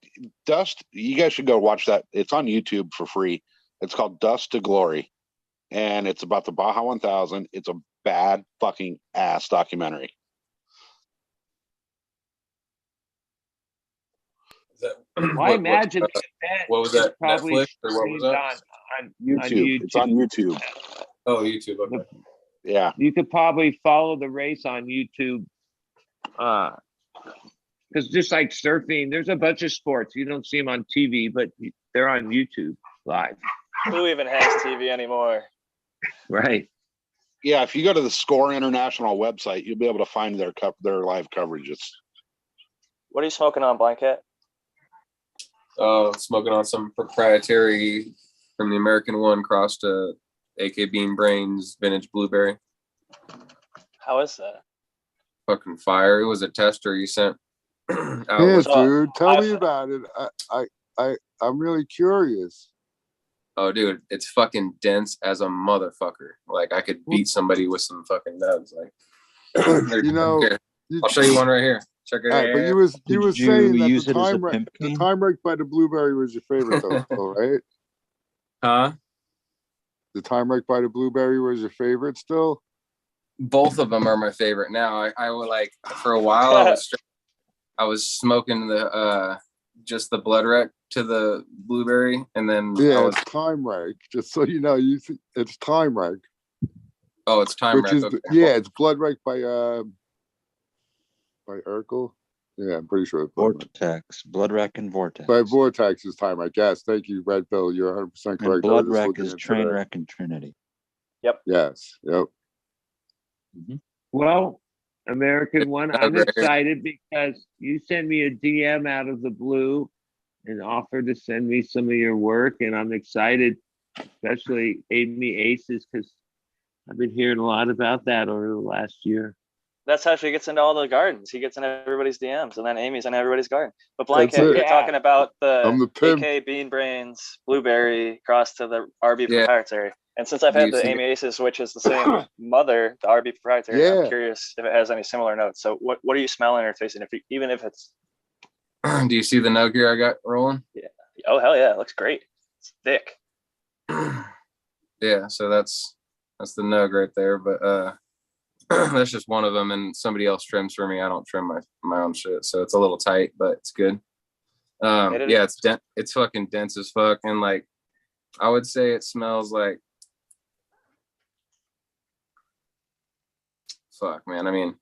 Dust, you guys should go watch that. It's on YouTube for free. It's called Dust to Glory, and it's about the Baja 1000. It's a bad fucking ass documentary. I imagine what was that? probably Netflix or what was that? on YouTube. It's on YouTube. Oh, YouTube. Okay. Yeah. You could probably follow the race on YouTube. Because just like surfing, there's a bunch of sports. You don't see them on TV, but they're on YouTube live. Who even has TV anymore? Right. Yeah, if you go to the Score International website, you'll be able to find their live coverages. What are you smoking on, Blanket? Smoking on some proprietary from the American One crossed to AK Bean Brains Vintage Blueberry. How is that? Fucking fire. It was a tester you sent out. Yes, dude. Tell me about it. I'm really curious. Oh, dude, it's fucking dense as a motherfucker. Like I could beat somebody with some fucking nugs. Like, here, I'll show you one right here. Check it out. But you was saying that the time wreck by the Blueberry was your favorite, though, right? Huh? The time wreck by the Blueberry was your favorite still? Both of them are my favorite now. I would like for a while I was smoking the just the blood wreck to the Blueberry, and then it's time wreck. Just so you know, it's time wreck. Oh, it's time wreck. Okay. It's blood wreck by Urkel. Yeah, I'm pretty sure it's Vortex, blood wreck and vortex. By Vortex is time, I guess. Thank you, REdPILL. You're 100% correct. And blood wreck is train wreck and Trinity. Yep. Yes. Yep. Well, American One, I'm excited because you sent me a DM out of the blue and offered to send me some of your work, and I'm excited, especially Amy Aces, because I've been hearing a lot about that over the last year. That's how she gets into all the gardens. He gets in everybody's DMs, and then Amy's in everybody's garden. But Blanket, you're talking about the AK Bean Brains Blueberry cross to the RB proprietary. And since I've Do had you the see Amy Aces, which is the same mother, the RB proprietary, Yeah. I'm curious if it has any similar notes. So what are you smelling or tasting? Even if it's do you see the nug here I got rolling? yeah. Oh hell yeah, it looks great. It's thick. Yeah, so that's the nug right there. But that's just one of them, and somebody else trims for me. I don't trim my own shit, so it's a little tight, but it's good. Yeah, it's fucking dense as fuck, and like I would say it smells like fuck, man. I mean,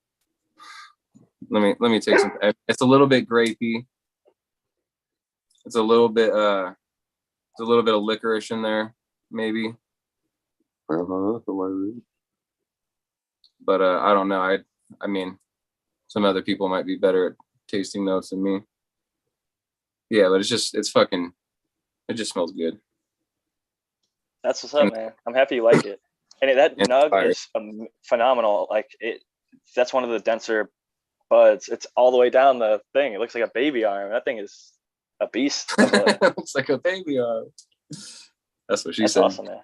let me take some. It's a little bit grapey. It's a little bit of licorice in there, maybe. But I don't know. I mean, some other people might be better at tasting notes than me. Yeah, but it just smells good. That's what's up, man. I'm happy you like it. And that nug fire. is phenomenal. Like that's one of the denser buds. It's all the way down the thing. It looks like a baby arm. That thing is a beast. It looks like a baby arm. That's what she said. That's awesome, man.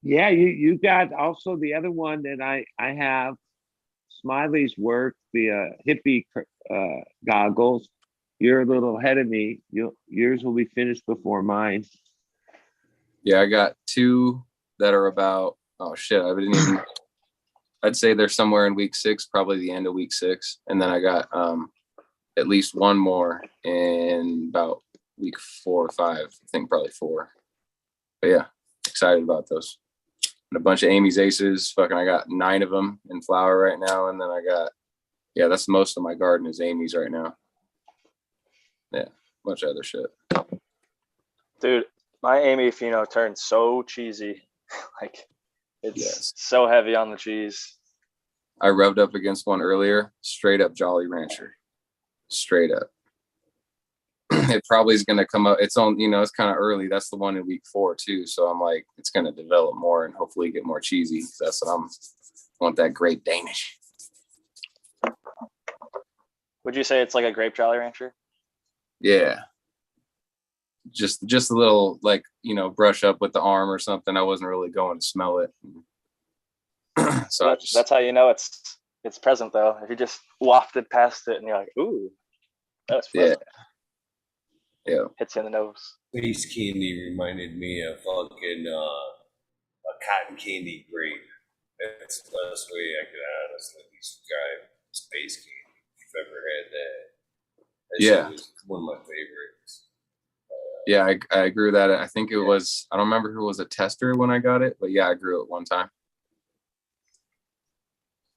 Yeah, you got also the other one that I have, Smiley's work, the hippie goggles. You're a little ahead of me. Yours will be finished before mine. Yeah, I got two that are about, oh shit, I'd say they're somewhere in week 6, probably the end of week 6. And then I got at least one more in about week 4 or 5, I think probably 4. But yeah, excited about those. And a bunch of Amy's Aces. Fucking, I got 9 of them in flower right now. And then I got, yeah, that's most of my garden is Amy's right now. Yeah, a bunch of other shit. Dude, my Amy Fino turned so cheesy. Like it's so heavy on the cheese. I rubbed up against one earlier, straight up Jolly Rancher. Straight up. It probably is going to come up. It's on, it's kind of early. That's the one in week 4 too. So I'm like, it's going to develop more and hopefully get more cheesy. That's what I want, that Great Danish. Would you say it's like a grape Jolly Rancher? Yeah. Just a little, like, brush up with the arm or something. I wasn't really going to smell it. So that's how you know it's present though. If you just wafted past it and you're like, ooh, that was pleasant. Yeah. Hits you in the nose. Space candy reminded me of fucking a cotton candy grape. That's the best way I could honestly describe space candy. If you've ever had that. Yeah. Shit was one of my favorites. Yeah, I grew that. I think it was, I don't remember who was a tester when I got it, but yeah, I grew it one time.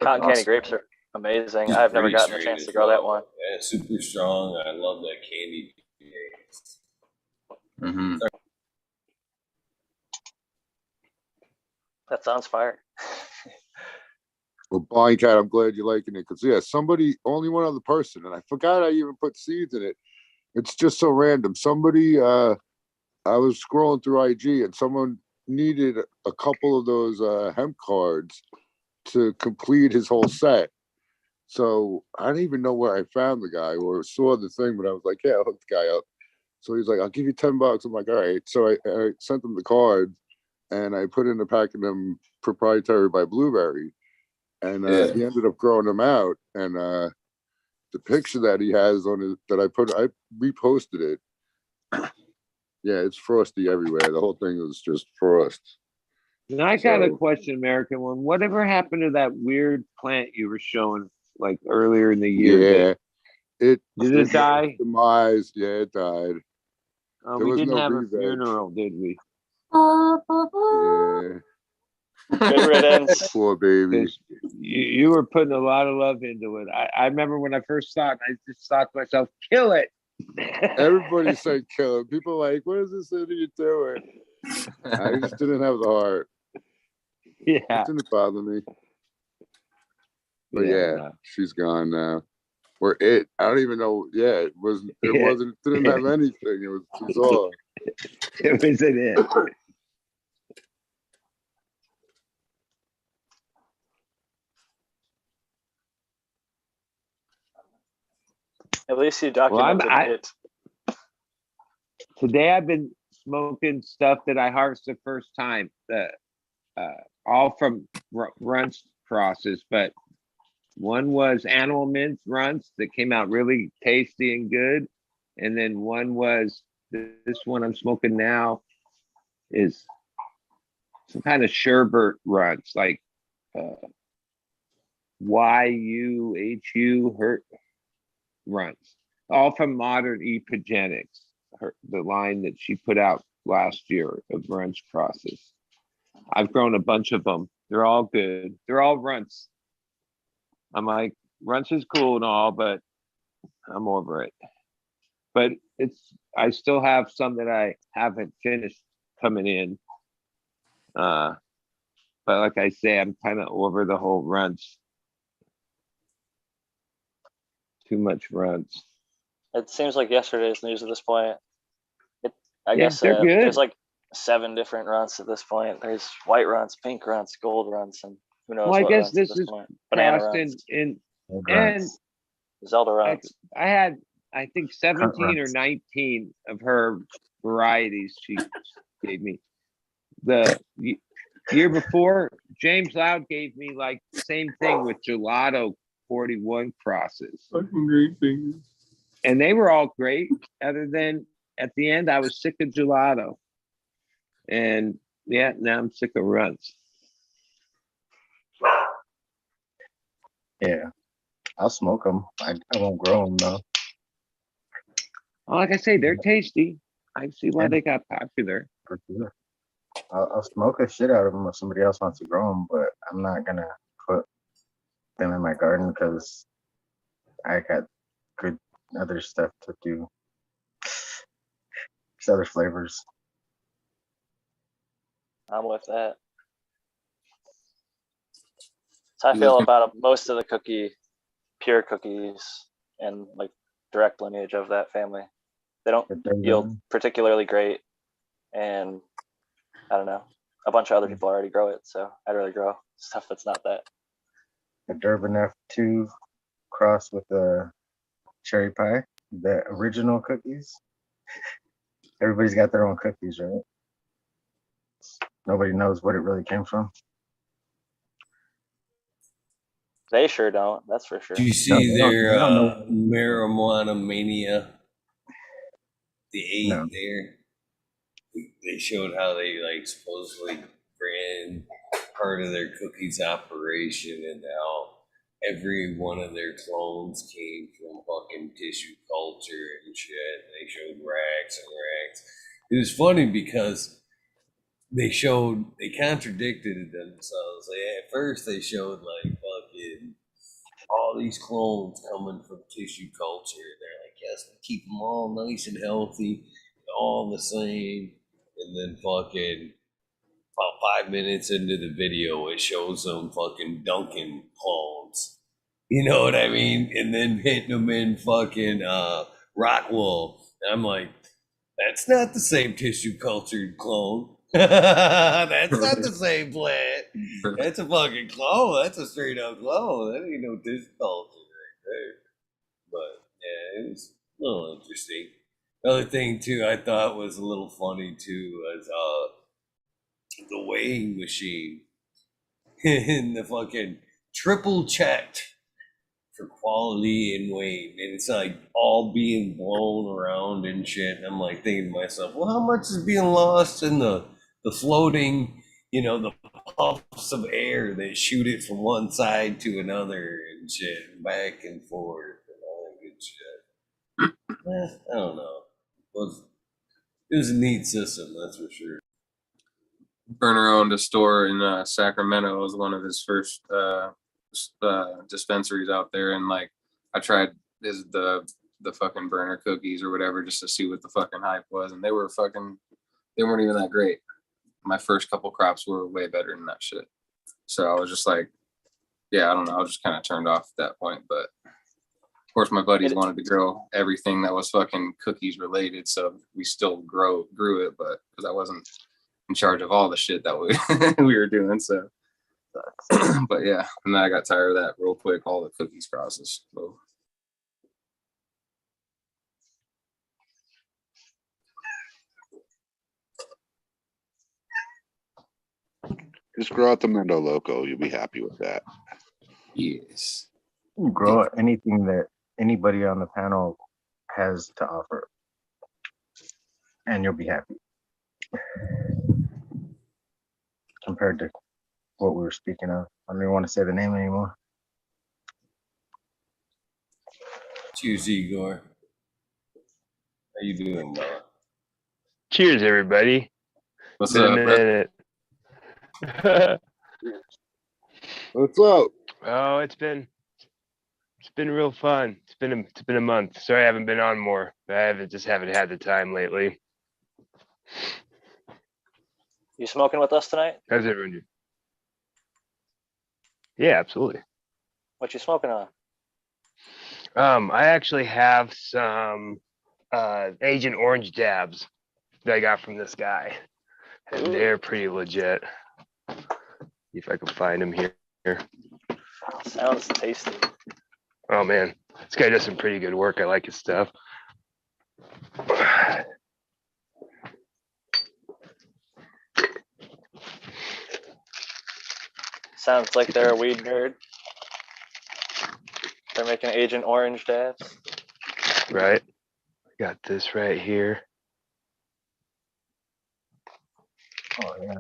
Cotton candy grapes are amazing. I've never gotten a chance to grow that one. Yeah, super strong. I love that candy. Mm-hmm. That sounds fire. Well, Bonnie Cat, I'm glad you're liking it because only one other person, and I forgot I even put seeds in it. It's just so random. Somebody, I was scrolling through IG and someone needed a couple of those hemp cards to complete his whole set. So I didn't even know where I found the guy or saw the thing, but I was like, yeah, I'll hook the guy up. So he's like, I'll give you $10. I'm like, all right. So I sent him the card and I put in a pack of them proprietary by Blueberry. And he ended up growing them out. And the picture that he has on it that I reposted it. Yeah, it's frosty everywhere. The whole thing is just frost. And I got a question, American one. Whatever happened to that weird plant you were showing like earlier in the year? Yeah, did it die? Demise. Yeah, it died. We didn't have a funeral, did we? Yeah. Good riddance. Poor baby. You were putting a lot of love into it. I remember when I first saw it, I just thought to myself, kill it. Everybody said kill it. People are like, what is this idiot doing? I just didn't have the heart. Yeah. It didn't bother me. But yeah, she's gone now. I don't even know. Yeah, it didn't have anything. It was bizarre. It was in it. At least you documented it. Today I've been smoking stuff that I harvested the first time, all from runts crosses, but one was animal mint runts that came out really tasty and good. And then one was, this one I'm smoking now is some kind of sherbet runts, like YUHU runts, all from Modern Epigenics, the line that she put out last year of runts crosses. I've grown a bunch of them. They're all good. They're all runts. I'm like, runts is cool and all, but I'm over it. But I still have some that I haven't finished coming in. But like I say, I'm kind of over the whole runts. Too much runts. It seems like yesterday's news at this point. I Yeah, guess they're good. there's like 7 different runts at this point. There's white runts, pink runts, gold runts, and who knows Well, I what guess runts at this is point. Banana crossed runts and Zelda runts. I had, I think 17 or 19 of her varieties she gave me. The year before, James Loud gave me like the same thing with Gelato 41 crosses. Fucking great fingers. And they were all great, other than at the end, I was sick of Gelato. And yeah, now I'm sick of runts. Yeah, I'll smoke them. I won't grow them though. Like I say, they're tasty. I see why they got popular. For sure. I'll smoke the shit out of them if somebody else wants to grow them, but I'm not gonna put them in my garden because I got good other stuff to do. There's other flavors. I'm with that. So I feel about most of the pure cookies and like direct lineage of that family. They don't yield particularly great, and I don't know. A bunch of other people already grow it, so I'd rather grow stuff that's not that. The Durban F2 crossed with the cherry pie, the original cookies. Everybody's got their own cookies, right? Nobody knows what it really came from. They sure don't. That's for sure. Do you see their marijuana mania? The aid there. They showed how they like supposedly ran part of their cookies operation and how every one of their clones came from fucking tissue culture and shit. They showed racks and racks. It was funny because they contradicted themselves. At first they showed like fucking all these clones coming from tissue culture. They're like, yes, we keep them all nice and healthy, all the same. And then fucking about 5 minutes into the video, it shows them fucking dunking clones. You know what I mean? And then hitting them in fucking Rockwool. And I'm like, that's not the same tissue cultured clone. That's not the same plant. That's a fucking clone. That's a straight up clone. That ain't no tissue culture right there. But yeah, it was a little interesting. The other thing too, I thought was a little funny too, was the weighing machine in the fucking triple checked for quality and weight, and it's like all being blown around and shit. And I'm like thinking to myself, well, how much is being lost in the floating, the puffs of air that shoot it from one side to another and shit, back and forth and all that good shit. I don't know. It was a neat system, that's for sure. Burner owned a store in Sacramento. It was one of his first dispensaries out there, and like I tried the fucking burner cookies or whatever just to see what the fucking hype was, and they weren't even that great. My first couple crops were way better than that shit. So I was just like, yeah, I don't know. I was just kind of turned off at that point, but of course my buddies wanted to grow everything that was fucking cookies related, so we still grew it, but because I wasn't in charge of all the shit that we were doing, so but yeah, and then I got tired of that real quick, all the cookies crosses. So Just grow out the Mendo Loco. You'll be happy with that. Yes. Grow anything that anybody on the panel has to offer, and you'll be happy. Compared to what we were speaking of. I don't even want to say the name anymore. Cheers, Igor. How you doing, man? Cheers, everybody. What's Been up, a minute. What's up? Oh, it's been real fun. It's been a month. Sorry I haven't been on more. I haven't had the time lately. You smoking with us tonight? How's everyone doing? Yeah, absolutely. What you smoking on? I actually have some Agent Orange dabs that I got from this guy, and they're pretty legit. See if I can find them here. Sounds tasty. Oh man, this guy does some pretty good work. I like his stuff. Sounds like they're a weed nerd. They're making Agent Orange dabs. Right. Got this right here. Oh yeah.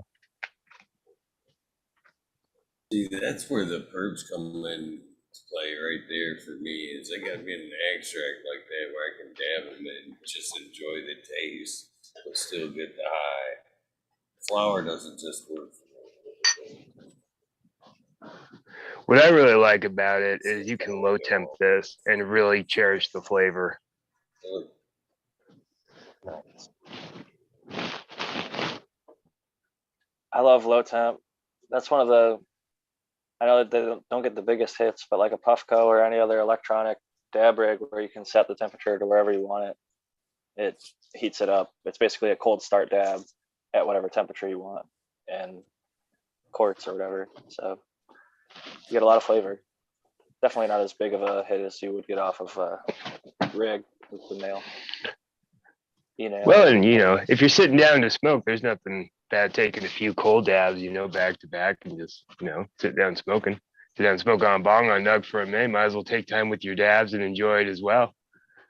See, that's where the perps come in to play right there for me. Is I gotta get an extract like that where I can dab them and just enjoy the taste, but still get the high. Flower doesn't just work for me. What I really like about it is you can low temp this and really cherish the flavor. I love low temp. That's one of the, I know that they don't get the biggest hits, but like a Puffco or any other electronic dab rig where you can set the temperature to wherever you want it, it heats it up. It's basically a cold start dab at whatever temperature you want, and quartz or whatever. So you get a lot of flavor. Definitely not as big of a hit as you would get off of a rig with the nail. You know. Well, and if you're sitting down to smoke, there's nothing bad taking a few cold dabs, back to back, and just sit down smoking. Sit down and smoke on bong on Nug for a minute. Might as well take time with your dabs and enjoy it as well.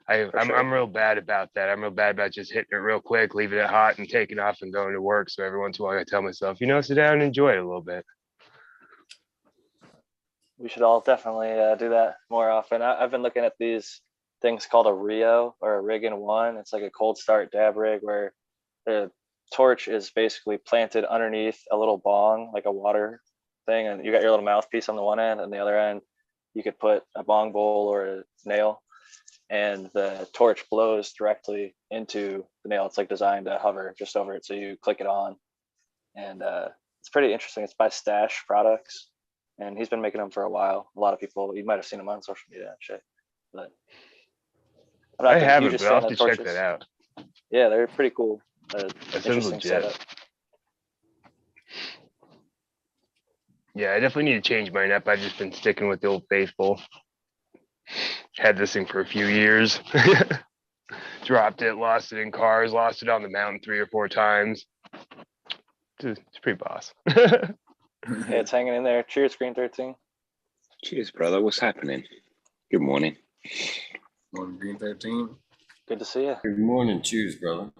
I'm real bad about that. I'm real bad about just hitting it real quick, leaving it hot, and taking off and going to work. So every once in a while, I tell myself, sit down and enjoy it a little bit. We should all definitely do that more often. I've been looking at these things called a Rio or a rig in one. It's like a cold start dab rig where the torch is basically planted underneath a little bong, like a water thing, and you got your little mouthpiece on the one end, and the other end you could put a bong bowl or a nail, and the torch blows directly into the nail. It's like designed to hover just over it, so you click it on, and it's pretty interesting. It's by Stash Products, and he's been making them for a while. A lot of people, you might have seen them on social media and shit, but I'm not I the haven't, hugest but I'll fan have to of check torches. that out. Yeah, they're pretty cool. That sounds Interesting legit. setup. Yeah, I definitely need to change mine up. I've just been sticking with the old faithful. Had this thing for a few years. Dropped it, lost it in cars, lost it on the mountain 3 or 4 times. It's pretty boss. Yeah, it's hanging in there. Cheers, Green 13. Cheers, brother. What's happening? Good morning. Morning, Green 13. Good to see you. Good morning. Cheers, brother.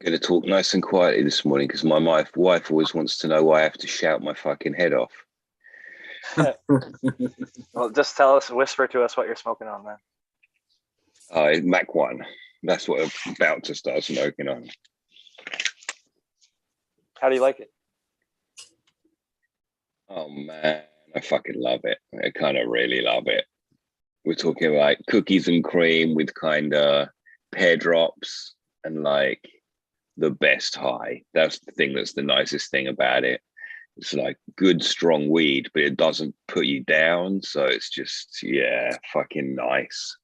Going to talk nice and quietly this morning because my wife always wants to know why I have to shout my fucking head off. Well, just tell us, whisper to us what you're smoking on, man. Mac 1. That's what I'm about to start smoking on. How do you like it? Oh, man. I fucking love it. I kind of really love it. We're talking like cookies and cream with kind of pear drops and like the best high. That's the thing that's the nicest thing about it. It's like good, strong weed, but it doesn't put you down. So it's just, yeah, fucking nice.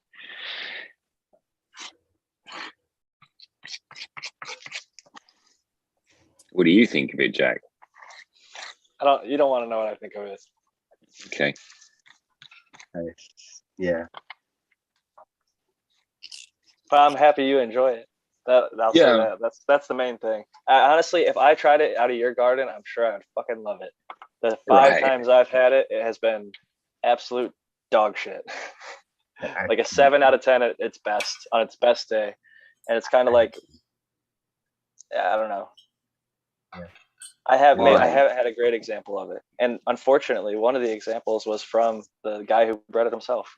What do you think of it, Jack? You don't want to know what I think of it. Okay. Yeah. But I'm happy you enjoy it. I'll say that. That's the main thing. Honestly, if I tried it out of your garden, I'm sure I'd fucking love it. The 5 times I've had it, it has been absolute dog shit. Like a 7 out of 10 at its best, on its best day. And it's kind of like, I don't know. I haven't had a great example of it. And unfortunately, one of the examples was from the guy who bred it himself.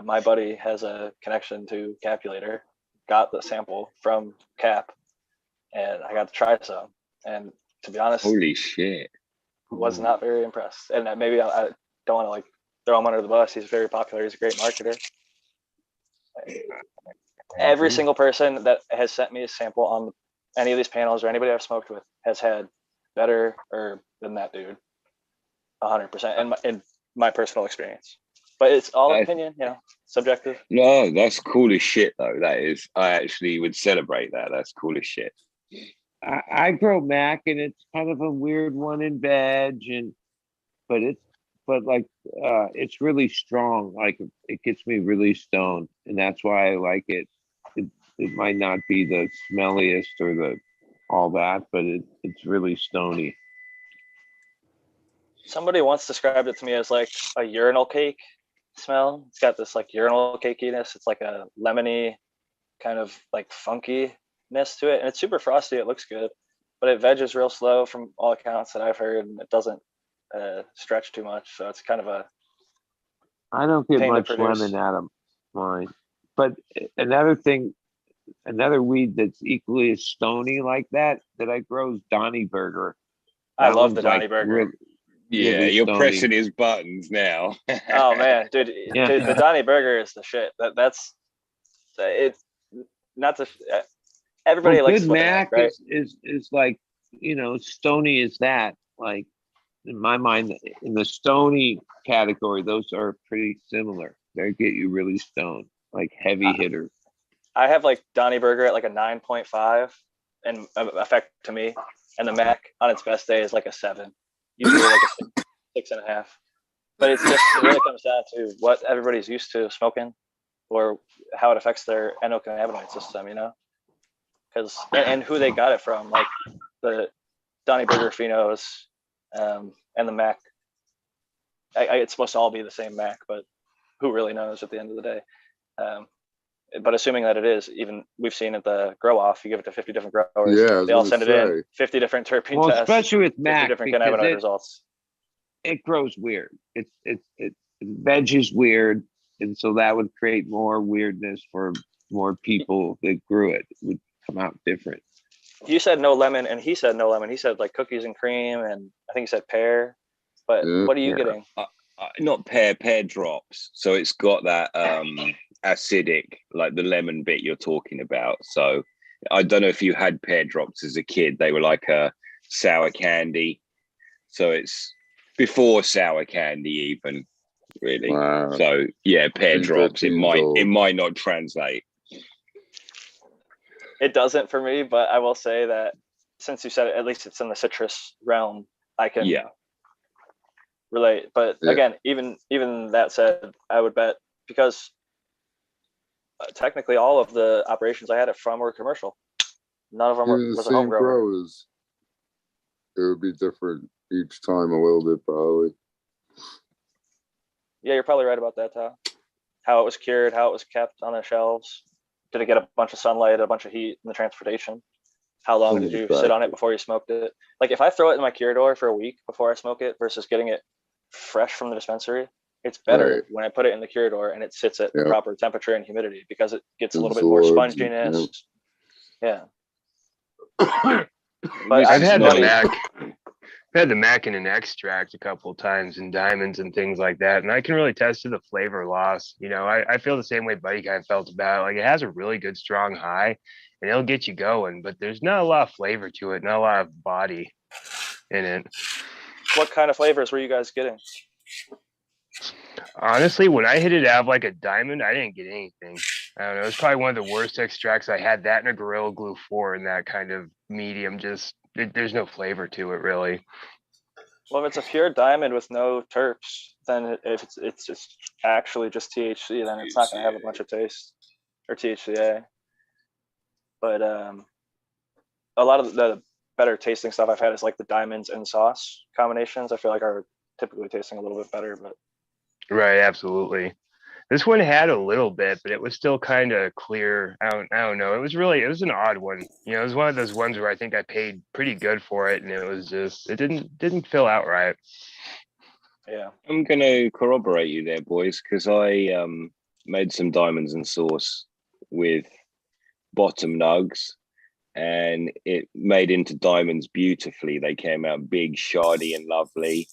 My buddy has a connection to Capulator, got the sample from Cap, and I got to try some. And to be honest, holy shit, was not very impressed. And maybe I don't want to like throw him under the bus. He's very popular. He's a great marketer. Every single person that has sent me a sample on any of these panels or anybody I've smoked with has had better herb than that dude, 100%. In my personal experience, but it's all opinion, subjective. No, that's cool as shit though. That is, I actually would celebrate that. That's cool as shit. I grow Mac, and it's kind of a weird one in veg, but it's really strong. Like it gets me really stoned, and that's why I like it. It might not be the smelliest or all that, but it's really stony. Somebody once described it to me as like a urinal cake smell. It's got this like urinal cakiness. It's like a lemony kind of like funkiness to it, and it's super frosty. It looks good, but it veges real slow from all accounts that I've heard, and it doesn't stretch too much. So it's kind of a I don't get pain to much produce. lemon out of mine. But another weed that's equally as stony like that I grow is Donny Burger. I love the Donny Burger. Yeah, really you're stony. pressing his buttons now. Oh man, dude, Yeah. dude, the Donny Burger is the shit. That's it. Not to everybody Well, likes good what they Mac like, right? is like, stony as that. Like in my mind, in the stony category, those are pretty similar. They get you really stoned, like heavy hitter. I have like Donny Burger at like a 9.5 and effect to me, and the Mac on its best day is like a 7, usually like a 6.5. But it's just, it really comes down to what everybody's used to smoking or how it affects their endocannabinoid system, because and who they got it from, like the Donny Burger Phenos and the Mac. It's supposed to all be the same Mac, but who really knows at the end of the day? But assuming that it is, even we've seen at the grow off, you give it to 50 different growers. Yeah, I was they all gonna send it in, 50 different terpene Well, tests, especially with 50 Mac, different because cannabinoid results. it grows weird. It veg is weird, and so that would create more weirdness for more people that grew it. It would come out different. You said no lemon, and he said no lemon. He said like cookies and cream, and I think he said pear. But what are you getting? Not pear drops. So it's got that acidic, like the lemon bit you're talking about. So I don't know if you had pear drops as a kid. They were like a sour candy. So it's before sour candy even, really. Wow. So yeah, pear Think drops. It 13 might old. not translate. It doesn't for me, but I will say that since you said it, at least it's in the citrus realm. I can relate. But again, even that said, I would bet, because technically all of the operations I had it from were commercial. None of them Even the was a home same grower. growers, it would be different each time a little bit, probably. Yeah, you're probably right about that, Tal. How it was cured, how it was kept on the shelves. Did it get a bunch of sunlight, a bunch of heat in the transportation? How long did you sit on it before you smoked it? Like if I throw it in my curador for a week before I smoke it versus getting it fresh from the dispensary, it's better when I put it in the curador and it sits at the proper temperature and humidity, because it gets a little bit more sponginess. Yeah. But I've had the Mac in an extract a couple of times in diamonds and things like that, and I can really attest to the flavor loss. I feel the same way Buddy kind of felt about it. Like it has a really good strong high, and it'll get you going, but there's not a lot of flavor to it, not a lot of body in it. What kind of flavors were you guys getting? Honestly, when I hit it out of like a diamond, I didn't get anything. I don't know. It was probably one of the worst extracts I had. That and a Gorilla Glue 4 in that kind of medium. Just there's no flavor to it, really. Well, if it's a pure diamond with no terps, then if it's just actually just THC, then it's not going to have a bunch of taste, or THCA. But a lot of the better tasting stuff I've had is like the diamonds and sauce combinations. I feel like are typically tasting a little bit better. But Right, absolutely. This one had a little bit, but it was still kind of clear. I don't know. It was an odd one. You know, it was one of those ones where I think I paid pretty good for it, and it was just it didn't fill out right. Yeah, I'm gonna corroborate you there, boys, because I made some diamonds and sauce with bottom nugs, and it made into diamonds beautifully. They came out big, shardy, and lovely,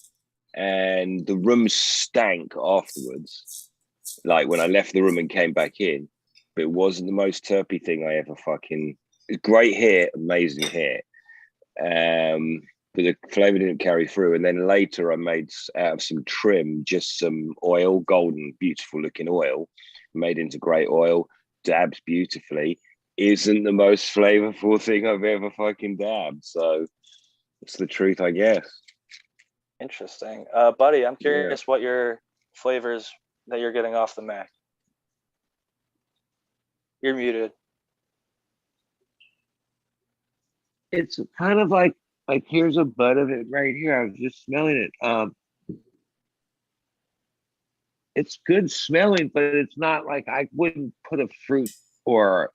and the room stank afterwards. Like when I left the room and came back in, but it wasn't the most terpy thing I ever fucking. Great hair, amazing hair, but the flavor didn't carry through. And then later, I made out of some trim, just some oil, golden, beautiful looking oil, made into great oil, dabs beautifully. Isn't the most flavorful thing I've ever fucking dabbed. So it's the truth, I guess. interesting. Buddy, I'm curious what your flavors that you're getting off the Mac. You're muted. It's kind of like here's a bud of it right here. I was just smelling it. It's good smelling, but it's not like I wouldn't put a fruit or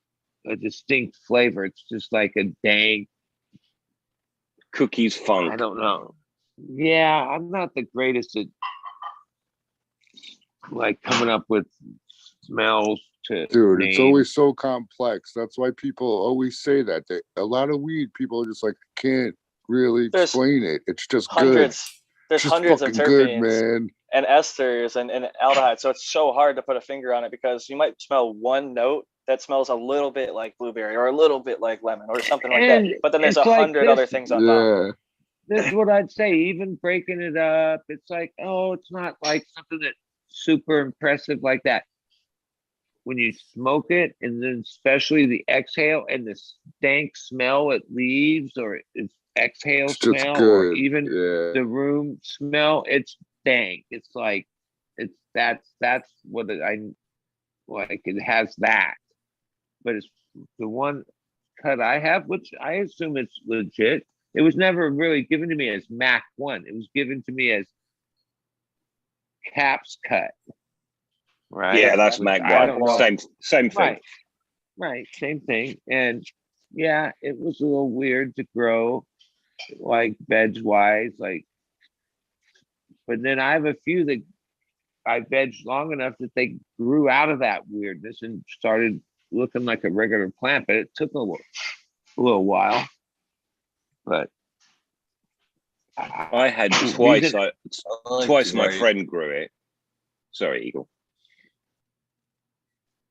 a distinct flavor. It's just like a dank cookies funk. I don't know. Yeah, I'm not the greatest at like coming up with smells to Dude, name. it's always so complex. That's why people always say that. A lot of weed, people are just like, can't really explain it. It's just hundreds. good. There's Just hundreds of fucking good, terpenes man. and esters and aldehydes. So it's so hard to put a finger on it because you might smell one note that smells a little bit like blueberry or a little bit like lemon or something like that. But then there's it's like 100 other things on top. This is what I'd say. Even breaking it up, it's like, oh, it's not like something that's super impressive like that. When you smoke it, and then especially the exhale and the stank smell it leaves, or its exhale It's just smell, or good. even the room smell, it's dank. It's like that's what I like. It has that, but it's the one cut I have, which I assume it's legit. It was never really given to me as Mac 1. It was given to me as Caps cut. Right. Yeah, that's Mac 1. Same thing. Right. Same thing. And yeah, it was a little weird to grow like veg wise, like, but then I have a few that I vegged long enough that they grew out of that weirdness and started looking like a regular plant, but it took a little while. But I had twice. Twice my friend grew it. Sorry, Eagle.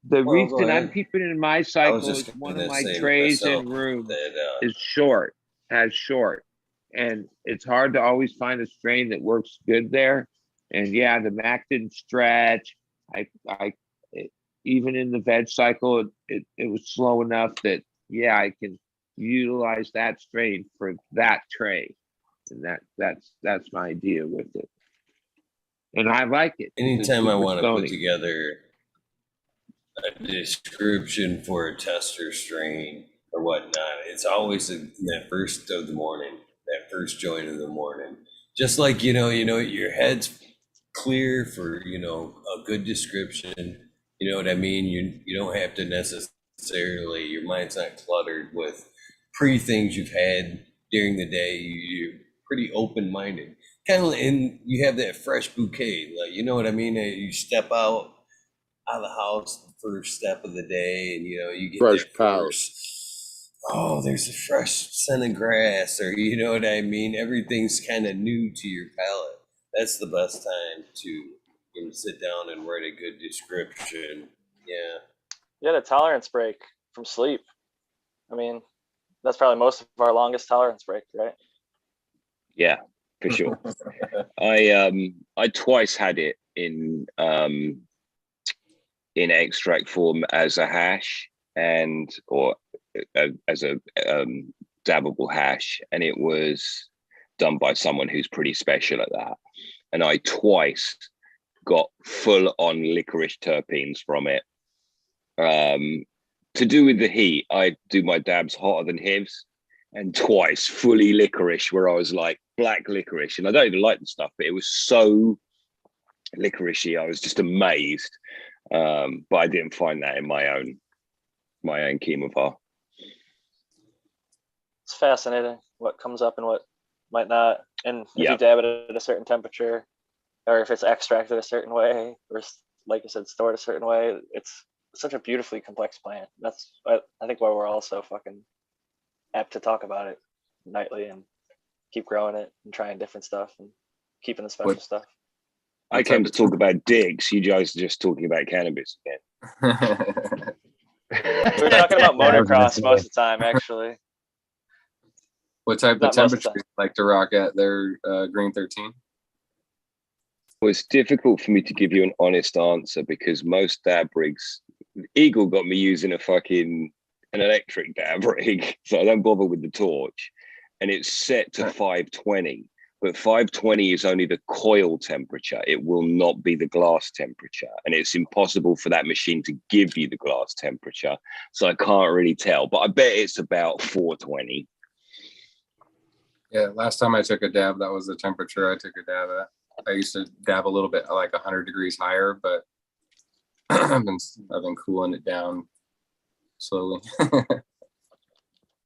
The reason I'm keeping it in my cycle is one of my trays in room is short, has short, and it's hard to always find a strain that works good there. And yeah, the Mac didn't stretch. Even in the veg cycle, it was slow enough that yeah, I can utilize that strain for that tray, and that's my idea with it. And I like it. Anytime I want to put together a description for a tester strain or whatnot, it's always that first of the morning, that first joint of the morning. Just like, your head's clear for, a good description. You know what I mean? You don't have to necessarily, your mind's not cluttered with things you've had during the day. You're pretty open-minded. Kind of, and you have that fresh bouquet, like, you know what I mean? You step out of the house, the first step of the day, and you get fresh first. Oh, there's a fresh scent of grass, or you know what I mean. Everything's kind of new to your palate. That's the best time to sit down and write a good description. Yeah. You had a tolerance break from sleep. I mean, that's probably most of our longest tolerance break, right? Yeah, for sure. I twice had it in extract form as a hash or as a dabbable hash, and it was done by someone who's pretty special at that. And I twice got full on licorice terpenes from it. to do with the heat, I do my dabs hotter than his, and twice fully licorice, where I was like black licorice, and I don't even like the stuff, but it was so licoricey. I was just amazed. But I didn't find that in my own chemovar. It's fascinating what comes up and what might not. And if Yeah. you dab it at a certain temperature, or if it's extracted a certain way, or like I said, stored a certain way, it's such a beautifully complex plant. That's I think why we're all so fucking apt to talk about it nightly and keep growing it and trying different stuff and keeping the special stuff. I came to talk about dicks. You guys are just talking about cannabis again. We were talking about motocross most of the time, actually. What type of Not most of the temperature you like to rock at their Green 13? Well, it's difficult for me to give you an honest answer because most dab rigs, Eagle got me using an electric dab rig, so I don't bother with the torch, and it's set to 520. But 520 is only the coil temperature. It will not be the glass temperature. And it's impossible for that machine to give you the glass temperature. So I can't really tell, but I bet it's about 420. Yeah, last time I took a dab, that was the temperature I took a dab at. I used to dab a little bit like 100 degrees higher, but I've been cooling it down slowly.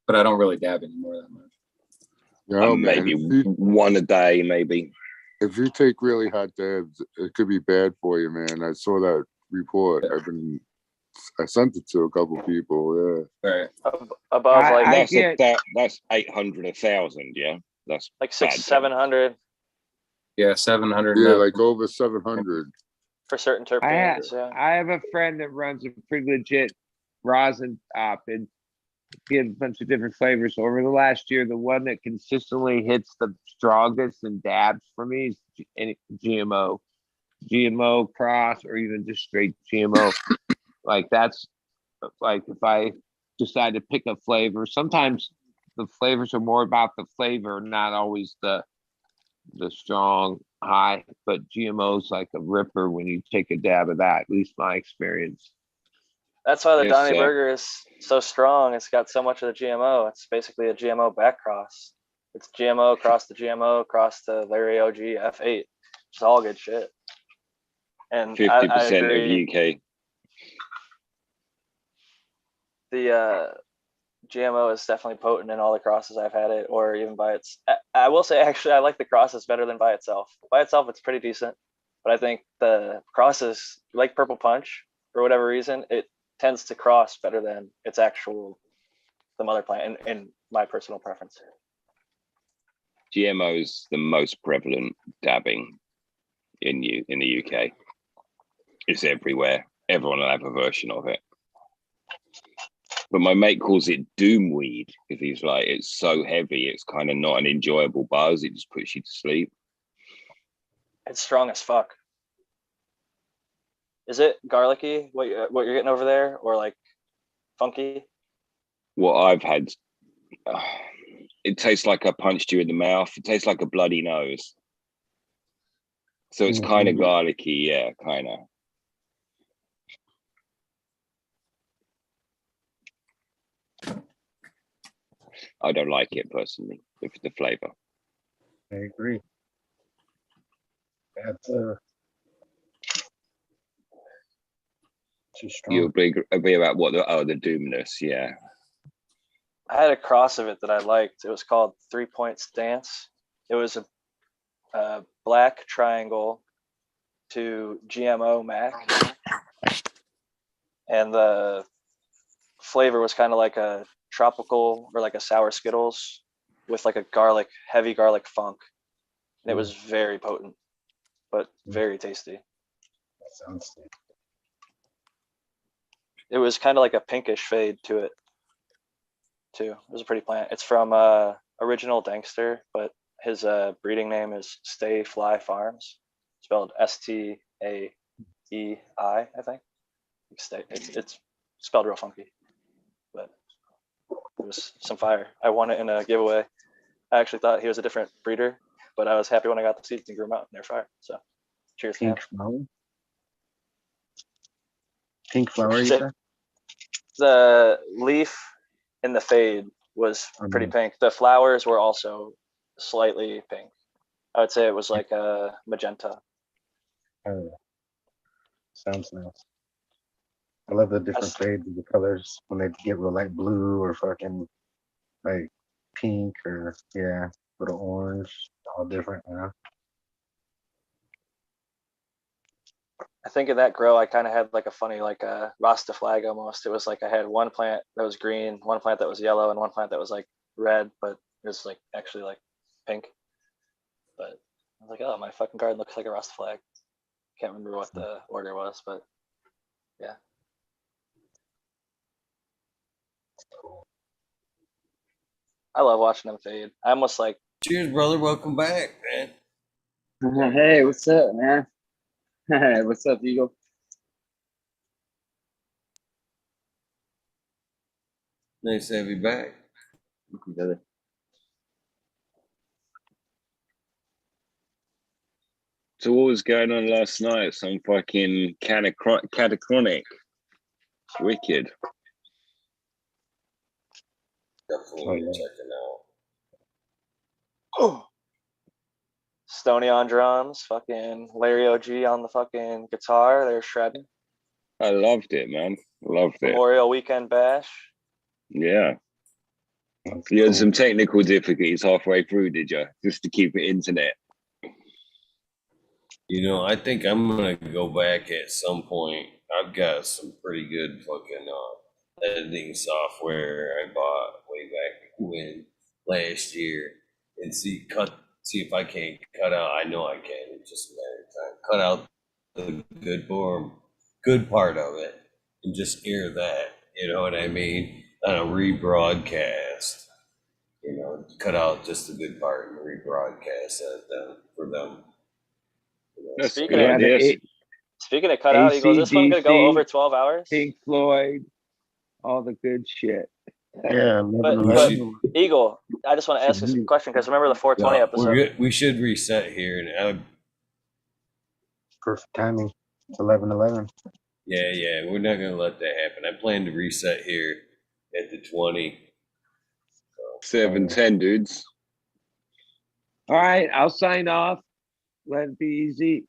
But I don't really dab anymore that much. Yeah, maybe one a day, maybe. If you take really hot dabs, it could be bad for you, man. I saw that report. I sent it to a couple people. Yeah. Right. Above like that's 800, 1,000. Yeah, that's like 700. Yeah, 700. Yeah, like over 700 for certain terpenes. I have a friend that runs a pretty legit rosin top, and he has a bunch of different flavors. So over the last year, the one that consistently hits the strongest and dabs for me is GMO cross, or even just straight GMO. Like that's like if I decide to pick a flavor, sometimes the flavors are more about the flavor, not always the strong high. But GMO's like a ripper when you take a dab of that. At least my experience. That's why the Yes, Donny Burger is so strong. It's got so much of the GMO. It's basically a GMO back cross. It's GMO across the GMO across the Larry OG F8. It's all good shit. And 50% I of UK. The GMO is definitely potent in all the crosses I've had it, or even by its. I will say actually I like the crosses better than by itself. By itself, it's pretty decent, but I think the crosses, like Purple Punch, for whatever reason, it tends to cross better than its actual the mother plant in my personal preference. GMO is the most prevalent dabbing in the UK. It's everywhere. Everyone will have a version of it. But my mate calls it doom weed because he's like, it's so heavy, it's kind of not an enjoyable buzz. It just puts you to sleep. It's strong as fuck. Is it garlicky, what you're getting over there, or like funky? What I've had, it tastes like I punched you in the mouth. It tastes like a bloody nose. So it's kind of garlicky, yeah, kind of. I don't like it personally, the flavor. I agree. That's too strong. You'll be about what the doomness, yeah. I had a cross of it that I liked. It was called 3 Point Stance. It was a black triangle to GMO Mac, and the flavor was kind of like a tropical or like a sour Skittles with like a heavy garlic funk, and it was very potent, but very tasty. That sounds good. It was kind of like a pinkish fade to it too. It was a pretty plant. It's from Original Dankster, but his breeding name is Stay Fly Farms, spelled STAEI, I think. It's spelled real funky, but it was some fire. I won it in a giveaway. I actually thought he was a different breeder, but I was happy when I got the seeds and grew them out, and they're fire. So cheers. Pink flower? Pink flower, you said? The leaf in the fade was pretty pink. The flowers were also slightly pink. I would say it was like a magenta. Oh, sounds nice. I love the different fades of the colors when they get real light blue or fucking like pink or little orange, all different, you know. I think in that grow, I kind of had like a funny, like a Rasta flag almost. It was like I had one plant that was green, one plant that was yellow, and one plant that was like red, but it was like actually like pink. But I was like, oh, my fucking garden looks like a Rasta flag. Can't remember what the order was, but yeah. I love watching them fade. I almost like. Cheers, brother. Welcome back, man. Hey, what's up, man? Hey, what's up, Eagle? Nice to have you back. Brother. So what was going on last night? Some fucking catachronic. Wicked. Definitely checking out. Oh. Stoney on drums, fucking Larry OG on the fucking guitar. They're shredding. I loved it, man. Loved it. Memorial Weekend Bash. Yeah. You had some technical difficulties halfway through, did you? Just to keep it internet. You know, I think I'm gonna go back at some point. I've got some pretty good fucking editing software I bought way back when last year, and see if I can't cut out. I know I can. It's just a matter of time. Cut out the good part of it, and just air that. You know what I mean? On a rebroadcast. You know, cut out just the good part and rebroadcast that for them. That's Speaking good of ideas. Speaking of cut out, Eagle, is this one gonna go over 12 hours? Pink Floyd, all the good shit. Yeah, but Eagle, I just want to ask you a question because remember the 420 No, episode. we're good. We should reset here and Perfect timing. It's 11:11. yeah, we're not gonna let that happen. I plan to reset here at the 20. 7:10, dudes. All right, I'll sign off. Let it be easy.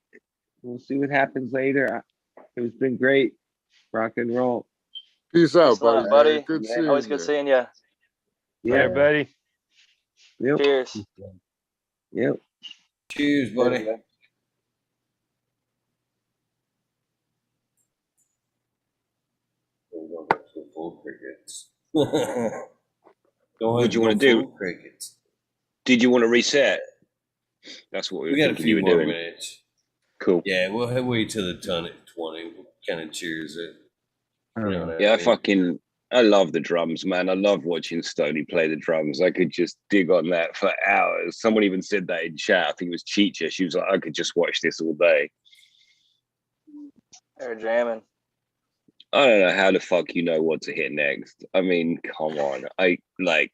We'll see what happens later. It's been great. Rock and roll. Peace out, Peace and love, buddy. Good seeing Always you. good seeing you. Yeah, everybody. Yep. Cheers. Yep. Cheers, buddy. We're gonna go to full crickets. What do you want to do? Crickets. Did you want to reset? That's what we were We got a thinking few you were more doing. minutes. Cool. Yeah, we'll wait till the 20. We'll kind of cheers it. You know what Yeah, I mean? I love the drums, man. I love watching Stoney play the drums. I could just dig on that for hours. Someone even said that in chat. I think it was CHEECHA. She was like, I could just watch this all day. They're jamming. I don't know how the fuck you know what to hit next. I mean, come on. I like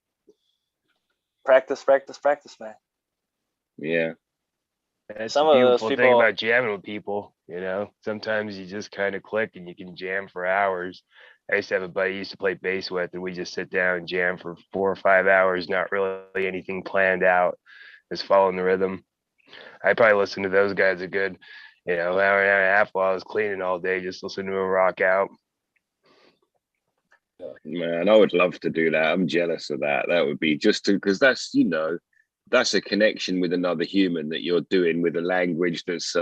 Practice, man. Yeah. That's Some the of those beautiful thing people- about jamming with people, you know. Sometimes you just kind of click and you can jam for hours. I used to have a buddy I used to play bass with, and we just sit down and jam for 4 or 5 hours, not really anything planned out, just following the rhythm. I probably listened to those guys a good, hour and a half while I was cleaning all day, just listening to them rock out. Man, I would love to do that. I'm jealous of that. That would be just because that's, that's a connection with another human that you're doing with a language that's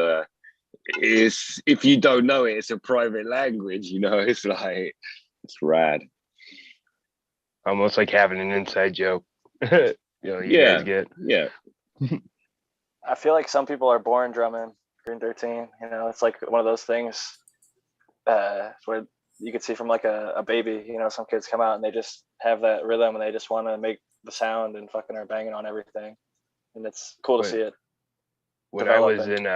is, if you don't know it, it's a private language, it's like, it's rad. Almost like having an inside joke. You guys get. Yeah. I feel like some people are born drumming. Green 13, it's like one of those things where you could see from like a baby, some kids come out and they just have that rhythm and they just want to make the sound and fucking are banging on everything. And it's cool to see it. When I was in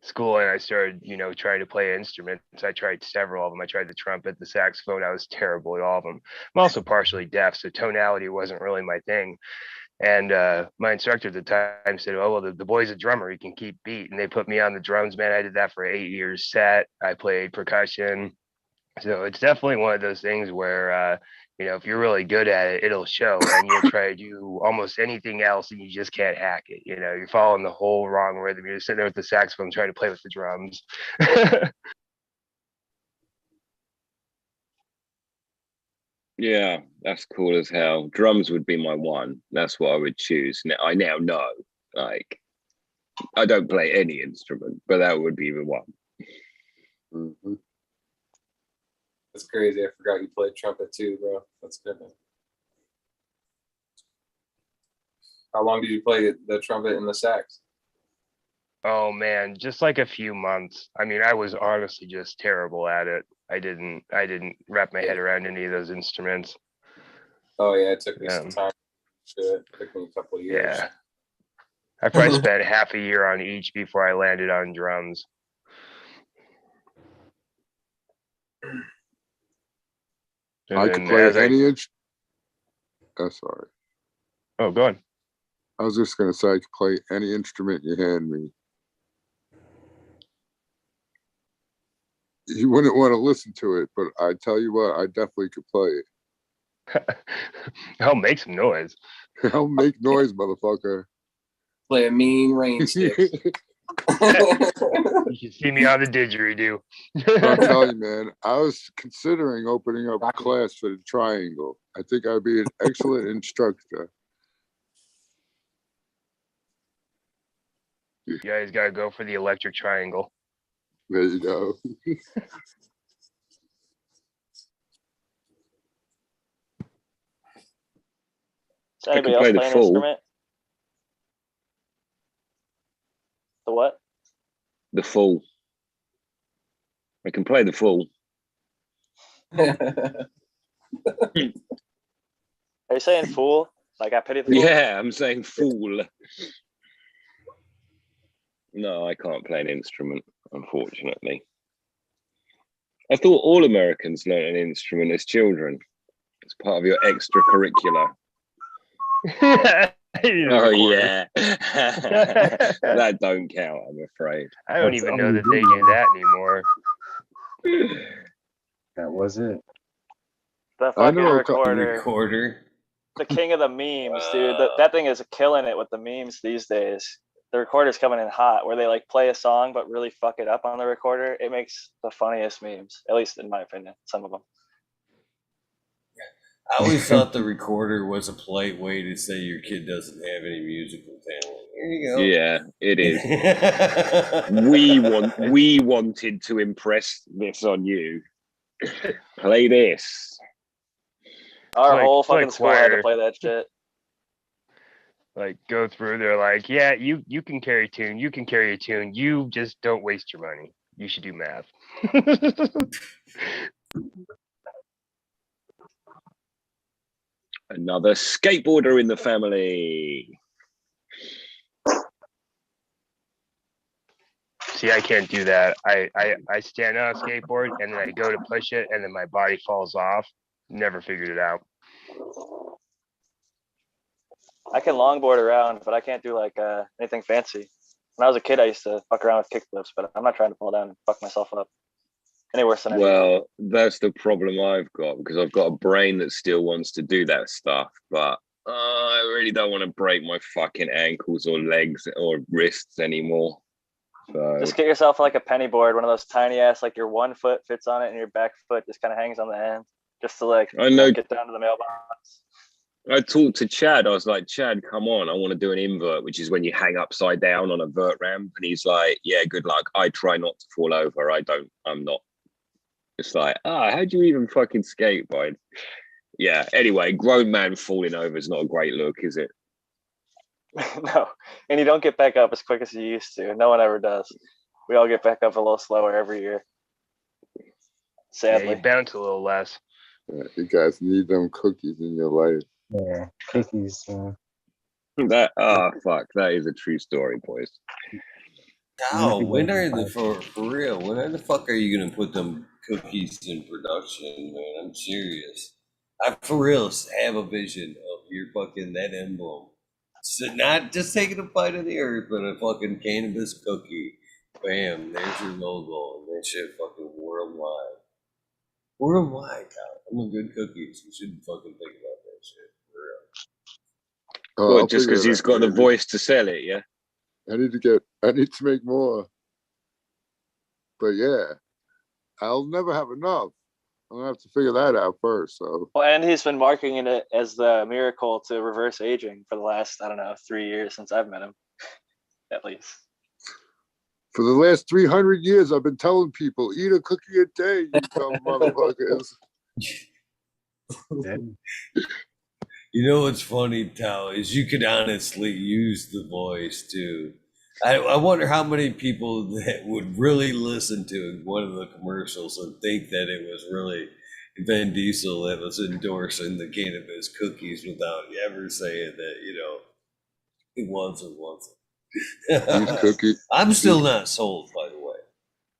school and I started, trying to play instruments, I tried several of them. I tried the trumpet, the saxophone. I was terrible at all of them. I'm also partially deaf, so tonality wasn't really my thing. And my instructor at the time said, oh, well, the boy's a drummer. He can keep beat. And they put me on the drums, man. I did that for 8 years set. I played percussion. So it's definitely one of those things where, you know, if you're really good at it, it'll show, and you'll try to do almost anything else and you just can't hack it. You know, you're following the whole wrong rhythm. You're sitting there with the saxophone trying to play with the drums. Yeah, that's cool as hell. Drums would be my one. That's what I would choose. Now I now know, like, I don't play any instrument, but that would be the one. Mm-hmm. That's crazy. I forgot you played trumpet too, bro. That's good. How long did you play the trumpet and the sax? Oh man, just like a few months. I mean, I was honestly just terrible at it. I didn't wrap my head around any of those instruments. Oh yeah, it took me some time. It took me a couple of years. Yeah. I probably spent half a year on each before I landed on drums. And I then could play as I- any inch. Oh, sorry. Oh, go on. I was just gonna say I could play any instrument you hand me. You wouldn't want to listen to it, but I tell you what, I definitely could play it. I'll make some noise. I'll make noise, motherfucker. Play a mean rain stick. You should see me on the didgeridoo. I'll tell you, man, I was considering opening up a class for the triangle. I think I'd be an excellent instructor. You guys gotta go for the electric triangle. There you go. Does anybody else play the play an full. instrument? The what? The full. I can play the full. Are you saying fool? Like I pity the fool? Yeah, I'm saying fool. No, I can't play an instrument, unfortunately. I thought all Americans learn an instrument as children. It's part of your extracurricular. Oh yeah, that don't count. I'm afraid. I don't even know that they do that anymore. That was it. The I fucking know a recorder. The king of the memes, dude. That thing is killing it with the memes these days. The recorder's coming in hot, where they like play a song but really fuck it up on the recorder. It makes the funniest memes, at least in my opinion. Some of them. I always thought the recorder was a polite way to say your kid doesn't have any musical talent. Here you go. Yeah, it is. we wanted to impress this on you. Play this. Our like- whole it's like fucking school had to choir. play that shit. Like go through, they're like, yeah, you can carry a tune, you can carry a tune, you just don't waste your money. You should do math. Another skateboarder in the family. See, I can't do that. I stand on a skateboard and then I go to push it and then my body falls off. Never figured it out. I can longboard around, but I can't do like anything fancy. When I was a kid, I used to fuck around with kickflips, but I'm not trying to fall down and fuck myself up any worse than I do. Well, that's the problem I've got, because I've got a brain that still wants to do that stuff, but I really don't want to break my fucking ankles or legs or wrists anymore. So Just get yourself like a penny board, one of those tiny ass, like your one foot fits on it and your back foot just kind of hangs on the end, just to like I know. get down to the mailbox. I talked to Chad. I was like, Chad, come on. I want to do an invert, which is when you hang upside down on a vert ramp. And he's like, yeah, good luck. I try not to fall over. I'm not. It's like, how do you even fucking skateboard? Yeah. Anyway, grown man falling over is not a great look, is it? No, and you don't get back up as quick as you used to. No one ever does. We all get back up a little slower every year. Yeah, Sadly. you bounce a little less. Yeah, you guys need them cookies in your life. Yeah, cookies. That fuck, that is a true story, boys. Oh, when are the for real? When the fuck are you gonna put them cookies in production, man? I'm serious. I for real have a vision of your fucking that emblem. So not just taking a bite of the earth, but a fucking cannabis cookie. Bam, there's your logo, and that shit fucking worldwide. Worldwide, Kyle. I'm a good cookies. You shouldn't fucking think about that shit. For real. Oh, Well, I'll just figure because it he's out, got the maybe. voice to sell it, yeah. I need to make more. But yeah, I'll never have enough. I'm gonna have to figure that out first. So Well, and he's been marketing it as the miracle to reverse aging for the last, I don't know, 3 years since I've met him, at least. for the last 300 years, I've been telling people, eat a cookie a day, you dumb motherfuckers. You know what's funny, Tao, is you could honestly use the voice too. I wonder how many people that would really listen to one of the commercials and think that it was really Vin Diesel that was endorsing the cannabis cookies without ever saying that, it wasn't. These cookies, I'm still not sold, by the way.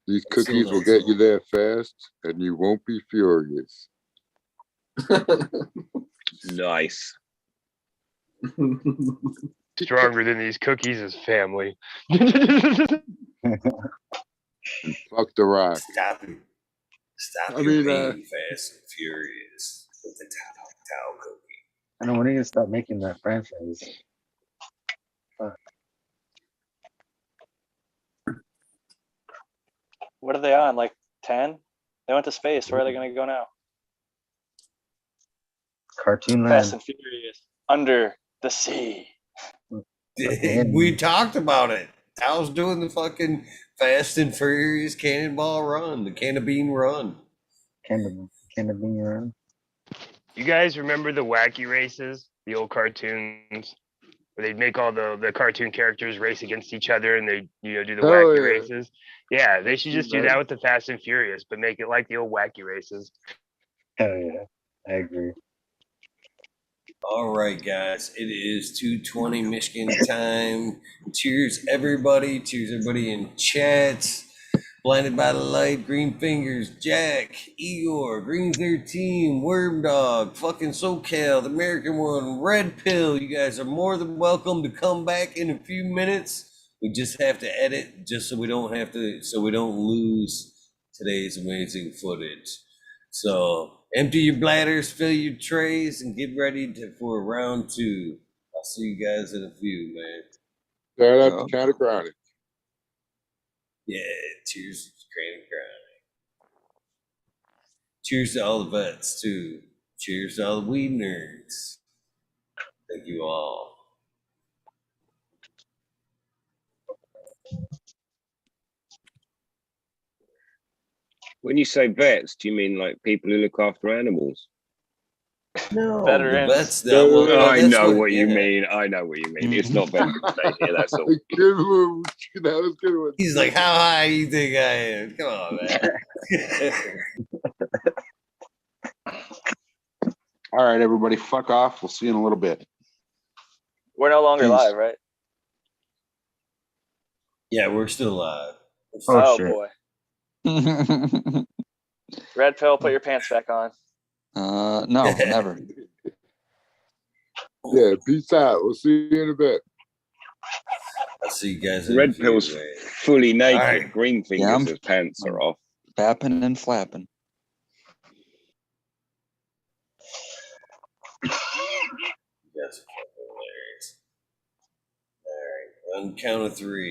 these I'm still cookies will not get you sold. there fast, and you won't be furious. Nice. Stronger than these cookies is family. And fuck the rock. Stop it. Stop I your mean, being fast and furious with the Tao cookie. I know when are you gonna stop making that franchise? Fuck. What are they on? Like 10? They went to space. Where are they going to go now? Cartoon Fast Land. and Furious. Under the sea. We talked about it. Tao's doing the fucking Fast and Furious Cannonball Run, the Can of Bean Run. Can of Bean Run. You guys remember the wacky races, the old cartoons, where they'd make all the cartoon characters race against each other and they do the Hell wacky yeah. races? Yeah, they should just do that with the Fast and Furious, but make it like the old wacky races. Hell yeah, I agree. All right, guys, it is 2:20 Michigan time. Cheers, everybody. Cheers, everybody in chat. Blinded by the Light, Green Fingers, Jack, Igor, Green 13, Wormdawwg, fucking SoCal, the American one, REdPILL. You guys are more than welcome to come back in a few minutes. We just have to edit just so we don't lose today's amazing footage. So empty your bladders, fill your trays, and get ready for round 2. I'll see you guys in a few, man. Shout out to County Chronic. Yeah, cheers, Granny Chronic. Cheers to all the vets, too. Cheers to all the weed nerds. Thank you all. When you say vets, do you mean like people who look after animals? No, Veterans. the vets. That, well, I that's know what you yeah. mean. I know what you mean. It's not Veterans Day here. That's all. Good move. That was a good one. He's like, how high do you think I am? Come on, man. All right, everybody, fuck off. We'll see you in a little bit. We're no longer Peace. live, right? Yeah, we're still live. Oh, shit. boy. REdPILL, put your pants back on. No, never. Yeah, peace out. We'll see you in a bit. I'll see you guys in a few, REdPILL's man. fully naked. All right. Green Fingers, I'm- his pants are off. Fapping and flapping. That's fucking hilarious. All right, on count of 3.